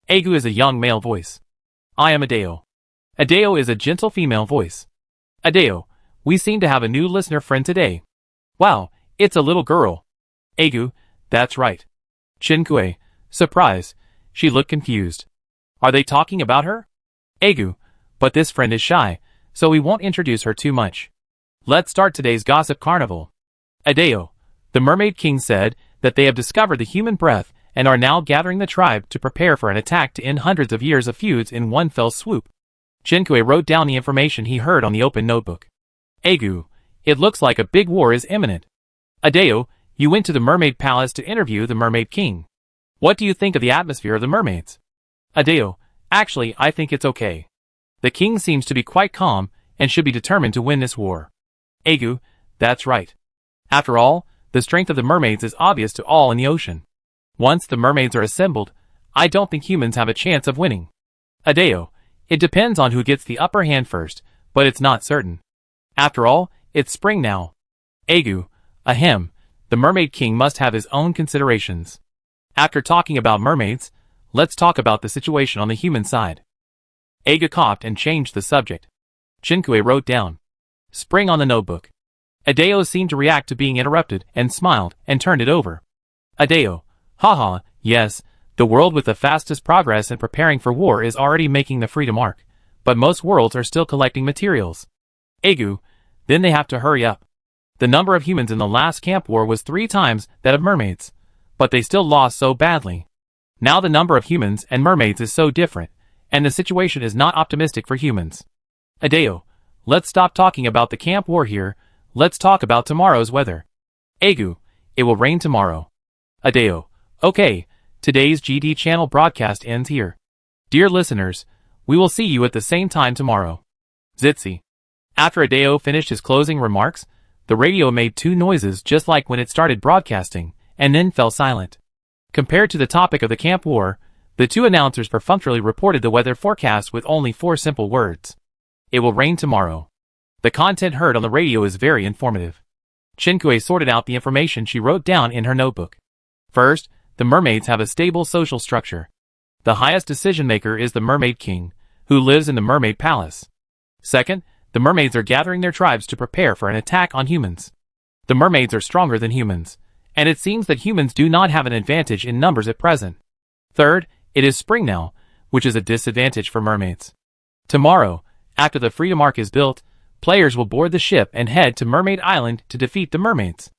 Agu is a young male voice. I am Adeo. Adeo is a gentle female voice. Adeo, we seem to have a new listener friend today. Wow, it's a little girl. Agu, that's right. Jinkui, surprise, she looked confused. Are they talking about her? Agu, but this friend is shy, so we won't introduce her too much. Let's start today's gossip carnival. Adeo, the Mermaid King said that they have discovered the human breath and are now gathering the tribe to prepare for an attack to end hundreds of years of feuds in one fell swoop. Jinkui wrote down the information he heard on the open notebook. Agu, it looks like a big war is imminent. Adeo, you went to the Mermaid Palace to interview the Mermaid King. What do you think of the atmosphere of the mermaids? Adeo, actually I think it's okay. The king seems to be quite calm and should be determined to win this war. Agu, that's right. After all, the strength of the mermaids is obvious to all in the ocean. Once the mermaids are assembled, I don't think humans have a chance of winning. Adeo, it depends on who gets the upper hand first, but it's not certain. After all, it's spring now. Agu, ahem, the Mermaid King must have his own considerations. After talking about mermaids, let's talk about the situation on the human side. Agu coughed and changed the subject. Jinkui wrote down spring on the notebook. Adeo seemed to react to being interrupted and smiled and turned it over. Adeo, haha, yes, the world with the fastest progress in preparing for war is already making the freedom arc, but most worlds are still collecting materials. Agu, then they have to hurry up. The number of humans in the last camp war was 3 times that of mermaids, but they still lost so badly. Now the number of humans and mermaids is so different, and the situation is not optimistic for humans. Adeo, let's stop talking about the camp war here, let's talk about tomorrow's weather. Agu, it will rain tomorrow. Adeo, okay, today's GD channel broadcast ends here. Dear listeners, we will see you at the same time tomorrow. Zitzi. After Adeo finished his closing remarks, the radio made 2 noises just like when it started broadcasting, and then fell silent. Compared to the topic of the camp war, the 2 announcers perfunctorily reported the weather forecast with only 4 simple words. It will rain tomorrow. The content heard on the radio is very informative. Jinkui sorted out the information she wrote down in her notebook. First, the mermaids have a stable social structure. The highest decision maker is the Mermaid King, who lives in the Mermaid Palace. Second, the mermaids are gathering their tribes to prepare for an attack on humans. The mermaids are stronger than humans, and it seems that humans do not have an advantage in numbers at present. Third, it is spring now, which is a disadvantage for mermaids. Tomorrow, after the Freedom Arc is built, players will board the ship and head to Mermaid Island to defeat the mermaids.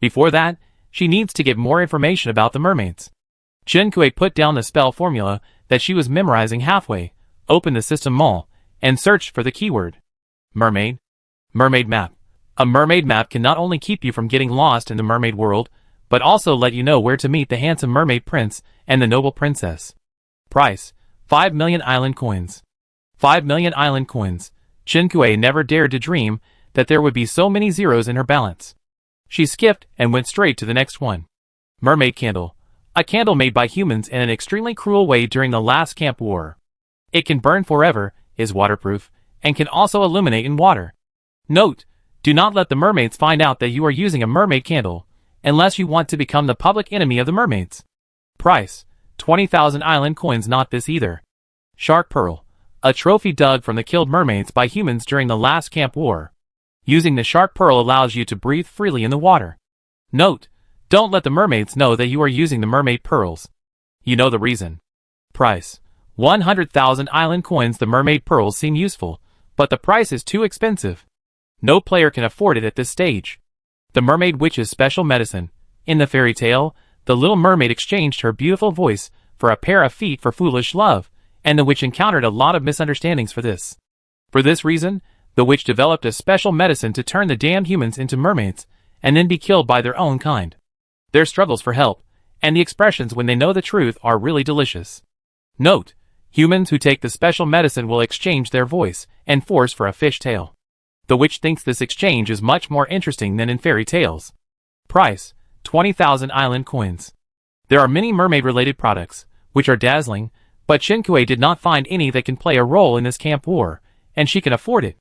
Before that, she needs to get more information about the mermaids. Jinkui put down the spell formula that she was memorizing halfway, opened the system mall, and searched for the keyword. Mermaid. Mermaid map. A mermaid map can not only keep you from getting lost in the mermaid world, but also let you know where to meet the handsome mermaid prince and the noble princess. Price, 5 million island coins. 5 million island coins. Jinkui never dared to dream that there would be so many zeros in her balance. She skipped and went straight to the next one. Mermaid candle. A candle made by humans in an extremely cruel way during the last camp war. It can burn forever, is waterproof, and can also illuminate in water. Note, do not let the mermaids find out that you are using a mermaid candle, unless you want to become the public enemy of the mermaids. Price, 20,000 island coins. Not this either. Shark pearl. A trophy dug from the killed mermaids by humans during the last camp war. Using the shark pearl allows you to breathe freely in the water. Note, don't let the mermaids know that you are using the mermaid pearls. You know the reason. Price, 100,000 island coins. The mermaid pearls seem useful, but the price is too expensive. No player can afford it at this stage. The mermaid witch's special medicine. In the fairy tale, the little mermaid exchanged her beautiful voice for a pair of feet for foolish love, and the witch encountered a lot of misunderstandings for this. For this reason, the witch developed a special medicine to turn the damned humans into mermaids, and then be killed by their own kind. Their struggles for help, and the expressions when they know the truth are really delicious. Note: humans who take the special medicine will exchange their voice and force for a fish tail. The witch thinks this exchange is much more interesting than in fairy tales. Price: 20,000 island coins. There are many mermaid-related products, which are dazzling, but Chinkue did not find any that can play a role in this camp war, and she can afford it.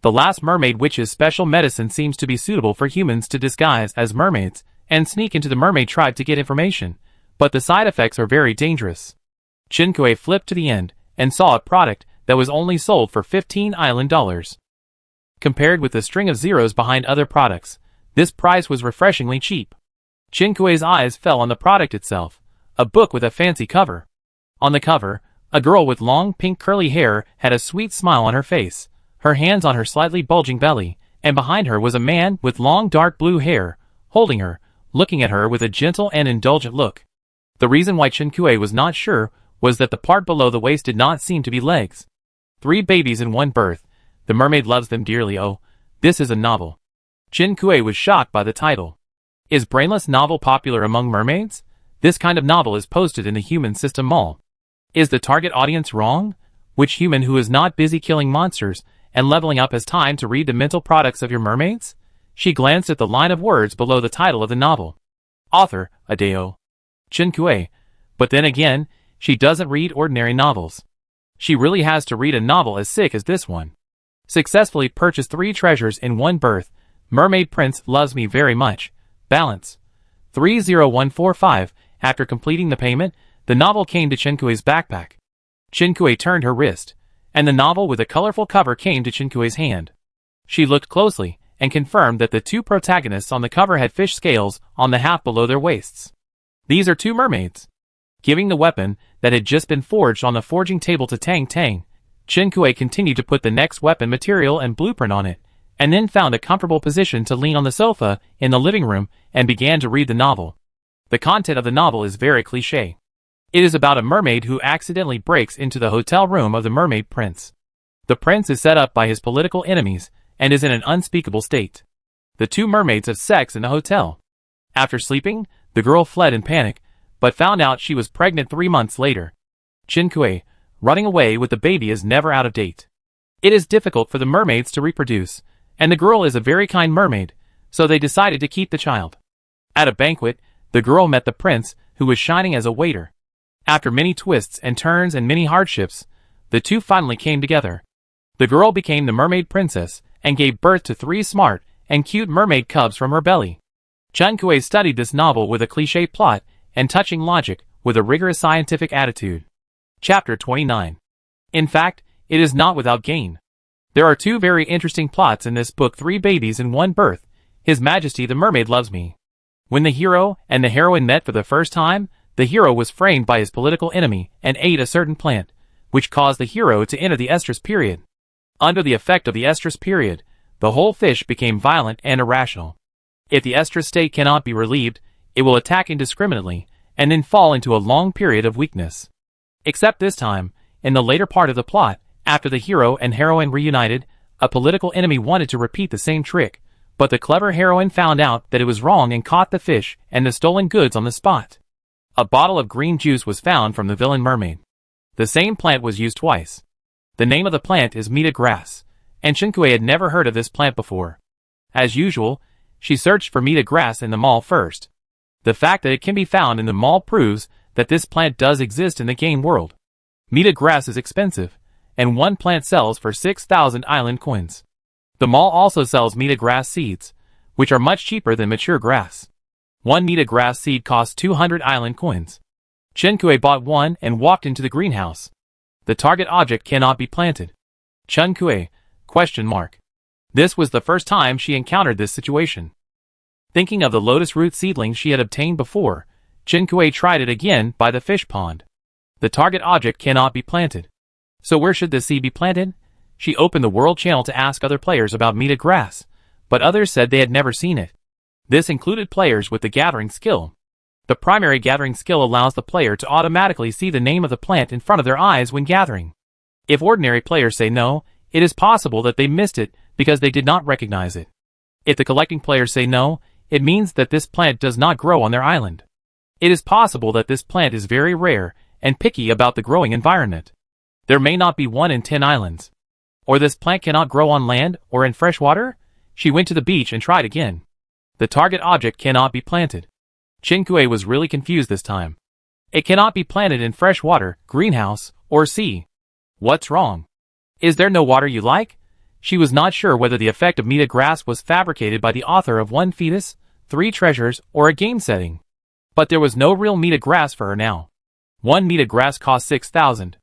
The last mermaid witch's special medicine seems to be suitable for humans to disguise as mermaids and sneak into the mermaid tribe to get information, but the side effects are very dangerous. Chinkue flipped to the end and saw a product that was only sold for 15 island dollars. Compared with the string of zeros behind other products, this price was refreshingly cheap. Chinkue's eyes fell on the product itself, a book with a fancy cover. On the cover, a girl with long pink curly hair had a sweet smile on her face, her hands on her slightly bulging belly, and behind her was a man with long dark blue hair, holding her, looking at her with a gentle and indulgent look. The reason why Chinkue was not sure was that the part below the waist did not seem to be legs. 3 babies in one berth. The mermaid loves them dearly. Oh, this is a novel. Chinkue was shocked by the title. Is brainless novel popular among mermaids? This kind of novel is posted in the human system mall. Is the target audience wrong? Which human who is not busy killing monsters and leveling up has time to read the mental products of your mermaids? She glanced at the line of words below the title of the novel. Author: Adeo Chinkue. But then again, she doesn't read ordinary novels. She really has to read a novel as sick as this one. Successfully purchased 3 treasures in one berth. Mermaid Prince loves me very much. Balance: 30145. After completing the payment, the novel came to Chinkue's backpack. Chinkue turned her wrist, and the novel with a colorful cover came to Chinkue's hand. She looked closely and confirmed that the 2 protagonists on the cover had fish scales on the half below their waists. These are 2 mermaids. Giving the weapon that had just been forged on the forging table to Tang Tang, Chinkue continued to put the next weapon material and blueprint on it, and then found a comfortable position to lean on the sofa in the living room and began to read the novel. The content of the novel is very cliché. It is about a mermaid who accidentally breaks into the hotel room of the mermaid prince. The prince is set up by his political enemies and is in an unspeakable state. The 2 mermaids have sex in the hotel. After sleeping, the girl fled in panic, but found out she was pregnant 3 months later. Chinkue, running away with the baby, is never out of date. It is difficult for the mermaids to reproduce, and the girl is a very kind mermaid, so they decided to keep the child. At a banquet, the girl met the prince, who was shining as a waiter. After many twists and turns and many hardships, the 2 finally came together. The girl became the mermaid princess and gave birth to 3 smart and cute mermaid cubs from her belly. Chinkue studied this novel with a cliché plot and touching logic with a rigorous scientific attitude. Chapter 29. In fact, it is not without gain. There are 2 very interesting plots in this book: 3 babies in one berth. His Majesty the Mermaid loves me. When the hero and the heroine met for the first time, the hero was framed by his political enemy and ate a certain plant, which caused the hero to enter the estrus period. Under the effect of the estrus period, the whole fish became violent and irrational. If the estrus state cannot be relieved, it will attack indiscriminately and then fall into a long period of weakness. Except this time, in the later part of the plot, after the hero and heroine reunited, a political enemy wanted to repeat the same trick, but the clever heroine found out that it was wrong and caught the fish and the stolen goods on the spot. A bottle of green juice was found from the villain mermaid. The same plant was used twice. The name of the plant is Mita grass, and Chinkue had never heard of this plant before. As usual, she searched for Mita grass in the mall first. The fact that it can be found in the mall proves that this plant does exist in the game world. Mita grass is expensive, and one plant sells for 6,000 island coins. The mall also sells Mita grass seeds, which are much cheaper than mature grass. One Mita grass seed costs 200 island coins. Chinkue bought one and walked into the greenhouse. The target object cannot be planted. Chinkue? ? This was the first time she encountered this situation. Thinking of the lotus root seedling she had obtained before, Chinkue tried it again by the fish pond. The target object cannot be planted. So where should the seed be planted? She opened the world channel to ask other players about Mita grass, but others said they had never seen it. This included players with the gathering skill. The primary gathering skill allows the player to automatically see the name of the plant in front of their eyes when gathering. If ordinary players say no, it is possible that they missed it because they did not recognize it. If the collecting players say no, it means that this plant does not grow on their island. It is possible that this plant is very rare and picky about the growing environment. There may not be 1 in 10 islands. Or this plant cannot grow on land or in fresh water? She went to the beach and tried again. The target object cannot be planted. Chinkue was really confused this time. It cannot be planted in fresh water, greenhouse, or sea. What's wrong? Is there no water you like? She was not sure whether the effect of meta grass was fabricated by the author of 1 Fetus, 3 Treasures, or a game setting. But there was no real meta grass for her now. 1 meta grass cost 6,000.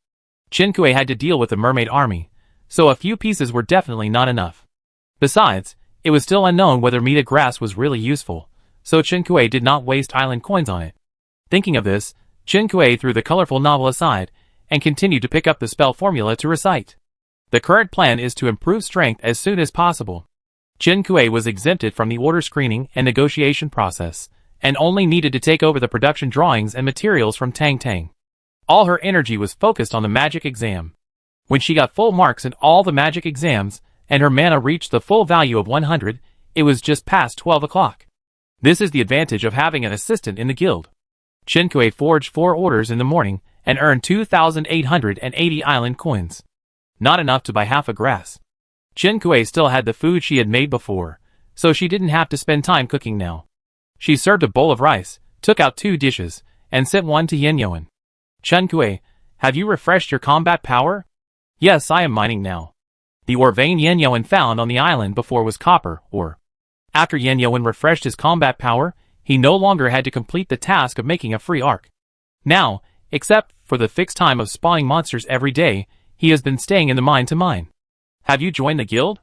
Chinkue had to deal with the mermaid army, so a few pieces were definitely not enough. Besides, it was still unknown whether meta grass was really useful, so Chinkue did not waste island coins on it. Thinking of this, Chinkue threw the colorful novel aside and continued to pick up the spell formula to recite. The current plan is to improve strength as soon as possible. Chinkue was exempted from the order screening and negotiation process, and only needed to take over the production drawings and materials from Tang Tang. All her energy was focused on the magic exam. When she got full marks in all the magic exams, and her mana reached the full value of 100, it was just past 12 o'clock. This is the advantage of having an assistant in the guild. Chinkue forged 4 orders in the morning and earned 2,880 island coins. Not enough to buy half a grass. Chinkue still had the food she had made before, so she didn't have to spend time cooking now. She served a bowl of rice, took out 2 dishes, and sent one to Yenyoan. Chinkue, have you refreshed your combat power? Yes, I am mining now. The ore vein Yenyoan found on the island before was copper ore. After Yenyoan refreshed his combat power, he no longer had to complete the task of making a free arc. Now, except for the fixed time of spawning monsters every day, he has been staying in the mine to mine. Have you joined the guild?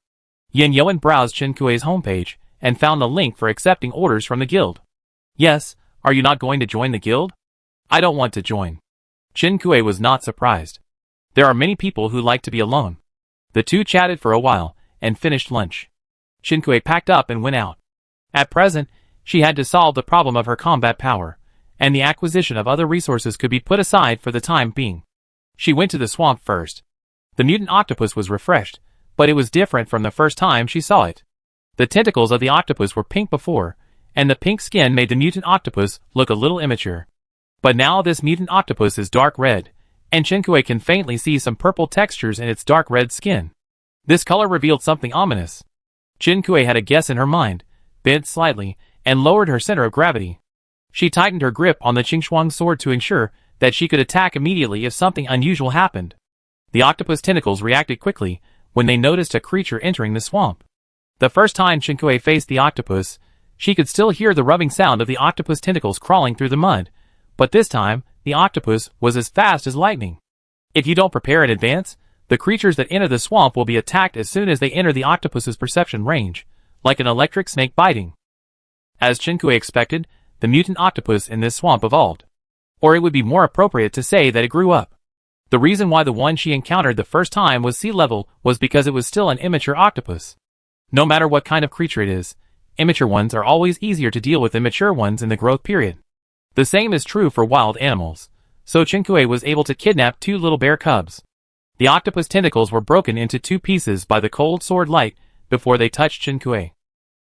Yenyoan browsed Chinkue's homepage and found a link for accepting orders from the guild. Yes, are you not going to join the guild? I don't want to join. Chinkue was not surprised. There are many people who like to be alone. The two chatted for a while and finished lunch. Chinkue packed up and went out. At present, she had to solve the problem of her combat power, and the acquisition of other resources could be put aside for the time being. She went to the swamp first. The mutant octopus was refreshed, but it was different from the first time she saw it. The tentacles of the octopus were pink before, and the pink skin made the mutant octopus look a little immature. But now this mutant octopus is dark red, and Chinkue can faintly see some purple textures in its dark red skin. This color revealed something ominous. Chinkue had a guess in her mind, bent slightly, and lowered her center of gravity. She tightened her grip on the Qingshuang sword to ensure that she could attack immediately if something unusual happened. The octopus tentacles reacted quickly when they noticed a creature entering the swamp. The first time Chinkue faced the octopus, she could still hear the rubbing sound of the octopus tentacles crawling through the mud, but this time, the octopus was as fast as lightning. If you don't prepare in advance, the creatures that enter the swamp will be attacked as soon as they enter the octopus's perception range, like an electric snake biting. As Chinkue expected, the mutant octopus in this swamp evolved. Or it would be more appropriate to say that it grew up. The reason why the one she encountered the first time was sea level was because it was still an immature octopus. No matter what kind of creature it is, immature ones are always easier to deal with than mature ones in the growth period. The same is true for wild animals, so Chinkue was able to kidnap 2 little bear cubs. The octopus tentacles were broken into 2 pieces by the cold sword light before they touched Chinkue.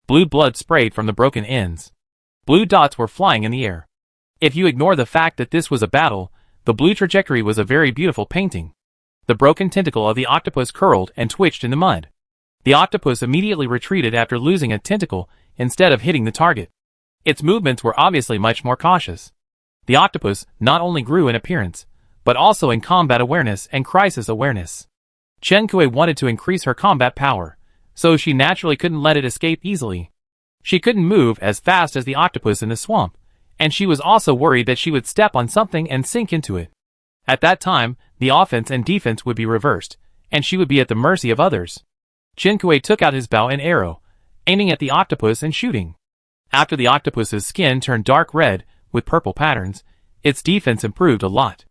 Blue blood sprayed from the broken ends. Blue dots were flying in the air. If you ignore the fact that this was a battle, the blue trajectory was a very beautiful painting. The broken tentacle of the octopus curled and twitched in the mud. The octopus immediately retreated after losing a tentacle instead of hitting the target. Its movements were obviously much more cautious. The octopus not only grew in appearance, but also in combat awareness and crisis awareness. Chinkue wanted to increase her combat power, so she naturally couldn't let it escape easily. She couldn't move as fast as the octopus in the swamp, and she was also worried that she would step on something and sink into it. At that time, the offense and defense would be reversed, and she would be at the mercy of others. Chinkue took out his bow and arrow, aiming at the octopus and shooting. After the octopus's skin turned dark red with purple patterns, its defense improved a lot.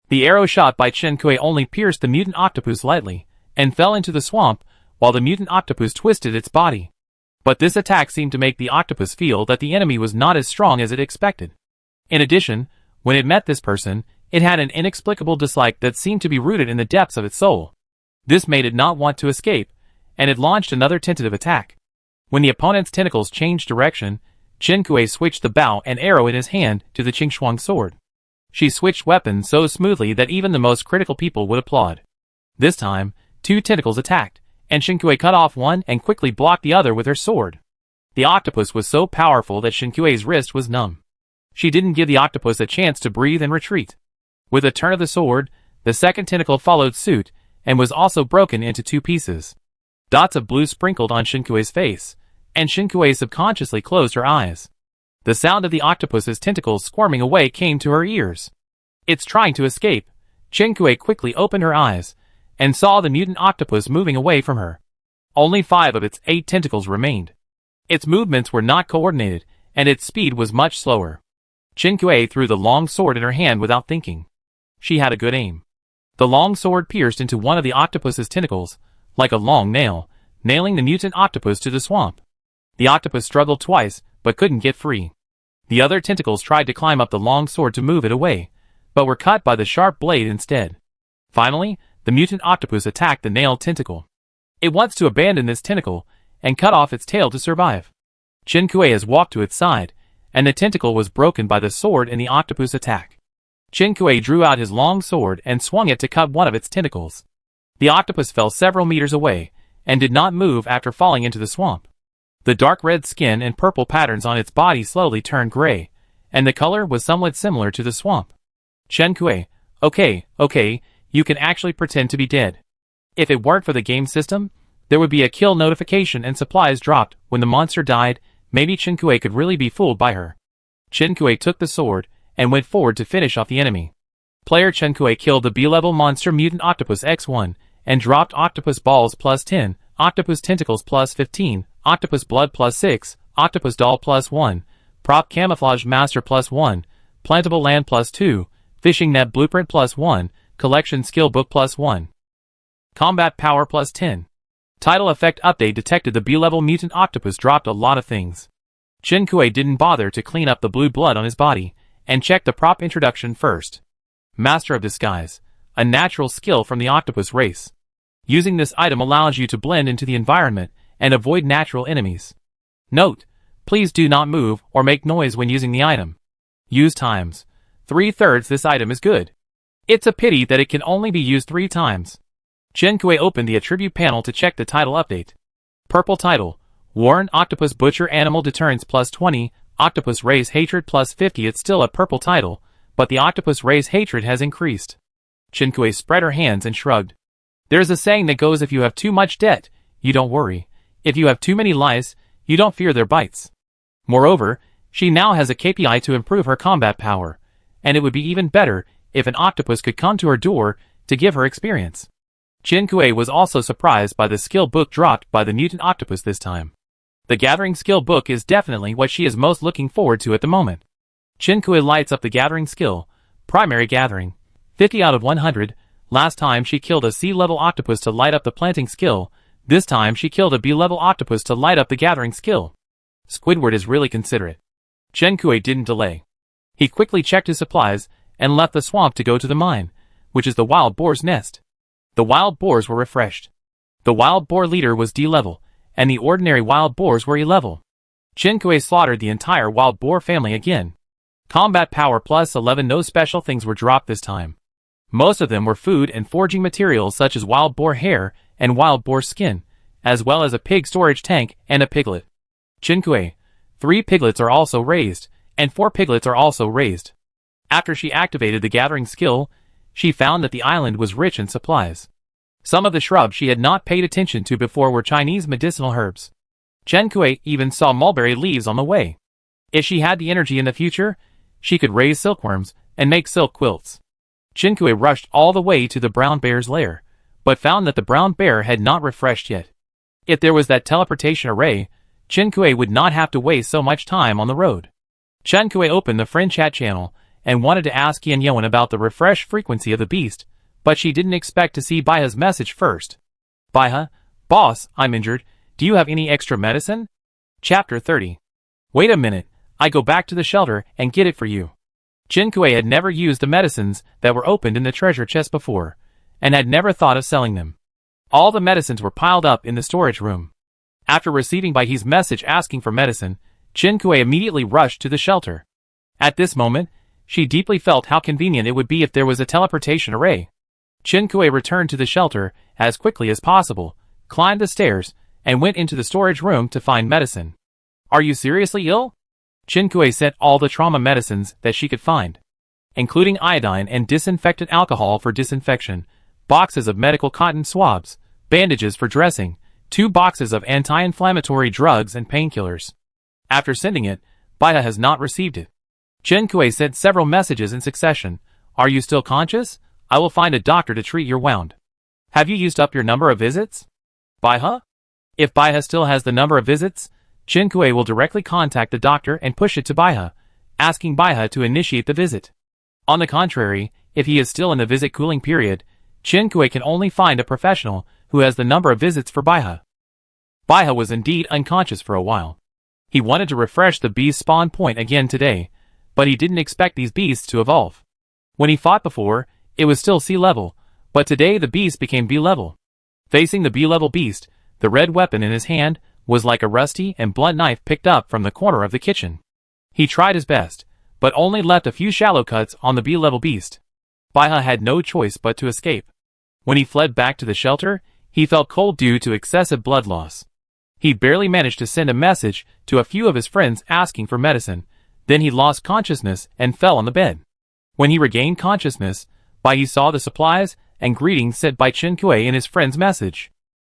The arrow shot by Chinkue only pierced the mutant octopus lightly and fell into the swamp while the mutant octopus twisted its body. But this attack seemed to make the octopus feel that the enemy was not as strong as it expected. In addition, when it met this person, it had an inexplicable dislike that seemed to be rooted in the depths of its soul. This made it not want to escape, and it launched another tentative attack. When the opponent's tentacles changed direction, Chen Kuei switched the bow and arrow in his hand to the Qingxuang sword. She switched weapons so smoothly that even the most critical people would applaud. This time, 2 tentacles attacked, and Chen Kuei cut off one and quickly blocked the other with her sword. The octopus was so powerful that Chen Kuei's wrist was numb. She didn't give the octopus a chance to breathe and retreat. With a turn of the sword, the second tentacle followed suit, and was also broken into 2 pieces. Dots of blue sprinkled on Chen Kuei's face, and Chen Kuei subconsciously closed her eyes. The sound of the octopus's tentacles squirming away came to her ears. It's trying to escape. Chen Kuei quickly opened her eyes, and saw the mutant octopus moving away from her. Only 5 of its 8 tentacles remained. Its movements were not coordinated, and its speed was much slower. Chen Kuei threw the long sword in her hand without thinking. She had a good aim. The long sword pierced into one of the octopus's tentacles, like a long nail, nailing the mutant octopus to the swamp. The octopus struggled twice, but couldn't get free. The other tentacles tried to climb up the long sword to move it away, but were cut by the sharp blade instead. Finally, the mutant octopus attacked the nailed tentacle. It wants to abandon this tentacle, and cut off its tail to survive. Chen Kuei has walked to its side, and the tentacle was broken by the sword in the octopus attack. Chen Kuei drew out his long sword and swung it to cut one of its tentacles. The octopus fell several meters away, and did not move after falling into the swamp. The dark red skin and purple patterns on its body slowly turned gray, and the color was somewhat similar to the swamp. Chen Kuei, okay, you can actually pretend to be dead. If it weren't for the game system, there would be a kill notification and supplies dropped when the monster died. Maybe Chen Kuei could really be fooled by her. Chen Kuei took the sword, and went forward to finish off the enemy. Player Chen Kuei killed the B-level monster mutant octopus X1, and dropped octopus balls plus 10, octopus tentacles plus 15, octopus blood plus 6, octopus doll plus 1, prop camouflage master plus 1, plantable land plus 2, fishing net blueprint plus 1, collection skill book plus 1. Combat power plus 10. Title effect update detected the B-level mutant octopus dropped a lot of things. Chen Kuei didn't bother to clean up the blue blood on his body, and checked the prop introduction first. Master of Disguise, a natural skill from the octopus race. Using this item allows you to blend into the environment and avoid natural enemies. Note: please do not move or make noise when using the item. Use times: 3/3 this item is good. It's a pity that it can only be used 3 times. Chen Kuei opened the attribute panel to check the title update. Purple title: Warren Octopus Butcher Animal Deterrence plus 20, Octopus Race Hatred plus 50. It's still a purple title, but the Octopus Race Hatred has increased. Chen Kuei spread her hands and shrugged. There's a saying that goes, if you have too much debt, you don't worry. If you have too many lice, you don't fear their bites. Moreover, she now has a KPI to improve her combat power, and it would be even better if an octopus could come to her door to give her experience. Chen Kuei was also surprised by the skill book dropped by the mutant octopus this time. The gathering skill book is definitely what she is most looking forward to at the moment. Chen Kuei lights up the gathering skill, primary gathering, 50 out of 100. Last time she killed a C-level octopus to light up the planting skill. This time she killed a B-level octopus to light up the gathering skill. Squidward is really considerate. Chen Kuei didn't delay. He quickly checked his supplies and left the swamp to go to the mine, which is the wild boar's nest. The wild boars were refreshed. The wild boar leader was D-level, and the ordinary wild boars were E-level. Chen Kuei slaughtered the entire wild boar family again. Combat power plus 11. No special things were dropped this time. Most of them were food and foraging materials such as wild boar hair and wild boar skin, as well as a pig storage tank and a piglet. Chen Kuei, 3 piglets are also raised, and 4 piglets are also raised. After she activated the gathering skill, she found that the island was rich in supplies. Some of the shrubs she had not paid attention to before were Chinese medicinal herbs. Chen Kuei even saw mulberry leaves on the way. If she had the energy in the future, she could raise silkworms and make silk quilts. Chen Kuei rushed all the way to the brown bear's lair, but found that the brown bear had not refreshed yet. If there was that teleportation array, Chen Kuei would not have to waste so much time on the road. Chen Kuei opened the friend chat channel and wanted to ask Yan Yoan about the refresh frequency of the beast, but she didn't expect to see Baiha's message first. Baiha, boss, I'm injured. Do you have any extra medicine? Chapter 30. Wait a minute, I go back to the shelter and get it for you. Chen Kuei had never used the medicines that were opened in the treasure chest before, and had never thought of selling them. All the medicines were piled up in the storage room. After receiving Baiha's message asking for medicine, Chen Kui immediately rushed to the shelter. At this moment, she deeply felt how convenient it would be if there was a teleportation array. Chen Kui returned to the shelter as quickly as possible, climbed the stairs, and went into the storage room to find medicine. Are you seriously ill? Chen Kui sent all the trauma medicines that she could find, including iodine and disinfectant alcohol for disinfection, boxes of medical cotton swabs, bandages for dressing, 2 boxes of anti-inflammatory drugs and painkillers. After sending it, Baihe has not received it. Chen Kui sent several messages in succession. Are you still conscious? I will find a doctor to treat your wound. Have you used up your number of visits? Baihe? If Baihe still has the number of visits, Chen Kui will directly contact the doctor and push it to Baihe, asking Baihe to initiate the visit. On the contrary, if he is still in the visit cooling period, Chen Kui can only find a professional who has the number of visits for Baihe. Baihe was indeed unconscious for a while. He wanted to refresh the beast spawn point again today, but he didn't expect these beasts to evolve. When he fought before, it was still C level, but today the beast became B level. Facing the B level beast, the red weapon in his hand was like a rusty and blunt knife picked up from the corner of the kitchen. He tried his best, but only left a few shallow cuts on the B level beast. Baihe had no choice but to escape. When he fled back to the shelter, he felt cold due to excessive blood loss. He barely managed to send a message to a few of his friends asking for medicine, then he lost consciousness and fell on the bed. When he regained consciousness, Baihe saw the supplies and greetings sent by Chen Kui in his friend's message.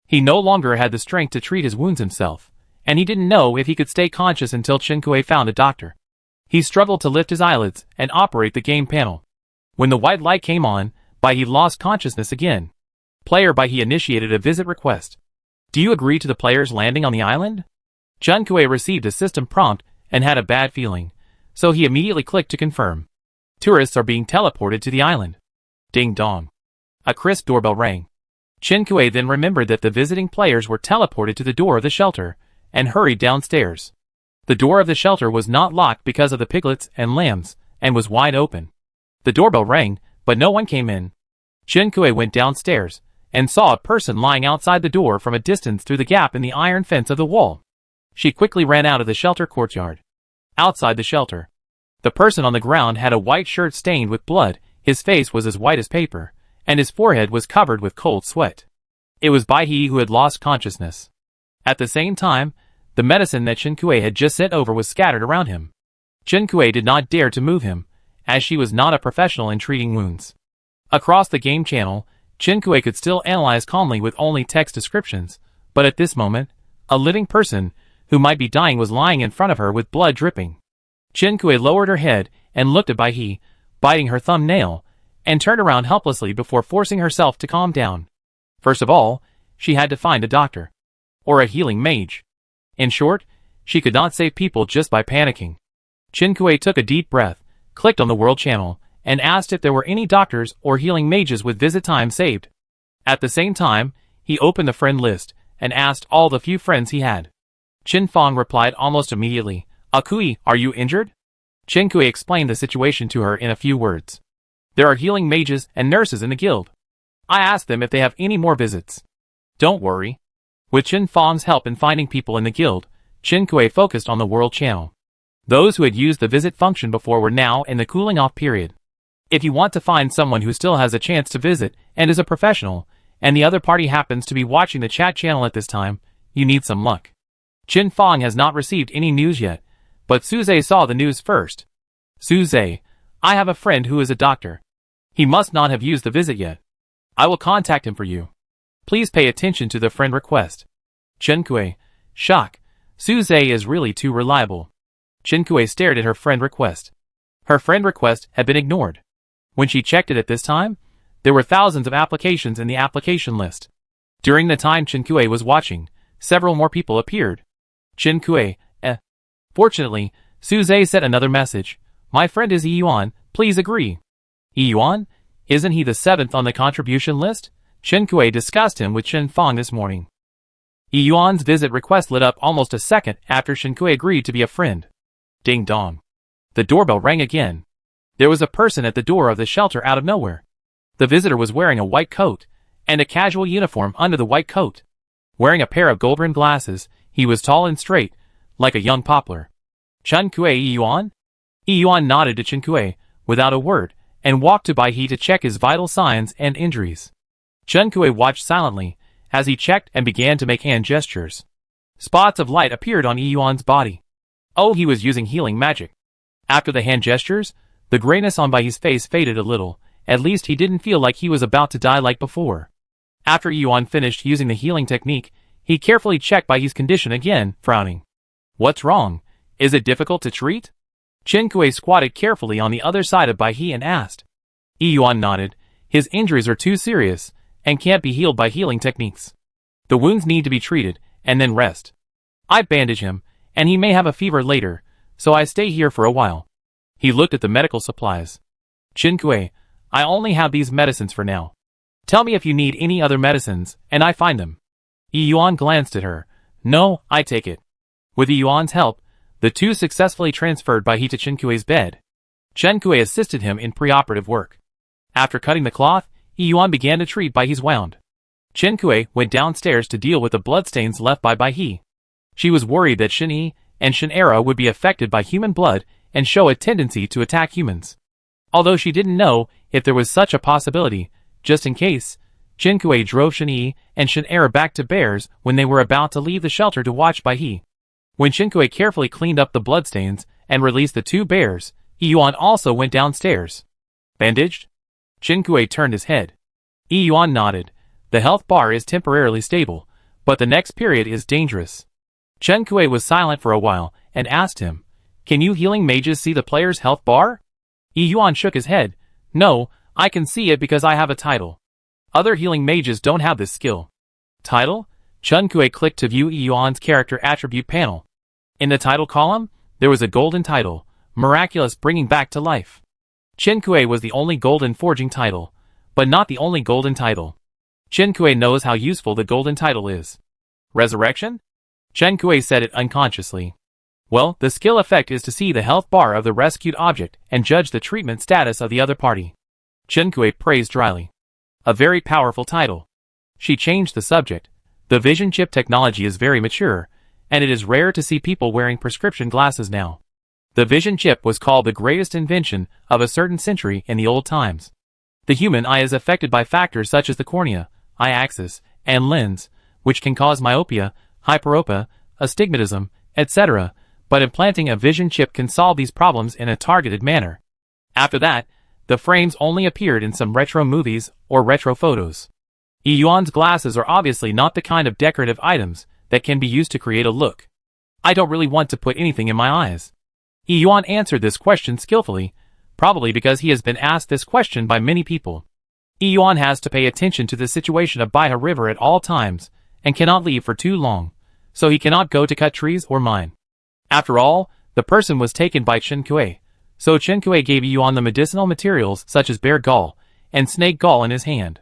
He no longer had the strength to treat his wounds himself, and he didn't know if he could stay conscious until Chen Kui found a doctor. He struggled to lift his eyelids and operate the game panel. When the white light came on, Baihe lost consciousness again. Player Baihe initiated a visit request. Do you agree to the player's landing on the island? Chen Kui received a system prompt and had a bad feeling, so he immediately clicked to confirm. Tourists are being teleported to the island. Ding dong. A crisp doorbell rang. Chen Kui then remembered that the visiting players were teleported to the door of the shelter, and hurried downstairs. The door of the shelter was not locked because of the piglets and lambs, and was wide open. The doorbell rang, but no one came in. Chen Kui went downstairs, and saw a person lying outside the door from a distance through the gap in the iron fence of the wall. She quickly ran out of the shelter courtyard. Outside the shelter, the person on the ground had a white shirt stained with blood, his face was as white as paper, and his forehead was covered with cold sweat. It was Baihe who had lost consciousness. At the same time, the medicine that Chen Kui had just sent over was scattered around him. Chen Kui did not dare to move him, as she was not a professional in treating wounds. Across the game channel, Chen Kui could still analyze calmly with only text descriptions, but at this moment, a living person, who might be dying, was lying in front of her with blood dripping. Chen Kui lowered her head and looked at Baihe, biting her thumbnail, and turned around helplessly before forcing herself to calm down. First of all, she had to find a doctor. Or a healing mage. In short, she could not save people just by panicking. Chen Kui took a deep breath, clicked on the world channel, and asked if there were any doctors or healing mages with visit time saved. At the same time, he opened the friend list, and asked all the few friends he had. Chen Fong replied almost immediately, Kui, are you injured? Chen Kui explained the situation to her in a few words. There are healing mages and nurses in the guild. I asked them if they have any more visits. Don't worry. With Chen Fong's help in finding people in the guild, Chen Kui focused on the world channel. Those who had used the visit function before were now in the cooling off period. If you want to find someone who still has a chance to visit and is a professional, and the other party happens to be watching the chat channel at this time, you need some luck. Chen Fong has not received any news yet, but Suze saw the news first. Suze, I have a friend who is a doctor. He must not have used the visit yet. I will contact him for you. Please pay attention to the friend request. Chen Kui, shock. Suze is really too reliable. Chen Kui stared at her friend request. Her friend request had been ignored. When she checked it at this time, there were thousands of applications in the application list. During the time Chen Kui was watching, several more people appeared. Chen Kui, Fortunately, Suze sent another message. My friend is Yuan, please agree. Yuan? Isn't he the 7th on the contribution list? Chen Kui discussed him with Chen Fong this morning. Yuan's visit request lit up almost a second after Chen Kui agreed to be a friend. Ding dong. The doorbell rang again. There was a person at the door of the shelter out of nowhere. The visitor was wearing a white coat, and a casual uniform under the white coat. Wearing a pair of gold-rimmed glasses, he was tall and straight, like a young poplar. Chen Kuei Yuan? Yuan nodded to Chen Kuei, without a word, and walked to Bai He to check his vital signs and injuries. Chen Kuei watched silently, as he checked and began to make hand gestures. Spots of light appeared on Yuan's body. Oh, he was using healing magic. After the hand gestures, the grayness on Bai He's face faded a little. At least he didn't feel like he was about to die like before. After Yuan finished using the healing technique, he carefully checked Bai He's condition again, frowning. What's wrong? Is it difficult to treat? Chen Kuei squatted carefully on the other side of Bai He and asked. Yuan nodded. His injuries are too serious, and can't be healed by healing techniques. The wounds need to be treated, and then rest. I bandage him, and he may have a fever later, so I stay here for a while. He looked at the medical supplies. Chen Kuei, I only have these medicines for now. Tell me if you need any other medicines, and I find them. Yuan glanced at her. No, I take it. With Yuan's help, the two successfully transferred Bai He to Chen Kuei's bed. Chen Kuei assisted him in preoperative work. After cutting the cloth, Yuan began to treat Bai He's wound. Chen Kuei went downstairs to deal with the bloodstains left by Bai He. She was worried that Shen Yi and Shen Era would be affected by human blood and show a tendency to attack humans. Although she didn't know if there was such a possibility, just in case, Chen Kuei drove Shen Yi and Shen Era back to Bears when they were about to leave the shelter to watch Bai He. When Chen Kuei carefully cleaned up the bloodstains and released the two bears, Yuan also went downstairs. Bandaged? Chen Kuei turned his head. Yuan nodded. The health bar is temporarily stable, but the next period is dangerous. Chen Kuei was silent for a while and asked him, Can you healing mages see the player's health bar? Yuan shook his head. No, I can see it because I have a title. Other healing mages don't have this skill. Title? Chen Kuei clicked to view Yuan's character attribute panel. In the title column, there was a golden title, Miraculous Bringing Back to Life. Chen Kuei was the only golden forging title, but not the only golden title. Chen Kuei knows how useful the golden title is. Resurrection? Chen Kuei said it unconsciously. Well, the skill effect is to see the health bar of the rescued object and judge the treatment status of the other party. Chen Kuei praised dryly. A very powerful title. She changed the subject. The vision chip technology is very mature, and it is rare to see people wearing prescription glasses now. The vision chip was called the greatest invention of a certain century in the old times. The human eye is affected by factors such as the cornea, eye axis, and lens, which can cause myopia, hyperopia, astigmatism, etc., but implanting a vision chip can solve these problems in a targeted manner. After that, the frames only appeared in some retro movies or retro photos. Yuan's glasses are obviously not the kind of decorative items that can be used to create a look. I don't really want to put anything in my eyes. Yuan answered this question skillfully, probably because he has been asked this question by many people. Yuan has to pay attention to the situation of Baihe River at all times, and cannot leave for too long, so he cannot go to cut trees or mine. After all, the person was taken by Chen Kuei, so Chen Kuei gave Yuan the medicinal materials such as bear gall and snake gall in his hand.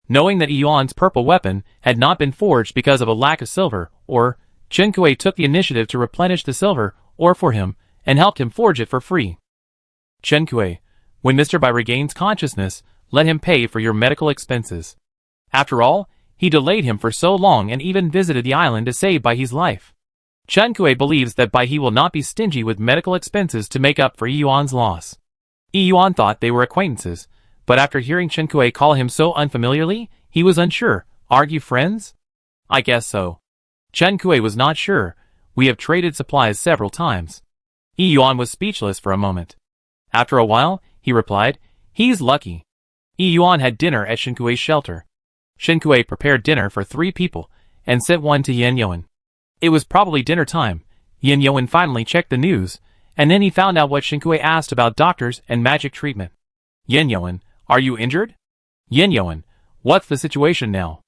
Knowing that Yuan's purple weapon had not been forged because of a lack of silver ore, Chen Kuei took the initiative to replenish the silver ore for him and helped him forge it for free. Chen Kuei, when Mr. Bai regains consciousness, let him pay for your medical expenses. After all, he delayed him for so long and even visited the island to save Baihe's life. Chen Kuei believes that Baihe will not be stingy with medical expenses to make up for Yuan's loss. Yuan thought they were acquaintances, but after hearing Chen Kuei call him so unfamiliarly, he was unsure. Are you friends? I guess so. Chen Kuei was not sure. We have traded supplies several times. Yuan was speechless for a moment. After a while, he replied, He's lucky. Yuan had dinner at Shen Kuei's shelter. Shen Kuei prepared dinner for 3 people, and sent one to Yan Yuan. It was probably dinner time. Yan Yuan finally checked the news, and then he found out what Shen Kuei asked about doctors and magic treatment. Yan Yuan, are you injured? Yan Yuan, what's the situation now?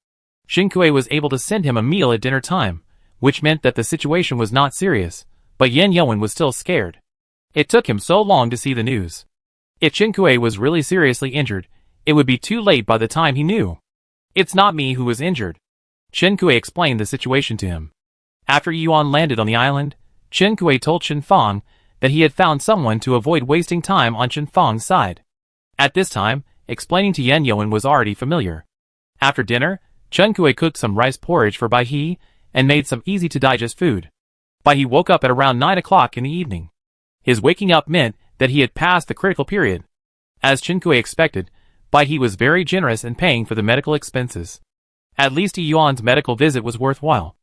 Shen Kuei was able to send him a meal at dinner time, which meant that the situation was not serious, but Yan Yuan was still scared. It took him so long to see the news. If Shen Kuei was really seriously injured, it would be too late by the time he knew. It's not me who was injured. Shen Kuei explained the situation to him. After Yuan landed on the island, Shen Kuei told Shen Fang that he had found someone to avoid wasting time on Shen Fang's side. At this time, explaining to Yan Yuan was already familiar. After dinner, Chen Kuei cooked some rice porridge for Baihe and made some easy-to-digest food. Baihe woke up at around 9 o'clock in the evening. His waking up meant that he had passed the critical period. As Chinkue expected, Bai was very generous in paying for the medical expenses. At least Yuan's medical visit was worthwhile.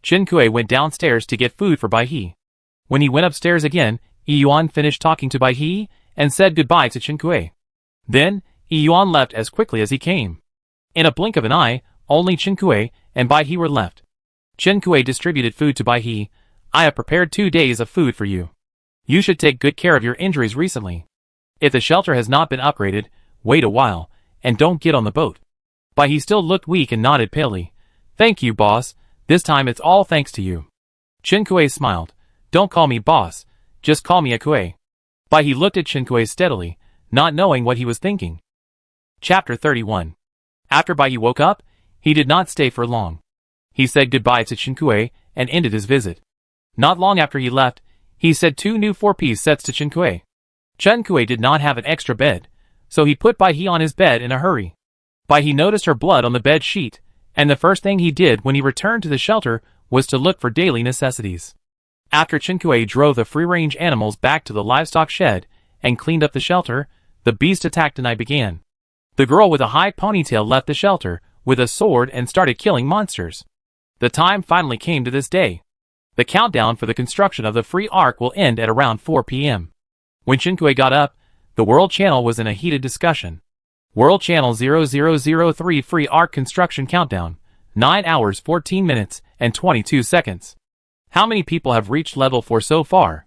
Chinkue went downstairs to get food for Bai. When he went upstairs again, Yuan finished talking to Bai and said goodbye to Chinkue. Then, Yuan left as quickly as he came. In a blink of an eye, only Chinkue and Bai were left. Chinkue distributed food to Bai. I have prepared 2 days of food for you. You should take good care of your injuries recently. If the shelter has not been upgraded, wait a while, and don't get on the boat. Bai still looked weak and nodded palely. Thank you, boss. This time it's all thanks to you. Chinkue smiled. Don't call me boss, just call me Akue. Bai looked at Chinkue steadily, not knowing what he was thinking. Chapter 31. After Bai woke up, he did not stay for long. He said goodbye to Chinkue and ended his visit. Not long after he left, he said 2 new 4-piece sets to Chinkue. Chinkue did not have an extra bed, so he put Bai on his bed in a hurry. Bai noticed her blood on the bed sheet, and the first thing he did when he returned to the shelter was to look for daily necessities. After Chinkue drove the free-range animals back to the livestock shed and cleaned up the shelter, the beast attack tonight began. The girl with a high ponytail left the shelter with a sword and started killing monsters. The time finally came to this day. The countdown for the construction of the free ark will end at around 4 p.m. When Chinkue got up, the World Channel was in a heated discussion. World Channel 0003 Free Ark Construction Countdown, 9 hours 14 minutes and 22 seconds. How many people have reached level 4 so far?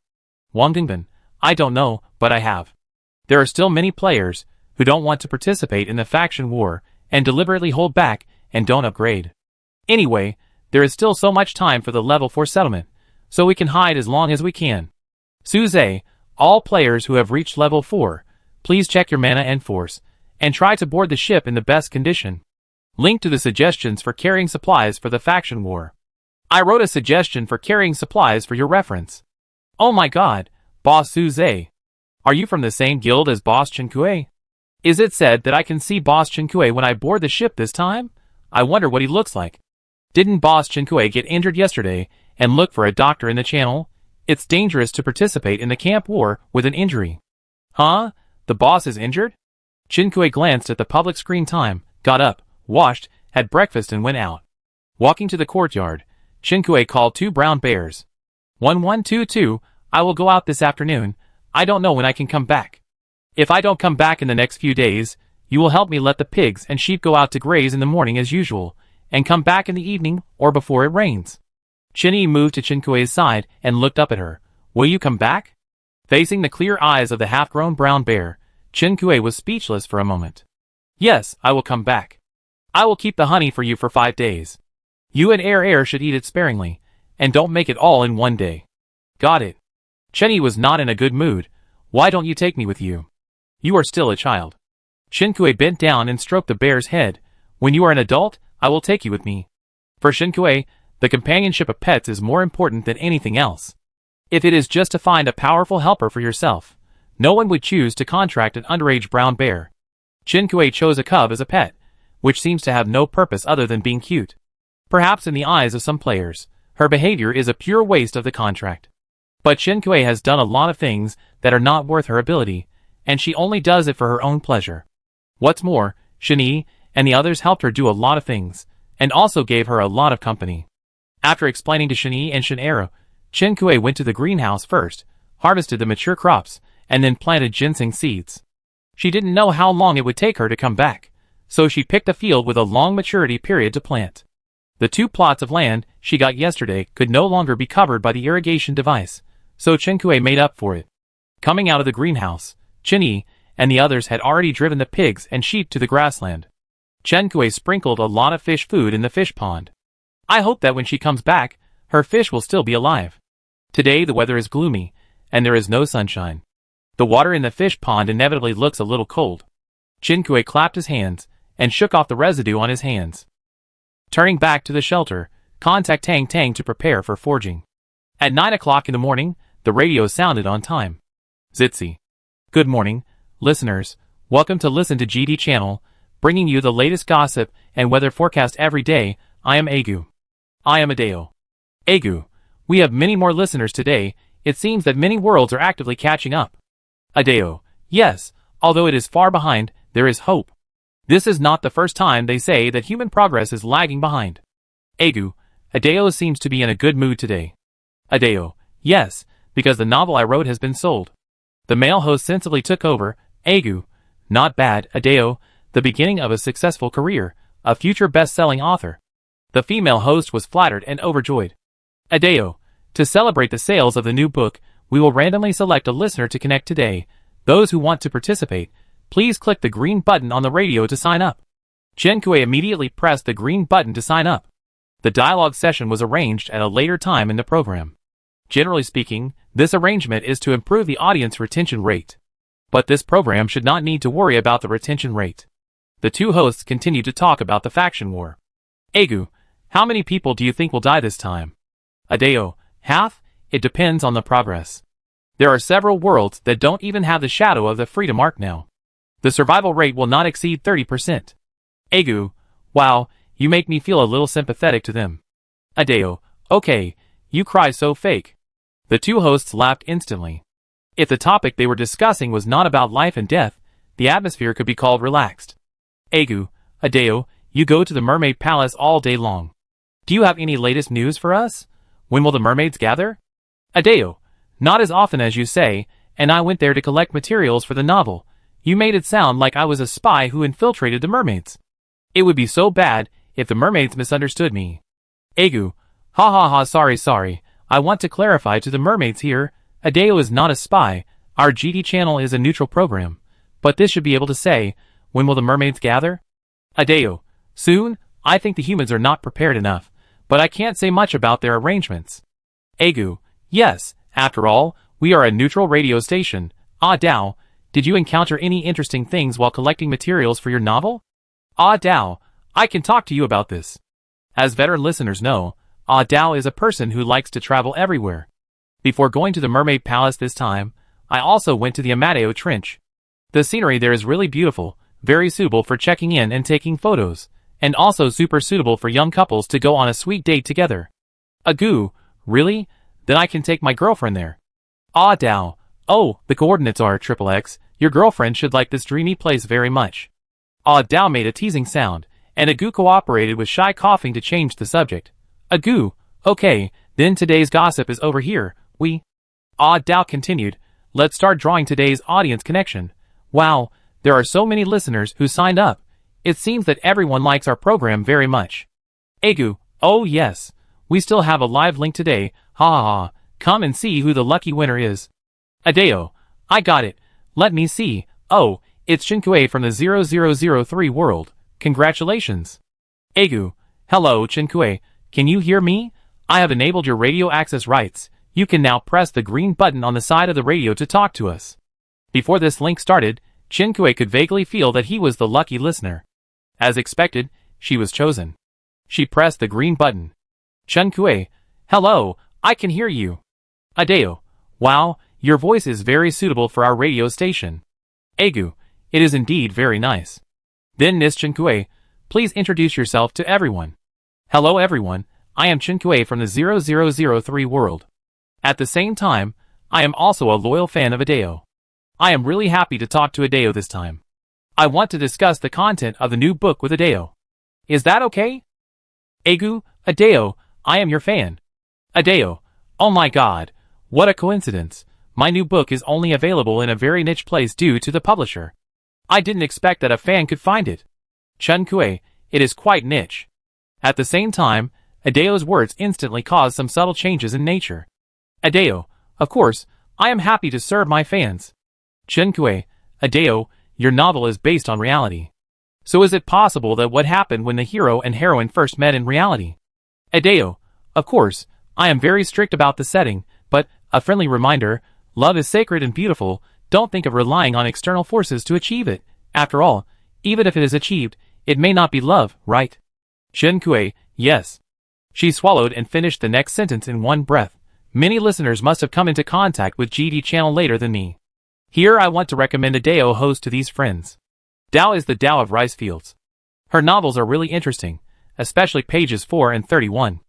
Wang Dingbin, I don't know, but I have. There are still many players who don't want to participate in the faction war and deliberately hold back and don't upgrade. Anyway, there is still so much time for the level 4 settlement, so we can hide as long as we can. Suze, all players who have reached level 4, please check your mana and force, and try to board the ship in the best condition. Link to the suggestions for carrying supplies for the faction war. I wrote a suggestion for carrying supplies for your reference. Oh my god, Boss Suze. Are you from the same guild as Boss Chinkue? Is it said that I can see Boss Chinkue when I board the ship this time? I wonder what he looks like. Didn't Boss Chinkue get injured yesterday and look for a doctor in the channel? It's dangerous to participate in the camp war with an injury. Huh? The boss is injured? Chinkue glanced at the public screen time, got up, washed, had breakfast and went out. Walking to the courtyard, Chinkue called 2 brown bears. 1122, I will go out this afternoon. I don't know when I can come back. If I don't come back in the next few days, you will help me let the pigs and sheep go out to graze in the morning as usual, and come back in the evening or before it rains. Chinny moved to Chinkue's side and looked up at her. Will you come back? Facing the clear eyes of the half-grown brown bear, Chinkue was speechless for a moment. Yes, I will come back. I will keep the honey for you for 5 days. You and Air should eat it sparingly, and don't make it all in one day. Got it. Chinny was not in a good mood. Why don't you take me with you? You are still a child. Chinkue bent down and stroked the bear's head. When you are an adult, I will take you with me. For Chinkue, the companionship of pets is more important than anything else. If it is just to find a powerful helper for yourself, no one would choose to contract an underage brown bear. Chinkue chose a cub as a pet, which seems to have no purpose other than being cute. Perhaps in the eyes of some players, her behavior is a pure waste of the contract. But Chinkue has done a lot of things that are not worth her ability, and she only does it for her own pleasure. What's more, Shini and the others helped her do a lot of things, and also gave her a lot of company. After explaining to Shini and Shinero, Chinkue went to the greenhouse first, harvested the mature crops, and then planted ginseng seeds. She didn't know how long it would take her to come back, so she picked a field with a long maturity period to plant. The 2 plots of land she got yesterday could no longer be covered by the irrigation device, so Chinkue made up for it. Coming out of the greenhouse, Chinny and the others had already driven the pigs and sheep to the grassland. Chinkue sprinkled a lot of fish food in the fish pond. I hope that when she comes back, her fish will still be alive. Today the weather is gloomy, and there is no sunshine. The water in the fish pond inevitably looks a little cold. Chinkue clapped his hands, and shook off the residue on his hands. Turning back to the shelter, contact Tang Tang to prepare for forging. At 9 o'clock in the morning, the radio sounded on time. Zitzi. Good morning, listeners. Welcome to Listen to GD channel, bringing you the latest gossip and weather forecast every day. I am Agu. I am Adeo. Agu, we have many more listeners today, it seems that many worlds are actively catching up. Adeo. Yes, although it is far behind, there is hope. This is not the first time they say that human progress is lagging behind. Egu. Adeo seems to be in a good mood today. Adeo. Yes, because the novel I wrote has been sold. The male host sensibly took over. Egu. Not bad, Adeo. The beginning of a successful career, a future best-selling author. The female host was flattered and overjoyed. Adeo. To celebrate the sales of the new book, we will randomly select a listener to connect today. Those who want to participate, please click the green button on the radio to sign up. Chenkue immediately pressed the green button to sign up. The dialogue session was arranged at a later time in the program. Generally speaking, this arrangement is to improve the audience retention rate. But this program should not need to worry about the retention rate. The two hosts continued to talk about the faction war. Egu, how many people do you think will die this time? Adeo, half? It depends on the progress. There are several worlds that don't even have the shadow of the freedom arc now. The survival rate will not exceed 30%. Egu, wow, you make me feel a little sympathetic to them. Adeo, okay, you cry so fake. The two hosts laughed instantly. If the topic they were discussing was not about life and death, the atmosphere could be called relaxed. Egu, Adeo, you go to the mermaid palace all day long. Do you have any latest news for us? When will the mermaids gather? Adeo, not as often as you say, and I went there to collect materials for the novel. You made it sound like I was a spy who infiltrated the mermaids. It would be so bad if the mermaids misunderstood me. Egu, ha ha ha, sorry. I want to clarify to the mermaids here, Adeo is not a spy, our GD channel is a neutral program. But this should be able to say, when will the mermaids gather? Adeo, soon, I think the humans are not prepared enough, but I can't say much about their arrangements. Egu, yes, after all, we are a neutral radio station. Ah Dao, did you encounter any interesting things while collecting materials for your novel? Ah Dao, I can talk to you about this. As veteran listeners know, Ah Dao is a person who likes to travel everywhere. Before going to the Mermaid Palace this time, I also went to the Amadeo Trench. The scenery there is really beautiful, very suitable for checking in and taking photos, and also super suitable for young couples to go on a sweet date together. Agu, really? Then I can take my girlfriend there. Ah Dao, oh, the coordinates are XXX, your girlfriend should like this dreamy place very much. Ah Dao made a teasing sound, and Agu cooperated with shy coughing to change the subject. Agu, okay, then today's gossip is over here, Ah Dao continued, let's start drawing today's audience connection. Wow, there are so many listeners who signed up. It seems that everyone likes our program very much. Egu, oh yes, we still have a live link today, ha ha ha, come and see who the lucky winner is. Adeo, I got it, let me see, oh, it's Chinkue from the 0003 world, congratulations. Egu, hello Chinkue, can you hear me? I have enabled your radio access rights. You can now press the green button on the side of the radio to talk to us. Before this link started, Chinkue could vaguely feel that he was the lucky listener. As expected, she was chosen. She pressed the green button. Chinkue, hello, I can hear you. Adeo, wow, your voice is very suitable for our radio station. Egu, it is indeed very nice. Then Miss Chinkue, please introduce yourself to everyone. Hello everyone, I am Chinkue from the 0003 world. At the same time, I am also a loyal fan of Adeo. I am really happy to talk to Adeo this time. I want to discuss the content of the new book with Adeo. Is that okay? Egu, Adeo, I am your fan. Adeo, oh my god, what a coincidence. My new book is only available in a very niche place due to the publisher. I didn't expect that a fan could find it. Chinkue, it is quite niche. At the same time, Adeo's words instantly caused some subtle changes in nature. Adeo, of course, I am happy to serve my fans. Chinkue, Adeo, your novel is based on reality. So is it possible that what happened when the hero and heroine first met in reality? Adeo, of course, I am very strict about the setting, but, a friendly reminder, love is sacred and beautiful, don't think of relying on external forces to achieve it. After all, even if it is achieved, it may not be love, right? Chinkue, yes. She swallowed and finished the next sentence in one breath. Many listeners must have come into contact with GD channel later than me. Here I want to recommend Adeo host to these friends. Dao is the Dao of rice fields. Her novels are really interesting, especially pages 4 and 31.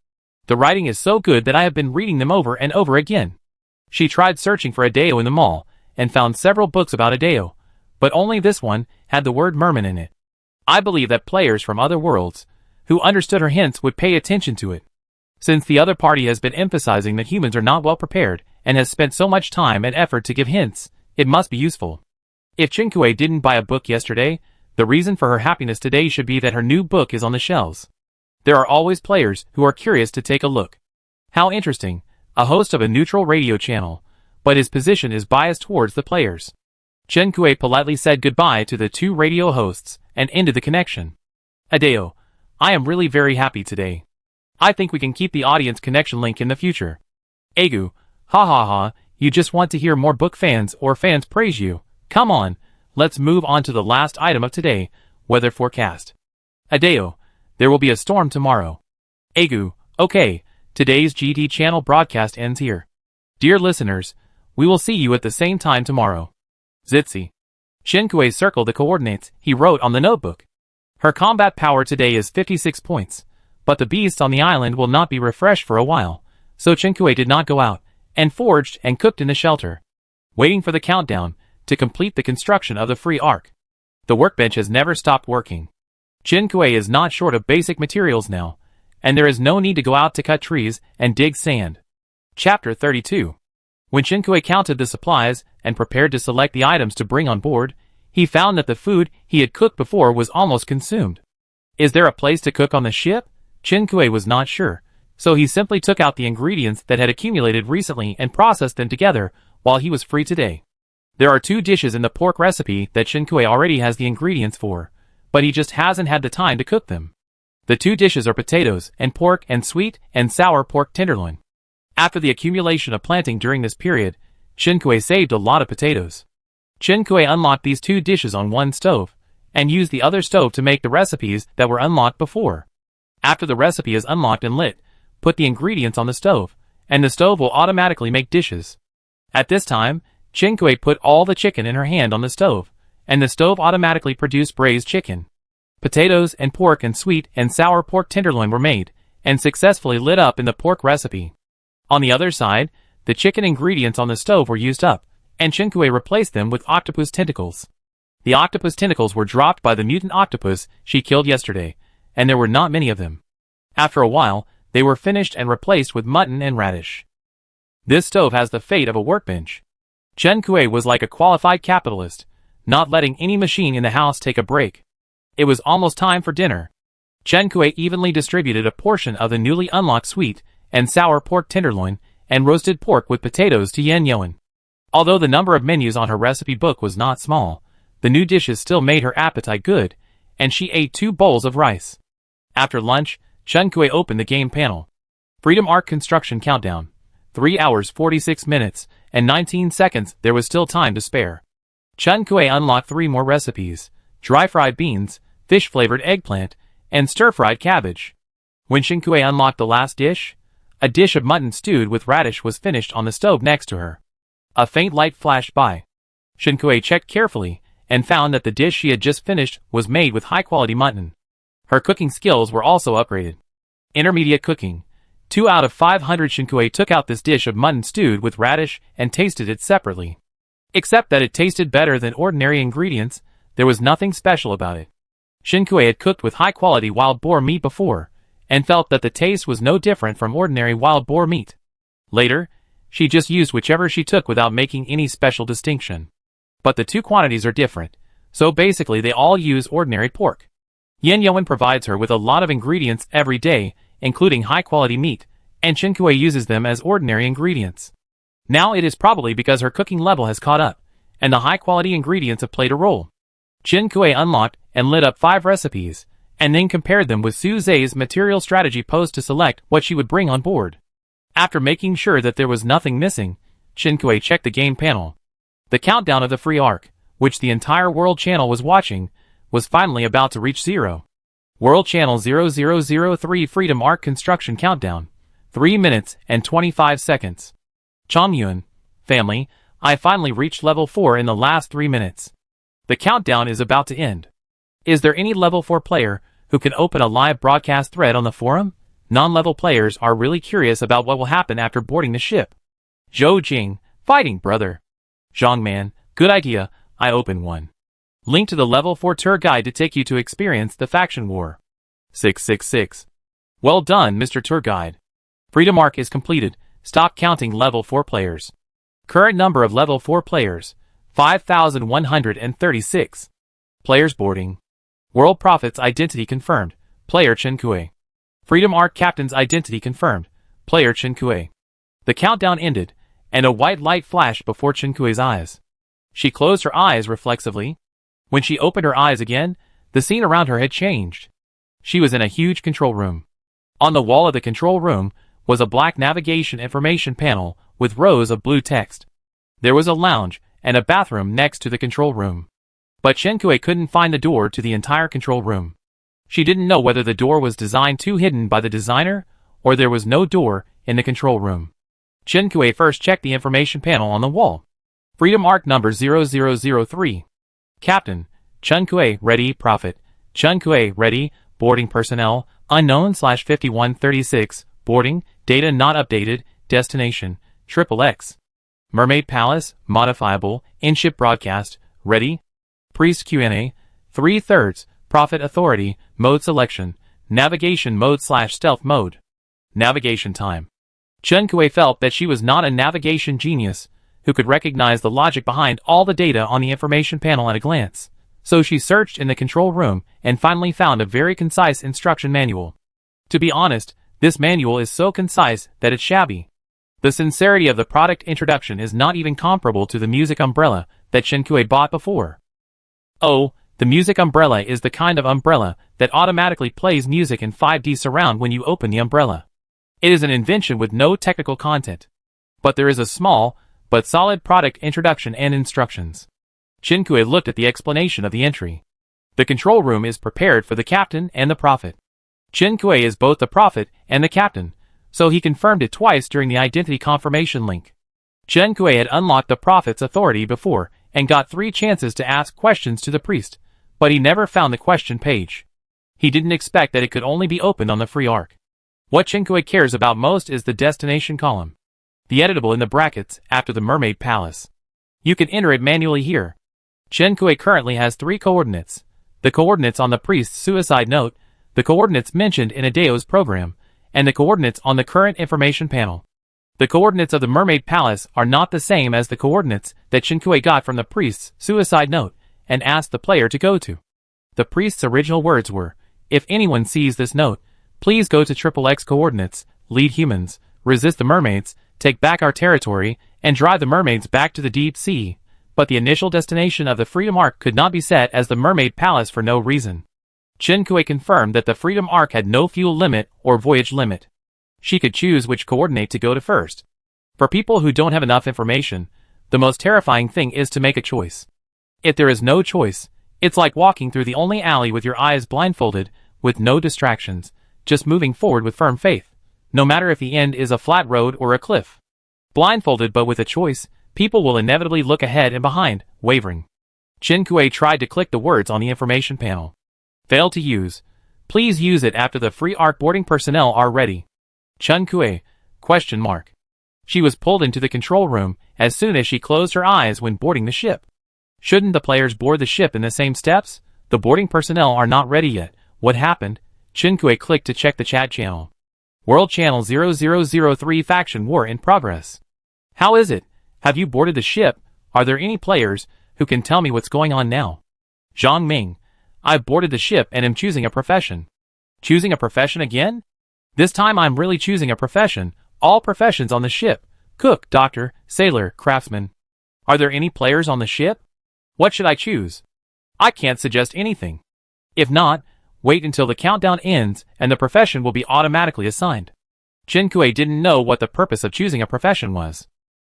The writing is so good that I have been reading them over and over again. She tried searching for Adeo in the mall, and found several books about Adeo, but only this one had the word merman in it. I believe that players from other worlds, who understood her hints, would pay attention to it. Since the other party has been emphasizing that humans are not well prepared, and has spent so much time and effort to give hints, it must be useful. If Chinkue didn't buy a book yesterday, the reason for her happiness today should be that her new book is on the shelves. There are always players who are curious to take a look. How interesting, a host of a neutral radio channel, but his position is biased towards the players. Chinkue politely said goodbye to the two radio hosts, and ended the connection. Adeo, I am really very happy today. I think we can keep the audience connection link in the future. Egu, ha ha ha, you just want to hear more book fans or fans praise you. Come on, let's move on to the last item of today, weather forecast. Adeo, there will be a storm tomorrow. Egu, okay, today's GD channel broadcast ends here. Dear listeners, we will see you at the same time tomorrow. Zitzi. Chinkue circled the coordinates he wrote on the notebook. Her combat power today is 56 points, but the beasts on the island will not be refreshed for a while, so Chinkue did not go out, and forged and cooked in the shelter, waiting for the countdown to complete the construction of the free ark. The workbench has never stopped working. Chinkue is not short of basic materials now, and there is no need to go out to cut trees and dig sand. Chapter 32. When Chinkue counted the supplies and prepared to select the items to bring on board, he found that the food he had cooked before was almost consumed. Is there a place to cook on the ship? Chinkue was not sure, so he simply took out the ingredients that had accumulated recently and processed them together while he was free today. There are 2 dishes in the pork recipe that Chinkue already has the ingredients for, but he just hasn't had the time to cook them. The 2 dishes are potatoes and pork and sweet and sour pork tenderloin. After the accumulation of planting during this period, Chinkue saved a lot of potatoes. Chinkue unlocked these 2 dishes on one stove, and used the other stove to make the recipes that were unlocked before. After the recipe is unlocked and lit, put the ingredients on the stove, and the stove will automatically make dishes. At this time, Chinkue put all the chicken in her hand on the stove, and the stove automatically produced braised chicken. Potatoes and pork and sweet and sour pork tenderloin were made, and successfully lit up in the pork recipe. On the other side, the chicken ingredients on the stove were used up, and Chinkue replaced them with octopus tentacles. The octopus tentacles were dropped by the mutant octopus she killed yesterday, and there were not many of them. After a while, they were finished and replaced with mutton and radish. This stove has the fate of a workbench. Chinkue was like a qualified capitalist, not letting any machine in the house take a break. It was almost time for dinner. Chinkue evenly distributed a portion of the newly unlocked sweet and sour pork tenderloin and roasted pork with potatoes to Yen Yoan. Although the number of menus on her recipe book was not small, the new dishes still made her appetite good, and she ate 2 bowls of rice. After lunch, Chinkue opened the game panel. Freedom Arc Construction Countdown. 3 hours 46 minutes and 19 seconds. There was still time to spare. Chinkue unlocked 3 more recipes: dry-fried beans, fish-flavored eggplant, and stir-fried cabbage. When Chinkue unlocked the last dish, a dish of mutton stewed with radish was finished on the stove next to her. A faint light flashed by. Chinkue checked carefully, and found that the dish she had just finished was made with high-quality mutton. Her cooking skills were also upgraded. Intermediate cooking. 2 out of 500. Chinkue took out this dish of mutton stewed with radish and tasted it separately. Except that it tasted better than ordinary ingredients, there was nothing special about it. Chinkue had cooked with high-quality wild boar meat before, and felt that the taste was no different from ordinary wild boar meat. Later, she just used whichever she took without making any special distinction. But the 2 quantities are different, so basically they all use ordinary pork. Yen Yoan provides her with a lot of ingredients every day, including high-quality meat, and Chinkue uses them as ordinary ingredients. Now it is probably because her cooking level has caught up, and the high-quality ingredients have played a role. Chinkue unlocked and lit up 5 recipes, and then compared them with Su Zhe's material strategy post to select what she would bring on board. After making sure that there was nothing missing, Chinkue checked the game panel. The countdown of the free arc, which the entire World Channel was watching, was finally about to reach 0. World Channel 0003 Freedom Arc Construction Countdown. 3 minutes and 25 seconds. Chongyun, family, I finally reached level 4 in the last 3 minutes. The countdown is about to end. Is there any level 4 player who can open a live broadcast thread on the forum? Non-level players are really curious about what will happen after boarding the ship. Zhou Jing, Fighting, brother. Zhang Man, good idea, I open one. Link to the level 4 tour guide to take you to experience the faction war. 666. Well done, Mr. Tour Guide. Freedom Arc is completed. Stop counting level 4 players. Current number of level 4 players, 5,136. Players boarding. World Prophet's identity confirmed. Player Chen Kui. Freedom Arc Captain's identity confirmed. Player Chen Kui. The countdown ended, and a white light flashed before Chen Kui's eyes. She closed her eyes reflexively. When she opened her eyes again, the scene around her had changed. She was in a huge control room. On the wall of the control room was a black navigation information panel with rows of blue text. There was a lounge and a bathroom next to the control room. But Chen Kui couldn't find the door to the entire control room. She didn't know whether the door was designed too hidden by the designer, or there was no door in the control room. Chen Kui first checked the information panel on the wall. Freedom Arc number 0003. Captain, Chen Kui, ready, Prophet. Chen Kui, ready, boarding personnel, unknown/5136, boarding, data not updated, destination, XXX. Mermaid Palace, modifiable, in-ship broadcast, ready. Priest Q&A, 3/3, Prophet Authority, mode selection, navigation mode/stealth mode. Navigation time. Chen Kui felt that she was not a navigation genius who could recognize the logic behind all the data on the information panel at a glance. So she searched in the control room and finally found a very concise instruction manual. To be honest, this manual is so concise that it's shabby. The sincerity of the product introduction is not even comparable to the music umbrella that Chen Kui bought before. Oh, the music umbrella is the kind of umbrella that automatically plays music in 5D surround when you open the umbrella. It is an invention with no technical content. But there is a small, but solid product introduction and instructions. Chen Kui looked at the explanation of the entry. The control room is prepared for the captain and the prophet. Chen Kui is both the prophet and the captain, so he confirmed it twice during the identity confirmation link. Chen Kui had unlocked the prophet's authority before and got 3 chances to ask questions to the priest, but he never found the question page. He didn't expect that it could only be opened on the free arc. What Chen Kui cares about most is the destination column. The editable in the brackets after the Mermaid Palace. You can enter it manually here. Chen Kui currently has 3 coordinates. The coordinates on the priest's suicide note, the coordinates mentioned in Adeo's program, and the coordinates on the current information panel. The coordinates of the Mermaid Palace are not the same as the coordinates that Chen Kui got from the priest's suicide note and asked the player to go to. The priest's original words were, "If anyone sees this note, please go to XXX coordinates, lead humans, resist the mermaids, take back our territory, and drive the mermaids back to the deep sea." But the initial destination of the Freedom Arc could not be set as the Mermaid Palace for no reason. Chen Kui confirmed that the Freedom Arc had no fuel limit or voyage limit. She could choose which coordinate to go to first. For people who don't have enough information, the most terrifying thing is to make a choice. If there is no choice, it's like walking through the only alley with your eyes blindfolded, with no distractions, just moving forward with firm faith, no matter if the end is a flat road or a cliff. Blindfolded but with a choice, people will inevitably look ahead and behind, wavering. Chen Kui tried to click the words on the information panel. Failed to use. Please use it after the free arc boarding personnel are ready. Chen Kui, ? She was pulled into the control room as soon as she closed her eyes when boarding the ship. Shouldn't the players board the ship in the same steps? The boarding personnel are not ready yet. What happened? Chen Kui clicked to check the chat channel. World Channel 0003 Faction War in progress. How is it? Have you boarded the ship? Are there any players who can tell me what's going on now? Zhang Ming, I've boarded the ship and am choosing a profession. Choosing a profession again? This time I'm really choosing a profession. All professions on the ship. Cook, doctor, sailor, craftsman. Are there any players on the ship? What should I choose? I can't suggest anything. If not, wait until the countdown ends and the profession will be automatically assigned. Chen Kui didn't know what the purpose of choosing a profession was.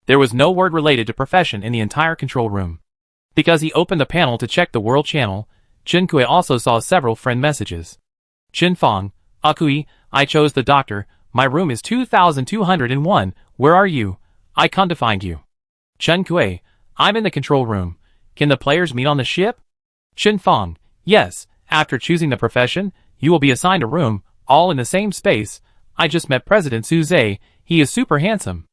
There was no word related to profession in the entire control room. Because he opened the panel to check the world channel, Chen Kui also saw several friend messages. Chen Fong, Akui, I chose the doctor, my room is 2201, where are you? I can't find you. Chen Kui, I'm in the control room. Can the players meet on the ship? Chen Fong, yes, after choosing the profession, you will be assigned a room, all in the same space. I just met President Su Zhe, he is super handsome.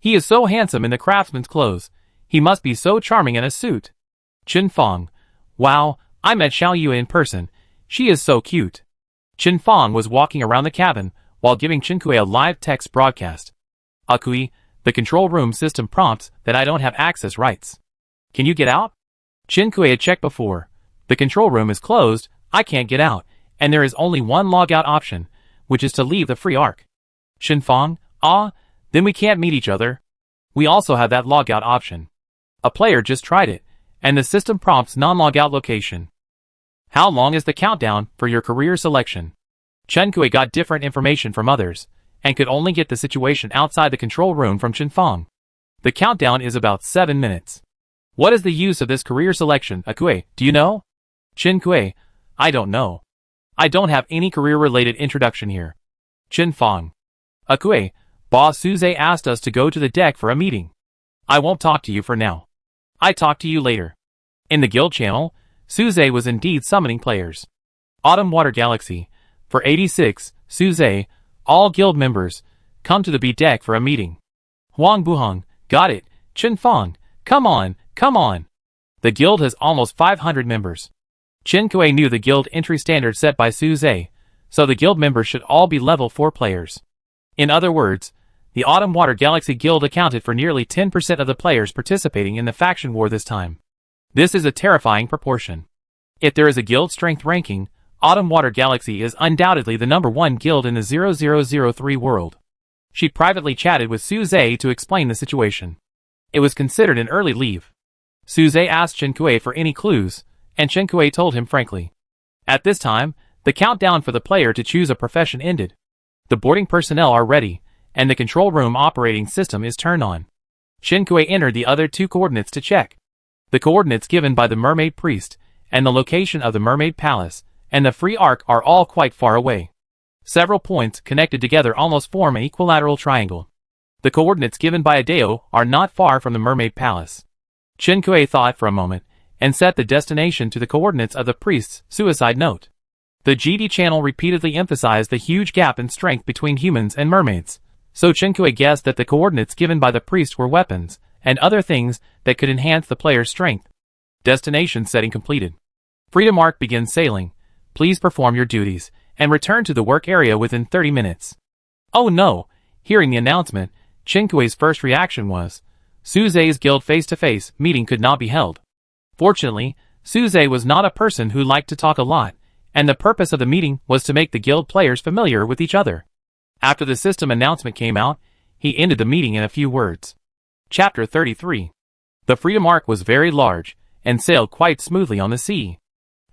He is so handsome in the craftsman's clothes. He must be so charming in a suit. Chen Fong. Wow, I met Xiao Yue in person. She is so cute. Chen Fong was walking around the cabin while giving Chen Kui a live text broadcast. Kui, the control room system prompts that I don't have access rights. Can you get out? Chen Kui had checked before. The control room is closed, I can't get out, and there is only one logout option, which is to leave the free arc. Chen Fong, then we can't meet each other. We also have that logout option. A player just tried it, and the system prompts non-logout location. How long is the countdown for your career selection? Chen Kui got different information from others, and could only get the situation outside the control room from Chen Fong. The countdown is about 7 minutes. What is the use of this career selection, Kui, do you know? Chen Kui, I don't know. I don't have any career-related introduction here. Chen Fong. Kui, Boss Suze asked us to go to the deck for a meeting. I won't talk to you for now. I talk to you later. In the guild channel, Suze was indeed summoning players. Autumn Water Galaxy. For 86, Suze, all guild members, come to the B deck for a meeting. Huang Buhong, got it. Chen Fong, come on, come on. The guild has almost 500 members. Chen Kui knew the guild entry standard set by Suze, so the guild members should all be level 4 players. In other words, the Autumn Water Galaxy Guild accounted for nearly 10% of the players participating in the faction war this time. This is a terrifying proportion. If there is a guild strength ranking, Autumn Water Galaxy is undoubtedly the #1 guild in the 0003 world. She privately chatted with Suze to explain the situation. It was considered an early leave. Suze asked Chen Kui for any clues, and Chen Kui told him frankly. At this time, the countdown for the player to choose a profession ended. The boarding personnel are ready, and the control room operating system is turned on. Chen Kui entered the other 2 coordinates to check. The coordinates given by the mermaid priest, and the location of the mermaid palace, and the free arc are all quite far away. Several points connected together almost form an equilateral triangle. The coordinates given by Adeo are not far from the mermaid palace. Chen Kui thought for a moment, and set the destination to the coordinates of the priest's suicide note. The GD channel repeatedly emphasized the huge gap in strength between humans and mermaids, so Chen Kui guessed that the coordinates given by the priest were weapons, and other things that could enhance the player's strength. Destination setting completed. Freedom Arc begins sailing. Please perform your duties, and return to the work area within 30 minutes. Oh no! Hearing the announcement, Chen Kui's first reaction was, Suze's guild face-to-face meeting could not be held. Fortunately, Suze was not a person who liked to talk a lot, and the purpose of the meeting was to make the guild players familiar with each other. After the system announcement came out, he ended the meeting in a few words. Chapter 33. The Freedom Arc was very large, and sailed quite smoothly on the sea.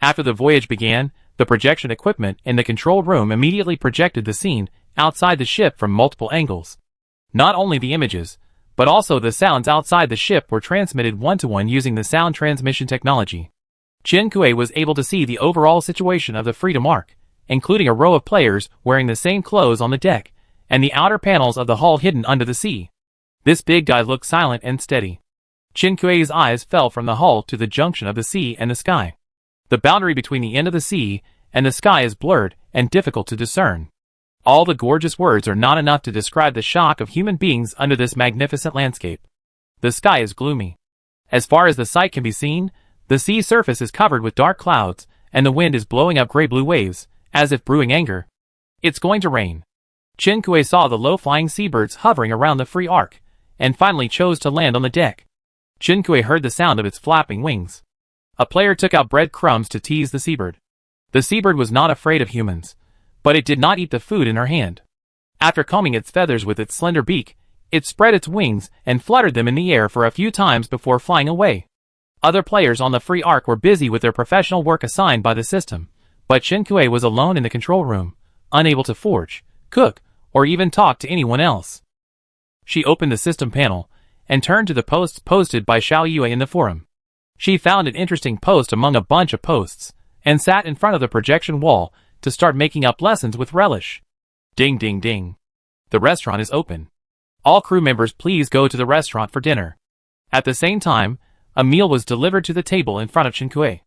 After the voyage began, the projection equipment in the control room immediately projected the scene outside the ship from multiple angles. Not only the images, but also the sounds outside the ship were transmitted one-to-one using the sound transmission technology. Chen Kui was able to see the overall situation of the Freedom Arc, including a row of players wearing the same clothes on the deck, and the outer panels of the hull hidden under the sea. This big guy looked silent and steady. Chen Kui's eyes fell from the hull to the junction of the sea and the sky. The boundary between the end of the sea and the sky is blurred and difficult to discern. All the gorgeous words are not enough to describe the shock of human beings under this magnificent landscape. The sky is gloomy. As far as the sight can be seen, the sea surface is covered with dark clouds, and the wind is blowing up gray-blue waves, as if brewing anger. It's going to rain. Chen Kui saw the low-flying seabirds hovering around the free arc, and finally chose to land on the deck. Chen Kui heard the sound of its flapping wings. A player took out breadcrumbs to tease the seabird. The seabird was not afraid of humans, but it did not eat the food in her hand. After combing its feathers with its slender beak, it spread its wings and fluttered them in the air for a few times before flying away. Other players on the free arc were busy with their professional work assigned by the system, but Chen Kui was alone in the control room, unable to forge, cook, or even talk to anyone else. She opened the system panel, and turned to the posts posted by Xiao Yue in the forum. She found an interesting post among a bunch of posts, and sat in front of the projection wall to start making up lessons with relish. Ding ding ding. The restaurant is open. All crew members please go to the restaurant for dinner. At the same time, a meal was delivered to the table in front of Chen Kui.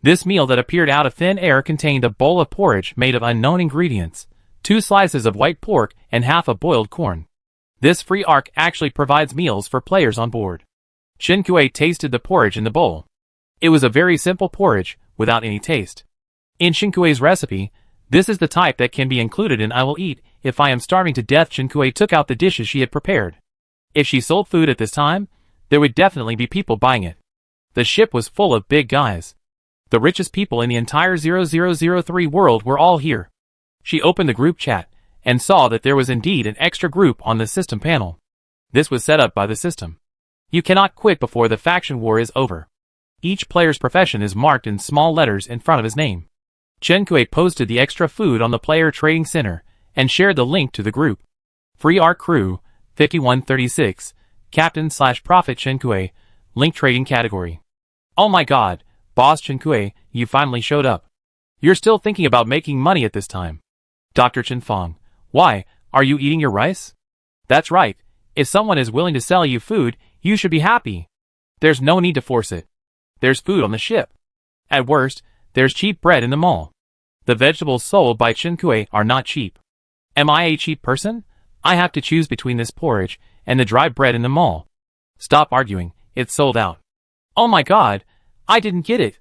This meal that appeared out of thin air contained a bowl of porridge made of unknown ingredients, 2 slices of white pork and half a boiled corn. This free arc actually provides meals for players on board. Qinkui tasted the porridge in the bowl. It was a very simple porridge, without any taste. In Qinkui's recipe, this is the type that can be included in I will eat if I am starving to death. Qinkui took out the dishes she had prepared. If she sold food at this time, there would definitely be people buying it. The ship was full of big guys. The richest people in the entire 0003 world were all here. She opened the group chat, and saw that there was indeed an extra group on the system panel. This was set up by the system. You cannot quit before the faction war is over. Each player's profession is marked in small letters in front of his name. Qinkui posted the extra food on the player trading center, and shared the link to the group. Free Arc Crew, 5136, Captain/Prophet Qinkui, link trading category. Oh my god, Boss Qinkui, you finally showed up. You're still thinking about making money at this time. Dr. Qinfeng, why, are you eating your rice? That's right, if someone is willing to sell you food, you should be happy. There's no need to force it. There's food on the ship. At worst, there's cheap bread in the mall. The vegetables sold by Qinkui are not cheap. Am I a cheap person? I have to choose between this porridge and the dry bread in the mall. Stop arguing, it's sold out. Oh my god, I didn't get it.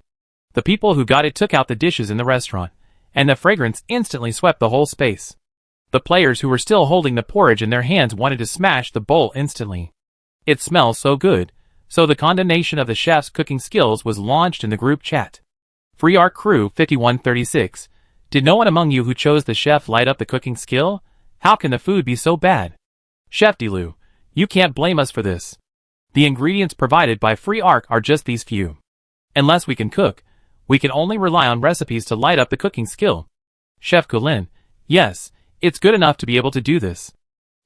The people who got it took out the dishes in the restaurant, and the fragrance instantly swept the whole space. The players who were still holding the porridge in their hands wanted to smash the bowl instantly. It smells so good, so the condemnation of the chef's cooking skills was launched in the group chat. Free Arc Crew 5136, did no one among you who chose the chef light up the cooking skill? How can the food be so bad? Chef Dilu, you can't blame us for this. The ingredients provided by Free Arc are just these few. Unless we can cook, we can only rely on recipes to light up the cooking skill. Chef Kulin, yes, it's good enough to be able to do this.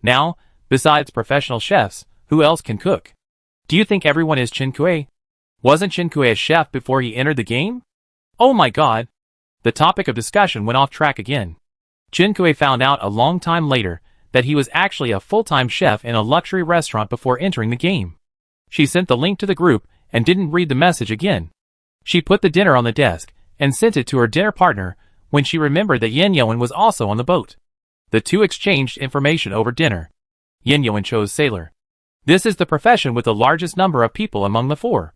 Now, besides professional chefs, who else can cook? Do you think everyone is Qinkui? Wasn't Qinkui a chef before he entered the game? Oh my god! The topic of discussion went off track again. Qinkui found out a long time later that he was actually a full-time chef in a luxury restaurant before entering the game. She sent the link to the group and didn't read the message again. She put the dinner on the desk and sent it to her dinner partner when she remembered that Yin Yuan was also on the boat. The two exchanged information over dinner. Yin Yuan chose sailor. This is the profession with the largest number of people among the four.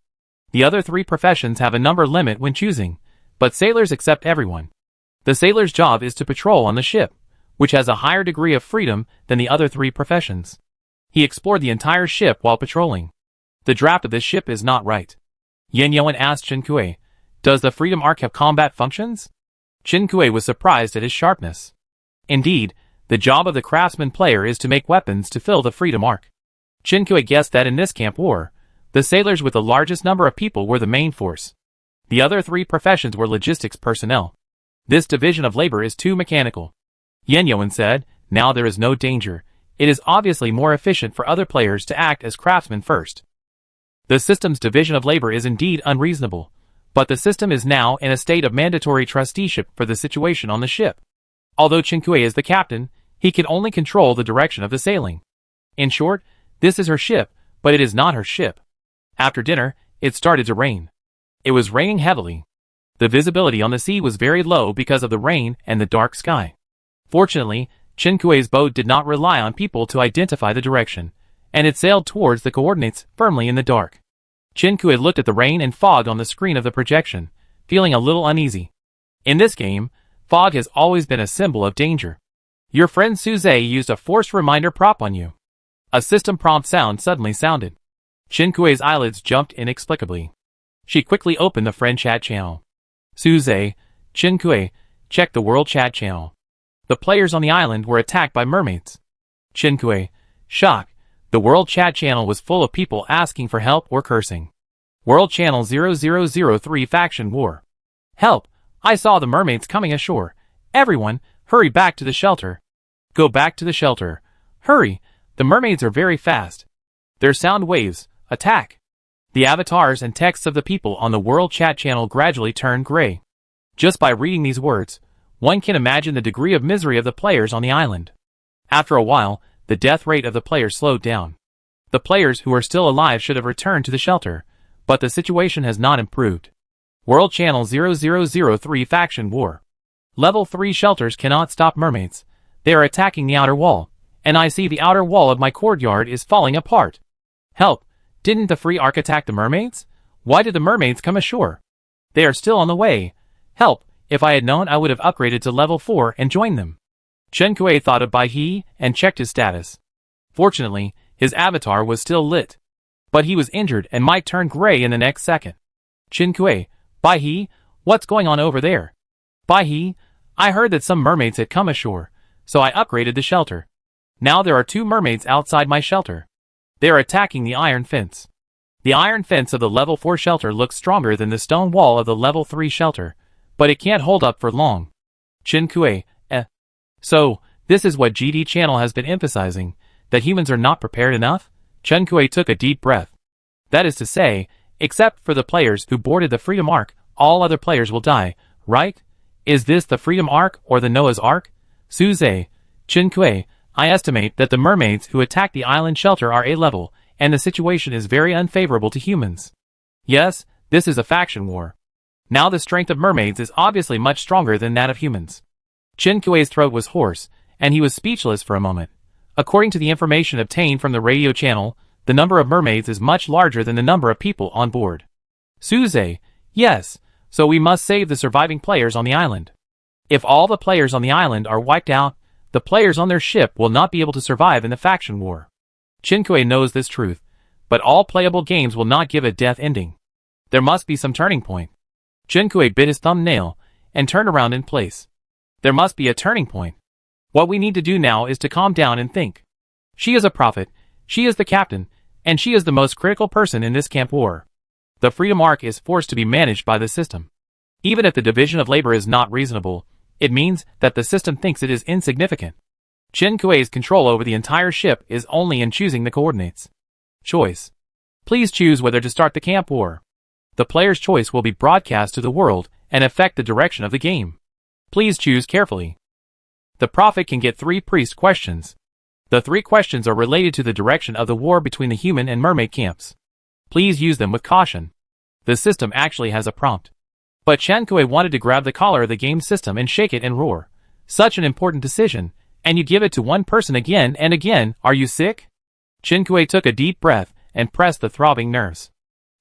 The other three professions have a number limit when choosing, but sailors accept everyone. The sailor's job is to patrol on the ship, which has a higher degree of freedom than the other three professions. He explored the entire ship while patrolling. The draft of this ship is not right. Yin Yuan asked Qinkui, does the Freedom Arc have combat functions? Qinkui was surprised at his sharpness. Indeed, the job of the craftsman player is to make weapons to fill the Freedom Arc. Qinkui guessed that in this camp war, the sailors with the largest number of people were the main force. The other three professions were logistics personnel. This division of labor is too mechanical. Yin Yuan said, now there is no danger. It is obviously more efficient for other players to act as craftsmen first. The system's division of labor is indeed unreasonable, but the system is now in a state of mandatory trusteeship for the situation on the ship. Although Qinkui is the captain, he can only control the direction of the sailing. In short, this is her ship, but it is not her ship. After dinner, it started to rain. It was raining heavily. The visibility on the sea was very low because of the rain and the dark sky. Fortunately, Qinkui's boat did not rely on people to identify the direction, and it sailed towards the coordinates firmly in the dark. Qinkui looked at the rain and fog on the screen of the projection, feeling a little uneasy. In this game, fog has always been a symbol of danger. Your friend Suze used a forced reminder prop on you. A system prompt sound suddenly sounded. Qinkui's eyelids jumped inexplicably. She quickly opened the friend chat channel. Suze, Qinkui, check the world chat channel. The players on the island were attacked by mermaids. Qinkui, shock. The world chat channel was full of people asking for help or cursing. World channel 0003 faction war. Help! I saw the mermaids coming ashore. Everyone, hurry back to the shelter. Go back to the shelter. Hurry! The mermaids are very fast. Their sound waves. Attack! The avatars and texts of the people on the world chat channel gradually turned gray. Just by reading these words, one can imagine the degree of misery of the players on the island. After a while, the death rate of the players slowed down. The players who are still alive should have returned to the shelter, but the situation has not improved. World Channel 0003 Faction War. Level 3 shelters cannot stop mermaids. They are attacking the outer wall, and I see the outer wall of my courtyard is falling apart. Help! Didn't the free ark attack the mermaids? Why did the mermaids come ashore? They are still on the way. Help! If I had known, I would have upgraded to level 4 and joined them. Chen Kuei thought of Bai He and checked his status. Fortunately, his avatar was still lit. But he was injured and might turn gray in the next second. Chen Kuei, Bai He, what's going on over there? Bai He, I heard that some mermaids had come ashore, so I upgraded the shelter. Now there are 2 mermaids outside my shelter. They are attacking the iron fence. The iron fence of the level 4 shelter looks stronger than the stone wall of the level 3 shelter, but it can't hold up for long. Chen Kuei, So, this is what GD channel has been emphasizing, that humans are not prepared enough? Chen Kuei took a deep breath. That is to say, except for the players who boarded the Freedom Ark, all other players will die, right? Is this the Freedom Ark or the Noah's Ark? Suze, Chen Kuei, I estimate that the mermaids who attacked the island shelter are A-level, and the situation is very unfavorable to humans. Yes, this is a faction war. Now the strength of mermaids is obviously much stronger than that of humans. Chen Kuei's throat was hoarse, and he was speechless for a moment. According to the information obtained from the radio channel, the number of mermaids is much larger than the number of people on board. Suze, yes, so we must save the surviving players on the island. If all the players on the island are wiped out, the players on their ship will not be able to survive in the faction war. Chen Kuei knows this truth, but all playable games will not give a death ending. There must be some turning point. Chen Kuei bit his thumbnail and turned around in place. There must be a turning point. What we need to do now is to calm down and think. She is a prophet, she is the captain, and she is the most critical person in this camp war. The Freedom Ark is forced to be managed by the system. Even if the division of labor is not reasonable, it means that the system thinks it is insignificant. Chen Kuei's control over the entire ship is only in choosing the coordinates. Choice. Please choose whether to start the camp war. The player's choice will be broadcast to the world and affect the direction of the game. Please choose carefully. The prophet can get 3 priest questions. The 3 questions are related to the direction of the war between the human and mermaid camps. Please use them with caution. The system actually has a prompt. But Chen Kuei wanted to grab the collar of the game system and shake it and roar. Such an important decision, and you give it to one person again and again, are you sick? Chen Kuei took a deep breath and pressed the throbbing nerves.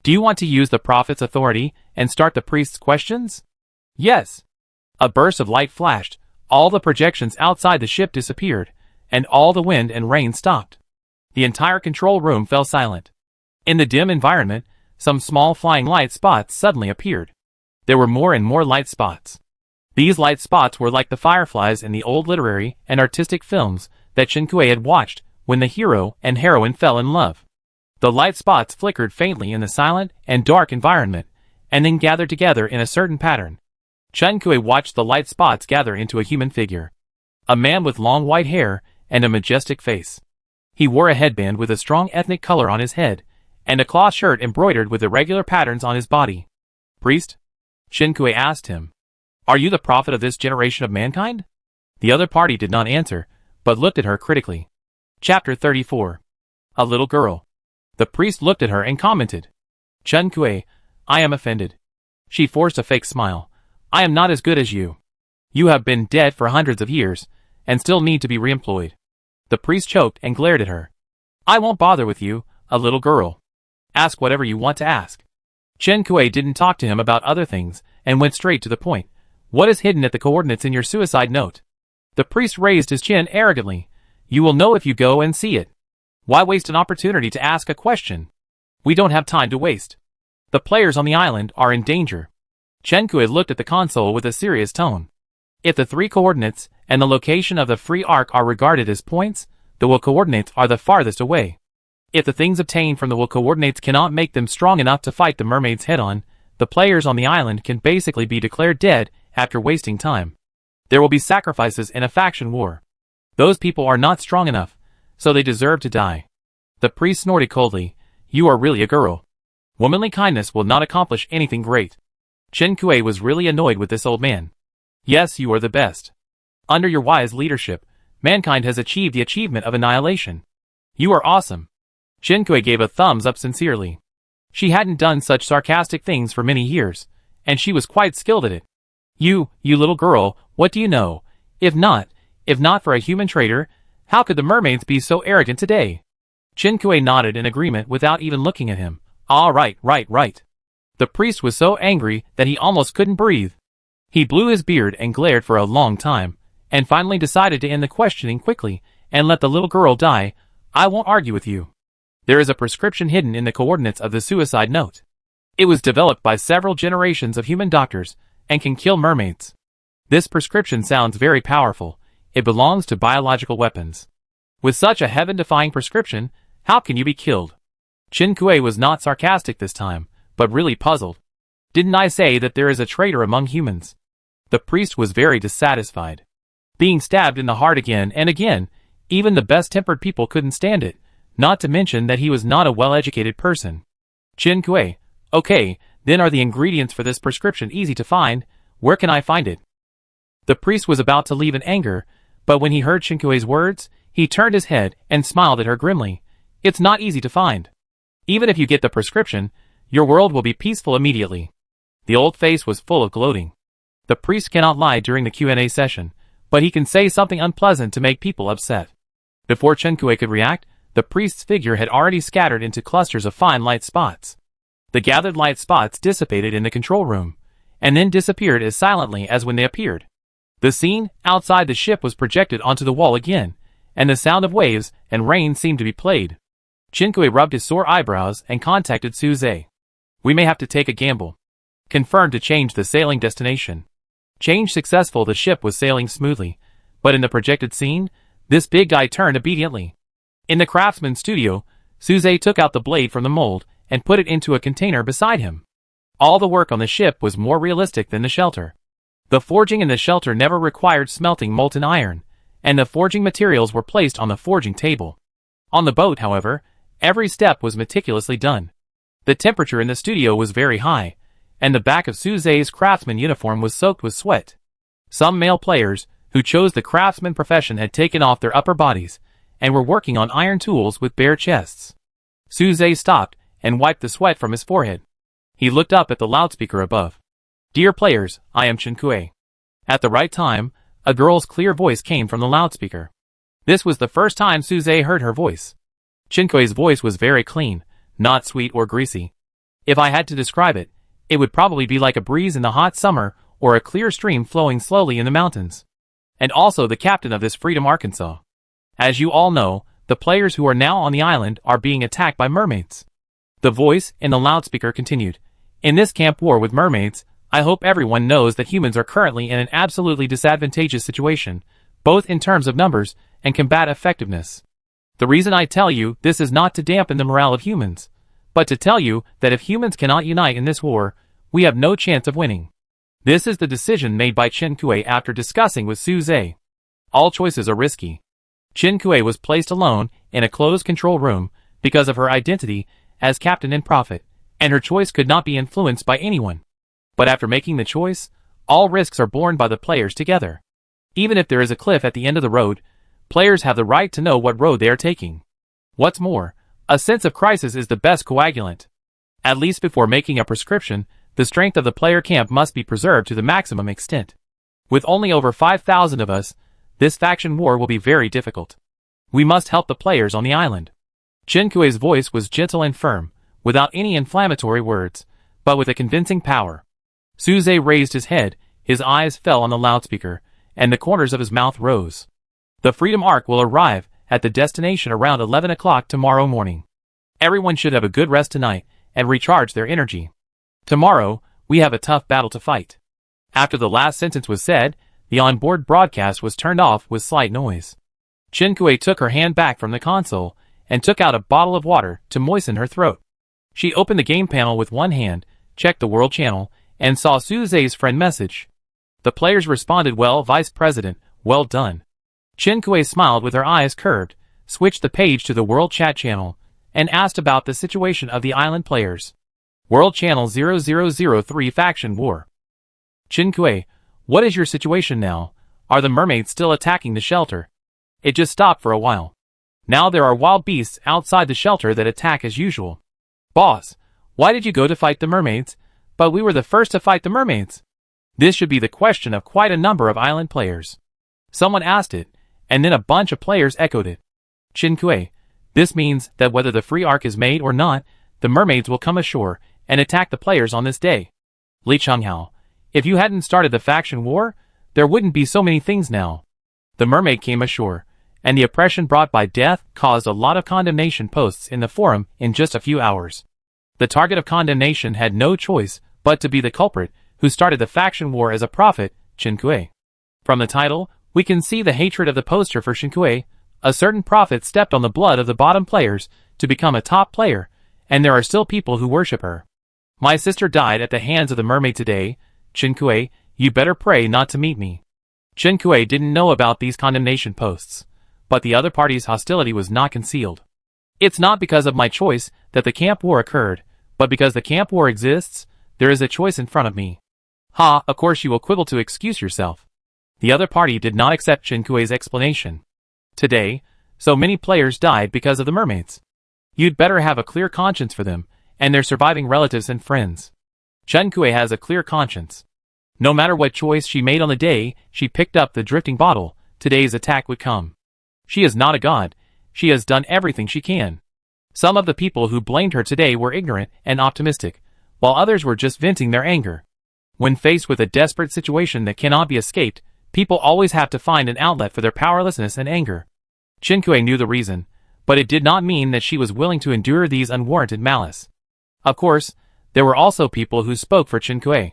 Do you want to use the prophet's authority and start the priest's questions? Yes. A burst of light flashed, all the projections outside the ship disappeared, and all the wind and rain stopped. The entire control room fell silent. In the dim environment, some small flying light spots suddenly appeared. There were more and more light spots. These light spots were like the fireflies in the old literary and artistic films that Chen Kuei had watched when the hero and heroine fell in love. The light spots flickered faintly in the silent and dark environment, and then gathered together in a certain pattern. Chen Kuei watched the light spots gather into a human figure. A man with long white hair and a majestic face. He wore a headband with a strong ethnic color on his head, and a cloth shirt embroidered with irregular patterns on his body. Priest? Chen Kuei asked him. Are you the prophet of this generation of mankind? The other party did not answer, but looked at her critically. Chapter 34. A little girl. The priest looked at her and commented. Chen Kuei, I am offended. She forced a fake smile. I am not as good as you. You have been dead for hundreds of years, and still need to be reemployed. The priest choked and glared at her. I won't bother with you, a little girl. Ask whatever you want to ask. Chen Kuei didn't talk to him about other things, and went straight to the point. What is hidden at the coordinates in your suicide note? The priest raised his chin arrogantly. You will know if you go and see it. Why waste an opportunity to ask a question? We don't have time to waste. The players on the island are in danger. Chen Kuei looked at the console with a serious tone. If the 3 coordinates and the location of the free ark are regarded as points, the will coordinates are the farthest away. If the things obtained from the will coordinates cannot make them strong enough to fight the mermaids head-on, the players on the island can basically be declared dead after wasting time. There will be sacrifices in a faction war. Those people are not strong enough, so they deserve to die. The priest snorted coldly. You are really a girl. Womanly kindness will not accomplish anything great. Chen Kuei was really annoyed with this old man. Yes, you are the best. Under your wise leadership, mankind has achieved the achievement of annihilation. You are awesome. Chen Kuei gave a thumbs up sincerely. She hadn't done such sarcastic things for many years, and she was quite skilled at it. You little girl, what do you know? If not for a human traitor, How could the mermaids be so arrogant today? Chinkue nodded in agreement without even looking at him. All right. The priest was so angry that he almost couldn't breathe. He blew his beard and glared for a long time, and finally decided to end the questioning quickly and let the little girl die. I won't argue with you. There is a prescription hidden in the coordinates of the suicide note. It was developed by several generations of human doctors and can kill mermaids. This prescription sounds very powerful. It belongs to biological weapons. With such a heaven-defying prescription, how can you be killed? Chinkue was not sarcastic this time, but really puzzled. Didn't I say that there is a traitor among humans? The priest was very dissatisfied. Being stabbed in the heart again and again, even the best-tempered people couldn't stand it, not to mention that he was not a well-educated person. Chinkue, okay, then are the ingredients for this prescription easy to find? Where can I find it? The priest was about to leave in anger, but when he heard Chinkue's words, he turned his head and smiled at her grimly. It's not easy to find. Even if you get the prescription, your world will be peaceful immediately. The old face was full of gloating. The priest cannot lie during the Q&A session, but he can say something unpleasant to make people upset. Before Chinkue could react, the priest's figure had already scattered into clusters of fine light spots. The gathered light spots dissipated in the control room, and then disappeared as silently as when they appeared. The scene outside the ship was projected onto the wall again, and the sound of waves and rain seemed to be played. Chinkue rubbed his sore eyebrows and contacted Suze. We may have to take a gamble. Confirmed to change the sailing destination. Change successful. The ship was sailing smoothly, but in the projected scene, this big guy turned obediently. In the craftsman's studio, Suze took out the blade from the mold and put it into a container beside him. All the work on the ship was more realistic than the shelter. The forging in the shelter never required smelting molten iron, and the forging materials were placed on the forging table. On the boat, however, every step was meticulously done. The temperature in the studio was very high, and the back of Suze's craftsman uniform was soaked with sweat. Some male players, who chose the craftsman profession, had taken off their upper bodies, and were working on iron tools with bare chests. Suze stopped and wiped the sweat from his forehead. He looked up at the loudspeaker above. Dear players, I am Chinkue. At the right time, a girl's clear voice came from the loudspeaker. This was the first time Suze heard her voice. Chinkue's voice was very clean, not sweet or greasy. If I had to describe it, it would probably be like a breeze in the hot summer or a clear stream flowing slowly in the mountains. And also the captain of this Freedom Arkansas. As you all know, the players who are now on the island are being attacked by mermaids. The voice in the loudspeaker continued. In this camp war with mermaids, I hope everyone knows that humans are currently in an absolutely disadvantageous situation, both in terms of numbers and combat effectiveness. The reason I tell you this is not to dampen the morale of humans, but to tell you that if humans cannot unite in this war, we have no chance of winning. This is the decision made by Chinkue after discussing with Suze. All choices are risky. Chinkue was placed alone in a closed control room because of her identity as captain and prophet, and her choice could not be influenced by anyone. But after making the choice, all risks are borne by the players together. Even if there is a cliff at the end of the road, players have the right to know what road they are taking. What's more, a sense of crisis is the best coagulant. At least before making a prescription, the strength of the player camp must be preserved to the maximum extent. With only over 5,000 of us, this faction war will be very difficult. We must help the players on the island. Chinkue's voice was gentle and firm, without any inflammatory words, but with a convincing power. Suze raised his head, his eyes fell on the loudspeaker, and the corners of his mouth rose. The Freedom Ark will arrive at the destination around 11 o'clock tomorrow morning. Everyone should have a good rest tonight and recharge their energy. Tomorrow, we have a tough battle to fight. After the last sentence was said, the onboard broadcast was turned off with slight noise. Chinkue took her hand back from the console and took out a bottle of water to moisten her throat. She opened the game panel with one hand, checked the world channel, and saw Suze's friend message. The players responded well, Vice President, well done. Chinkue smiled with her eyes curved, switched the page to the world chat channel, and asked about the situation of the island players. World Channel 0003 Faction War. Chinkue, what is your situation now? Are the mermaids still attacking the shelter? It just stopped for a while. Now there are wild beasts outside the shelter that attack as usual. Boss, why did you go to fight the mermaids? But we were the first to fight the mermaids. This should be the question of quite a number of island players. Someone asked it, And then a bunch of players echoed it. Chinkue. This means that whether the free arc is made or not, the mermaids will come ashore and attack the players on this day. Li Changhao. If you hadn't started the faction war, there wouldn't be so many things now. The mermaid came ashore, and the oppression brought by death caused a lot of condemnation posts in the forum in just a few hours. The target of condemnation had no choice but to be the culprit who started the faction war as a prophet, Chinkue. From the title, we can see the hatred of the poster for Chinkue. A certain prophet stepped on the blood of the bottom players to become a top player, and there are still people who worship her. My sister died at the hands of the mermaid today. Chinkue, you better pray not to meet me. Chinkue didn't know about these condemnation posts, but the other party's hostility was not concealed. It's not because of my choice that the camp war occurred, but because the camp war exists, there is a choice in front of me. Ha, of course you will quibble to excuse yourself. The other party did not accept Chinkue's explanation. Today, so many players died because of the mermaids. You'd better have a clear conscience for them, and their surviving relatives and friends. Chinkue has a clear conscience. No matter what choice she made on the day she picked up the drifting bottle, today's attack would come. She is not a god. She has done everything she can. Some of the people who blamed her today were ignorant and optimistic, while others were just venting their anger. When faced with a desperate situation that cannot be escaped, people always have to find an outlet for their powerlessness and anger. Chinkue knew the reason, but it did not mean that she was willing to endure these unwarranted malice. Of course, there were also people who spoke for Chinkue.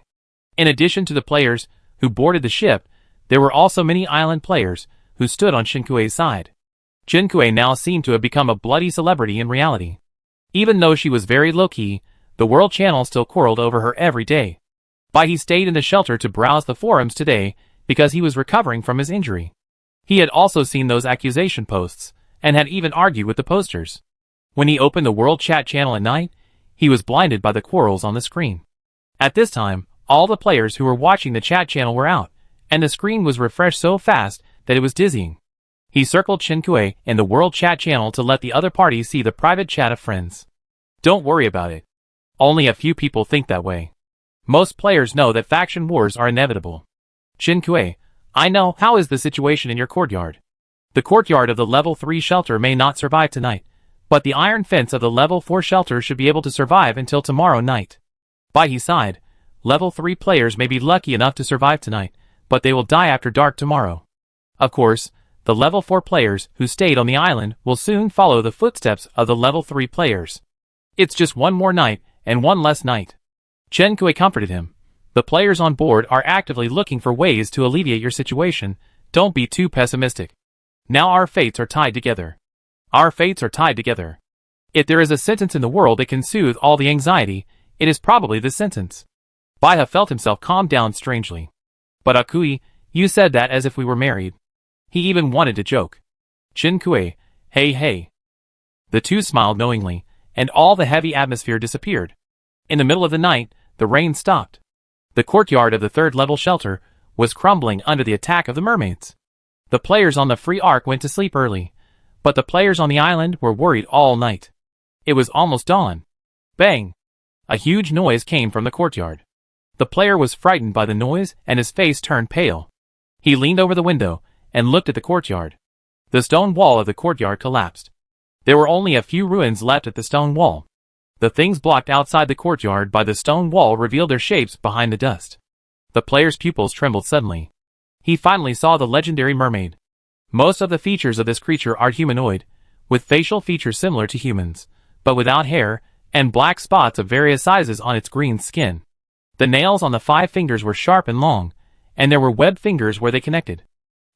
In addition to the players who boarded the ship, there were also many island players who stood on Chinkue's side. Chinkue now seemed to have become a bloody celebrity in reality. Even though she was very low-key, the World Channel still quarreled over her every day. He stayed in the shelter to browse the forums today because he was recovering from his injury. He had also seen those accusation posts, and had even argued with the posters. When he opened the World Chat channel at night, he was blinded by the quarrels on the screen. At this time, all the players who were watching the chat channel were out, and the screen was refreshed so fast that it was dizzying. He circled Chinkue in the World Chat channel to let the other parties see the private chat of friends. Don't worry about it. Only a few people think that way. Most players know that faction wars are inevitable. Chinkue, I know how is the situation in your courtyard. The courtyard of the level 3 shelter may not survive tonight, but the iron fence of the level 4 shelter should be able to survive until tomorrow night. By his side, level 3 players may be lucky enough to survive tonight, but they will die after dark tomorrow. Of course, the level 4 players who stayed on the island will soon follow the footsteps of the level 3 players. It's just one more night and one less night. Chinkue comforted him. The players on board are actively looking for ways to alleviate your situation. Don't be too pessimistic. Now our fates are tied together. Our fates are tied together. If there is a sentence in the world that can soothe all the anxiety, it is probably this sentence. Baiha felt himself calm down strangely. But Akui, you said that as if we were married. He even wanted to joke. Chinkue, hey. The two smiled knowingly, and all the heavy atmosphere disappeared. In the middle of the night, the rain stopped. The courtyard of the third level shelter was crumbling under the attack of the mermaids. The players on the free arc went to sleep early, but the players on the island were worried all night. It was almost dawn. Bang! A huge noise came from the courtyard. The player was frightened by the noise and his face turned pale. He leaned over the window and looked at the courtyard. The stone wall of the courtyard collapsed. There were only a few ruins left at the stone wall. The things blocked outside the courtyard by the stone wall revealed their shapes behind the dust. The player's pupils trembled suddenly. He finally saw the legendary mermaid. Most of the features of this creature are humanoid, with facial features similar to humans, but without hair, and black spots of various sizes on its green skin. The nails on the 5 fingers were sharp and long, and there were webbed fingers where they connected.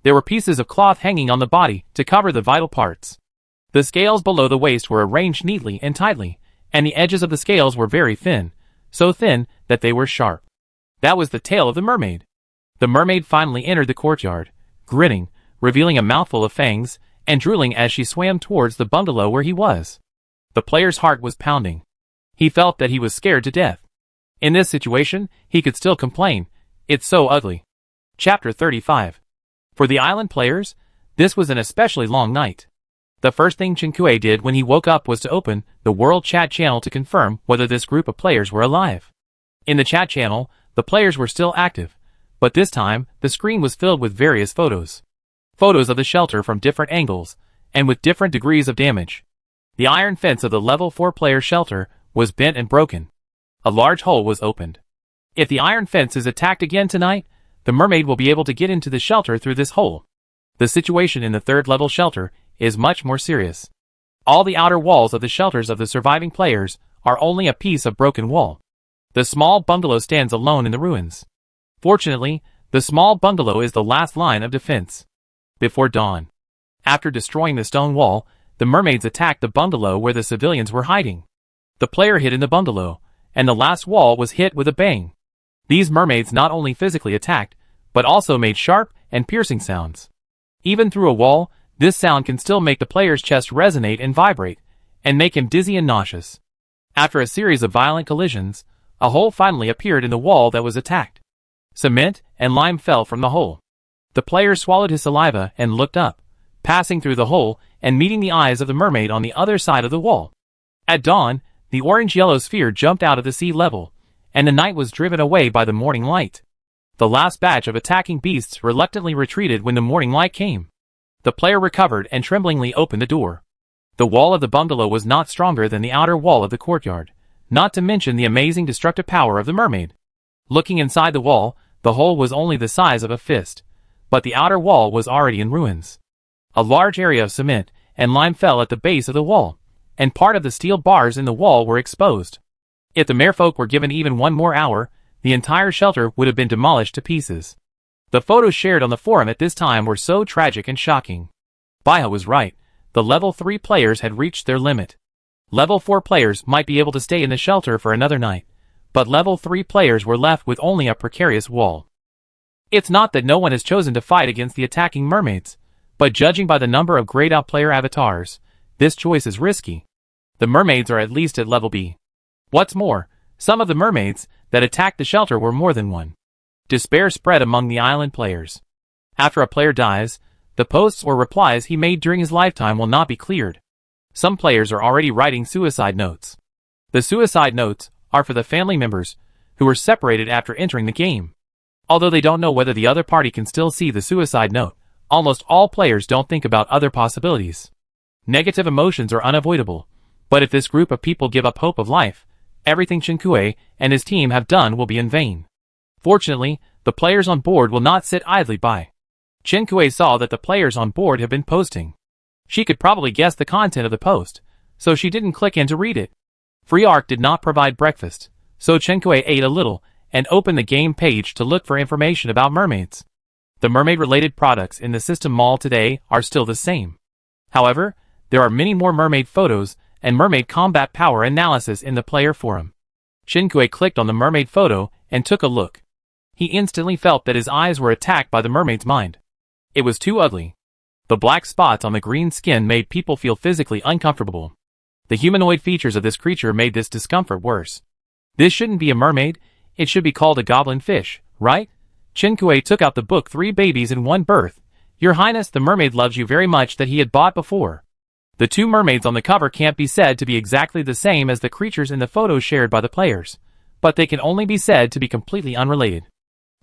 There were pieces of cloth hanging on the body to cover the vital parts. The scales below the waist were arranged neatly and tightly, and the edges of the scales were very thin, so thin that they were sharp. That was the tail of the mermaid. The mermaid finally entered the courtyard, grinning, revealing a mouthful of fangs, and drooling as she swam towards the bungalow where he was. The player's heart was pounding. He felt that he was scared to death. In this situation, he could still complain. It's so ugly. Chapter 35. For the island players, this was an especially long night. The first thing Chinkue did when he woke up was to open the World Chat channel to confirm whether this group of players were alive. In the chat channel, the players were still active, but this time, the screen was filled with various photos. Photos of the shelter from different angles, and with different degrees of damage. The iron fence of the level 4 player shelter was bent and broken. A large hole was opened. If the iron fence is attacked again tonight, the mermaid will be able to get into the shelter through this hole. The situation in the 3rd level shelter is much more serious. All the outer walls of the shelters of the surviving players are only a piece of broken wall. The small bungalow stands alone in the ruins. Fortunately, the small bungalow is the last line of defense. Before dawn, after destroying the stone wall, the mermaids attacked the bungalow where the civilians were hiding. The player hid in the bungalow, and the last wall was hit with a bang. These mermaids not only physically attacked, but also made sharp and piercing sounds. Even through a wall, this sound can still make the player's chest resonate and vibrate, and make him dizzy and nauseous. After a series of violent collisions, a hole finally appeared in the wall that was attacked. Cement and lime fell from the hole. The player swallowed his saliva and looked up, passing through the hole and meeting the eyes of the mermaid on the other side of the wall. At dawn, the orange-yellow sphere jumped out of the sea level, and the night was driven away by the morning light. The last batch of attacking beasts reluctantly retreated when the morning light came. The player recovered and tremblingly opened the door. The wall of the bungalow was not stronger than the outer wall of the courtyard, not to mention the amazing destructive power of the mermaid. Looking inside the wall, the hole was only the size of a fist, but the outer wall was already in ruins. A large area of cement and lime fell at the base of the wall, and part of the steel bars in the wall were exposed. If the merfolk were given even one more hour, the entire shelter would have been demolished to pieces. The photos shared on the forum at this time were so tragic and shocking. Baiha was right, the level 3 players had reached their limit. Level 4 players might be able to stay in the shelter for another night, but level 3 players were left with only a precarious wall. It's not that no one has chosen to fight against the attacking mermaids, but judging by the number of grayed out player avatars, this choice is risky. The mermaids are at least at level B. What's more, some of the mermaids that attacked the shelter were more than one. Despair spread among the island players. After a player dies, the posts or replies he made during his lifetime will not be cleared. Some players are already writing suicide notes. The suicide notes are for the family members who were separated after entering the game. Although they don't know whether the other party can still see the suicide note, almost all players don't think about other possibilities. Negative emotions are unavoidable, but if this group of people give up hope of life, everything Qinkue and his team have done will be in vain. Fortunately, the players on board will not sit idly by. Qinkue saw that the players on board have been posting. She could probably guess the content of the post, so she didn't click in to read it. Free Arc did not provide breakfast, so Qinkue ate a little and opened the game page to look for information about mermaids. The mermaid-related products in the system mall today are still the same. However, there are many more mermaid photos and mermaid combat power analysis in the player forum. Qinkue clicked on the mermaid photo and took a look. He instantly felt that his eyes were attacked by the mermaid's mind. It was too ugly. The black spots on the green skin made people feel physically uncomfortable. The humanoid features of this creature made this discomfort worse. This shouldn't be a mermaid, it should be called a goblin fish, right? Qinkue took out the book 3 Babies in One Birth. Your Highness, the mermaid loves you very much that he had bought before. The 2 mermaids on the cover can't be said to be exactly the same as the creatures in the photos shared by the players, but they can only be said to be completely unrelated.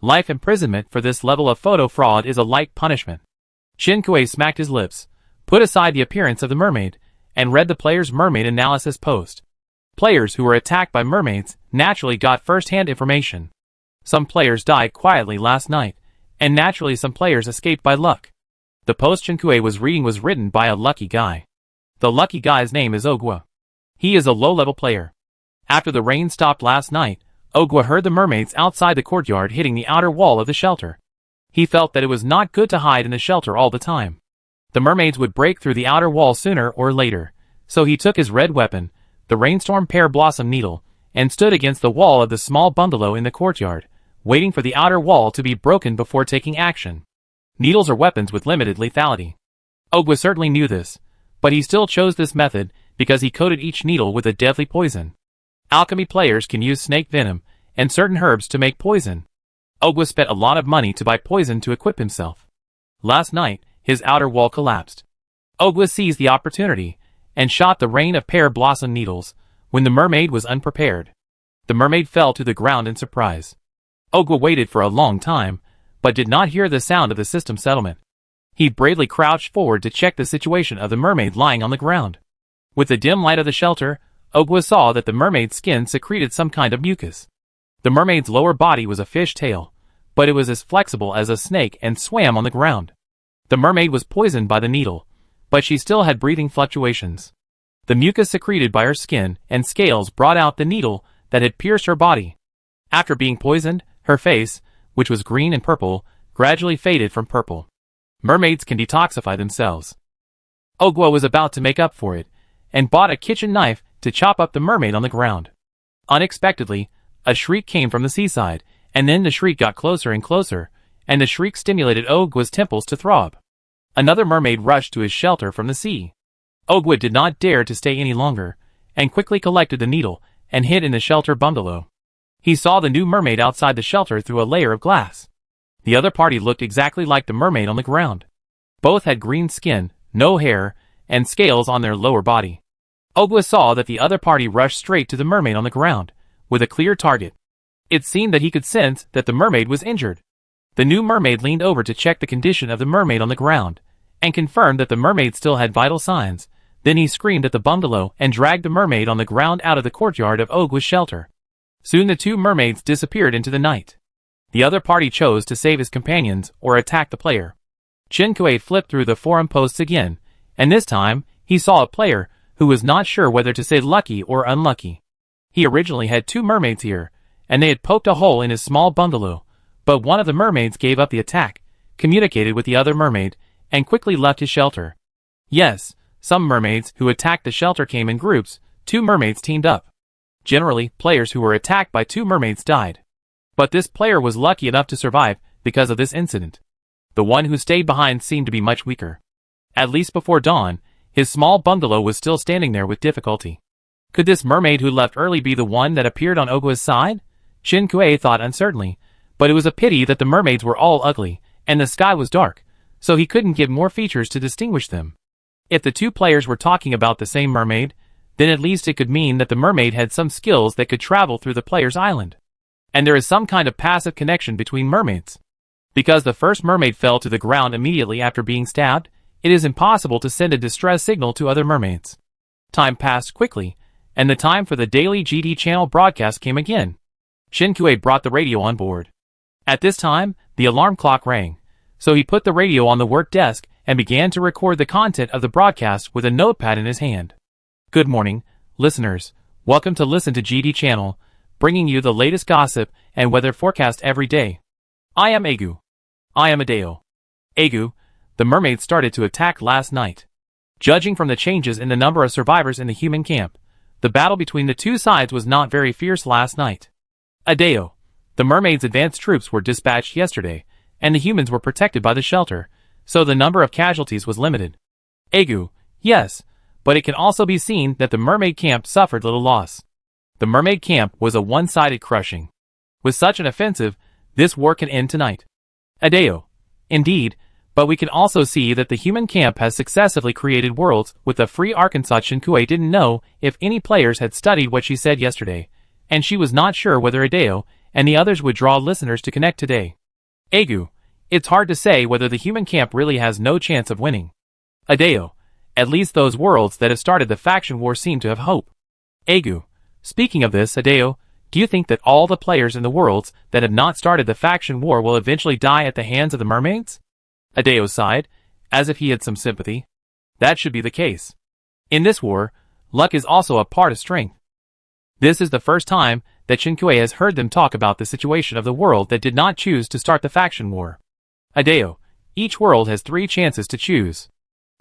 Life imprisonment for this level of photo fraud is a light punishment. Qinkue smacked his lips, put aside the appearance of the mermaid, and read the player's mermaid analysis post. Players who were attacked by mermaids naturally got first-hand information. Some players died quietly last night, and naturally some players escaped by luck. The post Qinkue was reading was written by a lucky guy. The lucky guy's name is Ogwa. He is a low-level player. After the rain stopped last night, Ogwa heard the mermaids outside the courtyard hitting the outer wall of the shelter. He felt that it was not good to hide in the shelter all the time. The mermaids would break through the outer wall sooner or later, so he took his red weapon, the rainstorm pear blossom needle, and stood against the wall of the small bungalow in the courtyard, waiting for the outer wall to be broken before taking action. Needles are weapons with limited lethality. Ogwa certainly knew this, but he still chose this method because he coated each needle with a deadly poison. Alchemy players can use snake venom and certain herbs to make poison. Ogwa spent a lot of money to buy poison to equip himself. Last night, his outer wall collapsed. Ogwa seized the opportunity and shot the rain of pear blossom needles when the mermaid was unprepared. The mermaid fell to the ground in surprise. Ogwa waited for a long time, but did not hear the sound of the system settlement. He bravely crouched forward to check the situation of the mermaid lying on the ground. With the dim light of the shelter, Ogwa saw that the mermaid's skin secreted some kind of mucus. The mermaid's lower body was a fish tail, but it was as flexible as a snake and swam on the ground. The mermaid was poisoned by the needle, but she still had breathing fluctuations. The mucus secreted by her skin and scales brought out the needle that had pierced her body. After being poisoned, her face, which was green and purple, gradually faded from purple. Mermaids can detoxify themselves. Ogwa was about to make up for it, and bought a kitchen knife to chop up the mermaid on the ground. Unexpectedly, a shriek came from the seaside, and then the shriek got closer and closer, and the shriek stimulated Ogwa's temples to throb. Another mermaid rushed to his shelter from the sea. Ogwa did not dare to stay any longer, and quickly collected the needle and hid in the shelter bungalow. He saw the new mermaid outside the shelter through a layer of glass. The other party looked exactly like the mermaid on the ground. Both had green skin, no hair, and scales on their lower body. Ogwa saw that the other party rushed straight to the mermaid on the ground, with a clear target. It seemed that he could sense that the mermaid was injured. The new mermaid leaned over to check the condition of the mermaid on the ground, and confirmed that the mermaid still had vital signs. Then he screamed at the bungalow and dragged the mermaid on the ground out of the courtyard of Ogwa's shelter. Soon the two mermaids disappeared into the night. The other party chose to save his companions or attack the player. Chinkue flipped through the forum posts again, and this time, he saw a player who was not sure whether to say lucky or unlucky. He originally had two mermaids here, and they had poked a hole in his small bungalow, but one of the mermaids gave up the attack, communicated with the other mermaid, and quickly left his shelter. Yes, some mermaids who attacked the shelter came in groups. Two mermaids teamed up. Generally, players who were attacked by two mermaids died. But this player was lucky enough to survive because of this incident. The one who stayed behind seemed to be much weaker. At least before dawn, his small bungalow was still standing there with difficulty. Could this mermaid who left early be the one that appeared on Ogwa's side? Chinkue thought uncertainly, but it was a pity that the mermaids were all ugly, and the sky was dark, so he couldn't give more features to distinguish them. If the two players were talking about the same mermaid, then at least it could mean that the mermaid had some skills that could travel through the player's island. And there is some kind of passive connection between mermaids. Because the first mermaid fell to the ground immediately after being stabbed, it is impossible to send a distress signal to other mermaids. Time passed quickly, and the time for the daily GD channel broadcast came again. Chinkue brought the radio on board. At this time, the alarm clock rang, so he put the radio on the work desk and began to record the content of the broadcast with a notepad in his hand. Good morning, listeners. Welcome to Listen to GD channel, bringing you the latest gossip and weather forecast every day. I am Agu. I am Adeo. Agu, the mermaid started to attack last night. Judging from the changes in the number of survivors in the human camp, the battle between the two sides was not very fierce last night. Adeo, the mermaid's advanced troops were dispatched yesterday, and the humans were protected by the shelter, so the number of casualties was limited. Agu, yes, but it can also be seen that the mermaid camp suffered little loss. The mermaid camp was a one-sided crushing. With such an offensive, this war can end tonight. Adeo, indeed, but we can also see that the human camp has successively created worlds with the free Arkansas. Chinkue didn't know if any players had studied what she said yesterday, and she was not sure whether Adeo and the others would draw listeners to connect today. Agu, it's hard to say whether the human camp really has no chance of winning. Adeo, at least those worlds that have started the faction war seem to have hope. Agu, speaking of this, Adeo, do you think that all the players in the worlds that have not started the faction war will eventually die at the hands of the mermaids? Adeo sighed, as if he had some sympathy. That should be the case. In this war, luck is also a part of strength. This is the first time that Chinkue has heard them talk about the situation of the world that did not choose to start the faction war. Adeo, each world has 3 chances to choose.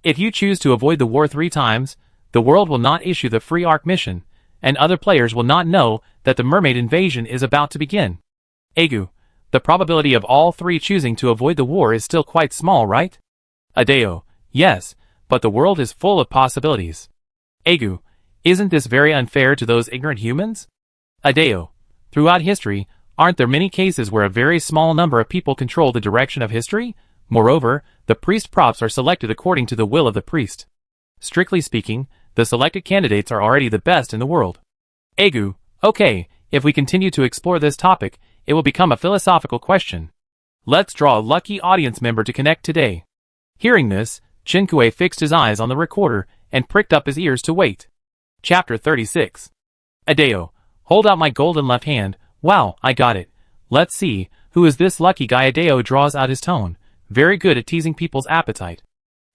If you choose to avoid the war 3 times, the world will not issue the free arc mission, and other players will not know that the mermaid invasion is about to begin. Agu, the probability of all 3 choosing to avoid the war is still quite small, right? Adeo, yes, but the world is full of possibilities. Agu, isn't this very unfair to those ignorant humans? Adeo, throughout history, aren't there many cases where a very small number of people control the direction of history? Moreover, the priest props are selected according to the will of the priest. Strictly speaking, the selected candidates are already the best in the world. Agu, okay, if we continue to explore this topic, it will become a philosophical question. Let's draw a lucky audience member to connect today. Hearing this, Chinkue fixed his eyes on the recorder and pricked up his ears to wait. Chapter 36. Adeo, hold out my golden left hand. Wow, I got it. Let's see, who is this lucky guy? Adeo draws out his tone, very good at teasing people's appetite.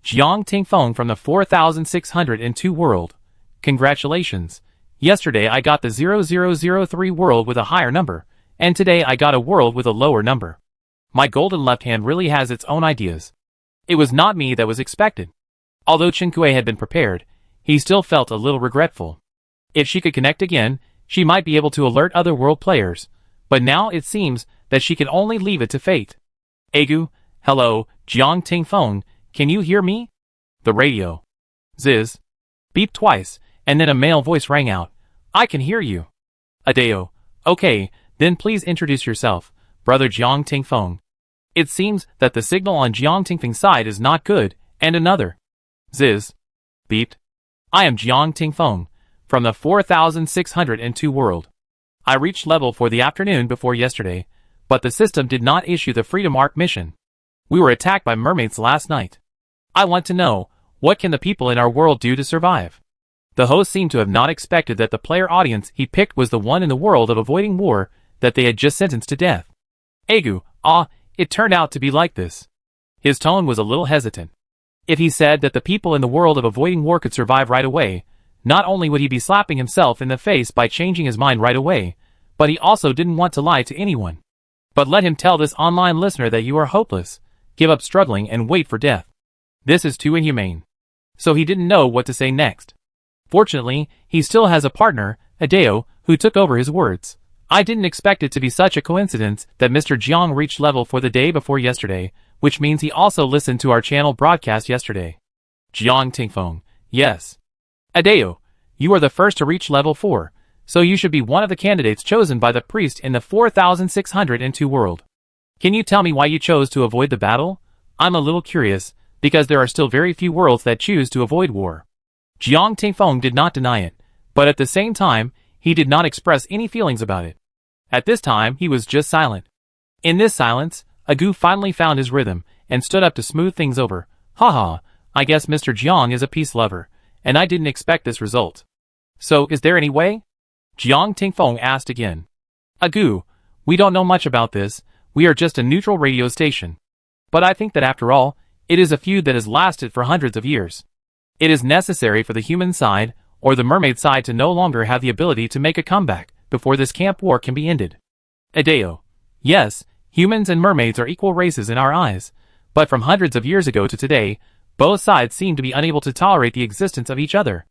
Jiang Tingfeng from the 4602 world. Congratulations. Yesterday I got the 0003 world with a higher number, and today I got a world with a lower number. My golden left hand really has its own ideas. It was not me that was expected. Although Chinkue had been prepared, he still felt a little regretful. If she could connect again, she might be able to alert other world players, but now it seems that she can only leave it to fate. Agu, hello, Jiang Tingfeng, can you hear me? The radio. Ziz. Beeped twice, and then a male voice rang out. I can hear you. Adeo. Okay, then please introduce yourself, brother Jiang Tingfeng. It seems that the signal on Jiang Tingfeng's side is not good, and another. Ziz. Beeped. I am Jiang Tingfeng, from the 4602 world. I reached level for the afternoon before yesterday, but the system did not issue the Freedom Arc mission. We were attacked by mermaids last night. I want to know, what can the people in our world do to survive? The host seemed to have not expected that the player audience he picked was the one in the world of avoiding war that they had just sentenced to death. Agu, it turned out to be like this. His tone was a little hesitant. If he said that the people in the world of avoiding war could survive right away, not only would he be slapping himself in the face by changing his mind right away, but he also didn't want to lie to anyone. But let him tell this online listener that you are hopeless, give up struggling and wait for death. This is too inhumane. So he didn't know what to say next. Fortunately, he still has a partner, Adeo, who took over his words. I didn't expect it to be such a coincidence that Mr. Jiang reached level for the day before yesterday, which means he also listened to our channel broadcast yesterday. Jiang Tingfeng, yes. Adeo, you are the first to reach level 4, so you should be one of the candidates chosen by the priest in the 4602 world. Can you tell me why you chose to avoid the battle? I'm a little curious, because there are still very few worlds that choose to avoid war. Jiang Tingfeng did not deny it, but at the same time, he did not express any feelings about it. At this time, he was just silent. In this silence, Agu finally found his rhythm, and stood up to smooth things over. Haha, I guess Mr. Jiang is a peace lover, and I didn't expect this result. So, is there any way? Jiang Tingfeng asked again. Agu, we don't know much about this, we are just a neutral radio station. But I think that after all, it is a feud that has lasted for hundreds of years. It is necessary for the human side, or the mermaid side to no longer have the ability to make a comeback, before this camp war can be ended. Adeo. Yes, humans and mermaids are equal races in our eyes, but from hundreds of years ago to today, both sides seem to be unable to tolerate the existence of each other.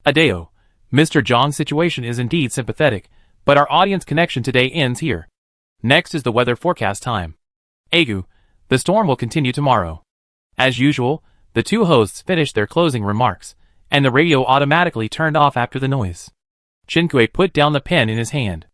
Adeo. Mr. Jiang's situation is indeed sympathetic, but our audience connection today ends here. Next is the weather forecast time. Agu, the storm will continue tomorrow. As usual, the two hosts finished their closing remarks, and the radio automatically turned off after the noise. Chinkue put down the pen in his hand.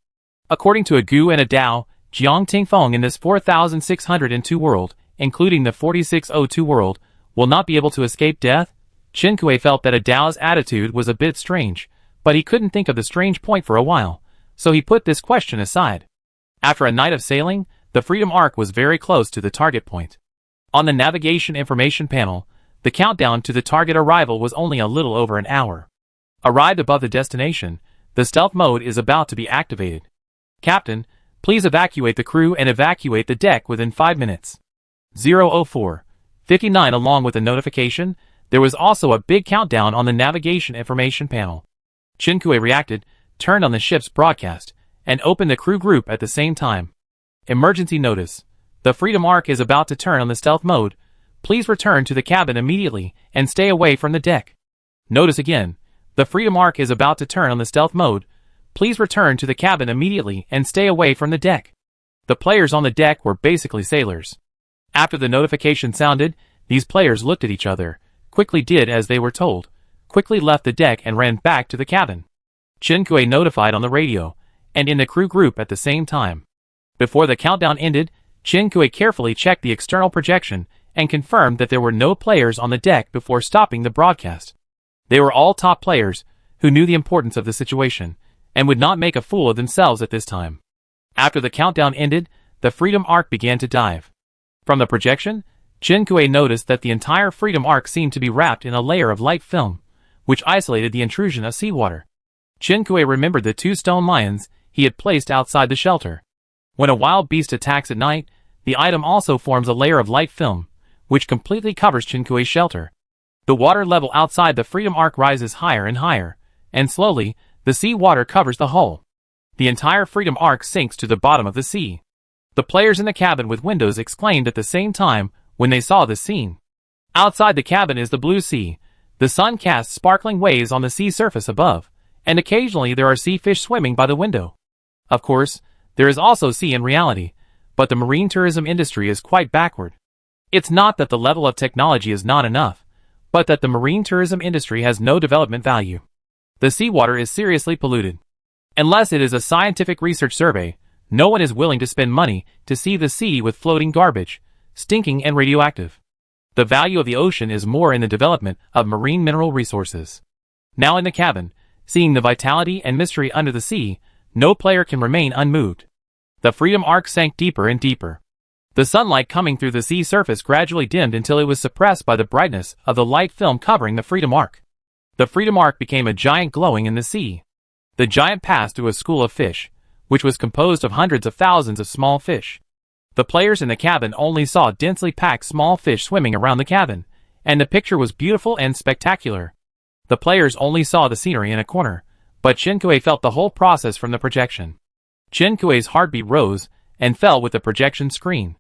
According to Agu and Adao, Jiang Tingfeng in this 4602 world, including the 4602 world, will not be able to escape death. Chinkue felt that Adao's attitude was a bit strange, but he couldn't think of the strange point for a while, so he put this question aside. After a night of sailing, the Freedom Arc was very close to the target point. On the navigation information panel, the countdown to the target arrival was only a little over an hour. Arrived above the destination, the stealth mode is about to be activated. Captain, please evacuate the crew and evacuate the deck within 5 minutes. 0:04:59. Along with the notification, there was also a big countdown on the navigation information panel. Chinkue reacted, turned on the ship's broadcast, and opened the crew group at the same time. Emergency notice. The Freedom Arc is about to turn on the stealth mode. Please return to the cabin immediately and stay away from the deck. Notice again. The Freedom Arc is about to turn on the stealth mode. Please return to the cabin immediately and stay away from the deck. The players on the deck were basically sailors. After the notification sounded, these players looked at each other, quickly did as they were told, quickly left the deck and ran back to the cabin. Chinkue notified on the radio, and in the crew group at the same time. Before the countdown ended, Chinkue carefully checked the external projection and confirmed that there were no players on the deck before stopping the broadcast. They were all top players, who knew the importance of the situation, and would not make a fool of themselves at this time. After the countdown ended, the Freedom Arc began to dive. From the projection, Chen-Kuei noticed that the entire Freedom Arc seemed to be wrapped in a layer of light film, which isolated the intrusion of seawater. Chen-Kuei remembered the 2 stone lions he had placed outside the shelter. When a wild beast attacks at night, the item also forms a layer of light film, which completely covers Chen-Kuei's shelter. The water level outside the Freedom Arc rises higher and higher, and slowly, the sea water covers the hull. The entire Freedom Arc sinks to the bottom of the sea. The players in the cabin with windows exclaimed at the same time when they saw this scene. Outside the cabin is the blue sea. The sun casts sparkling waves on the sea surface above, and occasionally there are sea fish swimming by the window. Of course, there is also sea in reality, but the marine tourism industry is quite backward. It's not that the level of technology is not enough, but that the marine tourism industry has no development value. The seawater is seriously polluted. Unless it is a scientific research survey, no one is willing to spend money to see the sea with floating garbage, stinking and radioactive. The value of the ocean is more in the development of marine mineral resources. Now in the cabin, seeing the vitality and mystery under the sea, no player can remain unmoved. The Freedom Arc sank deeper and deeper. The sunlight coming through the sea surface gradually dimmed until it was suppressed by the brightness of the light film covering the Freedom Arc. The Freedom Arc became a giant glowing in the sea. The giant passed through a school of fish, which was composed of hundreds of thousands of small fish. The players in the cabin only saw densely packed small fish swimming around the cabin, and the picture was beautiful and spectacular. The players only saw the scenery in a corner, but Chen-Kuei felt the whole process from the projection. Chen-Kuei's heartbeat rose and fell with the projection screen.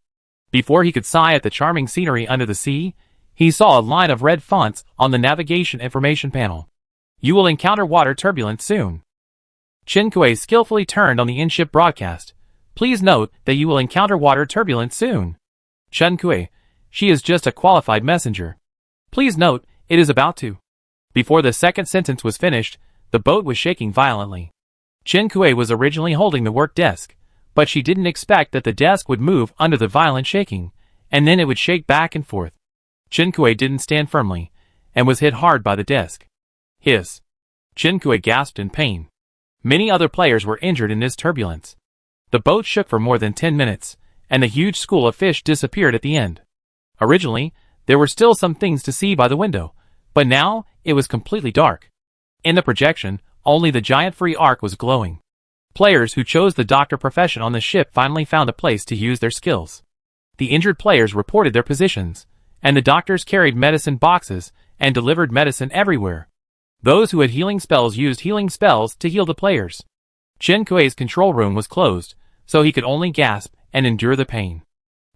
Before he could sigh at the charming scenery under the sea, he saw a line of red fonts on the navigation information panel. You will encounter water turbulence soon. Chen-Kuei skillfully turned on the in-ship broadcast. Please note that you will encounter water turbulence soon. Chen-Kuei, she is just a qualified messenger. Please note, it is about to. Before the second sentence was finished, the boat was shaking violently. Chen-Kuei was originally holding the work desk, but she didn't expect that the desk would move under the violent shaking, and then it would shake back and forth. Chen-Kuei didn't stand firmly, and was hit hard by the desk. Hiss. Chen-Kuei gasped in pain. Many other players were injured in this turbulence. The boat shook for more than 10 minutes, and the huge school of fish disappeared at the end. Originally, there were still some things to see by the window, but now it was completely dark. In the projection, only the giant free arc was glowing. Players who chose the doctor profession on the ship finally found a place to use their skills. The injured players reported their positions, and the doctors carried medicine boxes and delivered medicine everywhere. Those who had healing spells used healing spells to heal the players. Chen-Kuei's control room was closed, so he could only gasp and endure the pain.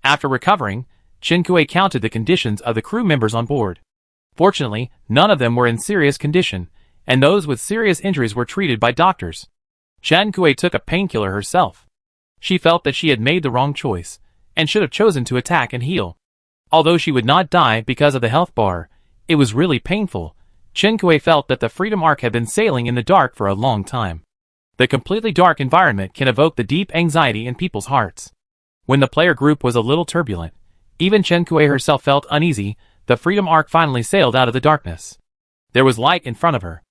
After recovering, Chen-Kuei counted the conditions of the crew members on board. Fortunately, none of them were in serious condition, and those with serious injuries were treated by doctors. Chen-Kuei took a painkiller herself. She felt that she had made the wrong choice, and should have chosen to attack and heal. Although she would not die because of the health bar, it was really painful. Chen-Kuei felt that the Freedom Arc had been sailing in the dark for a long time. The completely dark environment can evoke the deep anxiety in people's hearts. When the player group was a little turbulent, even Chen-Kuei herself felt uneasy. The Freedom Arc finally sailed out of the darkness. There was light in front of her.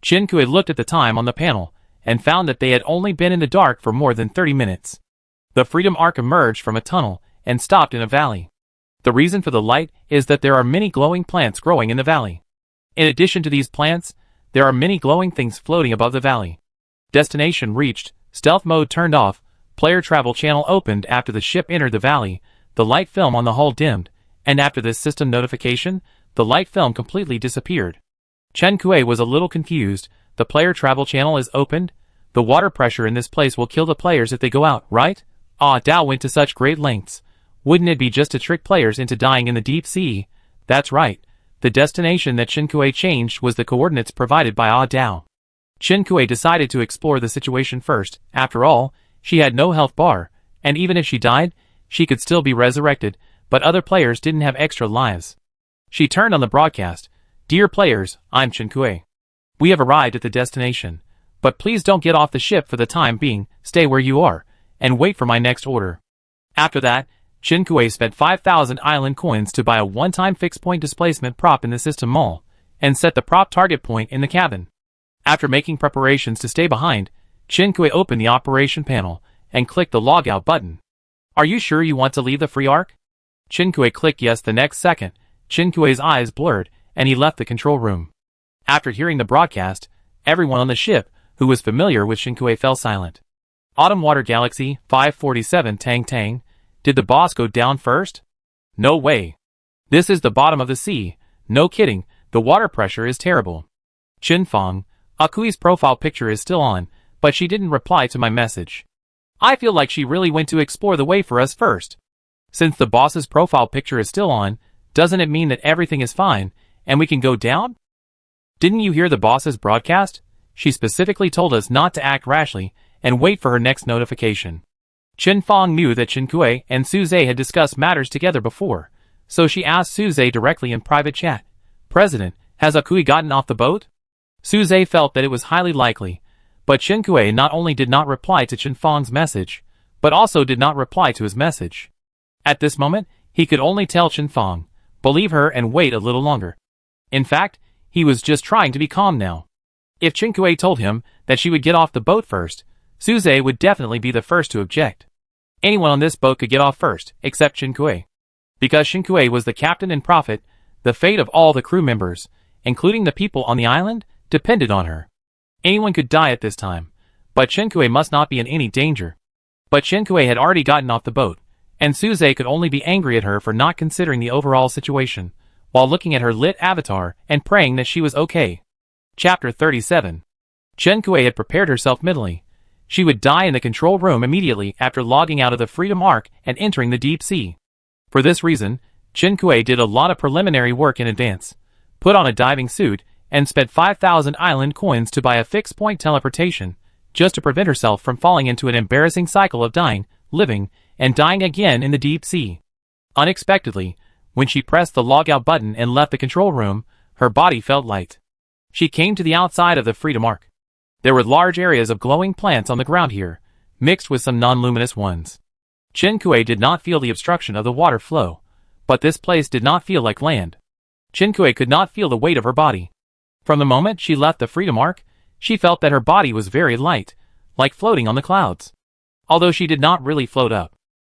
Chen-Kuei looked at the time on the panel, and found that they had only been in the dark for more than 30 minutes. The Freedom Arc emerged from a tunnel, and stopped in a valley. The reason for the light is that there are many glowing plants growing in the valley. In addition to these plants, there are many glowing things floating above the valley. Destination reached, stealth mode turned off, player travel channel opened after the ship entered the valley, the light film on the hull dimmed, and after this system notification, the light film completely disappeared. Chen-Kuei was a little confused. The player travel channel is opened. The water pressure in this place will kill the players if they go out, right? Ah, Dao went to such great lengths. Wouldn't it be just to trick players into dying in the deep sea? That's right. The destination that Chen-Kuei changed was the coordinates provided by Ah Dao. Chen-Kuei decided to explore the situation first. After all, she had no health bar, and even if she died, she could still be resurrected, but other players didn't have extra lives. She turned on the broadcast. Dear players, I'm Chen-Kuei. We have arrived at the destination, but please don't get off the ship for the time being. Stay where you are, and wait for my next order. After that, Chen-Kuei spent 5,000 island coins to buy a one-time fixed-point displacement prop in the system mall, and set the prop target point in the cabin. After making preparations to stay behind, Chen-Kuei opened the operation panel, and clicked the logout button. Are you sure you want to leave the free arc? Chinkui clicked yes the next second. Chinkui's eyes blurred, and he left the control room. After hearing the broadcast, everyone on the ship who was familiar with Chinkui fell silent. Autumn Water Galaxy 547 Tang Tang. Did the boss go down first? No way. This is the bottom of the sea. No kidding, the water pressure is terrible. Chinfeng. Akui's profile picture is still on, but she didn't reply to my message. I feel like she really went to explore the way for us first. Since the boss's profile picture is still on, doesn't it mean that everything is fine, and we can go down? Didn't you hear the boss's broadcast? She specifically told us not to act rashly, and wait for her next notification. Chinfeng knew that Chinkui and Suze had discussed matters together before, so she asked Suze directly in private chat, President, has Akui gotten off the boat? Suze felt that it was highly likely, but Chinkui not only did not reply to Chinfeng's message, but also did not reply to his message. At this moment, he could only tell Chinfeng, believe her and wait a little longer. In fact, he was just trying to be calm now. If Chinkui told him that she would get off the boat first, Suze would definitely be the first to object. Anyone on this boat could get off first, except Chinkui. Because Chinkui was the captain and prophet, the fate of all the crew members, including the people on the island, depended on her. Anyone could die at this time, but Chinkui must not be in any danger. But Chinkui had already gotten off the boat, and Suze could only be angry at her for not considering the overall situation, while looking at her lit avatar and praying that she was okay. Chapter 37. Chinkui had prepared herself mentally. She would die in the control room immediately after logging out of the Freedom Arc and entering the deep sea. For this reason, Chinkui did a lot of preliminary work in advance, put on a diving suit, and spent 5,000 island coins to buy a fixed-point teleportation, just to prevent herself from falling into an embarrassing cycle of dying, living, and dying again in the deep sea. Unexpectedly, when she pressed the logout button and left the control room, her body felt light. She came to the outside of the Freedom Arc. There were large areas of glowing plants on the ground here, mixed with some non-luminous ones. Chinkui did not feel the obstruction of the water flow, but this place did not feel like land. Chinkui could not feel the weight of her body. From the moment she left the Freedom Arc, she felt that her body was very light, like floating on the clouds. Although she did not really float up.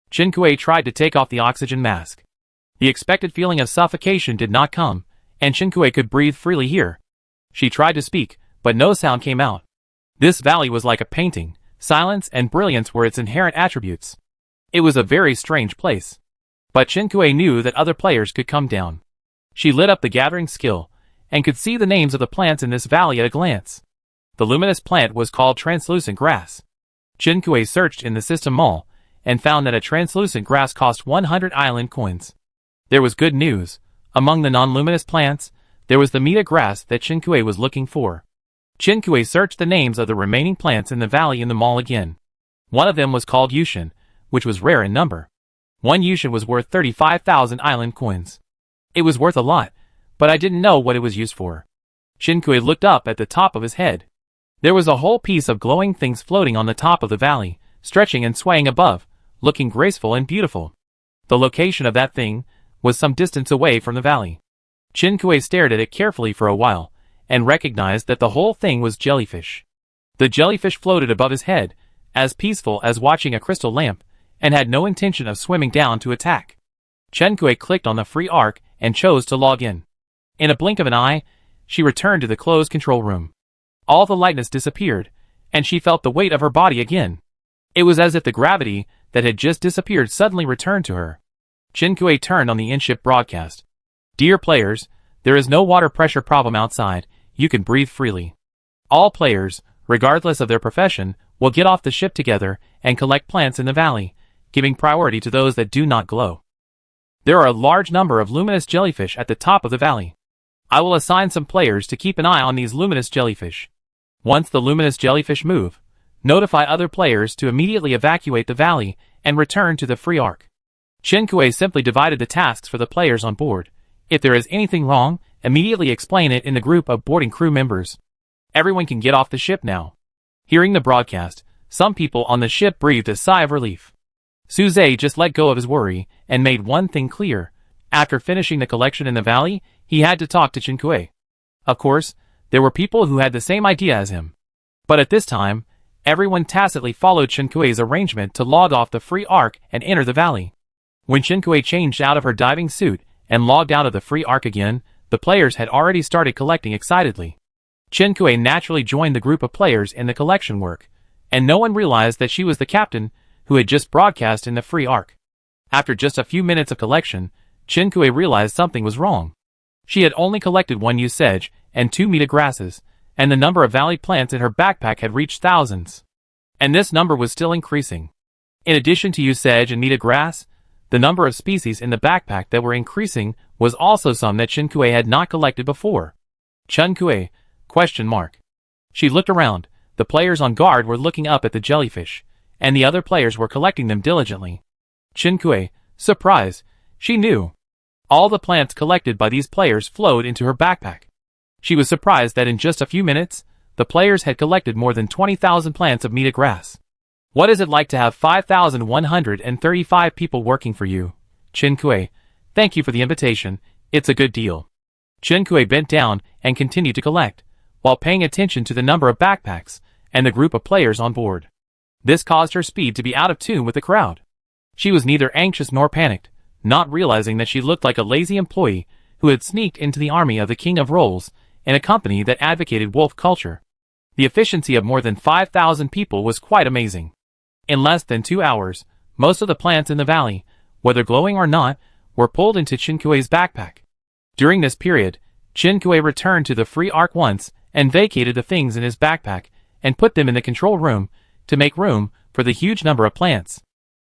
Chinkui tried to take off the oxygen mask. The expected feeling of suffocation did not come, and Chinkui could breathe freely here. She tried to speak, but no sound came out. This valley was like a painting. Silence and brilliance were its inherent attributes. It was a very strange place. But Chinkui knew that other players could come down. She lit up the gathering skill, and could see the names of the plants in this valley at a glance. The luminous plant was called translucent grass. Chinkui searched in the system mall, and found that a translucent grass cost 100 island coins. There was good news. Among the non-luminous plants, there was the meta grass that Chinkui was looking for. Chinkui searched the names of the remaining plants in the valley in the mall again. One of them was called Yushin, which was rare in number. One Yushin was worth 35,000 island coins. It was worth a lot, but I didn't know what it was used for. Chinkui looked up at the top of his head. There was a whole piece of glowing things floating on the top of the valley, stretching and swaying above, looking graceful and beautiful. The location of that thing was some distance away from the valley. Chinkui stared at it carefully for a while, and recognized that the whole thing was jellyfish. The jellyfish floated above his head, as peaceful as watching a crystal lamp, and had no intention of swimming down to attack. Chinkui clicked on the free arc and chose to log in. In a blink of an eye, she returned to the closed control room. All the lightness disappeared, and she felt the weight of her body again. It was as if the gravity that had just disappeared suddenly returned to her. Chinkui turned on the in-ship broadcast. Dear players, there is no water pressure problem outside. You can breathe freely. All players, regardless of their profession, will get off the ship together and collect plants in the valley, giving priority to those that do not glow. There are a large number of luminous jellyfish at the top of the valley. I will assign some players to keep an eye on these luminous jellyfish. Once the luminous jellyfish move, notify other players to immediately evacuate the valley and return to the free arc. Chinkui simply divided the tasks for the players on board. If there is anything wrong, immediately explain it in the group of boarding crew members. Everyone can get off the ship now. Hearing the broadcast, some people on the ship breathed a sigh of relief. Suze just let go of his worry and made one thing clear. After finishing the collection in the valley, he had to talk to Chinkui. Of course, there were people who had the same idea as him. But at this time, everyone tacitly followed Chinkui's arrangement to log off the free arc and enter the valley. When Chinkue changed out of her diving suit and logged out of the free arc again, the players had already started collecting excitedly. Chinkue naturally joined the group of players in the collection work, and no one realized that she was the captain who had just broadcast in the free arc. After just a few minutes of collection, Chinkue realized something was wrong. She had only collected 1 usage and 2 meta grasses, and the number of valley plants in her backpack had reached thousands. And this number was still increasing. In addition to usage and meta grass, the number of species in the backpack that were increasing was also some that Chinkue had not collected before. Chinkue? ? She looked around. The players on guard were looking up at the jellyfish, and the other players were collecting them diligently. Chinkue, surprise, she knew. All the plants collected by these players flowed into her backpack. She was surprised that in just a few minutes, the players had collected more than 20,000 plants of meta grass. What is it like to have 5,135 people working for you? Chinkue, thank you for the invitation, it's a good deal. Chinkue bent down and continued to collect, while paying attention to the number of backpacks and the group of players on board. This caused her speed to be out of tune with the crowd. She was neither anxious nor panicked, not realizing that she looked like a lazy employee who had sneaked into the army of the King of Rolls in a company that advocated wolf culture. The efficiency of more than 5,000 people was quite amazing. In less than 2 hours, most of the plants in the valley, whether glowing or not, were pulled into Chinkue's backpack. During this period, Chinkue returned to the free arc once and vacated the things in his backpack and put them in the control room to make room for the huge number of plants.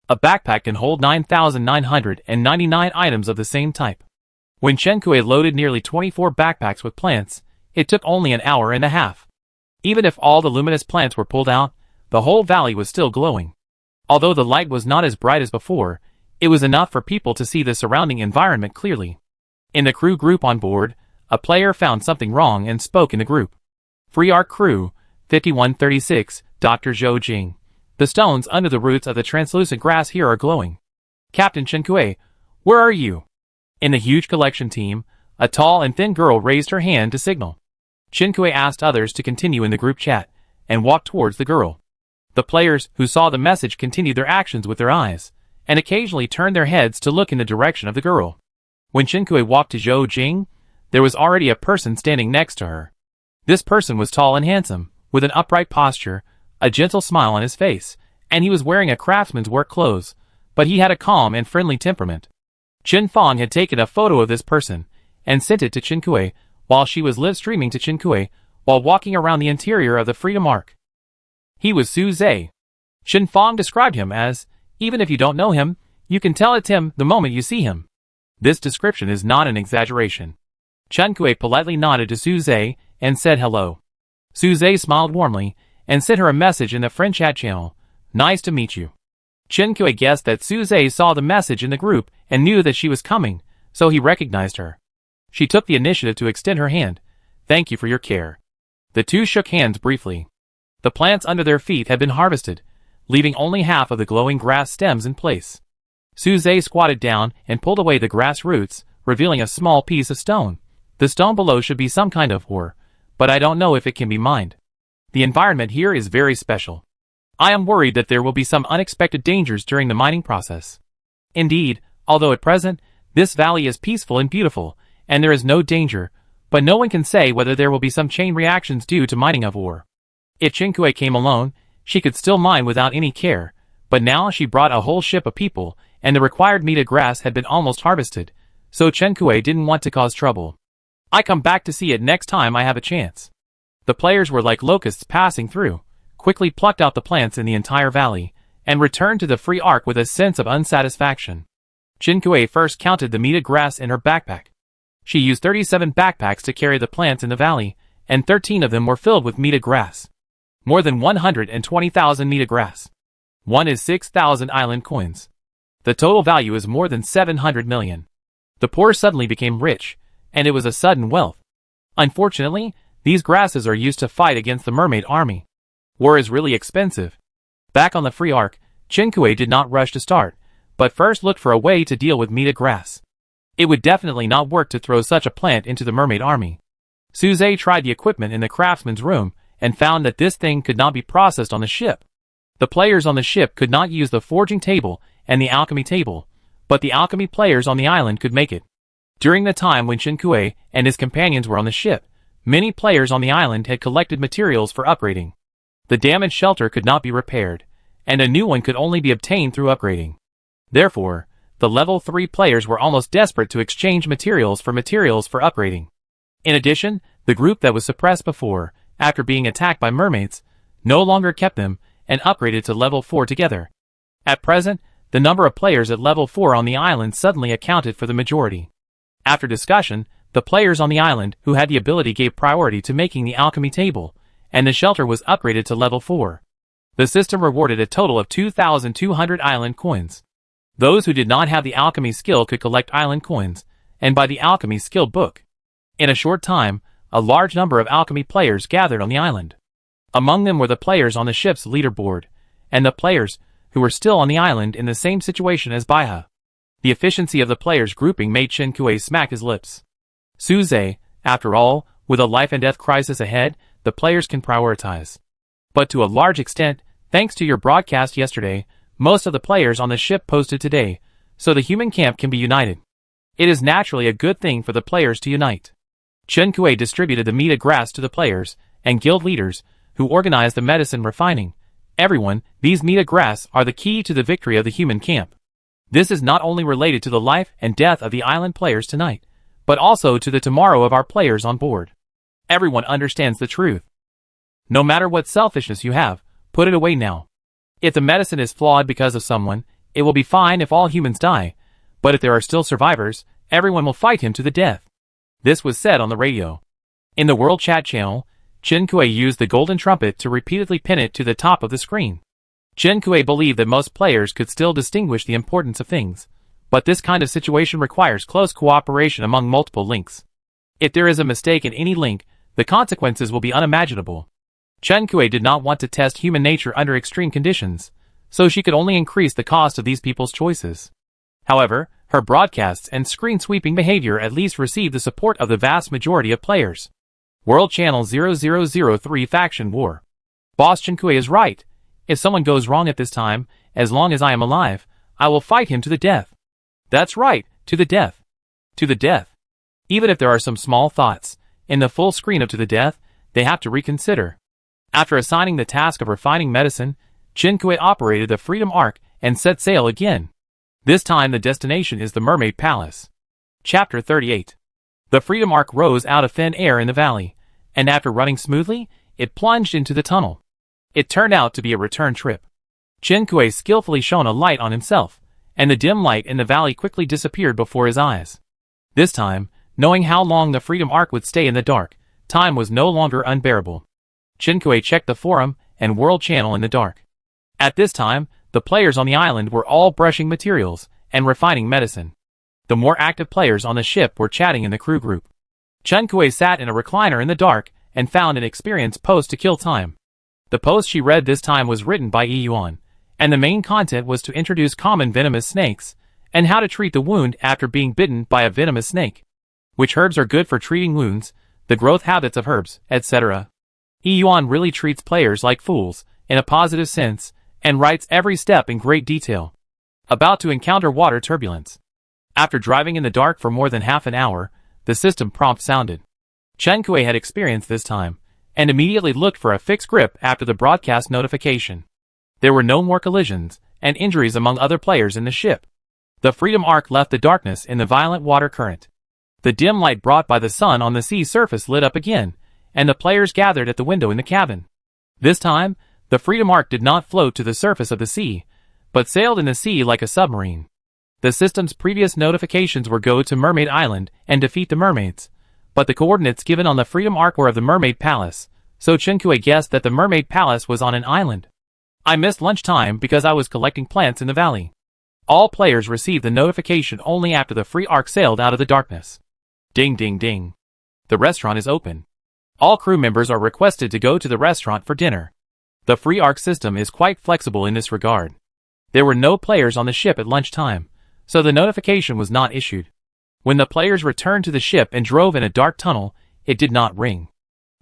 A backpack can hold 9,999 items of the same type. When Chinkue loaded nearly 24 backpacks with plants, it took only an hour and a half. Even if all the luminous plants were pulled out, the whole valley was still glowing. Although the light was not as bright as before, it was enough for people to see the surrounding environment clearly. In the crew group on board, a player found something wrong and spoke in the group. Free Arc Crew, 5136, Dr. Zhou Jing. The stones under the roots of the translucent grass here are glowing. Captain Chinkue, where are you? In the huge collection team, a tall and thin girl raised her hand to signal. Chinkue asked others to continue in the group chat, and walked towards the girl. The players who saw the message continued their actions with their eyes, and occasionally turned their heads to look in the direction of the girl. When Chinkue walked to Zhou Jing, there was already a person standing next to her. This person was tall and handsome, with an upright posture, a gentle smile on his face, and he was wearing a craftsman's work clothes, but he had a calm and friendly temperament. Chen Fong had taken a photo of this person, and sent it to Chinkue, while she was live streaming to Chinkue, while walking around the interior of the Freedom Arc. He was Su Zhe. Chen Fong described him as, even if you don't know him, you can tell it's him the moment you see him. This description is not an exaggeration. Chinkue politely nodded to Su Zhe and said hello. Su Zhe smiled warmly and sent her a message in the French chat channel. Nice to meet you. Chinkue guessed that Su Zhe saw the message in the group and knew that she was coming, so he recognized her. She took the initiative to extend her hand. Thank you for your care. The two shook hands briefly. The plants under their feet had been harvested, leaving only half of the glowing grass stems in place. Su Zhe squatted down and pulled away the grass roots, revealing a small piece of stone. The stone below should be some kind of ore, but I don't know if it can be mined. The environment here is very special. I am worried that there will be some unexpected dangers during the mining process. Indeed, although at present, this valley is peaceful and beautiful, and there is no danger, but no one can say whether there will be some chain reactions due to mining of ore. If Chinkue came alone, she could still mine without any care, but now she brought a whole ship of people, and the required meta grass had been almost harvested, so Chinkue didn't want to cause trouble. I come back to see it next time I have a chance. The players were like locusts passing through, quickly plucked out the plants in the entire valley, and returned to the free arc with a sense of unsatisfaction. Chinkue first counted the meta grass in her backpack. She used 37 backpacks to carry the plants in the valley, and 13 of them were filled with meta grass. More than 120,000 meta grass. One is 6,000 island coins. The total value is more than 700 million. The poor suddenly became rich, and it was a sudden wealth. Unfortunately, these grasses are used to fight against the mermaid army. War is really expensive. Back on the free arc, Chinkue did not rush to start, but first looked for a way to deal with meta grass. It would definitely not work to throw such a plant into the mermaid army. Su Zhe tried the equipment in the craftsman's room and found that this thing could not be processed on the ship. The players on the ship could not use the forging table and the alchemy table, but the alchemy players on the island could make it. During the time when Qinkui and his companions were on the ship, many players on the island had collected materials for upgrading. The damaged shelter could not be repaired, and a new one could only be obtained through upgrading. Therefore, the level 3 players were almost desperate to exchange materials for upgrading. In addition, the group that was suppressed before, after being attacked by mermaids, no longer kept them and upgraded to level 4 together. At present, the number of players at level 4 on the island suddenly accounted for the majority. After discussion, the players on the island who had the ability gave priority to making the alchemy table, and the shelter was upgraded to level 4. The system rewarded a total of 2,200 island coins. Those who did not have the alchemy skill could collect island coins, and buy the alchemy skill book. In a short time, a large number of alchemy players gathered on the island. Among them were the players on the ship's leaderboard, and the players who were still on the island in the same situation as Baiha. The efficiency of the players' grouping made Qinkui smack his lips. Suze, after all, with a life and death crisis ahead, the players can prioritize. But to a large extent, thanks to your broadcast yesterday, most of the players on the ship posted today, so the human camp can be united. It is naturally a good thing for the players to unite. Qinkui distributed the Mita grass to the players and guild leaders, who organized the medicine refining. Everyone, these Mita grass are the key to the victory of the human camp. This is not only related to the life and death of the island players tonight, but also to the tomorrow of our players on board. Everyone understands the truth. No matter what selfishness you have, put it away now. If the medicine is flawed because of someone, it will be fine if all humans die, but if there are still survivors, everyone will fight him to the death. This was said on the radio. In the World Chat channel, Qinkui used the golden trumpet to repeatedly pin it to the top of the screen. Qinkui believed that most players could still distinguish the importance of things, but this kind of situation requires close cooperation among multiple links. If there is a mistake in any link, the consequences will be unimaginable. Qinkui did not want to test human nature under extreme conditions, so she could only increase the cost of these people's choices. However, her broadcasts and screen-sweeping behavior at least received the support of the vast majority of players. World Channel 0003 Faction War. Boss Qinkui is right. If someone goes wrong at this time, as long as I am alive, I will fight him to the death. That's right, to the death. To the death. Even if there are some small thoughts in the full screen of to the death, they have to reconsider. After assigning the task of refining medicine, Qinkui operated the Freedom Arc and set sail again. This time the destination is the Mermaid Palace. Chapter 38. The Freedom Arc rose out of thin air in the valley, and after running smoothly, it plunged into the tunnel. It turned out to be a return trip. Qinkui skillfully shone a light on himself, and the dim light in the valley quickly disappeared before his eyes. This time, knowing how long the Freedom Arc would stay in the dark, time was no longer unbearable. Qinkui checked the forum and world channel in the dark. At this time, the players on the island were all brushing materials and refining medicine. The more active players on the ship were chatting in the crew group. Qinkui sat in a recliner in the dark and found an experienced post to kill time. The post she read this time was written by EP1, and the main content was to introduce common venomous snakes, and how to treat the wound after being bitten by a venomous snake. Which herbs are good for treating wounds, the growth habits of herbs, etc. EP1 really treats players like fools, in a positive sense, and writes every step in great detail. About to encounter water turbulence. After driving in the dark for more than half an hour, the system prompt sounded. Qinkui had experienced this time, and immediately looked for a fixed grip after the broadcast notification. There were no more collisions and injuries among other players in the ship. The Freedom Arc left the darkness in the violent water current. The dim light brought by the sun on the sea surface lit up again, and the players gathered at the window in the cabin. This time, the Freedom Arc did not float to the surface of the sea, but sailed in the sea like a submarine. The system's previous notifications were go to Mermaid Island and defeat the mermaids, but the coordinates given on the Freedom Arc were of the Mermaid Palace, so Qinkui guessed that the Mermaid Palace was on an island. I missed lunchtime because I was collecting plants in the valley. All players received the notification only after the free arc sailed out of the darkness. Ding ding ding. The restaurant is open. All crew members are requested to go to the restaurant for dinner. The free arc system is quite flexible in this regard. There were no players on the ship at lunchtime, so the notification was not issued. When the players returned to the ship and drove in a dark tunnel, it did not ring.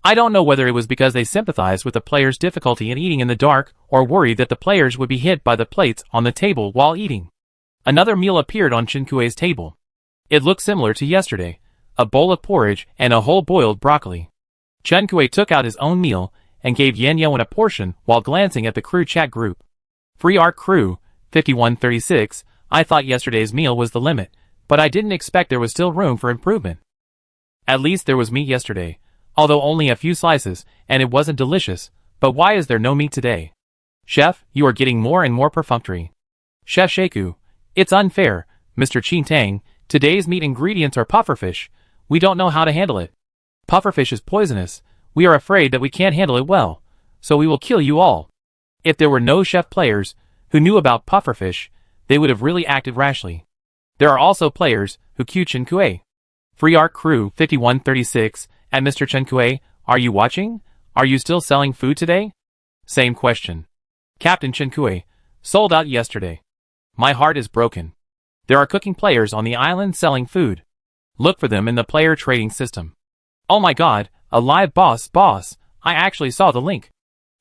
I don't know whether it was because they sympathized with the players' difficulty in eating in the dark or worried that the players would be hit by the plates on the table while eating. Another meal appeared on Chinkue's table. It looked similar to yesterday, a bowl of porridge and a whole boiled broccoli. Chinkue took out his own meal and gave Yanyewen a portion while glancing at the crew chat group. Free Arc Crew, 5136, I thought yesterday's meal was the limit, but I didn't expect there was still room for improvement. At least there was meat yesterday, although only a few slices, and it wasn't delicious, but why is there no meat today? Chef, you are getting more and more perfunctory. Chef Shaku, it's unfair, Mr. Chin Tang, today's meat ingredients are pufferfish, we don't know how to handle it. Pufferfish is poisonous, we are afraid that we can't handle it well, so we will kill you all. If there were no chef players who knew about pufferfish, they would have really acted rashly. There are also players who cue Chinkue. Free Arc Crew 5136, and Mr. Chinkue, are you watching? Are you still selling food today? Same question. Captain Chinkue, sold out yesterday. My heart is broken. There are cooking players on the island selling food. Look for them in the player trading system. Oh my god, a live boss, I actually saw the link.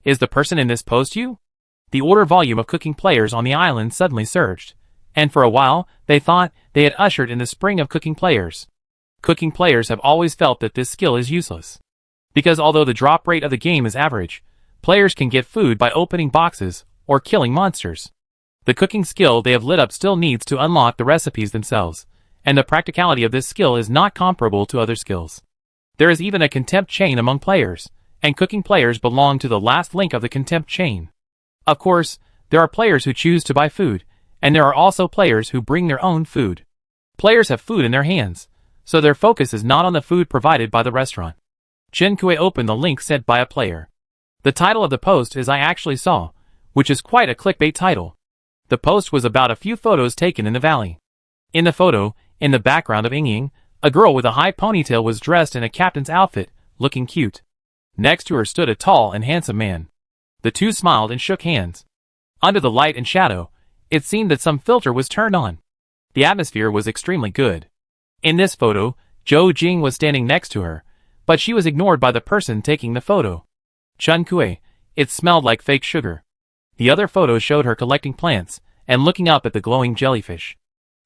Is the person in this post you? The order volume of cooking players on the island suddenly surged, and for a while, they thought they had ushered in the spring of cooking players. Cooking players have always felt that this skill is useless. Because although the drop rate of the game is average, players can get food by opening boxes or killing monsters. The cooking skill they have lit up still needs to unlock the recipes themselves, and the practicality of this skill is not comparable to other skills. There is even a contempt chain among players, and cooking players belong to the last link of the contempt chain. Of course, there are players who choose to buy food, and there are also players who bring their own food. Players have food in their hands, so their focus is not on the food provided by the restaurant. Chinkue opened the link sent by a player. The title of the post is I actually saw, which is quite a clickbait title. The post was about a few photos taken in the valley. In the photo, in the background of Ying, a girl with a high ponytail was dressed in a captain's outfit, looking cute. Next to her stood a tall and handsome man. The two smiled and shook hands. Under the light and shadow, it seemed that some filter was turned on. The atmosphere was extremely good. In this photo, Zhou Jing was standing next to her, but she was ignored by the person taking the photo. Chinkue, it smelled like fake sugar. The other photo showed her collecting plants and looking up at the glowing jellyfish.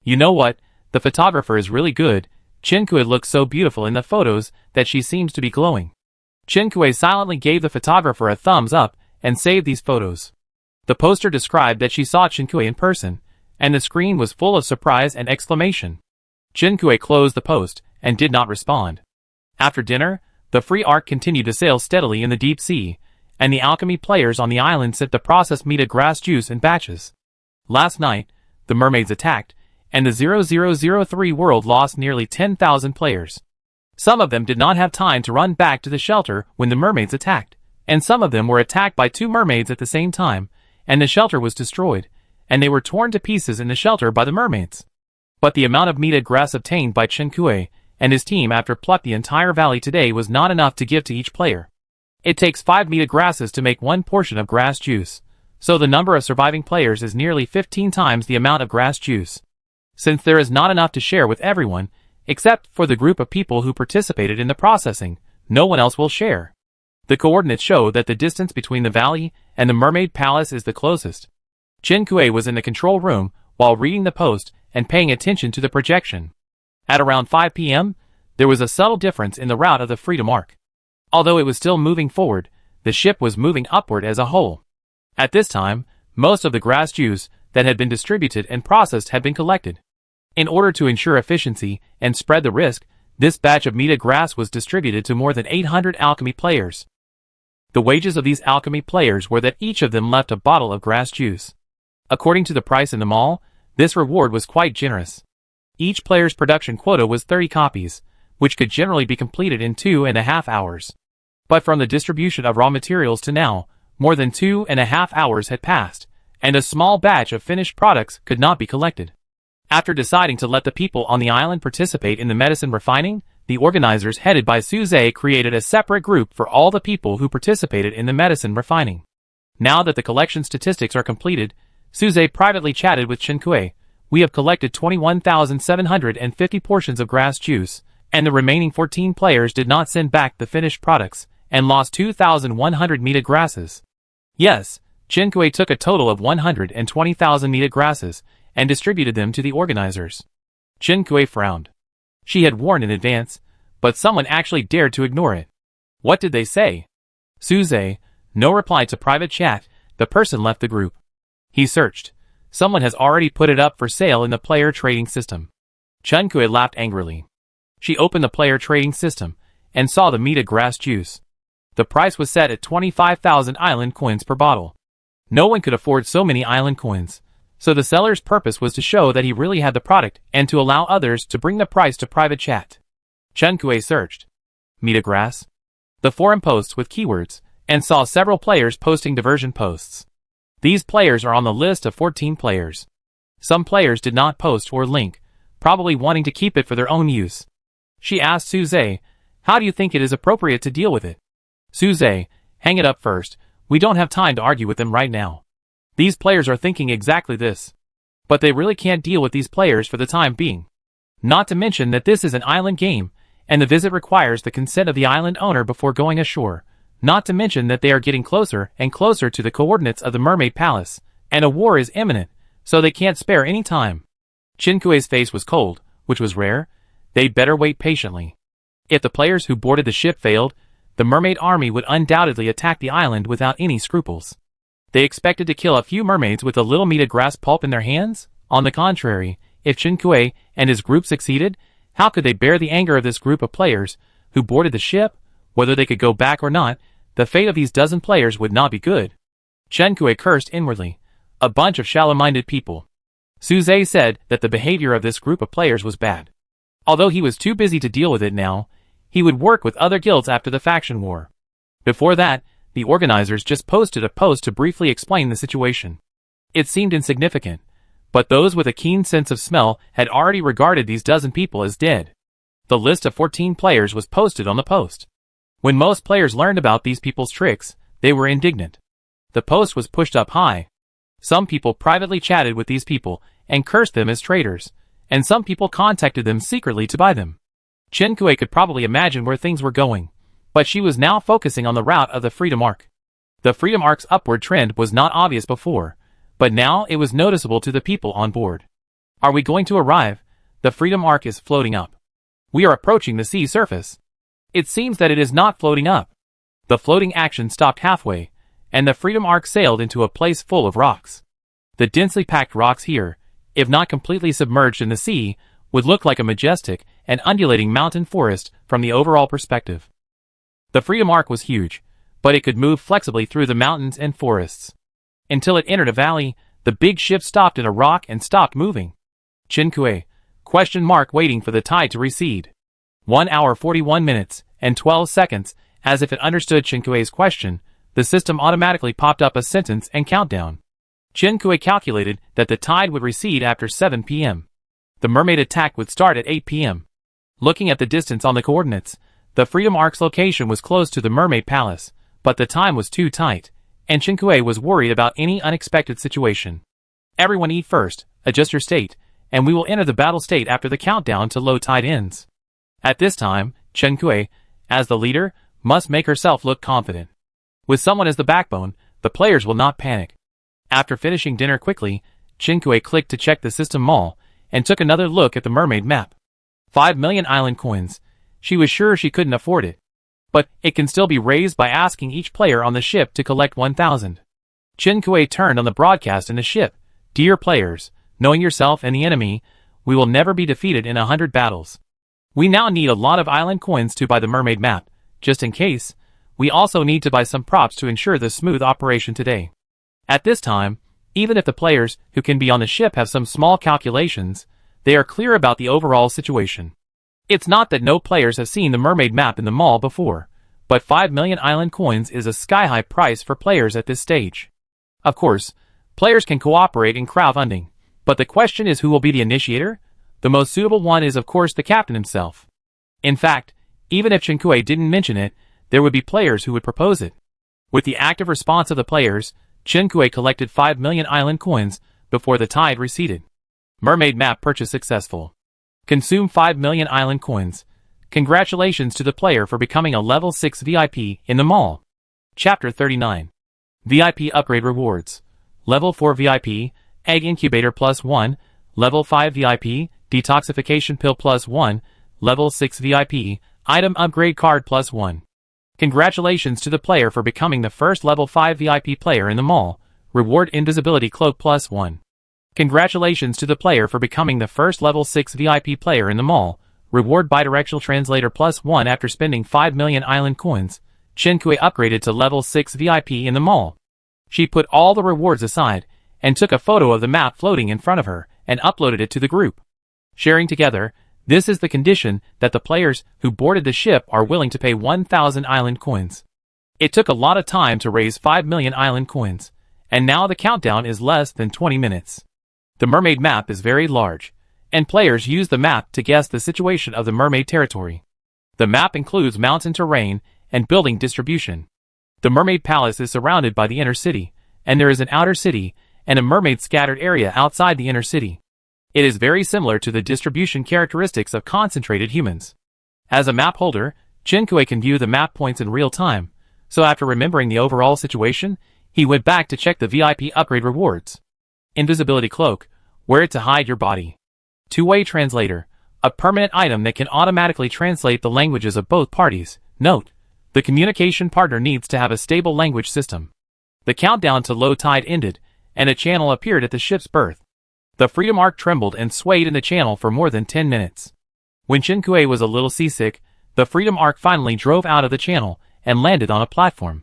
You know what, the photographer is really good. Chinkue looks so beautiful in the photos that she seems to be glowing. Chinkue silently gave the photographer a thumbs up and saved these photos. The poster described that she saw Chinkue in person, and the screen was full of surprise and exclamation. Chinkue closed the post and did not respond. After dinner, the free arc continued to sail steadily in the deep sea, and the alchemy players on the island sent the processed meat grass juice in batches. Last night, the mermaids attacked, and the 0003 world lost nearly 10,000 players. Some of them did not have time to run back to the shelter when the mermaids attacked, and some of them were attacked by two mermaids at the same time, and the shelter was destroyed, and they were torn to pieces in the shelter by the mermaids. But the amount of meat grass obtained by Chinkue and his team after plucked the entire valley today was not enough to give to each player. It takes 5 meat grasses to make one portion of grass juice, so the number of surviving players is nearly 15 times the amount of grass juice. Since there is not enough to share with everyone, except for the group of people who participated in the processing, no one else will share. The coordinates show that the distance between the valley and the mermaid palace is the closest. Chinkue was in the control room while reading the post and paying attention to the projection. At around 5 p.m., there was a subtle difference in the route of the Freedom Arc. Although it was still moving forward, the ship was moving upward as a whole. At this time, most of the grass juice that had been distributed and processed had been collected. In order to ensure efficiency and spread the risk, this batch of meat grass was distributed to more than 800 alchemy players. The wages of these alchemy players were that each of them left a bottle of grass juice. According to the price in the mall, this reward was quite generous. Each player's production quota was 30 copies, which could generally be completed in 2.5 hours. But from the distribution of raw materials to now, more than 2.5 hours had passed, and a small batch of finished products could not be collected. After deciding to let the people on the island participate in the medicine refining, the organizers headed by Suze created a separate group for all the people who participated in the medicine refining. Now that the collection statistics are completed, Suze privately chatted with Chinkue. We have collected 21,750 portions of grass juice, and the remaining 14 players did not send back the finished products, and lost 2,100 meat grasses. Yes, Chinkue took a total of 120,000 meat grasses, and distributed them to the organizers. Chen Kui frowned. She had warned in advance, but someone actually dared to ignore it. What did they say? Suze, no reply to private chat, the person left the group. He searched. Someone has already put it up for sale in the player trading system. Chen Kui laughed angrily. She opened the player trading system and saw the Meta grass juice. The price was set at 25,000 island coins per bottle. No one could afford so many island coins, so the seller's purpose was to show that he really had the product and to allow others to bring the price to private chat. Chen Kui searched Meta grass, the forum posts with keywords, and saw several players posting diversion posts. These players are on the list of 14 players. Some players did not post or link, probably wanting to keep it for their own use. She asked Suze, how do you think it is appropriate to deal with it? Suze, hang it up first, we don't have time to argue with them right now. These players are thinking exactly this. But they really can't deal with these players for the time being. Not to mention that this is an island game, and the visit requires the consent of the island owner before going ashore. Not to mention that they are getting closer and closer to the coordinates of the Mermaid Palace, and a war is imminent, so they can't spare any time. Chen Kui's face was cold, which was rare. They'd better wait patiently. If the players who boarded the ship failed, the mermaid army would undoubtedly attack the island without any scruples. They expected to kill a few mermaids with a little Meta grass pulp in their hands? On the contrary, if Chen Kui and his group succeeded, how could they bear the anger of this group of players who boarded the ship? Whether they could go back or not, the fate of these dozen players would not be good. Chen Kui cursed inwardly. A bunch of shallow-minded people. Suze said that the behavior of this group of players was bad. Although he was too busy to deal with it now, he would work with other guilds after the faction war. Before that, the organizers just posted a post to briefly explain the situation. It seemed insignificant, but those with a keen sense of smell had already regarded these dozen people as dead. The list of 14 players was posted on the post. When most players learned about these people's tricks, they were indignant. The post was pushed up high. Some people privately chatted with these people and cursed them as traitors, and some people contacted them secretly to buy them. Chen Kui could probably imagine where things were going, but she was now focusing on the route of the Freedom Arc. The Freedom Arc's upward trend was not obvious before, but now it was noticeable to the people on board. Are we going to arrive? The Freedom Arc is floating up. We are approaching the sea surface. It seems that it is not floating up. The floating action stopped halfway, and the Freedom Arc sailed into a place full of rocks. The densely packed rocks here, if not completely submerged in the sea, would look like a majestic and undulating mountain forest from the overall perspective. The Freedom Arc was huge, but it could move flexibly through the mountains and forests. Until it entered a valley, the big ship stopped in a rock and stopped moving. Chen Kui, ? Waiting for the tide to recede. 1 hour 41 minutes and 12 seconds, as if it understood Chen Kui's question, the system automatically popped up a sentence and countdown. Chen Kui calculated that the tide would recede after 7 p.m. The mermaid attack would start at 8 p.m. Looking at the distance on the coordinates, the Freedom Arc's location was close to the Mermaid Palace, but the time was too tight, and Chen Kui was worried about any unexpected situation. Everyone eat first, adjust your state, and we will enter the battle state after the countdown to low tide ends. At this time, Chen Kui, as the leader, must make herself look confident. With someone as the backbone, the players will not panic. After finishing dinner quickly, Chen Kui clicked to check the system mall, and took another look at the mermaid map. 5 million island coins. She was sure she couldn't afford it. But it can still be raised by asking each player on the ship to collect 1,000. Chen Kui turned on the broadcast in the ship. Dear players, knowing yourself and the enemy, we will never be defeated in 100 battles. We now need a lot of island coins to buy the mermaid map, just in case. We also need to buy some props to ensure the smooth operation today. At this time, even if the players who can be on the ship have some small calculations, they are clear about the overall situation. It's not that no players have seen the mermaid map in the mall before, but 5 million island coins is a sky-high price for players at this stage. Of course, players can cooperate in crowdfunding, but the question is who will be the initiator? The most suitable one is of course the captain himself. In fact, even if Chen Kui didn't mention it, there would be players who would propose it. With the active response of the players, Chen Kui collected 5 million island coins before the tide receded. Mermaid map purchase successful. Consume 5 million island coins. Congratulations to the player for becoming a level 6 VIP in the mall. Chapter 39. VIP upgrade rewards. Level 4 VIP, Egg Incubator +1, Level 5 VIP, Detoxification Pill +1, Level 6 VIP, Item Upgrade Card +1. Congratulations to the player for becoming the first Level 5 VIP player in the mall. Reward Invisibility Cloak +1. Congratulations to the player for becoming the first Level 6 VIP player in the mall. Reward Bidirectional Translator +1 after spending 5 million island coins. Chinkui upgraded to Level 6 VIP in the mall. She put all the rewards aside, and took a photo of the map floating in front of her, and uploaded it to the group. Sharing together, this is the condition that the players who boarded the ship are willing to pay 1,000 island coins. It took a lot of time to raise 5 million island coins, and now the countdown is less than 20 minutes. The mermaid map is very large, and players use the map to guess the situation of the mermaid territory. The map includes mountain terrain and building distribution. The mermaid palace is surrounded by the inner city, and there is an outer city and a mermaid scattered area outside the inner city. It is very similar to the distribution characteristics of concentrated humans. As a map holder, Chinkui can view the map points in real time, so after remembering the overall situation, he went back to check the VIP upgrade rewards. Invisibility Cloak, wear it to hide your body. Two-way translator, a permanent item that can automatically translate the languages of both parties. Note, the communication partner needs to have a stable language system. The countdown to low tide ended, and a channel appeared at the ship's berth. The Freedom Arc trembled and swayed in the channel for more than 10 minutes. When Chinkui was a little seasick, the Freedom Arc finally drove out of the channel and landed on a platform.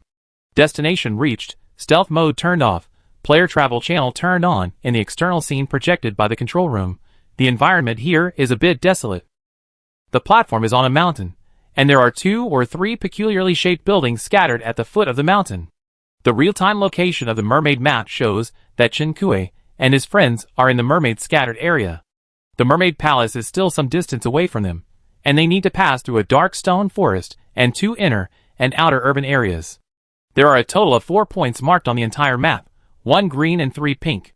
Destination reached, stealth mode turned off, player travel channel turned on, and the external scene projected by the control room. The environment here is a bit desolate. The platform is on a mountain, and there are 2 or 3 peculiarly shaped buildings scattered at the foot of the mountain. The real-time location of the mermaid map shows that Chinkui and his friends are in the mermaid scattered area. The mermaid palace is still some distance away from them, and they need to pass through a dark stone forest and 2 inner and outer urban areas. There are a total of 4 points marked on the entire map, 1 green and 3 pink.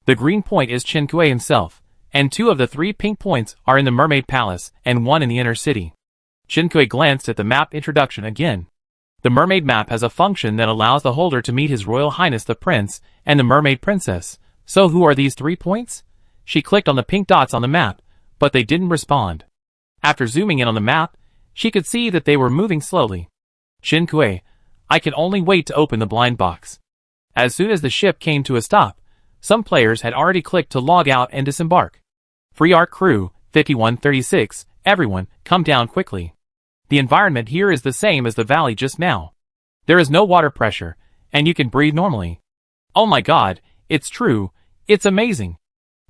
The green point is Chinkui himself, and 2 of the 3 pink points are in the mermaid palace and 1 in the inner city. Chinkui glanced at the map introduction again. The mermaid map has a function that allows the holder to meet His Royal Highness the Prince and the Mermaid Princess. So who are these 3 points? She clicked on the pink dots on the map, but they didn't respond. After zooming in on the map, she could see that they were moving slowly. Chinkui, I can only wait to open the blind box. As soon as the ship came to a stop, some players had already clicked to log out and disembark. Free Arc Crew, 5136, everyone, come down quickly. The environment here is the same as the valley just now. There is no water pressure, and you can breathe normally. Oh my god, it's true, it's amazing.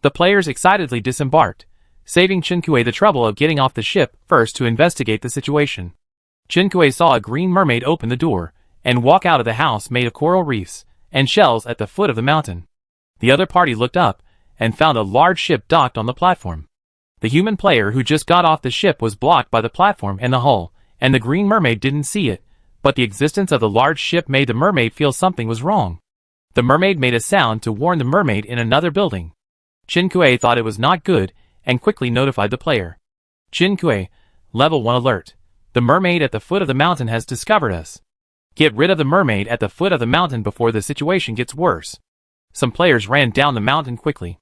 The players excitedly disembarked, saving Chinkui the trouble of getting off the ship first to investigate the situation. Chinkui saw a green mermaid open the door and walk out of the house made of coral reefs and shells at the foot of the mountain. The other party looked up and found a large ship docked on the platform. The human player who just got off the ship was blocked by the platform and the hull, and the green mermaid didn't see it, but the existence of the large ship made the mermaid feel something was wrong. The mermaid made a sound to warn the mermaid in another building. Chinkui thought it was not good and quickly notified the player. Chinkui, Level 1 alert. The mermaid at the foot of the mountain has discovered us. Get rid of the mermaid at the foot of the mountain before the situation gets worse. Some players ran down the mountain quickly.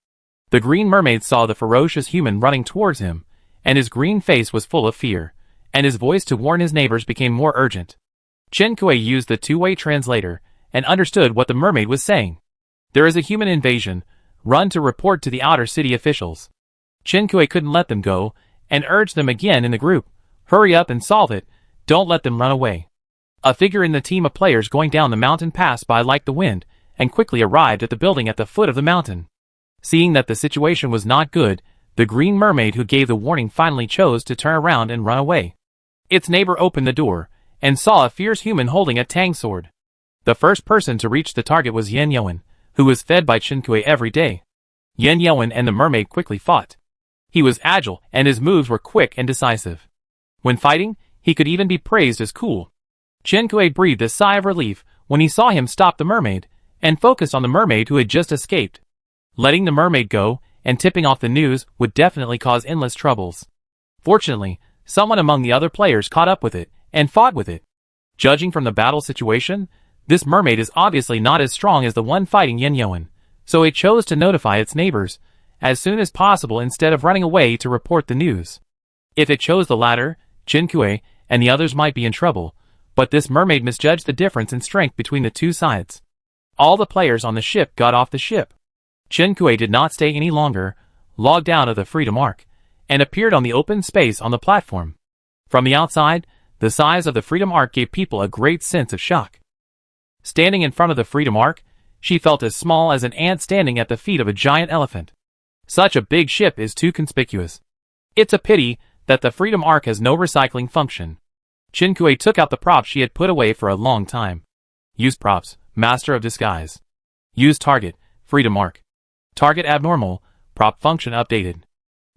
The green mermaid saw the ferocious human running towards him, and his green face was full of fear, and his voice to warn his neighbors became more urgent. Chinkui used the two-way translator and understood what the mermaid was saying. There is a human invasion. Run to report to the outer city officials. Chinkui couldn't let them go, and urged them again in the group. Hurry up and solve it. Don't let them run away. A figure in the team of players going down the mountain passed by like the wind, and quickly arrived at the building at the foot of the mountain. Seeing that the situation was not good, the green mermaid who gave the warning finally chose to turn around and run away. Its neighbor opened the door, and saw a fierce human holding a tang sword. The first person to reach the target was Yen Yoan, who was fed by Chinkui every day. Yen Yoan and the mermaid quickly fought. He was agile, and his moves were quick and decisive. When fighting, he could even be praised as cool. Chinkui breathed a sigh of relief when he saw him stop the mermaid, and focused on the mermaid who had just escaped. Letting the mermaid go, and tipping off the news would definitely cause endless troubles. Fortunately, someone among the other players caught up with it, and fought with it. Judging from the battle situation, this mermaid is obviously not as strong as the one fighting Yen Yoan, so it chose to notify its neighbors as soon as possible instead of running away to report the news. If it chose the latter, Chinkue and the others might be in trouble, but this mermaid misjudged the difference in strength between the two sides. All the players on the ship got off the ship. Chinkue did not stay any longer, logged out of the Freedom Arc, and appeared on the open space on the platform. From the outside, the size of the Freedom Arc gave people a great sense of shock. Standing in front of the Freedom Arc, she felt as small as an ant standing at the feet of a giant elephant. Such a big ship is too conspicuous. It's a pity that the Freedom Arc has no recycling function. Chinkue took out the props she had put away for a long time. Use props, Master of Disguise. Use target, Freedom Arc. Target abnormal, prop function updated.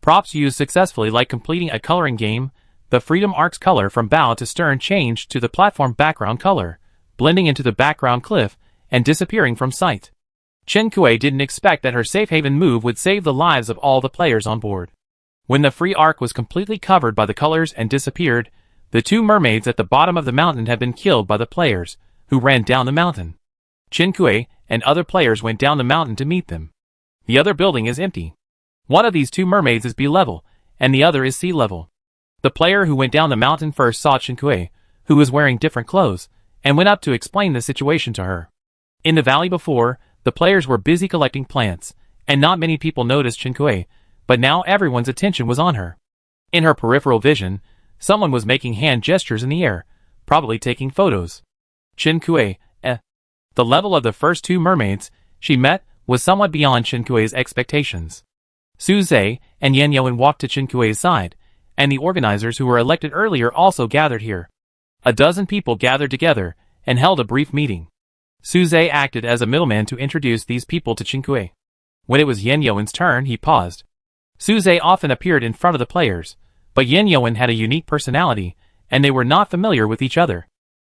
Props used successfully like completing a coloring game. The Freedom Arc's color from bow to stern changed to the platform background color, blending into the background cliff and disappearing from sight. Chinkue didn't expect that her safe haven move would save the lives of all the players on board. When the free arc was completely covered by the colors and disappeared, the two mermaids at the bottom of the mountain had been killed by the players, who ran down the mountain. Chinkue and other players went down the mountain to meet them. The other building is empty. One of these two mermaids is B-level, and the other is C-level. The player who went down the mountain first saw Chinkue, who was wearing different clothes, and went up to explain the situation to her. In the valley before, the players were busy collecting plants, and not many people noticed Chinkue, but now everyone's attention was on her. In her peripheral vision, someone was making hand gestures in the air, probably taking photos. Chinkue, The level of the first two mermaids she met was somewhat beyond Chinkue's expectations. Suze and Yanyoan walked to Chinkue's side, and the organizers who were elected earlier also gathered here. A dozen people gathered together and held a brief meeting. Suze acted as a middleman to introduce these people to Chinkue. When it was Yanyoan's turn, he paused. Suze often appeared in front of the players, but Yanyoan had a unique personality, and they were not familiar with each other.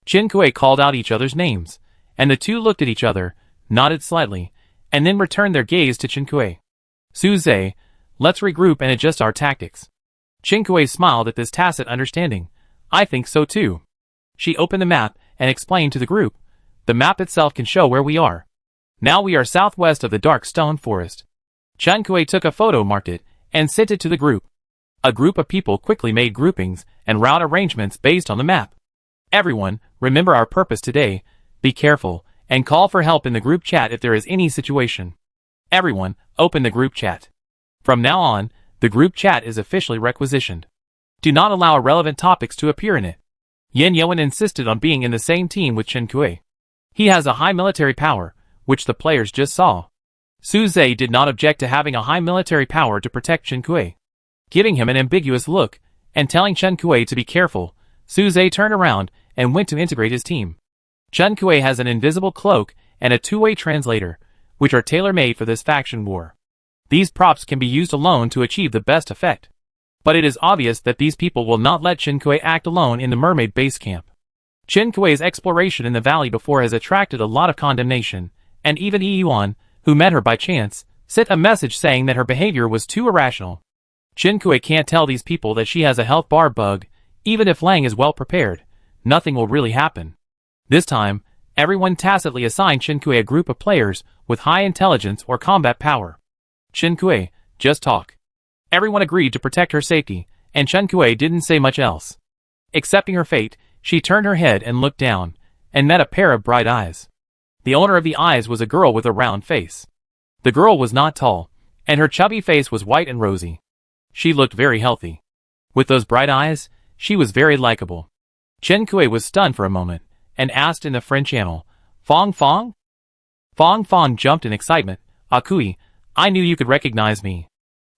Chinkue called out each other's names, and the two looked at each other, nodded slightly, and then returned their gaze to Chinkue. Suze, let's regroup and adjust our tactics. Chinkue smiled at this tacit understanding. I think so too. She opened the map and explained to the group. The map itself can show where we are. Now we are southwest of the dark stone forest. Chinkue took a photo, marked it, and sent it to the group. A group of people quickly made groupings and route arrangements based on the map. Everyone, remember our purpose today. Be careful, and call for help in the group chat if there is any situation. Everyone, open the group chat. From now on, the group chat is officially requisitioned. Do not allow irrelevant topics to appear in it. Yanyoan insisted on being in the same team with Chinkue. He has a high military power, which the players just saw. Suze did not object to having a high military power to protect Chinkue. Giving him an ambiguous look, and telling Chinkue to be careful, Suze turned around and went to integrate his team. Chinkue has an invisible cloak and a two-way translator, which are tailor-made for this faction war. These props can be used alone to achieve the best effect. But it is obvious that these people will not let Chinkue act alone in the mermaid base camp. Chinkue's exploration in the valley before has attracted a lot of condemnation, and even EP1, who met her by chance, sent a message saying that her behavior was too irrational. Chinkue can't tell these people that she has a health bar bug. Even if Lang is well prepared, nothing will really happen. This time, everyone tacitly assigned Chinkue a group of players with high intelligence or combat power. Chinkue, just talk. Everyone agreed to protect her safety, and Chinkue didn't say much else. Accepting her fate, she turned her head and looked down, and met a pair of bright eyes. The owner of the eyes was a girl with a round face. The girl was not tall, and her chubby face was white and rosy. She looked very healthy. With those bright eyes, she was very likable. Chinkue was stunned for a moment, and asked in the French channel, Fong Fong? Fong Fong jumped in excitement. Akui, I knew you could recognize me.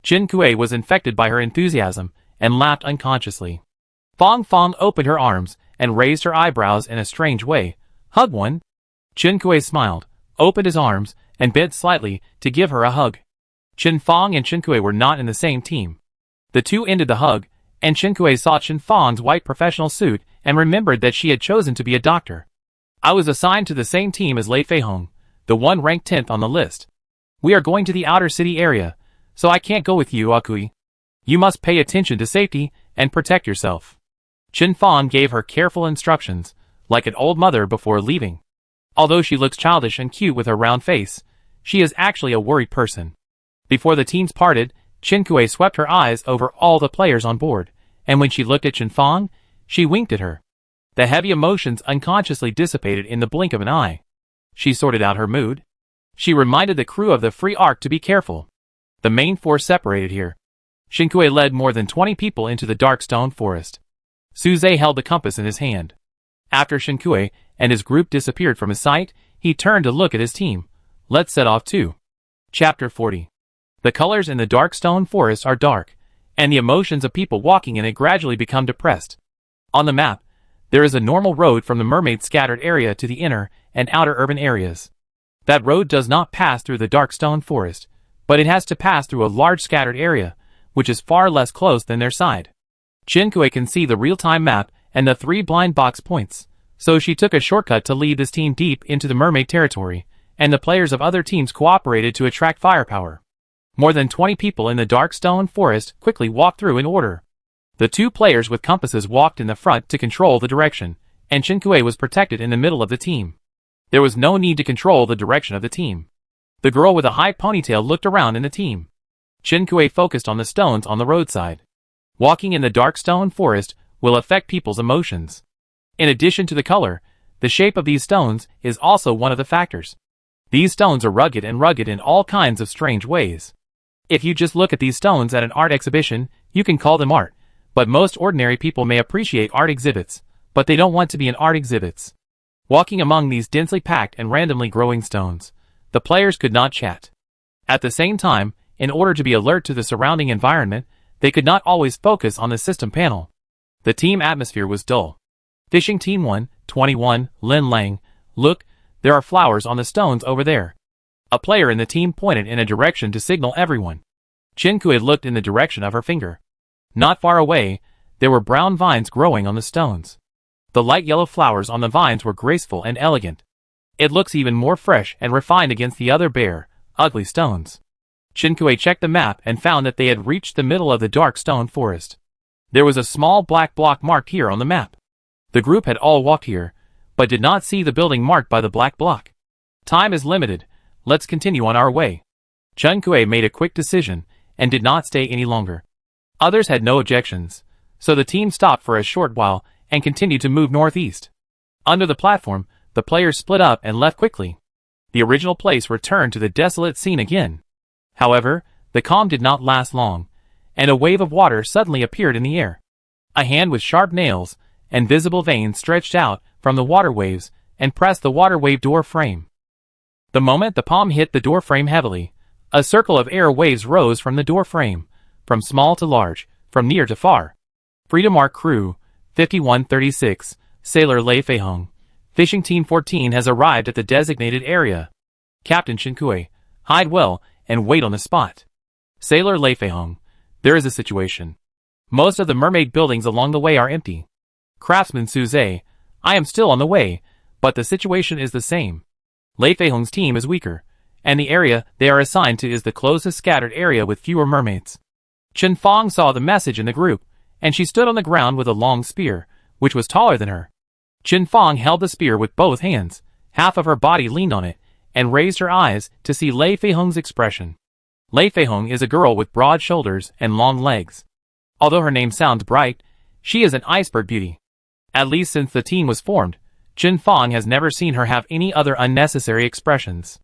Chinkue was infected by her enthusiasm, and laughed unconsciously. Fong Fong opened her arms, and raised her eyebrows in a strange way. Hug one? Chinkue smiled, opened his arms, and bent slightly to give her a hug. Chin Fong and Chinkue were not in the same team. The two ended the hug, and Chinkue saw Chin Fong's white professional suit and remembered that she had chosen to be a doctor. I was assigned to the same team as Lei Feihong, the one ranked 10th on the list. We are going to the outer city area, so I can't go with you, Akui. You must pay attention to safety and protect yourself. Chin Fong gave her careful instructions, like an old mother before leaving. Although she looks childish and cute with her round face, She is actually a worried person. Before the teams parted, Qinkui swept her eyes over all the players on board, and when she looked at Qinfang, she winked at her. The heavy emotions unconsciously dissipated in the blink of an eye. She sorted out her mood. She reminded the crew of the Free Ark to be careful. The main force separated here. Qinkui led more than 20 people into the dark stone forest. Suze held the compass in his hand. After Qinkui and his group disappeared from his sight, he turned to look at his team. Let's set off too. Chapter 40. The colors in the dark stone forest are dark, and the emotions of people walking in it gradually become depressed. On the map, there is a normal road from the mermaid scattered area to the inner and outer urban areas. That road does not pass through the dark stone forest, but it has to pass through a large scattered area, which is far less close than their side. Qinkui can see the real-time map and the 3 blind box points, so she took a shortcut to lead this team deep into the mermaid territory, and the players of other teams cooperated to attract firepower. More than 20 people in the dark stone forest quickly walked through in order. The 2 players with compasses walked in the front to control the direction, and Qinkui was protected in the middle of the team. There was no need to control the direction of the team. The girl with a high ponytail looked around in the team. Qinkui focused on the stones on the roadside. Walking in the dark stone forest will affect people's emotions. In addition to the color, the shape of these stones is also one of the factors. These stones are rugged in all kinds of strange ways. If you just look at these stones at an art exhibition, you can call them art, but most ordinary people may appreciate art exhibits, but they don't want to be in art exhibits. Walking among these densely packed and randomly growing stones, the players could not chat. At the same time, in order to be alert to the surrounding environment, they could not always focus on the system panel. The team atmosphere was dull. Fishing Team 1, 21, Lin Lang, look, there are flowers on the stones over there. A player in the team pointed in a direction to signal everyone. Qinkui looked in the direction of her finger. Not far away, there were brown vines growing on the stones. The light yellow flowers on the vines were graceful and elegant. It looks even more fresh and refined against the other bare, ugly stones. Qinkui checked the map and found that they had reached the middle of the dark stone forest. There was a small black block marked here on the map. The group had all walked here, but did not see the building marked by the black block. Time is limited, let's continue on our way. Qinkui made a quick decision, and did not stay any longer. Others had no objections, so the team stopped for a short while, and continued to move northeast. Under the platform, the players split up and left quickly. The original place returned to the desolate scene again. However, the calm did not last long, and a wave of water suddenly appeared in the air. A hand with sharp nails and visible veins stretched out from the water waves and pressed the water wave door frame. The moment the palm hit the door frame heavily, a circle of air waves rose from the door frame, from small to large, from near to far. Freedom Ark Crew, 5136, Sailor Lei Feihong. Fishing Team 14 has arrived at the designated area. Captain Qinkui, hide well and wait on the spot. Sailor Lei Feihong, there is a situation. Most of the mermaid buildings along the way are empty. Craftsman Suze, I am still on the way, but the situation is the same. Lei Feihong's team is weaker, and the area they are assigned to is the closest scattered area with fewer mermaids. Qinfang saw the message in the group, and she stood on the ground with a long spear, which was taller than her. Qinfang held the spear with both hands, half of her body leaned on it, and raised her eyes to see Lei Feihong's expression. Lei Feihong is a girl with broad shoulders and long legs. Although her name sounds bright, she is an iceberg beauty. At least since the team was formed, Qinfang has never seen her have any other unnecessary expressions.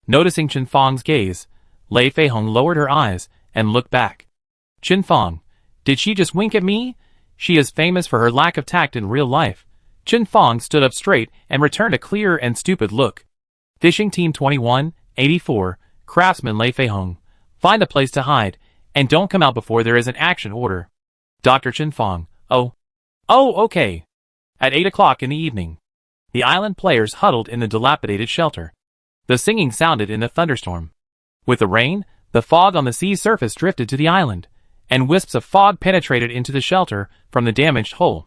Noticing Qinfang's gaze, Lei Feihong lowered her eyes and looked back. Qinfang, did she just wink at me? She is famous for her lack of tact in real life. Qinfang stood up straight and returned a clear and stupid look. Fishing Team 21, 84, Craftsman Lei Feihong, find a place to hide, and don't come out before there is an action order. Dr. Qinfang, oh, okay. At 8 o'clock in the evening, the island players huddled in the dilapidated shelter. The singing sounded in the thunderstorm. With the rain, the fog on the sea's surface drifted to the island, and wisps of fog penetrated into the shelter from the damaged hull.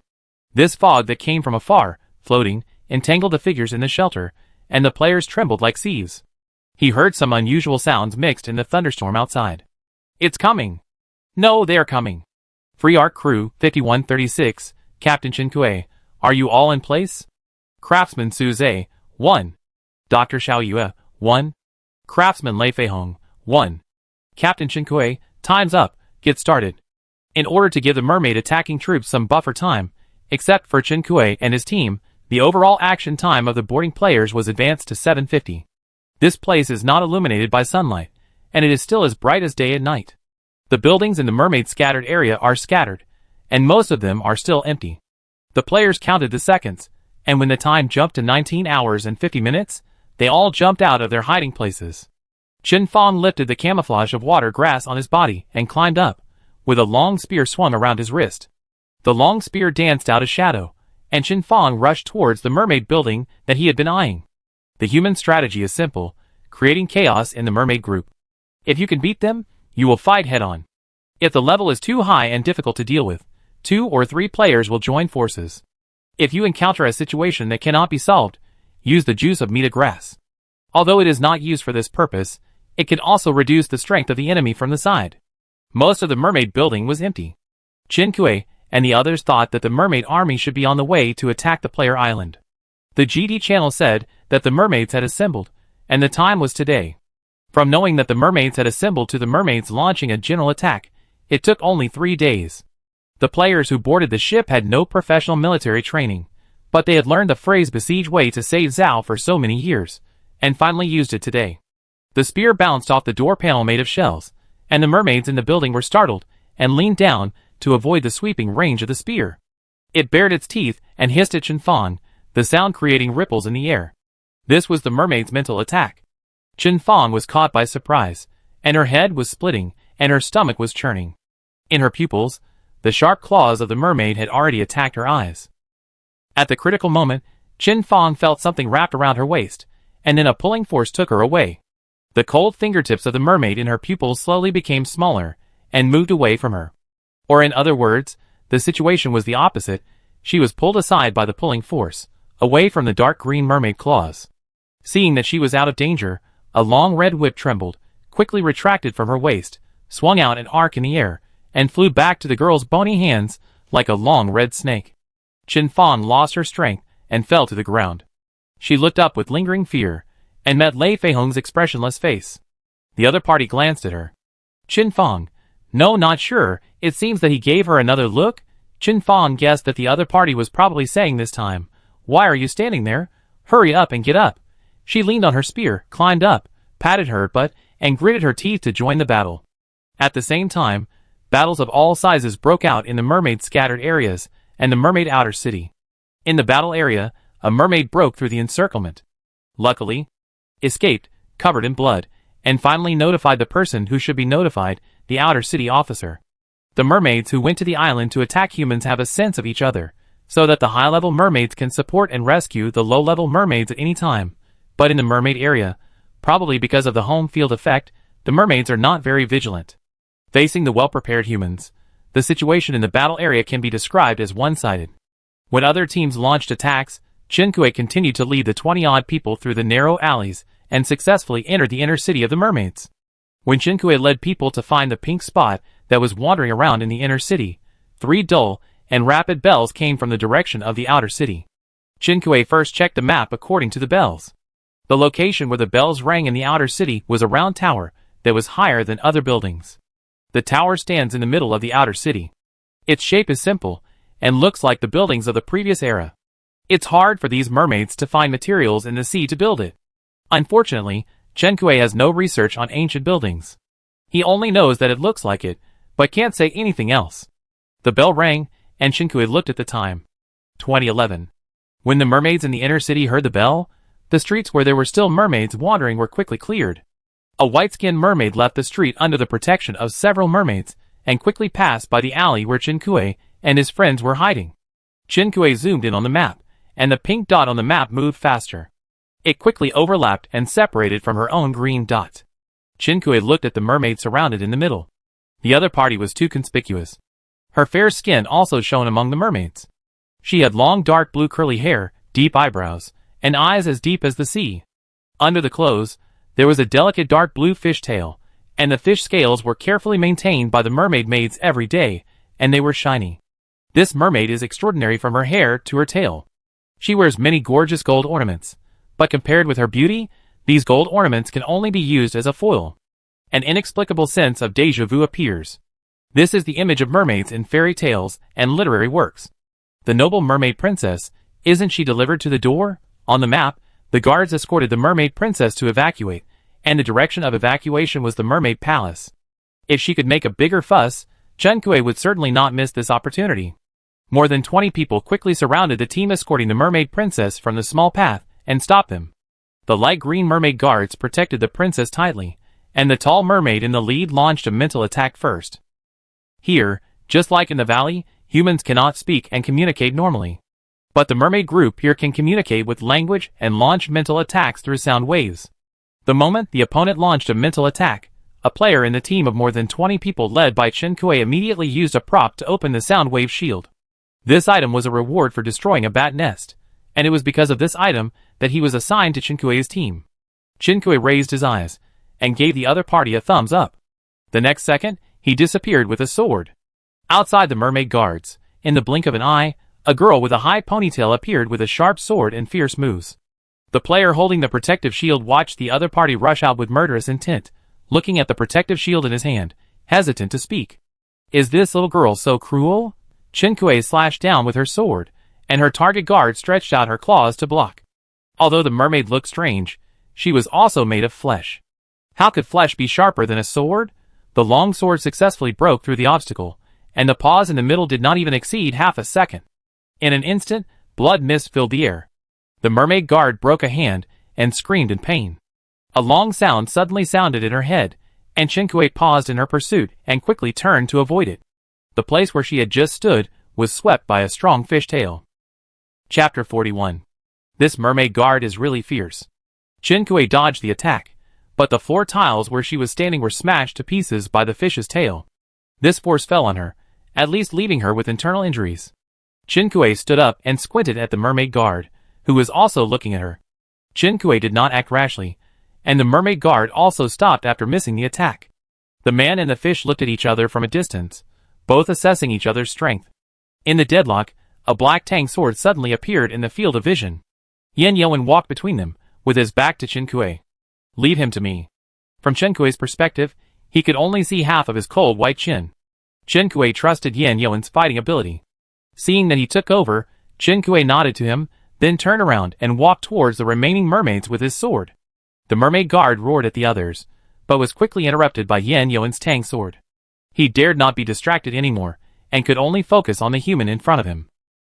This fog that came from afar, floating, entangled the figures in the shelter, and the players trembled like sieves. He heard some unusual sounds mixed in the thunderstorm outside. It's coming! No, they are coming! Free Ark Crew, 5136, Captain Qinkui, are you all in place? Craftsman Suze, 1. Dr. Xiaoyue, 1. Craftsman Lei Feihong. 1. Captain Qinkui, time's up, get started. In order to give the mermaid attacking troops some buffer time, except for Qinkui and his team, the overall action time of the boarding players was advanced to 750. This place is not illuminated by sunlight, and it is still as bright as day and night. The buildings in the mermaid scattered area are scattered, and most of them are still empty. The players counted the seconds, and when the time jumped to 19 hours and 50 minutes, they all jumped out of their hiding places. Chen Fong lifted the camouflage of water grass on his body and climbed up, with a long spear swung around his wrist. The long spear danced out a shadow, and Chen Fong rushed towards the mermaid building that he had been eyeing. The human strategy is simple, creating chaos in the mermaid group. If you can beat them, you will fight head-on. If the level is too high and difficult to deal with, 2 or 3 players will join forces. If you encounter a situation that cannot be solved, use the juice of meta grass. Although it is not used for this purpose, it can also reduce the strength of the enemy from the side. Most of the mermaid building was empty. Qinkui and the others thought that the mermaid army should be on the way to attack the player island. The GD channel said that the mermaids had assembled, and the time was today. From knowing that the mermaids had assembled to the mermaids launching a general attack, it took only 3 days. The players who boarded the ship had no professional military training, but they had learned the phrase besiege way to save Zhao for so many years, and finally used it today. The spear bounced off the door panel made of shells, and the mermaids in the building were startled and leaned down to avoid the sweeping range of the spear. It bared its teeth and hissed at Chen Fong, the sound creating ripples in the air. This was the mermaid's mental attack. Chen Fong was caught by surprise, and her head was splitting and her stomach was churning. In her pupils, the sharp claws of the mermaid had already attacked her eyes. At the critical moment, Chen Fong felt something wrapped around her waist, and then a pulling force took her away. The cold fingertips of the mermaid in her pupils slowly became smaller, and moved away from her. Or in other words, the situation was the opposite, she was pulled aside by the pulling force, away from the dark green mermaid claws. Seeing that she was out of danger, a long red whip trembled, quickly retracted from her waist, swung out an arc in the air, and flew back to the girl's bony hands like a long red snake. Chen Fong lost her strength and fell to the ground. She looked up with lingering fear, and met Lei Feihong's expressionless face. The other party glanced at her. Chen Fong. No, not sure, it seems that he gave her another look. Chen Fong guessed that the other party was probably saying this time, "Why are you standing there? Hurry up and get up." She leaned on her spear, climbed up, patted her butt, and gritted her teeth to join the battle. At the same time, battles of all sizes broke out in the mermaid scattered areas and the mermaid outer city. In the battle area, a mermaid broke through the encirclement. Luckily, escaped, covered in blood, and finally notified the person who should be notified, the outer city officer. The mermaids who went to the island to attack humans have a sense of each other, so that the high-level mermaids can support and rescue the low-level mermaids at any time. But in the mermaid area, probably because of the home field effect, the mermaids are not very vigilant. Facing the well-prepared humans, the situation in the battle area can be described as one-sided. When other teams launched attacks, Qinkui continued to lead the 20-odd people through the narrow alleys and successfully entered the inner city of the mermaids. When Qinkui led people to find the pink spot that was wandering around in the inner city, 3 dull and rapid bells came from the direction of the outer city. Qinkui first checked the map according to the bells. The location where the bells rang in the outer city was a round tower that was higher than other buildings. The tower stands in the middle of the outer city. Its shape is simple, and looks like the buildings of the previous era. It's hard for these mermaids to find materials in the sea to build it. Unfortunately, Qinkui has no research on ancient buildings. He only knows that it looks like it, but can't say anything else. The bell rang, and Qinkui looked at the time. 2011. When the mermaids in the inner city heard the bell, the streets where there were still mermaids wandering were quickly cleared. A white-skinned mermaid left the street under the protection of several mermaids, and quickly passed by the alley where Qinkui and his friends were hiding. Qinkui zoomed in on the map, and the pink dot on the map moved faster. It quickly overlapped and separated from her own green dot. Qinkui looked at the mermaid surrounded in the middle. The other party was too conspicuous. Her fair skin also shone among the mermaids. She had long dark blue curly hair, deep eyebrows, and eyes as deep as the sea. Under the clothes, there was a delicate dark blue fish tail, and the fish scales were carefully maintained by the mermaid maids every day, and they were shiny. This mermaid is extraordinary from her hair to her tail. She wears many gorgeous gold ornaments, but compared with her beauty, These gold ornaments can only be used as a foil. An inexplicable sense of déjà vu appears. This is the image of mermaids in fairy tales and literary works. The noble mermaid princess, isn't she delivered to the door? On the map, the guards escorted the mermaid princess to evacuate, and the direction of evacuation was the mermaid palace. If she could make a bigger fuss, Chen-Kuei would certainly not miss this opportunity. More than 20 people quickly surrounded the team escorting the mermaid princess from the small path and stopped them. The light green mermaid guards protected the princess tightly, and the tall mermaid in the lead launched a mental attack first. Here, just like in the valley, humans cannot speak and communicate normally. But the mermaid group here can communicate with language and launch mental attacks through sound waves. The moment the opponent launched a mental attack, a player in the team of more than 20 people led by Chen-Kuei immediately used a prop to open the sound wave shield. This item was a reward for destroying a bat nest, and it was because of this item that he was assigned to Chen-Kuei's team. Chen-Kuei raised his eyes, and gave the other party a thumbs up. The next second, he disappeared with a sword. Outside the mermaid guards, in the blink of an eye, a girl with a high ponytail appeared with a sharp sword and fierce moves. The player holding the protective shield watched the other party rush out with murderous intent, looking at the protective shield in his hand, hesitant to speak. Is this little girl so cruel? Chen-Kuei slashed down with her sword, and her target guard stretched out her claws to block. Although the mermaid looked strange, she was also made of flesh. How could flesh be sharper than a sword? The long sword successfully broke through the obstacle, and the pause in the middle did not even exceed half a second. In an instant, blood mist filled the air. The mermaid guard broke a hand and screamed in pain. A long sound suddenly sounded in her head, and Chen-Kuei paused in her pursuit and quickly turned to avoid it. The place where she had just stood was swept by a strong fish tail. Chapter 41. This mermaid guard is really fierce. Chen-Kuei dodged the attack, but the floor tiles where she was standing were smashed to pieces by the fish's tail. This force fell on her, at least leaving her with internal injuries. Chen-Kuei stood up and squinted at the mermaid guard, who was also looking at her. Chen-Kuei did not act rashly, and the mermaid guard also stopped after missing the attack. The man and the fish looked at each other from a distance, both assessing each other's strength. In the deadlock, a black tang sword suddenly appeared in the field of vision. Yan Yuan walked between them, with his back to Chen-Kuei. Leave him to me. From Chen-Kuei's perspective, he could only see half of his cold white chin. Chen-Kuei trusted Yan Yuan's fighting ability. Seeing that he took over, Chen-Kuei nodded to him, then turned around and walked towards the remaining mermaids with his sword. The mermaid guard roared at the others, but was quickly interrupted by Yan Yuan's tang sword. He dared not be distracted anymore, and could only focus on the human in front of him.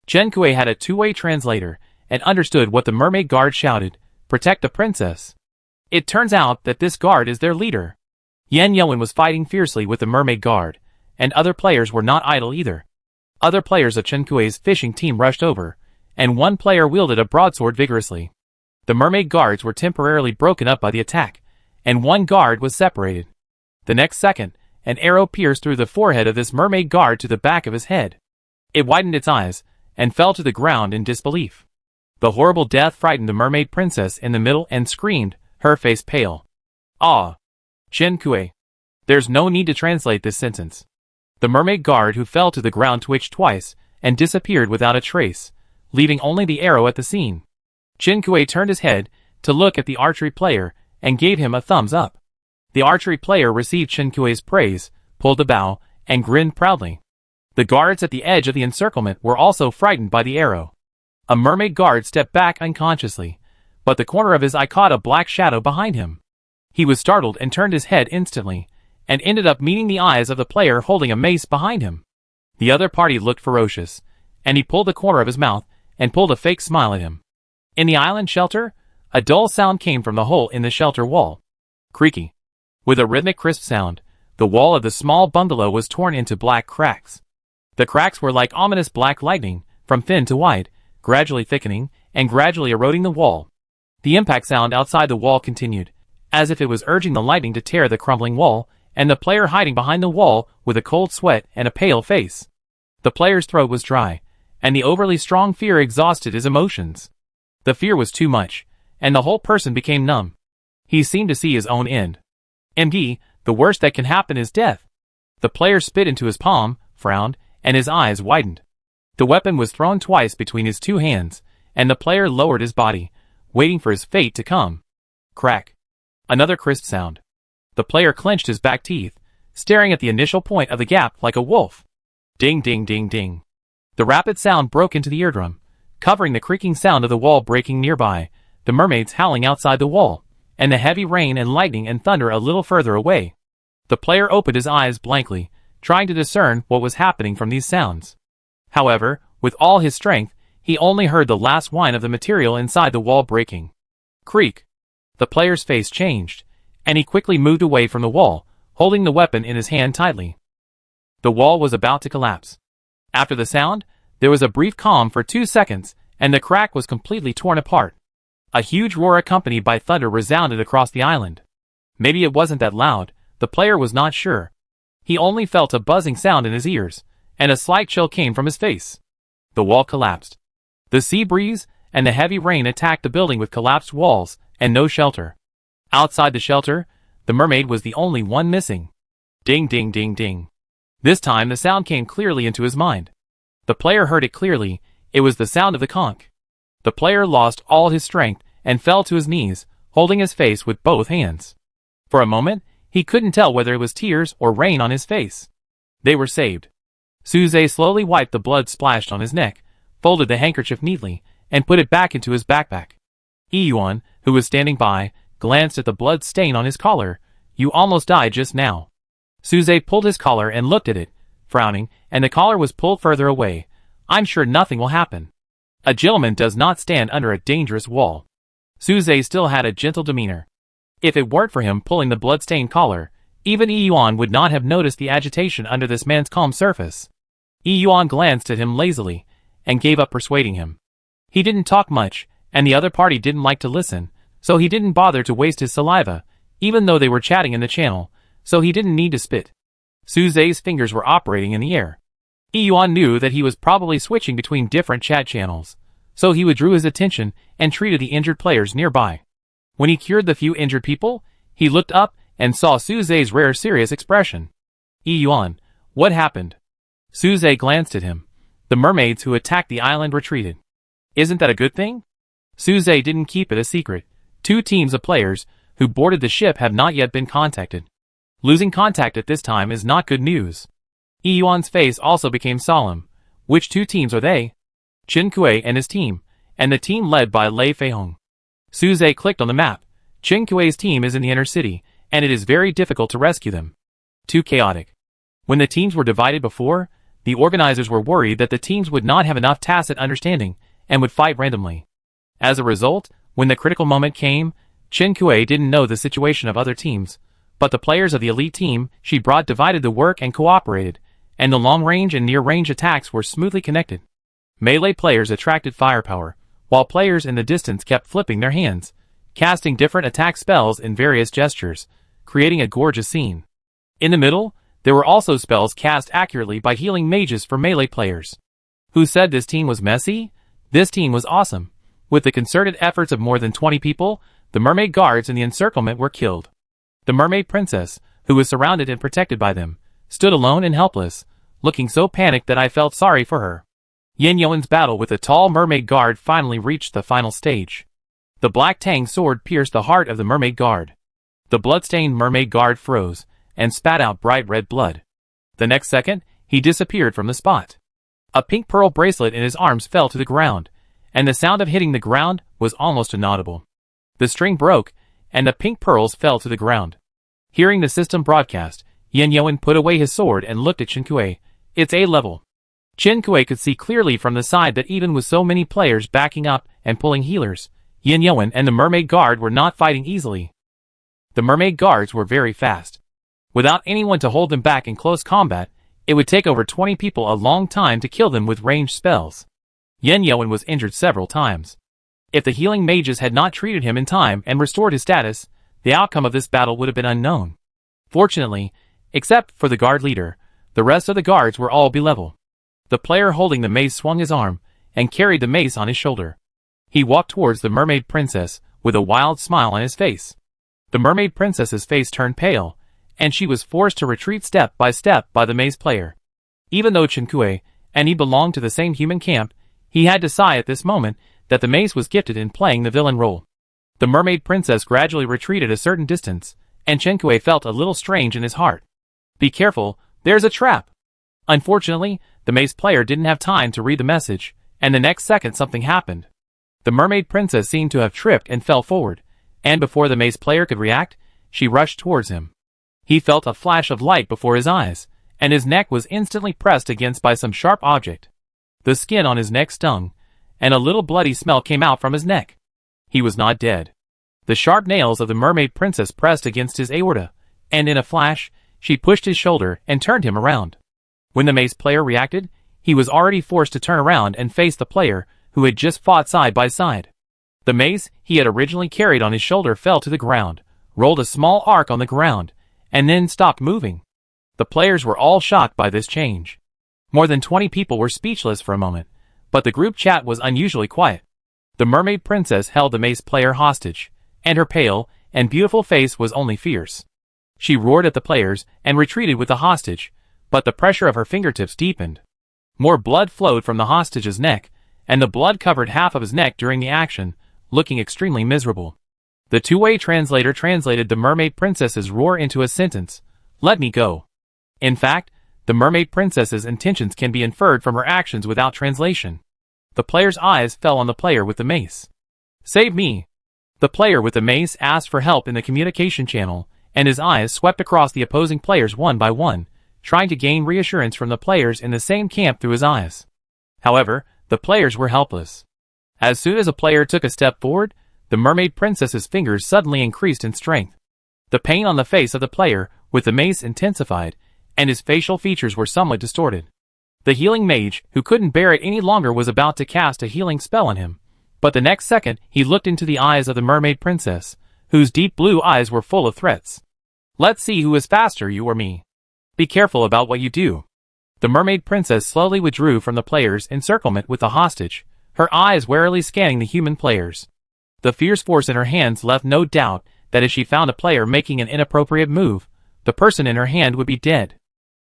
Chen-Kuei had a two-way translator, and understood what the mermaid guard shouted, "Protect the princess." It turns out that this guard is their leader. Yan Yuan was fighting fiercely with the mermaid guard, and other players were not idle either. Other players of Chen-Kuei's fishing team rushed over, and one player wielded a broadsword vigorously. The mermaid guards were temporarily broken up by the attack, and one guard was separated. The next second, an arrow pierced through the forehead of this mermaid guard to the back of his head. It widened its eyes, and fell to the ground in disbelief. The horrible death frightened the mermaid princess in the middle and screamed, her face pale. Ah! Chen-Kuei. There's no need to translate this sentence. The mermaid guard who fell to the ground twitched twice, and disappeared without a trace, leaving only the arrow at the scene. Chen-Kuei turned his head to look at the archery player, and gave him a thumbs up. The archery player received Chen-Kuei's praise, pulled a bow, and grinned proudly. The guards at the edge of the encirclement were also frightened by the arrow. A mermaid guard stepped back unconsciously, but the corner of his eye caught a black shadow behind him. He was startled and turned his head instantly, and ended up meeting the eyes of the player holding a mace behind him. The other party looked ferocious, and he pulled the corner of his mouth and pulled a fake smile at him. In the island shelter, a dull sound came from the hole in the shelter wall. Creaky. With a rhythmic crisp sound, the wall of the small bungalow was torn into black cracks. The cracks were like ominous black lightning, from thin to wide, gradually thickening, and gradually eroding the wall. The impact sound outside the wall continued, as if it was urging the lightning to tear the crumbling wall, and the player hiding behind the wall with a cold sweat and a pale face. The player's throat was dry, and the overly strong fear exhausted his emotions. The fear was too much, and the whole person became numb. He seemed to see his own end. MD, the worst that can happen is death. The player spit into his palm, frowned, and his eyes widened. The weapon was thrown twice between his two hands, and the player lowered his body, waiting for his fate to come. Crack. Another crisp sound. The player clenched his back teeth, staring at the initial point of the gap like a wolf. Ding ding ding ding. The rapid sound broke into the eardrum, covering the creaking sound of the wall breaking nearby, the mermaids howling outside the wall, and the heavy rain and lightning and thunder a little further away. The player opened his eyes blankly, trying to discern what was happening from these sounds. However, with all his strength, he only heard the last whine of the material inside the wall breaking. Creak. The player's face changed, and he quickly moved away from the wall, holding the weapon in his hand tightly. The wall was about to collapse. After the sound, there was a brief calm for 2 seconds, and the crack was completely torn apart. A huge roar accompanied by thunder resounded across the island. Maybe it wasn't that loud, the player was not sure. He only felt a buzzing sound in his ears, and a slight chill came from his face. The wall collapsed. The sea breeze and the heavy rain attacked the building with collapsed walls and no shelter. Outside the shelter, the mermaid was the only one missing. Ding ding ding ding. This time the sound came clearly into his mind. The player heard it clearly, it was the sound of the conch. The player lost all his strength and fell to his knees, holding his face with both hands. For a moment, he couldn't tell whether it was tears or rain on his face. They were saved. Suze slowly wiped the blood splashed on his neck, folded the handkerchief neatly, and put it back into his backpack. Iyuan, who was standing by, glanced at the blood stain on his collar. You almost died just now. Suze pulled his collar and looked at it, frowning, and the collar was pulled further away. I'm sure nothing will happen. A gentleman does not stand under a dangerous wall. Suze still had a gentle demeanor. If it weren't for him pulling the blood-stained collar, even Iyuan would not have noticed the agitation under this man's calm surface. Iyuan glanced at him lazily, and gave up persuading him. He didn't talk much, and the other party didn't like to listen, so he didn't bother to waste his saliva, even though they were chatting in the channel, so he didn't need to spit. Suze's fingers were operating in the air. Iyuan knew that he was probably switching between different chat channels, so he withdrew his attention and treated the injured players nearby. When he cured the few injured people, he looked up and saw Suze's rare serious expression. Iyuan, what happened? Suze glanced at him. The mermaids who attacked the island retreated. Isn't that a good thing? Suze didn't keep it a secret. 2 teams of players who boarded the ship have not yet been contacted. Losing contact at this time is not good news. Iyuan's face also became solemn. Which 2 teams are they? Chen Kuei and his team, and the team led by Lei Feihong. Suze clicked on the map. Chen Kuei's team is in the inner city, and it is very difficult to rescue them. Too chaotic. When the teams were divided before, the organizers were worried that the teams would not have enough tacit understanding, and would fight randomly. As a result, when the critical moment came, Chen Kuei didn't know the situation of other teams, but the players of the elite team she brought divided the work and cooperated, and the long-range and near-range attacks were smoothly connected. Melee players attracted firepower, while players in the distance kept flipping their hands, casting different attack spells in various gestures, creating a gorgeous scene. In the middle, there were also spells cast accurately by healing mages for melee players. Who said this team was messy? This team was awesome. With the concerted efforts of more than 20 people, the mermaid guards in the encirclement were killed. The mermaid princess, who was surrounded and protected by them, stood alone and helpless, looking so panicked that I felt sorry for her. Yin Yuan's battle with the tall mermaid guard finally reached the final stage. The black tang sword pierced the heart of the mermaid guard. The blood-stained mermaid guard froze, and spat out bright red blood. The next second, he disappeared from the spot. A pink pearl bracelet in his arms fell to the ground, and the sound of hitting the ground was almost inaudible. The string broke, and the pink pearls fell to the ground. Hearing the system broadcast, Yin Yuan put away his sword and looked at Chen Kuei. It's A level. Chen Kuei could see clearly from the side that even with so many players backing up and pulling healers, Yin Yuan and the mermaid guard were not fighting easily. The mermaid guards were very fast. Without anyone to hold them back in close combat, it would take over 20 people a long time to kill them with ranged spells. Yin Yuan was injured several times. If the healing mages had not treated him in time and restored his status, the outcome of this battle would have been unknown. Fortunately, except for the guard leader, the rest of the guards were all B-level. The player holding the mace swung his arm, and carried the mace on his shoulder. He walked towards the mermaid princess, with a wild smile on his face. The mermaid princess's face turned pale, and she was forced to retreat step by the mace player. Even though Chen Kuei and he belonged to the same human camp, he had to sigh at this moment that the mace was gifted in playing the villain role. The mermaid princess gradually retreated a certain distance, and Chenkue felt a little strange in his heart. Be careful, there's a trap! Unfortunately, the mace player didn't have time to read the message, and the next second something happened. The mermaid princess seemed to have tripped and fell forward, and before the mace player could react, she rushed towards him. He felt a flash of light before his eyes, and his neck was instantly pressed against by some sharp object. The skin on his neck stung, and a little bloody smell came out from his neck. He was not dead. The sharp nails of the mermaid princess pressed against his aorta, and in a flash, she pushed his shoulder and turned him around. When the mace player reacted, he was already forced to turn around and face the player who had just fought side by side. The mace he had originally carried on his shoulder fell to the ground, rolled a small arc on the ground, and then stopped moving. The players were all shocked by this change. More than 20 people were speechless for a moment, but the group chat was unusually quiet. The mermaid princess held the mace player hostage, and her pale and beautiful face was only fierce. She roared at the players and retreated with the hostage, but the pressure of her fingertips deepened. More blood flowed from the hostage's neck, and the blood covered half of his neck during the action, looking extremely miserable. The two-way translator translated the mermaid princess's roar into a sentence, "Let me go." In fact, the mermaid princess's intentions can be inferred from her actions without translation. The player's eyes fell on the player with the mace. "Save me!" The player with the mace asked for help in the communication channel, and his eyes swept across the opposing players one by one, trying to gain reassurance from the players in the same camp through his eyes. However, the players were helpless. As soon as a player took a step forward, the mermaid princess's fingers suddenly increased in strength. The pain on the face of the player with the mace intensified, and his facial features were somewhat distorted. The healing mage, who couldn't bear it any longer, was about to cast a healing spell on him, but the next second he looked into the eyes of the mermaid princess, whose deep blue eyes were full of threats. "Let's see who is faster, you or me. Be careful about what you do." The mermaid princess slowly withdrew from the players' encirclement with the hostage, her eyes warily scanning the human players. The fierce force in her hands left no doubt that if she found a player making an inappropriate move, the person in her hand would be dead.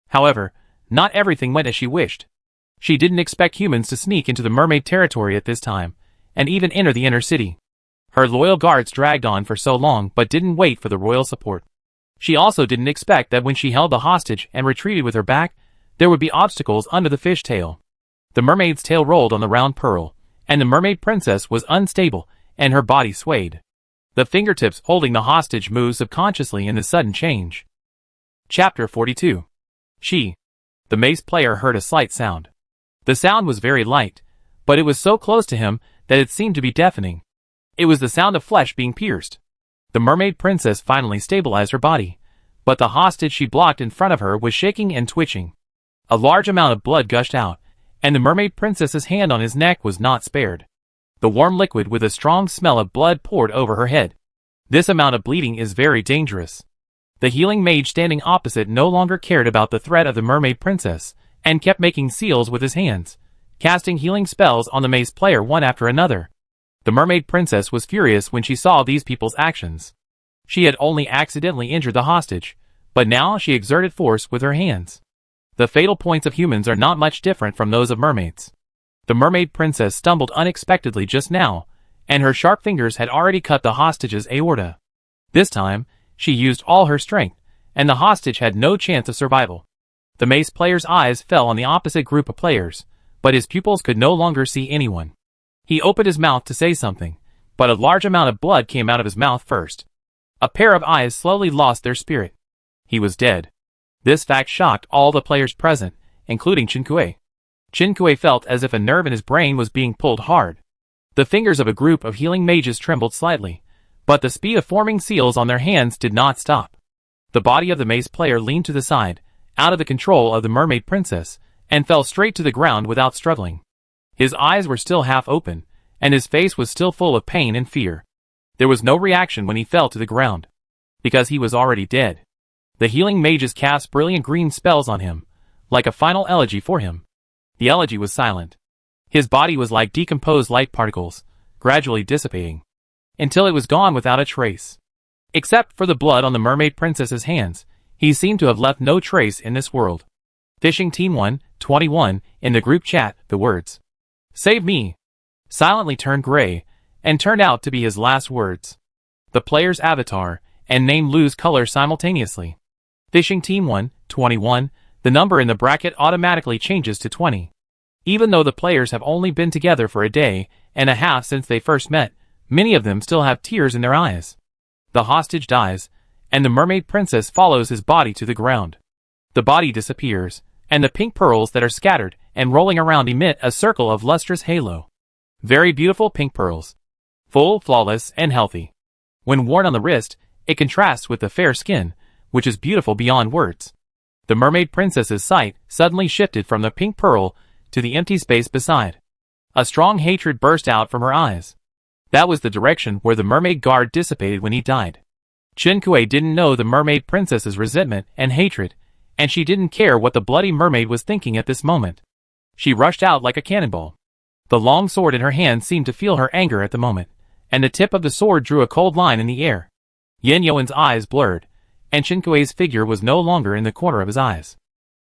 However, not everything went as she wished. She didn't expect humans to sneak into the mermaid territory at this time, and even enter the inner city. Her loyal guards dragged on for so long but didn't wait for the royal support. She also didn't expect that when she held the hostage and retreated with her back, there would be obstacles under the fish tail. The mermaid's tail rolled on the round pearl, and the mermaid princess was unstable, and her body swayed. The fingertips holding the hostage moved subconsciously in the sudden change. Chapter 42. The mace player heard a slight sound. The sound was very light, but it was so close to him that it seemed to be deafening. It was the sound of flesh being pierced. The mermaid princess finally stabilized her body, but the hostage she blocked in front of her was shaking and twitching. A large amount of blood gushed out, and the mermaid princess's hand on his neck was not spared. The warm liquid with a strong smell of blood poured over her head. This amount of bleeding is very dangerous. The healing mage standing opposite no longer cared about the threat of the mermaid princess, and kept making seals with his hands, casting healing spells on the mace player one after another. The mermaid princess was furious when she saw these people's actions. She had only accidentally injured the hostage, but now she exerted force with her hands. The fatal points of humans are not much different from those of mermaids. The mermaid princess stumbled unexpectedly just now, and her sharp fingers had already cut the hostage's aorta. This time, she used all her strength, and the hostage had no chance of survival. The mace player's eyes fell on the opposite group of players, but his pupils could no longer see anyone. He opened his mouth to say something, but a large amount of blood came out of his mouth first. A pair of eyes slowly lost their spirit. He was dead. This fact shocked all the players present, including Chenkue. Chenkue felt as if a nerve in his brain was being pulled hard. The fingers of a group of healing mages trembled slightly, but the speed of forming seals on their hands did not stop. The body of the mace player leaned to the side, out of the control of the mermaid princess, and fell straight to the ground without struggling. His eyes were still half open, and his face was still full of pain and fear. There was no reaction when he fell to the ground, because he was already dead. The healing mages cast brilliant green spells on him, like a final elegy for him. The elegy was silent. His body was like decomposed light particles, gradually dissipating, until it was gone without a trace. Except for the blood on the mermaid princess's hands, he seemed to have left no trace in this world. Fishing Team 121 in the group chat, the words, "Save me," silently turned gray, and turned out to be his last words. the player's avatar, and name lose color simultaneously. Fishing Team 1, 21, the number in the bracket automatically changes to 20. Even though the players have only been together for a day and a half since they first met, many of them still have tears in their eyes. The hostage dies, and the mermaid princess follows his body to the ground. The body disappears, and the pink pearls that are scattered and rolling around emit a circle of lustrous halo. Very beautiful pink pearls. Full, flawless, and healthy. When worn on the wrist, it contrasts with the fair skin, which is beautiful beyond words. The mermaid princess's sight suddenly shifted from the pink pearl to the empty space beside. A strong hatred burst out from her eyes. That was the direction where the mermaid guard dissipated when he died. Qinkui didn't know the mermaid princess's resentment and hatred, and she didn't care what the bloody mermaid was thinking at this moment. She rushed out like a cannonball. The long sword in her hand seemed to feel her anger at the moment, and the tip of the sword drew a cold line in the air. Yin Yuan's eyes blurred, and Qinkui's figure was no longer in the corner of his eyes.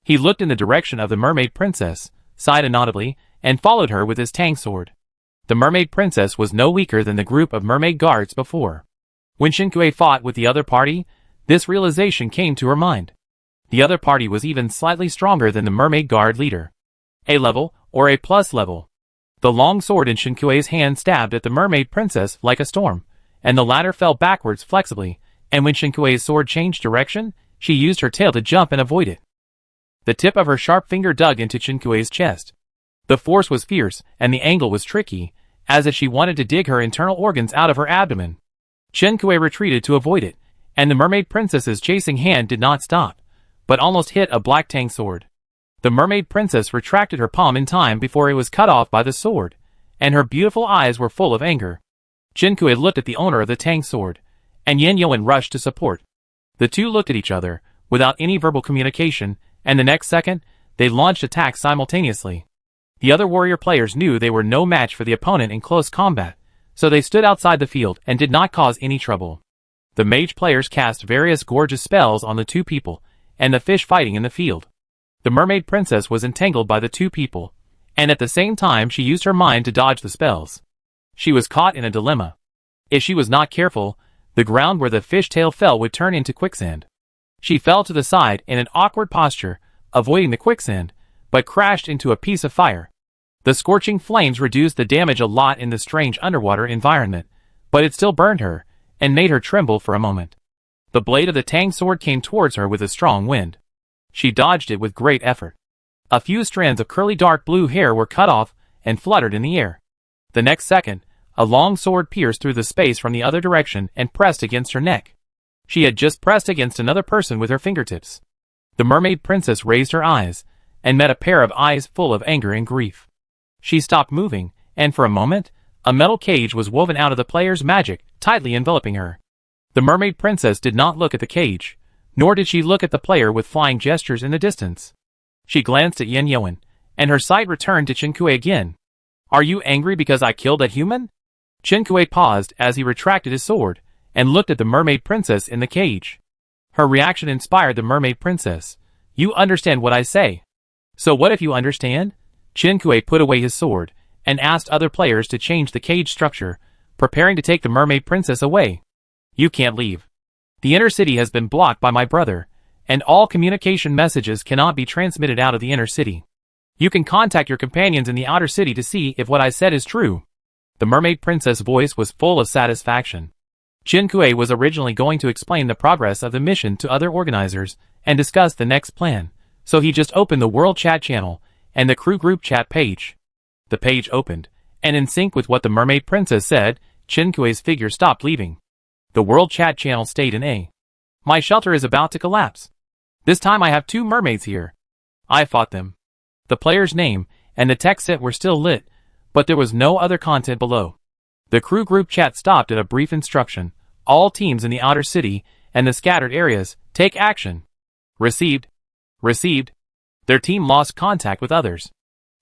He looked in the direction of the mermaid princess, sighed inaudibly, and followed her with his tang sword. The mermaid princess was no weaker than the group of mermaid guards before. When Qinkui fought with the other party, this realization came to her mind. The other party was even slightly stronger than the mermaid guard leader. A level, or A+ level. The long sword in Qinkui's hand stabbed at the mermaid princess like a storm, and the latter fell backwards flexibly, and when Qinkui's sword changed direction, she used her tail to jump and avoid it. The tip of her sharp finger dug into Qinkui's chest. The force was fierce, and the angle was tricky, as if she wanted to dig her internal organs out of her abdomen. Qinkui retreated to avoid it, and the mermaid princess's chasing hand did not stop, but almost hit a black tang sword. The mermaid princess retracted her palm in time before it was cut off by the sword, and her beautiful eyes were full of anger. Qinkui looked at the owner of the tang sword, and Yin Yuan rushed to support. The two looked at each other, without any verbal communication, and the next second, they launched attacks simultaneously. The other warrior players knew they were no match for the opponent in close combat, so they stood outside the field and did not cause any trouble. The mage players cast various gorgeous spells on the two people, and the fish fighting in the field. The mermaid princess was entangled by the two people, and at the same time she used her mind to dodge the spells. She was caught in a dilemma. If she was not careful, the ground where the fish tail fell would turn into quicksand. She fell to the side in an awkward posture, avoiding the quicksand, but crashed into a piece of fire. The scorching flames reduced the damage a lot in the strange underwater environment, but it still burned her, and made her tremble for a moment. The blade of the tang sword came towards her with a strong wind. She dodged it with great effort. A few strands of curly dark blue hair were cut off and fluttered in the air. The next second, a long sword pierced through the space from the other direction and pressed against her neck. She had just pressed against another person with her fingertips. The mermaid princess raised her eyes, and met a pair of eyes full of anger and grief. She stopped moving, and for a moment, a metal cage was woven out of the player's magic, tightly enveloping her. The mermaid princess did not look at the cage, nor did she look at the player with flying gestures in the distance. She glanced at Yin Yuan, and her sight returned to Qinkui again. "Are you angry because I killed that human?" Qinkui paused as he retracted his sword, and looked at the mermaid princess in the cage. Her reaction inspired the mermaid princess. "You understand what I say. So what if you understand?" Qinkui put away his sword, and asked other players to change the cage structure, preparing to take the mermaid princess away. "You can't leave. The inner city has been blocked by my brother, and all communication messages cannot be transmitted out of the inner city. You can contact your companions in the outer city to see if what I said is true." The mermaid princess' voice was full of satisfaction. Qinkui was originally going to explain the progress of the mission to other organizers and discuss the next plan, so he just opened the world chat channel and the crew group chat page. The page opened, and in sync with what the mermaid princess said, Qinkui's figure stopped leaving. The world chat channel stayed in A. "My shelter is about to collapse. This time I have 2 mermaids here. I fought them." The player's name and the text set were still lit, but there was no other content below. The crew group chat stopped at a brief instruction. "All teams in the outer city and the scattered areas, take action." Received. Received. Their team lost contact with others.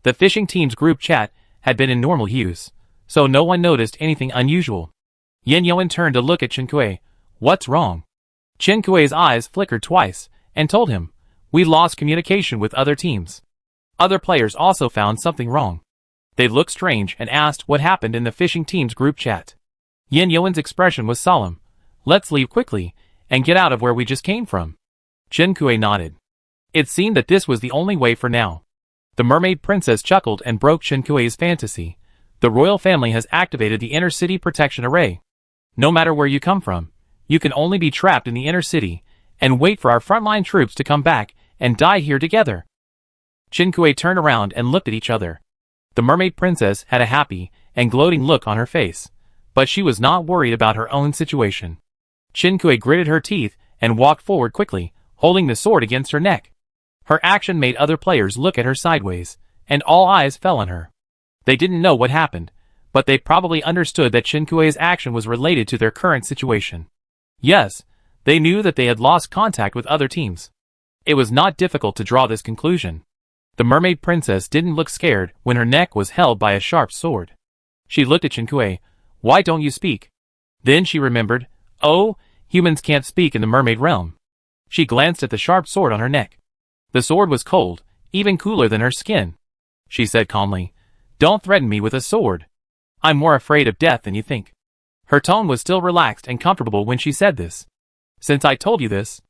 The fishing team's group chat had been in normal use, so no one noticed anything unusual. Yin Yuan turned to look at Qinkui. "What's wrong?" Qinkui's eyes flickered twice, and told him, "We lost communication with other teams." Other players also found something wrong. They looked strange and asked what happened in the fishing team's group chat. Yin Yuan's expression was solemn. Let's leave quickly, and get out of where we just came from. Chen-Kuei nodded. It seemed that this was the only way for now. The mermaid princess chuckled and broke Chen-Kuei's fantasy. The royal family has activated the inner city protection array. No matter where you come from, you can only be trapped in the inner city, and wait for our frontline troops to come back and die here together. Chen-Kuei turned around and looked at each other. The mermaid princess had a happy and gloating look on her face, but she was not worried about her own situation. Chen-Kuei gritted her teeth and walked forward quickly, holding the sword against her neck. Her action made other players look at her sideways, and all eyes fell on her. They didn't know what happened, but they probably understood that Chen-Kuei's action was related to their current situation. Yes, they knew that they had lost contact with other teams. It was not difficult to draw this conclusion. The mermaid princess didn't look scared when her neck was held by a sharp sword. She looked at Chen-Kuei. Why don't you speak? Then she remembered, oh, humans can't speak in the mermaid realm. She glanced at the sharp sword on her neck. The sword was cold, even cooler than her skin. She said calmly, don't threaten me with a sword. I'm more afraid of death than you think. Her tone was still relaxed and comfortable when she said this. Since I told you this.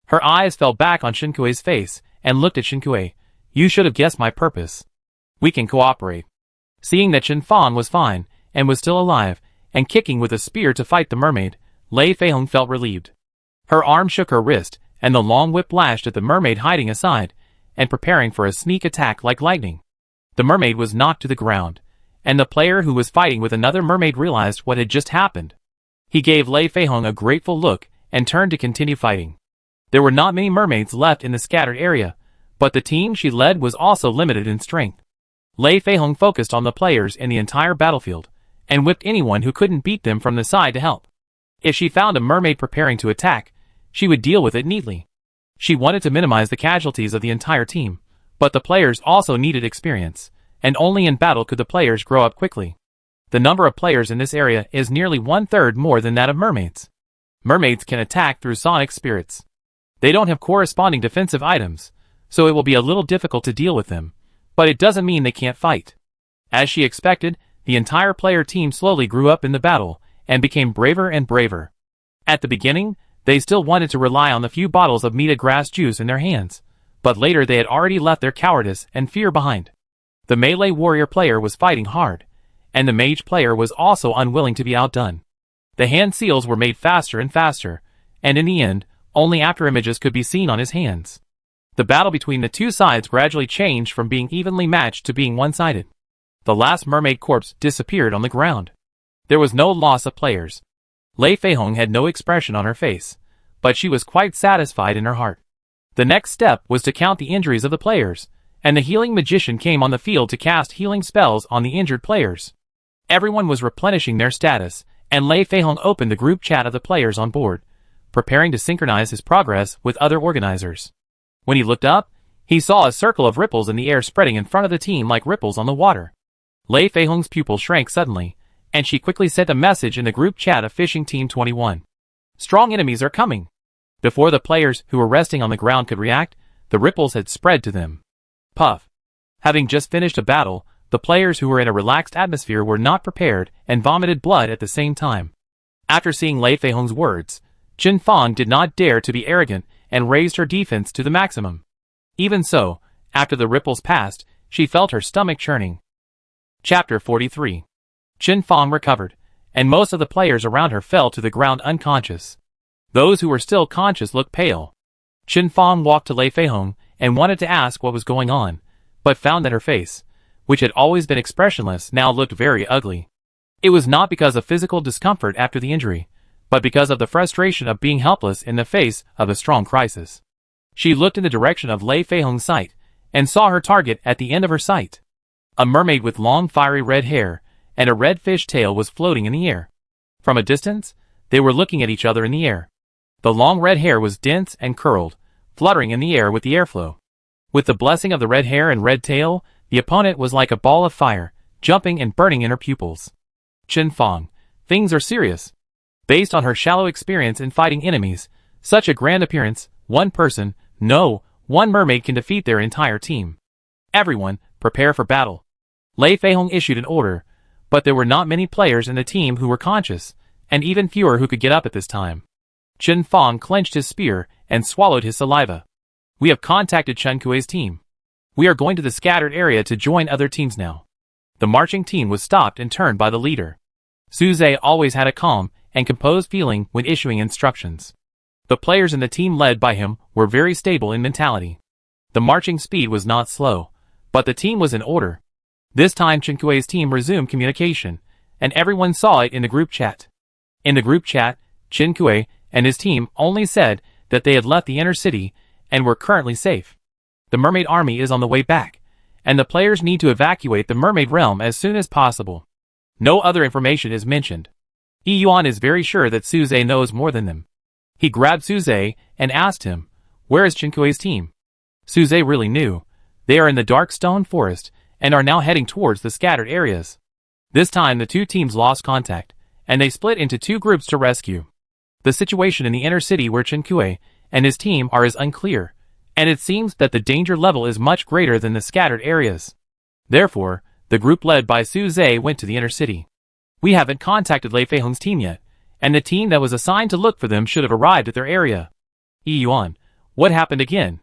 Her eyes fell back on Chen-Kuei's face and looked at Chen-Kuei. You should have guessed my purpose. We can cooperate. Seeing that Chen Fan was fine, and was still alive, and kicking with a spear to fight the mermaid, Lei Feihong felt relieved. Her arm shook her wrist, and the long whip lashed at the mermaid hiding aside, and preparing for a sneak attack like lightning. The mermaid was knocked to the ground, and the player who was fighting with another mermaid realized what had just happened. He gave Lei Feihong a grateful look, and turned to continue fighting. There were not many mermaids left in the scattered area, but the team she led was also limited in strength. Lei Feihong focused on the players in the entire battlefield, and whipped anyone who couldn't beat them from the side to help. If she found a mermaid preparing to attack, she would deal with it neatly. She wanted to minimize the casualties of the entire team, but the players also needed experience, and only in battle could the players grow up quickly. The number of players in this area is nearly 1/3 more than that of mermaids. Mermaids can attack through sonic spirits. They don't have corresponding defensive items, so it will be a little difficult to deal with them, but it doesn't mean they can't fight. As she expected, the entire player team slowly grew up in the battle, and became braver and braver. At the beginning, they still wanted to rely on the few bottles of Meta grass juice in their hands, but later they had already left their cowardice and fear behind. The melee warrior player was fighting hard, and the mage player was also unwilling to be outdone. The hand seals were made faster and faster, and in the end, only after images could be seen on his hands. The battle between the two sides gradually changed from being evenly matched to being one-sided. The last mermaid corpse disappeared on the ground. There was no loss of players. Lei Feihong had no expression on her face, but she was quite satisfied in her heart. The next step was to count the injuries of the players, and the healing magician came on the field to cast healing spells on the injured players. Everyone was replenishing their status, and Lei Feihong opened the group chat of the players on board, preparing to synchronize his progress with other organizers. When he looked up, he saw a circle of ripples in the air spreading in front of the team like ripples on the water. Lei Feihong's pupil shrank suddenly, and she quickly sent a message in the group chat of Fishing Team 21. Strong enemies are coming. Before the players who were resting on the ground could react, the ripples had spread to them. Puff. Having just finished a battle, the players who were in a relaxed atmosphere were not prepared and vomited blood at the same time. After seeing Lei Feihong's words, Chen Fan did not dare to be arrogant and raised her defense to the maximum. Even so, after the ripples passed, she felt her stomach churning. Chapter 43. Chen Fan recovered, and most of the players around her fell to the ground unconscious. Those who were still conscious looked pale. Chen Fan walked to Lei Feihong and wanted to ask what was going on, but found that her face, which had always been expressionless, now looked very ugly. It was not because of physical discomfort after the injury, but because of the frustration of being helpless in the face of a strong crisis. She looked in the direction of Lei Feihong's sight, and saw her target at the end of her sight. A mermaid with long fiery red hair, and a red fish tail was floating in the air. From a distance, they were looking at each other in the air. The long red hair was dense and curled, fluttering in the air with the airflow. With the blessing of the red hair and red tail, the opponent was like a ball of fire, jumping and burning in her pupils. Chen Fan, things are serious. Based on her shallow experience in fighting enemies, such a grand appearance, one mermaid can defeat their entire team. Everyone, prepare for battle. Lei Feihong issued an order, but there were not many players in the team who were conscious, and even fewer who could get up at this time. Chen Fong clenched his spear and swallowed his saliva. We have contacted Chen Kuei's team. We are going to the scattered area to join other teams now. The marching team was stopped and turned by the leader. Su Zhe always had a calm and composed feeling when issuing instructions. The players in the team led by him were very stable in mentality. The marching speed was not slow, but the team was in order. This time Chen Kuei's team resumed communication, and everyone saw it in the group chat. In the group chat, Chen Kuei and his team only said that they had left the inner city and were currently safe. The mermaid army is on the way back, and the players need to evacuate the mermaid realm as soon as possible. No other information is mentioned. EP1 is very sure that Su Zhe knows more than them. He grabbed Su Zhe and asked him, "Where is Chen Kuei's team?" Su Zhe really knew. They are in the dark stone forest and are now heading towards the scattered areas. This time the two teams lost contact, and they split into two groups to rescue. The situation in the inner city where Chen Kuei and his team are is unclear, and it seems that the danger level is much greater than the scattered areas. Therefore, the group led by Su Zhe went to the inner city. We haven't contacted Lei Feihong's team yet, and the team that was assigned to look for them should have arrived at their area. EP1, what happened again?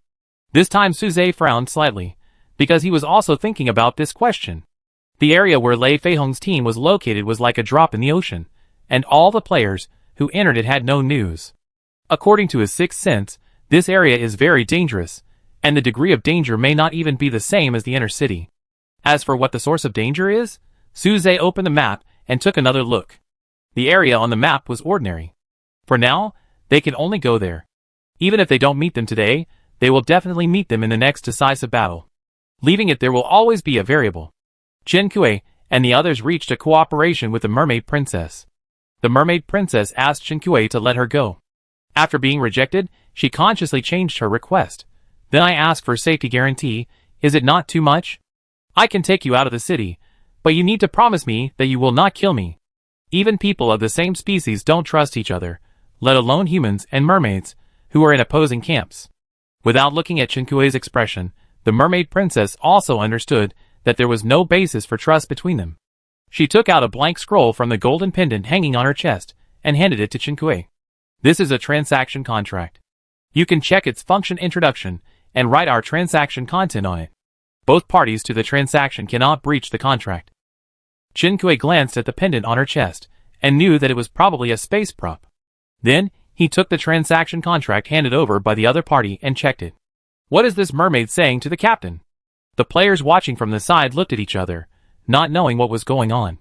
This time Su Zhe frowned slightly, because he was also thinking about this question. The area where Lei Feihong's team was located was like a drop in the ocean, and all the players who entered it had no news. According to his sixth sense, this area is very dangerous, and the degree of danger may not even be the same as the inner city. As for what the source of danger is, Su Zhe opened the map and took another look. The area on the map was ordinary. For now, they can only go there. Even if they don't meet them today, they will definitely meet them in the next decisive battle. Leaving it there will always be a variable. Chen Kuei and the others reached a cooperation with the mermaid princess. The mermaid princess asked Chen Kuei to let her go. After being rejected, she consciously changed her request. Then I asked for safety guarantee. Is it not too much? I can take you out of the city, but you need to promise me that you will not kill me. Even people of the same species don't trust each other, let alone humans and mermaids, who are in opposing camps. Without looking at Chen Kuei's expression, the mermaid princess also understood that there was no basis for trust between them. She took out a blank scroll from the golden pendant hanging on her chest and handed it to Chen Kuei. This is a transaction contract. You can check its function introduction and write our transaction content on it. Both parties to the transaction cannot breach the contract. Chen Kuei glanced at the pendant on her chest and knew that it was probably a space prop. Then, he took the transaction contract handed over by the other party and checked it. What is this mermaid saying to the captain? The players watching from the side looked at each other, not knowing what was going on.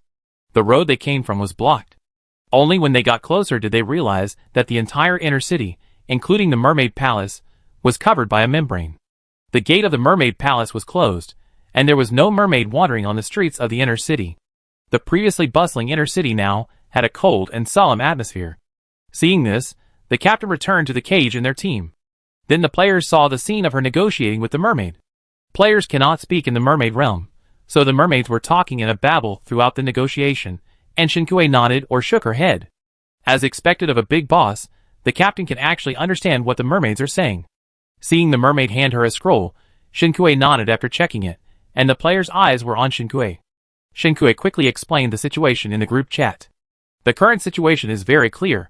The road they came from was blocked. Only when they got closer did they realize that the entire inner city, including the mermaid palace, was covered by a membrane. The gate of the mermaid palace was closed, and there was no mermaid wandering on the streets of the inner city. The previously bustling inner city now had a cold and solemn atmosphere. Seeing this, the captain returned to the cage in their team. Then the players saw the scene of her negotiating with the mermaid. Players cannot speak in the mermaid realm, so the mermaids were talking in a babble throughout the negotiation, and Chen Kuei nodded or shook her head. As expected of a big boss, the captain can actually understand what the mermaids are saying. Seeing the mermaid hand her a scroll, Chen Kuei nodded after checking it, and the players' eyes were on Chen Kuei. Chen Kuei quickly explained the situation in the group chat. The current situation is very clear.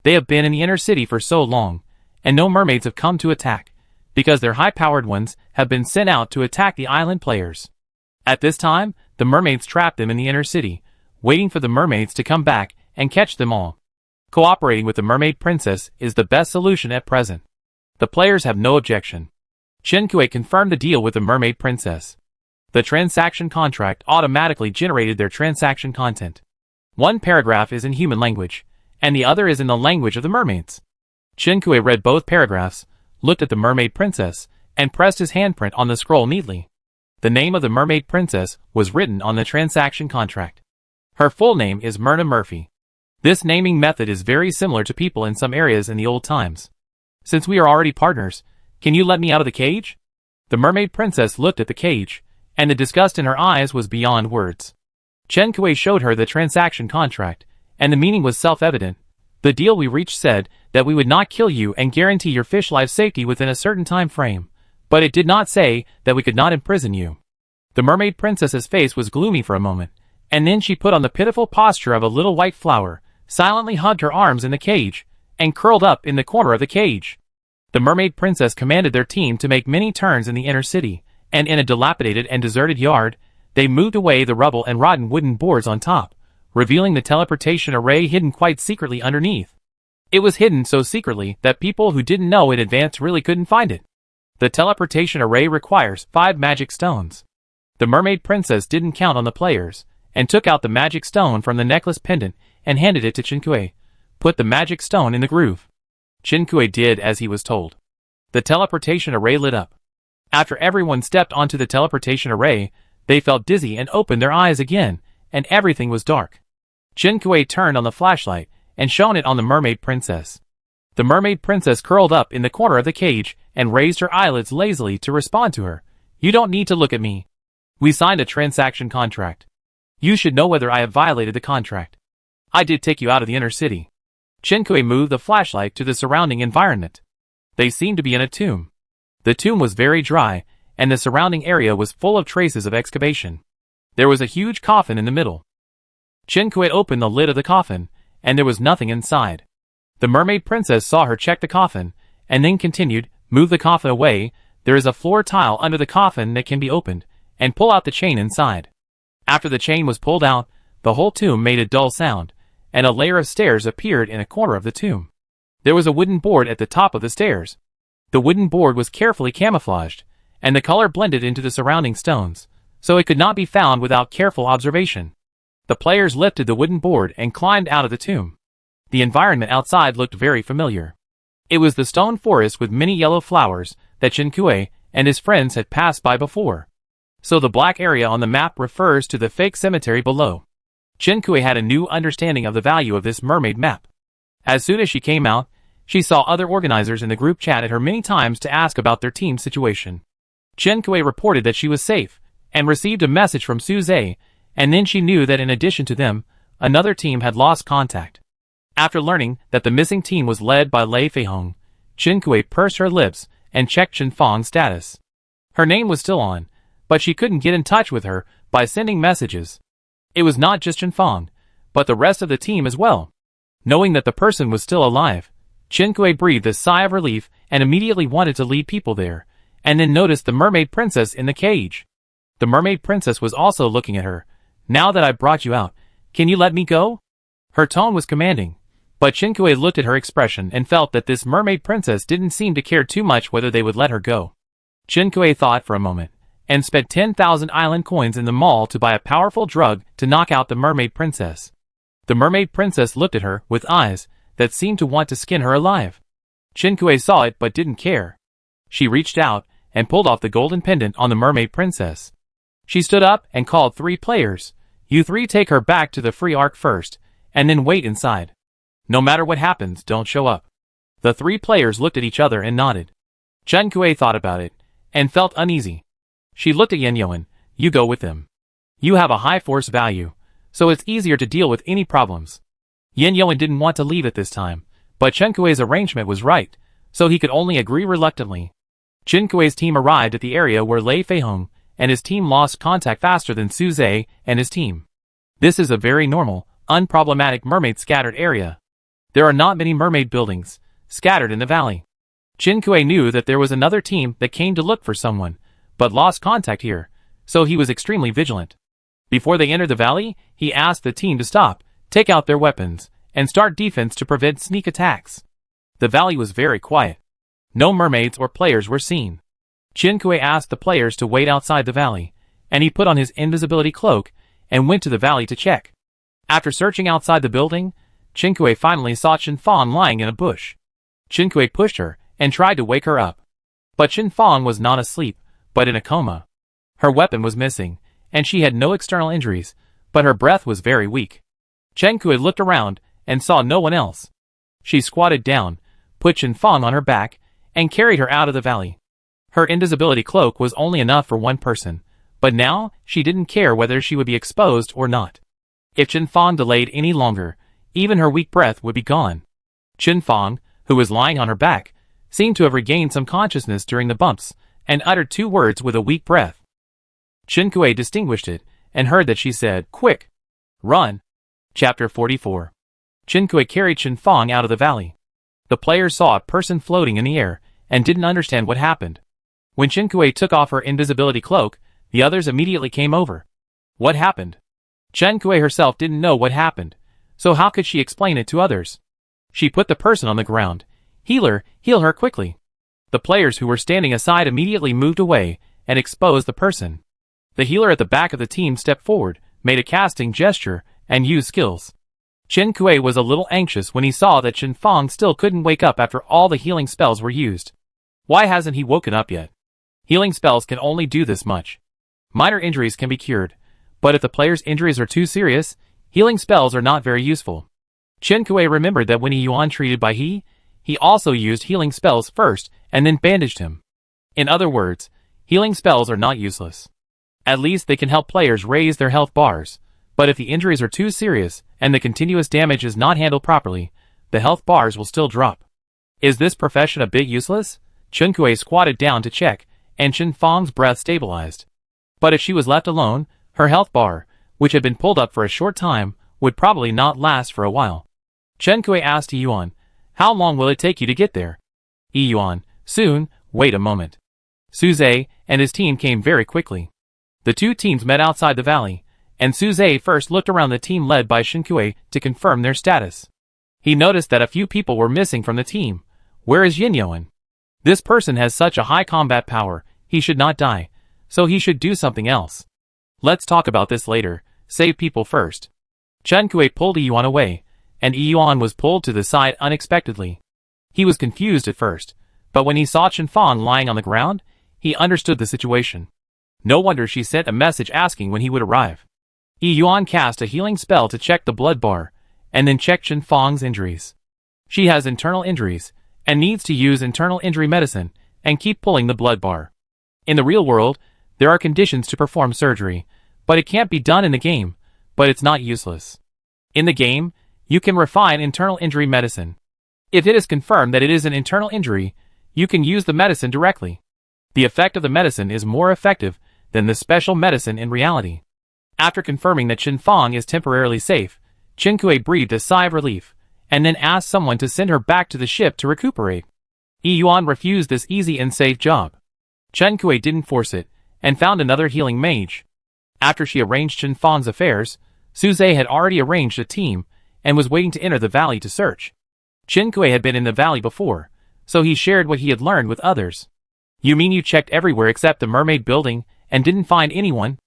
They have been in the inner city for so long, and no mermaids have come to attack, because their high-powered ones have been sent out to attack the island players. At this time, the mermaids trapped them in the inner city, waiting for the mermaids to come back and catch them all. Cooperating with the mermaid princess is the best solution at present. The players have no objection. Chen Kuei confirmed the deal with the mermaid princess. The transaction contract automatically generated their transaction content. One paragraph is in human language, and the other is in the language of the mermaids. Chen Kuei read both paragraphs, looked at the mermaid princess, and pressed his handprint on the scroll neatly. The name of the mermaid princess was written on the transaction contract. Her full name is Myrna Murphy. This naming method is very similar to people in some areas in the old times. Since we are already partners, can you let me out of the cage? The mermaid princess looked at the cage, and the disgust in her eyes was beyond words. Chen Kuei showed her the transaction contract, and the meaning was self-evident. The deal we reached said that we would not kill you and guarantee your fish life safety within a certain time frame, but it did not say that we could not imprison you. The mermaid princess's face was gloomy for a moment, and then she put on the pitiful posture of a little white flower, silently hugged her arms in the cage, and curled up in the corner of the cage. The mermaid princess commanded their team to make many turns in the inner city, and in a dilapidated and deserted yard, they moved away the rubble and rotten wooden boards on top, revealing the teleportation array hidden quite secretly underneath. It was hidden so secretly that people who didn't know in advance really couldn't find it. The teleportation array requires 5 magic stones. The mermaid princess didn't count on the players, and took out the magic stone from the necklace pendant and handed it to Chinkui. Put the magic stone in the groove. Chinkui did as he was told. The teleportation array lit up. After everyone stepped onto the teleportation array, they felt dizzy and opened their eyes again, and everything was dark. Chinkui turned on the flashlight and shone it on the mermaid princess. The mermaid princess curled up in the corner of the cage and raised her eyelids lazily to respond to her. You don't need to look at me. We signed a transaction contract. You should know whether I have violated the contract. I did take you out of the inner city. Chinkui moved the flashlight to the surrounding environment. They seemed to be in a tomb. The tomb was very dry, and the surrounding area was full of traces of excavation. There was a huge coffin in the middle. Chinkui opened the lid of the coffin, and there was nothing inside. The mermaid princess saw her check the coffin, and then continued, move the coffin away. There is a floor tile under the coffin that can be opened, and pull out the chain inside. After the chain was pulled out, the whole tomb made a dull sound, and a layer of stairs appeared in a corner of the tomb. There was a wooden board at the top of the stairs. The wooden board was carefully camouflaged, and the color blended into the surrounding stones, so it could not be found without careful observation. The players lifted the wooden board and climbed out of the tomb. The environment outside looked very familiar. It was the stone forest with many yellow flowers that Chinkui and his friends had passed by before. So the black area on the map refers to the fake cemetery below. Chinkui had a new understanding of the value of this mermaid map. As soon as she came out, she saw other organizers in the group chat at her many times to ask about their team's situation. Chinkui reported that she was safe, and received a message from Suze, and then she knew that in addition to them, another team had lost contact. After learning that the missing team was led by Lei Feihong, Chinkui pursed her lips and checked Chen Fang's status. Her name was still on, but she couldn't get in touch with her by sending messages. It was not just Chen Fang, but the rest of the team as well. Knowing that the person was still alive, Chinkui breathed a sigh of relief and immediately wanted to lead people there, and then noticed the mermaid princess in the cage. The mermaid princess was also looking at her. Now that I brought you out, can you let me go? Her tone was commanding, but Chinkui looked at her expression and felt that this mermaid princess didn't seem to care too much whether they would let her go. Chinkui thought for a moment, and spent 10,000 island coins in the mall to buy a powerful drug to knock out the mermaid princess. The mermaid princess looked at her with eyes that seemed to want to skin her alive. Chinkui saw it but didn't care. She reached out and pulled off the golden pendant on the mermaid princess. She stood up and called 3 players. You 3 take her back to the free arc first, and then wait inside. No matter what happens, don't show up. The 3 players looked at each other and nodded. Chinkui thought about it, and felt uneasy. She looked at Yanyoan. You go with them. You have a high force value, so it's easier to deal with any problems. Yanyoan didn't want to leave at this time, but Chinkui's arrangement was right, so he could only agree reluctantly. Chinkui's team arrived at the area where Lei Feihong and his team lost contact faster than Suze and his team. This is a very normal, unproblematic mermaid scattered area. There are not many mermaid buildings scattered in the valley. Chinkui knew that there was another team that came to look for someone, but lost contact here, so he was extremely vigilant. Before they entered the valley, he asked the team to stop, take out their weapons, and start defense to prevent sneak attacks. The valley was very quiet. No mermaids or players were seen. Chinkui asked the players to wait outside the valley, and he put on his invisibility cloak and went to the valley to check. After searching outside the building, Chinkui finally saw Chen Fang lying in a bush. Chinkui pushed her and tried to wake her up. But Chen Fang was not asleep, but in a coma. Her weapon was missing, and she had no external injuries, but her breath was very weak. Chinkui looked around and saw no one else. She squatted down, put Chen Fang on her back, and carried her out of the valley. Her invisibility cloak was only enough for one person, but now she didn't care whether she would be exposed or not. If Chen Fang delayed any longer, even her weak breath would be gone. Chen Fang, who was lying on her back, seemed to have regained some consciousness during the bumps, and uttered 2 words with a weak breath. Chinkui distinguished it, and heard that she said, "Quick! Run!" Chapter 44. Qinkui carried Shenfang out of the valley. The players saw a person floating in the air and didn't understand what happened. When Qinkui took off her invisibility cloak, the others immediately came over. What happened? Qinkui herself didn't know what happened, so how could she explain it to others? She put the person on the ground. Healer, heal her quickly. The players who were standing aside immediately moved away and exposed the person. The healer at the back of the team stepped forward, made a casting gesture, and used skills. Qinkui was a little anxious when he saw that Shenfang still couldn't wake up after all the healing spells were used. Why hasn't he woken up yet? Healing spells can only do this much. Minor injuries can be cured, but if the player's injuries are too serious, healing spells are not very useful. Qinkui remembered that when Yuan treated by he also used healing spells first and then bandaged him. In other words, healing spells are not useless. At least they can help players raise their health bars, but if the injuries are too serious and the continuous damage is not handled properly, the health bars will still drop. Is this profession a bit useless? Qinkui squatted down to check, and Shenfang's breath stabilized. But if she was left alone, her health bar, which had been pulled up for a short time, would probably not last for a while. Qinkui asked Yuan, "How long will it take you to get there?" Yuan, "Soon, wait a moment." Suze and his team came very quickly. The two teams met outside the valley, and Suze first looked around the team led by Qinkui to confirm their status. He noticed that a few people were missing from the team. Where is Yuan? This person has such a high combat power, he should not die, so he should do something else. Let's talk about this later, save people first. Qinkui pulled Yuan away, and Yuan was pulled to the side unexpectedly. He was confused at first, but when he saw Shenfang lying on the ground, he understood the situation. No wonder she sent a message asking when he would arrive. Yuan cast a healing spell to check the blood bar, and then checked Shenfang's injuries. She has internal injuries, and needs to use internal injury medicine, and keep pulling the blood bar. In the real world, there are conditions to perform surgery, but it can't be done in the game, but it's not useless. In the game, you can refine internal injury medicine. If it is confirmed that it is an internal injury, you can use the medicine directly. The effect of the medicine is more effective than the special medicine in reality. After confirming that Shenfang is temporarily safe, Qinkui breathed a sigh of relief, and then asked someone to send her back to the ship to recuperate. Yuan refused this easy and safe job. Qinkui didn't force it, and found another healing mage. After she arranged Shenfang's affairs, Suze had already arranged a team, and was waiting to enter the valley to search. Qinkui had been in the valley before, so he shared what he had learned with others. You mean you checked everywhere except the mermaid building, and didn't find anyone?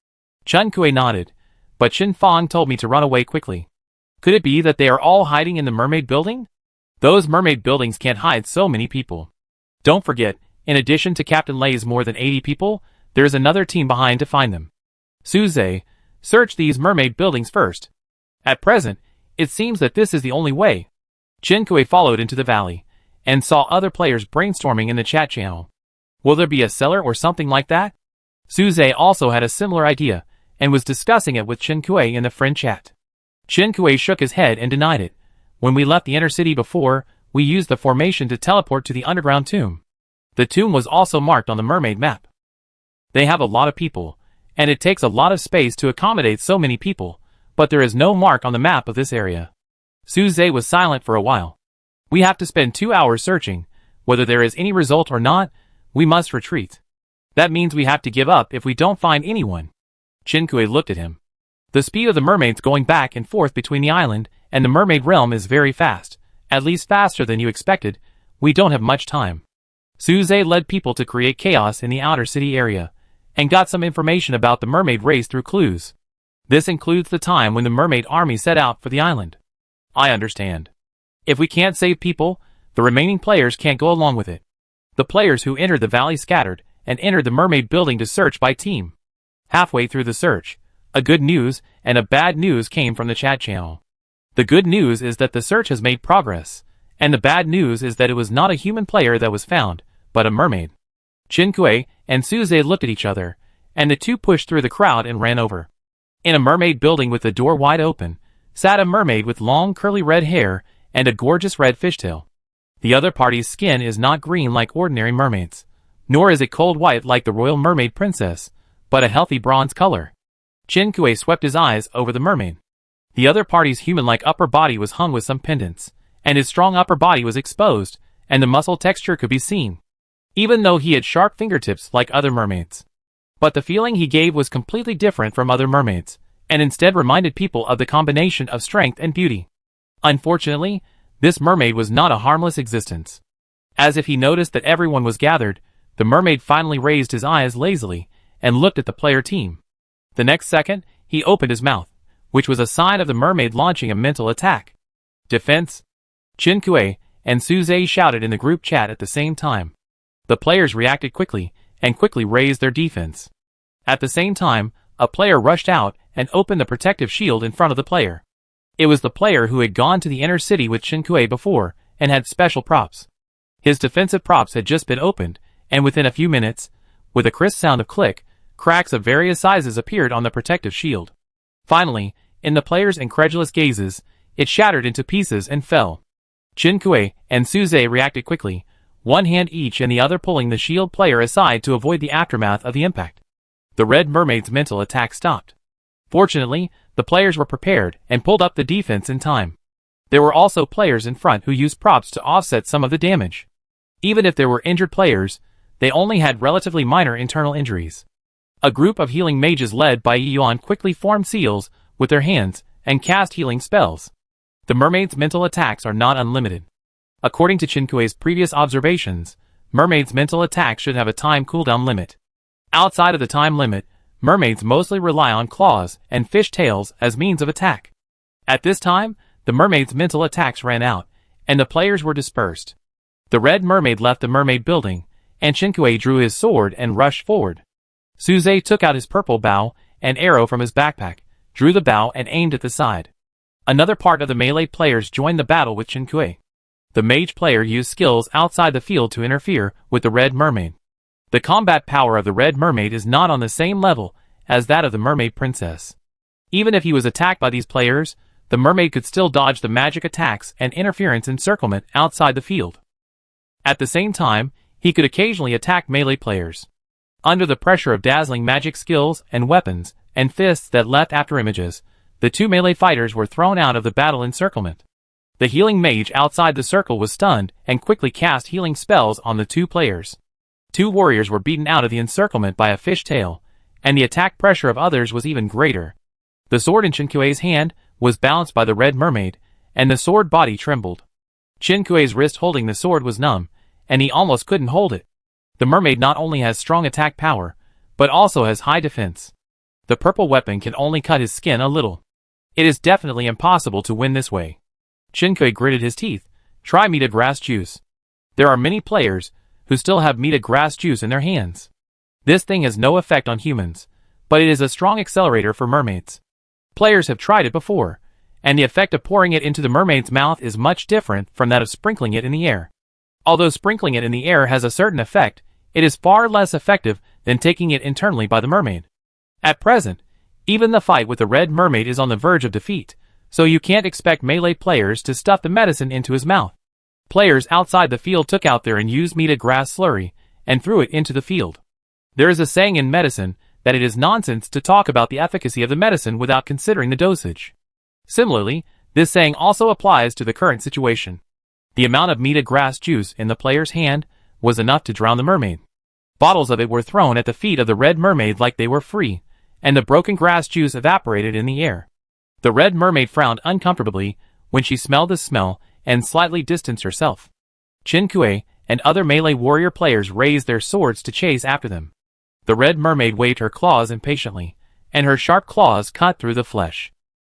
Qinkui nodded, but Shenfang told me to run away quickly. Could it be that they are all hiding in the mermaid building? Those mermaid buildings can't hide so many people. Don't forget, in addition to Captain Lei's more than 80 people, there's another team behind to find them. Suze, search these mermaid buildings first. At present, it seems that this is the only way. Qinkui followed into the valley, and saw other players brainstorming in the chat channel. Will there be a cellar or something like that? Suze also had a similar idea, and was discussing it with Qinkui in the friend chat. Qinkui shook his head and denied it. When we left the inner city before, we used the formation to teleport to the underground tomb. The tomb was also marked on the mermaid map. They have a lot of people, and it takes a lot of space to accommodate so many people, but there is no mark on the map of this area. Suze was silent for a while. We have to spend 2 hours searching. Whether there is any result or not, we must retreat. That means we have to give up if we don't find anyone. Qinkui looked at him. The speed of the mermaids going back and forth between the island and the mermaid realm is very fast, at least faster than you expected. We don't have much time. Suze led people to create chaos in the outer city area, and got some information about the mermaid race through clues. This includes the time when the mermaid army set out for the island. I understand. If we can't save people, the remaining players can't go along with it. The players who entered the valley scattered, and entered the mermaid building to search by team. Halfway through the search, a good news and a bad news came from the chat channel. The good news is that the search has made progress, and the bad news is that it was not a human player that was found, but a mermaid. Qinkui and Suze looked at each other, and the two pushed through the crowd and ran over. In a mermaid building with the door wide open, sat a mermaid with long curly red hair and a gorgeous red fishtail. The other party's skin is not green like ordinary mermaids, nor is it cold white like the royal mermaid princess, but a healthy bronze color. Qinkui swept his eyes over the mermaid. The other party's human-like upper body was hung with some pendants, and his strong upper body was exposed, and the muscle texture could be seen, even though he had sharp fingertips like other mermaids. But the feeling he gave was completely different from other mermaids, and instead reminded people of the combination of strength and beauty. Unfortunately, this mermaid was not a harmless existence. As if he noticed that everyone was gathered, the mermaid finally raised his eyes lazily and looked at the player team. The next second, he opened his mouth, which was a sign of the mermaid launching a mental attack. Defense! Chinkue and Suze shouted in the group chat at the same time. The players reacted quickly and quickly raised their defense. At the same time, a player rushed out and opened the protective shield in front of the player. It was the player who had gone to the inner city with Chinkue before and had special props. His defensive props had just been opened, and within a few minutes, with a crisp sound of click, cracks of various sizes appeared on the protective shield. Finally, in the player's incredulous gazes, it shattered into pieces and fell. Chinkue and Suze reacted quickly, one hand each and the other pulling the shield player aside to avoid the aftermath of the impact. The Red Mermaid's mental attack stopped. Fortunately, the players were prepared and pulled up the defense in time. There were also players in front who used props to offset some of the damage. Even if there were injured players, they only had relatively minor internal injuries. A group of healing mages led by Yuan quickly formed seals with their hands and cast healing spells. The mermaid's mental attacks are not unlimited. According to Chinkue's previous observations, mermaids' mental attacks should have a time cooldown limit. Outside of the time limit, mermaids mostly rely on claws and fish tails as means of attack. At this time, the mermaid's mental attacks ran out, and the players were dispersed. The Red Mermaid left the mermaid building, and Chinkue drew his sword and rushed forward. Suze took out his purple bow and arrow from his backpack, drew the bow and aimed at the side. Another part of the melee players joined the battle with Chinkue. The mage player used skills outside the field to interfere with the Red Mermaid. The combat power of the Red Mermaid is not on the same level as that of the Mermaid Princess. Even if he was attacked by these players, the mermaid could still dodge the magic attacks and interference encirclement outside the field. At the same time, he could occasionally attack melee players. Under the pressure of dazzling magic skills and weapons and fists that left after images, the two melee fighters were thrown out of the battle encirclement. The healing mage outside the circle was stunned and quickly cast healing spells on the two players. Two warriors were beaten out of the encirclement by a fish tail, and the attack pressure of others was even greater. The sword in Chinkue's hand was balanced by the Red Mermaid, and the sword body trembled. Chinkue's wrist holding the sword was numb, and he almost couldn't hold it. The mermaid not only has strong attack power, but also has high defense. The purple weapon can only cut his skin a little. It is definitely impossible to win this way. Chinkue gritted his teeth. Try Meta grass juice. There are many players who still have Meta grass juice in their hands. This thing has no effect on humans, but it is a strong accelerator for mermaids. Players have tried it before, and the effect of pouring it into the mermaid's mouth is much different from that of sprinkling it in the air. Although sprinkling it in the air has a certain effect, it is far less effective than taking it internally by the mermaid. At present, even the fight with the Red Mermaid is on the verge of defeat, so you can't expect melee players to stuff the medicine into his mouth. Players outside the field took out their unused Meta grass slurry and threw it into the field. There is a saying in medicine that it is nonsense to talk about the efficacy of the medicine without considering the dosage. Similarly, this saying also applies to the current situation. The amount of Meta grass juice in the player's hand was enough to drown the mermaid. Bottles of it were thrown at the feet of the Red Mermaid like they were free, and the broken grass juice evaporated in the air. The Red Mermaid frowned uncomfortably when she smelled the smell and slightly distanced herself. Chinkue and other melee warrior players raised their swords to chase after them. The Red Mermaid waved her claws impatiently, and her sharp claws cut through the flesh.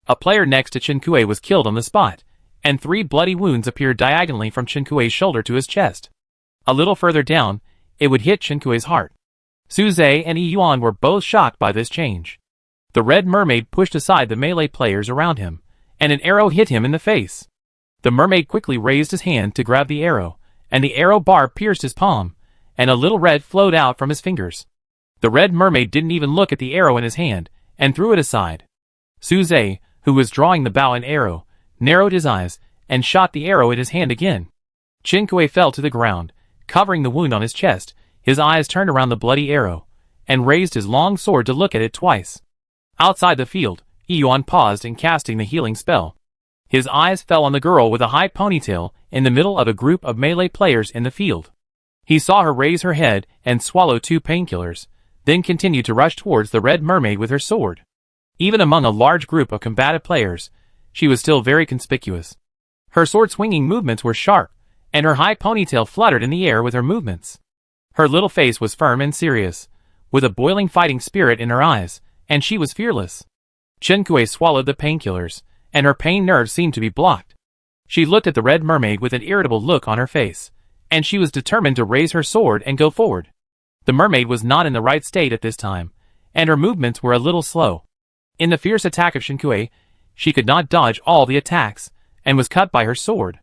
A player next to Chinkue was killed on the spot, and 3 bloody wounds appeared diagonally from Chinkue's shoulder to his chest. A little further down, it would hit Chinkue's heart. Suze and Yuan were both shocked by this change. The Red Mermaid pushed aside the melee players around him, and an arrow hit him in the face. The mermaid quickly raised his hand to grab the arrow, and the arrow barb pierced his palm, and a little red flowed out from his fingers. The Red Mermaid didn't even look at the arrow in his hand, and threw it aside. Suze, who was drawing the bow and arrow, narrowed his eyes, and shot the arrow at his hand again. Chinkue fell to the ground, covering the wound on his chest. His eyes turned around the bloody arrow, and raised his long sword to look at it twice. Outside the field, Yuan paused in casting the healing spell. His eyes fell on the girl with a high ponytail in the middle of a group of melee players in the field. He saw her raise her head and swallow 2 painkillers, then continue to rush towards the red mermaid with her sword. Even among a large group of combative players, she was still very conspicuous. Her sword-swinging movements were sharp, and her high ponytail fluttered in the air with her movements. Her little face was firm and serious, with a boiling fighting spirit in her eyes, and she was fearless. Chen Kui swallowed the painkillers, and her pain nerves seemed to be blocked. She looked at the red mermaid with an irritable look on her face, and she was determined to raise her sword and go forward. The mermaid was not in the right state at this time, and her movements were a little slow. In the fierce attack of Chen Kui, she could not dodge all the attacks, and was cut by her sword.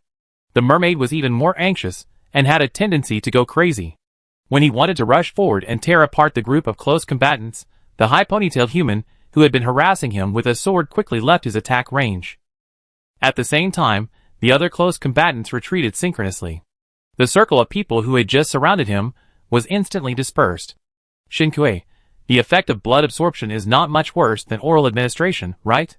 The mermaid was even more anxious, and had a tendency to go crazy. When he wanted to rush forward and tear apart the group of close combatants, the high ponytailed human, who had been harassing him with a sword, quickly left his attack range. At the same time, the other close combatants retreated synchronously. The circle of people who had just surrounded him was instantly dispersed. Chen Kui, the effect of blood absorption is not much worse than oral administration, right?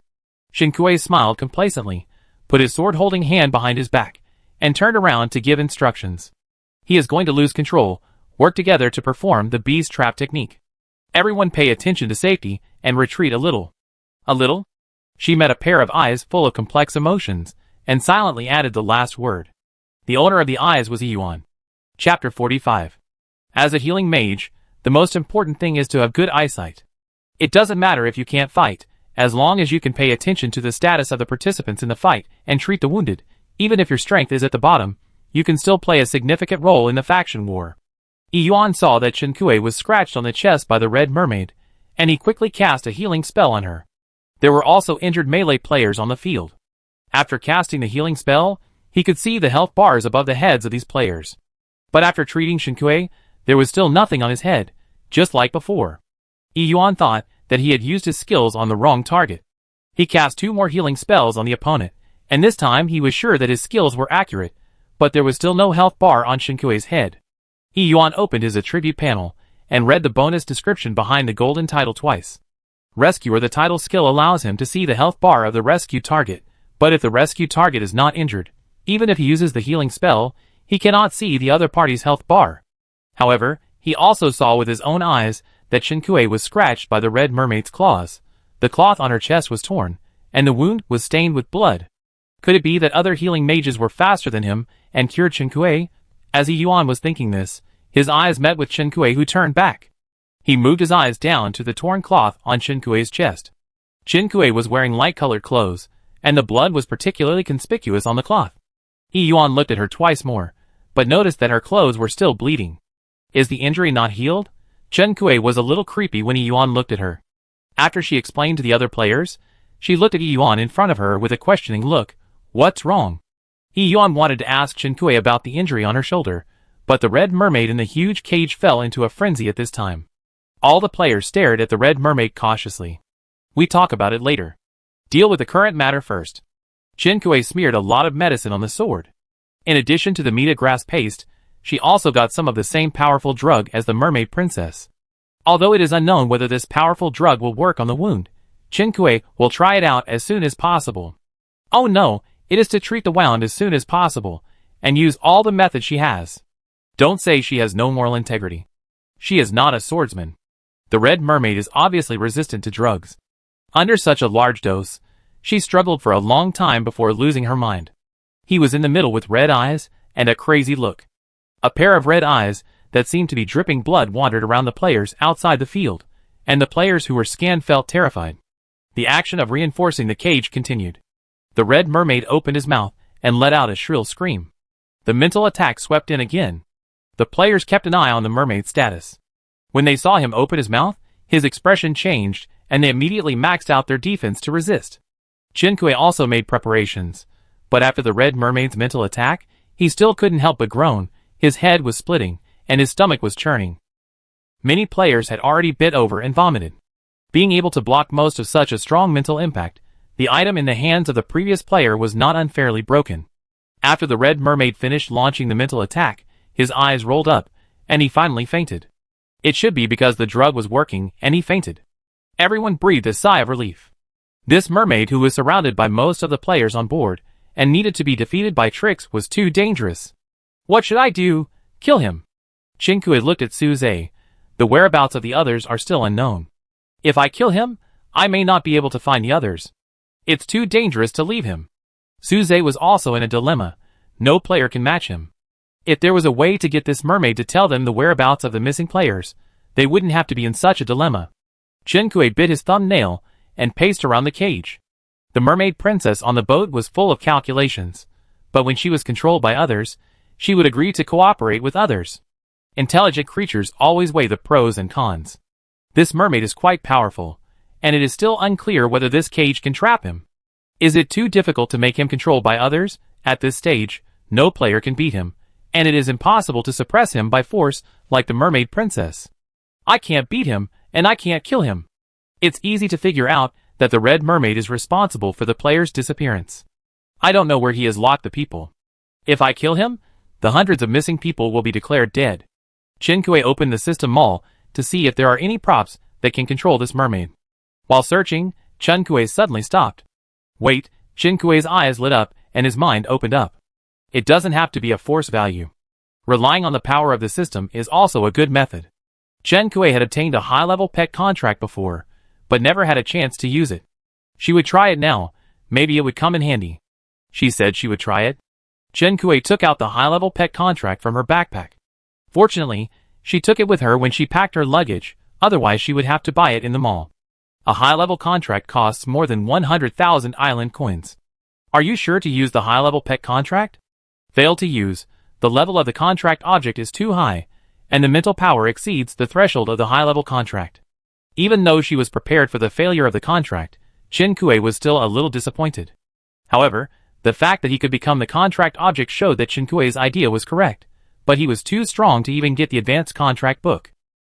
Chen Kui smiled complacently, put his sword-holding hand behind his back, and turned around to give instructions. He is going to lose control. Work together to perform the bee's trap technique. Everyone pay attention to safety and retreat a little. A little? She met a pair of eyes full of complex emotions, and silently added the last word. The owner of the eyes was Yuan. Chapter 45. As a healing mage, the most important thing is to have good eyesight. It doesn't matter if you can't fight, as long as you can pay attention to the status of the participants in the fight and treat the wounded. Even if your strength is at the bottom, you can still play a significant role in the faction war. Yuan saw that Chen Kui was scratched on the chest by the red mermaid, and he quickly cast a healing spell on her. There were also injured melee players on the field. After casting the healing spell, he could see the health bars above the heads of these players. But after treating Chen Kui, there was still nothing on his head, just like before. Yuan thought that he had used his skills on the wrong target. He cast 2 more healing spells on the opponent, and this time he was sure that his skills were accurate, but there was still no health bar on Chen Kui's head. Yuan opened his attribute panel, and read the bonus description behind the golden title twice. Rescuer. The title skill allows him to see the health bar of the rescue target, but if the rescue target is not injured, even if he uses the healing spell, he cannot see the other party's health bar. However, he also saw with his own eyes that Chen Kui was scratched by the red mermaid's claws. The cloth on her chest was torn, and the wound was stained with blood. Could it be that other healing mages were faster than him and cured Chen Kui? As Yuan was thinking this, his eyes met with Chen Kui, who turned back. He moved his eyes down to the torn cloth on Chen Kui's chest. Chen Kui was wearing light-colored clothes, and the blood was particularly conspicuous on the cloth. Yuan looked at her twice more, but noticed that her clothes were still bleeding. Is the injury not healed? Chen Kui was a little creepy when Yuan looked at her. After she explained to the other players, she looked at Yuan in front of her with a questioning look. What's wrong? Yuan wanted to ask Chen Kui about the injury on her shoulder, but the red mermaid in the huge cage fell into a frenzy at this time. All the players stared at the red mermaid cautiously. We talk about it later. Deal with the current matter first. Chen Kui smeared a lot of medicine on the sword. In addition to the meta grass paste, she also got some of the same powerful drug as the mermaid princess. Although it is unknown whether this powerful drug will work on the wound, Chen Kui will try it out as soon as possible. Oh no, it is to treat the wound as soon as possible, and use all the methods she has. Don't say she has no moral integrity. She is not a swordsman. The red mermaid is obviously resistant to drugs. Under such a large dose, she struggled for a long time before losing her mind. He was in the middle with red eyes and a crazy look. A pair of red eyes that seemed to be dripping blood wandered around the players outside the field, and the players who were scanned felt terrified. The action of reinforcing the cage continued. The red mermaid opened his mouth and let out a shrill scream. The mental attack swept in again. The players kept an eye on the mermaid's status. When they saw him open his mouth, his expression changed, and they immediately maxed out their defense to resist. Chen Kui also made preparations, but after the red mermaid's mental attack, he still couldn't help but groan. His head was splitting, and his stomach was churning. Many players had already bit over and vomited. Being able to block most of such a strong mental impact, the item in the hands of the previous player was not unfairly broken. After the red mermaid finished launching the mental attack, his eyes rolled up, and he finally fainted. It should be because the drug was working, and he fainted. Everyone breathed a sigh of relief. This mermaid, who was surrounded by most of the players on board and needed to be defeated by tricks, was too dangerous. What should I do? Kill him. Chinkui looked at Suze. The whereabouts of the others are still unknown. If I kill him, I may not be able to find the others. It's too dangerous to leave him. Suze was also in a dilemma. No player can match him. If there was a way to get this mermaid to tell them the whereabouts of the missing players, they wouldn't have to be in such a dilemma. Chinkui bit his thumbnail and paced around the cage. The mermaid princess on the boat was full of calculations, but when she was controlled by others, she would agree to cooperate with others. Intelligent creatures always weigh the pros and cons. This mermaid is quite powerful, and it is still unclear whether this cage can trap him. Is it too difficult to make him controlled by others? At this stage, no player can beat him, and it is impossible to suppress him by force like the mermaid princess. I can't beat him, and I can't kill him. It's easy to figure out that the red mermaid is responsible for the player's disappearance. I don't know where he has locked the people. If I kill him, the hundreds of missing people will be declared dead. Chinkui opened the system mall to see if there are any props that can control this mermaid. While searching, Chinkui suddenly stopped. Wait, Chinkui's eyes lit up and his mind opened up. It doesn't have to be a force value. Relying on the power of the system is also a good method. Chinkui had obtained a high-level pet contract before, but never had a chance to use it. She would try it now, maybe it would come in handy. She said she would try it. Chinkui took out the high-level pet contract from her backpack. Fortunately, she took it with her when she packed her luggage, otherwise she would have to buy it in the mall. A high-level contract costs more than 100,000 island coins. Are you sure to use the high-level pet contract? Fail to use. The level of the contract object is too high, and the mental power exceeds the threshold of the high-level contract. Even though she was prepared for the failure of the contract, Chinkui was still a little disappointed. However, the fact that he could become the contract object showed that Chinkui's idea was correct, but he was too strong to even get the advanced contract book.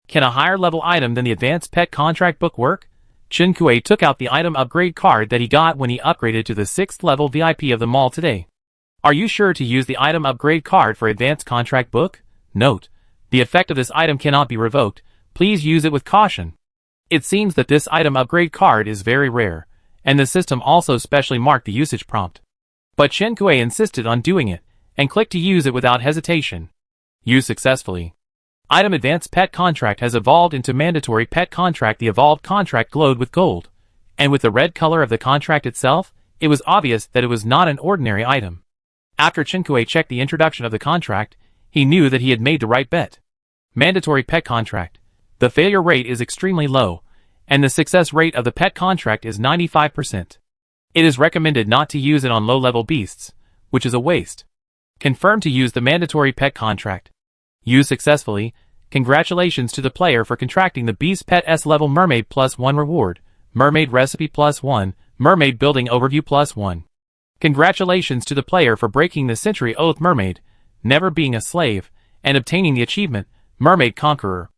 Can a higher level item than the advanced pet contract book work? Chinkui took out the item upgrade card that he got when he upgraded to the 6th level VIP of the mall today. Are you sure to use the item upgrade card for advanced contract book? Note: the effect of this item cannot be revoked. Please use it with caution. It seems that this item upgrade card is very rare, and the system also specially marked the usage prompt. But Chinkui insisted on doing it, and clicked to use it without hesitation. Use successfully. Item advanced pet contract has evolved into mandatory pet contract. The evolved contract glowed with gold, and with the red color of the contract itself, it was obvious that it was not an ordinary item. After Chinkui checked the introduction of the contract, he knew that he had made the right bet. Mandatory pet contract. The failure rate is extremely low, and the success rate of the pet contract is 95%. It is recommended not to use it on low-level beasts, which is a waste. Confirm to use the mandatory pet contract. Use successfully. Congratulations to the player for contracting the Beast Pet S-level Mermaid +1 reward, Mermaid Recipe +1, Mermaid Building Overview +1. Congratulations to the player for breaking the Century Oath Mermaid, never being a slave, and obtaining the achievement, Mermaid Conqueror.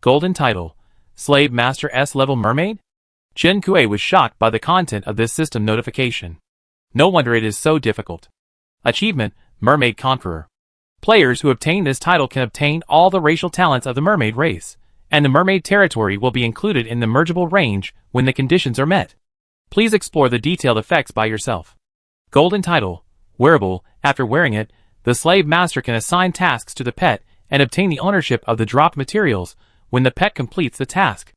Golden Title: Slave Master S-level Mermaid? Chinkui was shocked by the content of this system notification. No wonder it is so difficult. Achievement: Mermaid Conqueror. Players who obtain this title can obtain all the racial talents of the mermaid race, and the mermaid territory will be included in the mergeable range when the conditions are met. Please explore the detailed effects by yourself. Golden Title: Wearable. After wearing it, the slave master can assign tasks to the pet and obtain the ownership of the dropped materials when the pet completes the task.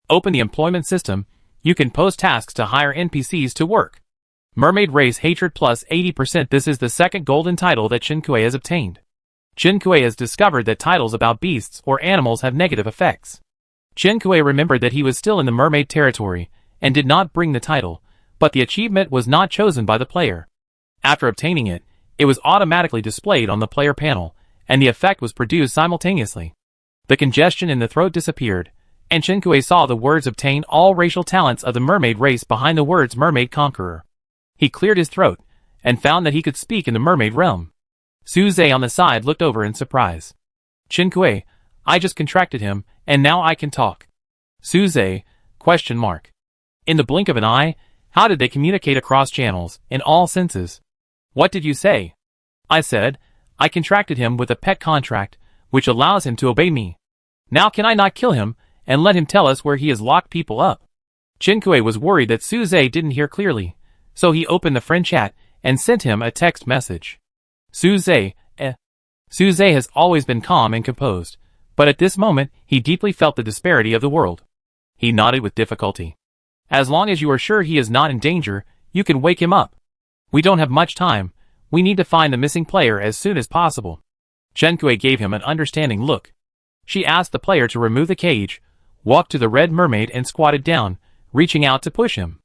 Open the employment system. You can post tasks to hire NPCs to work. Mermaid Race Hatred plus 80%. This is the second golden title that Chinkui has obtained. Chinkui has discovered that titles about beasts or animals have negative effects. Chinkui remembered that he was still in the mermaid territory and did not bring the title, but the achievement was not chosen by the player. After obtaining it, it was automatically displayed on the player panel, and the effect was produced simultaneously. The congestion in the throat disappeared, and Chinkui saw the words "obtain all racial talents of the mermaid race" behind the words "Mermaid Conqueror." He cleared his throat, and found that he could speak in the mermaid realm. Suze on the side looked over in surprise. Chinkui, I just contracted him, and now I can talk. Suze, ? In the blink of an eye, how did they communicate across channels, in all senses? What did you say? I said, I contracted him with a pet contract, which allows him to obey me. Now can I not kill him, and let him tell us where he has locked people up? Chinkue was worried that Suze didn't hear clearly, so he opened the friend chat and sent him a text message. Suze has always been calm and composed, but at this moment he deeply felt the disparity of the world. He nodded with difficulty. As long as you are sure he is not in danger, you can wake him up. We don't have much time. We need to find the missing player as soon as possible. Chinkue gave him an understanding look. She asked the player to remove the cage, walked to the red mermaid and squatted down, reaching out to push him.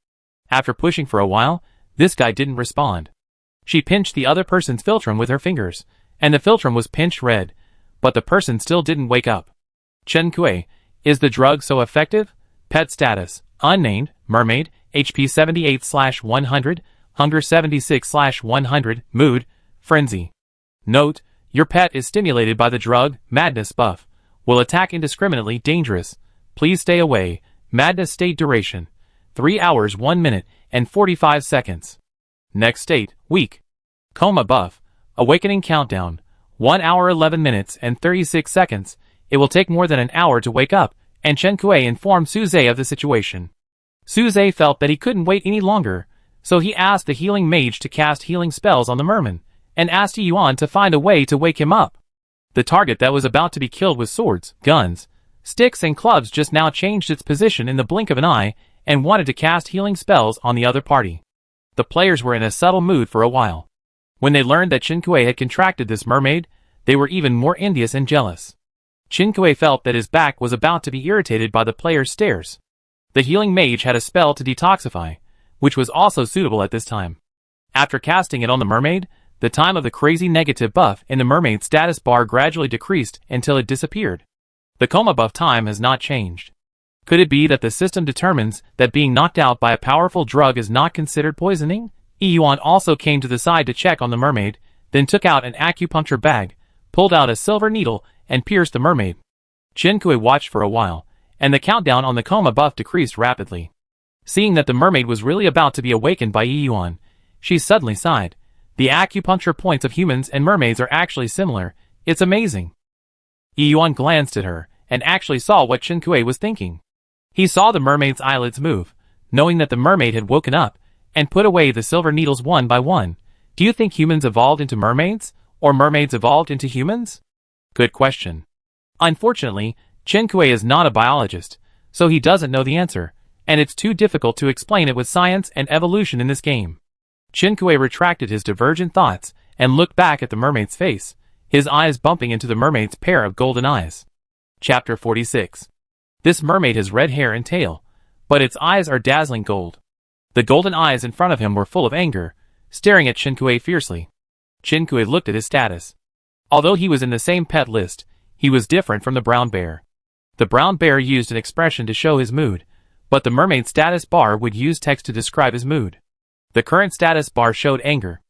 After pushing for a while, this guy didn't respond. She pinched the other person's philtrum with her fingers, and the philtrum was pinched red, but the person still didn't wake up. Chinkue, is the drug so effective? Pet status, unnamed, mermaid, HP 78/100, hunger 76/100, mood, frenzy. Note, your pet is stimulated by the drug, madness buff, will attack indiscriminately, dangerous. Please stay away, madness state duration, 3 hours 1 minute and 45 seconds. Next state, weak. Coma buff, awakening countdown, 1 hour 11 minutes and 36 seconds. It will take more than an hour to wake up, and Chinkue informed Suze of the situation. Suze felt that he couldn't wait any longer, so he asked the healing mage to cast healing spells on the merman, and asked Yuan to find a way to wake him up. The target that was about to be killed with swords, guns, sticks and clubs just now changed its position in the blink of an eye, and wanted to cast healing spells on the other party. The players were in a subtle mood for a while. When they learned that Chinkue had contracted this mermaid, they were even more envious and jealous. Chinkue felt that his back was about to be irritated by the players' stares. The healing mage had a spell to detoxify, which was also suitable at this time. After casting it on the mermaid, the time of the crazy negative buff in the mermaid status bar gradually decreased until it disappeared. The coma buff time has not changed. Could it be that the system determines that being knocked out by a powerful drug is not considered poisoning? Yuan also came to the side to check on the mermaid, then took out an acupuncture bag, pulled out a silver needle, and pierced the mermaid. Chinkue watched for a while, and the countdown on the coma buff decreased rapidly. Seeing that the mermaid was really about to be awakened by Yuan, she suddenly sighed. The acupuncture points of humans and mermaids are actually similar. It's amazing. Yuan glanced at her, and actually saw what Chinkue was thinking. He saw the mermaid's eyelids move, knowing that the mermaid had woken up, and put away the silver needles one by one. Do you think humans evolved into mermaids, or mermaids evolved into humans? Good question. Unfortunately, Chinkue is not a biologist, so he doesn't know the answer, and it's too difficult to explain it with science and evolution in this game. Chinkue retracted his divergent thoughts, and looked back at the mermaid's face, his eyes bumping into the mermaid's pair of golden eyes. Chapter 46. This mermaid has red hair and tail, but its eyes are dazzling gold. The golden eyes in front of him were full of anger, staring at Chinkue fiercely. Chinkue looked at his status. Although he was in the same pet list, he was different from the brown bear. The brown bear used an expression to show his mood, but the mermaid status bar would use text to describe his mood. The current status bar showed anger.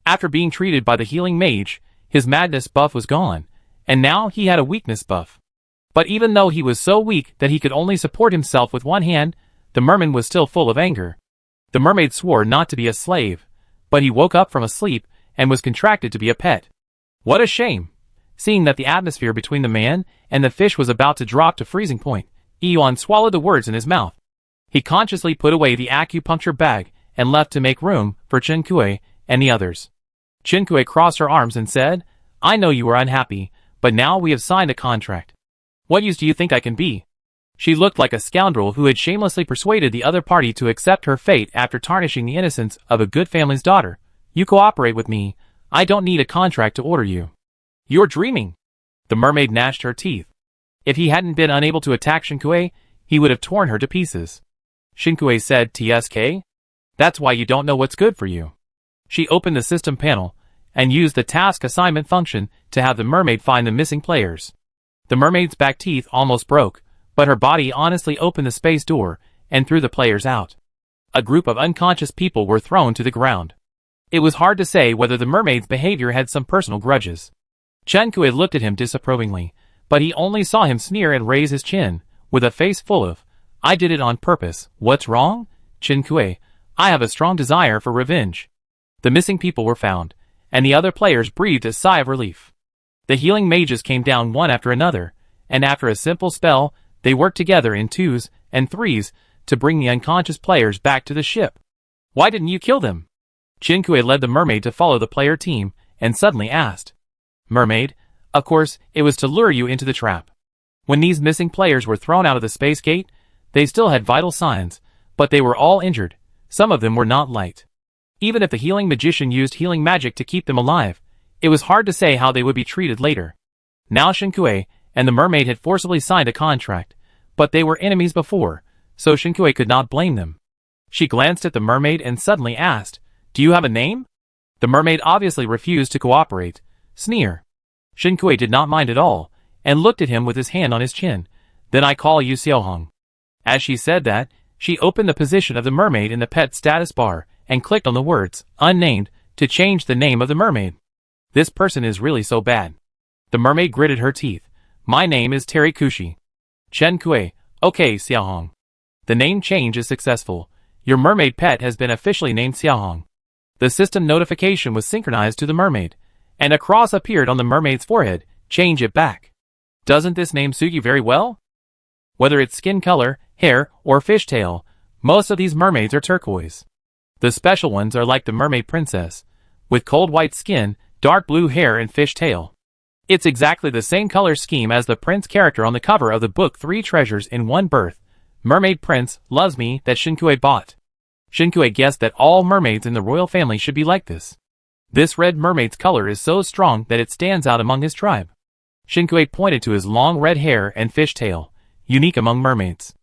After being treated by the healing mage, his madness buff was gone, and now he had a weakness buff. But even though he was so weak that he could only support himself with one hand, the merman was still full of anger. The mermaid swore not to be a slave, but he woke up from a sleep and was contracted to be a pet. What a shame! Seeing that the atmosphere between the man and the fish was about to drop to freezing point, Yuan swallowed the words in his mouth. He consciously put away the acupuncture bag and left to make room for Chinkue and the others. Chinkue crossed her arms and said, I know you are unhappy, but now we have signed a contract. What use do you think I can be? She looked like a scoundrel who had shamelessly persuaded the other party to accept her fate after tarnishing the innocence of a good family's daughter. You cooperate with me. I don't need a contract to order you. You're dreaming. The mermaid gnashed her teeth. If he hadn't been unable to attack Chinkue, he would have torn her to pieces. Chinkue said, TSK? That's why you don't know what's good for you. She opened the system panel, and used the task assignment function to have the mermaid find the missing players. The mermaid's back teeth almost broke, but her body honestly opened the space door, and threw the players out. A group of unconscious people were thrown to the ground. It was hard to say whether the mermaid's behavior had some personal grudges. Chinkue looked at him disapprovingly, but he only saw him sneer and raise his chin, with a face full of, I did it on purpose. What's wrong? Chinkue, I have a strong desire for revenge. The missing people were found, and the other players breathed a sigh of relief. The healing mages came down one after another, and after a simple spell, they worked together in twos and threes to bring the unconscious players back to the ship. Why didn't you kill them? Chinkue led the mermaid to follow the player team, and suddenly asked. Mermaid, of course, it was to lure you into the trap. When these missing players were thrown out of the space gate, they still had vital signs, but they were all injured. Some of them were not light. Even if the healing magician used healing magic to keep them alive, it was hard to say how they would be treated later. Now Chinkue and the mermaid had forcibly signed a contract, but they were enemies before, so Chinkue could not blame them. She glanced at the mermaid and suddenly asked, Do you have a name? The mermaid obviously refused to cooperate. Sneer. Chinkue did not mind at all, and looked at him with his hand on his chin. Then I call you Xiaohong. As she said that, she opened the position of the mermaid in the pet status bar, and clicked on the words, unnamed, to change the name of the mermaid. This person is really so bad. The mermaid gritted her teeth. My name is Terikushi. Chinkue, okay Xiaohong. The name change is successful. Your mermaid pet has been officially named Xiaohong. The system notification was synchronized to the mermaid, and a cross appeared on the mermaid's forehead. Change it back. Doesn't this name suit you very well? Whether it's skin color, hair, or fishtail, most of these mermaids are turquoise. The special ones are like the mermaid princess, with cold white skin, dark blue hair and fish tail. It's exactly the same color scheme as the prince character on the cover of the book 3 Treasures in One Birth, Mermaid Prince Loves Me that Chinkue bought. Chinkue guessed that all mermaids in the royal family should be like this. This red mermaid's color is so strong that it stands out among his tribe. Chinkue pointed to his long red hair and fish tail, unique among mermaids.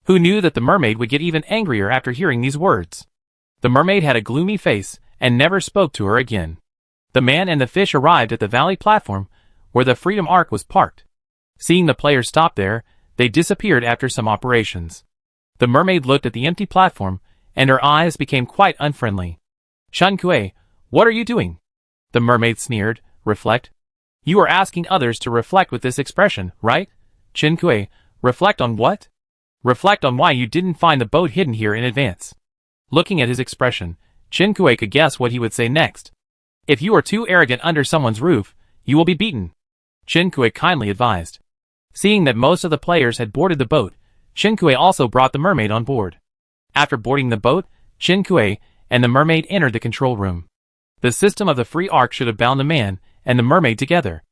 Who knew that the mermaid would get even angrier after hearing these words? The mermaid had a gloomy face, and never spoke to her again. The man and the fish arrived at the valley platform, where the Freedom Ark was parked. Seeing the players stop there, they disappeared after some operations. The mermaid looked at the empty platform, and her eyes became quite unfriendly. Chinkue, what are you doing? The mermaid sneered. Reflect? You are asking others to reflect with this expression, right? Chinkue, reflect on what? Reflect on why you didn't find the boat hidden here in advance. Looking at his expression, Chinkue could guess what he would say next. If you are too arrogant under someone's roof, you will be beaten. Chinkue kindly advised. Seeing that most of the players had boarded the boat, Chinkue also brought the mermaid on board. After boarding the boat, Chinkue and the mermaid entered the control room. The system of the free ark should have bound the man and the mermaid together.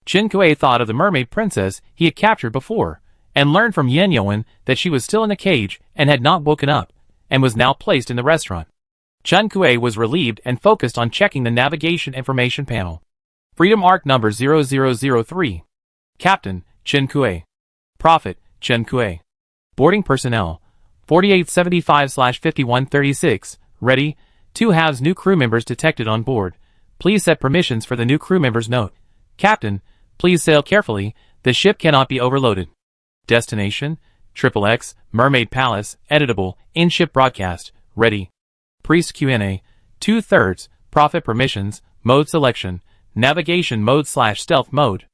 Chinkue thought of the mermaid princess he had captured before, and learned from Yen Yoan that she was still in the cage and had not woken up, and was now placed in the restaurant. Chinkue was relieved and focused on checking the navigation information panel. Freedom Ark number 0003. Captain, Chinkue. Prophet, Chinkue. Boarding personnel, 4875/5136, ready, 2 halves new crew members detected on board. Please set permissions for the new crew members. Note. Captain, please sail carefully, the ship cannot be overloaded. Destination, XXX, Mermaid Palace, editable, in-ship broadcast, ready. Priest Q&A, 2/3, Prophet permissions, mode selection, navigation mode/stealth mode.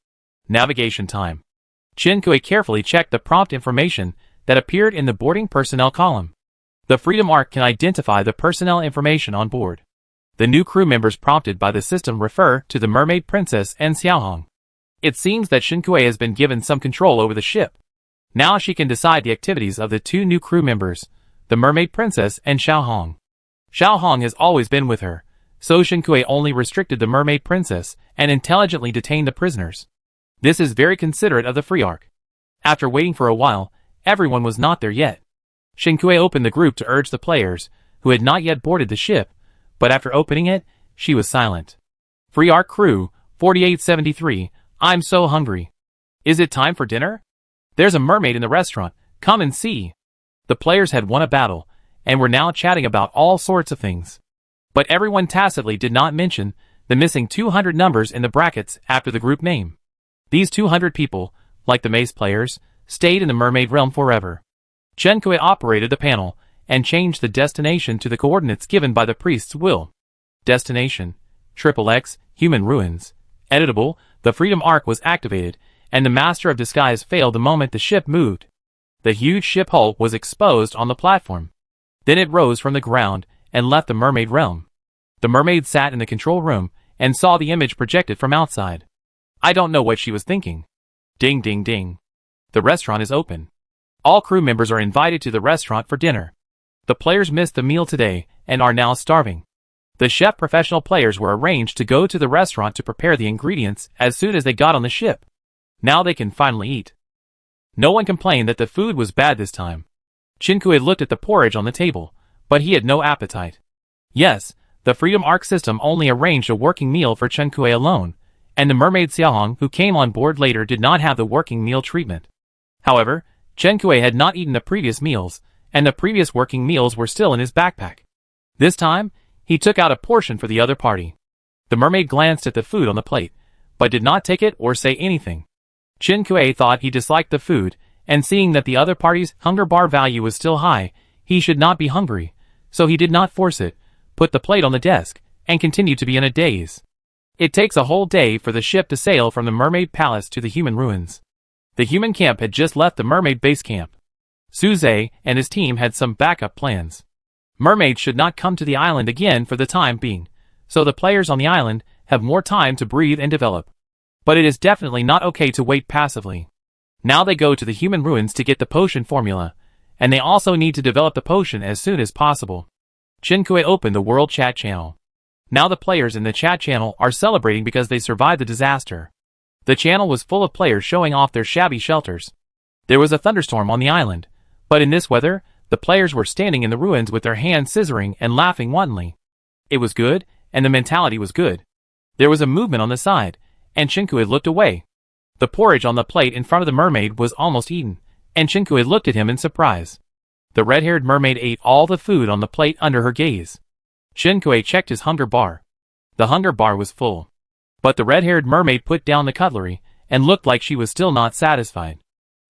Navigation time. Chinkue carefully checked the prompt information that appeared in the boarding personnel column. The Freedom Ark can identify the personnel information on board. The new crew members prompted by the system refer to the Mermaid Princess and Xiaohong. It seems that Chinkue has been given some control over the ship. Now she can decide the activities of the 2 new crew members, the Mermaid Princess and Xiaohong. Xiaohong has always been with her, so Chinkue only restricted the Mermaid Princess and intelligently detained the prisoners. This is very considerate of the Free Ark. After waiting for a while, everyone was not there yet. Chinkue opened the group to urge the players, who had not yet boarded the ship, but after opening it, she was silent. Free Ark crew, 4873, I'm so hungry. Is it time for dinner? There's a mermaid in the restaurant, come and see. The players had won a battle, and were now chatting about all sorts of things. But everyone tacitly did not mention the missing 200 numbers in the brackets after the group name. These 200 people, like the mace players, stayed in the mermaid realm forever. Chinkue operated the panel, and changed the destination to the coordinates given by the priest's will. Destination, XXX, Human Ruins. Editable, the Freedom Ark was activated, and the Master of Disguise failed the moment the ship moved. The huge ship hull was exposed on the platform. Then it rose from the ground, and left the mermaid realm. The mermaid sat in the control room, and saw the image projected from outside. I don't know what she was thinking. Ding ding ding. The restaurant is open. All crew members are invited to the restaurant for dinner. The players missed the meal today and are now starving. The chef professional players were arranged to go to the restaurant to prepare the ingredients as soon as they got on the ship. Now they can finally eat. No one complained that the food was bad this time. Chinkui looked at the porridge on the table, but he had no appetite. Yes, the Freedom Arc system only arranged a working meal for Chinkui alone, and the mermaid Xiaohong who came on board later did not have the working meal treatment. However, Chinkui had not eaten the previous meals, and the previous working meals were still in his backpack. This time, he took out a portion for the other party. The mermaid glanced at the food on the plate, but did not take it or say anything. Chinkui thought he disliked the food, and seeing that the other party's hunger bar value was still high, he should not be hungry, so he did not force it, put the plate on the desk, and continued to be in a daze. It takes a whole day for the ship to sail from the mermaid palace to the human ruins. The human camp had just left the mermaid base camp. Suze and his team had some backup plans. Mermaids should not come to the island again for the time being, so the players on the island have more time to breathe and develop. But it is definitely not okay to wait passively. Now they go to the human ruins to get the potion formula, and they also need to develop the potion as soon as possible. Chinkui opened the world chat channel. Now the players in the chat channel are celebrating because they survived the disaster. The channel was full of players showing off their shabby shelters. There was a thunderstorm on the island, but in this weather, the players were standing in the ruins with their hands scissoring and laughing wantonly. It was good, and the mentality was good. There was a movement on the side, and Chinkui looked away. The porridge on the plate in front of the mermaid was almost eaten, and Chinkui looked at him in surprise. The red-haired mermaid ate all the food on the plate under her gaze. Chinkui checked his hunger bar. The hunger bar was full. But the red-haired mermaid put down the cutlery, and looked like she was still not satisfied.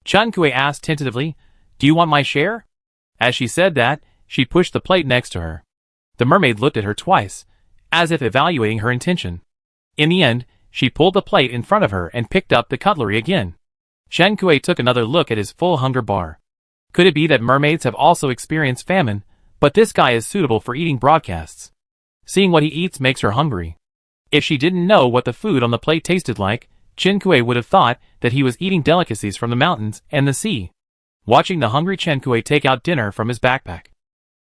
Chinkui asked tentatively, "Do you want my share?" As she said that, she pushed the plate next to her. The mermaid looked at her twice, as if evaluating her intention. In the end, she pulled the plate in front of her and picked up the cutlery again. Chinkui took another look at his full hunger bar. Could it be that mermaids have also experienced famine, but this guy is suitable for eating broadcasts? Seeing what he eats makes her hungry. If she didn't know what the food on the plate tasted like, Chinkui would have thought that he was eating delicacies from the mountains and the sea. Watching the hungry Chinkui take out dinner from his backpack.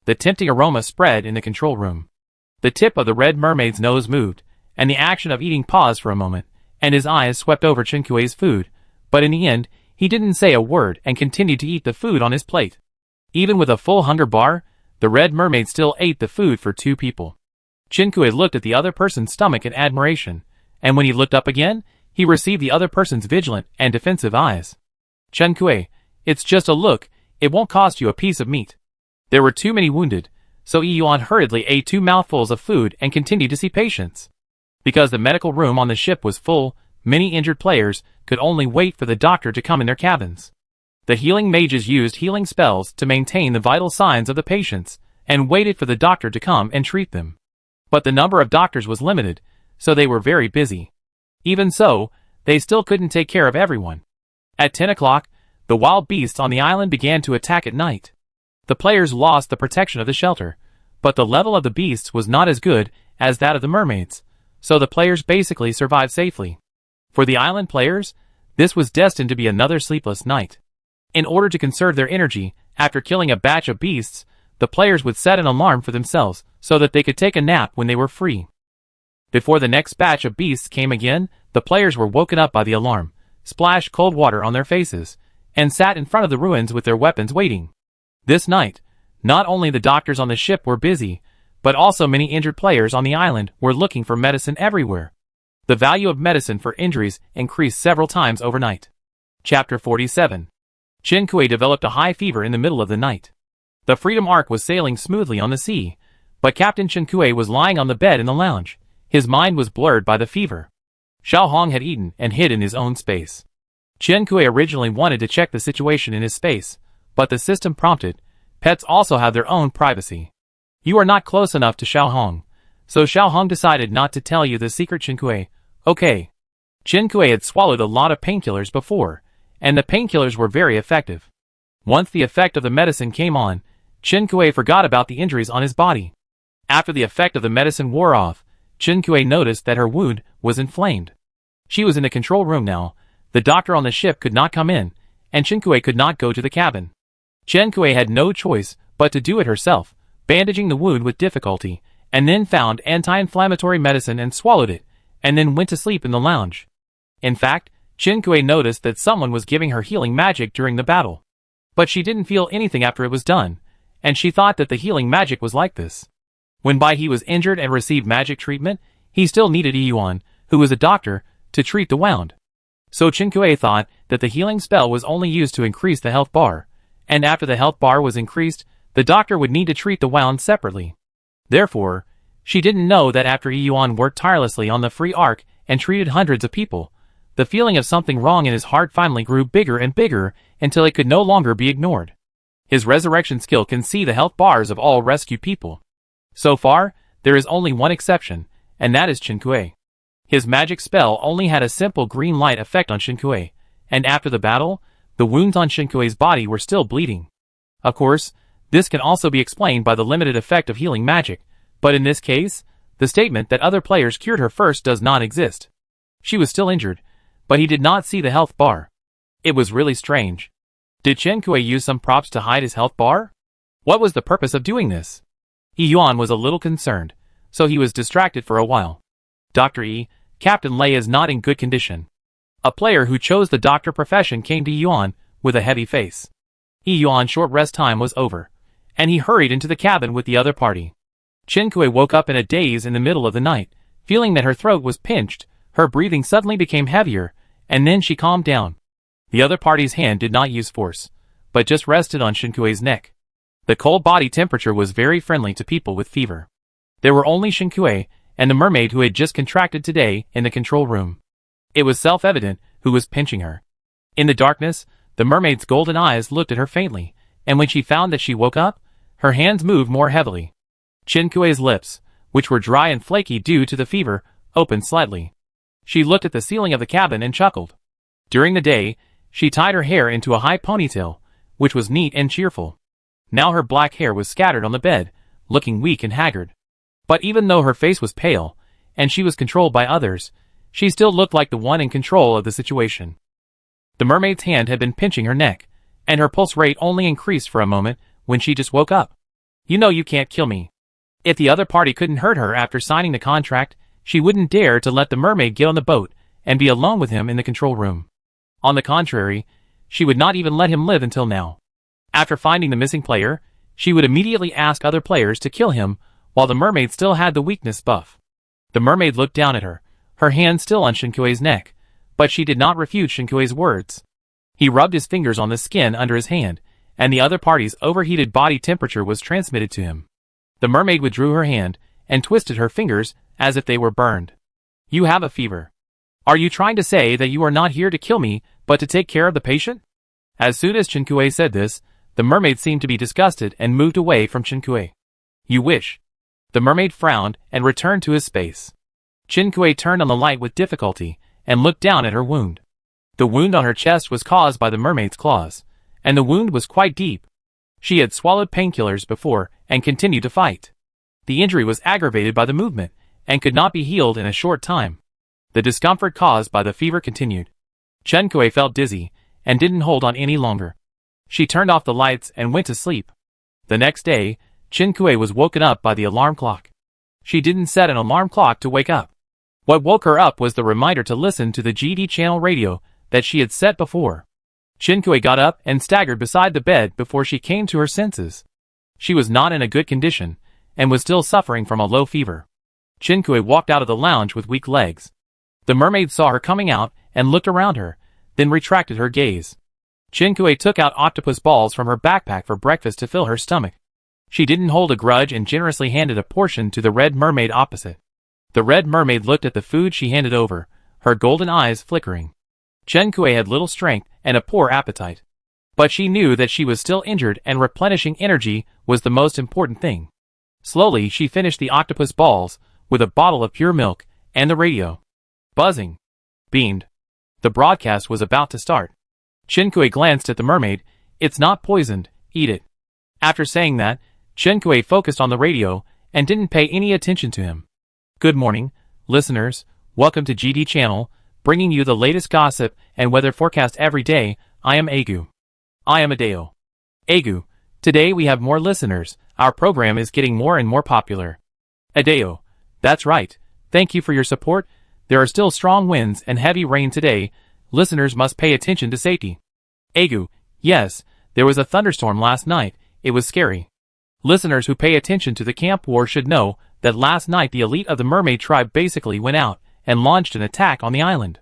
The tempting aroma spread in the control room. The tip of the red mermaid's nose moved, and the action of eating paused for a moment, and his eyes swept over Chinkui's food, but in the end, he didn't say a word and continued to eat the food on his plate. Even with a full hunger bar, the red mermaid still ate the food for 2 people. Chinkui looked at the other person's stomach in admiration, and when he looked up again, he received the other person's vigilant and defensive eyes. "Chinkui, it's just a look, it won't cost you a piece of meat." There were too many wounded, so Yuan hurriedly ate 2 mouthfuls of food and continued to see patients. Because the medical room on the ship was full, many injured players could only wait for the doctor to come in their cabins. The healing mages used healing spells to maintain the vital signs of the patients, and waited for the doctor to come and treat them. But the number of doctors was limited, so they were very busy. Even so, they still couldn't take care of everyone. At 10 o'clock, the wild beasts on the island began to attack at night. The players lost the protection of the shelter, but the level of the beasts was not as good as that of the mermaids, so the players basically survived safely. For the island players, this was destined to be another sleepless night. In order to conserve their energy, after killing a batch of beasts, the players would set an alarm for themselves so that they could take a nap when they were free. Before the next batch of beasts came again, the players were woken up by the alarm, splashed cold water on their faces, and sat in front of the ruins with their weapons waiting. This night, not only the doctors on the ship were busy, but also many injured players on the island were looking for medicine everywhere. The value of medicine for injuries increased several times overnight. Chapter 47. Chinkui developed a high fever in the middle of the night. The Freedom Ark was sailing smoothly on the sea, but Captain Chinkui was lying on the bed in the lounge. His mind was blurred by the fever. Xiao Hong had eaten and hid in his own space. Chinkui originally wanted to check the situation in his space, but the system prompted, pets also have their own privacy. You are not close enough to Xiao Hong, so Xiao Hong decided not to tell you the secret. Chinkui, okay. Chinkui had swallowed a lot of painkillers before, and the painkillers were very effective. Once the effect of the medicine came on, Chinkui forgot about the injuries on his body. After the effect of the medicine wore off, Chinkui noticed that her wound was inflamed. She was in the control room now. The doctor on the ship could not come in, and Chinkui could not go to the cabin. Chen Kui had no choice but to do it herself, bandaging the wound with difficulty, and then found anti-inflammatory medicine and swallowed it, and then went to sleep in the lounge. In fact, Chen Kui noticed that someone was giving her healing magic during the battle. But she didn't feel anything after it was done, and she thought that the healing magic was like this. When Bai He was injured and received magic treatment, he still needed Yuan, who was a doctor, to treat the wound. So Chen Kui thought that the healing spell was only used to increase the health bar, and after the health bar was increased, the doctor would need to treat the wound separately. Therefore, she didn't know that after Yuan worked tirelessly on the free arc and treated hundreds of people, the feeling of something wrong in his heart finally grew bigger and bigger until it could no longer be ignored. His resurrection skill can see the health bars of all rescued people. So far, there is only one exception, and that is Chen Kui. His magic spell only had a simple green light effect on Chen Kui, and after the battle, the wounds on Chen Kui's body were still bleeding. Of course, this can also be explained by the limited effect of healing magic, but in this case, the statement that other players cured her first does not exist. She was still injured, but he did not see the health bar. It was really strange. Did Chen Kui use some props to hide his health bar? What was the purpose of doing this? Yuan was a little concerned, so he was distracted for a while. Dr. E, Captain Lei is not in good condition. A player who chose the doctor profession came to Yuan with a heavy face. Yuan's short rest time was over, and he hurried into the cabin with the other party. Chen Kui woke up in a daze in the middle of the night, feeling that her throat was pinched, her breathing suddenly became heavier, and then she calmed down. The other party's hand did not use force, but just rested on Chen Kui's neck. The cold body temperature was very friendly to people with fever. There were only Chen Kui and the mermaid who had just contracted today in the control room. It was self-evident who was pinching her. In the darkness, the mermaid's golden eyes looked at her faintly, and when she found that she woke up, her hands moved more heavily. Chen Kui's lips, which were dry and flaky due to the fever, opened slightly. She looked at the ceiling of the cabin and chuckled. During the day, she tied her hair into a high ponytail, which was neat and cheerful. Now her black hair was scattered on the bed, looking weak and haggard. But even though her face was pale, and she was controlled by others, she still looked like the one in control of the situation. The mermaid's hand had been pinching her neck, and her pulse rate only increased for a moment when she just woke up. You know you can't kill me. If the other party couldn't hurt her after signing the contract, she wouldn't dare to let the mermaid get on the boat and be alone with him in the control room. On the contrary, she would not even let him live until now. After finding the missing player, she would immediately ask other players to kill him while the mermaid still had the weakness buff. The mermaid looked down at her hand still on Chen Kui's neck, but she did not refute Chen Kui's words. He rubbed his fingers on the skin under his hand, and the other party's overheated body temperature was transmitted to him. The mermaid withdrew her hand and twisted her fingers as if they were burned. You have a fever. Are you trying to say that you are not here to kill me, but to take care of the patient? As soon as Chen Kui said this, the mermaid seemed to be disgusted and moved away from Chen Kui. You wish. The mermaid frowned and returned to his space. Chen Kui turned on the light with difficulty and looked down at her wound. The wound on her chest was caused by the mermaid's claws, and the wound was quite deep. She had swallowed painkillers before and continued to fight. The injury was aggravated by the movement and could not be healed in a short time. The discomfort caused by the fever continued. Chen Kui felt dizzy and didn't hold on any longer. She turned off the lights and went to sleep. The next day, Chen Kui was woken up by the alarm clock. She didn't set an alarm clock to wake up. What woke her up was the reminder to listen to the GD channel radio that she had set before. Chen Kui got up and staggered beside the bed before she came to her senses. She was not in a good condition and was still suffering from a low fever. Chen Kui walked out of the lounge with weak legs. The mermaid saw her coming out and looked around her, then retracted her gaze. Chen Kui took out octopus balls from her backpack for breakfast to fill her stomach. She didn't hold a grudge and generously handed a portion to the red mermaid opposite. The red mermaid looked at the food she handed over, her golden eyes flickering. Chen Kui had little strength and a poor appetite. But she knew that she was still injured and replenishing energy was the most important thing. Slowly she finished the octopus balls with a bottle of pure milk and the radio. Buzzing. Beamed. The broadcast was about to start. Chen Kui glanced at the mermaid. It's not poisoned, eat it. After saying that, Chen Kui focused on the radio and didn't pay any attention to him. Good morning, listeners. Welcome to GD Channel, bringing you the latest gossip and weather forecast every day. I am Agu. I am Adeo. Agu, today we have more listeners. Our program is getting more and more popular. Adeo, that's right. Thank you for your support. There are still strong winds and heavy rain today. Listeners must pay attention to safety. Agu, yes, there was a thunderstorm last night. It was scary. Listeners who pay attention to the camp war should know that last night the elite of the mermaid tribe basically went out and launched an attack on the island.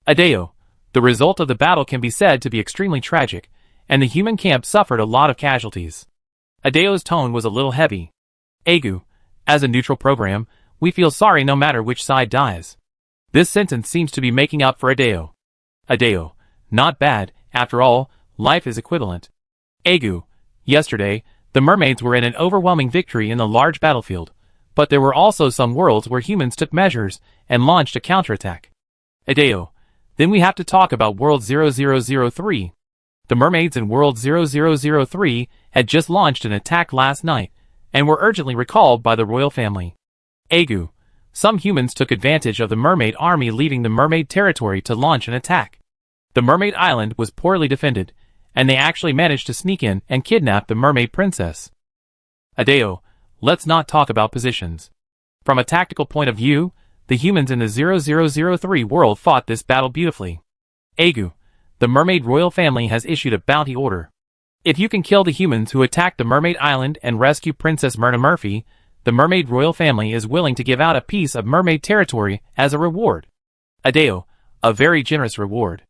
Adeo, the result of the battle can be said to be extremely tragic, and the human camp suffered a lot of casualties. Adeo's tone was a little heavy. Agu, as a neutral program, we feel sorry no matter which side dies. This sentence seems to be making up for Adeo. Adeo, not bad, after all, life is equivalent. Agu, yesterday, the mermaids were in an overwhelming victory in the large battlefield, but there were also some worlds where humans took measures and launched a counterattack. Adeo, then we have to talk about World 0003. The mermaids in World 0003 had just launched an attack last night, and were urgently recalled by the royal family. Agu, some humans took advantage of the mermaid army leaving the mermaid territory to launch an attack. The mermaid island was poorly defended, and they actually managed to sneak in and kidnap the mermaid princess. Adeo, let's not talk about positions. From a tactical point of view, the humans in the 0003 world fought this battle beautifully. Agu, the mermaid royal family has issued a bounty order. If you can kill the humans who attacked the mermaid island and rescue Princess Myrna Murphy, the mermaid royal family is willing to give out a piece of mermaid territory as a reward. Adeo, a very generous reward.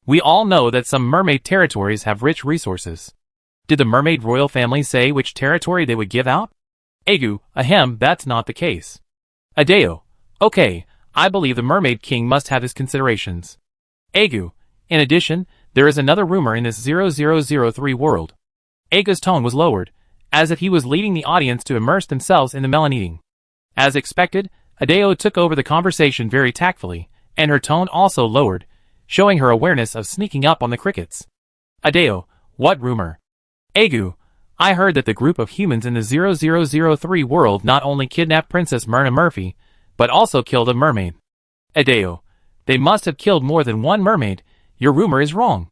We all know that some mermaid territories have rich resources. Did the mermaid royal family say which territory they would give out? Agu, ahem, that's not the case. Adeo, okay, I believe the mermaid king must have his considerations. Agu, in addition, there is another rumor in this 0003 world. Agu's tone was lowered, as if he was leading the audience to immerse themselves in the melon eating. As expected, Adeo took over the conversation very tactfully, and her tone also lowered, showing her awareness of sneaking up on the crickets. Adeo, what rumor? Agu, I heard that the group of humans in the 0003 world not only kidnapped Princess Myrna Murphy, but also killed a mermaid. Adeo, they must have killed more than one mermaid. Your rumor is wrong.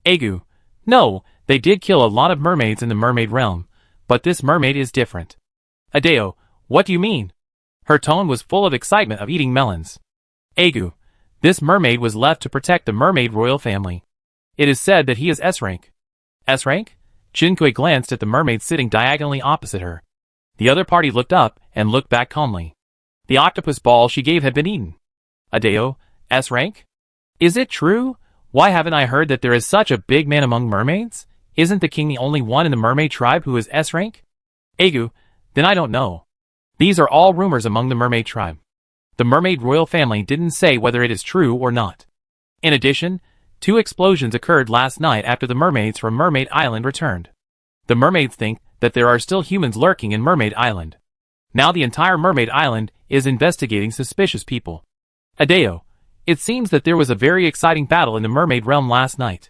Agu, no, they did kill a lot of mermaids in the mermaid realm, but this mermaid is different. Adeo, what do you mean? Her tone was full of excitement of eating melons. Agu, this mermaid was left to protect the mermaid royal family. It is said that he is S-rank. S-rank? Chinkui glanced at the mermaid sitting diagonally opposite her. The other party looked up and looked back calmly. The octopus ball she gave had been eaten. Adeo, S-rank? Is it true? Why haven't I heard that there is such a big man among mermaids? Isn't the king the only one in the mermaid tribe who is S-rank? Agu, then I don't know. These are all rumors among the mermaid tribe. The mermaid royal family didn't say whether it is true or not. In addition, 2 explosions occurred last night after the mermaids from Mermaid Island returned. The mermaids think that there are still humans lurking in Mermaid Island. Now the entire Mermaid Island is investigating suspicious people. Adeo, it seems that there was a very exciting battle in the mermaid realm last night.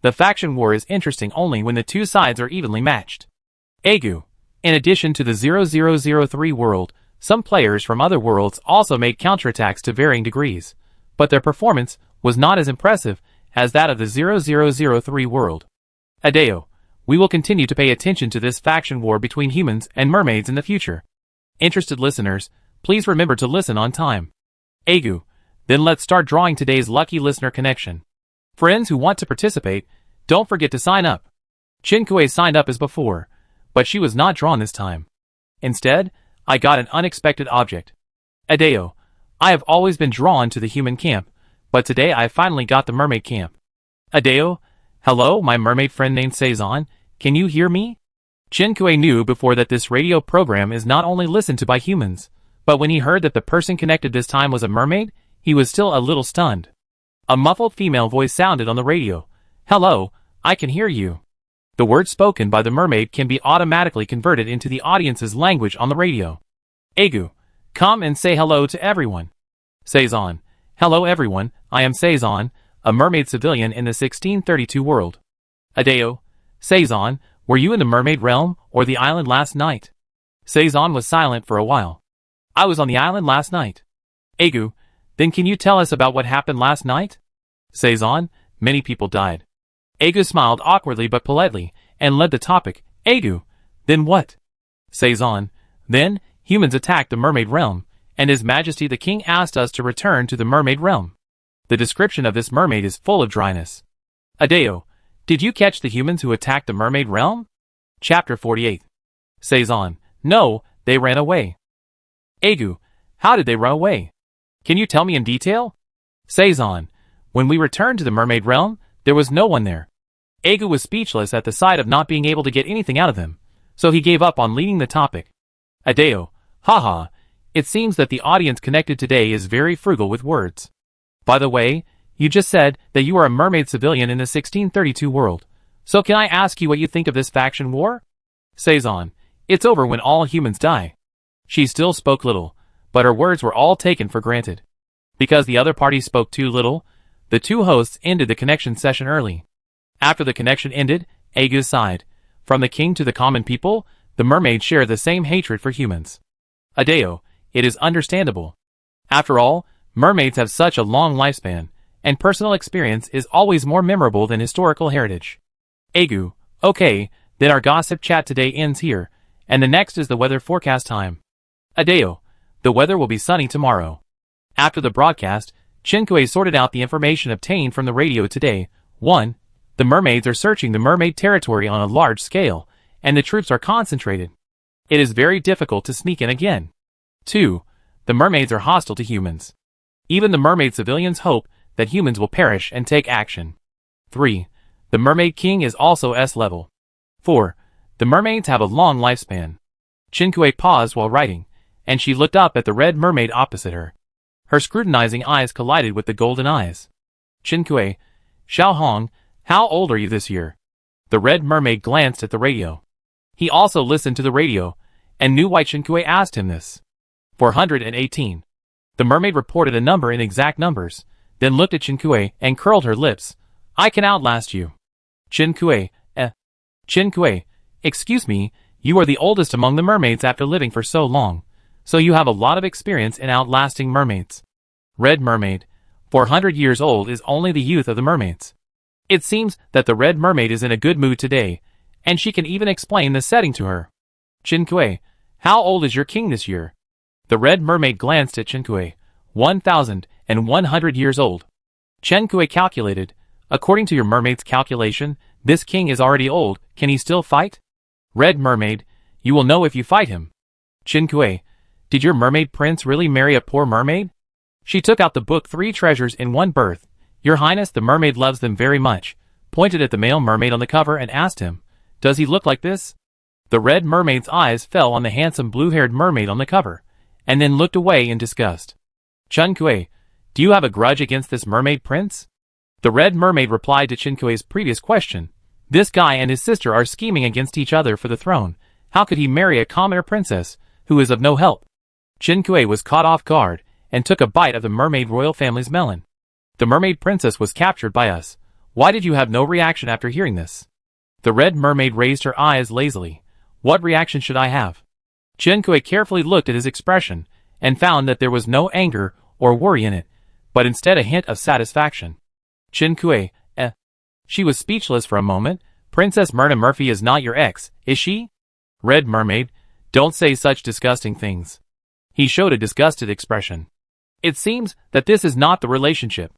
The faction war is interesting only when the two sides are evenly matched. Agu, in addition to the 0003 world, some players from other worlds also made counterattacks to varying degrees, but their performance was not as impressive as that of the 0003 world. Adeo, we will continue to pay attention to this faction war between humans and mermaids in the future. Interested listeners, please remember to listen on time. Agu, then let's start drawing today's lucky listener connection. Friends who want to participate, don't forget to sign up. Chinkui signed up as before, but she was not drawn this time. Instead, I got an unexpected object. Adeo, I have always been drawn to the human camp, but today I finally got the mermaid camp. Adeo, hello, my mermaid friend named Seizon, can you hear me? Chinkui knew before that this radio program is not only listened to by humans, but when he heard that the person connected this time was a mermaid, he was still a little stunned. A muffled female voice sounded on the radio. Hello, I can hear you. The words spoken by the mermaid can be automatically converted into the audience's language on the radio. Agu, come and say hello to everyone. Seizon, hello everyone, I am Seizon, a mermaid civilian in the 1632 world. Adeo, Seizon, were you in the mermaid realm or the island last night? Seizon was silent for a while. I was on the island last night. Agu, then can you tell us about what happened last night? Seizon, many people died. Agu smiled awkwardly but politely, and led the topic. Egu. Then what? Saison. Then, humans attacked the mermaid realm, and His Majesty the King asked us to return to the mermaid realm. The description of this mermaid is full of dryness. Adeo. Did you catch the humans who attacked the mermaid realm? Chapter 48. Saison. No, they ran away. Egu. How did they run away? Can you tell me in detail? Saison. When we returned to the mermaid realm, there was no one there. Egu was speechless at the sight of not being able to get anything out of him, so he gave up on leading the topic. Adeo. Haha. It seems that the audience connected today is very frugal with words. By the way, you just said that you are a mermaid civilian in the 1632 world. So can I ask you what you think of this faction war? Saison. It's over when all humans die. She still spoke little, but her words were all taken for granted. Because the other party spoke too little, the two hosts ended the connection session early. After the connection ended, Egu sighed. From the king to the common people, the mermaids share the same hatred for humans. Adeo. It is understandable. After all, mermaids have such a long lifespan, and personal experience is always more memorable than historical heritage. Egu. Okay, then our gossip chat today ends here, and the next is the weather forecast time. Adeo. The weather will be sunny tomorrow. After the broadcast, Chinkue sorted out the information obtained from the radio today. 1. The mermaids are searching the mermaid territory on a large scale, and the troops are concentrated. It is very difficult to sneak in again. 2. The mermaids are hostile to humans. Even the mermaid civilians hope that humans will perish and take action. 3. The mermaid king is also S-level. 4. The mermaids have a long lifespan. Chinkue paused while writing, and she looked up at the red mermaid opposite her. Her scrutinizing eyes collided with the golden eyes. Chinkue. Xiaohong, how old are you this year? The red mermaid glanced at the radio. He also listened to the radio, and knew why Chinkue asked him this. 418. The mermaid reported a number in exact numbers, then looked at Chinkue and curled her lips. I can outlast you. Chinkue. Chinkue. Excuse me, you are the oldest among the mermaids after living for so long, so you have a lot of experience in outlasting mermaids. Red mermaid. 400 years old is only the youth of the mermaids. It seems that the red mermaid is in a good mood today, and she can even explain the setting to her. Chinkue. How old is your king this year? The red mermaid glanced at Chinkue. 1,100 years old. Chinkue calculated. According to your mermaid's calculation, this king is already old. Can he still fight? Red mermaid. You will know if you fight him. Chinkue. Did your mermaid prince really marry a poor mermaid? She took out the book 3 Treasures in One Birth. Your Highness, the mermaid loves them very much. Pointed at the male mermaid on the cover and asked him, does he look like this? The red mermaid's eyes fell on the handsome blue-haired mermaid on the cover, and then looked away in disgust. Chinkue, do you have a grudge against this mermaid prince? The red mermaid replied to Chinkue's previous question. This guy and his sister are scheming against each other for the throne. How could he marry a commoner princess, who is of no help? Chinkue was caught off guard, and took a bite of the mermaid royal family's melon. The mermaid princess was captured by us. Why did you have no reaction after hearing this? The red mermaid raised her eyes lazily. What reaction should I have? Chinkue carefully looked at his expression, and found that there was no anger or worry in it, but instead a hint of satisfaction. Chinkue, She was speechless for a moment. Princess Myrna Murphy is not your ex, is she? Red mermaid, don't say such disgusting things. He showed a disgusted expression. It seems that this is not the relationship.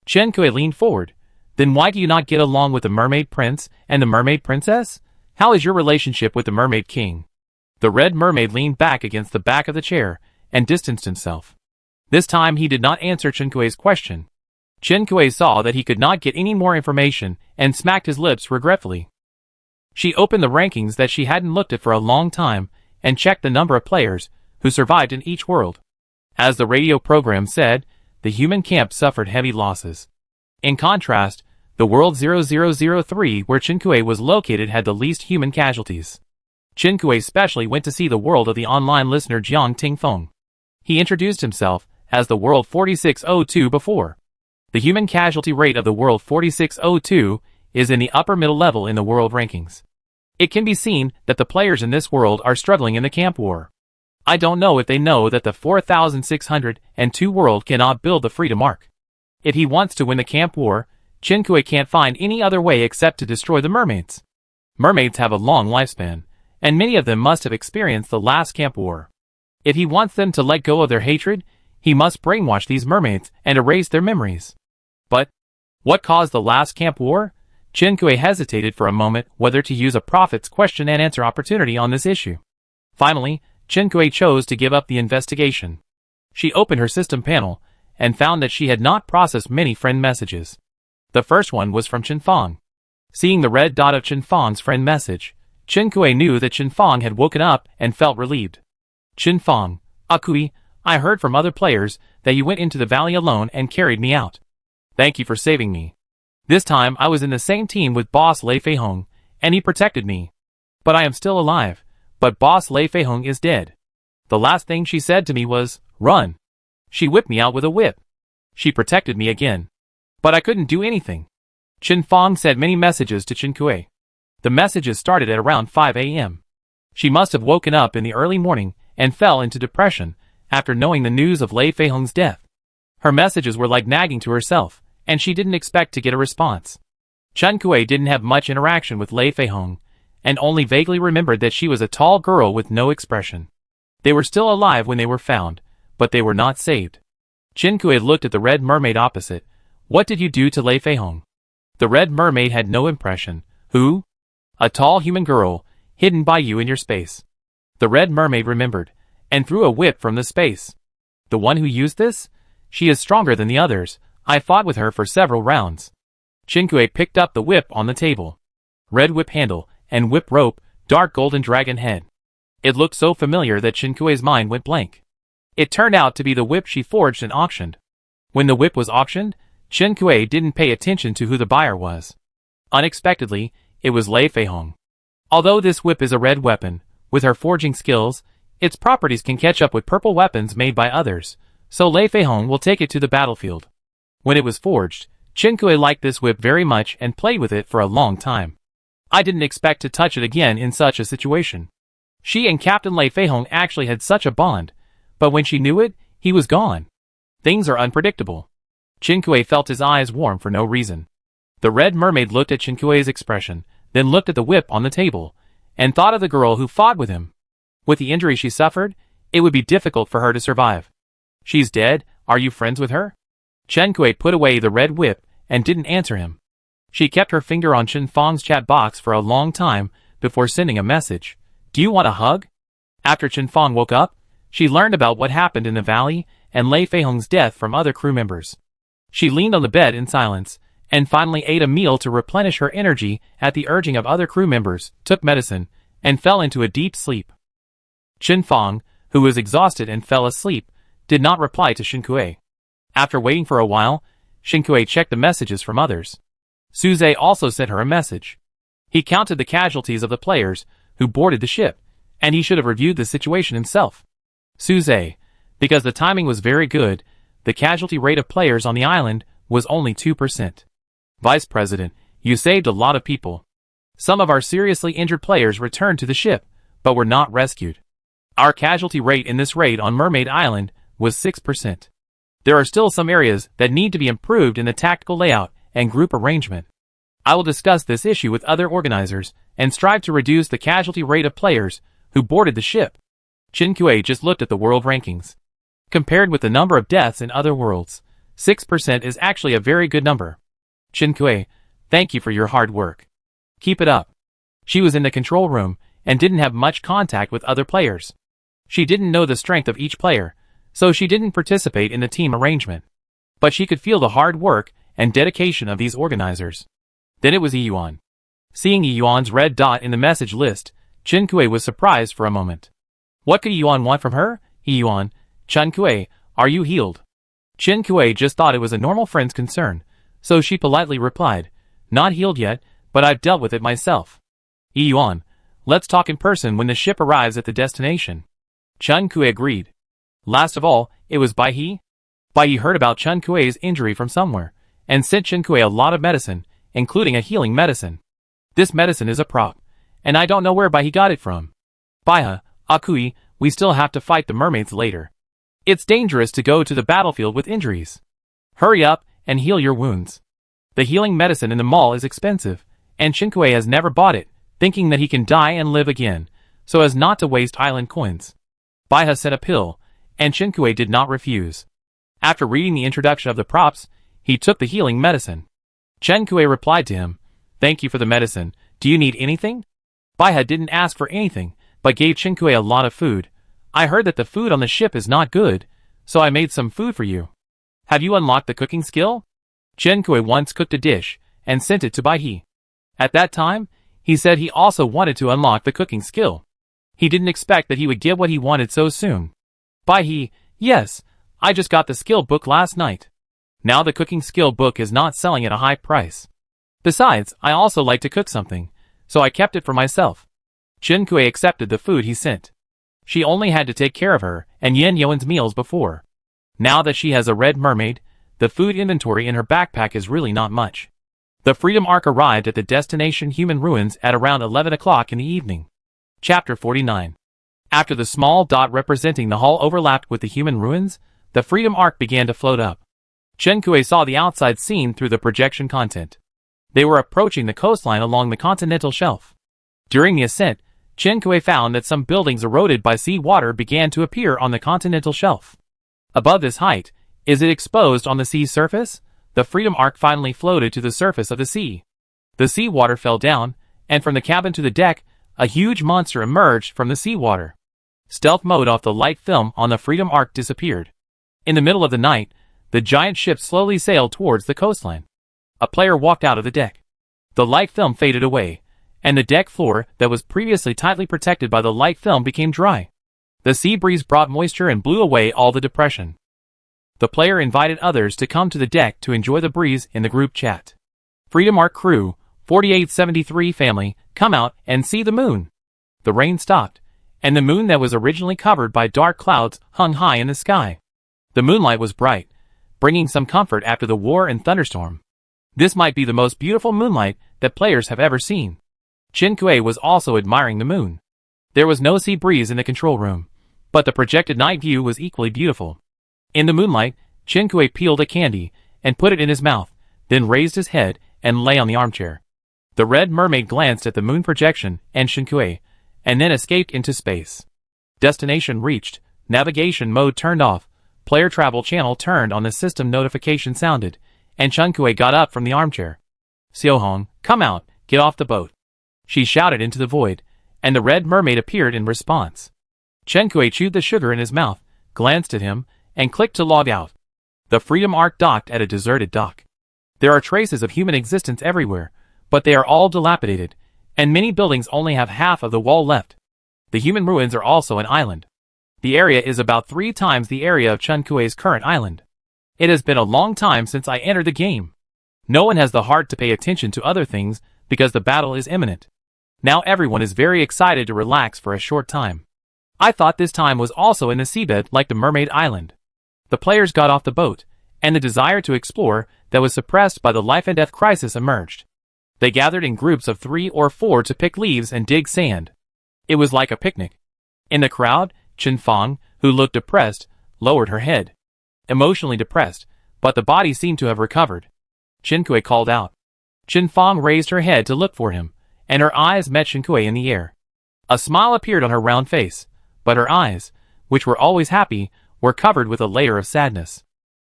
Chinkue leaned forward. Then why do you not get along with the mermaid prince and the mermaid princess? How is your relationship with the mermaid king? The red mermaid leaned back against the back of the chair and distanced himself. This time he did not answer Chinkue's question. Chinkue saw that he could not get any more information and smacked his lips regretfully. She opened the rankings that she hadn't looked at for a long time and checked the number of players who survived in each world. As the radio program said, the human camp suffered heavy losses. In contrast, the world 0003 where Chinkue was located had the least human casualties. Chinkue specially went to see the world of the online listener Jiang Tingfeng. He introduced himself as the world 4602 before. The human casualty rate of the world 4602 is in the upper middle level in the world rankings. It can be seen that the players in this world are struggling in the camp war. I don't know if they know that the 4602 world cannot build the freedom arc. If he wants to win the camp war, Chinkue can't find any other way except to destroy the mermaids. Mermaids have a long lifespan, and many of them must have experienced the last camp war. If he wants them to let go of their hatred, he must brainwash these mermaids and erase their memories. But what caused the last camp war? Chen-Kuei hesitated for a moment whether to use a prophet's question and answer opportunity on this issue. Finally, Chen-Kuei chose to give up the investigation. She opened her system panel and found that she had not processed many friend messages. The first one was from Chen Fong. Seeing the red dot of Chen Fong's friend message, Chen-Kuei knew that Chen Fong had woken up and felt relieved. Chen Fong, Akui, I heard from other players that you went into the valley alone and carried me out. Thank you for saving me. This time I was in the same team with Boss Lei Feihong, and he protected me. But I am still alive, but Boss Lei Feihong is dead. The last thing she said to me was, run. She whipped me out with a whip. She protected me again. But I couldn't do anything. Chen Fong sent many messages to Chen-Kuei. The messages started at around 5 a.m. She must have woken up in the early morning and fell into depression after knowing the news of Lei Feihong's death. Her messages were like nagging to herself, and she didn't expect to get a response. Chen-Kuei didn't have much interaction with Lei Feihong, and only vaguely remembered that she was a tall girl with no expression. They were still alive when they were found, but they were not saved. Chen-Kuei looked at the red mermaid opposite. What did you do to Lei Feihong? The red mermaid had no impression. Who? A tall human girl, hidden by you in your space. The red mermaid remembered, and threw a whip from the space. The one who used this? She is stronger than the others. I fought with her for several rounds. Chen-Kuei picked up the whip on the table. Red whip handle, and whip rope, dark golden dragon head. It looked so familiar that Chen-Kuei's mind went blank. It turned out to be the whip she forged and auctioned. When the whip was auctioned, Chen-Kuei didn't pay attention to who the buyer was. Unexpectedly, it was Lei Feihong. Although this whip is a red weapon, with her forging skills, its properties can catch up with purple weapons made by others, so Lei Feihong will take it to the battlefield. When it was forged, Chen-Kuei liked this whip very much and played with it for a long time. I didn't expect to touch it again in such a situation. She and Captain Lei Feihong actually had such a bond, but when she knew it, he was gone. Things are unpredictable. Chen-Kuei felt his eyes warm for no reason. The red mermaid looked at Chen-Kuei's expression, then looked at the whip on the table, and thought of the girl who fought with him. With the injury she suffered, it would be difficult for her to survive. She's dead, are you friends with her? Chen-Kuei put away the red whip and didn't answer him. She kept her finger on Chen Fong's chat box for a long time before sending a message. Do you want a hug? After Chen Fong woke up, she learned about what happened in the valley and Lei Feihong's death from other crew members. She leaned on the bed in silence, and finally ate a meal to replenish her energy at the urging of other crew members, took medicine, and fell into a deep sleep. Chen Fong, who was exhausted and fell asleep, did not reply to Chen-Kuei. After waiting for a while, Chen-Kuei checked the messages from others. Suze also sent her a message. He counted the casualties of the players who boarded the ship, and he should have reviewed the situation himself. Suze, because the timing was very good, the casualty rate of players on the island was only 2%. Vice President, you saved a lot of people. Some of our seriously injured players returned to the ship, but were not rescued. Our casualty rate in this raid on Mermaid Island was 6%. There are still some areas that need to be improved in the tactical layout and group arrangement. I will discuss this issue with other organizers and strive to reduce the casualty rate of players who boarded the ship. Chen-Kuei just looked at the world rankings. Compared with the number of deaths in other worlds, 6% is actually a very good number. Chen-Kuei, thank you for your hard work. Keep it up. She was in the control room and didn't have much contact with other players. She didn't know the strength of each player, so she didn't participate in the team arrangement. But she could feel the hard work and dedication of these organizers. Then it was Yuan. Seeing Yuan's red dot in the message list, Chen-Kuei was surprised for a moment. What could Yuan want from her? Yuan, Chen-Kuei, are you healed? Chen-Kuei just thought it was a normal friend's concern, so she politely replied, not healed yet, but I've dealt with it myself. Yuan, let's talk in person when the ship arrives at the destination. Chen-Kuei agreed. Last of all, it was Bai-He. Bai-He heard about Chen-Kuei's injury from somewhere, and sent Chen-Kuei a lot of medicine, including a healing medicine. This medicine is a prop, and I don't know where Bai-He got it from. Bai-He, Akui, we still have to fight the mermaids later. It's dangerous to go to the battlefield with injuries. Hurry up and heal your wounds. The healing medicine in the mall is expensive, and Chen-Kuei has never bought it, thinking that he can die and live again, so as not to waste island coins. Baiha sent a pill, and Chinkue did not refuse. After reading the introduction of the props, he took the healing medicine. Chinkue replied to him, "Thank you for the medicine. Do you need anything?" Baiha didn't ask for anything, but gave Chinkue a lot of food. "I heard that the food on the ship is not good, so I made some food for you. Have you unlocked the cooking skill?" Chinkue once cooked a dish, and sent it to Baihe. At that time, he said he also wanted to unlock the cooking skill. He didn't expect that he would get what he wanted so soon. Baihe, "Yes, I just got the skill book last night. Now the cooking skill book is not selling at a high price. Besides, I also like to cook something, so I kept it for myself." Chinkue accepted the food he sent. She only had to take care of her and Yin Yuan's meals before. Now that she has a red mermaid, the food inventory in her backpack is really not much. The Freedom Ark arrived at the destination Human Ruins at around 11 o'clock in the evening. Chapter 49. After the small dot representing the hull overlapped with the Human Ruins, the Freedom Ark began to float up. Chinkue saw the outside scene through the projection content. They were approaching the coastline along the continental shelf. During the ascent, Chinkue found that some buildings eroded by sea water began to appear on the continental shelf. Above this height, is it exposed on the sea's surface? The Freedom Ark finally floated to the surface of the sea. The seawater fell down, and from the cabin to the deck, a huge monster emerged from the seawater. Stealth mode off the light film on the Freedom Ark disappeared. In the middle of the night, the giant ship slowly sailed towards the coastline. A player walked out of the deck. The light film faded away, and the deck floor that was previously tightly protected by the light film became dry. The sea breeze brought moisture and blew away all the depression. The player invited others to come to the deck to enjoy the breeze in the group chat. Freedom Ark crew, 4873 family, come out and see the moon. The rain stopped, and the moon that was originally covered by dark clouds hung high in the sky. The moonlight was bright, bringing some comfort after the war and thunderstorm. This might be the most beautiful moonlight that players have ever seen. Chinkue was also admiring the moon. There was no sea breeze in the control room, but the projected night view was equally beautiful. In the moonlight, Chinkue peeled a candy and put it in his mouth, then raised his head and lay on the armchair. The red mermaid glanced at the moon projection and Chinkue, and then escaped into space. Destination reached, navigation mode turned off, player travel channel turned on, the system notification sounded, and Chinkue got up from the armchair. "Xiaohong, come out, get off the boat," she shouted into the void, and the red mermaid appeared in response. Chinkue chewed the sugar in his mouth, glanced at him, and clicked to log out. The Freedom Ark docked at a deserted dock. There are traces of human existence everywhere, but they are all dilapidated, and many buildings only have half of the wall left. The Human Ruins are also an island. The area is about 3 times the area of Chinkue's current island. It has been a long time since I entered the game. No one has the heart to pay attention to other things because the battle is imminent. Now everyone is very excited to relax for a short time. I thought this time was also in the seabed like the Mermaid Island. The players got off the boat, and the desire to explore that was suppressed by the life and death crisis emerged. They gathered in groups of 3 or 4 to pick leaves and dig sand. It was like a picnic. In the crowd, Chen Fang, who looked depressed, lowered her head. Emotionally depressed, but the body seemed to have recovered. Chinkue called out. Chen Fang raised her head to look for him, and her eyes met Chinkue in the air. A smile appeared on her round face, but her eyes, which were always happy, were covered with a layer of sadness.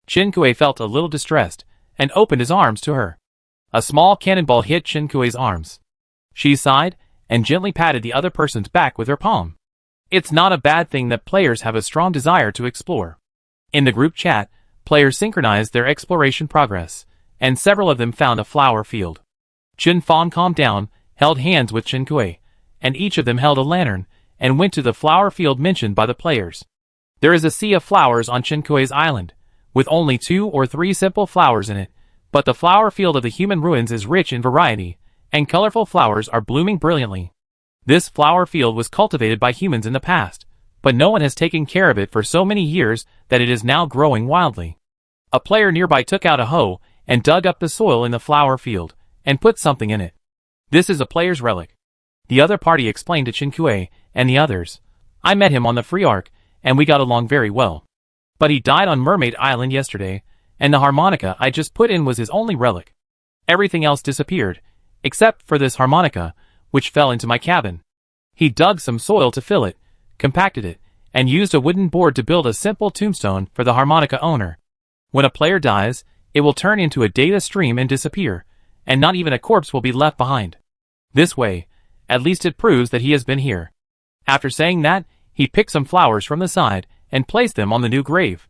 Chinkue felt a little distressed, and opened his arms to her. A small cannonball hit Chinkue's arms. She sighed, and gently patted the other person's back with her palm. It's not a bad thing that players have a strong desire to explore. In the group chat, players synchronized their exploration progress, and several of them found a flower field. Chen Fang calmed down, held hands with Chinkue, and each of them held a lantern, and went to the flower field mentioned by the players. There is a sea of flowers on Chinkue's island, with only 2 or 3 simple flowers in it, but the flower field of the Human Ruins is rich in variety, and colorful flowers are blooming brilliantly. This flower field was cultivated by humans in the past, but no one has taken care of it for so many years that it is now growing wildly. A player nearby took out a hoe and dug up the soil in the flower field, and put something in it. This is a player's relic. The other party explained to Chinkue and the others. I met him on the Free Ark, and we got along very well. But he died on Mermaid Island yesterday, and the harmonica I just put in was his only relic. Everything else disappeared, except for this harmonica, which fell into my cabin. He dug some soil to fill it, compacted it, and used a wooden board to build a simple tombstone for the harmonica owner. When a player dies, it will turn into a data stream and disappear, and not even a corpse will be left behind. This way, at least it proves that he has been here. After saying that, he picked some flowers from the side and placed them on the new grave.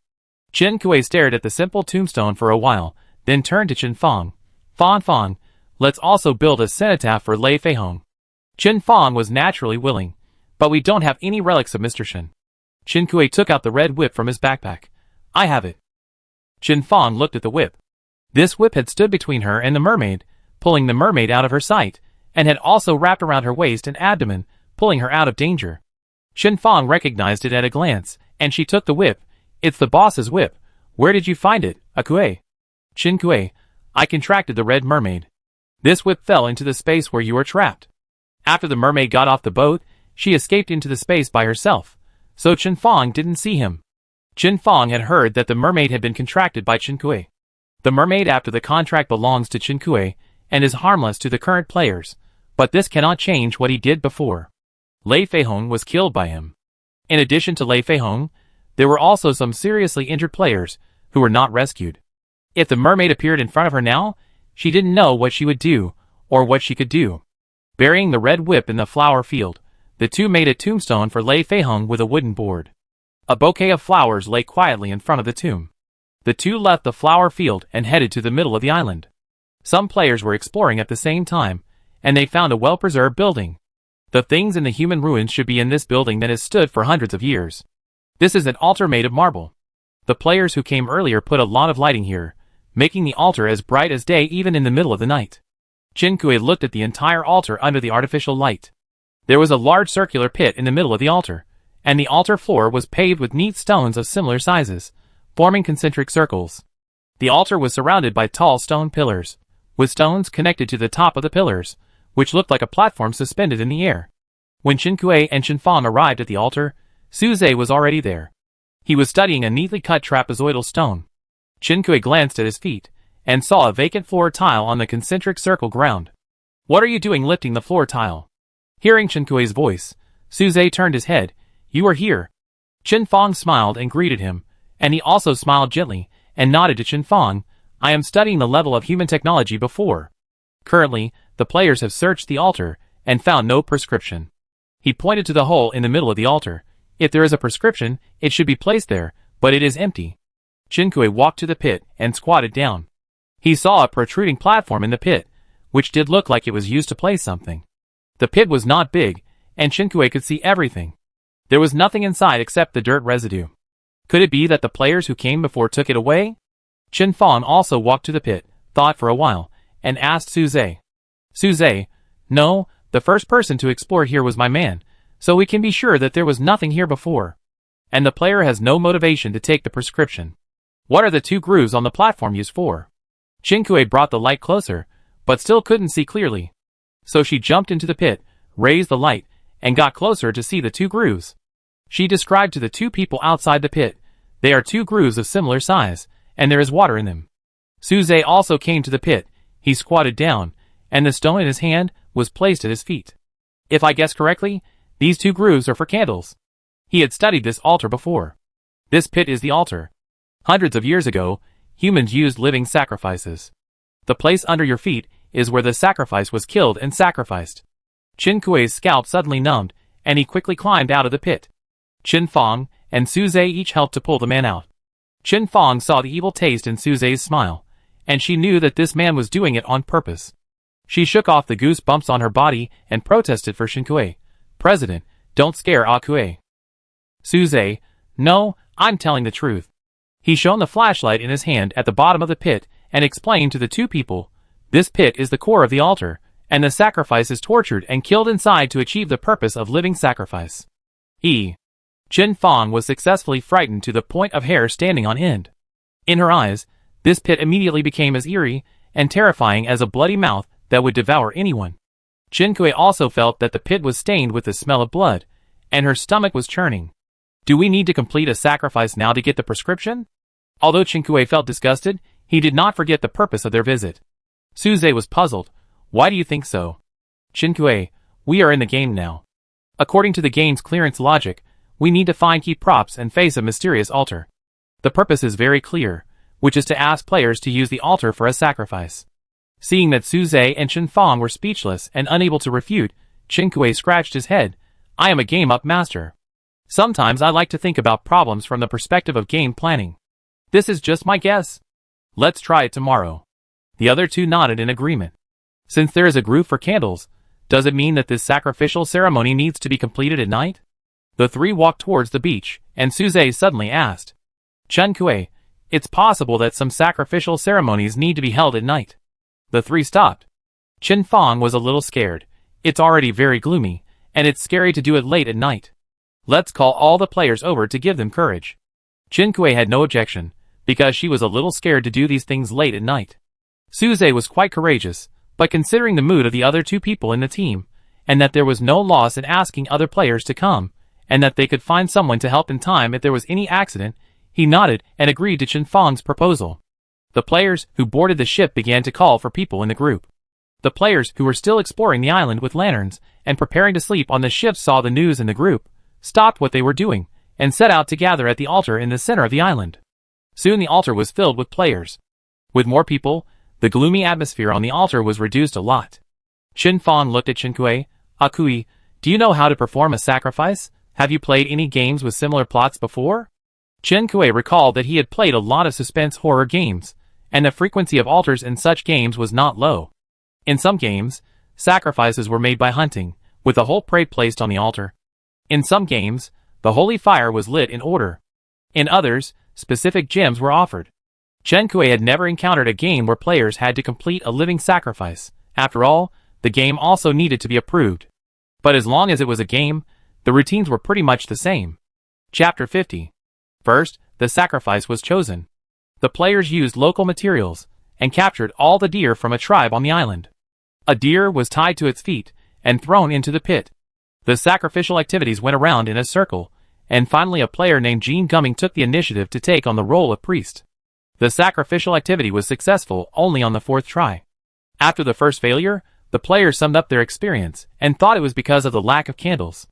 Chen Kui stared at the simple tombstone for a while, then turned to Chen Fong. Fong, let's also build a cenotaph for Lei Feihong. Chen Fong was naturally willing, but we don't have any relics of Mr. Shen. Chen Kui took out the red whip from his backpack. I have it. Chen Fong looked at the whip. This whip had stood between her and the mermaid, pulling the mermaid out of her sight, and had also wrapped around her waist and abdomen, pulling her out of danger. Chen Fong recognized it at a glance, and she took the whip. It's the boss's whip. Where did you find it, Akue? Chen Kui, I contracted the red mermaid. This whip fell into the space where you were trapped. After the mermaid got off the boat, she escaped into the space by herself, so Chen Fong didn't see him. Chen Fong had heard that the mermaid had been contracted by Chen Kui. The mermaid after the contract belongs to Chen Kui, and is harmless to the current players, but this cannot change what he did before. Lei Feihong was killed by him. In addition to Lei Feihong, there were also some seriously injured players, who were not rescued. If the mermaid appeared in front of her now, she didn't know what she would do, or what she could do. Burying the red whip in the flower field, the two made a tombstone for Lei Feihong with a wooden board. A bouquet of flowers lay quietly in front of the tomb. The two left the flower field and headed to the middle of the island. Some players were exploring at the same time, and they found a well-preserved building. The things in the human ruins should be in this building that has stood for hundreds of years. This is an altar made of marble. The players who came earlier put a lot of lighting here, making the altar as bright as day even in the middle of the night. Chen Kui looked at the entire altar under the artificial light. There was a large circular pit in the middle of the altar, and the altar floor was paved with neat stones of similar sizes, forming concentric circles. The altar was surrounded by tall stone pillars, with stones connected to the top of the pillars, which looked like a platform suspended in the air. When Chen Kui and Chen Fong arrived at the altar, Suze was already there. He was studying a neatly cut trapezoidal stone. Chen Kui glanced at his feet, and saw a vacant floor tile on the concentric circle ground. What are you doing lifting the floor tile? Hearing Chen Kui's voice, Suze turned his head. You are here. Chen Fong smiled and greeted him, and he also smiled gently, and nodded to Chen Fong. I am studying the level of human technology before. Currently, the players have searched the altar, and found no prescription. He pointed to the hole in the middle of the altar. If there is a prescription, it should be placed there, but it is empty. Chen Kui walked to the pit, and squatted down. He saw a protruding platform in the pit, which did look like it was used to place something. The pit was not big, and Chen Kui could see everything. There was nothing inside except the dirt residue. Could it be that the players who came before took it away? Chen Fong also walked to the pit, thought for a while, and asked Suze. Suze, no, the first person to explore here was my man, so we can be sure that there was nothing here before. And the player has no motivation to take the prescription. What are the two grooves on the platform used for? Chen Kui brought the light closer, but still couldn't see clearly. So she jumped into the pit, raised the light, and got closer to see the two grooves. She described to the two people outside the pit. They are two grooves of similar size, and there is water in them. Suze also came to the pit. He squatted down, and the stone in his hand was placed at his feet. If I guess correctly, these two grooves are for candles. He had studied this altar before. This pit is the altar. Hundreds of years ago, humans used living sacrifices. The place under your feet is where the sacrifice was killed and sacrificed. Chen Kui's scalp suddenly numbed, and he quickly climbed out of the pit. Chen Fong and Suze each helped to pull the man out. Chen Fong saw the evil taste in Suze's smile, and she knew that this man was doing it on purpose. She shook off the goosebumps on her body and protested for Chen Kui. President, don't scare Akue. Suze, no, I'm telling the truth. He shone the flashlight in his hand at the bottom of the pit and explained to the two people, this pit is the core of the altar, and the sacrifice is tortured and killed inside to achieve the purpose of living sacrifice. Chen Fong was successfully frightened to the point of hair standing on end. In her eyes, this pit immediately became as eerie and terrifying as a bloody mouth that would devour anyone. Chen Kui also felt that the pit was stained with the smell of blood, and her stomach was churning. Do we need to complete a sacrifice now to get the prescription? Although Chen Kui felt disgusted, he did not forget the purpose of their visit. Suze was puzzled. Why do you think so? Chen Kui, We are in the game now. According to the game's clearance logic, we need to find key props and face a mysterious altar. The purpose is very clear, which is to ask players to use the altar for a sacrifice. Seeing that Suze and Qianfang were speechless and unable to refute, Qinkui scratched his head. I am a game-up master. Sometimes I like to think about problems from the perspective of game planning. This is just my guess. Let's try it tomorrow. The other two nodded in agreement. Since there is a groove for candles, does it mean that this sacrificial ceremony needs to be completed at night? The three walked towards the beach, and Suze suddenly asked, Qinkui, it's possible that some sacrificial ceremonies need to be held at night. The three stopped. Qianfang was a little scared. It's already very gloomy, and it's scary to do it late at night. Let's call all the players over to give them courage. Qinkui had no objection, because she was a little scared to do these things late at night. Suze was quite courageous, but considering the mood of the other two people in the team, and that there was no loss in asking other players to come, and that they could find someone to help in time if there was any accident, he nodded and agreed to Qianfang's proposal. The players who boarded the ship began to call for people in the group. The players who were still exploring the island with lanterns and preparing to sleep on the ship saw the news in the group, stopped what they were doing, and set out to gather at the altar in the center of the island. Soon the altar was filled with players. With more people, the gloomy atmosphere on the altar was reduced a lot. Qianfang looked at Qinkui. Akui, do you know how to perform a sacrifice? Have you played any games with similar plots before? Qinkui recalled that he had played a lot of suspense horror games, and the frequency of altars in such games was not low. In some games, sacrifices were made by hunting, with the whole prey placed on the altar. In some games, the holy fire was lit in order. In others, specific gems were offered. Qinkui had never encountered a game where players had to complete a living sacrifice. After all, the game also needed to be approved. But as long as it was a game, the routines were pretty much the same. Chapter 50. First, the sacrifice was chosen. The players used local materials, and captured all the deer from a tribe on the island. A deer was tied to its feet, and thrown into the pit. The sacrificial activities went around in a circle, and finally a player named Jean Gumming took the initiative to take on the role of priest. The sacrificial activity was successful only on the fourth try. After the first failure, the players summed up their experience, and thought it was because of the lack of candles.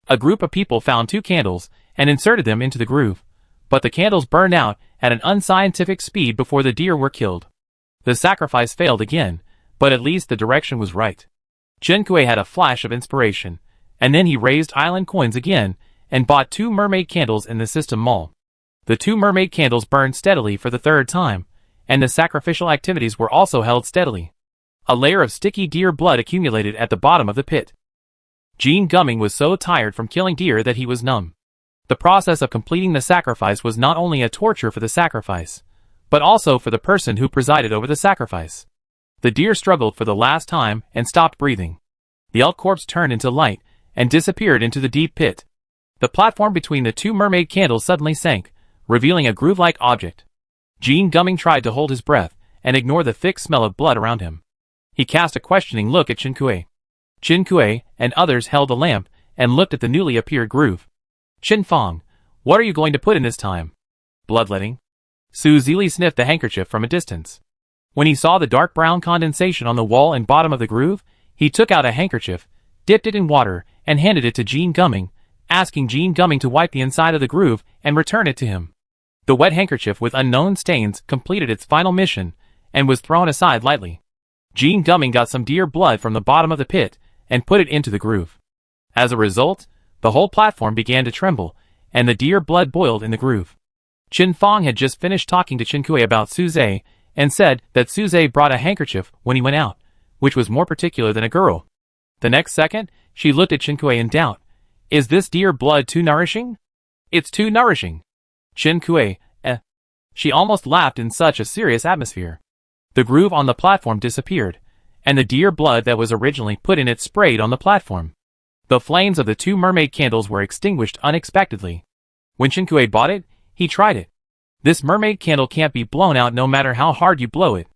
A group of people found 2 candles, and inserted them into the groove. But the candles burned out at an unscientific speed before the deer were killed. The sacrifice failed again, but at least the direction was right. Qinkui had a flash of inspiration, and then he raised island coins again, and bought 2 mermaid candles in the system mall. The 2 mermaid candles burned steadily for the 3rd time, and the sacrificial activities were also held steadily. A layer of sticky deer blood accumulated at the bottom of the pit. Jean Gumming was so tired from killing deer that he was numb. The process of completing the sacrifice was not only a torture for the sacrifice, but also for the person who presided over the sacrifice. The deer struggled for the last time and stopped breathing. The elk corpse turned into light and disappeared into the deep pit. The platform between the 2 mermaid candles suddenly sank, revealing a groove-like object. Jean Gumming tried to hold his breath and ignore the thick smell of blood around him. He cast a questioning look at Qinkui. Qinkui and others held a lamp and looked at the newly appeared groove. Qianfang, what are you going to put in this time? Bloodletting. Su Zili sniffed the handkerchief from a distance. When he saw the dark brown condensation on the wall and bottom of the groove, he took out a handkerchief, dipped it in water, and handed it to Jean Gumming, asking Jean Gumming to wipe the inside of the groove and return it to him. The wet handkerchief with unknown stains completed its final mission, and was thrown aside lightly. Jean Gumming got some deer blood from the bottom of the pit, and put it into the groove. As a result, the whole platform began to tremble, and the deer blood boiled in the groove. Qianfang had just finished talking to Qinkui about Suze, and said that Suze brought a handkerchief when he went out, which was more particular than a girl. The next second, she looked at Qinkui in doubt. Is this deer blood too nourishing? It's too nourishing. Qinkui, She almost laughed in such a serious atmosphere. The groove on the platform disappeared, and the deer blood that was originally put in it sprayed on the platform. The flames of the 2 mermaid candles were extinguished unexpectedly. When Qinkui bought it, he tried it. This mermaid candle can't be blown out no matter how hard you blow it.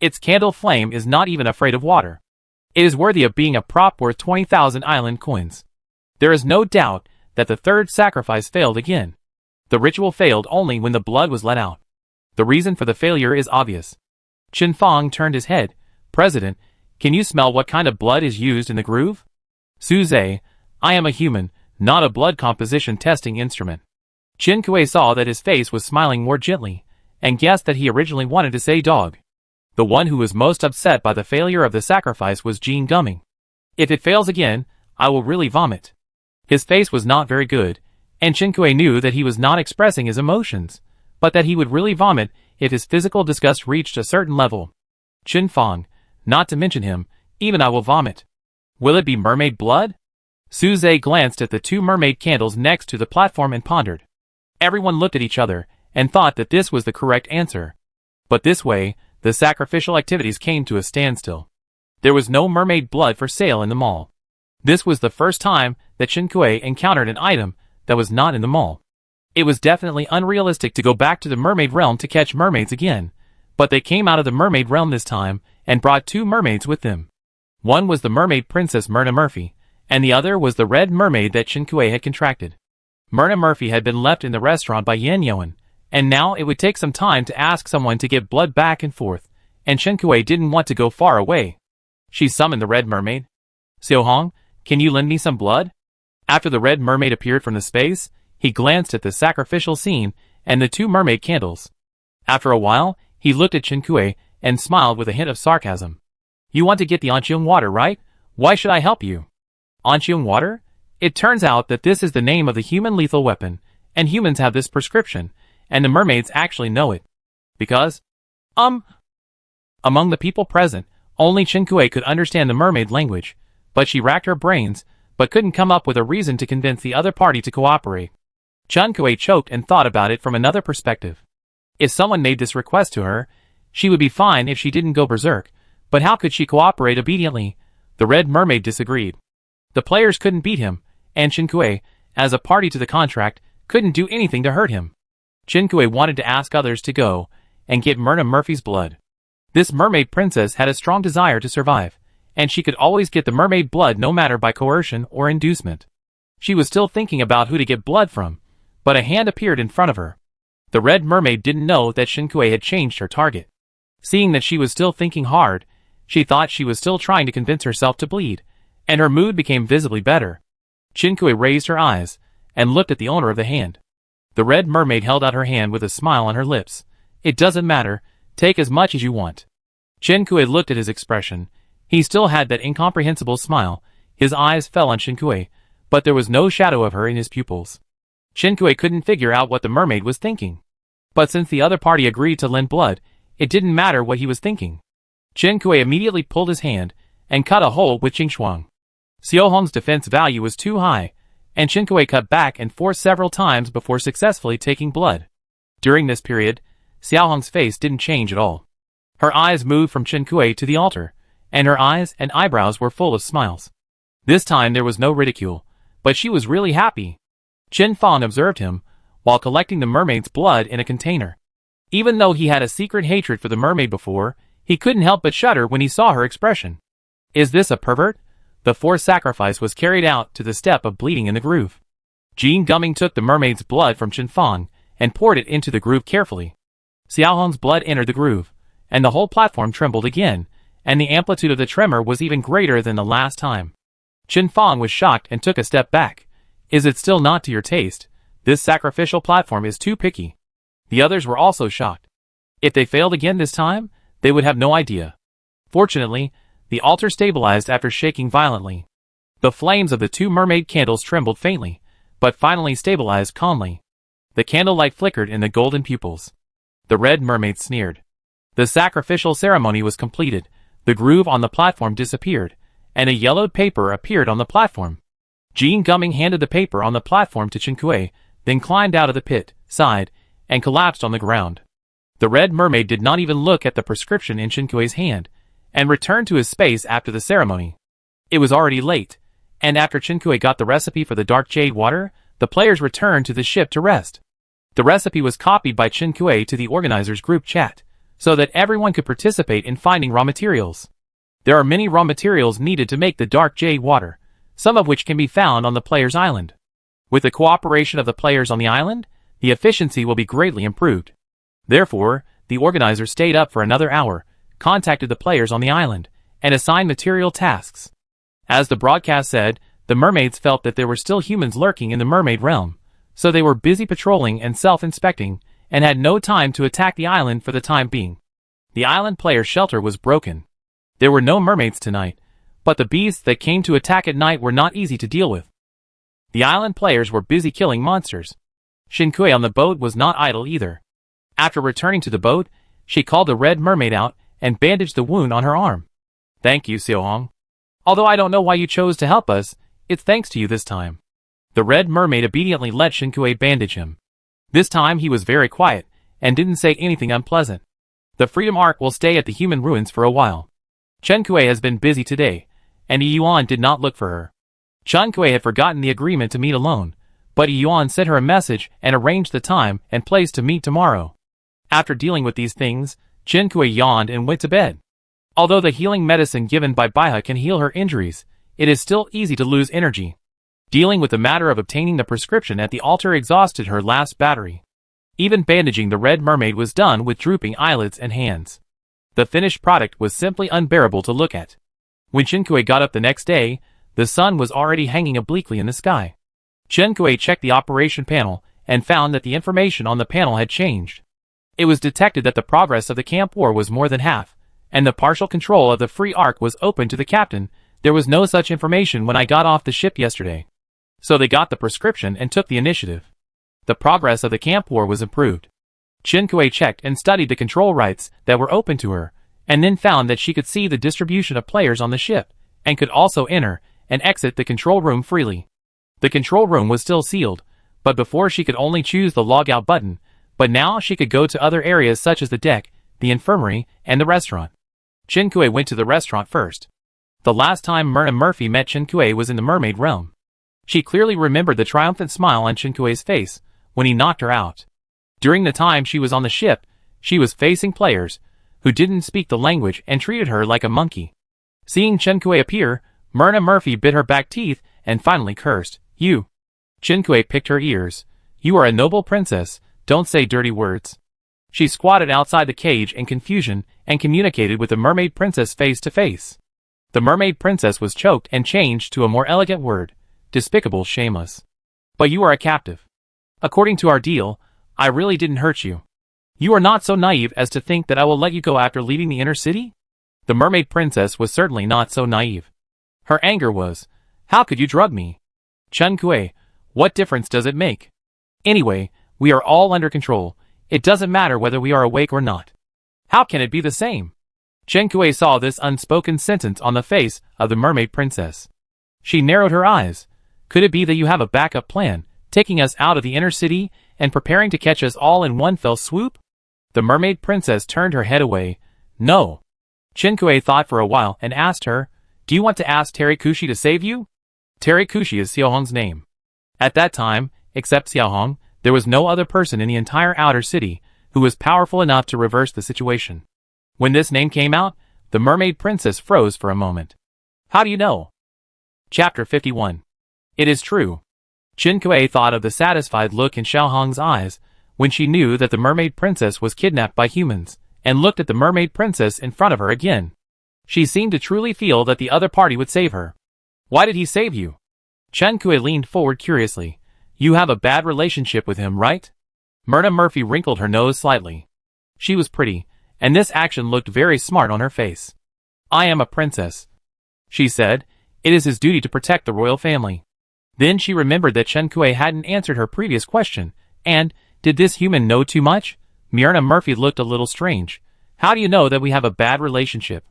Its candle flame is not even afraid of water. It is worthy of being a prop worth 20,000 island coins. There is no doubt that the 3rd sacrifice failed again. The ritual failed only when the blood was let out. The reason for the failure is obvious. Qianfang turned his head. President, can you smell what kind of blood is used in the groove? Suze, I am a human, not a blood composition testing instrument. Chinkue saw that his face was smiling more gently, and guessed that he originally wanted to say dog. The one who was most upset by the failure of the sacrifice was Jean Gumming. If it fails again, I will really vomit. His face was not very good, and Chinkue knew that he was not expressing his emotions, but that he would really vomit if his physical disgust reached a certain level. Chen Fong, not to mention him, even I will vomit. Will it be mermaid blood? Suze glanced at the 2 mermaid candles next to the platform and pondered. Everyone looked at each other and thought that this was the correct answer. But this way, the sacrificial activities came to a standstill. There was no mermaid blood for sale in the mall. This was the first time that Chinkue encountered an item that was not in the mall. It was definitely unrealistic to go back to the mermaid realm to catch mermaids again, but they came out of the mermaid realm this time and brought 2 mermaids with them. One was the mermaid princess Myrna Murphy, and the other was the red mermaid that Chinkue had contracted. Myrna Murphy had been left in the restaurant by Yan Yuan, and now it would take some time to ask someone to give blood back and forth, and Chinkue didn't want to go far away. She summoned the red mermaid. Xiaohong, can you lend me some blood? After the red mermaid appeared from the space, he glanced at the sacrificial scene and the 2 mermaid candles. After a while, he looked at Chinkue and smiled with a hint of sarcasm. You want to get the Anqiang water, right? Why should I help you? Anqiang water? It turns out that this is the name of the human lethal weapon, and humans have this prescription, and the mermaids actually know it. Because? Among the people present, only Chinkue could understand the mermaid language, but she racked her brains, but couldn't come up with a reason to convince the other party to cooperate. Chinkue choked and thought about it from another perspective. If someone made this request to her, she would be fine if she didn't go berserk, but how could she cooperate obediently? The red mermaid disagreed. The players couldn't beat him, and Chinkue, as a party to the contract, couldn't do anything to hurt him. Chinkue wanted to ask others to go and get Myrna Murphy's blood. This mermaid princess had a strong desire to survive, and she could always get the mermaid blood no matter by coercion or inducement. She was still thinking about who to get blood from, but a hand appeared in front of her. The red mermaid didn't know that Chinkue had changed her target. Seeing that she was still thinking hard, she thought she was still trying to convince herself to bleed, and her mood became visibly better. Chinkue raised her eyes and looked at the owner of the hand. The red mermaid held out her hand with a smile on her lips. It doesn't matter, take as much as you want. Chinkue looked at his expression. He still had that incomprehensible smile. His eyes fell on Chinkue, but there was no shadow of her in his pupils. Chinkue couldn't figure out what the mermaid was thinking. But since the other party agreed to lend blood, it didn't matter what he was thinking. Chinkue immediately pulled his hand and cut a hole with Qingshuang. Xiaohong's defense value was too high, and Chinkue cut back and forth several times before successfully taking blood. During this period, Xiaohong's face didn't change at all. Her eyes moved from Chinkue to the altar, and her eyes and eyebrows were full of smiles. This time there was no ridicule, but she was really happy. Chen Fong observed him, while collecting the mermaid's blood in a container. Even though he had a secret hatred for the mermaid before, he couldn't help but shudder when he saw her expression. Is this a pervert? The forced sacrifice was carried out to the step of bleeding in the groove. Jean Gumming took the mermaid's blood from Chen Fong and poured it into the groove carefully. Xiaohong's blood entered the groove, and the whole platform trembled again, and the amplitude of the tremor was even greater than the last time. Chen Fong was shocked and took a step back. Is it still not to your taste? This sacrificial platform is too picky. The others were also shocked. If they failed again this time, they would have no idea. Fortunately, the altar stabilized after shaking violently. The flames of the 2 mermaid candles trembled faintly, but finally stabilized calmly. The candlelight flickered in the golden pupils. The red mermaid sneered. The sacrificial ceremony was completed, the groove on the platform disappeared, and a yellowed paper appeared on the platform. Jean Gumming handed the paper on the platform to Chinkue, then climbed out of the pit, sighed, and collapsed on the ground. The red mermaid did not even look at the prescription in Chinkue's hand, and returned to his space after the ceremony. It was already late, and after Chinkue got the recipe for the dark jade water, the players returned to the ship to rest. The recipe was copied by Chinkue to the organizers' group chat, so that everyone could participate in finding raw materials. There are many raw materials needed to make the dark jade water, some of which can be found on the players' island. With the cooperation of the players on the island, the efficiency will be greatly improved. Therefore, the organizers stayed up for another hour, contacted the players on the island, and assigned material tasks. As the broadcast said, The mermaids felt that there were still humans lurking in the mermaid realm, so they were busy patrolling and self-inspecting, and had no time to attack the island for the time being. The island player's shelter was broken. There were no mermaids tonight, but the beasts that came to attack at night were not easy to deal with. The island players were busy killing monsters. Shinkui on the boat was not idle either. After returning to the boat, she called the red mermaid out and bandaged the wound on her arm. "Thank you, Xiaohong. Although I don't know why you chose to help us, it's thanks to you this time." The red mermaid obediently let Shinkui bandage him. This time he was very quiet, and didn't say anything unpleasant. The Freedom Arc will stay at the human ruins for a while. Shinkui has been busy today, and Yuan did not look for her. Shinkui had forgotten the agreement to meet alone, but Yuan sent her a message and arranged the time and place to meet tomorrow. After dealing with these things, Shinkui yawned and went to bed. Although the healing medicine given by Baiha can heal her injuries, it is still easy to lose energy. Dealing with the matter of obtaining the prescription at the altar exhausted her last battery. Even bandaging the red mermaid was done with drooping eyelids and hands. The finished product was simply unbearable to look at. When Shinkui got up the next day, the sun was already hanging obliquely in the sky. Shinkui checked the operation panel and found that the information on the panel had changed. It was detected that the progress of the camp war was more than half, and the partial control of the free arc was open to the captain. There was no such information when I got off the ship yesterday. So they got the prescription and took the initiative. The progress of the camp war was improved. Shinkui checked and studied the control rights that were open to her, and then found that she could see the distribution of players on the ship, and could also enter and exit the control room freely. The control room was still sealed, but before she could only choose the logout button, but now she could go to other areas such as the deck, the infirmary, and the restaurant. Shinkui went to the restaurant first. The last time Myrna Murphy met Shinkui was in the mermaid realm. She clearly remembered the triumphant smile on Shinkui's face when he knocked her out. During the time she was on the ship, she was facing players who didn't speak the language and treated her like a monkey. Seeing Shinkui appear, Myrna Murphy bit her back teeth and finally cursed, "You." Shinkui picked her ears. "You are a noble princess, don't say dirty words." She squatted outside the cage in confusion and communicated with the mermaid princess face to face. The mermaid princess was choked and changed to a more elegant word, "Despicable, shameless. But you are a captive. According to our deal, I really didn't hurt you. You are not so naive as to think that I will let you go after leaving the inner city?" The mermaid princess was certainly not so naive. Her anger was, "How could you drug me? Shinkui, what difference does it make? Anyway, we are all under control. It doesn't matter whether we are awake or not. How can it be the same?" Shinkui saw this unspoken sentence on the face of the mermaid princess. She narrowed her eyes. "Could it be that you have a backup plan, taking us out of the inner city and preparing to catch us all in one fell swoop?" The mermaid princess turned her head away. "No." Shinkui thought for a while and asked her, "Do you want to ask Terikushi to save you?" Terikushi is Xiaohong's name. At that time, except Xiaohong, there was no other person in the entire outer city who was powerful enough to reverse the situation. When this name came out, the mermaid princess froze for a moment. "How do you know?" Chapter 51. It is true. Shinkui thought of the satisfied look in Xiaohong's eyes when she knew that the mermaid princess was kidnapped by humans, and looked at the mermaid princess in front of her again. She seemed to truly feel that the other party would save her. "Why did he save you?" Shinkui leaned forward curiously. "You have a bad relationship with him, right?" Myrna Murphy wrinkled her nose slightly. She was pretty, and this action looked very smart on her face. "I am a princess," she said. "It is his duty to protect the royal family." Then she remembered that Shinkui hadn't answered her previous question, and, did this human know too much? Myrna Murphy looked a little strange. "How do you know that we have a bad relationship?"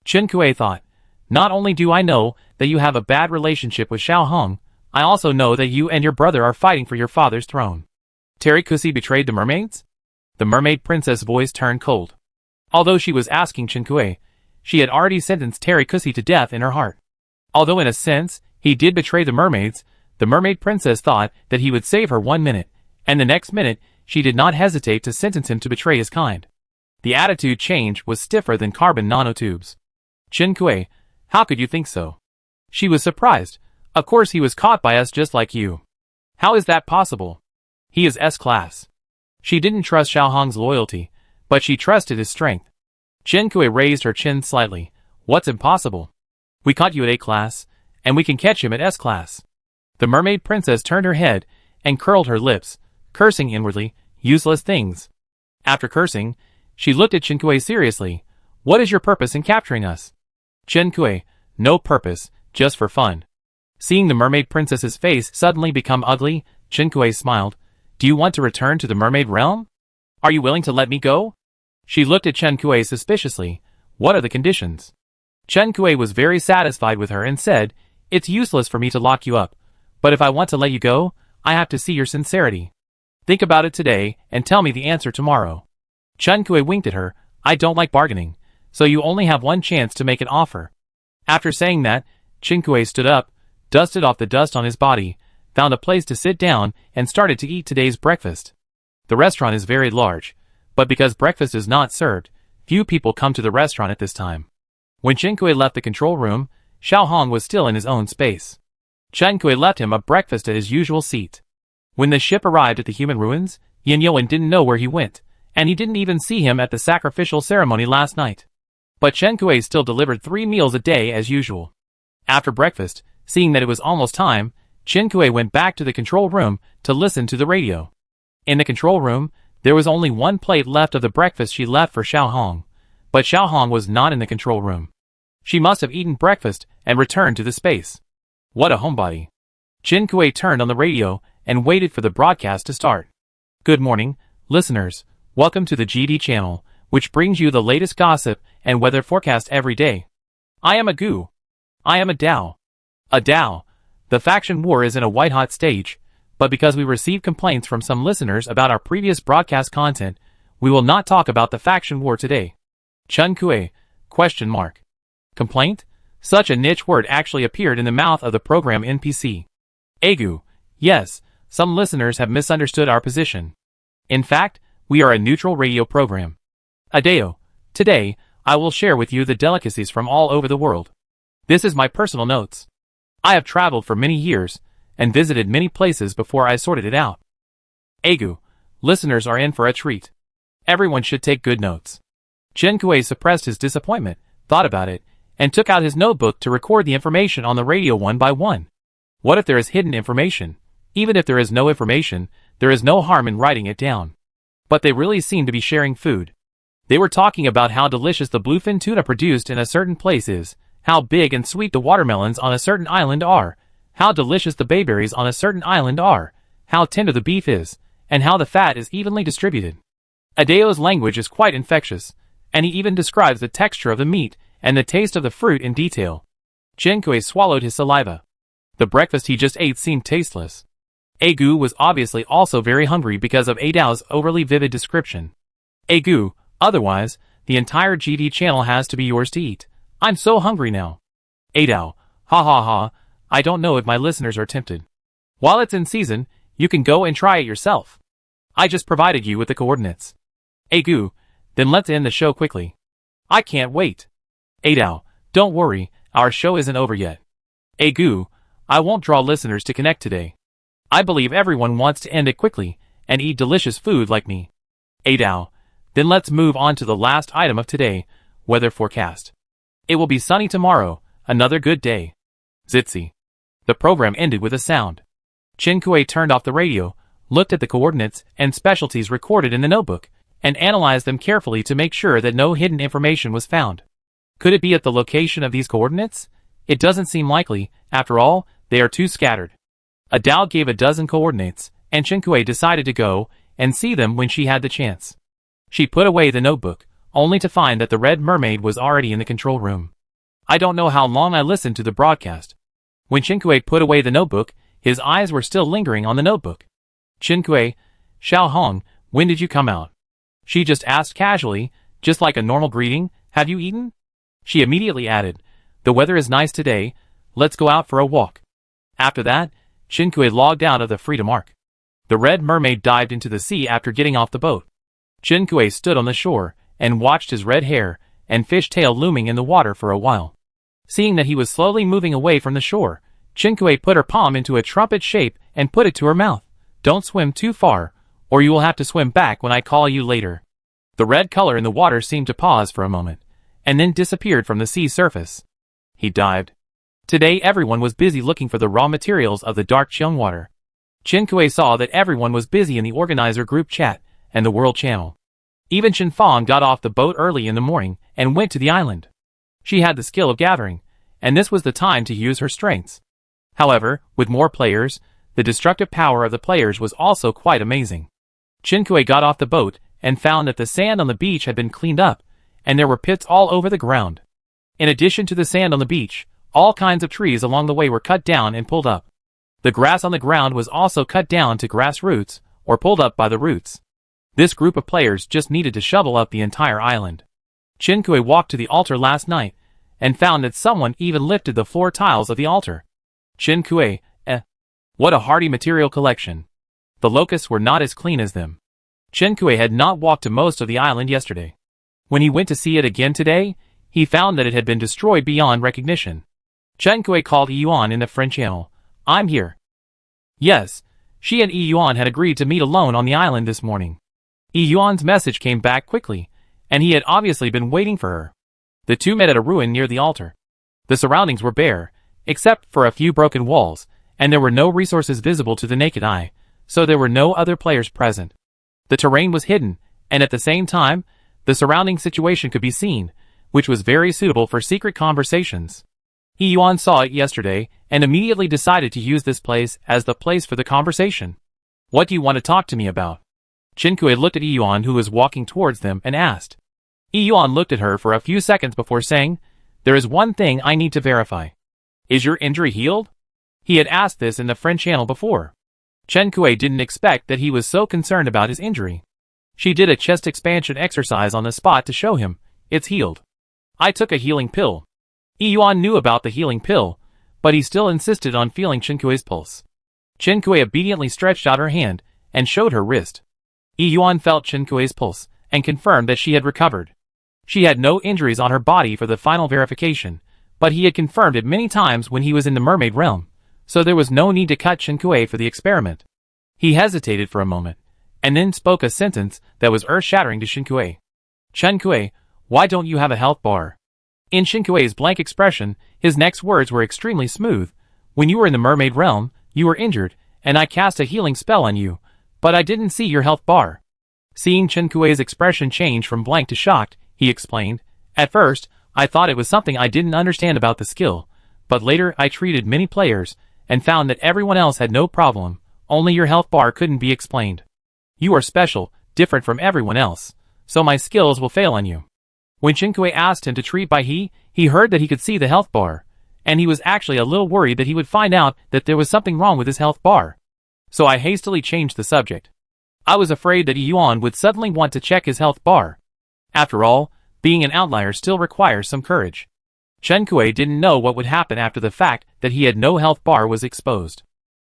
Shinkui thought, "Not only do I know that you have a bad relationship with Xiaohong, I also know that you and your brother are fighting for your father's throne." Terikushi betrayed the mermaids? The mermaid princess' voice turned cold. Although she was asking Shinkui, she had already sentenced Terikushi to death in her heart. Although in a sense, he did betray the mermaids, the mermaid princess thought that he would save her 1 minute, and the next minute, she did not hesitate to sentence him to betray his kind. The attitude change was stiffer than carbon nanotubes. "Shinkui, how could you think so?" She was surprised. "Of course he was caught by us just like you." "How is that possible?" "He is S-class." She didn't trust Xiaohong's loyalty, but she trusted his strength. Shinkui raised her chin slightly. "What's impossible? We caught you at A-class, and we can catch him at S-Class. The mermaid princess turned her head and curled her lips, cursing inwardly, useless things. After cursing, she looked at Chinkue seriously. What is your purpose in capturing us? Chinkue, no purpose, just for fun. Seeing the mermaid princess's face suddenly become ugly, Chinkue smiled. Do you want to return to the mermaid realm? Are you willing to let me go? She looked at Chinkue suspiciously. What are the conditions? Chinkue was very satisfied with her and said, It's useless for me to lock you up, but if I want to let you go, I have to see your sincerity. Think about it today and tell me the answer tomorrow. Chinkue winked at her. I don't like bargaining, so you only have one chance to make an offer. After saying that, Chinkue stood up, dusted off the dust on his body, found a place to sit down, and started to eat today's breakfast. The restaurant is very large, but because breakfast is not served, few people come to the restaurant at this time. When Chinkue left the control room, Xiao Hong was still in his own space. Chinkue left him a breakfast at his usual seat. When the ship arrived at the human ruins, Yin Yuan didn't know where he went, and he didn't even see him at the sacrificial ceremony last night. But Chinkue still delivered 3 meals a day as usual. After breakfast, seeing that it was almost time, Chinkue went back to the control room to listen to the radio. In the control room, there was only 1 plate left of the breakfast she left for Xiao Hong, but Xiao Hong was not in the control room. She must have eaten breakfast and returned to the space. What a homebody. Chinkue turned on the radio and waited for the broadcast to start. Good morning, listeners. Welcome to the GD channel, which brings you the latest gossip and weather forecast every day. I am a Gu. I am a Dao. A Dao. The faction war is in a white-hot stage, but because we received complaints from some listeners about our previous broadcast content, we will not talk about the faction war today. Chinkue? Question mark. Complaint? Such a niche word actually appeared in the mouth of the program NPC. Agu. Yes, some listeners have misunderstood our position. In fact, we are a neutral radio program. Adeo. Today, I will share with you the delicacies from all over the world. This is my personal notes. I have traveled for many years, and visited many places before I sorted it out. Agu. Listeners are in for a treat. Everyone should take good notes. Chinkue suppressed his disappointment, thought about it, and took out his notebook to record the information on the radio one by one. What if there is hidden information? Even if there is no information, there is no harm in writing it down. But they really seem to be sharing food. They were talking about how delicious the bluefin tuna produced in a certain place is, how big and sweet the watermelons on a certain island are, how delicious the bayberries on a certain island are, how tender the beef is, and how the fat is evenly distributed. Adeo's language is quite infectious, and he even describes the texture of the meat and the taste of the fruit in detail. Chinkue swallowed his saliva. The breakfast he just ate seemed tasteless. Agu was obviously also very hungry because of Adao's overly vivid description. Agu, otherwise, the entire GD channel has to be yours to eat. I'm so hungry now. Adao, ha ha ha, I don't know if my listeners are tempted. While it's in season, you can go and try it yourself. I just provided you with the coordinates. Agu, then let's end the show quickly. I can't wait. Adao, don't worry, our show isn't over yet. Agu, I won't draw listeners to connect today. I believe everyone wants to end it quickly, and eat delicious food like me. Adao, then let's move on to the last item of today, weather forecast. It will be sunny tomorrow, another good day. Zitzi. The program ended with a sound. Chinkue turned off the radio, looked at the coordinates and specialties recorded in the notebook, and analyzed them carefully to make sure that no hidden information was found. Could it be at the location of these coordinates? It doesn't seem likely, after all, they are too scattered. Adao gave a dozen coordinates, and Chinkue decided to go and see them when she had the chance. She put away the notebook, only to find that the red mermaid was already in the control room. I don't know how long I listened to the broadcast. When Chinkue put away the notebook, his eyes were still lingering on the notebook. Chinkue, Xiao Hong, when did you come out? She just asked casually, just like a normal greeting, have you eaten? She immediately added, the weather is nice today, let's go out for a walk. After that, Chinkue logged out of the Freedom Arc. The red mermaid dived into the sea after getting off the boat. Chinkue stood on the shore and watched his red hair and fish tail looming in the water for a while. Seeing that he was slowly moving away from the shore, Chinkue put her palm into a trumpet shape and put it to her mouth. Don't swim too far, or you will have to swim back when I call you later. The red color in the water seemed to pause for a moment, and then disappeared from the sea surface. He dived. Today everyone was busy looking for the raw materials of the dark Water. Qinkui saw that everyone was busy in the organizer group chat and the world channel. Even Fang got off the boat early in the morning and went to the island. She had the skill of gathering, and this was the time to use her strengths. However, with more players, the destructive power of the players was also quite amazing. Qinkui got off the boat and found that the sand on the beach had been cleaned up, and there were pits all over the ground. In addition to the sand on the beach, all kinds of trees along the way were cut down and pulled up. The grass on the ground was also cut down to grass roots, or pulled up by the roots. This group of players just needed to shovel up the entire island. Qinkui walked to the altar last night, and found that someone even lifted the floor tiles of the altar. Qinkui, what a hardy material collection. The locusts were not as clean as them. Qinkui had not walked to most of the island yesterday. When he went to see it again today, he found that it had been destroyed beyond recognition. Qinkui called Yuan in the friend channel. I'm here. Yes, she and Yuan had agreed to meet alone on the island this morning. Yuan's message came back quickly, and he had obviously been waiting for her. The two met at a ruin near the altar. The surroundings were bare, except for a few broken walls, and there were no resources visible to the naked eye, so there were no other players present. The terrain was hidden, and at the same time, the surrounding situation could be seen, which was very suitable for secret conversations. Yuan saw it yesterday, and immediately decided to use this place as the place for the conversation. What do you want to talk to me about? Qinkui looked at Yuan, who was walking towards them, and asked. Yuan looked at her for a few seconds before saying, there is one thing I need to verify. Is your injury healed? He had asked this in the friend channel before. Qinkui didn't expect that he was so concerned about his injury. She did a chest expansion exercise on the spot to show him, it's healed. I took a healing pill. Yuan knew about the healing pill, but he still insisted on feeling Qinkui's pulse. Qinkui obediently stretched out her hand and showed her wrist. Yuan felt Qinkui's pulse and confirmed that she had recovered. She had no injuries on her body for the final verification, but he had confirmed it many times when he was in the mermaid realm, so there was no need to cut Qinkui for the experiment. He hesitated for a moment, and then spoke a sentence that was earth-shattering to Qinkui. Qinkui, why don't you have a health bar? In Qinkui's blank expression, his next words were extremely smooth. When you were in the mermaid realm, you were injured, and I cast a healing spell on you, but I didn't see your health bar. Seeing Qinkui's expression change from blank to shocked, he explained, at first, I thought it was something I didn't understand about the skill, but later I treated many players, and found that everyone else had no problem, only your health bar couldn't be explained. You are special, different from everyone else, so my skills will fail on you. When Qinkui asked him to treat by he heard that he could see the health bar, and he was actually a little worried that he would find out that there was something wrong with his health bar. So I hastily changed the subject. I was afraid that Yuan would suddenly want to check his health bar. After all, being an outlier still requires some courage. Qinkui didn't know what would happen after the fact that he had no health bar was exposed.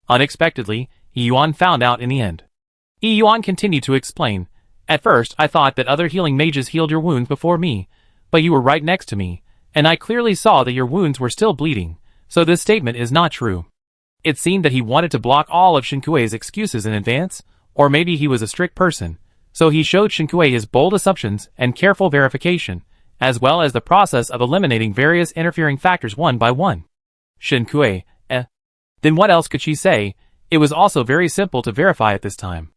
Unexpectedly, Yuan found out in the end. Yuan continued to explain, at first I thought that other healing mages healed your wounds before me, but you were right next to me, and I clearly saw that your wounds were still bleeding, so this statement is not true. It seemed that he wanted to block all of Qinkui's excuses in advance, or maybe he was a strict person, so he showed Qinkui his bold assumptions and careful verification, as well as the process of eliminating various interfering factors one by one. Qinkui, Then what else could she say? It was also very simple to verify at this time.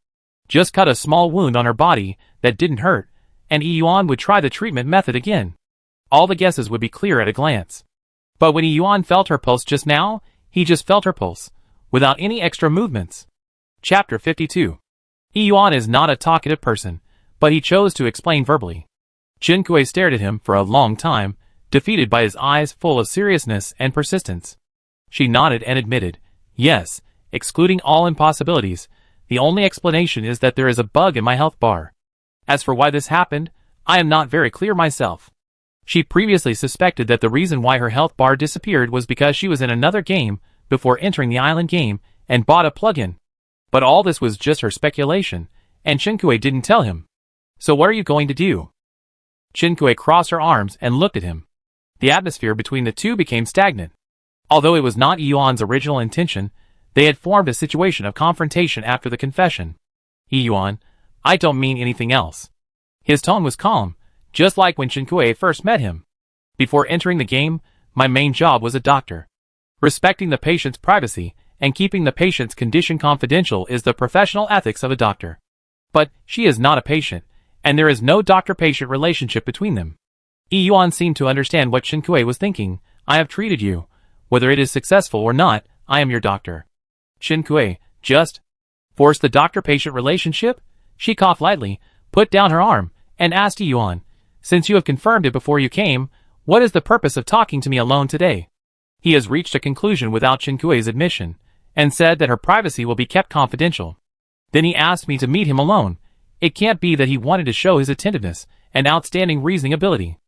Just cut a small wound on her body that didn't hurt, and Yuan would try the treatment method again. All the guesses would be clear at a glance. But when Yuan felt her pulse just now, he just felt her pulse, without any extra movements. Chapter 52. Yuan is not a talkative person, but he chose to explain verbally. Qinkui stared at him for a long time, defeated by his eyes full of seriousness and persistence. She nodded and admitted, yes, excluding all impossibilities, the only explanation is that there is a bug in my health bar. As for why this happened, I am not very clear myself. She previously suspected that the reason why her health bar disappeared was because she was in another game before entering the island game and bought a plugin. But all this was just her speculation, and Qinkui didn't tell him. So what are you going to do? Qinkui crossed her arms and looked at him. The atmosphere between the two became stagnant. Although it was not Yuan's original intention, they had formed a situation of confrontation after the confession. Yuan, I don't mean anything else. His tone was calm, just like when Qinkui first met him. Before entering the game, my main job was a doctor. Respecting the patient's privacy and keeping the patient's condition confidential is the professional ethics of a doctor. But she is not a patient, and there is no doctor-patient relationship between them. Yuan seemed to understand what Chen Kui was thinking. I have treated you. Whether it is successful or not, I am your doctor. Chen Kui, just force the doctor-patient relationship? She coughed lightly, put down her arm, and asked Yuan, since you have confirmed it before you came, what is the purpose of talking to me alone today? He has reached a conclusion without Chen Kui's admission, and said that her privacy will be kept confidential. Then he asked me to meet him alone. It can't be that he wanted to show his attentiveness and outstanding reasoning ability.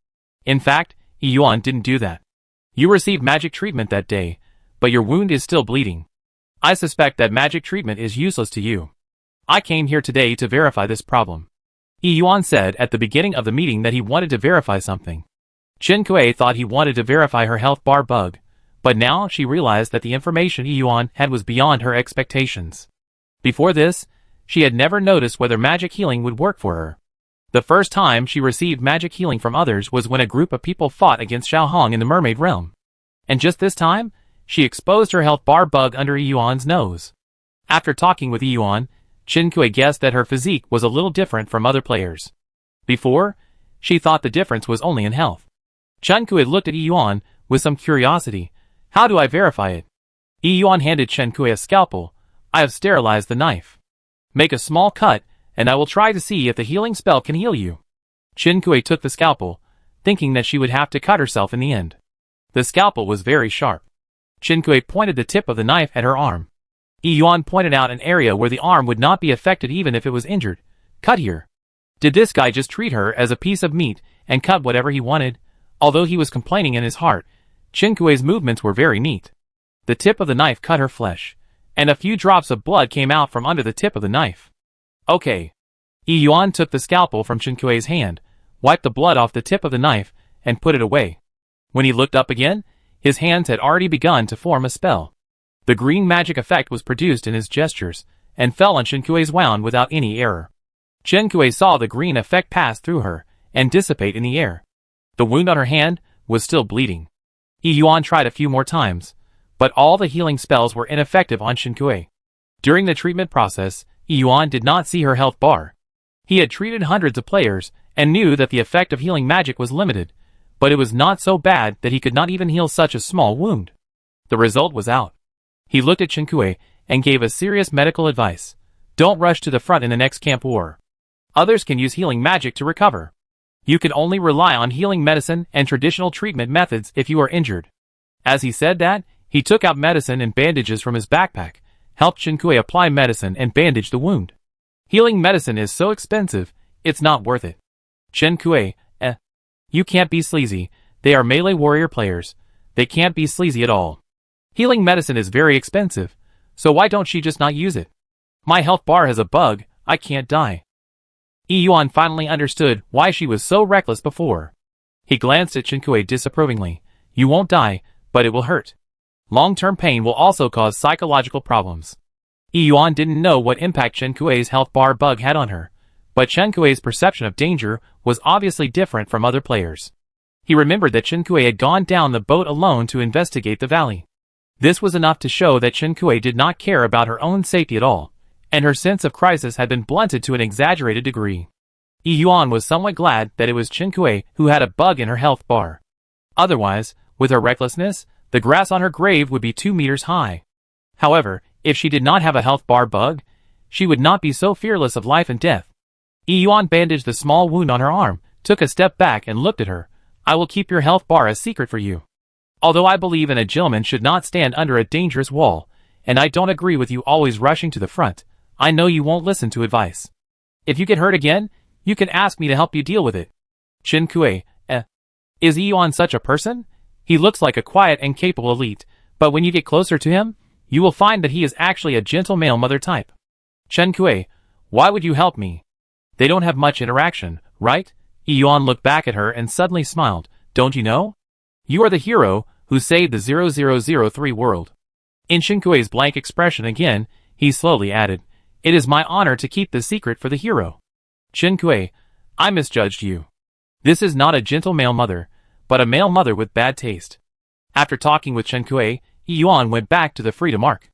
In fact, Yuan didn't do that. You received magic treatment that day, but your wound is still bleeding. I suspect that magic treatment is useless to you. I came here today to verify this problem. Yuan said at the beginning of the meeting that he wanted to verify something. Chen Kui thought he wanted to verify her health bar bug, but now she realized that the information Yuan had was beyond her expectations. Before this, she had never noticed whether magic healing would work for her. The first time she received magic healing from others was when a group of people fought against Xiao Hong in the mermaid realm. And just this time, she exposed her health bar bug under Yuan's nose. After talking with Yuan, Chen Kui guessed that her physique was a little different from other players. Before, she thought the difference was only in health. Chen Kui looked at Yuan with some curiosity. How do I verify it? Yuan handed Chen Kui a scalpel. I have sterilized the knife. Make a small cut, and I will try to see if the healing spell can heal you. Chen Kui took the scalpel, thinking that she would have to cut herself in the end. The scalpel was very sharp. Chen Kui pointed the tip of the knife at her arm. Yuan pointed out an area where the arm would not be affected even if it was injured. Cut here. Did this guy just treat her as a piece of meat and cut whatever he wanted? Although he was complaining in his heart, Chen Kui's movements were very neat. The tip of the knife cut her flesh, and a few drops of blood came out from under the tip of the knife. Okay. Yuan took the scalpel from Chen Kui's hand, wiped the blood off the tip of the knife, and put it away. When he looked up again, his hands had already begun to form a spell. The green magic effect was produced in his gestures, and fell on Chen Kui's wound without any error. Chen Kui saw the green effect pass through her, and dissipate in the air. The wound on her hand was still bleeding. Yuan tried a few more times, but all the healing spells were ineffective on Chen Kui. During the treatment process, Yuan did not see her health bar. He had treated hundreds of players, and knew that the effect of healing magic was limited, but it was not so bad that he could not even heal such a small wound. The result was out. He looked at Chen Kui, and gave a serious medical advice. Don't rush to the front in the next camp war. Others can use healing magic to recover. You can only rely on healing medicine and traditional treatment methods if you are injured. As he said that, he took out medicine and bandages from his backpack, helped Chen Kui apply medicine and bandage the wound. Healing medicine is so expensive, it's not worth it. Chen Kui, you can't be sleazy, they are melee warrior players. They can't be sleazy at all. Healing medicine is very expensive, so why don't she just not use it? My health bar has a bug, I can't die. Yuan finally understood why she was so reckless before. He glanced at Chen Kui disapprovingly. You won't die, but it will hurt. Long-term pain will also cause psychological problems. Yuan didn't know what impact Chen Kui's health bar bug had on her, but Chen Kui's perception of danger was obviously different from other players. He remembered that Chen Kui had gone down the boat alone to investigate the valley. This was enough to show that Chen Kui did not care about her own safety at all, and her sense of crisis had been blunted to an exaggerated degree. Yuan was somewhat glad that it was Chen Kui who had a bug in her health bar. Otherwise, with her recklessness, the grass on her grave would be 2 meters high. However, if she did not have a health bar bug, she would not be so fearless of life and death. Yuan bandaged the small wound on her arm, took a step back and looked at her. I will keep your health bar a secret for you. Although I believe an agilman should not stand under a dangerous wall, and I don't agree with you always rushing to the front, I know you won't listen to advice. If you get hurt again, you can ask me to help you deal with it. Chen Kui, Is Yuan such a person? He looks like a quiet and capable elite, but when you get closer to him, you will find that he is actually a gentle male mother type. Chen Kui, why would you help me? They don't have much interaction, right? Yuan looked back at her and suddenly smiled. Don't you know? You are the hero who saved the 0003 world. In Chen Kui's blank expression again, he slowly added, It is my honor to keep the secret for the hero. Chen Kui, I misjudged you. This is not a gentle male mother, but a male mother with bad taste. After talking with Chen Kui, Yuan went back to the Freedom Ark.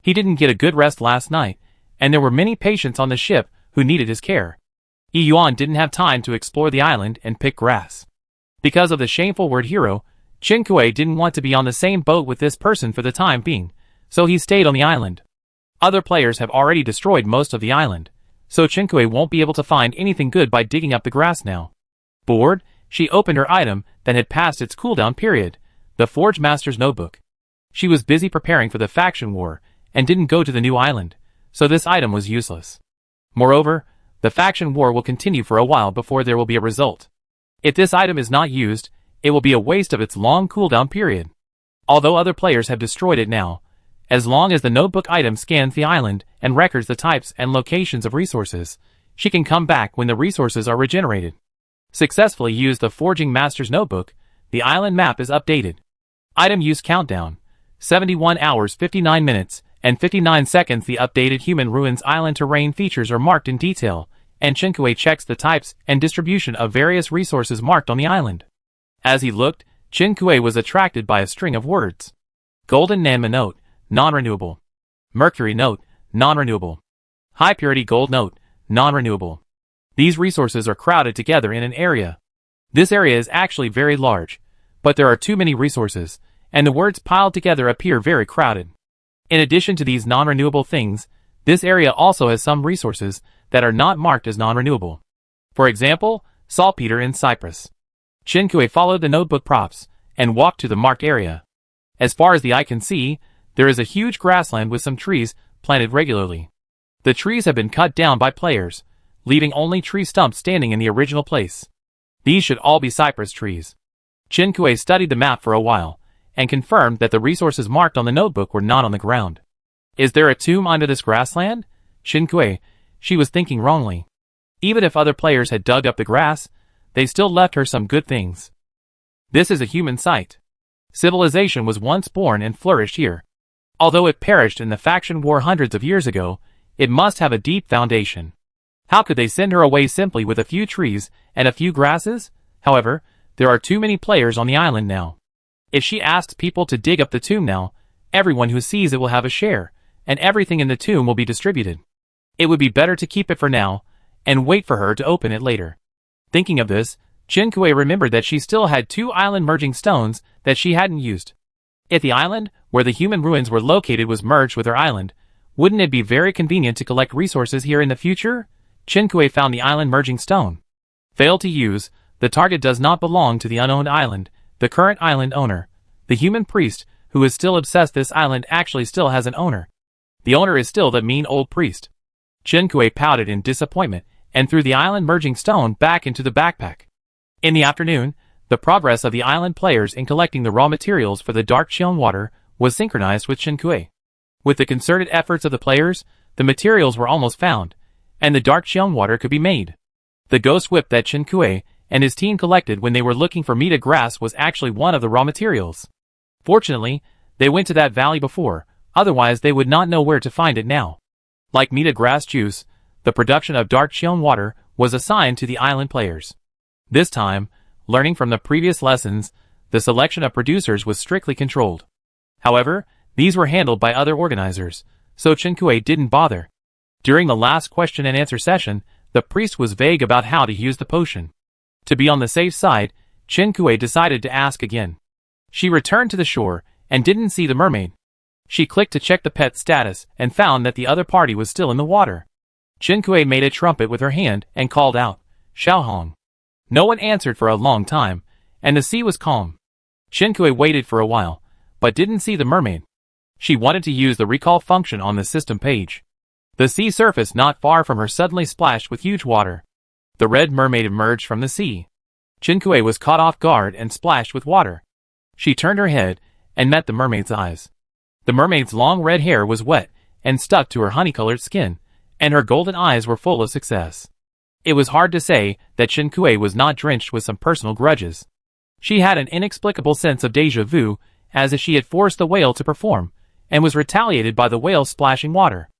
He didn't get a good rest last night, and there were many patients on the ship who needed his care. Yuan didn't have time to explore the island and pick grass. Because of the shameful word hero, Chen Kui didn't want to be on the same boat with this person for the time being, so he stayed on the island. Other players have already destroyed most of the island, so Chen Kui won't be able to find anything good by digging up the grass now. Bored, she opened her item that had passed its cooldown period, the Forge Master's notebook. She was busy preparing for the faction war, and didn't go to the new island, so this item was useless. Moreover, the faction war will continue for a while before there will be a result. If this item is not used, it will be a waste of its long cooldown period. Although other players have destroyed it now, as long as the notebook item scans the island and records the types and locations of resources, she can come back when the resources are regenerated. Successfully use the Forging Master's notebook, the island map is updated. Item use countdown, 71 hours 59 minutes and 59 seconds. The updated Human Ruins Island terrain features are marked in detail, and Chen Kui checks the types and distribution of various resources marked on the island. As he looked, Chen Kui was attracted by a string of words. Golden Nanma note, non-renewable. Mercury note, non-renewable. High purity gold note, non-renewable. These resources are crowded together in an area. This area is actually very large, but there are too many resources, and the words piled together appear very crowded. In addition to these non-renewable things, this area also has some resources that are not marked as non-renewable. For example, saltpeter in Cyprus. Chen Kui followed the notebook props and walked to the marked area. As far as the eye can see, there is a huge grassland with some trees planted regularly. The trees have been cut down by players, leaving only tree stumps standing in the original place. These should all be cypress trees. Chen Kui studied the map for a while, and confirmed that the resources marked on the notebook were not on the ground. Is there a tomb under this grassland? Chen Kui, she was thinking wrongly. Even if other players had dug up the grass, they still left her some good things. This is a human site. Civilization was once born and flourished here. Although it perished in the faction war hundreds of years ago, it must have a deep foundation. How could they send her away simply with a few trees and a few grasses? However, there are too many players on the island now. If she asks people to dig up the tomb now, everyone who sees it will have a share, and everything in the tomb will be distributed. It would be better to keep it for now, and wait for her to open it later. Thinking of this, Chen Kui remembered that she still had 2 island merging stones that she hadn't used. If the island, where the human ruins were located, was merged with her island, wouldn't it be very convenient to collect resources here in the future? Chen Kui found the island merging stone. Failed to use, the target does not belong to the unowned island, the current island owner. The human priest, who is still obsessed this island, actually still has an owner. The owner is still the mean old priest. Chen Kui pouted in disappointment, and threw the island merging stone back into the backpack. In the afternoon, the progress of the island players in collecting the raw materials for the Dark Cheon water was synchronized with Chen Kui. With the concerted efforts of the players, the materials were almost found, and the Dark Cheon water could be made. The ghost whip that Chen Kui and his team collected when they were looking for Meta grass was actually one of the raw materials. Fortunately, they went to that valley before, otherwise they would not know where to find it now. Like Meta grass juice, the production of Dark Cheon water was assigned to the island players. This time, learning from the previous lessons, the selection of producers was strictly controlled. However, these were handled by other organizers, so Chen Kui didn't bother. During the last question and answer session, the priest was vague about how to use the potion. To be on the safe side, Chen Kui decided to ask again. She returned to the shore and didn't see the mermaid. She clicked to check the pet status and found that the other party was still in the water. Chen Kui made a trumpet with her hand and called out, "Xiaohong." No one answered for a long time, and the sea was calm. Chen Kui waited for a while, but didn't see the mermaid. She wanted to use the recall function on the system page. The sea surface not far from her suddenly splashed with huge water. The red mermaid emerged from the sea. Chen Kui was caught off guard and splashed with water. She turned her head and met the mermaid's eyes. The mermaid's long red hair was wet and stuck to her honey-colored skin, and her golden eyes were full of success. It was hard to say that Chen Kui was not drenched with some personal grudges. She had an inexplicable sense of déjà vu, as if she had forced the whale to perform, and was retaliated by the whale splashing water.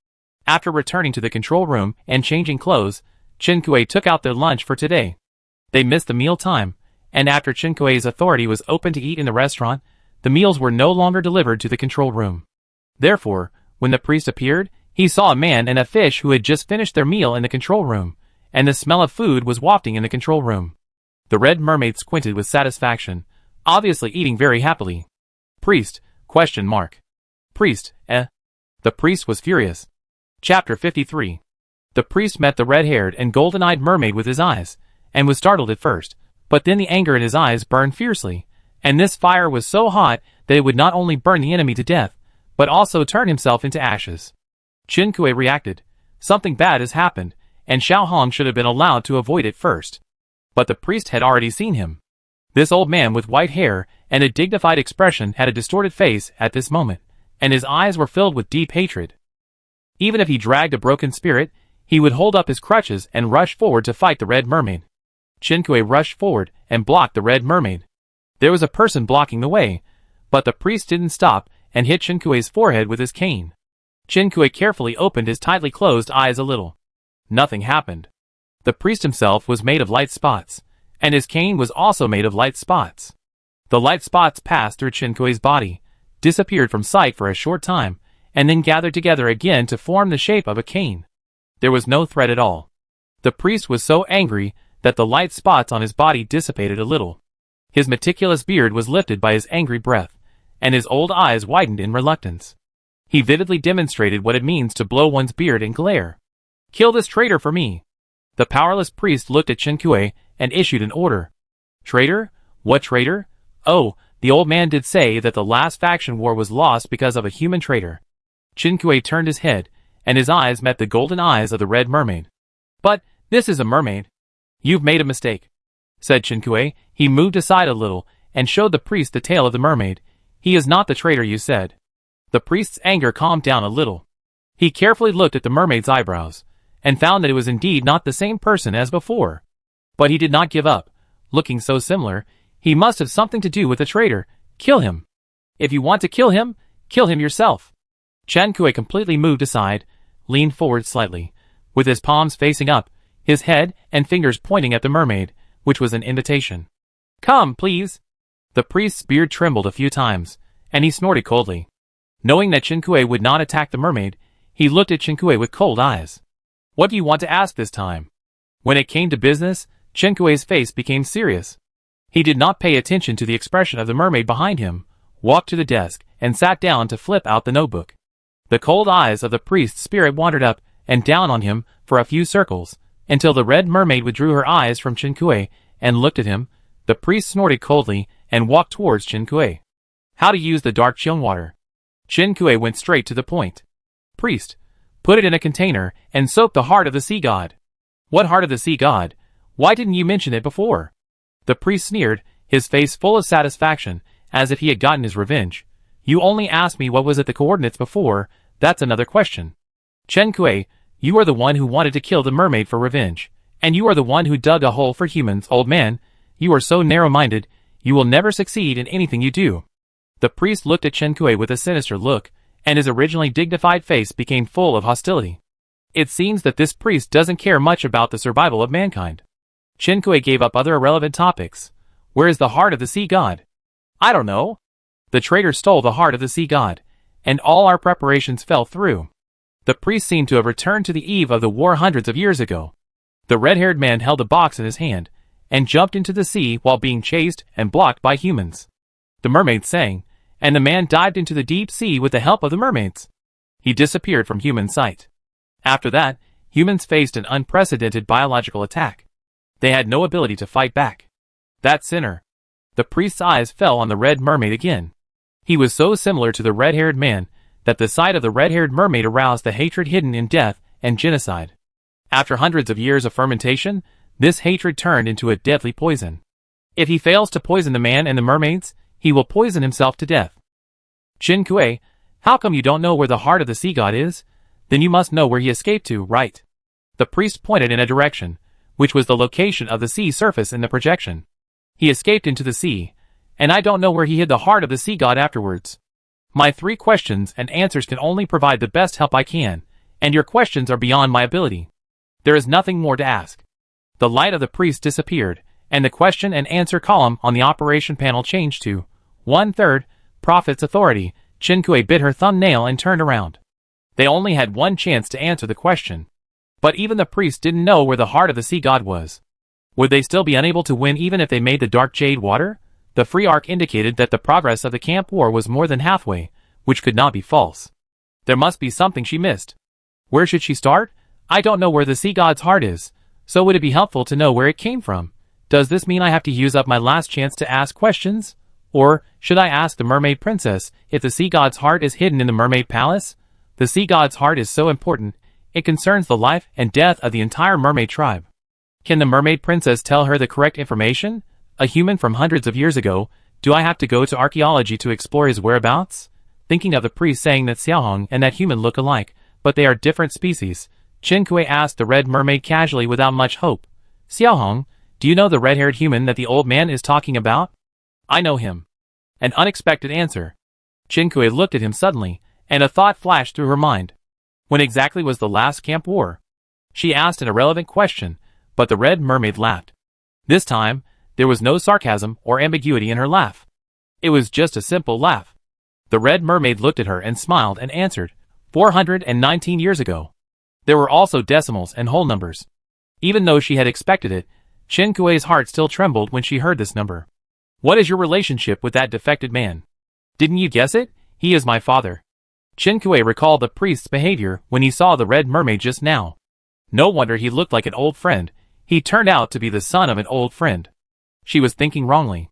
After returning to the control room and changing clothes, Chen Kui took out their lunch for today. They missed the meal time, and after Chen Kui's authority was open to eat in the restaurant, the meals were no longer delivered to the control room. Therefore, when the priest appeared, he saw a man and a fish who had just finished their meal in the control room, and the smell of food was wafting in the control room. The red mermaid squinted with satisfaction, obviously eating very happily. Priest? Question mark. Priest, eh? The priest was furious. Chapter 53. The priest met the red-haired and golden-eyed mermaid with his eyes, and was startled at first, but then the anger in his eyes burned fiercely, and this fire was so hot that it would not only burn the enemy to death, but also turn himself into ashes. Chen Kuei reacted. Something bad has happened, and Xiao Hong should have been allowed to avoid it first. But the priest had already seen him. This old man with white hair and a dignified expression had a distorted face at this moment, and his eyes were filled with deep hatred. Even if he dragged a broken spirit, he would hold up his crutches and rush forward to fight the red mermaid. Chen Kuei rushed forward and blocked the red mermaid. There was a person blocking the way, but the priest didn't stop and hit Chen Kuei's forehead with his cane. Chen Kuei carefully opened his tightly closed eyes a little. Nothing happened. The priest himself was made of light spots, and his cane was also made of light spots. The light spots passed through Chen Kuei's body, disappeared from sight for a short time, and then gathered together again to form the shape of a cane. There was no threat at all. The priest was so angry that the light spots on his body dissipated a little. His meticulous beard was lifted by his angry breath, and his old eyes widened in reluctance. He vividly demonstrated what it means to blow one's beard and glare. Kill this traitor for me. The powerless priest looked at Chen Kuei and issued an order. Traitor? What traitor? Oh, the old man did say that the last faction war was lost because of a human traitor. Chen Kuei turned his head, and his eyes met the golden eyes of the red mermaid. But, this is a mermaid. You've made a mistake, said Chen Kuei. He moved aside a little, and showed the priest the tail of the mermaid. He is not the traitor you said. The priest's anger calmed down a little. He carefully looked at the mermaid's eyebrows, and found that it was indeed not the same person as before. But he did not give up. Looking so similar, he must have something to do with the traitor. Kill him. If you want to kill him yourself. Chen Kuei completely moved aside, leaned forward slightly, with his palms facing up, his head and fingers pointing at the mermaid, which was an invitation. Come, please. The priest's beard trembled a few times, and he snorted coldly. Knowing that Chen Kuei would not attack the mermaid, he looked at Chen Kuei with cold eyes. What do you want to ask this time? When it came to business, Chen Kuei's face became serious. He did not pay attention to the expression of the mermaid behind him, walked to the desk, and sat down to flip out the notebook. The cold eyes of the priest's spirit wandered up and down on him for a few circles, until the red mermaid withdrew her eyes from Chen Kuei and looked at him. The priest snorted coldly and walked towards Chen Kuei. How to use the dark Qiong water. Chen Kuei went straight to the point. Priest, put it in a container and soak the heart of the sea god. What heart of the sea god? Why didn't you mention it before? The priest sneered, his face full of satisfaction, as if he had gotten his revenge. You only asked me what was at the coordinates before, that's another question. Chen Kuei, you are the one who wanted to kill the mermaid for revenge, and you are the one who dug a hole for humans, old man. You are so narrow-minded, you will never succeed in anything you do. The priest looked at Chen Kuei with a sinister look, and his originally dignified face became full of hostility. It seems that this priest doesn't care much about the survival of mankind. Chen Kuei gave up other irrelevant topics. Where is the heart of the sea god? I don't know. The traitor stole the heart of the sea god, and all our preparations fell through. The priest seemed to have returned to the eve of the war hundreds of years ago. The red-haired man held a box in his hand, and jumped into the sea while being chased and blocked by humans. The mermaid sang, and the man dived into the deep sea with the help of the mermaids. He disappeared from human sight. After that, humans faced an unprecedented biological attack. They had no ability to fight back. That sinner. The priest's eyes fell on the red mermaid again. He was so similar to the red-haired man that the sight of the red-haired mermaid aroused the hatred hidden in death and genocide. After hundreds of years of fermentation, this hatred turned into a deadly poison. If he fails to poison the man and the mermaids, he will poison himself to death. Chen Kuei, how come you don't know where the heart of the sea god is? Then you must know where he escaped to, right? The priest pointed in a direction, which was the location of the sea surface in the projection. He escaped into the sea, and I don't know where he hid the heart of the sea god afterwards. My 3 questions and answers can only provide the best help I can, and your questions are beyond my ability. There is nothing more to ask. The light of the priest disappeared, and the question and answer column on the operation panel changed to 1/3, prophet's authority, Chen Kui bit her thumbnail and turned around. They only had one chance to answer the question. But even the priest didn't know where the heart of the sea god was. Would they still be unable to win even if they made the dark jade water? The free arc indicated that the progress of the camp war was more than halfway, which could not be false. There must be something she missed. Where should she start? I don't know where the sea god's heart is, so would it be helpful to know where it came from? Does this mean I have to use up my last chance to ask questions? Or should I ask the mermaid princess if the sea god's heart is hidden in the mermaid palace? The sea god's heart is so important, it concerns the life and death of the entire mermaid tribe. Can the mermaid princess tell her the correct information? A human from hundreds of years ago, do I have to go to archaeology to explore his whereabouts? Thinking of the priest saying that Xiaohong and that human look alike, but they are different species, Chen Kui asked the red mermaid casually without much hope. Xiaohong, do you know the red-haired human that the old man is talking about? I know him. An unexpected answer. Chen Kui looked at him suddenly, and a thought flashed through her mind. When exactly was the last camp war? She asked an irrelevant question, but the red mermaid laughed. This time, there was no sarcasm or ambiguity in her laugh. It was just a simple laugh. The red mermaid looked at her and smiled and answered, 419 years ago. There were also decimals and whole numbers. Even though she had expected it, Chen Kui's heart still trembled when she heard this number. What is your relationship with that defected man? Didn't you guess it? He is my father. Chen Kui recalled the priest's behavior when he saw the red mermaid just now. No wonder he looked like an old friend. He turned out to be the son of an old friend. She was thinking wrongly.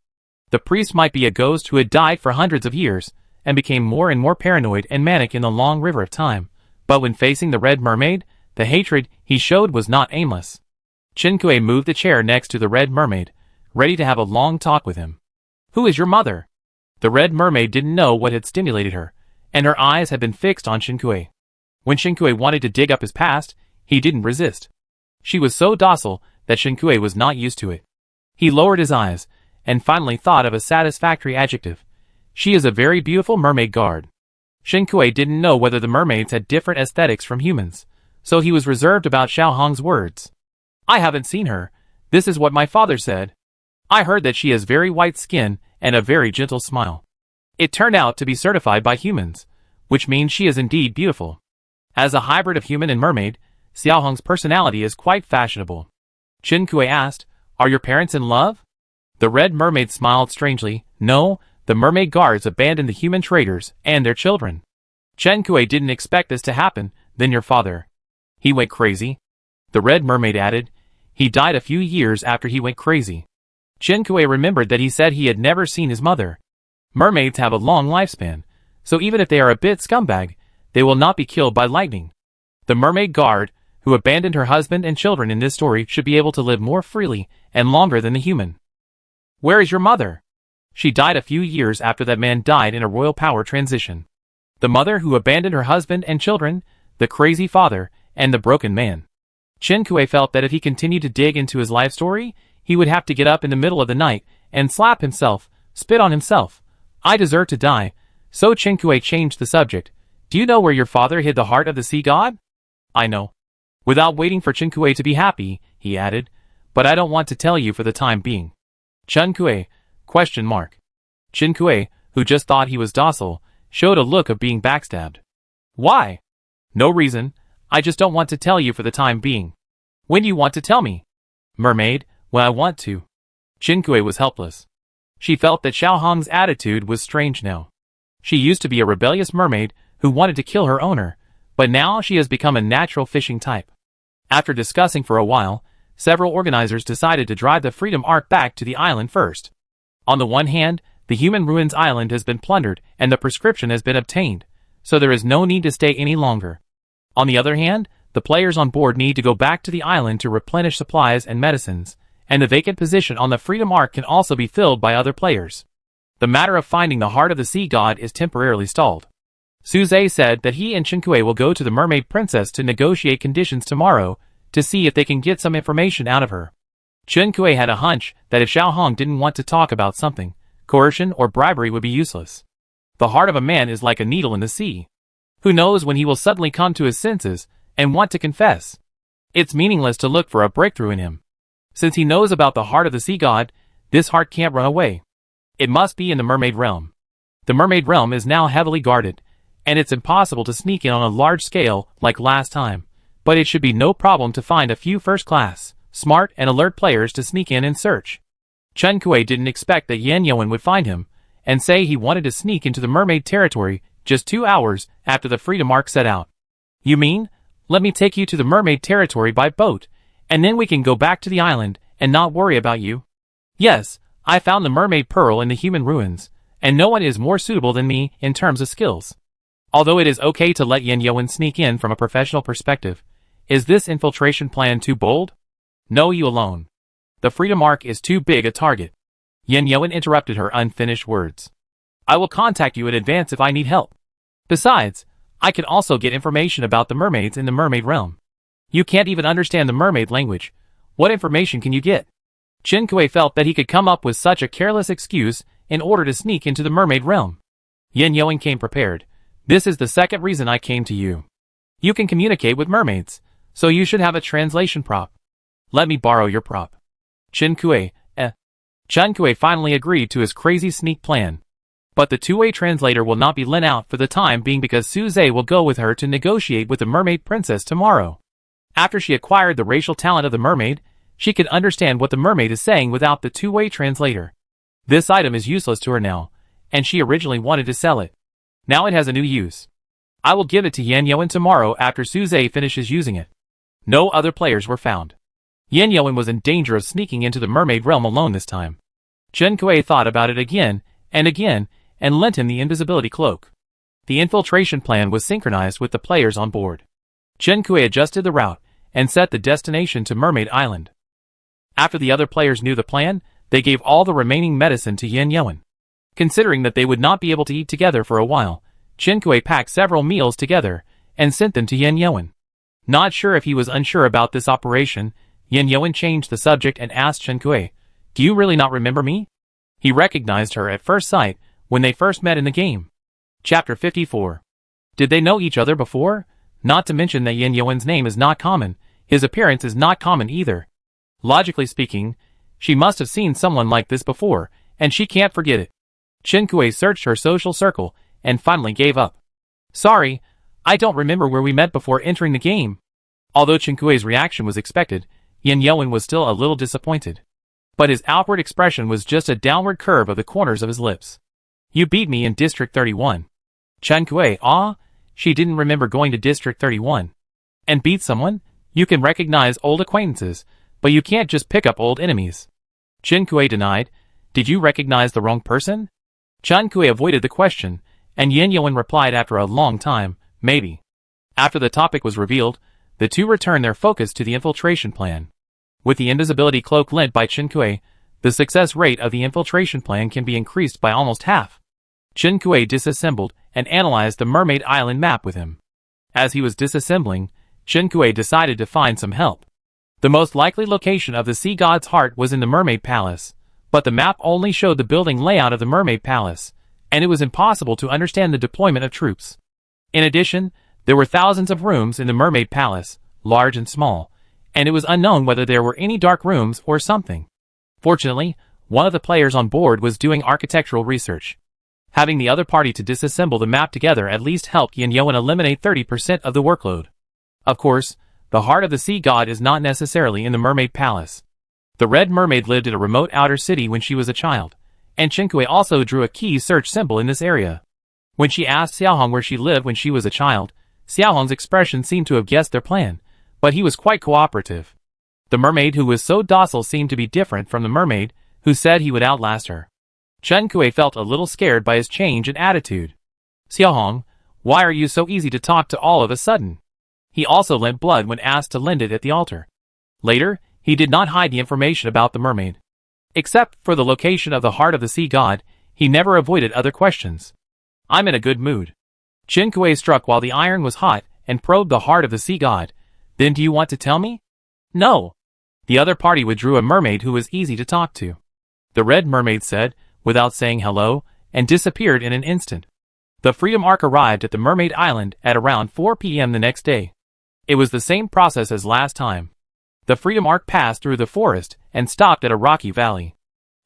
The priest might be a ghost who had died for hundreds of years, and became more and more paranoid and manic in the long river of time. But when facing the red mermaid, the hatred he showed was not aimless. Chen Kui moved the chair next to the red mermaid, ready to have a long talk with him. Who is your mother? The red mermaid didn't know what had stimulated her, and her eyes had been fixed on Chen Kui. When Chen Kui wanted to dig up his past, he didn't resist. She was so docile that Chen Kui was not used to it. He lowered his eyes, and finally thought of a satisfactory adjective. She is a very beautiful mermaid guard. Chen Kui didn't know whether the mermaids had different aesthetics from humans, so he was reserved about Xiaohong's words. I haven't seen her. This is what my father said. I heard that she has very white skin and a very gentle smile. It turned out to be certified by humans, which means she is indeed beautiful. As a hybrid of human and mermaid, Xiaohong's personality is quite fashionable. Chen Kui asked, Are your parents in love? The red mermaid smiled strangely. No, the mermaid guards abandoned the human traders and their children. Chen Kui didn't expect this to happen. Then your father. He went crazy? The red mermaid added. He died a few years after he went crazy. Chen Kui remembered that he said he had never seen his mother. Mermaids have a long lifespan, so even if they are a bit scumbag, they will not be killed by lightning. The mermaid guard, who abandoned her husband and children in this story, should be able to live more freely and longer than the human. Where is your mother? She died a few years after that man died in a royal power transition. The mother who abandoned her husband and children, the crazy father, and the broken man. Chen Kui felt that if he continued to dig into his life story, he would have to get up in the middle of the night and slap himself, spit on himself. I deserve to die. So Chen Kui changed the subject. Do you know where your father hid the heart of the sea god? I know. Without waiting for Chen Kui to be happy, he added, but I don't want to tell you for the time being. Chen Kui? Question mark. Chen Kui, who just thought he was docile, showed a look of being backstabbed. Why? No reason. I just don't want to tell you for the time being. When do you want to tell me? Mermaid, when I want to. Chen Kui was helpless. She felt that Xiaohong's attitude was strange now. She used to be a rebellious mermaid who wanted to kill her owner, but now she has become a natural fishing type. After discussing for a while, several organizers decided to drive the Freedom Ark back to the island first. On the one hand, the Human Ruins Island has been plundered and the prescription has been obtained, so there is no need to stay any longer. On the other hand, the players on board need to go back to the island to replenish supplies and medicines, and the vacant position on the Freedom Ark can also be filled by other players. The matter of finding the heart of the sea god is temporarily stalled. Suze said that he and Chen Kui will go to the mermaid princess to negotiate conditions tomorrow to see if they can get some information out of her. Chen Kui had a hunch that if Xiaohong didn't want to talk about something, coercion or bribery would be useless. The heart of a man is like a needle in the sea. Who knows when he will suddenly come to his senses and want to confess? It's meaningless to look for a breakthrough in him. Since he knows about the heart of the sea god, this heart can't run away. It must be in the mermaid realm. The mermaid realm is now heavily guarded, and it's impossible to sneak in on a large scale like last time, but it should be no problem to find a few first-class, smart and alert players to sneak in and search. Chen Kuei didn't expect that Yan Yuan would find him, and say he wanted to sneak into the mermaid territory just 2 hours after the freedom arc set out. You mean, let me take you to the mermaid territory by boat, and then we can go back to the island and not worry about you? Yes, I found the mermaid pearl in the human ruins, and no one is more suitable than me in terms of skills. Although it is okay to let Yan Yuan sneak in from a professional perspective, is this infiltration plan too bold? No, you alone. The freedom arc is too big a target. Yan Yuan interrupted her unfinished words. I will contact you in advance if I need help. Besides, I can also get information about the mermaids in the mermaid realm. You can't even understand the mermaid language. What information can you get? Chen Kuei felt that he could come up with such a careless excuse in order to sneak into the mermaid realm. Yan Yuan came prepared. This is the second reason I came to you. You can communicate with mermaids, so you should have a translation prop. Let me borrow your prop. Chen Kuei finally agreed to his crazy sneak plan. But the two-way translator will not be lent out for the time being because Su Zhe will go with her to negotiate with the mermaid princess tomorrow. After she acquired the racial talent of the mermaid, she could understand what the mermaid is saying without the two-way translator. This item is useless to her now, and she originally wanted to sell it. Now it has a new use. I will give it to Yan Yuan tomorrow after Su Zhe finishes using it. No other players were found. Yan Yuan was in danger of sneaking into the mermaid realm alone this time. Chen Kuei thought about it again, and lent him the invisibility cloak. The infiltration plan was synchronized with the players on board. Chen Kuei adjusted the route, and set the destination to Mermaid Island. After the other players knew the plan, they gave all the remaining medicine to Yan Yuan. Considering that they would not be able to eat together for a while, Chen Kuei packed several meals together, and sent them to Yan Yuan. Not sure if he was unsure about this operation, Yan Yuan changed the subject and asked Chen Kuei, "Do you really not remember me?" He recognized her at first sight, when they first met in the game. Chapter 54. Did they know each other before? Not to mention that Yan Yuan's name is not common, his appearance is not common either. Logically speaking, she must have seen someone like this before, and she can't forget it. Chen Kuei searched her social circle, and finally gave up. Sorry, I don't remember where we met before entering the game. Although Chen Kuei's reaction was expected, Yan Yuan was still a little disappointed. But his outward expression was just a downward curve of the corners of his lips. You beat me in District 31. Chen Kuei, she didn't remember going to District 31. And beat someone? You can recognize old acquaintances, but you can't just pick up old enemies. Chen Kuei denied. Did you recognize the wrong person? Chen Kuei avoided the question, and Yan Yuan replied after a long time, maybe. After the topic was revealed, the two returned their focus to the infiltration plan. With the invisibility cloak lent by Chen Kuei, the success rate of the infiltration plan can be increased by almost half. Chen Kuei disassembled and analyzed the Mermaid Island map with him. As he was disassembling, Chen Kuei decided to find some help. The most likely location of the sea god's heart was in the Mermaid Palace, but the map only showed the building layout of the Mermaid Palace, and it was impossible to understand the deployment of troops. In addition, there were thousands of rooms in the Mermaid Palace, large and small, and it was unknown whether there were any dark rooms or something. Fortunately, one of the players on board was doing architectural research. Having the other party to disassemble the map together at least helped Yan Yuan eliminate 30% of the workload. Of course, the heart of the sea god is not necessarily in the Mermaid Palace. The Red Mermaid lived in a remote outer city when she was a child, and Chen Kuei also drew a key search symbol in this area. When she asked Xiaohong where she lived when she was a child, Xiaohong's expression seemed to have guessed their plan, but he was quite cooperative. The mermaid who was so docile seemed to be different from the mermaid who said he would outlast her. Chen Kuei felt a little scared by his change in attitude. Xiaohong, why are you so easy to talk to all of a sudden? He also lent blood when asked to lend it at the altar. Later, he did not hide the information about the mermaid. Except for the location of the heart of the sea god, he never avoided other questions. I'm in a good mood. Chen Kuei struck while the iron was hot and probed the heart of the sea god. Then do you want to tell me? No. The other party withdrew a mermaid who was easy to talk to. The Red Mermaid said, without saying hello, and disappeared in an instant. The Freedom Arc arrived at the Mermaid Island at around 4 p.m. the next day. It was the same process as last time. The Freedom Arc passed through the forest and stopped at a rocky valley.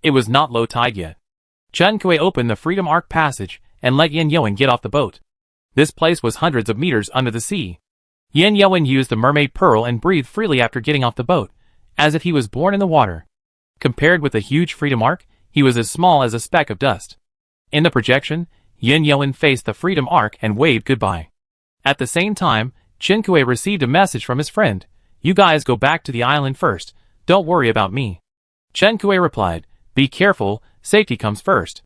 It was not low tide yet. Chen Kuei opened the Freedom Arc passage and let Yin Yoan get off the boat. This place was hundreds of meters under the sea. Yin Yoan used the mermaid pearl and breathed freely after getting off the boat, as if he was born in the water. Compared with the huge freedom arc, he was as small as a speck of dust. In the projection, Yin Yoan faced the freedom arc and waved goodbye. At the same time, Qinkui received a message from his friend. "You guys go back to the island first, don't worry about me." Qinkui replied, "Be careful, safety comes first."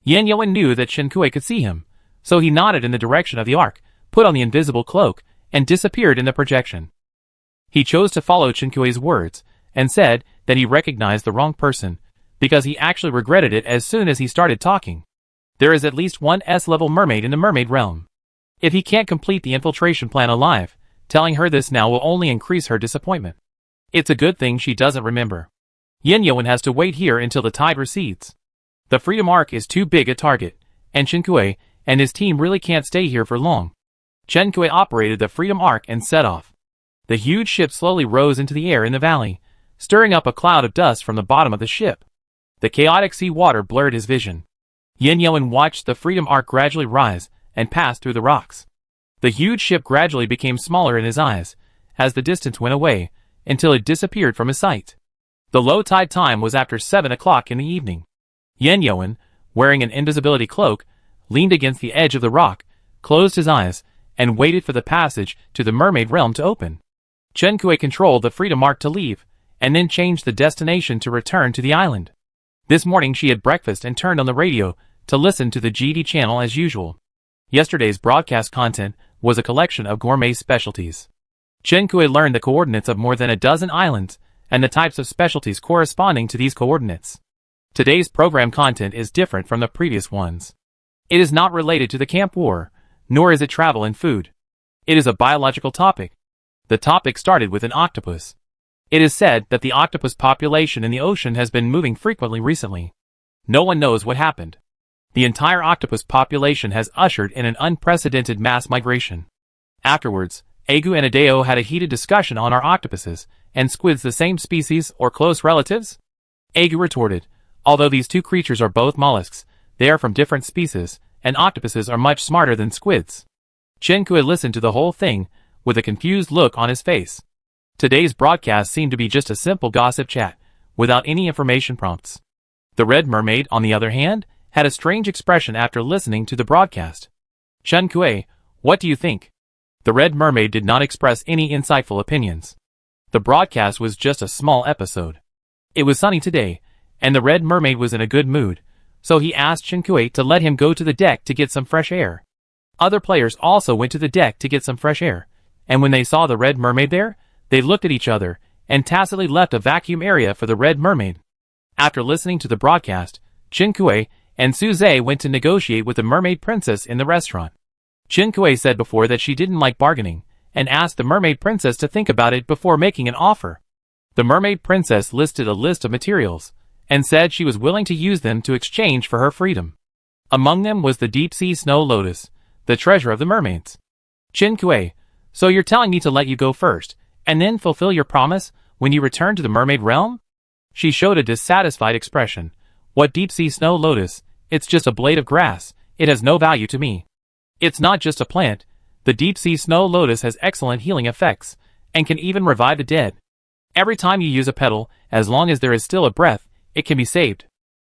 Yin Yoan knew that Qinkui could see him, so he nodded in the direction of the arc, put on the invisible cloak, and disappeared in the projection. He chose to follow Chinkui's words, and said that he recognized the wrong person, because he actually regretted it as soon as he started talking. There is at least one S-level mermaid in the mermaid realm. If he can't complete the infiltration plan alive, telling her this now will only increase her disappointment. It's a good thing she doesn't remember. Yin Yoan has to wait here until the tide recedes. The freedom arc is too big a target, and Qinkui and his team really can't stay here for long. Qinkui operated the freedom arc and set off. The huge ship slowly rose into the air in the valley, stirring up a cloud of dust from the bottom of the ship. The chaotic sea water blurred his vision. Yin Yoan watched the freedom arc gradually rise and pass through the rocks. The huge ship gradually became smaller in his eyes, as the distance went away, until it disappeared from his sight. The low tide time was after 7 o'clock in the evening. Yin Yoan, wearing an invisibility cloak, leaned against the edge of the rock, closed his eyes, and waited for the passage to the mermaid realm to open. Qinkui controlled the freedom arc to leave, and then changed the destination to return to the island. This morning she had breakfast and turned on the radio to listen to the GD channel as usual. Yesterday's broadcast content was a collection of gourmet specialties. Qinkui learned the coordinates of more than a dozen islands, and the types of specialties corresponding to these coordinates. Today's program content is different from the previous ones. It is not related to the camp war, nor is it travel and food. It is a biological topic. The topic started with an octopus. It is said that the octopus population in the ocean has been moving frequently recently. No one knows what happened. The entire octopus population has ushered in an unprecedented mass migration. Afterwards, Agu and Adeo had a heated discussion on our octopuses and squids the same species or close relatives? Agu retorted, although these two creatures are both mollusks, they are from different species, and octopuses are much smarter than squids. Qinkui listened to the whole thing, with a confused look on his face. Today's broadcast seemed to be just a simple gossip chat, without any information prompts. The Red Mermaid, on the other hand, had a strange expression after listening to the broadcast. Qinkui, what do you think? The Red Mermaid did not express any insightful opinions. The broadcast was just a small episode. It was sunny today, and the Red Mermaid was in a good mood, so he asked Qinkui to let him go to the deck to get some fresh air. Other players also went to the deck to get some fresh air, and when they saw the Red Mermaid there, they looked at each other and tacitly left a vacuum area for the Red Mermaid. After listening to the broadcast, Qinkui and Suze went to negotiate with the Mermaid Princess in the restaurant. Qinkui said before that she didn't like bargaining, and asked the Mermaid Princess to think about it before making an offer. The Mermaid Princess listed a list of materials, and said she was willing to use them to exchange for her freedom. Among them was the deep-sea snow lotus, the treasure of the mermaids. Qinkui, so you're telling me to let you go first, and then fulfill your promise when you return to the mermaid realm? She showed a dissatisfied expression. What deep-sea snow lotus? It's just a blade of grass. It has no value to me. It's not just a plant. The deep-sea snow lotus has excellent healing effects, and can even revive the dead. Every time you use a petal, as long as there is still a breath, it can be saved.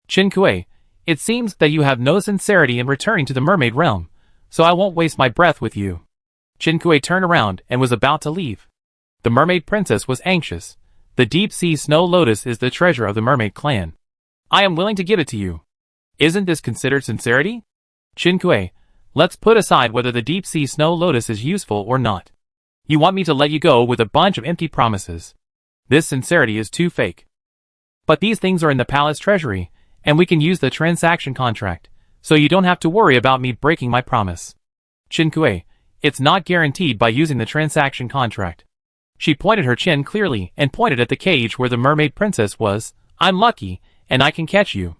Qinkui, it seems that you have no sincerity in returning to the mermaid realm, so I won't waste my breath with you. Qinkui turned around and was about to leave. The Mermaid Princess was anxious. The deep-sea snow lotus is the treasure of the mermaid clan. I am willing to give it to you. Isn't this considered sincerity? Qinkui, let's put aside whether the deep-sea snow lotus is useful or not. You want me to let you go with a bunch of empty promises. This sincerity is too fake. But these things are in the palace treasury, and we can use the transaction contract, so you don't have to worry about me breaking my promise. Qinkui, it's not guaranteed by using the transaction contract. She pointed her chin clearly and pointed at the cage where the Mermaid Princess was. I'm lucky, and I can catch you.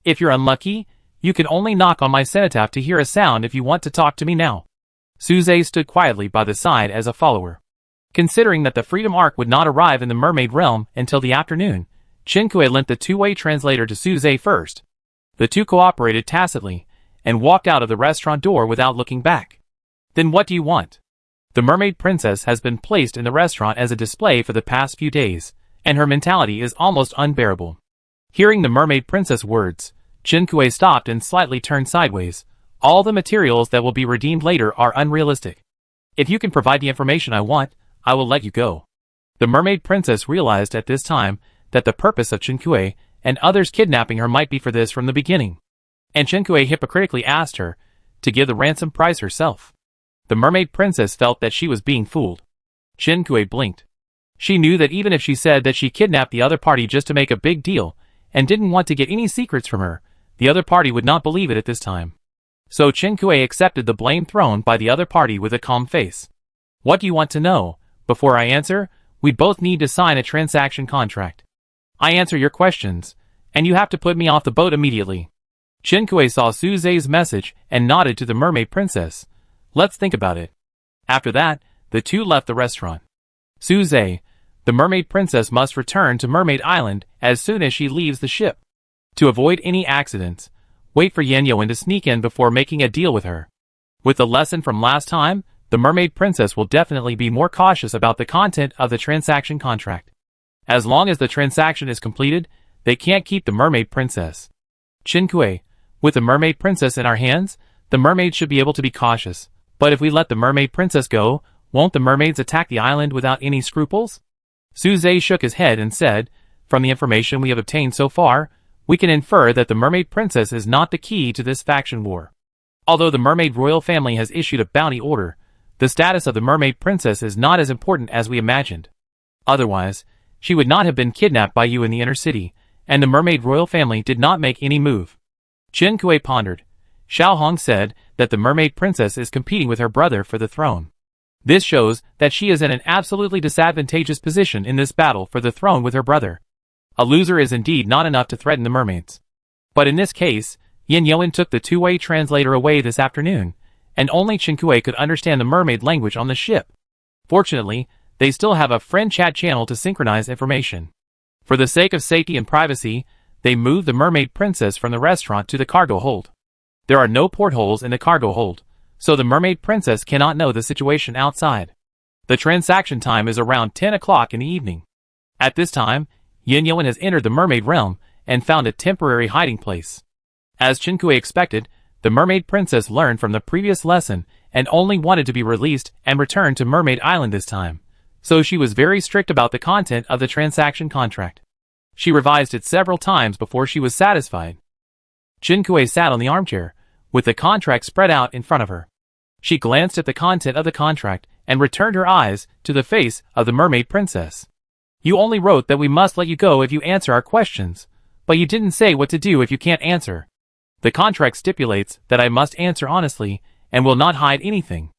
If you're unlucky, you can only knock on my cenotaph to hear a sound if you want to talk to me now. Suze stood quietly by the side as a follower. Considering that the Freedom Arc would not arrive in the mermaid realm until the afternoon, Qinkui lent the two-way translator to Suze first. The two cooperated tacitly, and walked out of the restaurant door without looking back. Then what do you want? The mermaid princess has been placed in the restaurant as a display for the past few days, and her mentality is almost unbearable. Hearing the mermaid princess words, Chinkue stopped and slightly turned sideways. All the materials that will be redeemed later are unrealistic. If you can provide the information I want, I will let you go. The mermaid princess realized at this time that the purpose of Chinkue and others kidnapping her might be for this from the beginning. And Chinkue hypocritically asked her to give the ransom price herself. The mermaid princess felt that she was being fooled. Chinkue blinked. She knew that even if she said that she kidnapped the other party just to make a big deal and didn't want to get any secrets from her, the other party would not believe it at this time. So Chinkue accepted the blame thrown by the other party with a calm face. What do you want to know? Before I answer, we both need to sign a transaction contract. I answer your questions, and you have to put me off the boat immediately. Chinkue saw Suze's message and nodded to the mermaid princess. Let's think about it. After that, the two left the restaurant. Suze, the mermaid princess must return to Mermaid Island as soon as she leaves the ship. To avoid any accidents, wait for Yanyoan to sneak in before making a deal with her. With the lesson from last time, the mermaid princess will definitely be more cautious about the content of the transaction contract. As long as the transaction is completed, they can't keep the mermaid princess. Chinkue, with the mermaid princess in our hands, the mermaids should be able to be cautious. But if we let the mermaid princess go, won't the mermaids attack the island without any scruples? Suze shook his head and said, from the information we have obtained so far, we can infer that the mermaid princess is not the key to this faction war. Although the mermaid royal family has issued a bounty order, the status of the mermaid princess is not as important as we imagined. Otherwise, she would not have been kidnapped by you in the inner city, and the mermaid royal family did not make any move. Chinkue pondered. Xiaohong said that the mermaid princess is competing with her brother for the throne. This shows that she is in an absolutely disadvantageous position in this battle for the throne with her brother. A loser is indeed not enough to threaten the mermaids. But in this case, Yanyoan took the two-way translator away this afternoon, and only Chinkue could understand the mermaid language on the ship. Fortunately, they still have a friend chat channel to synchronize information. For the sake of safety and privacy, they moved the mermaid princess from the restaurant to the cargo hold. There are no portholes in the cargo hold, so the mermaid princess cannot know the situation outside. The transaction time is around 10 o'clock in the evening. At this time, Yanyoan has entered the mermaid realm and found a temporary hiding place. As Chinkue expected, the mermaid princess learned from the previous lesson and only wanted to be released and return to Mermaid Island this time, so she was very strict about the content of the transaction contract. She revised it several times before she was satisfied. Chinkue sat on the armchair, with the contract spread out in front of her. She glanced at the content of the contract and returned her eyes to the face of the mermaid princess. You only wrote that we must let you go if you answer our questions, but you didn't say what to do if you can't answer. The contract stipulates that I must answer honestly and will not hide anything.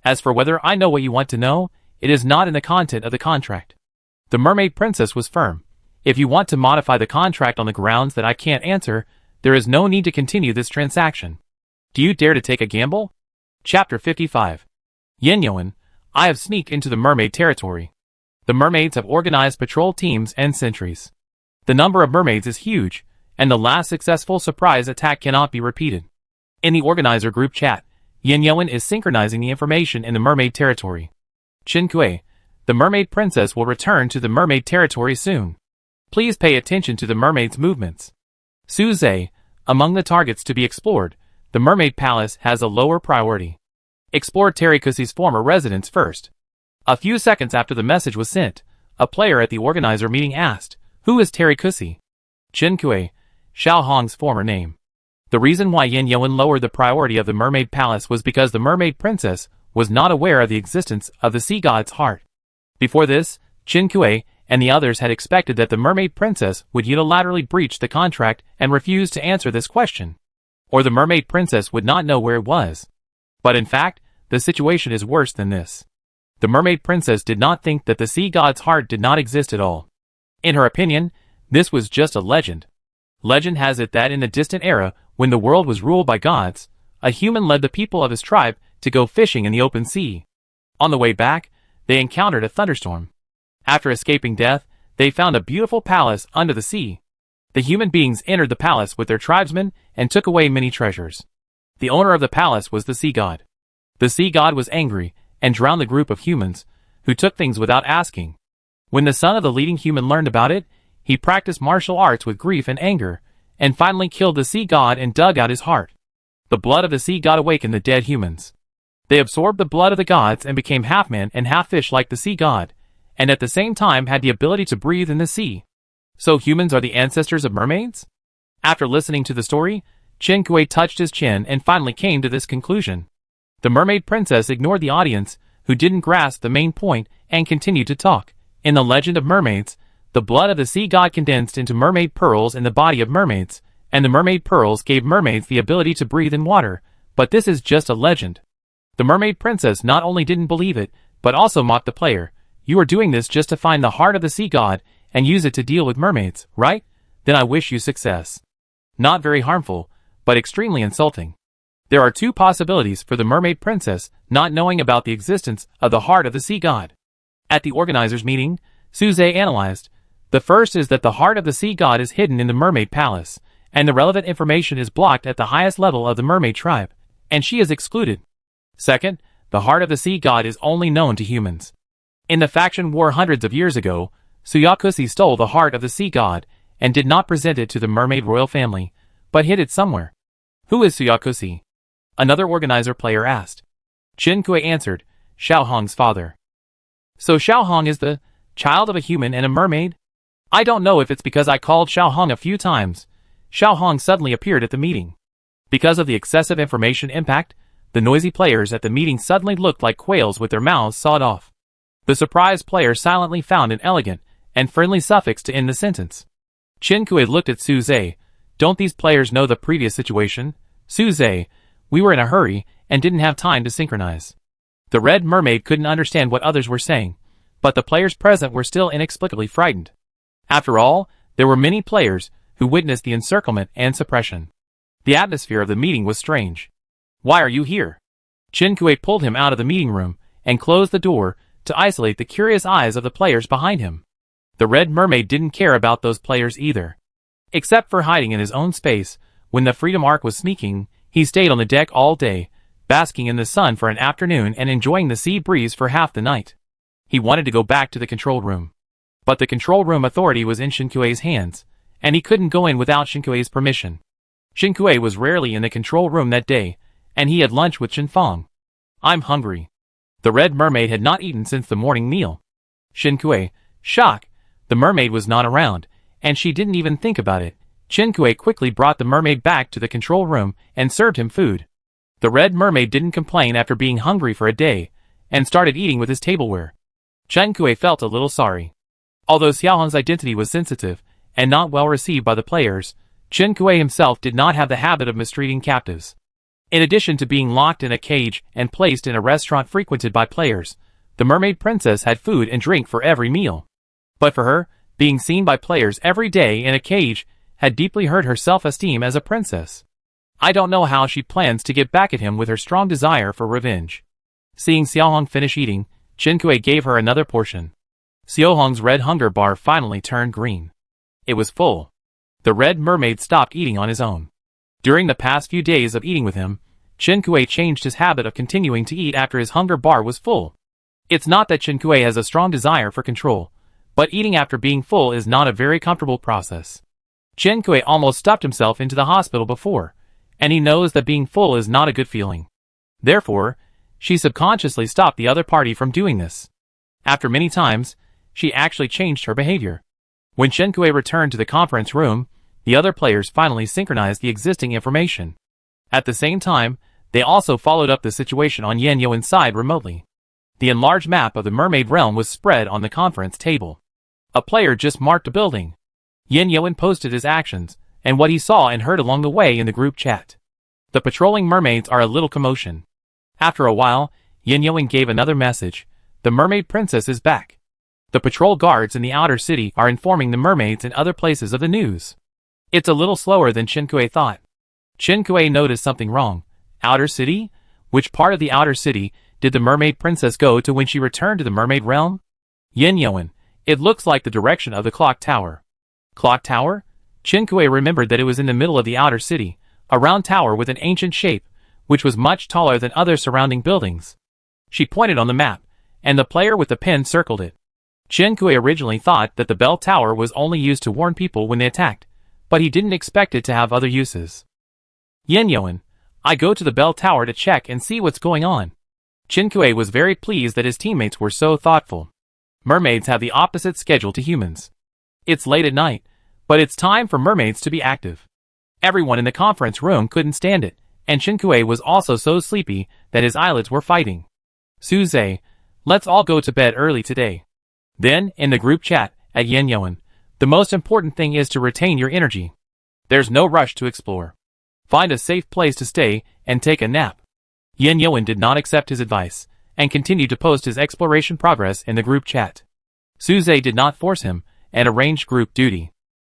As for whether I know what you want to know, it is not in the content of the contract. The mermaid princess was firm. If you want to modify the contract on the grounds that I can't answer, there is no need to continue this transaction. Do you dare to take a gamble? Chapter 55. Yanyoan, I have sneaked into the mermaid territory. The mermaids have organized patrol teams and sentries. The number of mermaids is huge, and the last successful surprise attack cannot be repeated. In the organizer group chat, Yanyoan is synchronizing the information in the mermaid territory. Chinkue, the mermaid princess will return to the mermaid territory soon. Please pay attention to the mermaid's movements. Suze, among the targets to be explored, the mermaid palace has a lower priority. Explore Terikusi's former residence first. A few seconds after the message was sent, a player at the organizer meeting asked, who is Terikusi? Chinkue, Xiaohong's former name. The reason why Yanyoan lowered the priority of the mermaid palace was because the mermaid princess was not aware of the existence of the sea god's heart. Before this, Chinkue and the others had expected that the mermaid princess would unilaterally breach the contract and refuse to answer this question. Or the mermaid princess would not know where it was. But in fact, the situation is worse than this. The mermaid princess did not think that the sea god's heart did not exist at all. In her opinion, this was just a legend. Legend has it that in the distant era, when the world was ruled by gods, a human led the people of his tribe to go fishing in the open sea. On the way back, they encountered a thunderstorm. After escaping death, they found a beautiful palace under the sea. The human beings entered the palace with their tribesmen and took away many treasures. The owner of the palace was the sea god. The sea god was angry and drowned the group of humans who took things without asking. When the son of the leading human learned about it, he practiced martial arts with grief and anger, and finally killed the sea god and dug out his heart. The blood of the sea god awakened the dead humans. They absorbed the blood of the gods and became half man and half fish like the sea god, and at the same time had the ability to breathe in the sea. So humans are the ancestors of mermaids? After listening to the story, Chen Kui touched his chin and finally came to this conclusion. The mermaid princess ignored the audience, who didn't grasp the main point, and continued to talk. In the legend of mermaids, the blood of the sea god condensed into mermaid pearls in the body of mermaids, and the mermaid pearls gave mermaids the ability to breathe in water, but this is just a legend. The mermaid princess not only didn't believe it, but also mocked the player. You are doing this just to find the heart of the sea god, and use it to deal with mermaids, right? Then I wish you success. Not very harmful, but extremely insulting. There are two possibilities for the mermaid princess not knowing about the existence of the heart of the sea god. At the organizers' meeting, Suze analyzed. The first is that the heart of the sea god is hidden in the mermaid palace, and the relevant information is blocked at the highest level of the mermaid tribe, and she is excluded. Second, the heart of the sea god is only known to humans. In the faction war hundreds of years ago, Suyakusi stole the heart of the sea god, and did not present it to the mermaid royal family, but hid it somewhere. Who is Suyakusi? Another organizer player asked. Chen Kui answered, Xiao Hong's father. So Xiao Hong is the child of a human and a mermaid? I don't know if it's because I called Xiao Hong a few times. Xiao Hong suddenly appeared at the meeting. Because of the excessive information impact, the noisy players at the meeting suddenly looked like quails with their mouths sawed off. The surprised player silently found an elegant and friendly suffix to end the sentence. Chen Kui looked at Suze. Don't these players know the previous situation? Suze, we were in a hurry and didn't have time to synchronize. The red mermaid couldn't understand what others were saying, but the players present were still inexplicably frightened. After all, there were many players who witnessed the encirclement and suppression. The atmosphere of the meeting was strange. Why are you here? Chen Kui pulled him out of the meeting room and closed the door to isolate the curious eyes of the players behind him. The red mermaid didn't care about those players either. Except for hiding in his own space, when the Freedom Arc was sneaking, he stayed on the deck all day, basking in the sun for an afternoon and enjoying the sea breeze for half the night. He wanted to go back to the control room. But the control room authority was in Chen Kui's hands, and he couldn't go in without Chen Kui's permission. Chen Kui was rarely in the control room that day, and he had lunch with Chen Fong. I'm hungry. The red mermaid had not eaten since the morning meal. Chen Kui, shock, the mermaid was not around, and she didn't even think about it. Chen Kui quickly brought the mermaid back to the control room and served him food. The red mermaid didn't complain after being hungry for a day, and started eating with his tableware. Chen Kui felt a little sorry. Although Xiaohong's identity was sensitive and not well received by the players, Chen Kui himself did not have the habit of mistreating captives. In addition to being locked in a cage and placed in a restaurant frequented by players, the mermaid princess had food and drink for every meal. But for her, being seen by players every day in a cage had deeply hurt her self-esteem as a princess. I don't know how she plans to get back at him with her strong desire for revenge. Seeing Xiaohong finish eating, Chen Kui gave her another portion. Xiaohong's red hunger bar finally turned green. It was full. The red mermaid stopped eating on his own. During the past few days of eating with him, Chen Kui changed his habit of continuing to eat after his hunger bar was full. It's not that Chen Kui has a strong desire for control, but eating after being full is not a very comfortable process. Chen Kui almost stuffed himself into the hospital before, and he knows that being full is not a good feeling. Therefore, she subconsciously stopped the other party from doing this. After many times, she actually changed her behavior. When Chen Kui returned to the conference room, the other players finally synchronized the existing information. At the same time, they also followed up the situation on Yan Yuan's side remotely. The enlarged map of the mermaid realm was spread on the conference table. A player just marked a building. Yan Yuan posted his actions, and what he saw and heard along the way in the group chat. The patrolling mermaids are a little commotion. After a while, Yan Yuan gave another message. The mermaid princess is back. The patrol guards in the outer city are informing the mermaids in other places of the news. It's a little slower than Chen Kui thought. Chen Kui noticed something wrong. Outer city? Which part of the outer city did the mermaid princess go to when she returned to the mermaid realm? Yan Yuan, it looks like the direction of the clock tower. Clock tower? Chen Kui remembered that it was in the middle of the outer city, a round tower with an ancient shape, which was much taller than other surrounding buildings. She pointed on the map, and the player with the pen circled it. Chen Kui originally thought that the bell tower was only used to warn people when they attacked, but he didn't expect it to have other uses. Yin Yuan, I go to the bell tower to check and see what's going on. Chen Kui was very pleased that his teammates were so thoughtful. Mermaids have the opposite schedule to humans. It's late at night, but it's time for mermaids to be active. Everyone in the conference room couldn't stand it, and Chen Kui was also so sleepy that his eyelids were fighting. Suze, let's all go to bed early today. Then, in the group chat, at Yin Yuan, the most important thing is to retain your energy. There's no rush to explore. Find a safe place to stay and take a nap. Yin Yuan did not accept his advice, and continued to post his exploration progress in the group chat. Suze did not force him, and arranged group duty.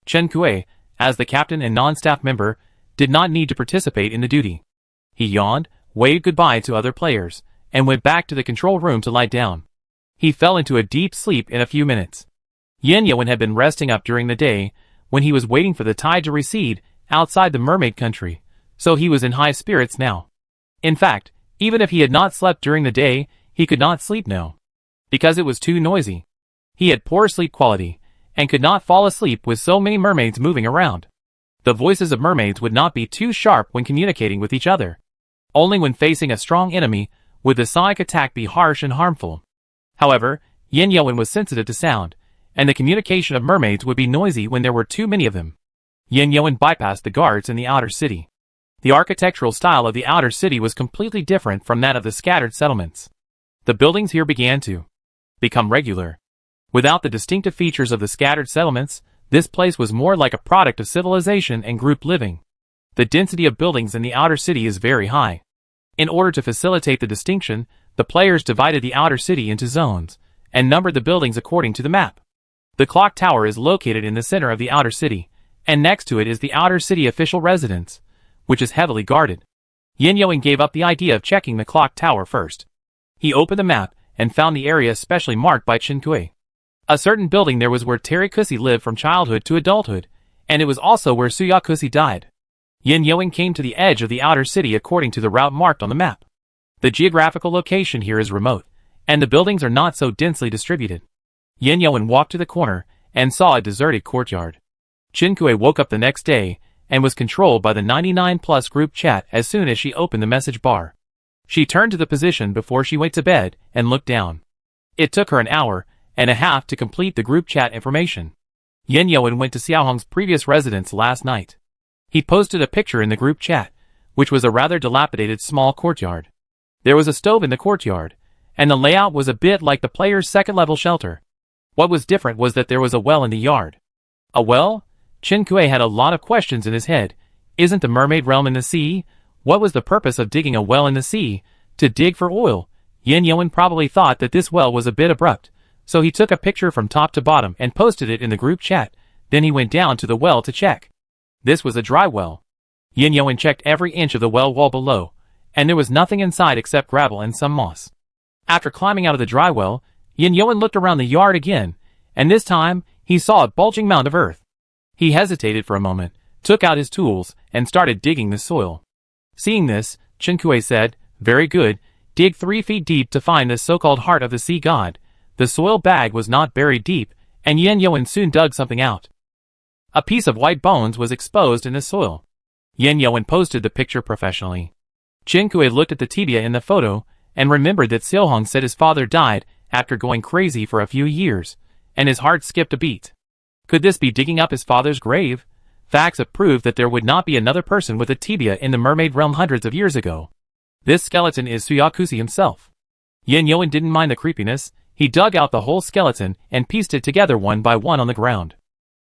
Chen Kui, as the captain and non-staff member, did not need to participate in the duty. He yawned, waved goodbye to other players, and went back to the control room to lie down. He fell into a deep sleep in a few minutes. Yin Yuan had been resting up during the day, when he was waiting for the tide to recede outside the mermaid country, so he was in high spirits now. In fact, even if he had not slept during the day, he could not sleep now, because it was too noisy. He had poor sleep quality, and could not fall asleep with so many mermaids moving around. The voices of mermaids would not be too sharp when communicating with each other. Only when facing a strong enemy would the sonic attack be harsh and harmful. However, Yin Yuan was sensitive to sound, and the communication of mermaids would be noisy when there were too many of them. Yin Yuan bypassed the guards in the outer city. The architectural style of the outer city was completely different from that of the scattered settlements. The buildings here began to become regular. Without the distinctive features of the scattered settlements, this place was more like a product of civilization and group living. The density of buildings in the outer city is very high. In order to facilitate the distinction, the players divided the outer city into zones, and numbered the buildings according to the map. The clock tower is located in the center of the outer city, and next to it is the outer city official residence, which is heavily guarded. Yin Yuan gave up the idea of checking the clock tower first. He opened the map, and found the area specially marked by Chen Kui. A certain building there was where Terikusi lived from childhood to adulthood, and it was also where Suyakusi died. Yin Yuan came to the edge of the outer city according to the route marked on the map. The geographical location here is remote, and the buildings are not so densely distributed. Yin Yuan walked to the corner, and saw a deserted courtyard. Chen Kui woke up the next day, and was controlled by the 99+ group chat as soon as she opened the message bar. She turned to the position before she went to bed, and looked down. It took her an hour and a half to complete the group chat information. Yin Yuan went to Xiaohong's previous residence last night. He posted a picture in the group chat, which was a rather dilapidated small courtyard. There was a stove in the courtyard, and the layout was a bit like the player's second-level shelter. What was different was that there was a well in the yard. A well? Chen Kui had a lot of questions in his head. Isn't the mermaid realm in the sea? What was the purpose of digging a well in the sea? To dig for oil? Yin Yuan probably thought that this well was a bit abrupt, so he took a picture from top to bottom and posted it in the group chat. Then he went down to the well to check. This was a dry well. Yin Yuan checked every inch of the well wall below, and there was nothing inside except gravel and some moss. After climbing out of the dry well, Yin Yuan looked around the yard again, and this time, he saw a bulging mound of earth. He hesitated for a moment, took out his tools, and started digging the soil. Seeing this, Chen Kui said, "Very good, dig 3 feet deep to find the so-called heart of the sea god." The soil bag was not buried deep, and Yin Yuan soon dug something out. A piece of white bones was exposed in the soil. Yin Yuan posted the picture professionally. Chen Kui looked at the tibia in the photo, and remembered that Xiaohong said his father died after going crazy for a few years, and his heart skipped a beat. Could this be digging up his father's grave? Facts have proved that there would not be another person with a tibia in the mermaid realm hundreds of years ago. This skeleton is Suyakusi himself. Yin Yuan didn't mind the creepiness. He dug out the whole skeleton and pieced it together one by one on the ground.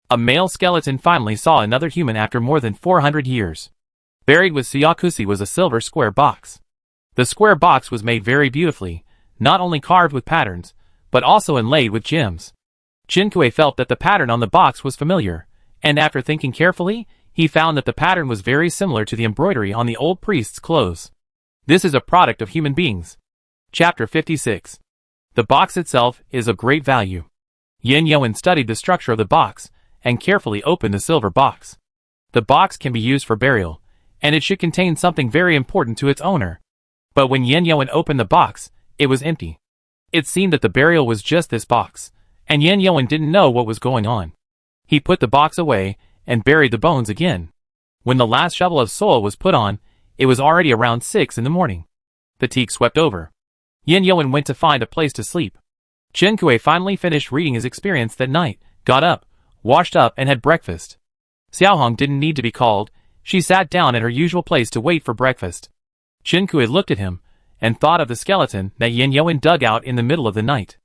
A male skeleton finally saw another human after more than 400 years. Buried with Suyakusi was a silver square box. The square box was made very beautifully, not only carved with patterns, but also inlaid with gems. Chen Kui felt that the pattern on the box was familiar, and after thinking carefully, he found that the pattern was very similar to the embroidery on the old priest's clothes. This is a product of human beings. Chapter 56. The box itself is of great value. Yin Yuan studied the structure of the box, and carefully opened the silver box. The box can be used for burial, and it should contain something very important to its owner. But when Yin Yoan opened the box, it was empty. It seemed that the burial was just this box, and Yin Yoan didn't know what was going on. He put the box away and buried the bones again. When the last shovel of soil was put on, it was already around 6 in the morning. Fatigue swept over. Yin Yoan went to find a place to sleep. Chen Kuei finally finished reading his experience that night, got up, washed up and had breakfast. Xiaohong didn't need to be called. She sat down at her usual place to wait for breakfast. Chen Kuei looked at him and thought of the skeleton that Yin Yoan dug out in the middle of the night.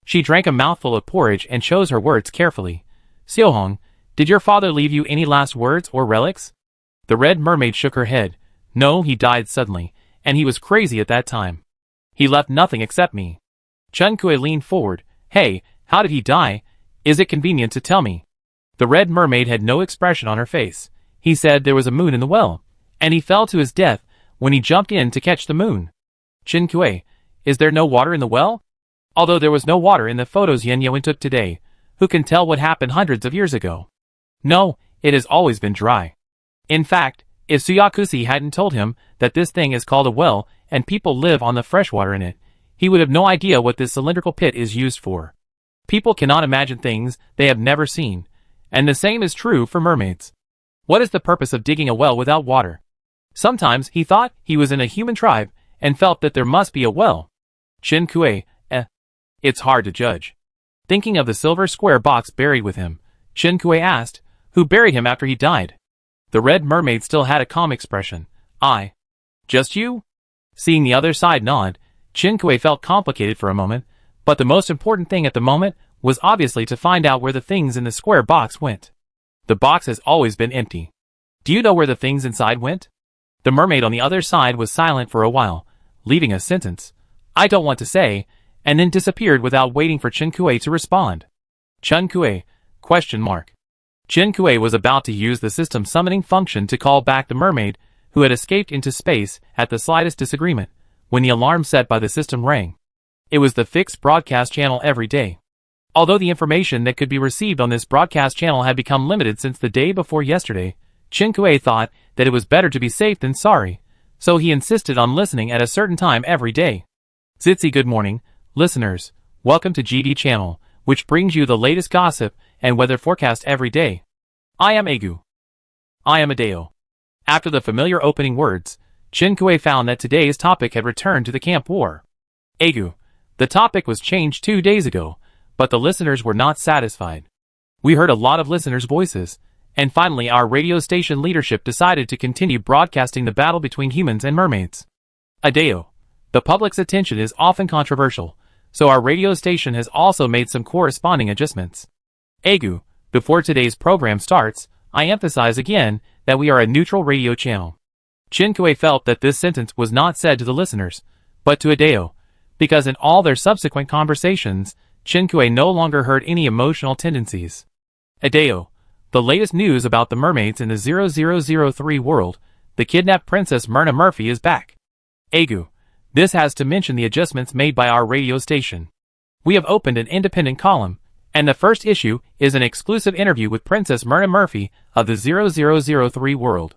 She drank a mouthful of porridge and chose her words carefully. Xiaohong, did your father leave you any last words or relics? The red mermaid shook her head. No, he died suddenly, and he was crazy at that time. He left nothing except me. Chen Kuei leaned forward. Hey, how did he die? Is it convenient to tell me? The red mermaid had no expression on her face. He said there was a moon in the well, and he fell to his death when he jumped in to catch the moon. Chen Kuei, is there no water in the well? Although there was no water in the photos Yin Yoan took today, who can tell what happened hundreds of years ago? No, it has always been dry. In fact, if Suyakusi hadn't told him that this thing is called a well and people live on the fresh water in it, he would have no idea what this cylindrical pit is used for. People cannot imagine things they have never seen, and the same is true for mermaids. What is the purpose of digging a well without water? Sometimes he thought he was in a human tribe and felt that there must be a well. Chen Kuei, it's hard to judge. Thinking of the silver square box buried with him, Chen Kuei asked, who buried him after he died? The red mermaid still had a calm expression. I. Just you? Seeing the other side nod, Chen Kuei felt complicated for a moment, but the most important thing at the moment was obviously to find out where the things in the square box went. The box has always been empty. Do you know where the things inside went? The mermaid on the other side was silent for a while, leaving a sentence. I don't want to say, and then disappeared without waiting for Chen Kuei to respond. Chen Kuei? Question mark. Chen Kuei was about to use the system summoning function to call back the mermaid, who had escaped into space at the slightest disagreement, when the alarm set by the system rang. It was the fixed broadcast channel every day. Although the information that could be received on this broadcast channel had become limited since the day before yesterday, Chen Kuei thought that it was better to be safe than sorry, so he insisted on listening at a certain time every day. Zitzi, good morning, listeners. Welcome to GD Channel, which brings you the latest gossip and weather forecast every day. I am Egu. I am Adeo. After the familiar opening words, Chen Kuei found that today's topic had returned to the camp war. Egu. The topic was changed 2 days ago, but the listeners were not satisfied. We heard a lot of listeners' voices, and finally our radio station leadership decided to continue broadcasting the battle between humans and mermaids. Adeo. The public's attention is often controversial, so our radio station has also made some corresponding adjustments. Egu, before today's program starts, I emphasize again that we are a neutral radio channel. Chen Kuei felt that this sentence was not said to the listeners, but to Adeo, because in all their subsequent conversations, Chen Kuei no longer heard any emotional tendencies. Adeo, the latest news about the mermaids in the 0003 world, the kidnapped Princess Myrna Murphy is back. Egu, this has to mention the adjustments made by our radio station. We have opened an independent column, and the first issue is an exclusive interview with Princess Myrna Murphy of the 0003 world.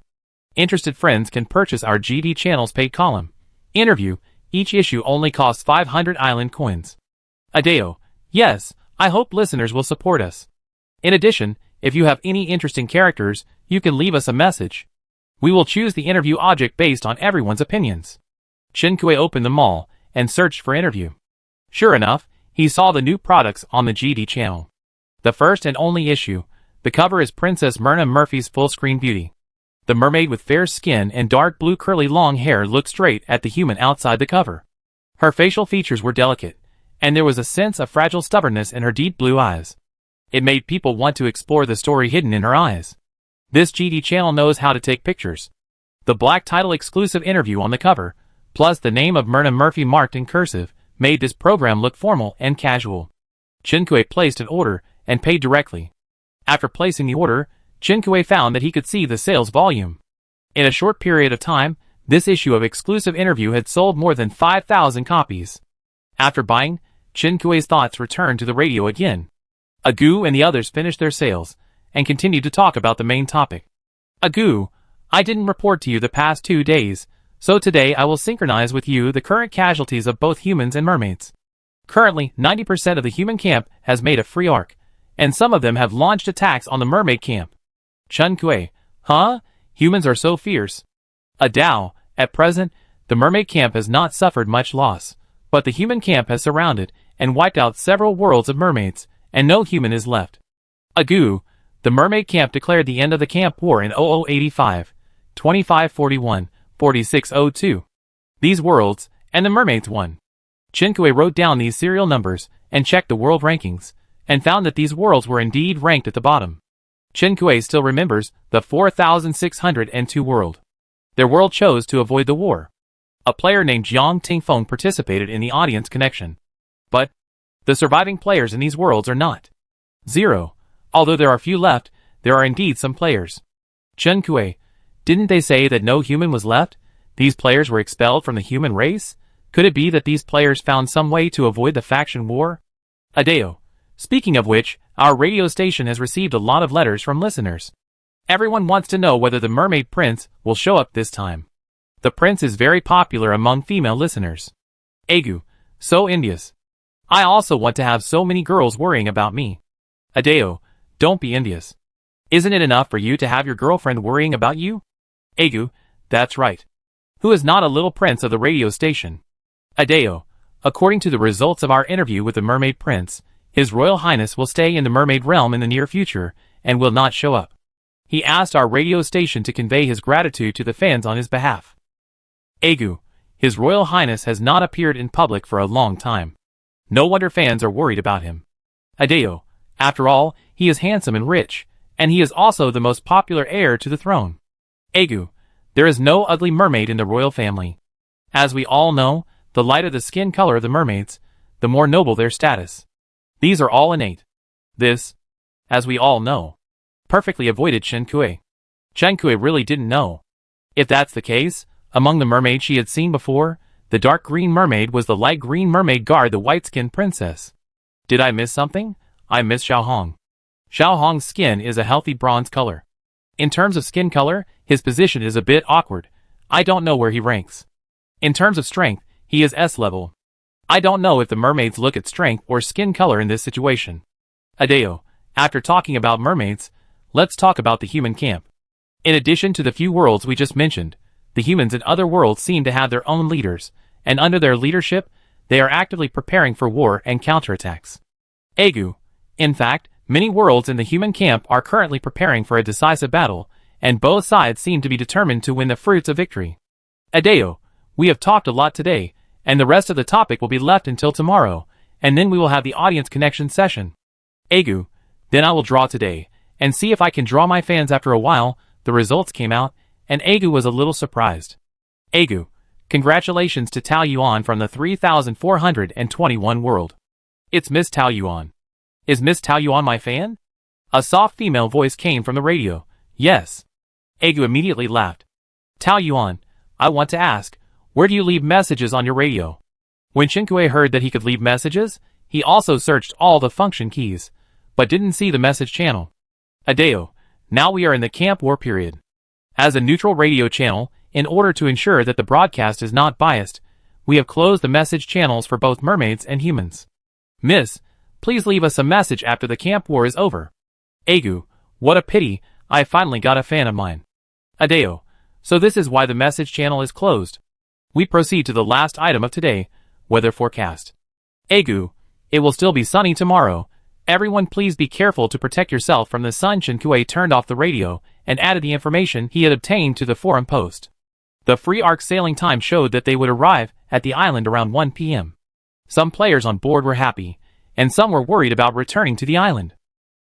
Interested friends can purchase our GD Channel's paid column. Interview, each issue only costs 500 island coins. Adeo, yes, I hope listeners will support us. In addition, if you have any interesting characters, you can leave us a message. We will choose the interview object based on everyone's opinions. Chen Kuei opened the mall and searched for interview. Sure enough, he saw the new products on the GD channel. The first and only issue, the cover is Princess Myrna Murphy's full-screen beauty. The mermaid with fair skin and dark blue curly long hair looked straight at the human outside the cover. Her facial features were delicate, and there was a sense of fragile stubbornness in her deep blue eyes. It made people want to explore the story hidden in her eyes. This GD channel knows how to take pictures. The black title exclusive interview on the cover, plus the name of Myrna Murphy marked in cursive, made this program look formal and casual. Chen Kuei placed an order and paid directly. After placing the order, Chen Kuei found that he could see the sales volume. In a short period of time, this issue of exclusive interview had sold more than 5,000 copies. After buying, Chen Kuei's thoughts returned to the radio again. Agu and the others finished their sales, and continued to talk about the main topic. Agu, I didn't report to you the past 2 days, so today I will synchronize with you the current casualties of both humans and mermaids. Currently, 90% of the human camp has made a free arc, and some of them have launched attacks on the mermaid camp. Chun Kuei, huh? Humans are so fierce. Adao, at present, the mermaid camp has not suffered much loss, but the human camp has surrounded and wiped out several worlds of mermaids, and no human is left. Agu, the mermaid camp declared the end of the camp war in 0085, 2541, 4602. These worlds, and the mermaids won. Chinkue wrote down these serial numbers and checked the world rankings, and found that these worlds were indeed ranked at the bottom. Chinkue still remembers the 4602 world. Their world chose to avoid the war. A player named Jiang Tingfeng participated in the audience connection. But the surviving players in these worlds are not 0. Although there are few left, there are indeed some players. Chinkue, didn't they say that no human was left? These players were expelled from the human race? Could it be that these players found some way to avoid the faction war? Adeo. Speaking of which, our radio station has received a lot of letters from listeners. Everyone wants to know whether the mermaid prince will show up this time. The prince is very popular among female listeners. Agu, so envious. I also want to have so many girls worrying about me. Adeo, don't be envious. Isn't it enough for you to have your girlfriend worrying about you? Agu, that's right. Who is not a little prince of the radio station? Adeo, according to the results of our interview with the mermaid prince, His Royal Highness will stay in the mermaid realm in the near future, and will not show up. He asked our radio station to convey his gratitude to the fans on his behalf. Agu, His Royal Highness has not appeared in public for a long time. No wonder fans are worried about him. Adeo, after all, he is handsome and rich, and he is also the most popular heir to the throne. Agu, there is no ugly mermaid in the royal family. As we all know, the lighter the skin color of the mermaids, the more noble their status. These are all innate. This, as we all know, perfectly avoided Chen Kui. Chen Kui really didn't know. If that's the case, among the mermaids she had seen before, the dark green mermaid was the light green mermaid guard the white-skinned princess. Did I miss something? I miss Xiao Hong. Xiao Hong's skin is a healthy bronze color. In terms of skin color, his position is a bit awkward. I don't know where he ranks. In terms of strength, he is S level. I don't know if the mermaids look at strength or skin color in this situation. Adeo, after talking about mermaids, let's talk about the human camp. In addition to the few worlds we just mentioned, the humans in other worlds seem to have their own leaders, and under their leadership, they are actively preparing for war and counterattacks. Agu, in fact, many worlds in the human camp are currently preparing for a decisive battle, and both sides seem to be determined to win the fruits of victory. Adeo, we have talked a lot today, and the rest of the topic will be left until tomorrow, and then we will have the audience connection session. Agu, then I will draw today, and see if I can draw my fans. After a while, the results came out, and Agu was a little surprised. Agu, congratulations to Tao Yuan from the 3421 world. It's Miss Tao Yuan. Is Miss Tao Yuan my fan? A soft female voice came from the radio. Yes. Agu immediately laughed. Tao Yuan, I want to ask, where do you leave messages on your radio? When Shinkue heard that he could leave messages, he also searched all the function keys, but didn't see the message channel. Adeo, now we are in the camp war period. As a neutral radio channel, in order to ensure that the broadcast is not biased, we have closed the message channels for both mermaids and humans. Miss, please leave us a message after the camp war is over. Agu, what a pity, I finally got a fan of mine. Adeo, so this is why the message channel is closed. We proceed to the last item of today, weather forecast. Agu, it will still be sunny tomorrow. Everyone please be careful to protect yourself from the sun. Shinkue turned off the radio and added the information he had obtained to the forum post. The free arc sailing time showed that they would arrive at the island around 1 p.m. Some players on board were happy, and some were worried about returning to the island.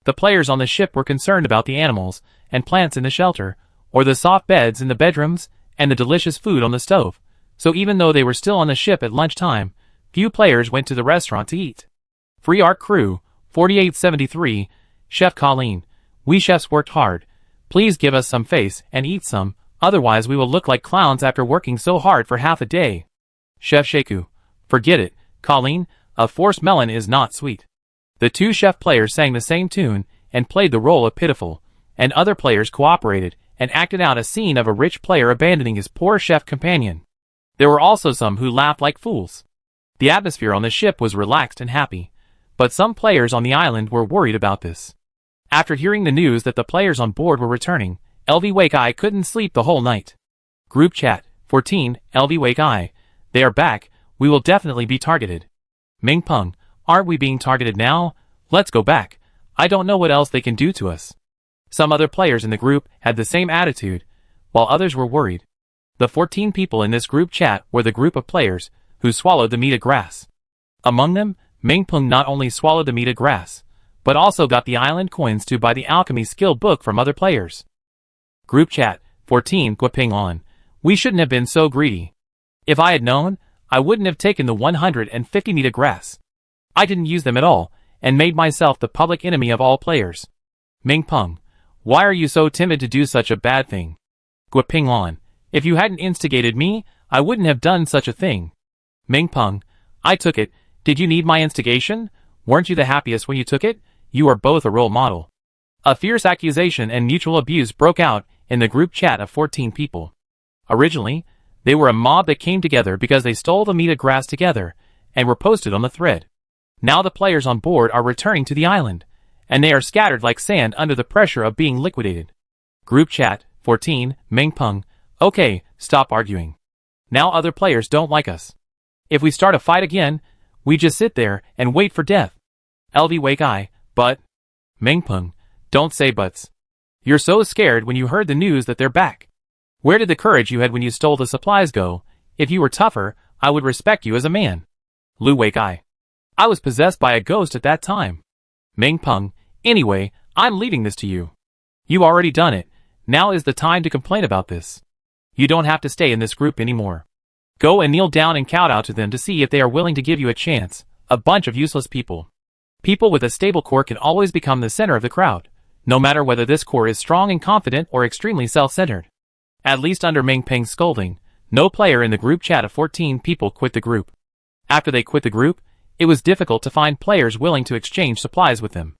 The players on the ship were concerned about the animals and plants in the shelter, or the soft beds in the bedrooms, and the delicious food on the stove. So even though they were still on the ship at lunchtime, few players went to the restaurant to eat. Free Arc Crew, 4873, Chef Colleen, we chefs worked hard. Please give us some face and eat some, otherwise we will look like clowns after working so hard for half a day. Chef Sheku, forget it, Colleen, a forced melon is not sweet. The two chef players sang the same tune and played the role of pitiful, and other players cooperated and acted out a scene of a rich player abandoning his poor chef companion. There were also some who laughed like fools. The atmosphere on the ship was relaxed and happy, but some players on the island were worried about this. After hearing the news that the players on board were returning, LV Wake Eye couldn't sleep the whole night. Group Chat 14 LV Wake Eye. They are back, we will definitely be targeted. Ming Peng, aren't we being targeted now? Let's go back. I don't know what else they can do to us. Some other players in the group had the same attitude, while others were worried. The 14 people in this group chat were the group of players who swallowed the meat of grass. Among them, Ming Peng not only swallowed the meat of grass, but also got the island coins to buy the alchemy skill book from other players. Group Chat 14 Guaping on. We shouldn't have been so greedy. If I had known, I wouldn't have taken the 150 meat of grass. I didn't use them at all, and made myself the public enemy of all players. Ming Peng, why are you so timid to do such a bad thing? Guaping on. If you hadn't instigated me, I wouldn't have done such a thing. Ming Peng, I took it. Did you need my instigation? Weren't you the happiest when you took it? You are both a role model. A fierce accusation and mutual abuse broke out in the group chat of 14 people. Originally, they were a mob that came together because they stole the meat of grass together and were posted on the thread. Now the players on board are returning to the island, and they are scattered like sand under the pressure of being liquidated. Group Chat 14 Ming Peng, okay, stop arguing. Now other players don't like us. If we start a fight again, we just sit there and wait for death. LV Wake Eye, but... Ming Peng, don't say buts. You're so scared when you heard the news that they're back. Where did the courage you had when you stole the supplies go? If you were tougher, I would respect you as a man. Lu Wake Eye, I was possessed by a ghost at that time. Ming Peng, anyway, I'm leaving this to you. You already done it. Now is the time to complain about this. You don't have to stay in this group anymore. Go and kneel down and kowtow to them to see if they are willing to give you a chance. A bunch of useless people. People with a stable core can always become the center of the crowd, no matter whether this core is strong and confident or extremely self-centered. At least under Ming Peng's scolding, no player in the group chat of 14 people quit the group. After they quit the group, it was difficult to find players willing to exchange supplies with them.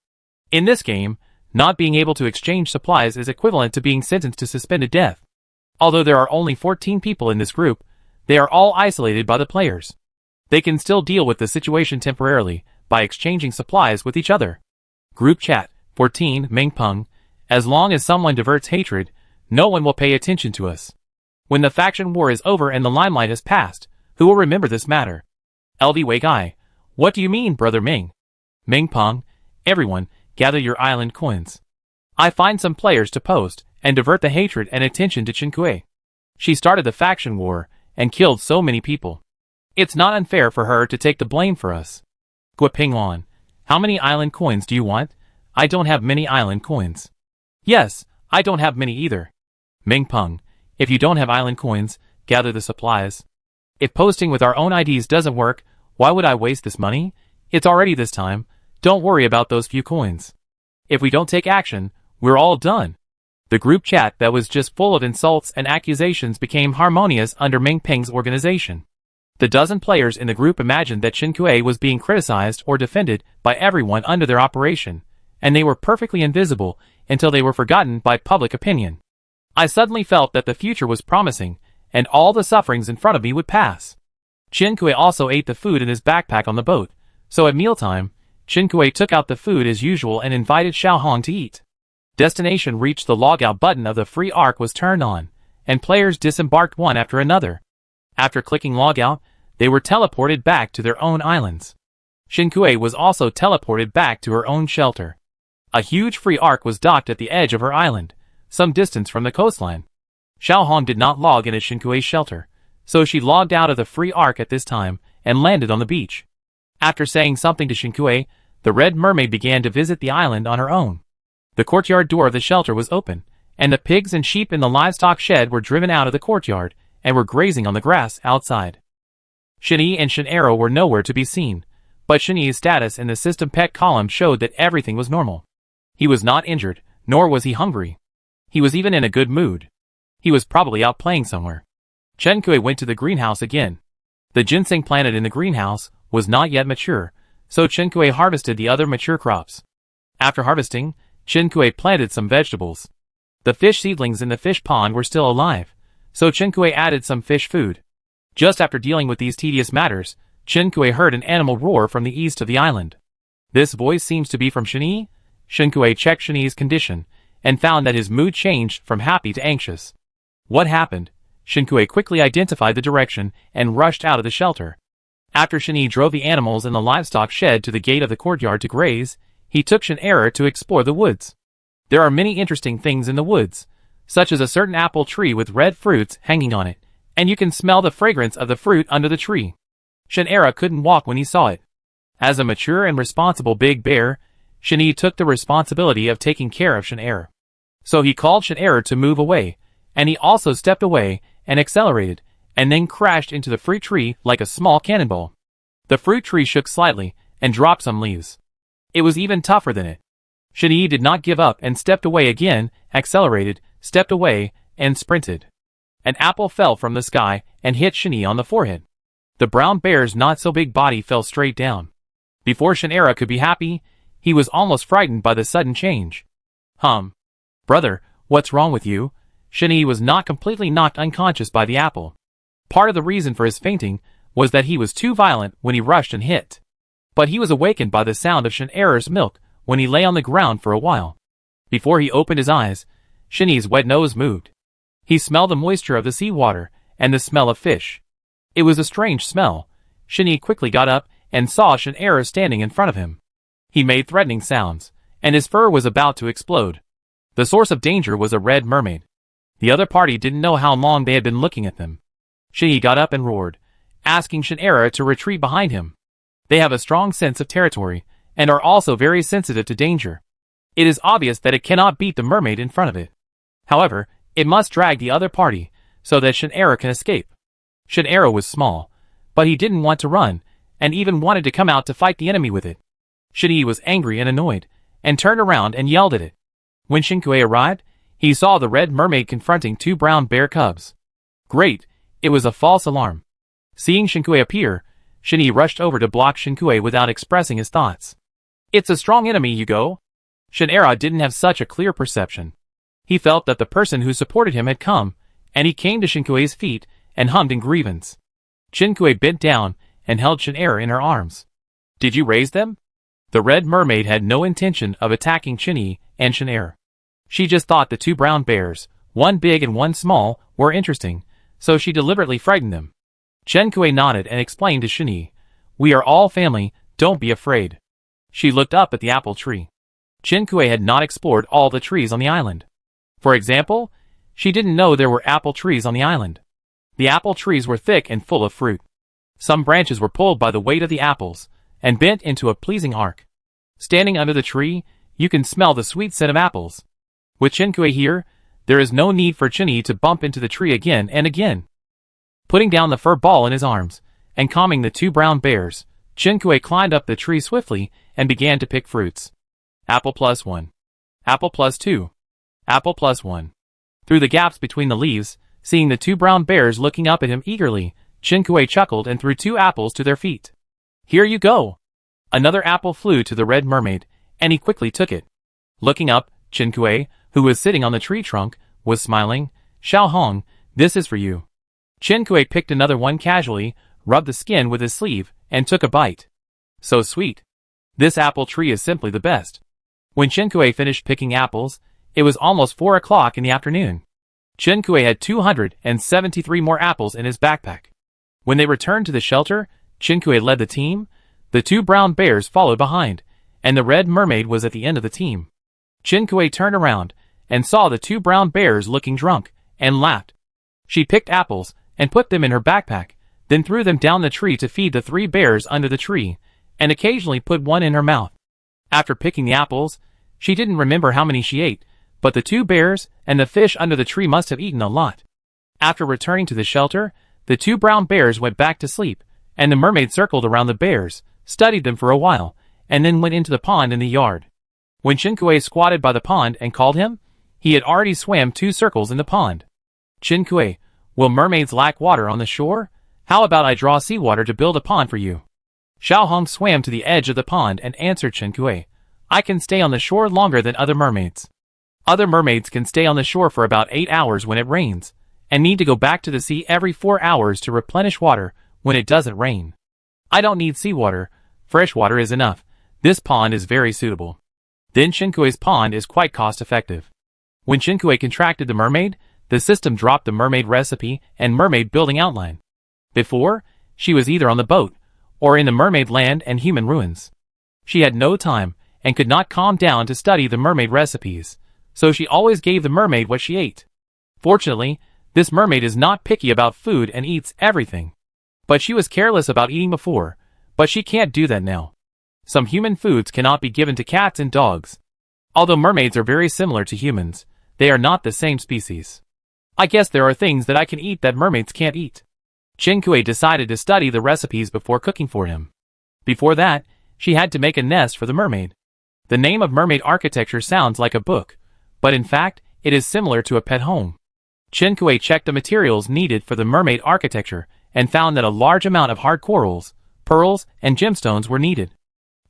In this game, not being able to exchange supplies is equivalent to being sentenced to suspended death. Although there are only 14 people in this group, they are all isolated by the players. They can still deal with the situation temporarily by exchanging supplies with each other. Group Chat 14 Ming Peng, as long as someone diverts hatred, no one will pay attention to us. When the faction war is over and the limelight has passed, who will remember this matter? LV Wake Eye, what do you mean, Brother Ming? Ming Peng, everyone, gather your island coins. I find some players to post and divert the hatred and attention to Chen Kui. She started the faction war and killed so many people. It's not unfair for her to take the blame for us. Guaping on, how many island coins do you want? I don't have many island coins. Yes, I don't have many either. Ming Peng, if you don't have island coins, gather the supplies. If posting with our own IDs doesn't work, why would I waste this money? It's already this time. Don't worry about those few coins. If we don't take action, we're all done. The group chat that was just full of insults and accusations became harmonious under Ming Peng's organization. The dozen players in the group imagined that Chen Kui was being criticized or defended by everyone under their operation, and they were perfectly invisible until they were forgotten by public opinion. I suddenly felt that the future was promising, and all the sufferings in front of me would pass. Chen Kui also ate the food in his backpack on the boat, so at mealtime, Chen Kui took out the food as usual and invited Xiao Hong to eat. Destination reached. The logout button of the free arc was turned on, and players disembarked one after another. After clicking logout, they were teleported back to their own islands. Chen Kui was also teleported back to her own shelter. A huge free arc was docked at the edge of her island, some distance from the coastline. Xiao Hong did not log in at Chen Kui's shelter, so she logged out of the free arc at this time and landed on the beach. After saying something to Chen Kui, the red mermaid began to visit the island on her own. The courtyard door of the shelter was open, and the pigs and sheep in the livestock shed were driven out of the courtyard and were grazing on the grass outside. Shen Yi and Shen Arrow were nowhere to be seen, but Shen Yi's status in the system pet column showed that everything was normal. He was not injured, nor was he hungry. He was even in a good mood. He was probably out playing somewhere. Chen Kui went to the greenhouse again. The ginseng planted in the greenhouse was not yet mature, so Chen Kui harvested the other mature crops. After harvesting, Chen Kui planted some vegetables. The fish seedlings in the fish pond were still alive, so Qinkui added some fish food. Just after dealing with these tedious matters, Qinkui heard an animal roar from the east of the island. This voice seems to be from Shenyi. Qinkui checked Shenyi's condition, and found that his mood changed from happy to anxious. What happened? Qinkui quickly identified the direction and rushed out of the shelter. After Shenyi drove the animals in the livestock shed to the gate of the courtyard to graze, he took Shen'era to explore the woods. There are many interesting things in the woods, such as a certain apple tree with red fruits hanging on it, and you can smell the fragrance of the fruit under the tree. Shen'era couldn't walk when he saw it. As a mature and responsible big bear, Shenyi took the responsibility of taking care of Shen'era. So he called Shen'era to move away, and he also stepped away and accelerated, and then crashed into the fruit tree like a small cannonball. The fruit tree shook slightly and dropped some leaves. It was even tougher than it. Shenyi did not give up and stepped away again, accelerated, stepped away, and sprinted. An apple fell from the sky and hit Shenyi on the forehead. The brown bear's not-so-big body fell straight down. Before Shen'era could be happy, he was almost frightened by the sudden change. Brother, what's wrong with you? Shenyi was not completely knocked unconscious by the apple. Part of the reason for his fainting was that he was too violent when he rushed and hit. But he was awakened by the sound of Shen'era's milk when he lay on the ground for a while. Before he opened his eyes, Shenyi's wet nose moved. He smelled the moisture of the seawater and the smell of fish. It was a strange smell. Shenyi quickly got up and saw Shen'era standing in front of him. He made threatening sounds, and his fur was about to explode. The source of danger was a red mermaid. The other party didn't know how long they had been looking at them. Shenyi got up and roared, asking Shen'era to retreat behind him. They have a strong sense of territory, and are also very sensitive to danger. It is obvious that it cannot beat the mermaid in front of it. However, it must drag the other party, so that Shen'era can escape. Shen'era was small, but he didn't want to run, and even wanted to come out to fight the enemy with it. Shenyi was angry and annoyed, and turned around and yelled at it. When Qinkui arrived, he saw the red mermaid confronting two brown bear cubs. Great, it was a false alarm. Seeing Qinkui appear, Shenyi rushed over to block Qinkui without expressing his thoughts. It's a strong enemy, Yugo. Shen'era didn't have such a clear perception. He felt that the person who supported him had come, and he came to Shinkui's feet and hummed in grievance. Qinkui bent down and held Shen'era in her arms. Did you raise them? The red mermaid had no intention of attacking Shenyi and Shen'era. She just thought the two brown bears, one big and one small, were interesting, so she deliberately frightened them. Qinkui nodded and explained to Shenyi, "We are all family, don't be afraid." She looked up at the apple tree. Qinkui had not explored all the trees on the island. For example, she didn't know there were apple trees on the island. The apple trees were thick and full of fruit. Some branches were pulled by the weight of the apples, and bent into a pleasing arc. Standing under the tree, you can smell the sweet scent of apples. With Qinkui here, there is no need for Shenyi to bump into the tree again and again. Putting down the fur ball in his arms, and calming the two brown bears, Qinkui climbed up the tree swiftly and began to pick fruits. Apple +1. Apple +2. Apple +1. Through the gaps between the leaves, seeing the two brown bears looking up at him eagerly, Qinkui chuckled and threw 2 apples to their feet. Here you go! Another apple flew to the red mermaid, and he quickly took it. Looking up, Qinkui, who was sitting on the tree trunk, was smiling. Xiao Hong, this is for you. Qinkui picked another one casually, rubbed the skin with his sleeve, and took a bite. So sweet. This apple tree is simply the best. When Qinkui finished picking apples, it was almost 4 o'clock in the afternoon. Qinkui had 273 more apples in his backpack. When they returned to the shelter, Qinkui led the team, the 2 brown bears followed behind, and the red mermaid was at the end of the team. Qinkui turned around and saw the 2 brown bears looking drunk, and laughed. She picked apples and put them in her backpack, then threw them down the tree to feed the 3 bears under the tree, and occasionally put one in her mouth. After picking the apples, she didn't remember how many she ate, but the 2 bears and the fish under the tree must have eaten a lot. After returning to the shelter, the 2 brown bears went back to sleep, and the mermaid circled around the bears, studied them for a while, and then went into the pond in the yard. When Qinkui squatted by the pond and called him, he had already swam 2 circles in the pond. Qinkui, will mermaids lack water on the shore? How about I draw seawater to build a pond for you? Xiao Hong swam to the edge of the pond and answered Qinkui, I can stay on the shore longer than other mermaids. Other mermaids can stay on the shore for about 8 hours when it rains, and need to go back to the sea every 4 hours to replenish water when it doesn't rain. I don't need seawater, fresh water is enough. This pond is very suitable. Then Shinkue's pond is quite cost-effective. When Shinkue contracted the mermaid, the system dropped the mermaid recipe and mermaid building outline. Before, she was either on the boat, or in the mermaid land and human ruins. She had no time, and could not calm down to study the mermaid recipes, so she always gave the mermaid what she ate. Fortunately, this mermaid is not picky about food and eats everything. But she was careless about eating before, but she can't do that now. Some human foods cannot be given to cats and dogs. Although mermaids are very similar to humans, they are not the same species. I guess there are things that I can eat that mermaids can't eat. Shinkue decided to study the recipes before cooking for him. Before that, she had to make a nest for the mermaid. The name of mermaid architecture sounds like a book, but in fact, it is similar to a pet home. Shinkue checked the materials needed for the mermaid architecture and found that a large amount of hard corals, pearls, and gemstones were needed.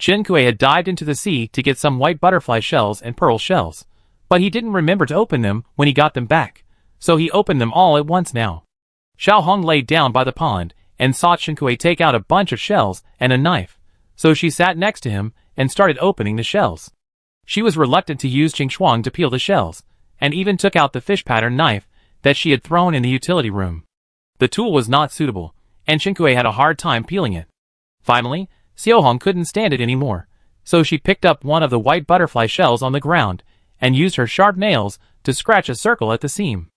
Shinkue had dived into the sea to get some white butterfly shells and pearl shells, but he didn't remember to open them when he got them back, so he opened them all at once now. Xiaohong laid down by the pond and saw Shinkue take out a bunch of shells and a knife, so she sat next to him and started opening the shells. She was reluctant to use Qingxuang to peel the shells, and even took out the fish pattern knife that she had thrown in the utility room. The tool was not suitable, and Shinkue had a hard time peeling it. Finally, Xiaohong couldn't stand it anymore, so she picked up one of the white butterfly shells on the ground and used her sharp nails to scratch a circle at the seam.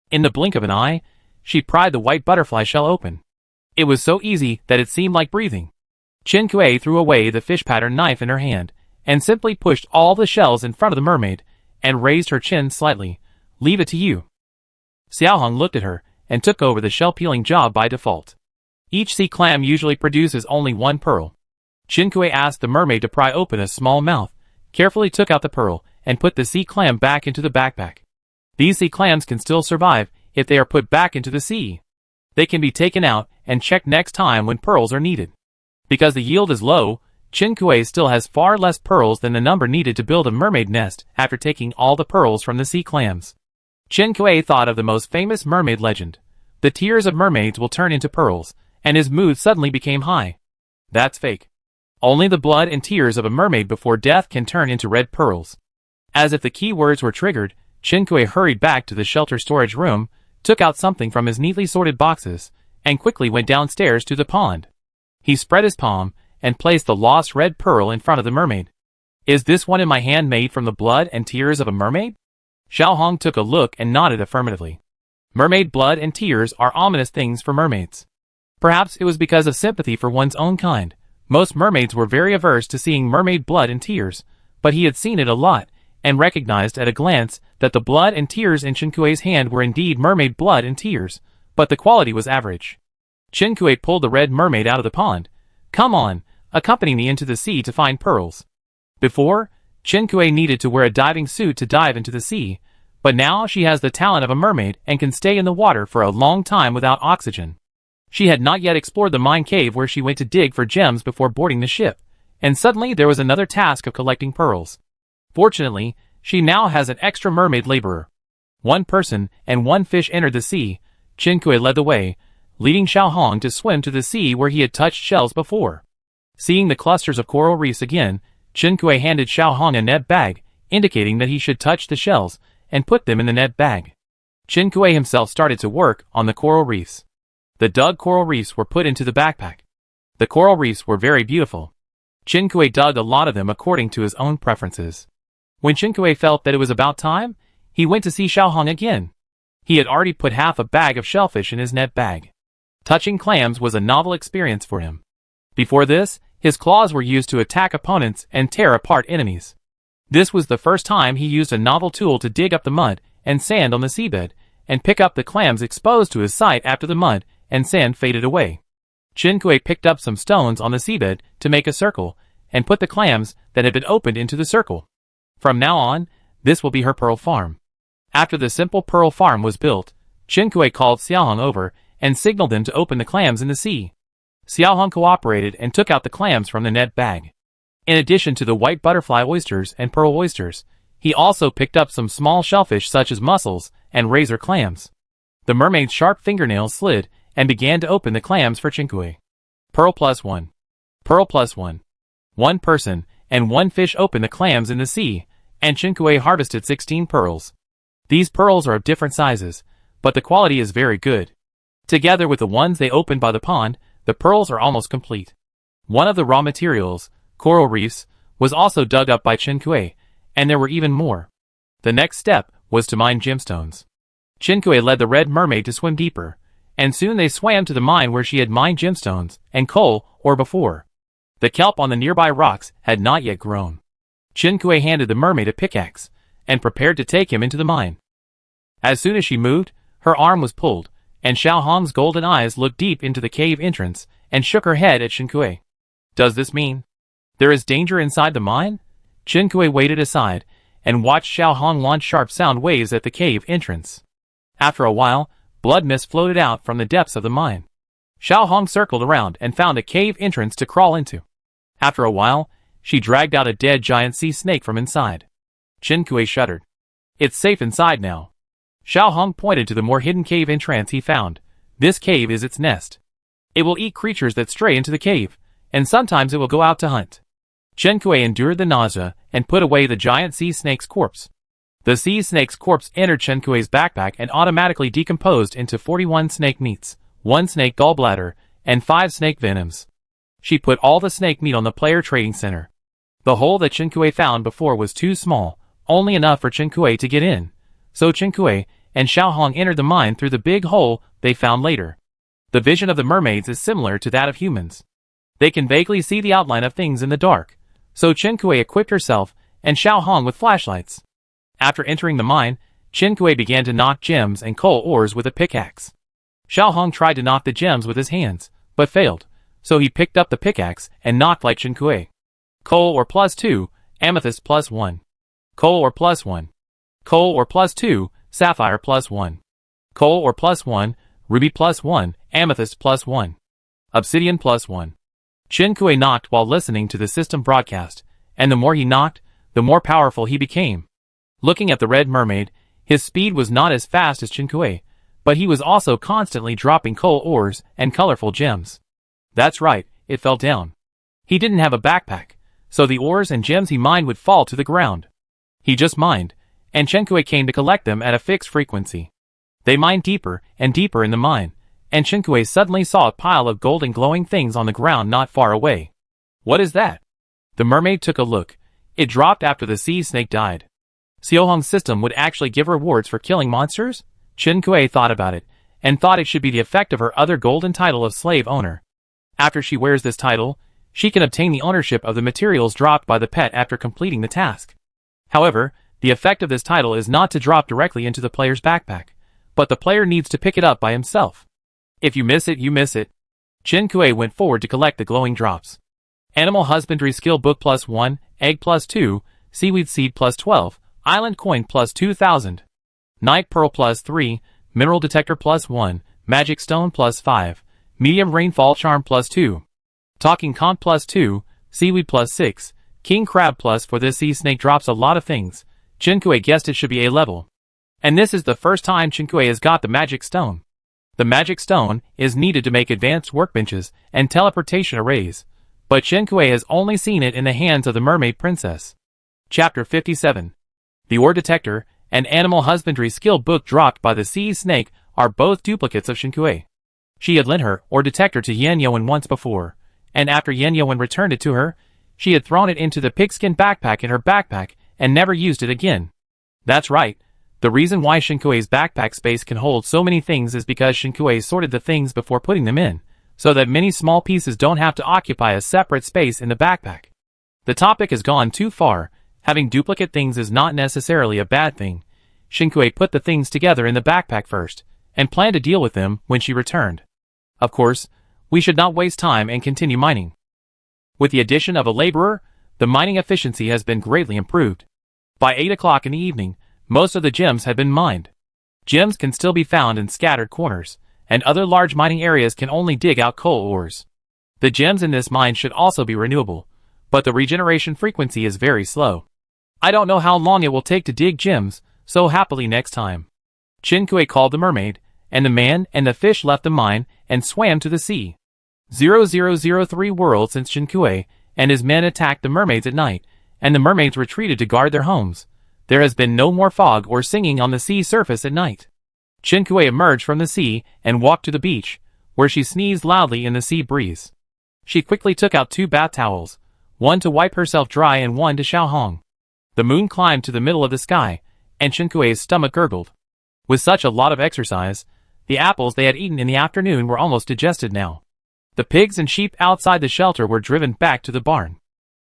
In the blink of an eye, she pried the white butterfly shell open. It was so easy that it seemed like breathing. Shinkue threw away the fish pattern knife in her hand and simply pushed all the shells in front of the mermaid and raised her chin slightly. "Leave it to you." Xiaohong looked at her and took over the shell peeling job by default. Each sea clam usually produces only one pearl. Shinkue asked the mermaid to pry open a small mouth, carefully took out the pearl, and put the sea clam back into the backpack. These sea clams can still survive if they are put back into the sea. They can be taken out and checked next time when pearls are needed. Because the yield is low, Shinkue still has far less pearls than the number needed to build a mermaid nest after taking all the pearls from the sea clams. Shinkue thought of the most famous mermaid legend. The tears of mermaids will turn into pearls, and his mood suddenly became high. That's fake. Only the blood and tears of a mermaid before death can turn into red pearls. As if the key words were triggered, Shinkue hurried back to the shelter storage room, took out something from his neatly sorted boxes, and quickly went downstairs to the pond. He spread his palm and placed the lost red pearl in front of the mermaid. "Is this one in my hand made from the blood and tears of a mermaid?" Xiaohong took a look and nodded affirmatively. Mermaid blood and tears are ominous things for mermaids. Perhaps it was because of sympathy for one's own kind. Most mermaids were very averse to seeing mermaid blood and tears, but he had seen it a lot, and recognized at a glance that the blood and tears in Shinkue's hand were indeed mermaid blood and tears, but the quality was average. Shinkue pulled the red mermaid out of the pond. "Come on, accompany me into the sea to find pearls." Before, Shinkue needed to wear a diving suit to dive into the sea, but now she has the talent of a mermaid and can stay in the water for a long time without oxygen. She had not yet explored the mine cave where she went to dig for gems before boarding the ship, and suddenly there was another task of collecting pearls. Fortunately, she now has an extra mermaid laborer. One person and one fish entered the sea. Shinkue led the way, leading Xiaohong to swim to the sea where he had touched shells before. Seeing the clusters of coral reefs again, Shinkue handed Xiaohong a net bag, indicating that he should touch the shells and put them in the net bag. Shinkue himself started to work on the coral reefs. The dug coral reefs were put into the backpack. The coral reefs were very beautiful. Shinkue dug a lot of them according to his own preferences. When Shinkue felt that it was about time, he went to see Xiaohong again. He had already put half a bag of shellfish in his net bag. Touching clams was a novel experience for him. Before this, his claws were used to attack opponents and tear apart enemies. This was the first time he used a novel tool to dig up the mud and sand on the seabed, and pick up the clams exposed to his sight after the mud and sand faded away. Shinkue picked up some stones on the seabed to make a circle, and put the clams that had been opened into the circle. From now on, this will be her pearl farm. After the simple pearl farm was built, Shinkue called Xiaohong over and signaled them to open the clams in the sea. Xiaohong cooperated and took out the clams from the net bag. In addition to the white butterfly oysters and pearl oysters, He also picked up some small shellfish such as mussels and razor clams. The mermaid's sharp fingernails slid and began to open the clams for Chinkue. Pearl plus one. Pearl plus one. One person and one fish opened the clams in the sea, and Chinkue harvested 16 pearls. These pearls are of different sizes, but the quality is very good. Together with the ones they opened by the pond, the pearls are almost complete. One of the raw materials, coral reefs, was also dug up by Chinkue, and there were even more. The next step was to mine gemstones. Chinkue led the red mermaid to swim deeper, and soon they swam to the mine where she had mined gemstones and coal ore before. The kelp on the nearby rocks had not yet grown. Chinkue handed the mermaid a pickaxe, and prepared to take him into the mine. As soon as she moved, her arm was pulled, and Xiao Hong's golden eyes looked deep into the cave entrance and shook her head at Chinkue. Does this mean there is danger inside the mine? Chinkue waited aside and watched Xiao Hong launch sharp sound waves at the cave entrance. After a while, blood mist floated out from the depths of the mine. Xiao Hong circled around and found a cave entrance to crawl into. After a while, she dragged out a dead giant sea snake from inside. Chinkue shuddered. It's safe inside now. Xiao Hong pointed to the more hidden cave entrance he found. This cave is its nest. It will eat creatures that stray into the cave, and sometimes it will go out to hunt. Chinkue endured the nausea and put away the giant sea snake's corpse. The sea snake's corpse entered Chinkue's backpack and automatically decomposed into 41 snake meats, 1 snake gallbladder, and 5 snake venoms. She put all the snake meat on the player trading center. The hole that Chinkue found before was too small, only enough for Chinkue to get in. So Chinkue and Xiao Hong entered the mine through the big hole they found later. The vision of the mermaids is similar to that of humans. They can vaguely see the outline of things in the dark, so Chinkue equipped herself and Xiao Hong with flashlights. After entering the mine, Chinkue began to knock gems and coal ores with a pickaxe. Xiao Hong tried to knock the gems with his hands, but failed, so he picked up the pickaxe and knocked like Chinkue. Coal ore plus 2, amethyst plus 1. Coal ore plus 1. Coal ore plus 2, sapphire plus 1. Coal ore plus 1, ruby plus 1, amethyst plus 1. Obsidian plus 1. Chinkue knocked while listening to the system broadcast, and the more he knocked, the more powerful he became. Looking at the red mermaid, his speed was not as fast as Chinkue, but he was also constantly dropping coal ores and colorful gems. That's right, it fell down. He didn't have a backpack, so the ores and gems he mined would fall to the ground. He just mined, and Chinkue came to collect them at a fixed frequency. They mined deeper and deeper in the mine, and Chinkue suddenly saw a pile of golden glowing things on the ground not far away. What is that? The mermaid took a look. It dropped after the sea snake died. Xiao Hong's system would actually give rewards for killing monsters? Chinkue thought about it, and thought it should be the effect of her other golden title of slave owner. After she wears this title, she can obtain the ownership of the materials dropped by the pet after completing the task. However, the effect of this title is not to drop directly into the player's backpack, but the player needs to pick it up by himself. If you miss it, you miss it. Chinkue went forward to collect the glowing drops. Animal Husbandry Skill Book plus 1, Egg plus 2, Seaweed Seed plus 12, Island Coin plus 2000. Night Pearl plus 3, Mineral Detector plus 1, Magic Stone plus 5, Medium Rainfall Charm plus 2. Talking Conch plus 2, Seaweed plus 6, King Crab plus 4. This sea snake drops a lot of things. Chinkue guessed it should be A level. And this is the first time Chinkue has got the Magic Stone. The Magic Stone is needed to make advanced workbenches and teleportation arrays, but Chinkue has only seen it in the hands of the Mermaid Princess. Chapter 57. The Ore Detector and Animal Husbandry Skill Book dropped by the Sea Snake are both duplicates of Chinkue. She had lent her Ore Detector to Yan Yuan once before, and after Yan Yuan returned it to her, she had thrown it into the pigskin backpack in her backpack and never used it again. That's right. The reason why Shinkue's backpack space can hold so many things is because Shinkue sorted the things before putting them in, so that many small pieces don't have to occupy a separate space in the backpack. The topic has gone too far. Having duplicate things is not necessarily a bad thing. Shinkue put the things together in the backpack first, and planned to deal with them when she returned. Of course, we should not waste time and continue mining. With the addition of a laborer, the mining efficiency has been greatly improved. By 8 o'clock in the evening, most of the gems had been mined. Gems can still be found in scattered corners, and other large mining areas can only dig out coal ores. The gems in this mine should also be renewable, but the regeneration frequency is very slow. I don't know how long it will take to dig gems so happily next time. Chinkue called the mermaid, and the man and the fish left the mine and swam to the sea. 0003 world since Chinkue and his men attacked the mermaids at night, and the mermaids retreated to guard their homes. There has been no more fog or singing on the sea surface at night. Chinkue emerged from the sea and walked to the beach, where she sneezed loudly in the sea breeze. She quickly took out 2 bath towels, one to wipe herself dry and one to Xiaohong. The moon climbed to the middle of the sky, and Chinkue's stomach gurgled. With such a lot of exercise, the apples they had eaten in the afternoon were almost digested now. The pigs and sheep outside the shelter were driven back to the barn.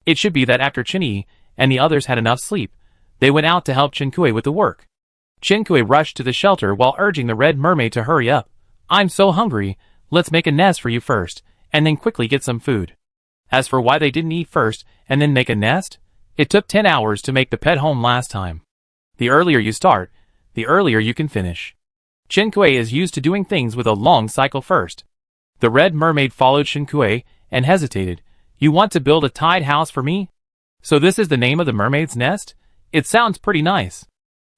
It should be that after Chinyi and the others had enough sleep, they went out to help Chinkue with the work. Chinkue rushed to the shelter while urging the red mermaid to hurry up. I'm so hungry, let's make a nest for you first, and then quickly get some food. As for why they didn't eat first and then make a nest, it took 10 hours to make the pet home last time. The earlier you start, the earlier you can finish. Chinkue is used to doing things with a long cycle first. The red mermaid followed Chinkue and hesitated. You want to build a tide house for me? So this is the name of the mermaid's nest? It sounds pretty nice.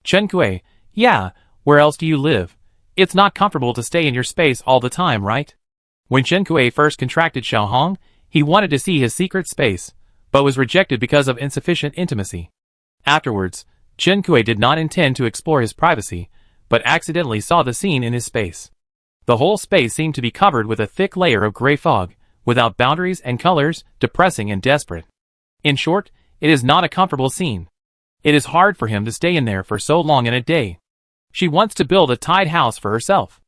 Chinkue, yeah, where else do you live? It's not comfortable to stay in your space all the time, right? When Chinkue first contracted Xiaohong, he wanted to see his secret space, but was rejected because of insufficient intimacy. Afterwards, Chinkue did not intend to explore his privacy, but accidentally saw the scene in his space. The whole space seemed to be covered with a thick layer of gray fog, without boundaries and colors, depressing and desperate. In short, it is not a comfortable scene. It is hard for him to stay in there for so long in a day. She wants to build a tide house for herself.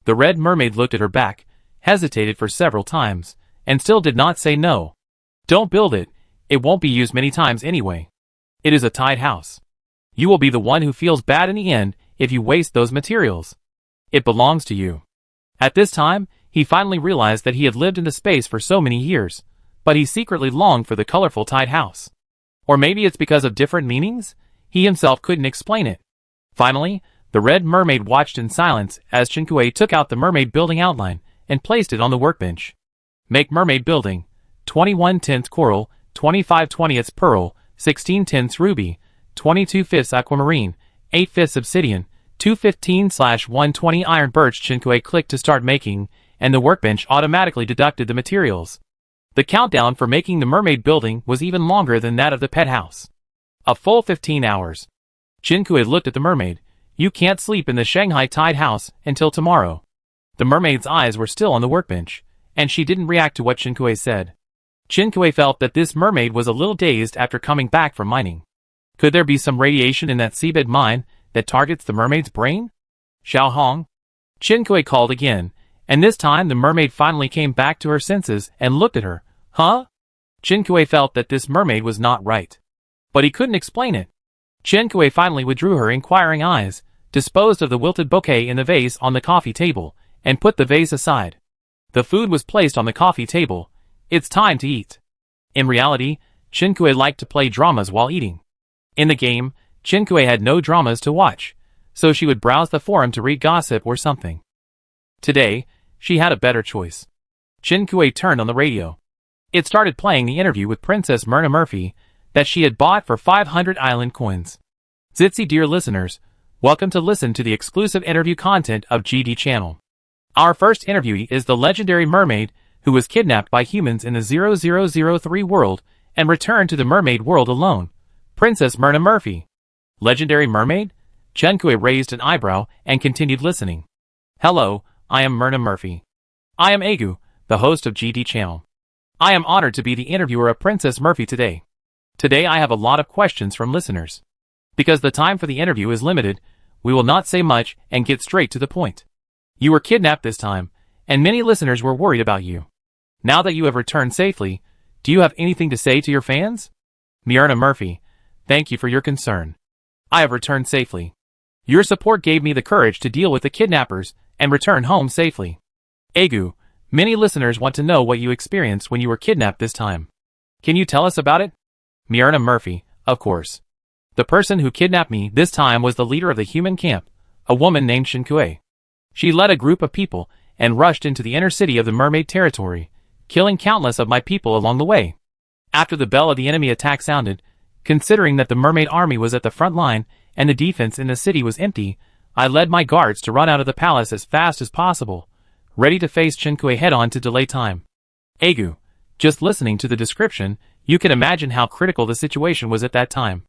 The red mermaid looked at her back, hesitated for several times, and still did not say no. Don't build it, it won't be used many times anyway. It is a tide house. You will be the one who feels bad in the end if you waste those materials. It belongs to you. At this time, he finally realized that he had lived in the space for so many years, but he secretly longed for the colorful tide house. Or maybe it's because of different meanings? He himself couldn't explain it. Finally, the red mermaid watched in silence as Chinkue took out the mermaid building outline and placed it on the workbench. Make mermaid building, 21/10 coral, 25/20 pearl, 16/10 ruby, 22/5 aquamarine, 8/5 obsidian, 215/120 iron birch. Chinkue clicked to start making, and the workbench automatically deducted the materials. The countdown for making the mermaid building was even longer than that of the pet house. A full 15 hours. Chinkue looked at the mermaid. You can't sleep in the Shanghai tide house until tomorrow. The mermaid's eyes were still on the workbench, and she didn't react to what Chinkue said. Chinkue felt that this mermaid was a little dazed after coming back from mining. Could there be some radiation in that seabed mine that targets the mermaid's brain? Xiaohong? Chinkue called again, and this time the mermaid finally came back to her senses and looked at her. Huh? Chinkue felt that this mermaid was not right. But he couldn't explain it. Chinkue finally withdrew her inquiring eyes, disposed of the wilted bouquet in the vase on the coffee table, and put the vase aside. The food was placed on the coffee table. It's time to eat. In reality, Chinkue liked to play dramas while eating. In the game, Chinkue had no dramas to watch, so she would browse the forum to read gossip or something. Today, she had a better choice. Chinkue turned on the radio. It started playing the interview with Princess Myrna Murphy that she had bought for 500 island coins. Zitsy dear listeners, welcome to listen to the exclusive interview content of GD channel. Our first interviewee is the legendary mermaid who was kidnapped by humans in the 0003 world and returned to the mermaid world alone. Princess Myrna Murphy. Legendary mermaid? Chinkue raised an eyebrow and continued listening. Hello, I am Myrna Murphy. I am Agu, the host of GD channel. I am honored to be the interviewer of Princess Murphy today. Today I have a lot of questions from listeners. Because the time for the interview is limited, we will not say much and get straight to the point. You were kidnapped this time, and many listeners were worried about you. Now that you have returned safely, do you have anything to say to your fans? Myrna Murphy, thank you for your concern. I have returned safely. Your support gave me the courage to deal with the kidnappers and return home safely. Agu, many listeners want to know what you experienced when you were kidnapped this time. Can you tell us about it? Myrna Murphy, of course. The person who kidnapped me this time was the leader of the human camp, a woman named Chinkue. She led a group of people and rushed into the inner city of the mermaid territory, killing countless of my people along the way. After the bell of the enemy attack sounded, Considering that the mermaid army was at the front line and the defense in the city was empty, I led my guards to run out of the palace as fast as possible, ready to face Chinkui head-on to delay time. Agu, just listening to the description, you can imagine how critical the situation was at that time.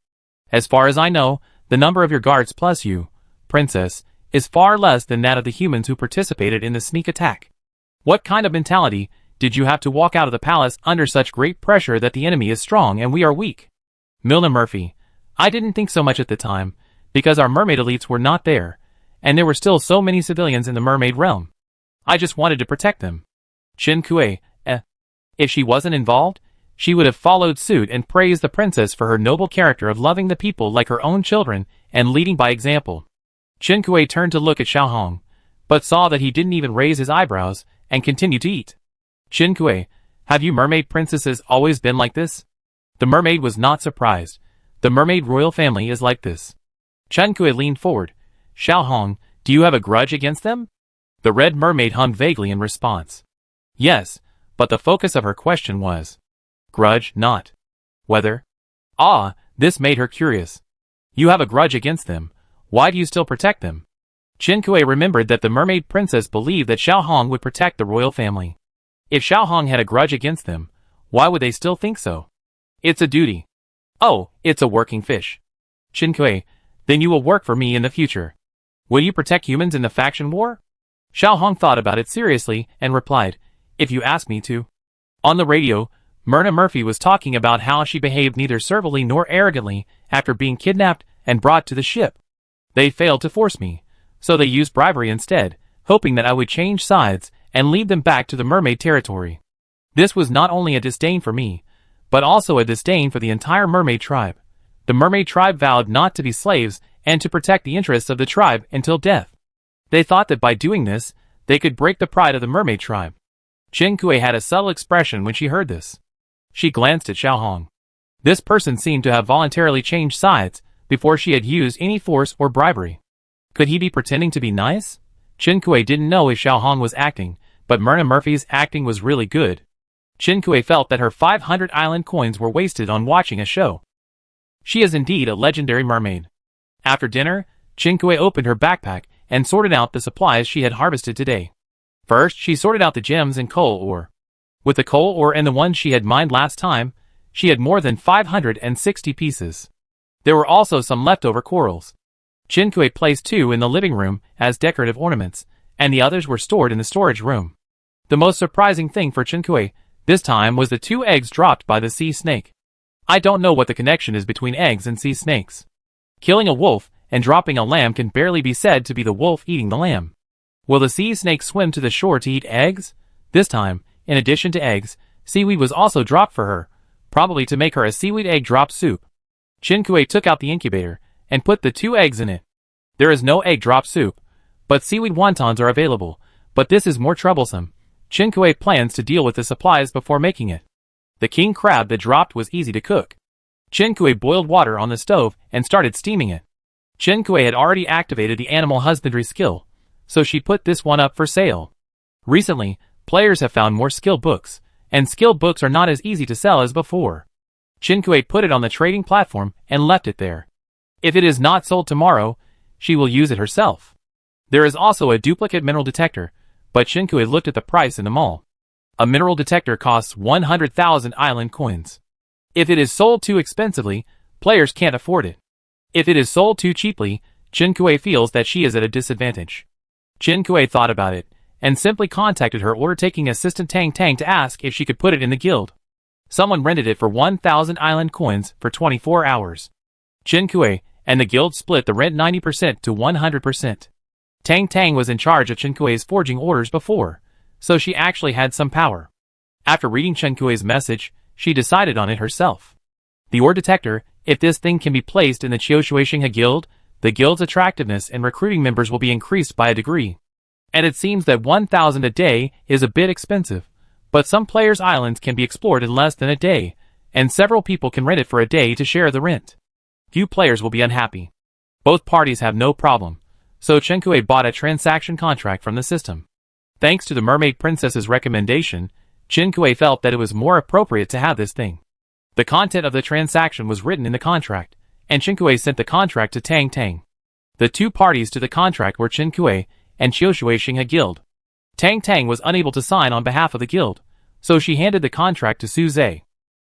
As far as I know, the number of your guards plus you, princess, is far less than that of the humans who participated in the sneak attack. What kind of mentality did you have to walk out of the palace under such great pressure that the enemy is strong and we are weak? Milna Murphy, I didn't think so much at the time, because our mermaid elites were not there, and there were still so many civilians in the mermaid realm. I just wanted to protect them. Chinkui, if she wasn't involved, she would have followed suit and praised the princess for her noble character of loving the people like her own children and leading by example. Chinkui turned to look at Xiaohong, but saw that he didn't even raise his eyebrows and continued to eat. Chinkui, have you mermaid princesses always been like this? The mermaid was not surprised. The mermaid royal family is like this. Chinkui leaned forward. Xiaohong, do you have a grudge against them? The red mermaid hummed vaguely in response. Yes, but the focus of her question was grudge, not whether. This made her curious. You have a grudge against them. Why do you still protect them? Chinkui remembered that the mermaid princess believed that Xiaohong would protect the royal family. If Xiaohong had a grudge against them, why would they still think so? It's a duty. Oh, it's a working fish. Chinkui, then you will work for me in the future. Will you protect humans in the faction war? Xiaohong thought about it seriously and replied, if you ask me to. On the radio, Myrna Murphy was talking about how she behaved neither servilely nor arrogantly after being kidnapped and brought to the ship. They failed to force me, so they used bribery instead, hoping that I would change sides and lead them back to the mermaid territory. This was not only a disdain for me, but also a disdain for the entire mermaid tribe. The mermaid tribe vowed not to be slaves and to protect the interests of the tribe until death. They thought that by doing this, they could break the pride of the mermaid tribe. Chinkui had a subtle expression when she heard this. She glanced at Xiaohong. This person seemed to have voluntarily changed sides before she had used any force or bribery. Could he be pretending to be nice? Chinkui didn't know if Xiaohong was acting, but Myrna Murphy's acting was really good. Chinkui felt that her 500 island coins were wasted on watching a show. She is indeed a legendary mermaid. After dinner, Chinkui opened her backpack and sorted out the supplies she had harvested today. First, she sorted out the gems and coal ore. With the coal ore and the ones she had mined last time, she had more than 560 pieces. There were also some leftover corals. Chinkui placed 2 in the living room as decorative ornaments, and the others were stored in the storage room. The most surprising thing for Chinkui this time was the 2 eggs dropped by the sea snake. I don't know what the connection is between eggs and sea snakes. Killing a wolf and dropping a lamb can barely be said to be the wolf eating the lamb. Will the sea snake swim to the shore to eat eggs? This time, in addition to eggs, seaweed was also dropped for her, probably to make her a seaweed egg drop soup. Chinkui took out the incubator and put the 2 eggs in it. There is no egg drop soup, but seaweed wontons are available, but this is more troublesome. Chinkui plans to deal with the supplies before making it. The king crab that dropped was easy to cook. Chinkui boiled water on the stove and started steaming it. Chinkui had already activated the animal husbandry skill, so she put this one up for sale. Recently, players have found more skill books, and skill books are not as easy to sell as before. Chinkui put it on the trading platform and left it there. If it is not sold tomorrow, she will use it herself. There is also a duplicate mineral detector, but Chinkui looked at the price in the mall. A mineral detector costs 100,000 island coins. If it is sold too expensively, players can't afford it. If it is sold too cheaply, Chinkui feels that she is at a disadvantage. Chinkui thought about it, and simply contacted her order-taking assistant Tang Tang to ask if she could put it in the guild. Someone rented it for 1,000 island coins for 24 hours. Chinkui and the guild split the rent 90% to 100%. Tang Tang was in charge of Chinkui's forging orders before, so she actually had some power. After reading Chinkui's message, she decided on it herself. The ore detector, if this thing can be placed in the Chioshuishingha guild, the guild's attractiveness and recruiting members will be increased by a degree. And it seems that 1,000 a day is a bit expensive, but some players' islands can be explored in less than a day, and several people can rent it for a day to share the rent. Few players will be unhappy. Both parties have no problem, so Chinkui bought a transaction contract from the system. Thanks to the mermaid princess's recommendation, Chinkui felt that it was more appropriate to have this thing. The content of the transaction was written in the contract, and Chen Kuei sent the contract to Tang Tang. The two parties to the contract were Chen Kuei and Qiu Shuixing Guild. Tang Tang was unable to sign on behalf of the guild, so she handed the contract to Su Zhe.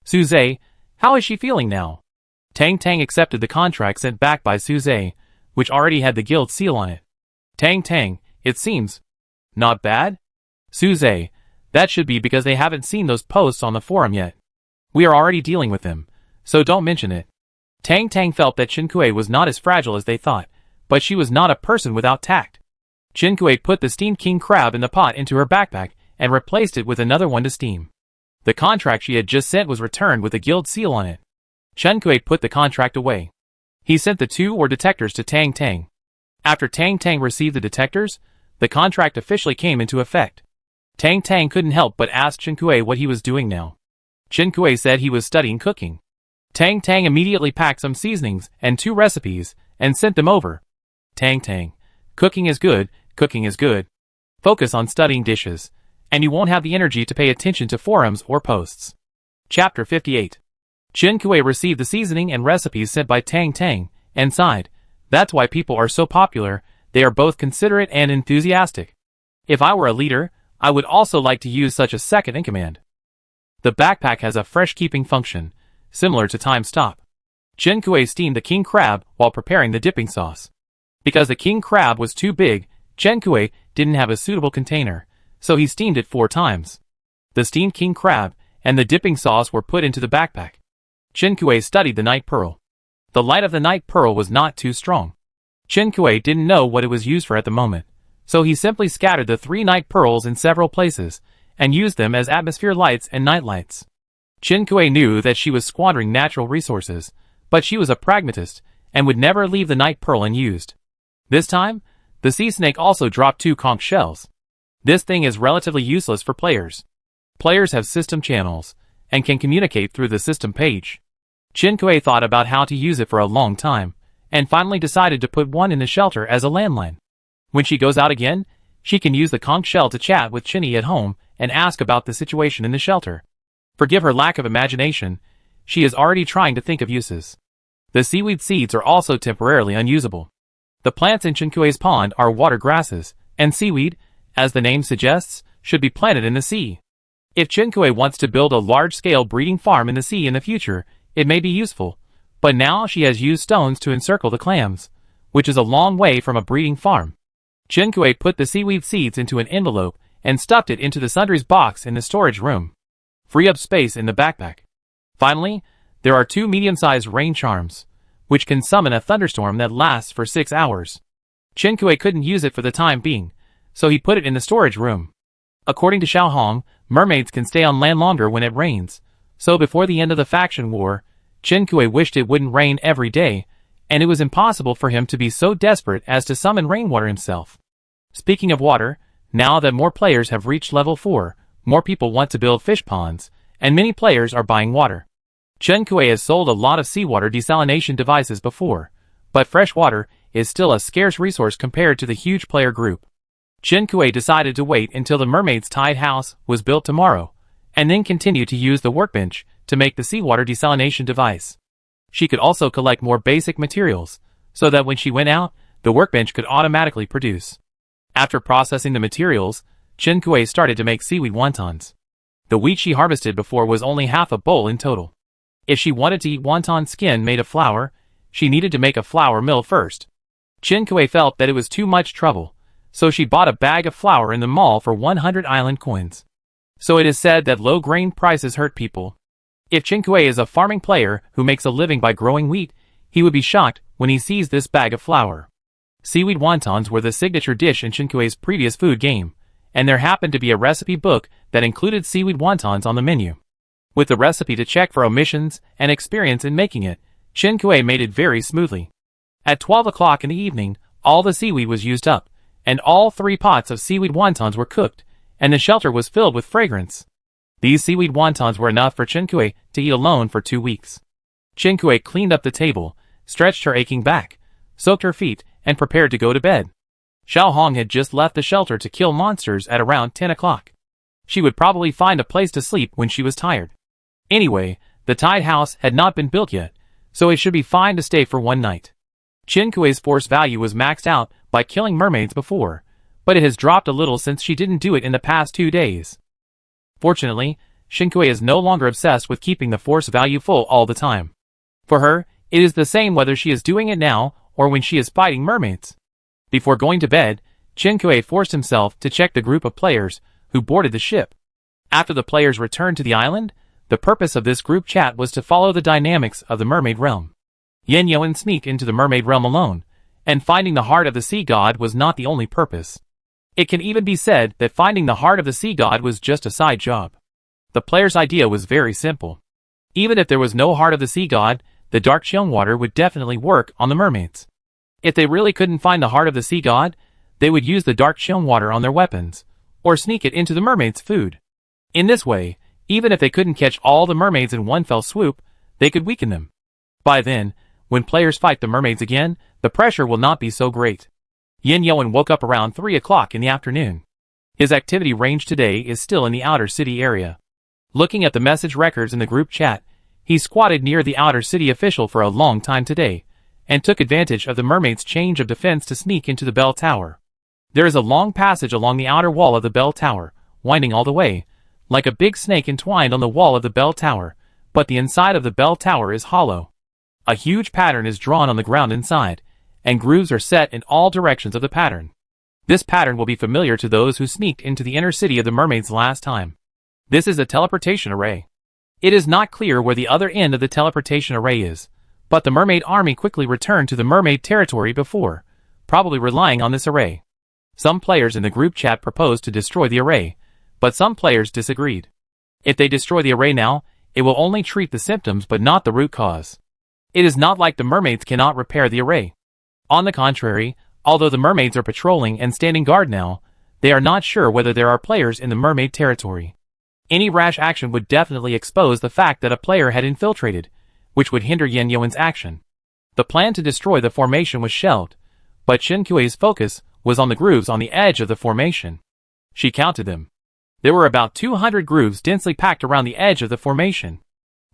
Su Zhe, how is she feeling now? Tang Tang accepted the contract sent back by Su Zhe, which already had the guild seal on it. Tang Tang, it seems. Not bad? Su Zhe, that should be because they haven't seen those posts on the forum yet. We are already dealing with them, so don't mention it. Tang Tang felt that Chen Kuei was not as fragile as they thought, but she was not a person without tact. Chen Kuei put the steamed king crab in the pot into her backpack and replaced it with another one to steam. The contract she had just sent was returned with a guild seal on it. Chen Kuei put the contract away. He sent the two ore detectors to Tang Tang. After Tang Tang received the detectors, the contract officially came into effect. Tang Tang couldn't help but ask Chen Kuei what he was doing now. Chen Kuei said he was studying cooking. Tang Tang immediately packed some seasonings and 2 recipes and sent them over. Tang Tang, cooking is good, cooking is good. Focus on studying dishes, and you won't have the energy to pay attention to forums or posts. Chapter 58. Chen Kuei received the seasoning and recipes sent by Tang Tang, and sighed. That's why people are so popular, they are both considerate and enthusiastic. If I were a leader, I would also like to use such a second in command. The backpack has a fresh keeping function, similar to Time Stop. Chen Kuei steamed the king crab while preparing the dipping sauce. Because the king crab was too big, Chen Kuei didn't have a suitable container, so he steamed it 4 times. The steamed king crab and the dipping sauce were put into the backpack. Chen Kuei studied the night pearl. The light of the night pearl was not too strong. Chen Kuei didn't know what it was used for at the moment, so he simply scattered the 3 night pearls in several places, and used them as atmosphere lights and night lights. Chen Kuei knew that she was squandering natural resources, but she was a pragmatist, and would never leave the night pearl unused. This time, the sea snake also dropped 2 conch shells. This thing is relatively useless for players. Players have system channels, and can communicate through the system page. Chen Kuei thought about how to use it for a long time, and finally decided to put one in the shelter as a landline. When she goes out again, she can use the conch shell to chat with Chinny at home and ask about the situation in the shelter. Forgive her lack of imagination, she is already trying to think of uses. The seaweed seeds are also temporarily unusable. The plants in Chen Kuei's pond are water grasses, and seaweed, as the name suggests, should be planted in the sea. If Chen Kuei wants to build a large-scale breeding farm in the sea in the future, it may be useful, but now she has used stones to encircle the clams, which is a long way from a breeding farm. Chen Kuei put the seaweed seeds into an envelope and stuffed it into the sundries box in the storage room. Free up space in the backpack. Finally, there are 2 medium-sized rain charms, which can summon a thunderstorm that lasts for 6 hours. Chen Kuei couldn't use it for the time being, so he put it in the storage room. According to Xiao Hong, mermaids can stay on land longer when it rains, so before the end of the faction war, Chen Kuei wished it wouldn't rain every day, and it was impossible for him to be so desperate as to summon rainwater himself. Speaking of water, now that more players have reached level 4, more people want to build fish ponds, and many players are buying water. Chen Kuei has sold a lot of seawater desalination devices before, but fresh water is still a scarce resource compared to the huge player group. Chen Kuei decided to wait until the mermaid's tide house was built tomorrow, and then continue to use the workbench to make the seawater desalination device. She could also collect more basic materials, so that when she went out, the workbench could automatically produce. After processing the materials, Chen Kuei started to make seaweed wontons. The wheat she harvested before was only half a bowl in total. If she wanted to eat wonton skin made of flour, she needed to make a flour mill first. Chen Kuei felt that it was too much trouble, so she bought a bag of flour in the mall for 100 island coins. So it is said that low grain prices hurt people. If Chen Kuei is a farming player who makes a living by growing wheat, he would be shocked when he sees this bag of flour. Seaweed wontons were the signature dish in Chen Kuei's previous food game, and there happened to be a recipe book that included seaweed wontons on the menu. With the recipe to check for omissions and experience in making it, Chen Kuei made it very smoothly. At 12 o'clock in the evening, all the seaweed was used up, and all 3 pots of seaweed wontons were cooked, and the shelter was filled with fragrance. These seaweed wontons were enough for Chen Kuei to eat alone for 2 weeks. Chen Kuei cleaned up the table, stretched her aching back, soaked her feet, and prepared to go to bed. Xiao Hong had just left the shelter to kill monsters at around 10 o'clock. She would probably find a place to sleep when she was tired. Anyway, The tide house had not been built yet, so it should be fine to stay for one night. Chinkue's force value was maxed out by killing mermaids before, but it has dropped a little since she didn't do it in the past 2 days. Fortunately, Chinkue is no longer obsessed with keeping the force value full all the time. For her, it is the same whether she is doing it now or when she is fighting mermaids. Before going to bed, Chinkue forced himself to check the group of players who boarded the ship. After the players returned to the island, the purpose of this group chat was to follow the dynamics of the mermaid realm. Yin Yoan sneaked into the mermaid realm alone, and finding the heart of the sea god was not the only purpose. It can even be said that finding the heart of the sea god was just a side job. The player's idea was very simple. Even if there was no heart of the sea god, the dark Cheong water would definitely work on the mermaids. If they really couldn't find the heart of the sea god, they would use the dark Cheong water on their weapons, or sneak it into the mermaids' food. In this way, even if they couldn't catch all the mermaids in one fell swoop, they could weaken them. By then, when players fight the mermaids again, the pressure will not be so great. Yin Yoan woke up around 3 o'clock in the afternoon. His activity range today is still in the outer city area. Looking at the message records in the group chat, he squatted near the outer city official for a long time today, and took advantage of the mermaid's change of defense to sneak into the bell tower. There is a long passage along the outer wall of the bell tower, winding all the way, like a big snake entwined on the wall of the bell tower, but the inside of the bell tower is hollow. A huge pattern is drawn on the ground inside, and grooves are set in all directions of the pattern. This pattern will be familiar to those who sneaked into the inner city of the mermaids last time. This is a teleportation array. It is not clear where the other end of the teleportation array is, but the mermaid army quickly returned to the mermaid territory before, probably relying on this array. Some players in the group chat proposed to destroy the array, but some players disagreed. If they destroy the array now, it will only treat the symptoms but not the root cause. It is not like the mermaids cannot repair the array. On the contrary, although the mermaids are patrolling and standing guard now, they are not sure whether there are players in the mermaid territory. Any rash action would definitely expose the fact that a player had infiltrated, which would hinder Yin Yoan's action. The plan to destroy the formation was shelved, but Chinkue's focus was on the grooves on the edge of the formation. She counted them. There were about 200 grooves densely packed around the edge of the formation.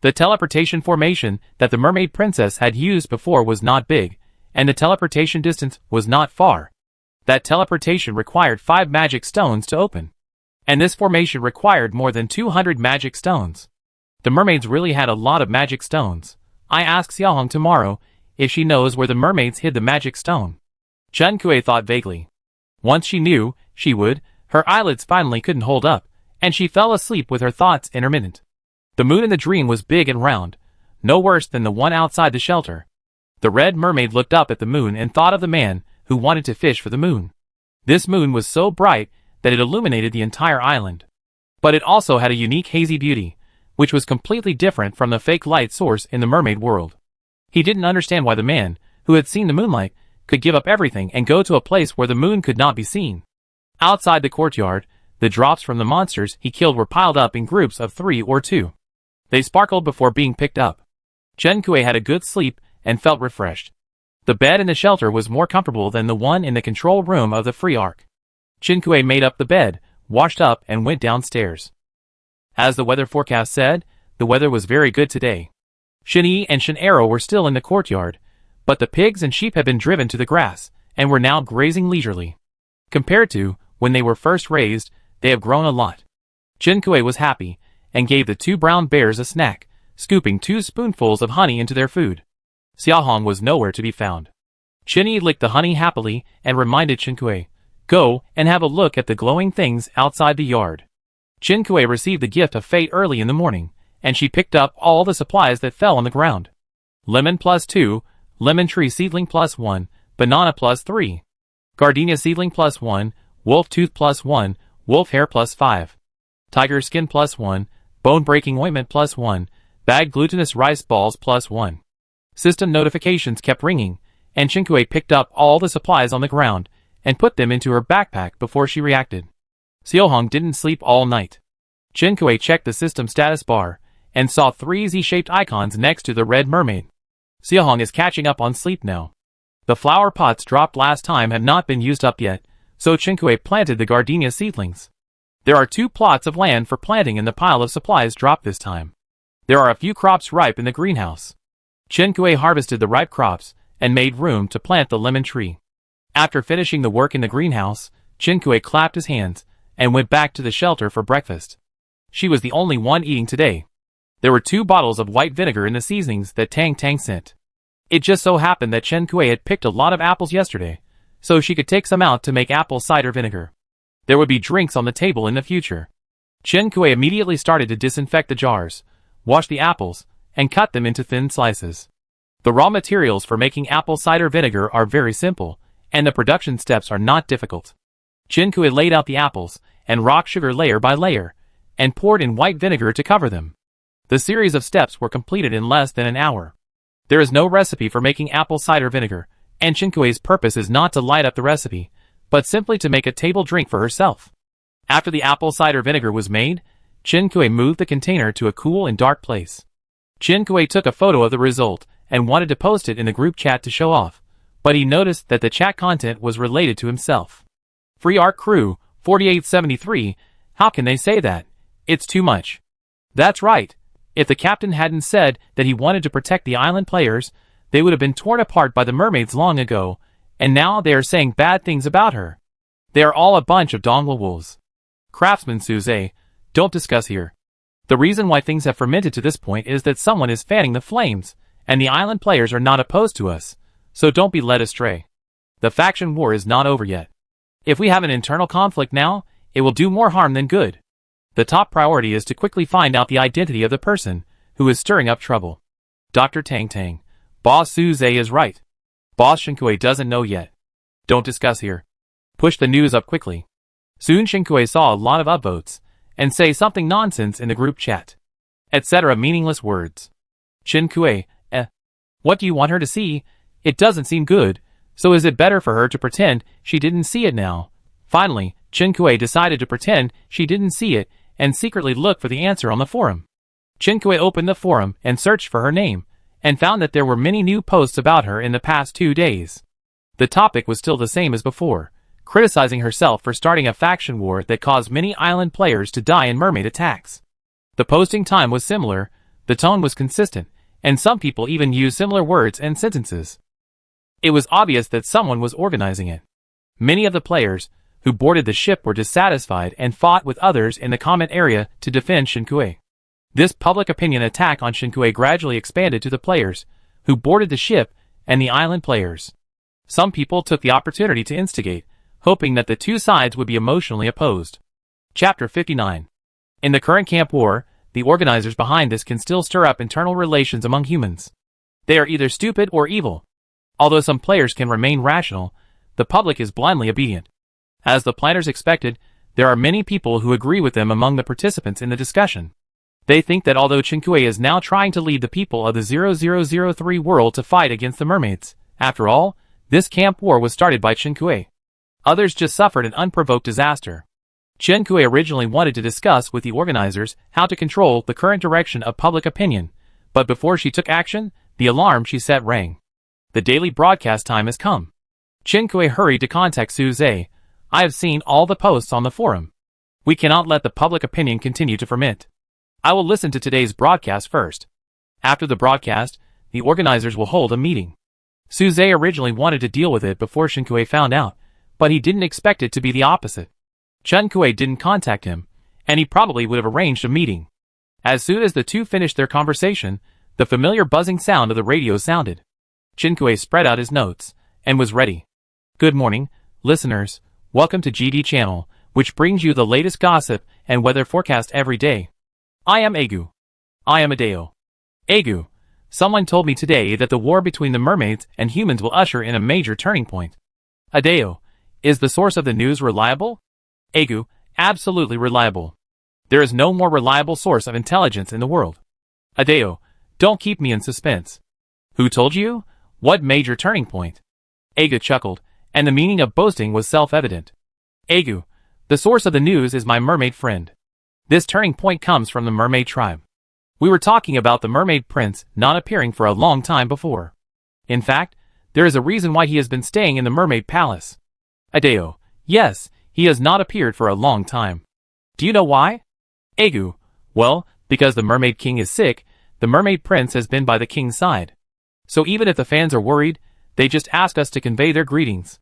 The teleportation formation that the mermaid princess had used before was not big, and the teleportation distance was not far. That teleportation required 5 magic stones to open. And this formation required more than 200 magic stones. The mermaids really had a lot of magic stones. I asked Xiaohong tomorrow if she knows where the mermaids hid the magic stone. Chinkue thought vaguely. Once she knew, she would. Her eyelids finally couldn't hold up, and she fell asleep with her thoughts intermittent. The moon in the dream was big and round, no worse than the one outside the shelter. The red mermaid looked up at the moon and thought of the man who wanted to fish for the moon. This moon was so bright that it illuminated the entire island. But it also had a unique hazy beauty, which was completely different from the fake light source in the mermaid world. He didn't understand why the man, who had seen the moonlight, could give up everything and go to a place where the moon could not be seen. Outside the courtyard, the drops from the monsters he killed were piled up in groups of 3 or 2. They sparkled before being picked up. Chinkue had a good sleep and felt refreshed. The bed in the shelter was more comfortable than the one in the control room of the Free Ark. Chinkue made up the bed, washed up and went downstairs. As the weather forecast said, the weather was very good today. Shin-Yi and Shin-Aro were still in the courtyard, but the pigs and sheep had been driven to the grass, and were now grazing leisurely. Compared to when they were first raised, they have grown a lot. Chinkue was happy, and gave the 2 brown bears a snack, scooping 2 spoonfuls of honey into their food. Xiaohong was nowhere to be found. Shin-Yi licked the honey happily and reminded Chinkue, "Go and have a look at the glowing things outside the yard." Chinkue received the gift of fate early in the morning, and she picked up all the supplies that fell on the ground. Lemon +2, lemon tree seedling +1, banana +3, gardenia seedling +1, wolf tooth +1, wolf hair +5, tiger skin +1, bone-breaking ointment +1, bagged glutinous rice balls +1. System notifications kept ringing, and Chinkue picked up all the supplies on the ground and put them into her backpack before she reacted. Xiaohong didn't sleep all night. Chinkue checked the system status bar and saw 3 Z-shaped icons next to the red mermaid. Xiaohong is catching up on sleep now. The flower pots dropped last time have not been used up yet, so Chinkue planted the gardenia seedlings. There are 2 plots of land for planting in the pile of supplies dropped this time. There are a few crops ripe in the greenhouse. Qinkui harvested the ripe crops and made room to plant the lemon tree. After finishing the work in the greenhouse, Qinkui clapped his hands and went back to the shelter for breakfast. She was the only one eating today. There were 2 bottles of white vinegar in the seasonings that Tang Tang sent. It just so happened that Qinkui had picked a lot of apples yesterday, so she could take some out to make apple cider vinegar. There would be drinks on the table in the future. Qinkui immediately started to disinfect the jars, wash the apples, and cut them into thin slices. The raw materials for making apple cider vinegar are very simple, and the production steps are not difficult. Qinkui laid out the apples and rock sugar layer by layer, and poured in white vinegar to cover them. The series of steps were completed in less than an hour. There is no recipe for making apple cider vinegar, and Qinkui's purpose is not to light up the recipe, but simply to make a table drink for herself. After the apple cider vinegar was made, Qinkui moved the container to a cool and dark place. Qinkui took a photo of the result and wanted to post it in the group chat to show off, but he noticed that the chat content was related to himself. Free Art Crew, 4873, how can they say that? It's too much. That's right. If the captain hadn't said that he wanted to protect the island players, they would have been torn apart by the mermaids long ago, and now they are saying bad things about her. They are all a bunch of dongla wolves. Craftsman Suze, don't discuss here. The reason why things have fermented to this point is that someone is fanning the flames, and the island players are not opposed to us, so don't be led astray. The faction war is not over yet. If we have an internal conflict now, it will do more harm than good. The top priority is to quickly find out the identity of the person who is stirring up trouble. Dr. Tang Tang, Boss Suze is right. Boss Qinkui doesn't know yet. Don't discuss here. Push the news up quickly. Soon Qinkui saw a lot of upvotes, and say something nonsense in the group chat. Etc. meaningless words. Qinkui, what do you want her to see? It doesn't seem good, so is it better for her to pretend she didn't see it now? Finally, Qinkui decided to pretend she didn't see it and secretly look for the answer on the forum. Qinkui opened the forum and searched for her name, and found that there were many new posts about her in the past 2 days. The topic was still the same as before, criticizing herself for starting a faction war that caused many island players to die in mermaid attacks. The posting time was similar, the tone was consistent, and some people even used similar words and sentences. It was obvious that someone was organizing it. Many of the players who boarded the ship were dissatisfied and fought with others in the comment area to defend Qinkui. This public opinion attack on Qinkui gradually expanded to the players who boarded the ship and the island players. Some people took the opportunity to instigate, hoping that the 2 sides would be emotionally opposed. Chapter 59. In the current camp war, the organizers behind this can still stir up internal relations among humans. They are either stupid or evil. Although some players can remain rational, the public is blindly obedient. As the planners expected, there are many people who agree with them among the participants in the discussion. They think that although Qinkui is now trying to lead the people of the 0003 world to fight against the mermaids, after all, this camp war was started by Qinkui. Others just suffered an unprovoked disaster. Qinkui originally wanted to discuss with the organizers how to control the current direction of public opinion, but before she took action, the alarm she set rang. The daily broadcast time has come. Qinkui hurried to contact Suze. I have seen all the posts on the forum. We cannot let the public opinion continue to ferment. I will listen to today's broadcast first. After the broadcast, the organizers will hold a meeting. Suze originally wanted to deal with it before Qinkui found out, but he didn't expect it to be the opposite. Qinkui didn't contact him, and he probably would have arranged a meeting. As soon as the two finished their conversation, the familiar buzzing sound of the radio sounded. Qinkui spread out his notes, and was ready. Good morning, listeners. Welcome to GD Channel, which brings you the latest gossip and weather forecast every day. I am Agu. I am Adeo. Agu, someone told me today that the war between the mermaids and humans will usher in a major turning point. Adeo, is the source of the news reliable? Agu, absolutely reliable. There is no more reliable source of intelligence in the world. Adeo, don't keep me in suspense. Who told you? What major turning point? Agu chuckled, and the meaning of boasting was self-evident. Agu, the source of the news is my mermaid friend. This turning point comes from the mermaid tribe. We were talking about the mermaid prince not appearing for a long time before. In fact, there is a reason why he has been staying in the mermaid palace. Adeo, yes, he has not appeared for a long time. Do you know why? Agu, well, because the mermaid king is sick, the mermaid prince has been by the king's side. So even if the fans are worried, they just ask us to convey their greetings.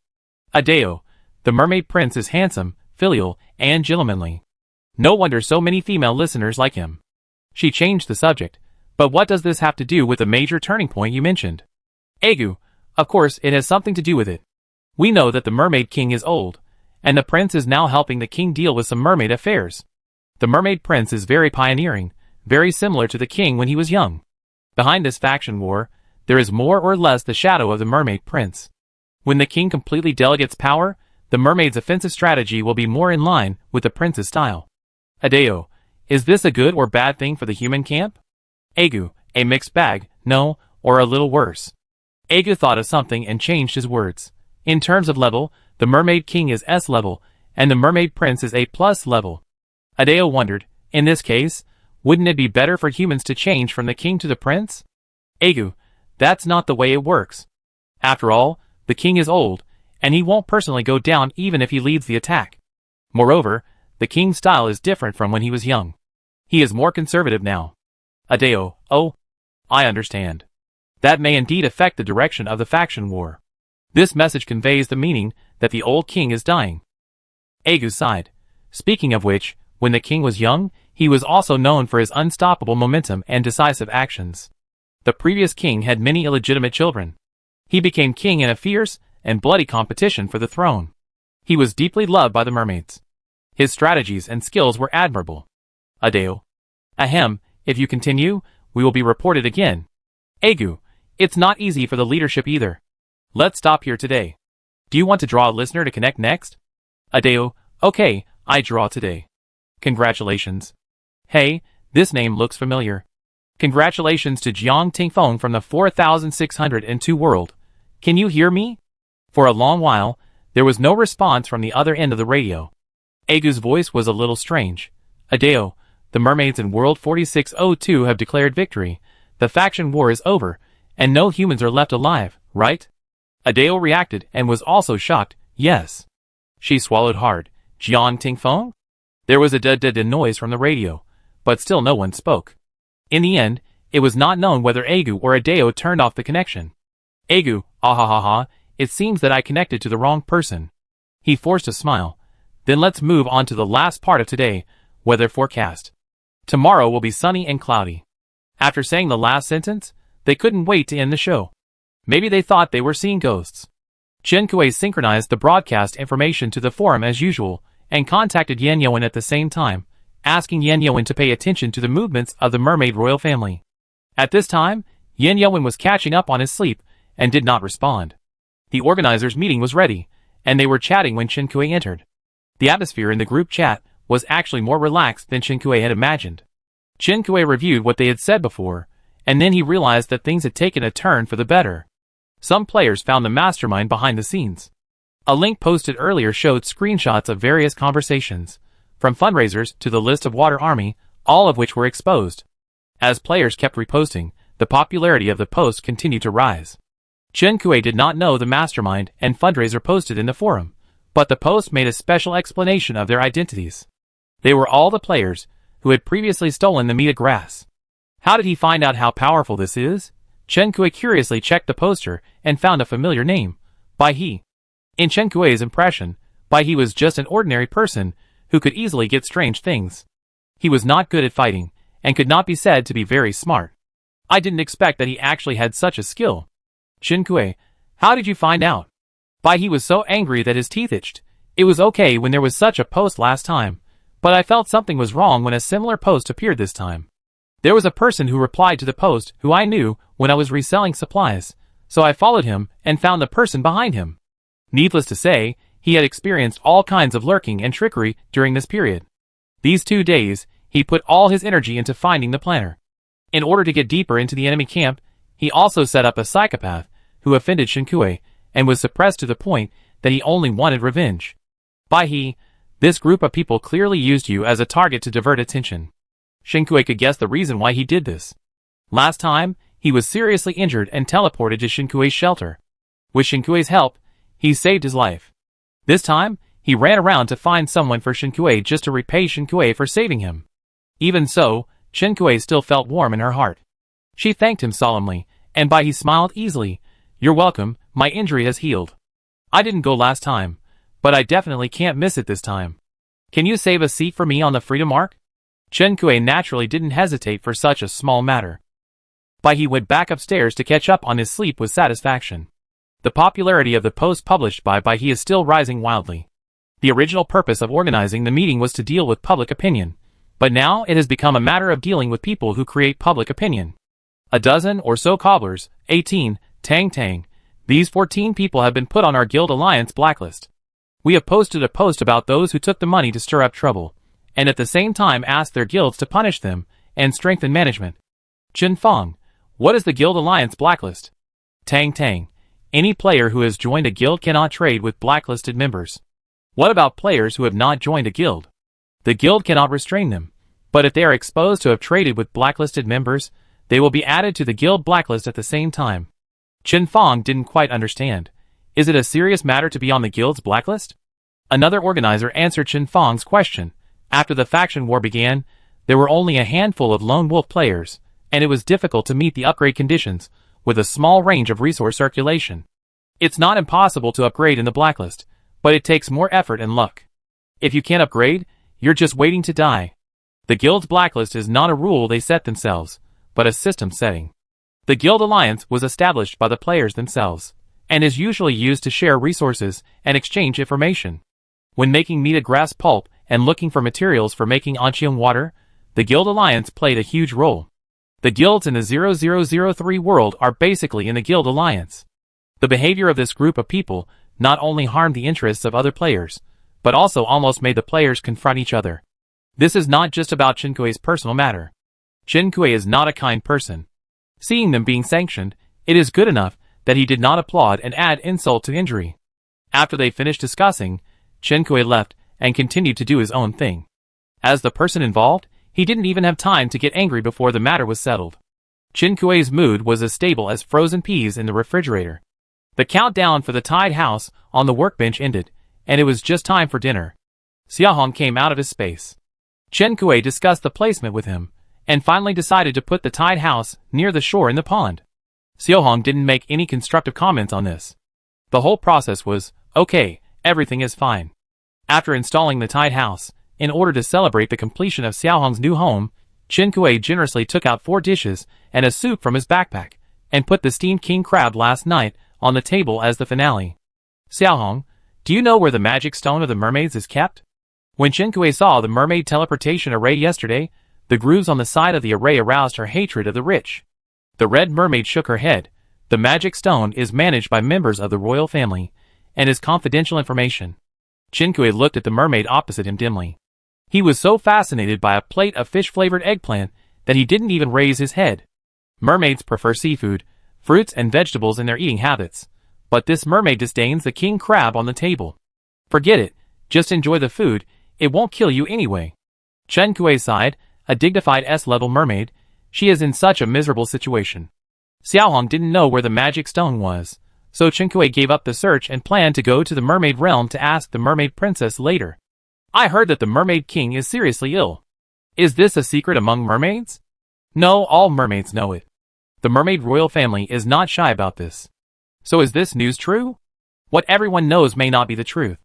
Adeo, the mermaid prince is handsome, filial, and gentlemanly. No wonder so many female listeners like him. She changed the subject. But what does this have to do with the major turning point you mentioned? Egu, of course it has something to do with it. We know that the mermaid king is old, and the prince is now helping the king deal with some mermaid affairs. The mermaid prince is very pioneering, very similar to the king when he was young. Behind this faction war, there is more or less the shadow of the mermaid prince. When the king completely delegates power, the mermaid's offensive strategy will be more in line with the prince's style. Adeo, is this a good or bad thing for the human camp? Egu, a mixed bag, no, or a little worse. Egu thought of something and changed his words. In terms of level, the mermaid king is S level, and the mermaid prince is A+ level. Adeo wondered, in this case, wouldn't it be better for humans to change from the king to the prince? Egu, that's not the way it works. After all, the king is old, and he won't personally go down even if he leads the attack. Moreover, the king's style is different from when he was young. He is more conservative now. Adeo, oh, I understand. That may indeed affect the direction of the faction war. This message conveys the meaning that the old king is dying. Egu sighed. Speaking of which, when the king was young, he was also known for his unstoppable momentum and decisive actions. The previous king had many illegitimate children. He became king in a fierce and bloody competition for the throne. He was deeply loved by the mermaids. His strategies and skills were admirable. Adeo. Ahem, if you continue, we will be reported again. Egu, it's not easy for the leadership either. Let's stop here today. Do you want to draw a listener to connect next? Adeo, okay, I draw today. Congratulations. Hey, this name looks familiar. Congratulations to Jiang Tingfeng from the 4602 world. Can you hear me? For a long while, there was no response from the other end of the radio. Egu's voice was a little strange. Adeo, the mermaids in World 4602 have declared victory. The faction war is over, and no humans are left alive, right? Adeo reacted and was also shocked, yes. She swallowed hard. Jiang Tingfeng? There was a da-da-da noise from the radio, but still no one spoke. In the end, it was not known whether Egu or Adeo turned off the connection. Egu, ah-ha-ha-ha, it seems that I connected to the wrong person. He forced a smile. Then let's move on to the last part of today, weather forecast. Tomorrow will be sunny and cloudy. After saying the last sentence, they couldn't wait to end the show. Maybe they thought they were seeing ghosts. Chen Kuei synchronized the broadcast information to the forum as usual, and contacted Yan Yuan at the same time, asking Yan Yuan to pay attention to the movements of the mermaid royal family. At this time, Yan Yuan was catching up on his sleep, and did not respond. The organizers' meeting was ready, and they were chatting when Chen Kuei entered. The atmosphere in the group chat was actually more relaxed than Chen Kuei had imagined. Chen Kuei reviewed what they had said before, and then he realized that things had taken a turn for the better. Some players found the mastermind behind the scenes. A link posted earlier showed screenshots of various conversations, from fundraisers to the list of Water Army, all of which were exposed. As players kept reposting, the popularity of the post continued to rise. Chen Kuei did not know the mastermind and fundraiser posted in the forum, but the post made a special explanation of their identities. They were all the players who had previously stolen the Meta grass. How did he find out how powerful this is? Chen Kuei curiously checked the poster and found a familiar name, Bai He. In Chen Kuei's impression, Bai He was just an ordinary person who could easily get strange things. He was not good at fighting, and could not be said to be very smart. I didn't expect that he actually had such a skill. Chen Kuei, how did you find out? Bai He was so angry that his teeth itched. It was okay when there was such a post last time, but I felt something was wrong when a similar post appeared this time. There was a person who replied to the post who I knew when I was reselling supplies, so I followed him and found the person behind him. Needless to say, he had experienced all kinds of lurking and trickery during this period. These 2 days, he put all his energy into finding the planner. In order to get deeper into the enemy camp, he also set up a psychopath who offended Chen Kuei and was suppressed to the point that he only wanted revenge. Bai He, this group of people clearly used you as a target to divert attention. Chen Kuei could guess the reason why he did this. Last time, he was seriously injured and teleported to Chen Kuei's shelter. With Chen Kuei's help, he saved his life. This time, he ran around to find someone for Chen Kuei just to repay Chen Kuei for saving him. Even so, Chen Kuei still felt warm in her heart. She thanked him solemnly, and he smiled easily. "You're welcome, my injury has healed. I didn't go last time, but I definitely can't miss it this time. Can you save a seat for me on the Freedom Ark?" Chen Kui naturally didn't hesitate for such a small matter. He went back upstairs to catch up on his sleep with satisfaction. The popularity of the post published by he is still rising wildly. The original purpose of organizing the meeting was to deal with public opinion, but now it has become a matter of dealing with people who create public opinion. A dozen or so cobblers, 18, Tang. These 14 people have been put on our Guild Alliance blacklist. We have posted a post about those who took the money to stir up trouble, and at the same time asked their guilds to punish them and strengthen management. Chen Feng, what is the Guild Alliance blacklist? Tang. Any player who has joined a guild cannot trade with blacklisted members. What about players who have not joined a guild? The guild cannot restrain them, but if they are exposed to have traded with blacklisted members, they will be added to the guild blacklist at the same time. Chen Feng didn't quite understand. Is it a serious matter to be on the guild's blacklist? Another organizer answered Chen Feng's question. After the faction war began, there were only a handful of lone wolf players, and it was difficult to meet the upgrade conditions with a small range of resource circulation. It's not impossible to upgrade in the blacklist, but it takes more effort and luck. If you can't upgrade, you're just waiting to die. The guild's blacklist is not a rule they set themselves, but a system setting. The Guild Alliance was established by the players themselves, and is usually used to share resources and exchange information. When making meat grass pulp and looking for materials for making Anqiang water, the Guild Alliance played a huge role. The guilds in the 0003 world are basically in the Guild Alliance. The behavior of this group of people not only harmed the interests of other players, but also almost made the players confront each other. This is not just about Chen Kui's personal matter. Chen Kui is not a kind person. Seeing them being sanctioned, it is good enough that he did not applaud and add insult to injury. After they finished discussing, Chen Kui left and continued to do his own thing. As the person involved, he didn't even have time to get angry before the matter was settled. Chen Kui's mood was as stable as frozen peas in the refrigerator. The countdown for the tied house on the workbench ended, and it was just time for dinner. Xiaohong came out of his space. Chen Kui discussed the placement with him, and finally decided to put the tied house near the shore in the pond. Xiaohong didn't make any constructive comments on this. The whole process was, okay, everything is fine. After installing the tied house, in order to celebrate the completion of Xiaohong's new home, Chen Kui generously took out 4 dishes and a soup from his backpack, and put the steamed king crab last night on the table as the finale. Xiaohong, do you know where the magic stone of the mermaids is kept? When Chen Kui saw the mermaid teleportation array yesterday, the grooves on the side of the array aroused her hatred of the rich. The red mermaid shook her head. The magic stone is managed by members of the royal family, and is confidential information. Chen Kui looked at the mermaid opposite him dimly. He was so fascinated by a plate of fish-flavored eggplant that he didn't even raise his head. Mermaids prefer seafood, fruits and vegetables in their eating habits, but this mermaid disdains the king crab on the table. Forget it, just enjoy the food, it won't kill you anyway. Chen Kui sighed, a dignified S-level mermaid, she is in such a miserable situation. Xiaohong didn't know where the magic stone was, so Chen Kui gave up the search and planned to go to the mermaid realm to ask the mermaid princess later. I heard that the mermaid king is seriously ill. Is this a secret among mermaids? No, all mermaids know it. The mermaid royal family is not shy about this. So is this news true? What everyone knows may not be the truth.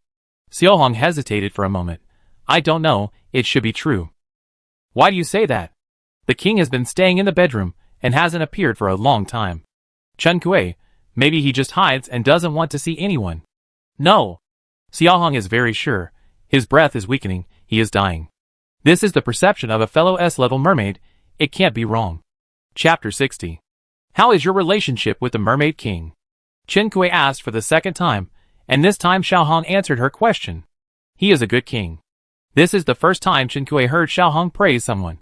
Xiaohong hesitated for a moment. I don't know, it should be true. Why do you say that? The king has been staying in the bedroom and hasn't appeared for a long time. Chen Kui, maybe he just hides and doesn't want to see anyone. No. Xiaohong is very sure. His breath is weakening, he is dying. This is the perception of a fellow S-level mermaid, it can't be wrong. Chapter 60. How is your relationship with the mermaid king? Chen Kui asked for the second time, and this time Xiaohong answered her question. He is a good king. This is the first time Chen Kui heard Xiaohong praise someone.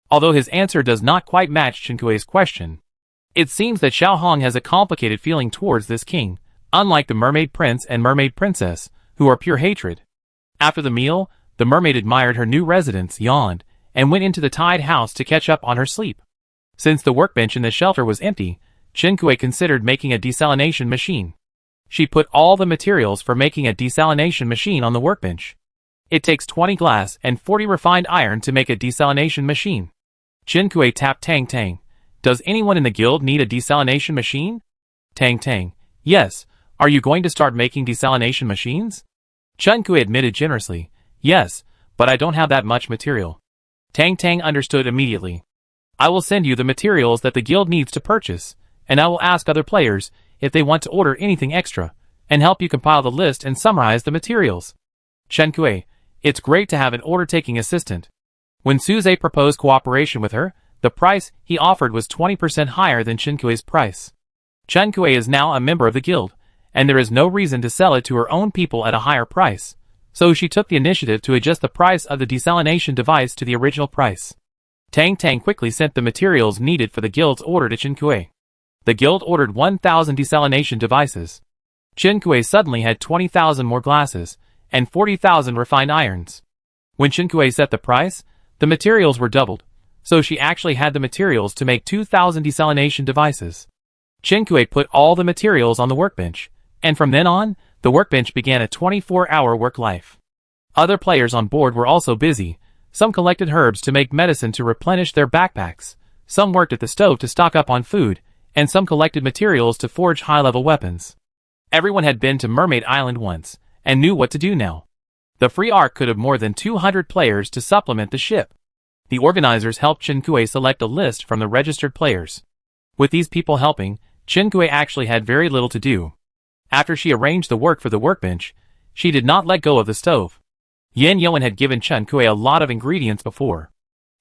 Although his answer does not quite match Chen Kui's question. It seems that Xiaohong has a complicated feeling towards this king, unlike the mermaid prince and mermaid princess, who are pure hatred. After the meal, the mermaid admired her new residence, yawned, and went into the tied house to catch up on her sleep. Since the workbench in the shelter was empty, Chen Kui considered making a desalination machine. She put all the materials for making a desalination machine on the workbench. It takes 20 glass and 40 refined iron to make a desalination machine. Chen Kui tapped Tang. Does anyone in the guild need a desalination machine? Tang Tang. Yes. Are you going to start making desalination machines? Chen Kui admitted generously. Yes, but I don't have that much material. Tang Tang understood immediately. I will send you the materials that the guild needs to purchase, and I will ask other players if they want to order anything extra, and help you compile the list and summarize the materials. Chen Kui, it's great to have an order-taking assistant. When Suze proposed cooperation with her, the price he offered was 20% higher than Chen Kui's price. Chen Kui is now a member of the guild, and there is no reason to sell it to her own people at a higher price, so she took the initiative to adjust the price of the desalination device to the original price. Tang Tang quickly sent the materials needed for the guild's order to Chen Kui. The guild ordered 1,000 desalination devices. Chen Kui suddenly had 20,000 more glasses, and 40,000 refined irons. When Chen Kui set the price, the materials were doubled, so she actually had the materials to make 2,000 desalination devices. Chen Kui put all the materials on the workbench, and from then on, the workbench began a 24-hour work life. Other players on board were also busy. Some collected herbs to make medicine to replenish their backpacks, some worked at the stove to stock up on food, and some collected materials to forge high-level weapons. Everyone had been to Mermaid Island once, and knew what to do now. The free arc could have more than 200 players to supplement the ship. The organizers helped Chen Kui select a list from the registered players. With these people helping, Chen Kui actually had very little to do. After she arranged the work for the workbench, she did not let go of the stove. Yan Yuan had given Chen Kui a lot of ingredients before.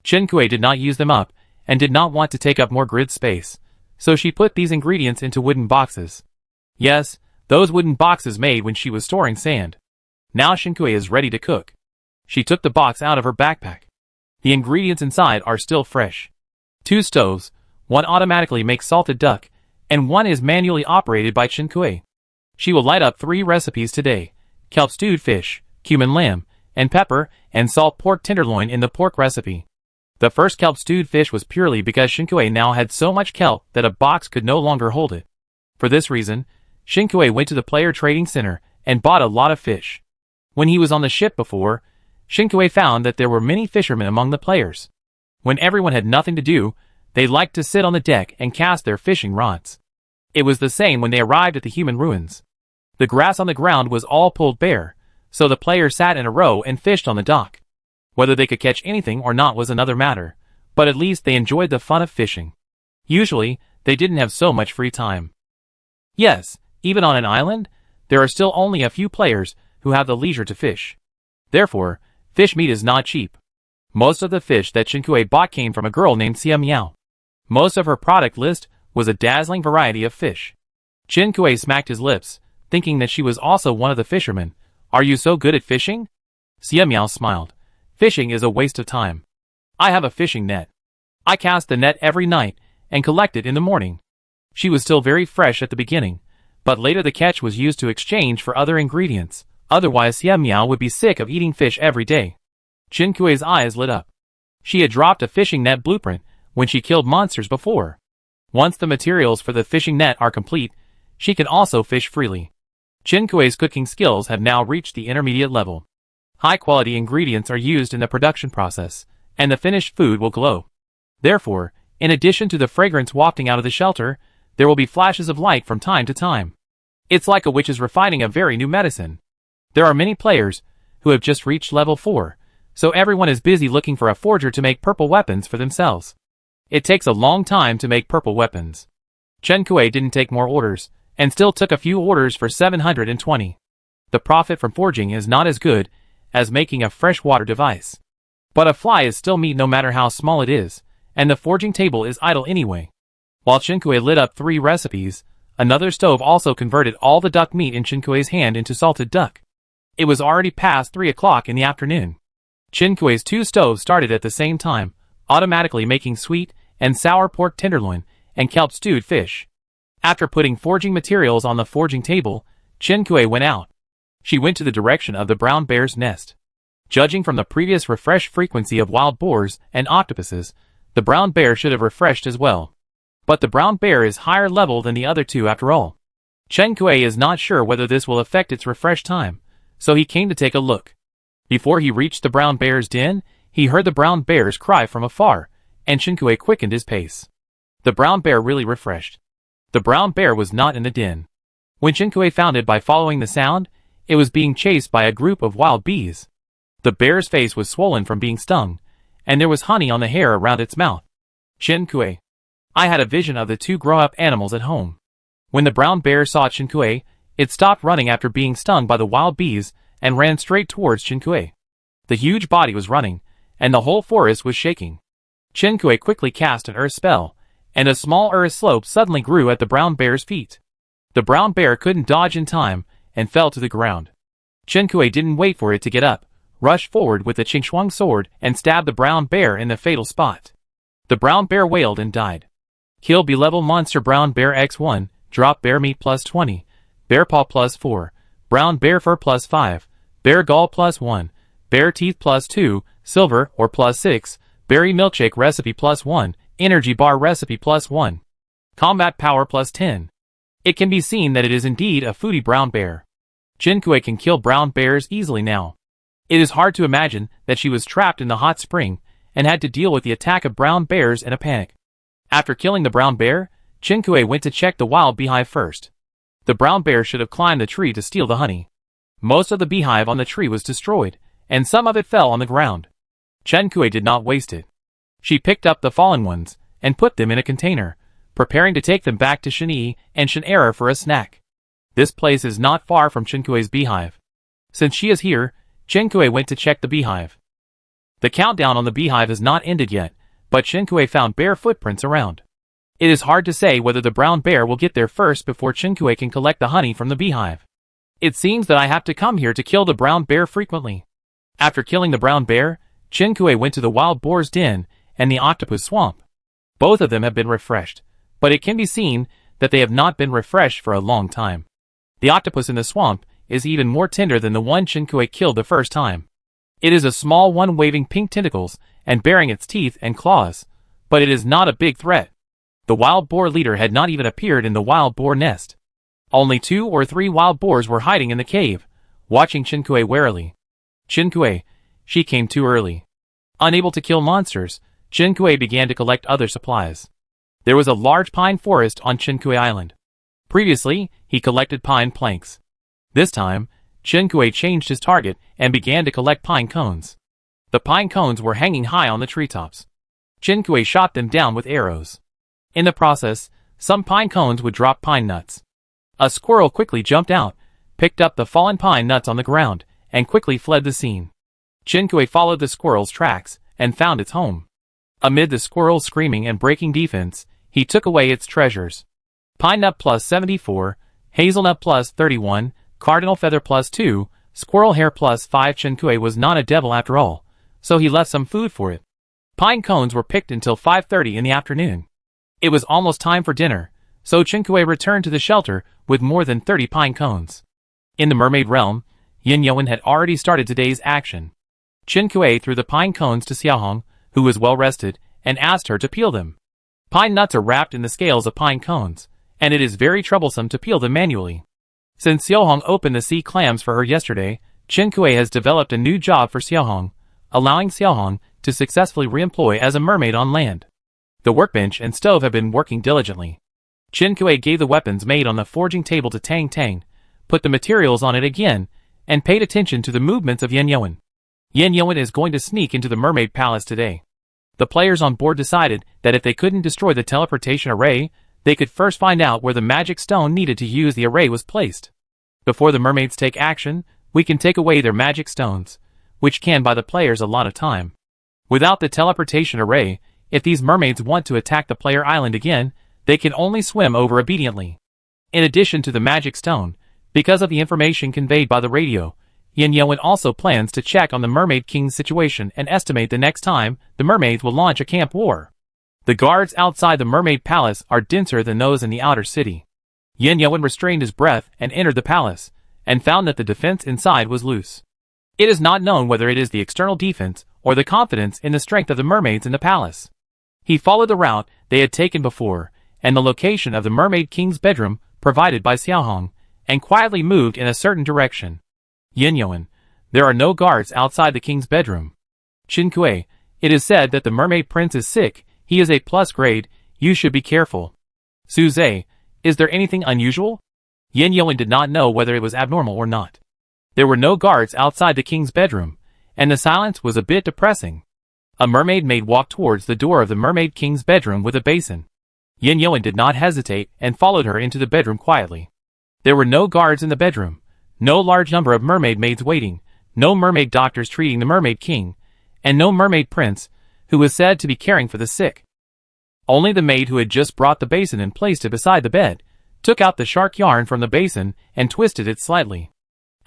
Chen Kui did not use them up, and did not want to take up more grid space, so she put these ingredients into wooden boxes. Yes, those wooden boxes made when she was storing sand. Now Chen Kui is ready to cook. She took the box out of her backpack. The ingredients inside are still fresh. 2 stoves, one automatically makes salted duck, and one is manually operated by Chen Kui. She will light up 3 recipes today: kelp stewed fish, cumin lamb, and pepper, and salt pork tenderloin in the pork recipe. The first kelp stewed fish was purely because Chen Kui now had so much kelp that a box could no longer hold it. For this reason, Chen Kui went to the player trading center and bought a lot of fish. When he was on the ship before, Chen Kui found that there were many fishermen among the players. When everyone had nothing to do, they liked to sit on the deck and cast their fishing rods. It was the same when they arrived at the human ruins. The grass on the ground was all pulled bare, so the players sat in a row and fished on the dock. Whether they could catch anything or not was another matter, but at least they enjoyed the fun of fishing. Usually, they didn't have so much free time. Yes, even on an island, there are still only a few players who have the leisure to fish. Therefore, fish meat is not cheap. Most of the fish that Chen Kui bought came from a girl named Xia Miao. Most of her product list was a dazzling variety of fish. Chen Kui smacked his lips, thinking that she was also one of the fishermen. Are you so good at fishing? Xia Miao smiled. Fishing is a waste of time. I have a fishing net. I cast the net every night and collect it in the morning. She was still very fresh at the beginning, but later the catch was used to exchange for other ingredients. Otherwise Xia Miao would be sick of eating fish every day. Chen Kui's eyes lit up. She had dropped a fishing net blueprint when she killed monsters before. Once the materials for the fishing net are complete, she can also fish freely. Chen Kui's cooking skills have now reached the intermediate level. High-quality ingredients are used in the production process, and the finished food will glow. Therefore, in addition to the fragrance wafting out of the shelter, there will be flashes of light from time to time. It's like a witch is refining a very new medicine. There are many players who have just reached level 4, so everyone is busy looking for a forger to make purple weapons for themselves. It takes a long time to make purple weapons. Chen Kui didn't take more orders, and still took a few orders for 720. The profit from forging is not as good as making a freshwater device. But a fly is still meat no matter how small it is, and the forging table is idle anyway. While Chen Kui lit up 3 recipes, another stove also converted all the duck meat in Chen Kui's hand into salted duck. It was already past 3 o'clock in the afternoon. Chen Kui's 2 stoves started at the same time, automatically making sweet and sour pork tenderloin and kelp stewed fish. After putting forging materials on the forging table, Chen Kui went out. She went to the direction of the brown bear's nest. Judging from the previous refresh frequency of wild boars and octopuses, the brown bear should have refreshed as well. But the brown bear is higher level than the other 2 after all. Chen Kui is not sure whether this will affect its refresh time, so he came to take a look. Before he reached the brown bear's den, he heard the brown bear's cry from afar, and Chen Kui quickened his pace. The brown bear really refreshed. The brown bear was not in the den. When Qinkui found it by following the sound, it was being chased by a group of wild bees. The bear's face was swollen from being stung, and there was honey on the hair around its mouth. Qinkui. I had a vision of the two grown-up animals at home. When the brown bear saw Qinkui, it stopped running after being stung by the wild bees and ran straight towards Qinkui. The huge body was running, and the whole forest was shaking. Qinkui quickly cast an earth spell, and a small earth slope suddenly grew at the brown bear's feet. The brown bear couldn't dodge in time and fell to the ground. Qinkui didn't wait for it to get up, rushed forward with the Qingxuang sword and stabbed the brown bear in the fatal spot. The brown bear wailed and died. Kill B-level monster brown bear X1, drop bear meat plus 20, bear paw plus 4, brown bear fur plus 5, bear gall plus 1, bear teeth plus 2, silver or plus 6, berry milkshake recipe plus 1, energy bar recipe plus 1. Combat power plus 10. It can be seen that it is indeed a foodie brown bear. Qinkui can kill brown bears easily now. It is hard to imagine that she was trapped in the hot spring and had to deal with the attack of brown bears in a panic. After killing the brown bear, Qinkui went to check the wild beehive first. The brown bear should have climbed the tree to steal the honey. Most of the beehive on the tree was destroyed, and some of it fell on the ground. Qinkui did not waste it. She picked up the fallen ones and put them in a container, preparing to take them back to Shenyi and Shenera for a snack. This place is not far from Qinkui's beehive. Since she is here, Qinkui went to check the beehive. The countdown on the beehive has not ended yet, but Qinkui found bear footprints around. It is hard to say whether the brown bear will get there first before Qinkui can collect the honey from the beehive. It seems that I have to come here to kill the brown bear frequently. After killing the brown bear, Qinkui went to the wild boar's den and the octopus swamp. Both of them have been refreshed, but it can be seen that they have not been refreshed for a long time. The octopus in the swamp is even more tender than the one Qinkui killed the first time. It is a small one waving pink tentacles and bearing its teeth and claws, but it is not a big threat. The wild boar leader had not even appeared in the wild boar nest. Only 2 or 3 wild boars were hiding in the cave, watching Qinkui warily. Qinkui, she came too early. Unable to kill monsters, Qinkui began to collect other supplies. There was a large pine forest on Qinkui Island. Previously, he collected pine planks. This time, Qinkui changed his target and began to collect pine cones. The pine cones were hanging high on the treetops. Qinkui shot them down with arrows. In the process, some pine cones would drop pine nuts. A squirrel quickly jumped out, picked up the fallen pine nuts on the ground, and quickly fled the scene. Qinkui followed the squirrel's tracks and found its home. Amid the squirrel's screaming and breaking defense, he took away its treasures. Pine nut plus 74, hazelnut plus 31, cardinal feather plus 2, squirrel hair plus 5. Qinkui was not a devil after all, so he left some food for it. Pine cones were picked until 5:30 in the afternoon. It was almost time for dinner, so Qinkui returned to the shelter with more than 30 pine cones. In the mermaid realm, Yin Yuan had already started today's action. Qinkui threw the pine cones to Xiaohong, who was well rested, and asked her to peel them. Pine nuts are wrapped in the scales of pine cones, and it is very troublesome to peel them manually. Since Xiaohong opened the sea clams for her yesterday, Qinkui has developed a new job for Xiaohong, allowing Xiaohong to successfully re-employ as a mermaid on land. The workbench and stove have been working diligently. Qinkui gave the weapons made on the forging table to Tang Tang, put the materials on it again, and paid attention to the movements of Yin Yuan. Yin Yuan is going to sneak into the mermaid palace today. The players on board decided that if they couldn't destroy the teleportation array, they could first find out where the magic stone needed to use the array was placed. Before the mermaids take action, we can take away their magic stones, which can buy the players a lot of time. Without the teleportation array, if these mermaids want to attack the player island again, they can only swim over obediently. In addition to the magic stone, because of the information conveyed by the radio, Yin Yuan also plans to check on the Mermaid King's situation and estimate the next time the mermaids will launch a camp war. The guards outside the Mermaid Palace are denser than those in the outer city. Yin Yuan restrained his breath and entered the palace, and found that the defense inside was loose. It is not known whether it is the external defense or the confidence in the strength of the mermaids in the palace. He followed the route they had taken before, and the location of the Mermaid King's bedroom provided by Xiaohong, and quietly moved in a certain direction. Yin Yuan, there are no guards outside the king's bedroom. Qinkui, it is said that the mermaid prince is sick. He is a plus grade. You should be careful. Suze, is there anything unusual? Yin Yoan did not know whether it was abnormal or not. There were no guards outside the king's bedroom, and the silence was a bit depressing. A mermaid maid walked towards the door of the mermaid king's bedroom with a basin. Yin Yoan did not hesitate and followed her into the bedroom quietly. There were no guards in the bedroom, no large number of mermaid maids waiting, no mermaid doctors treating the mermaid king, and no mermaid prince, who was said to be caring for the sick. Only the maid who had just brought the basin and placed it beside the bed, took out the shark yarn from the basin and twisted it slightly.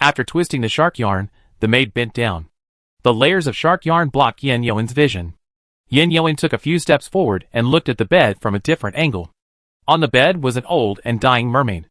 After twisting the shark yarn, the maid bent down. The layers of shark yarn blocked Yin Yoan's vision. Yin Yoan took a few steps forward and looked at the bed from a different angle. On the bed was an old and dying mermaid.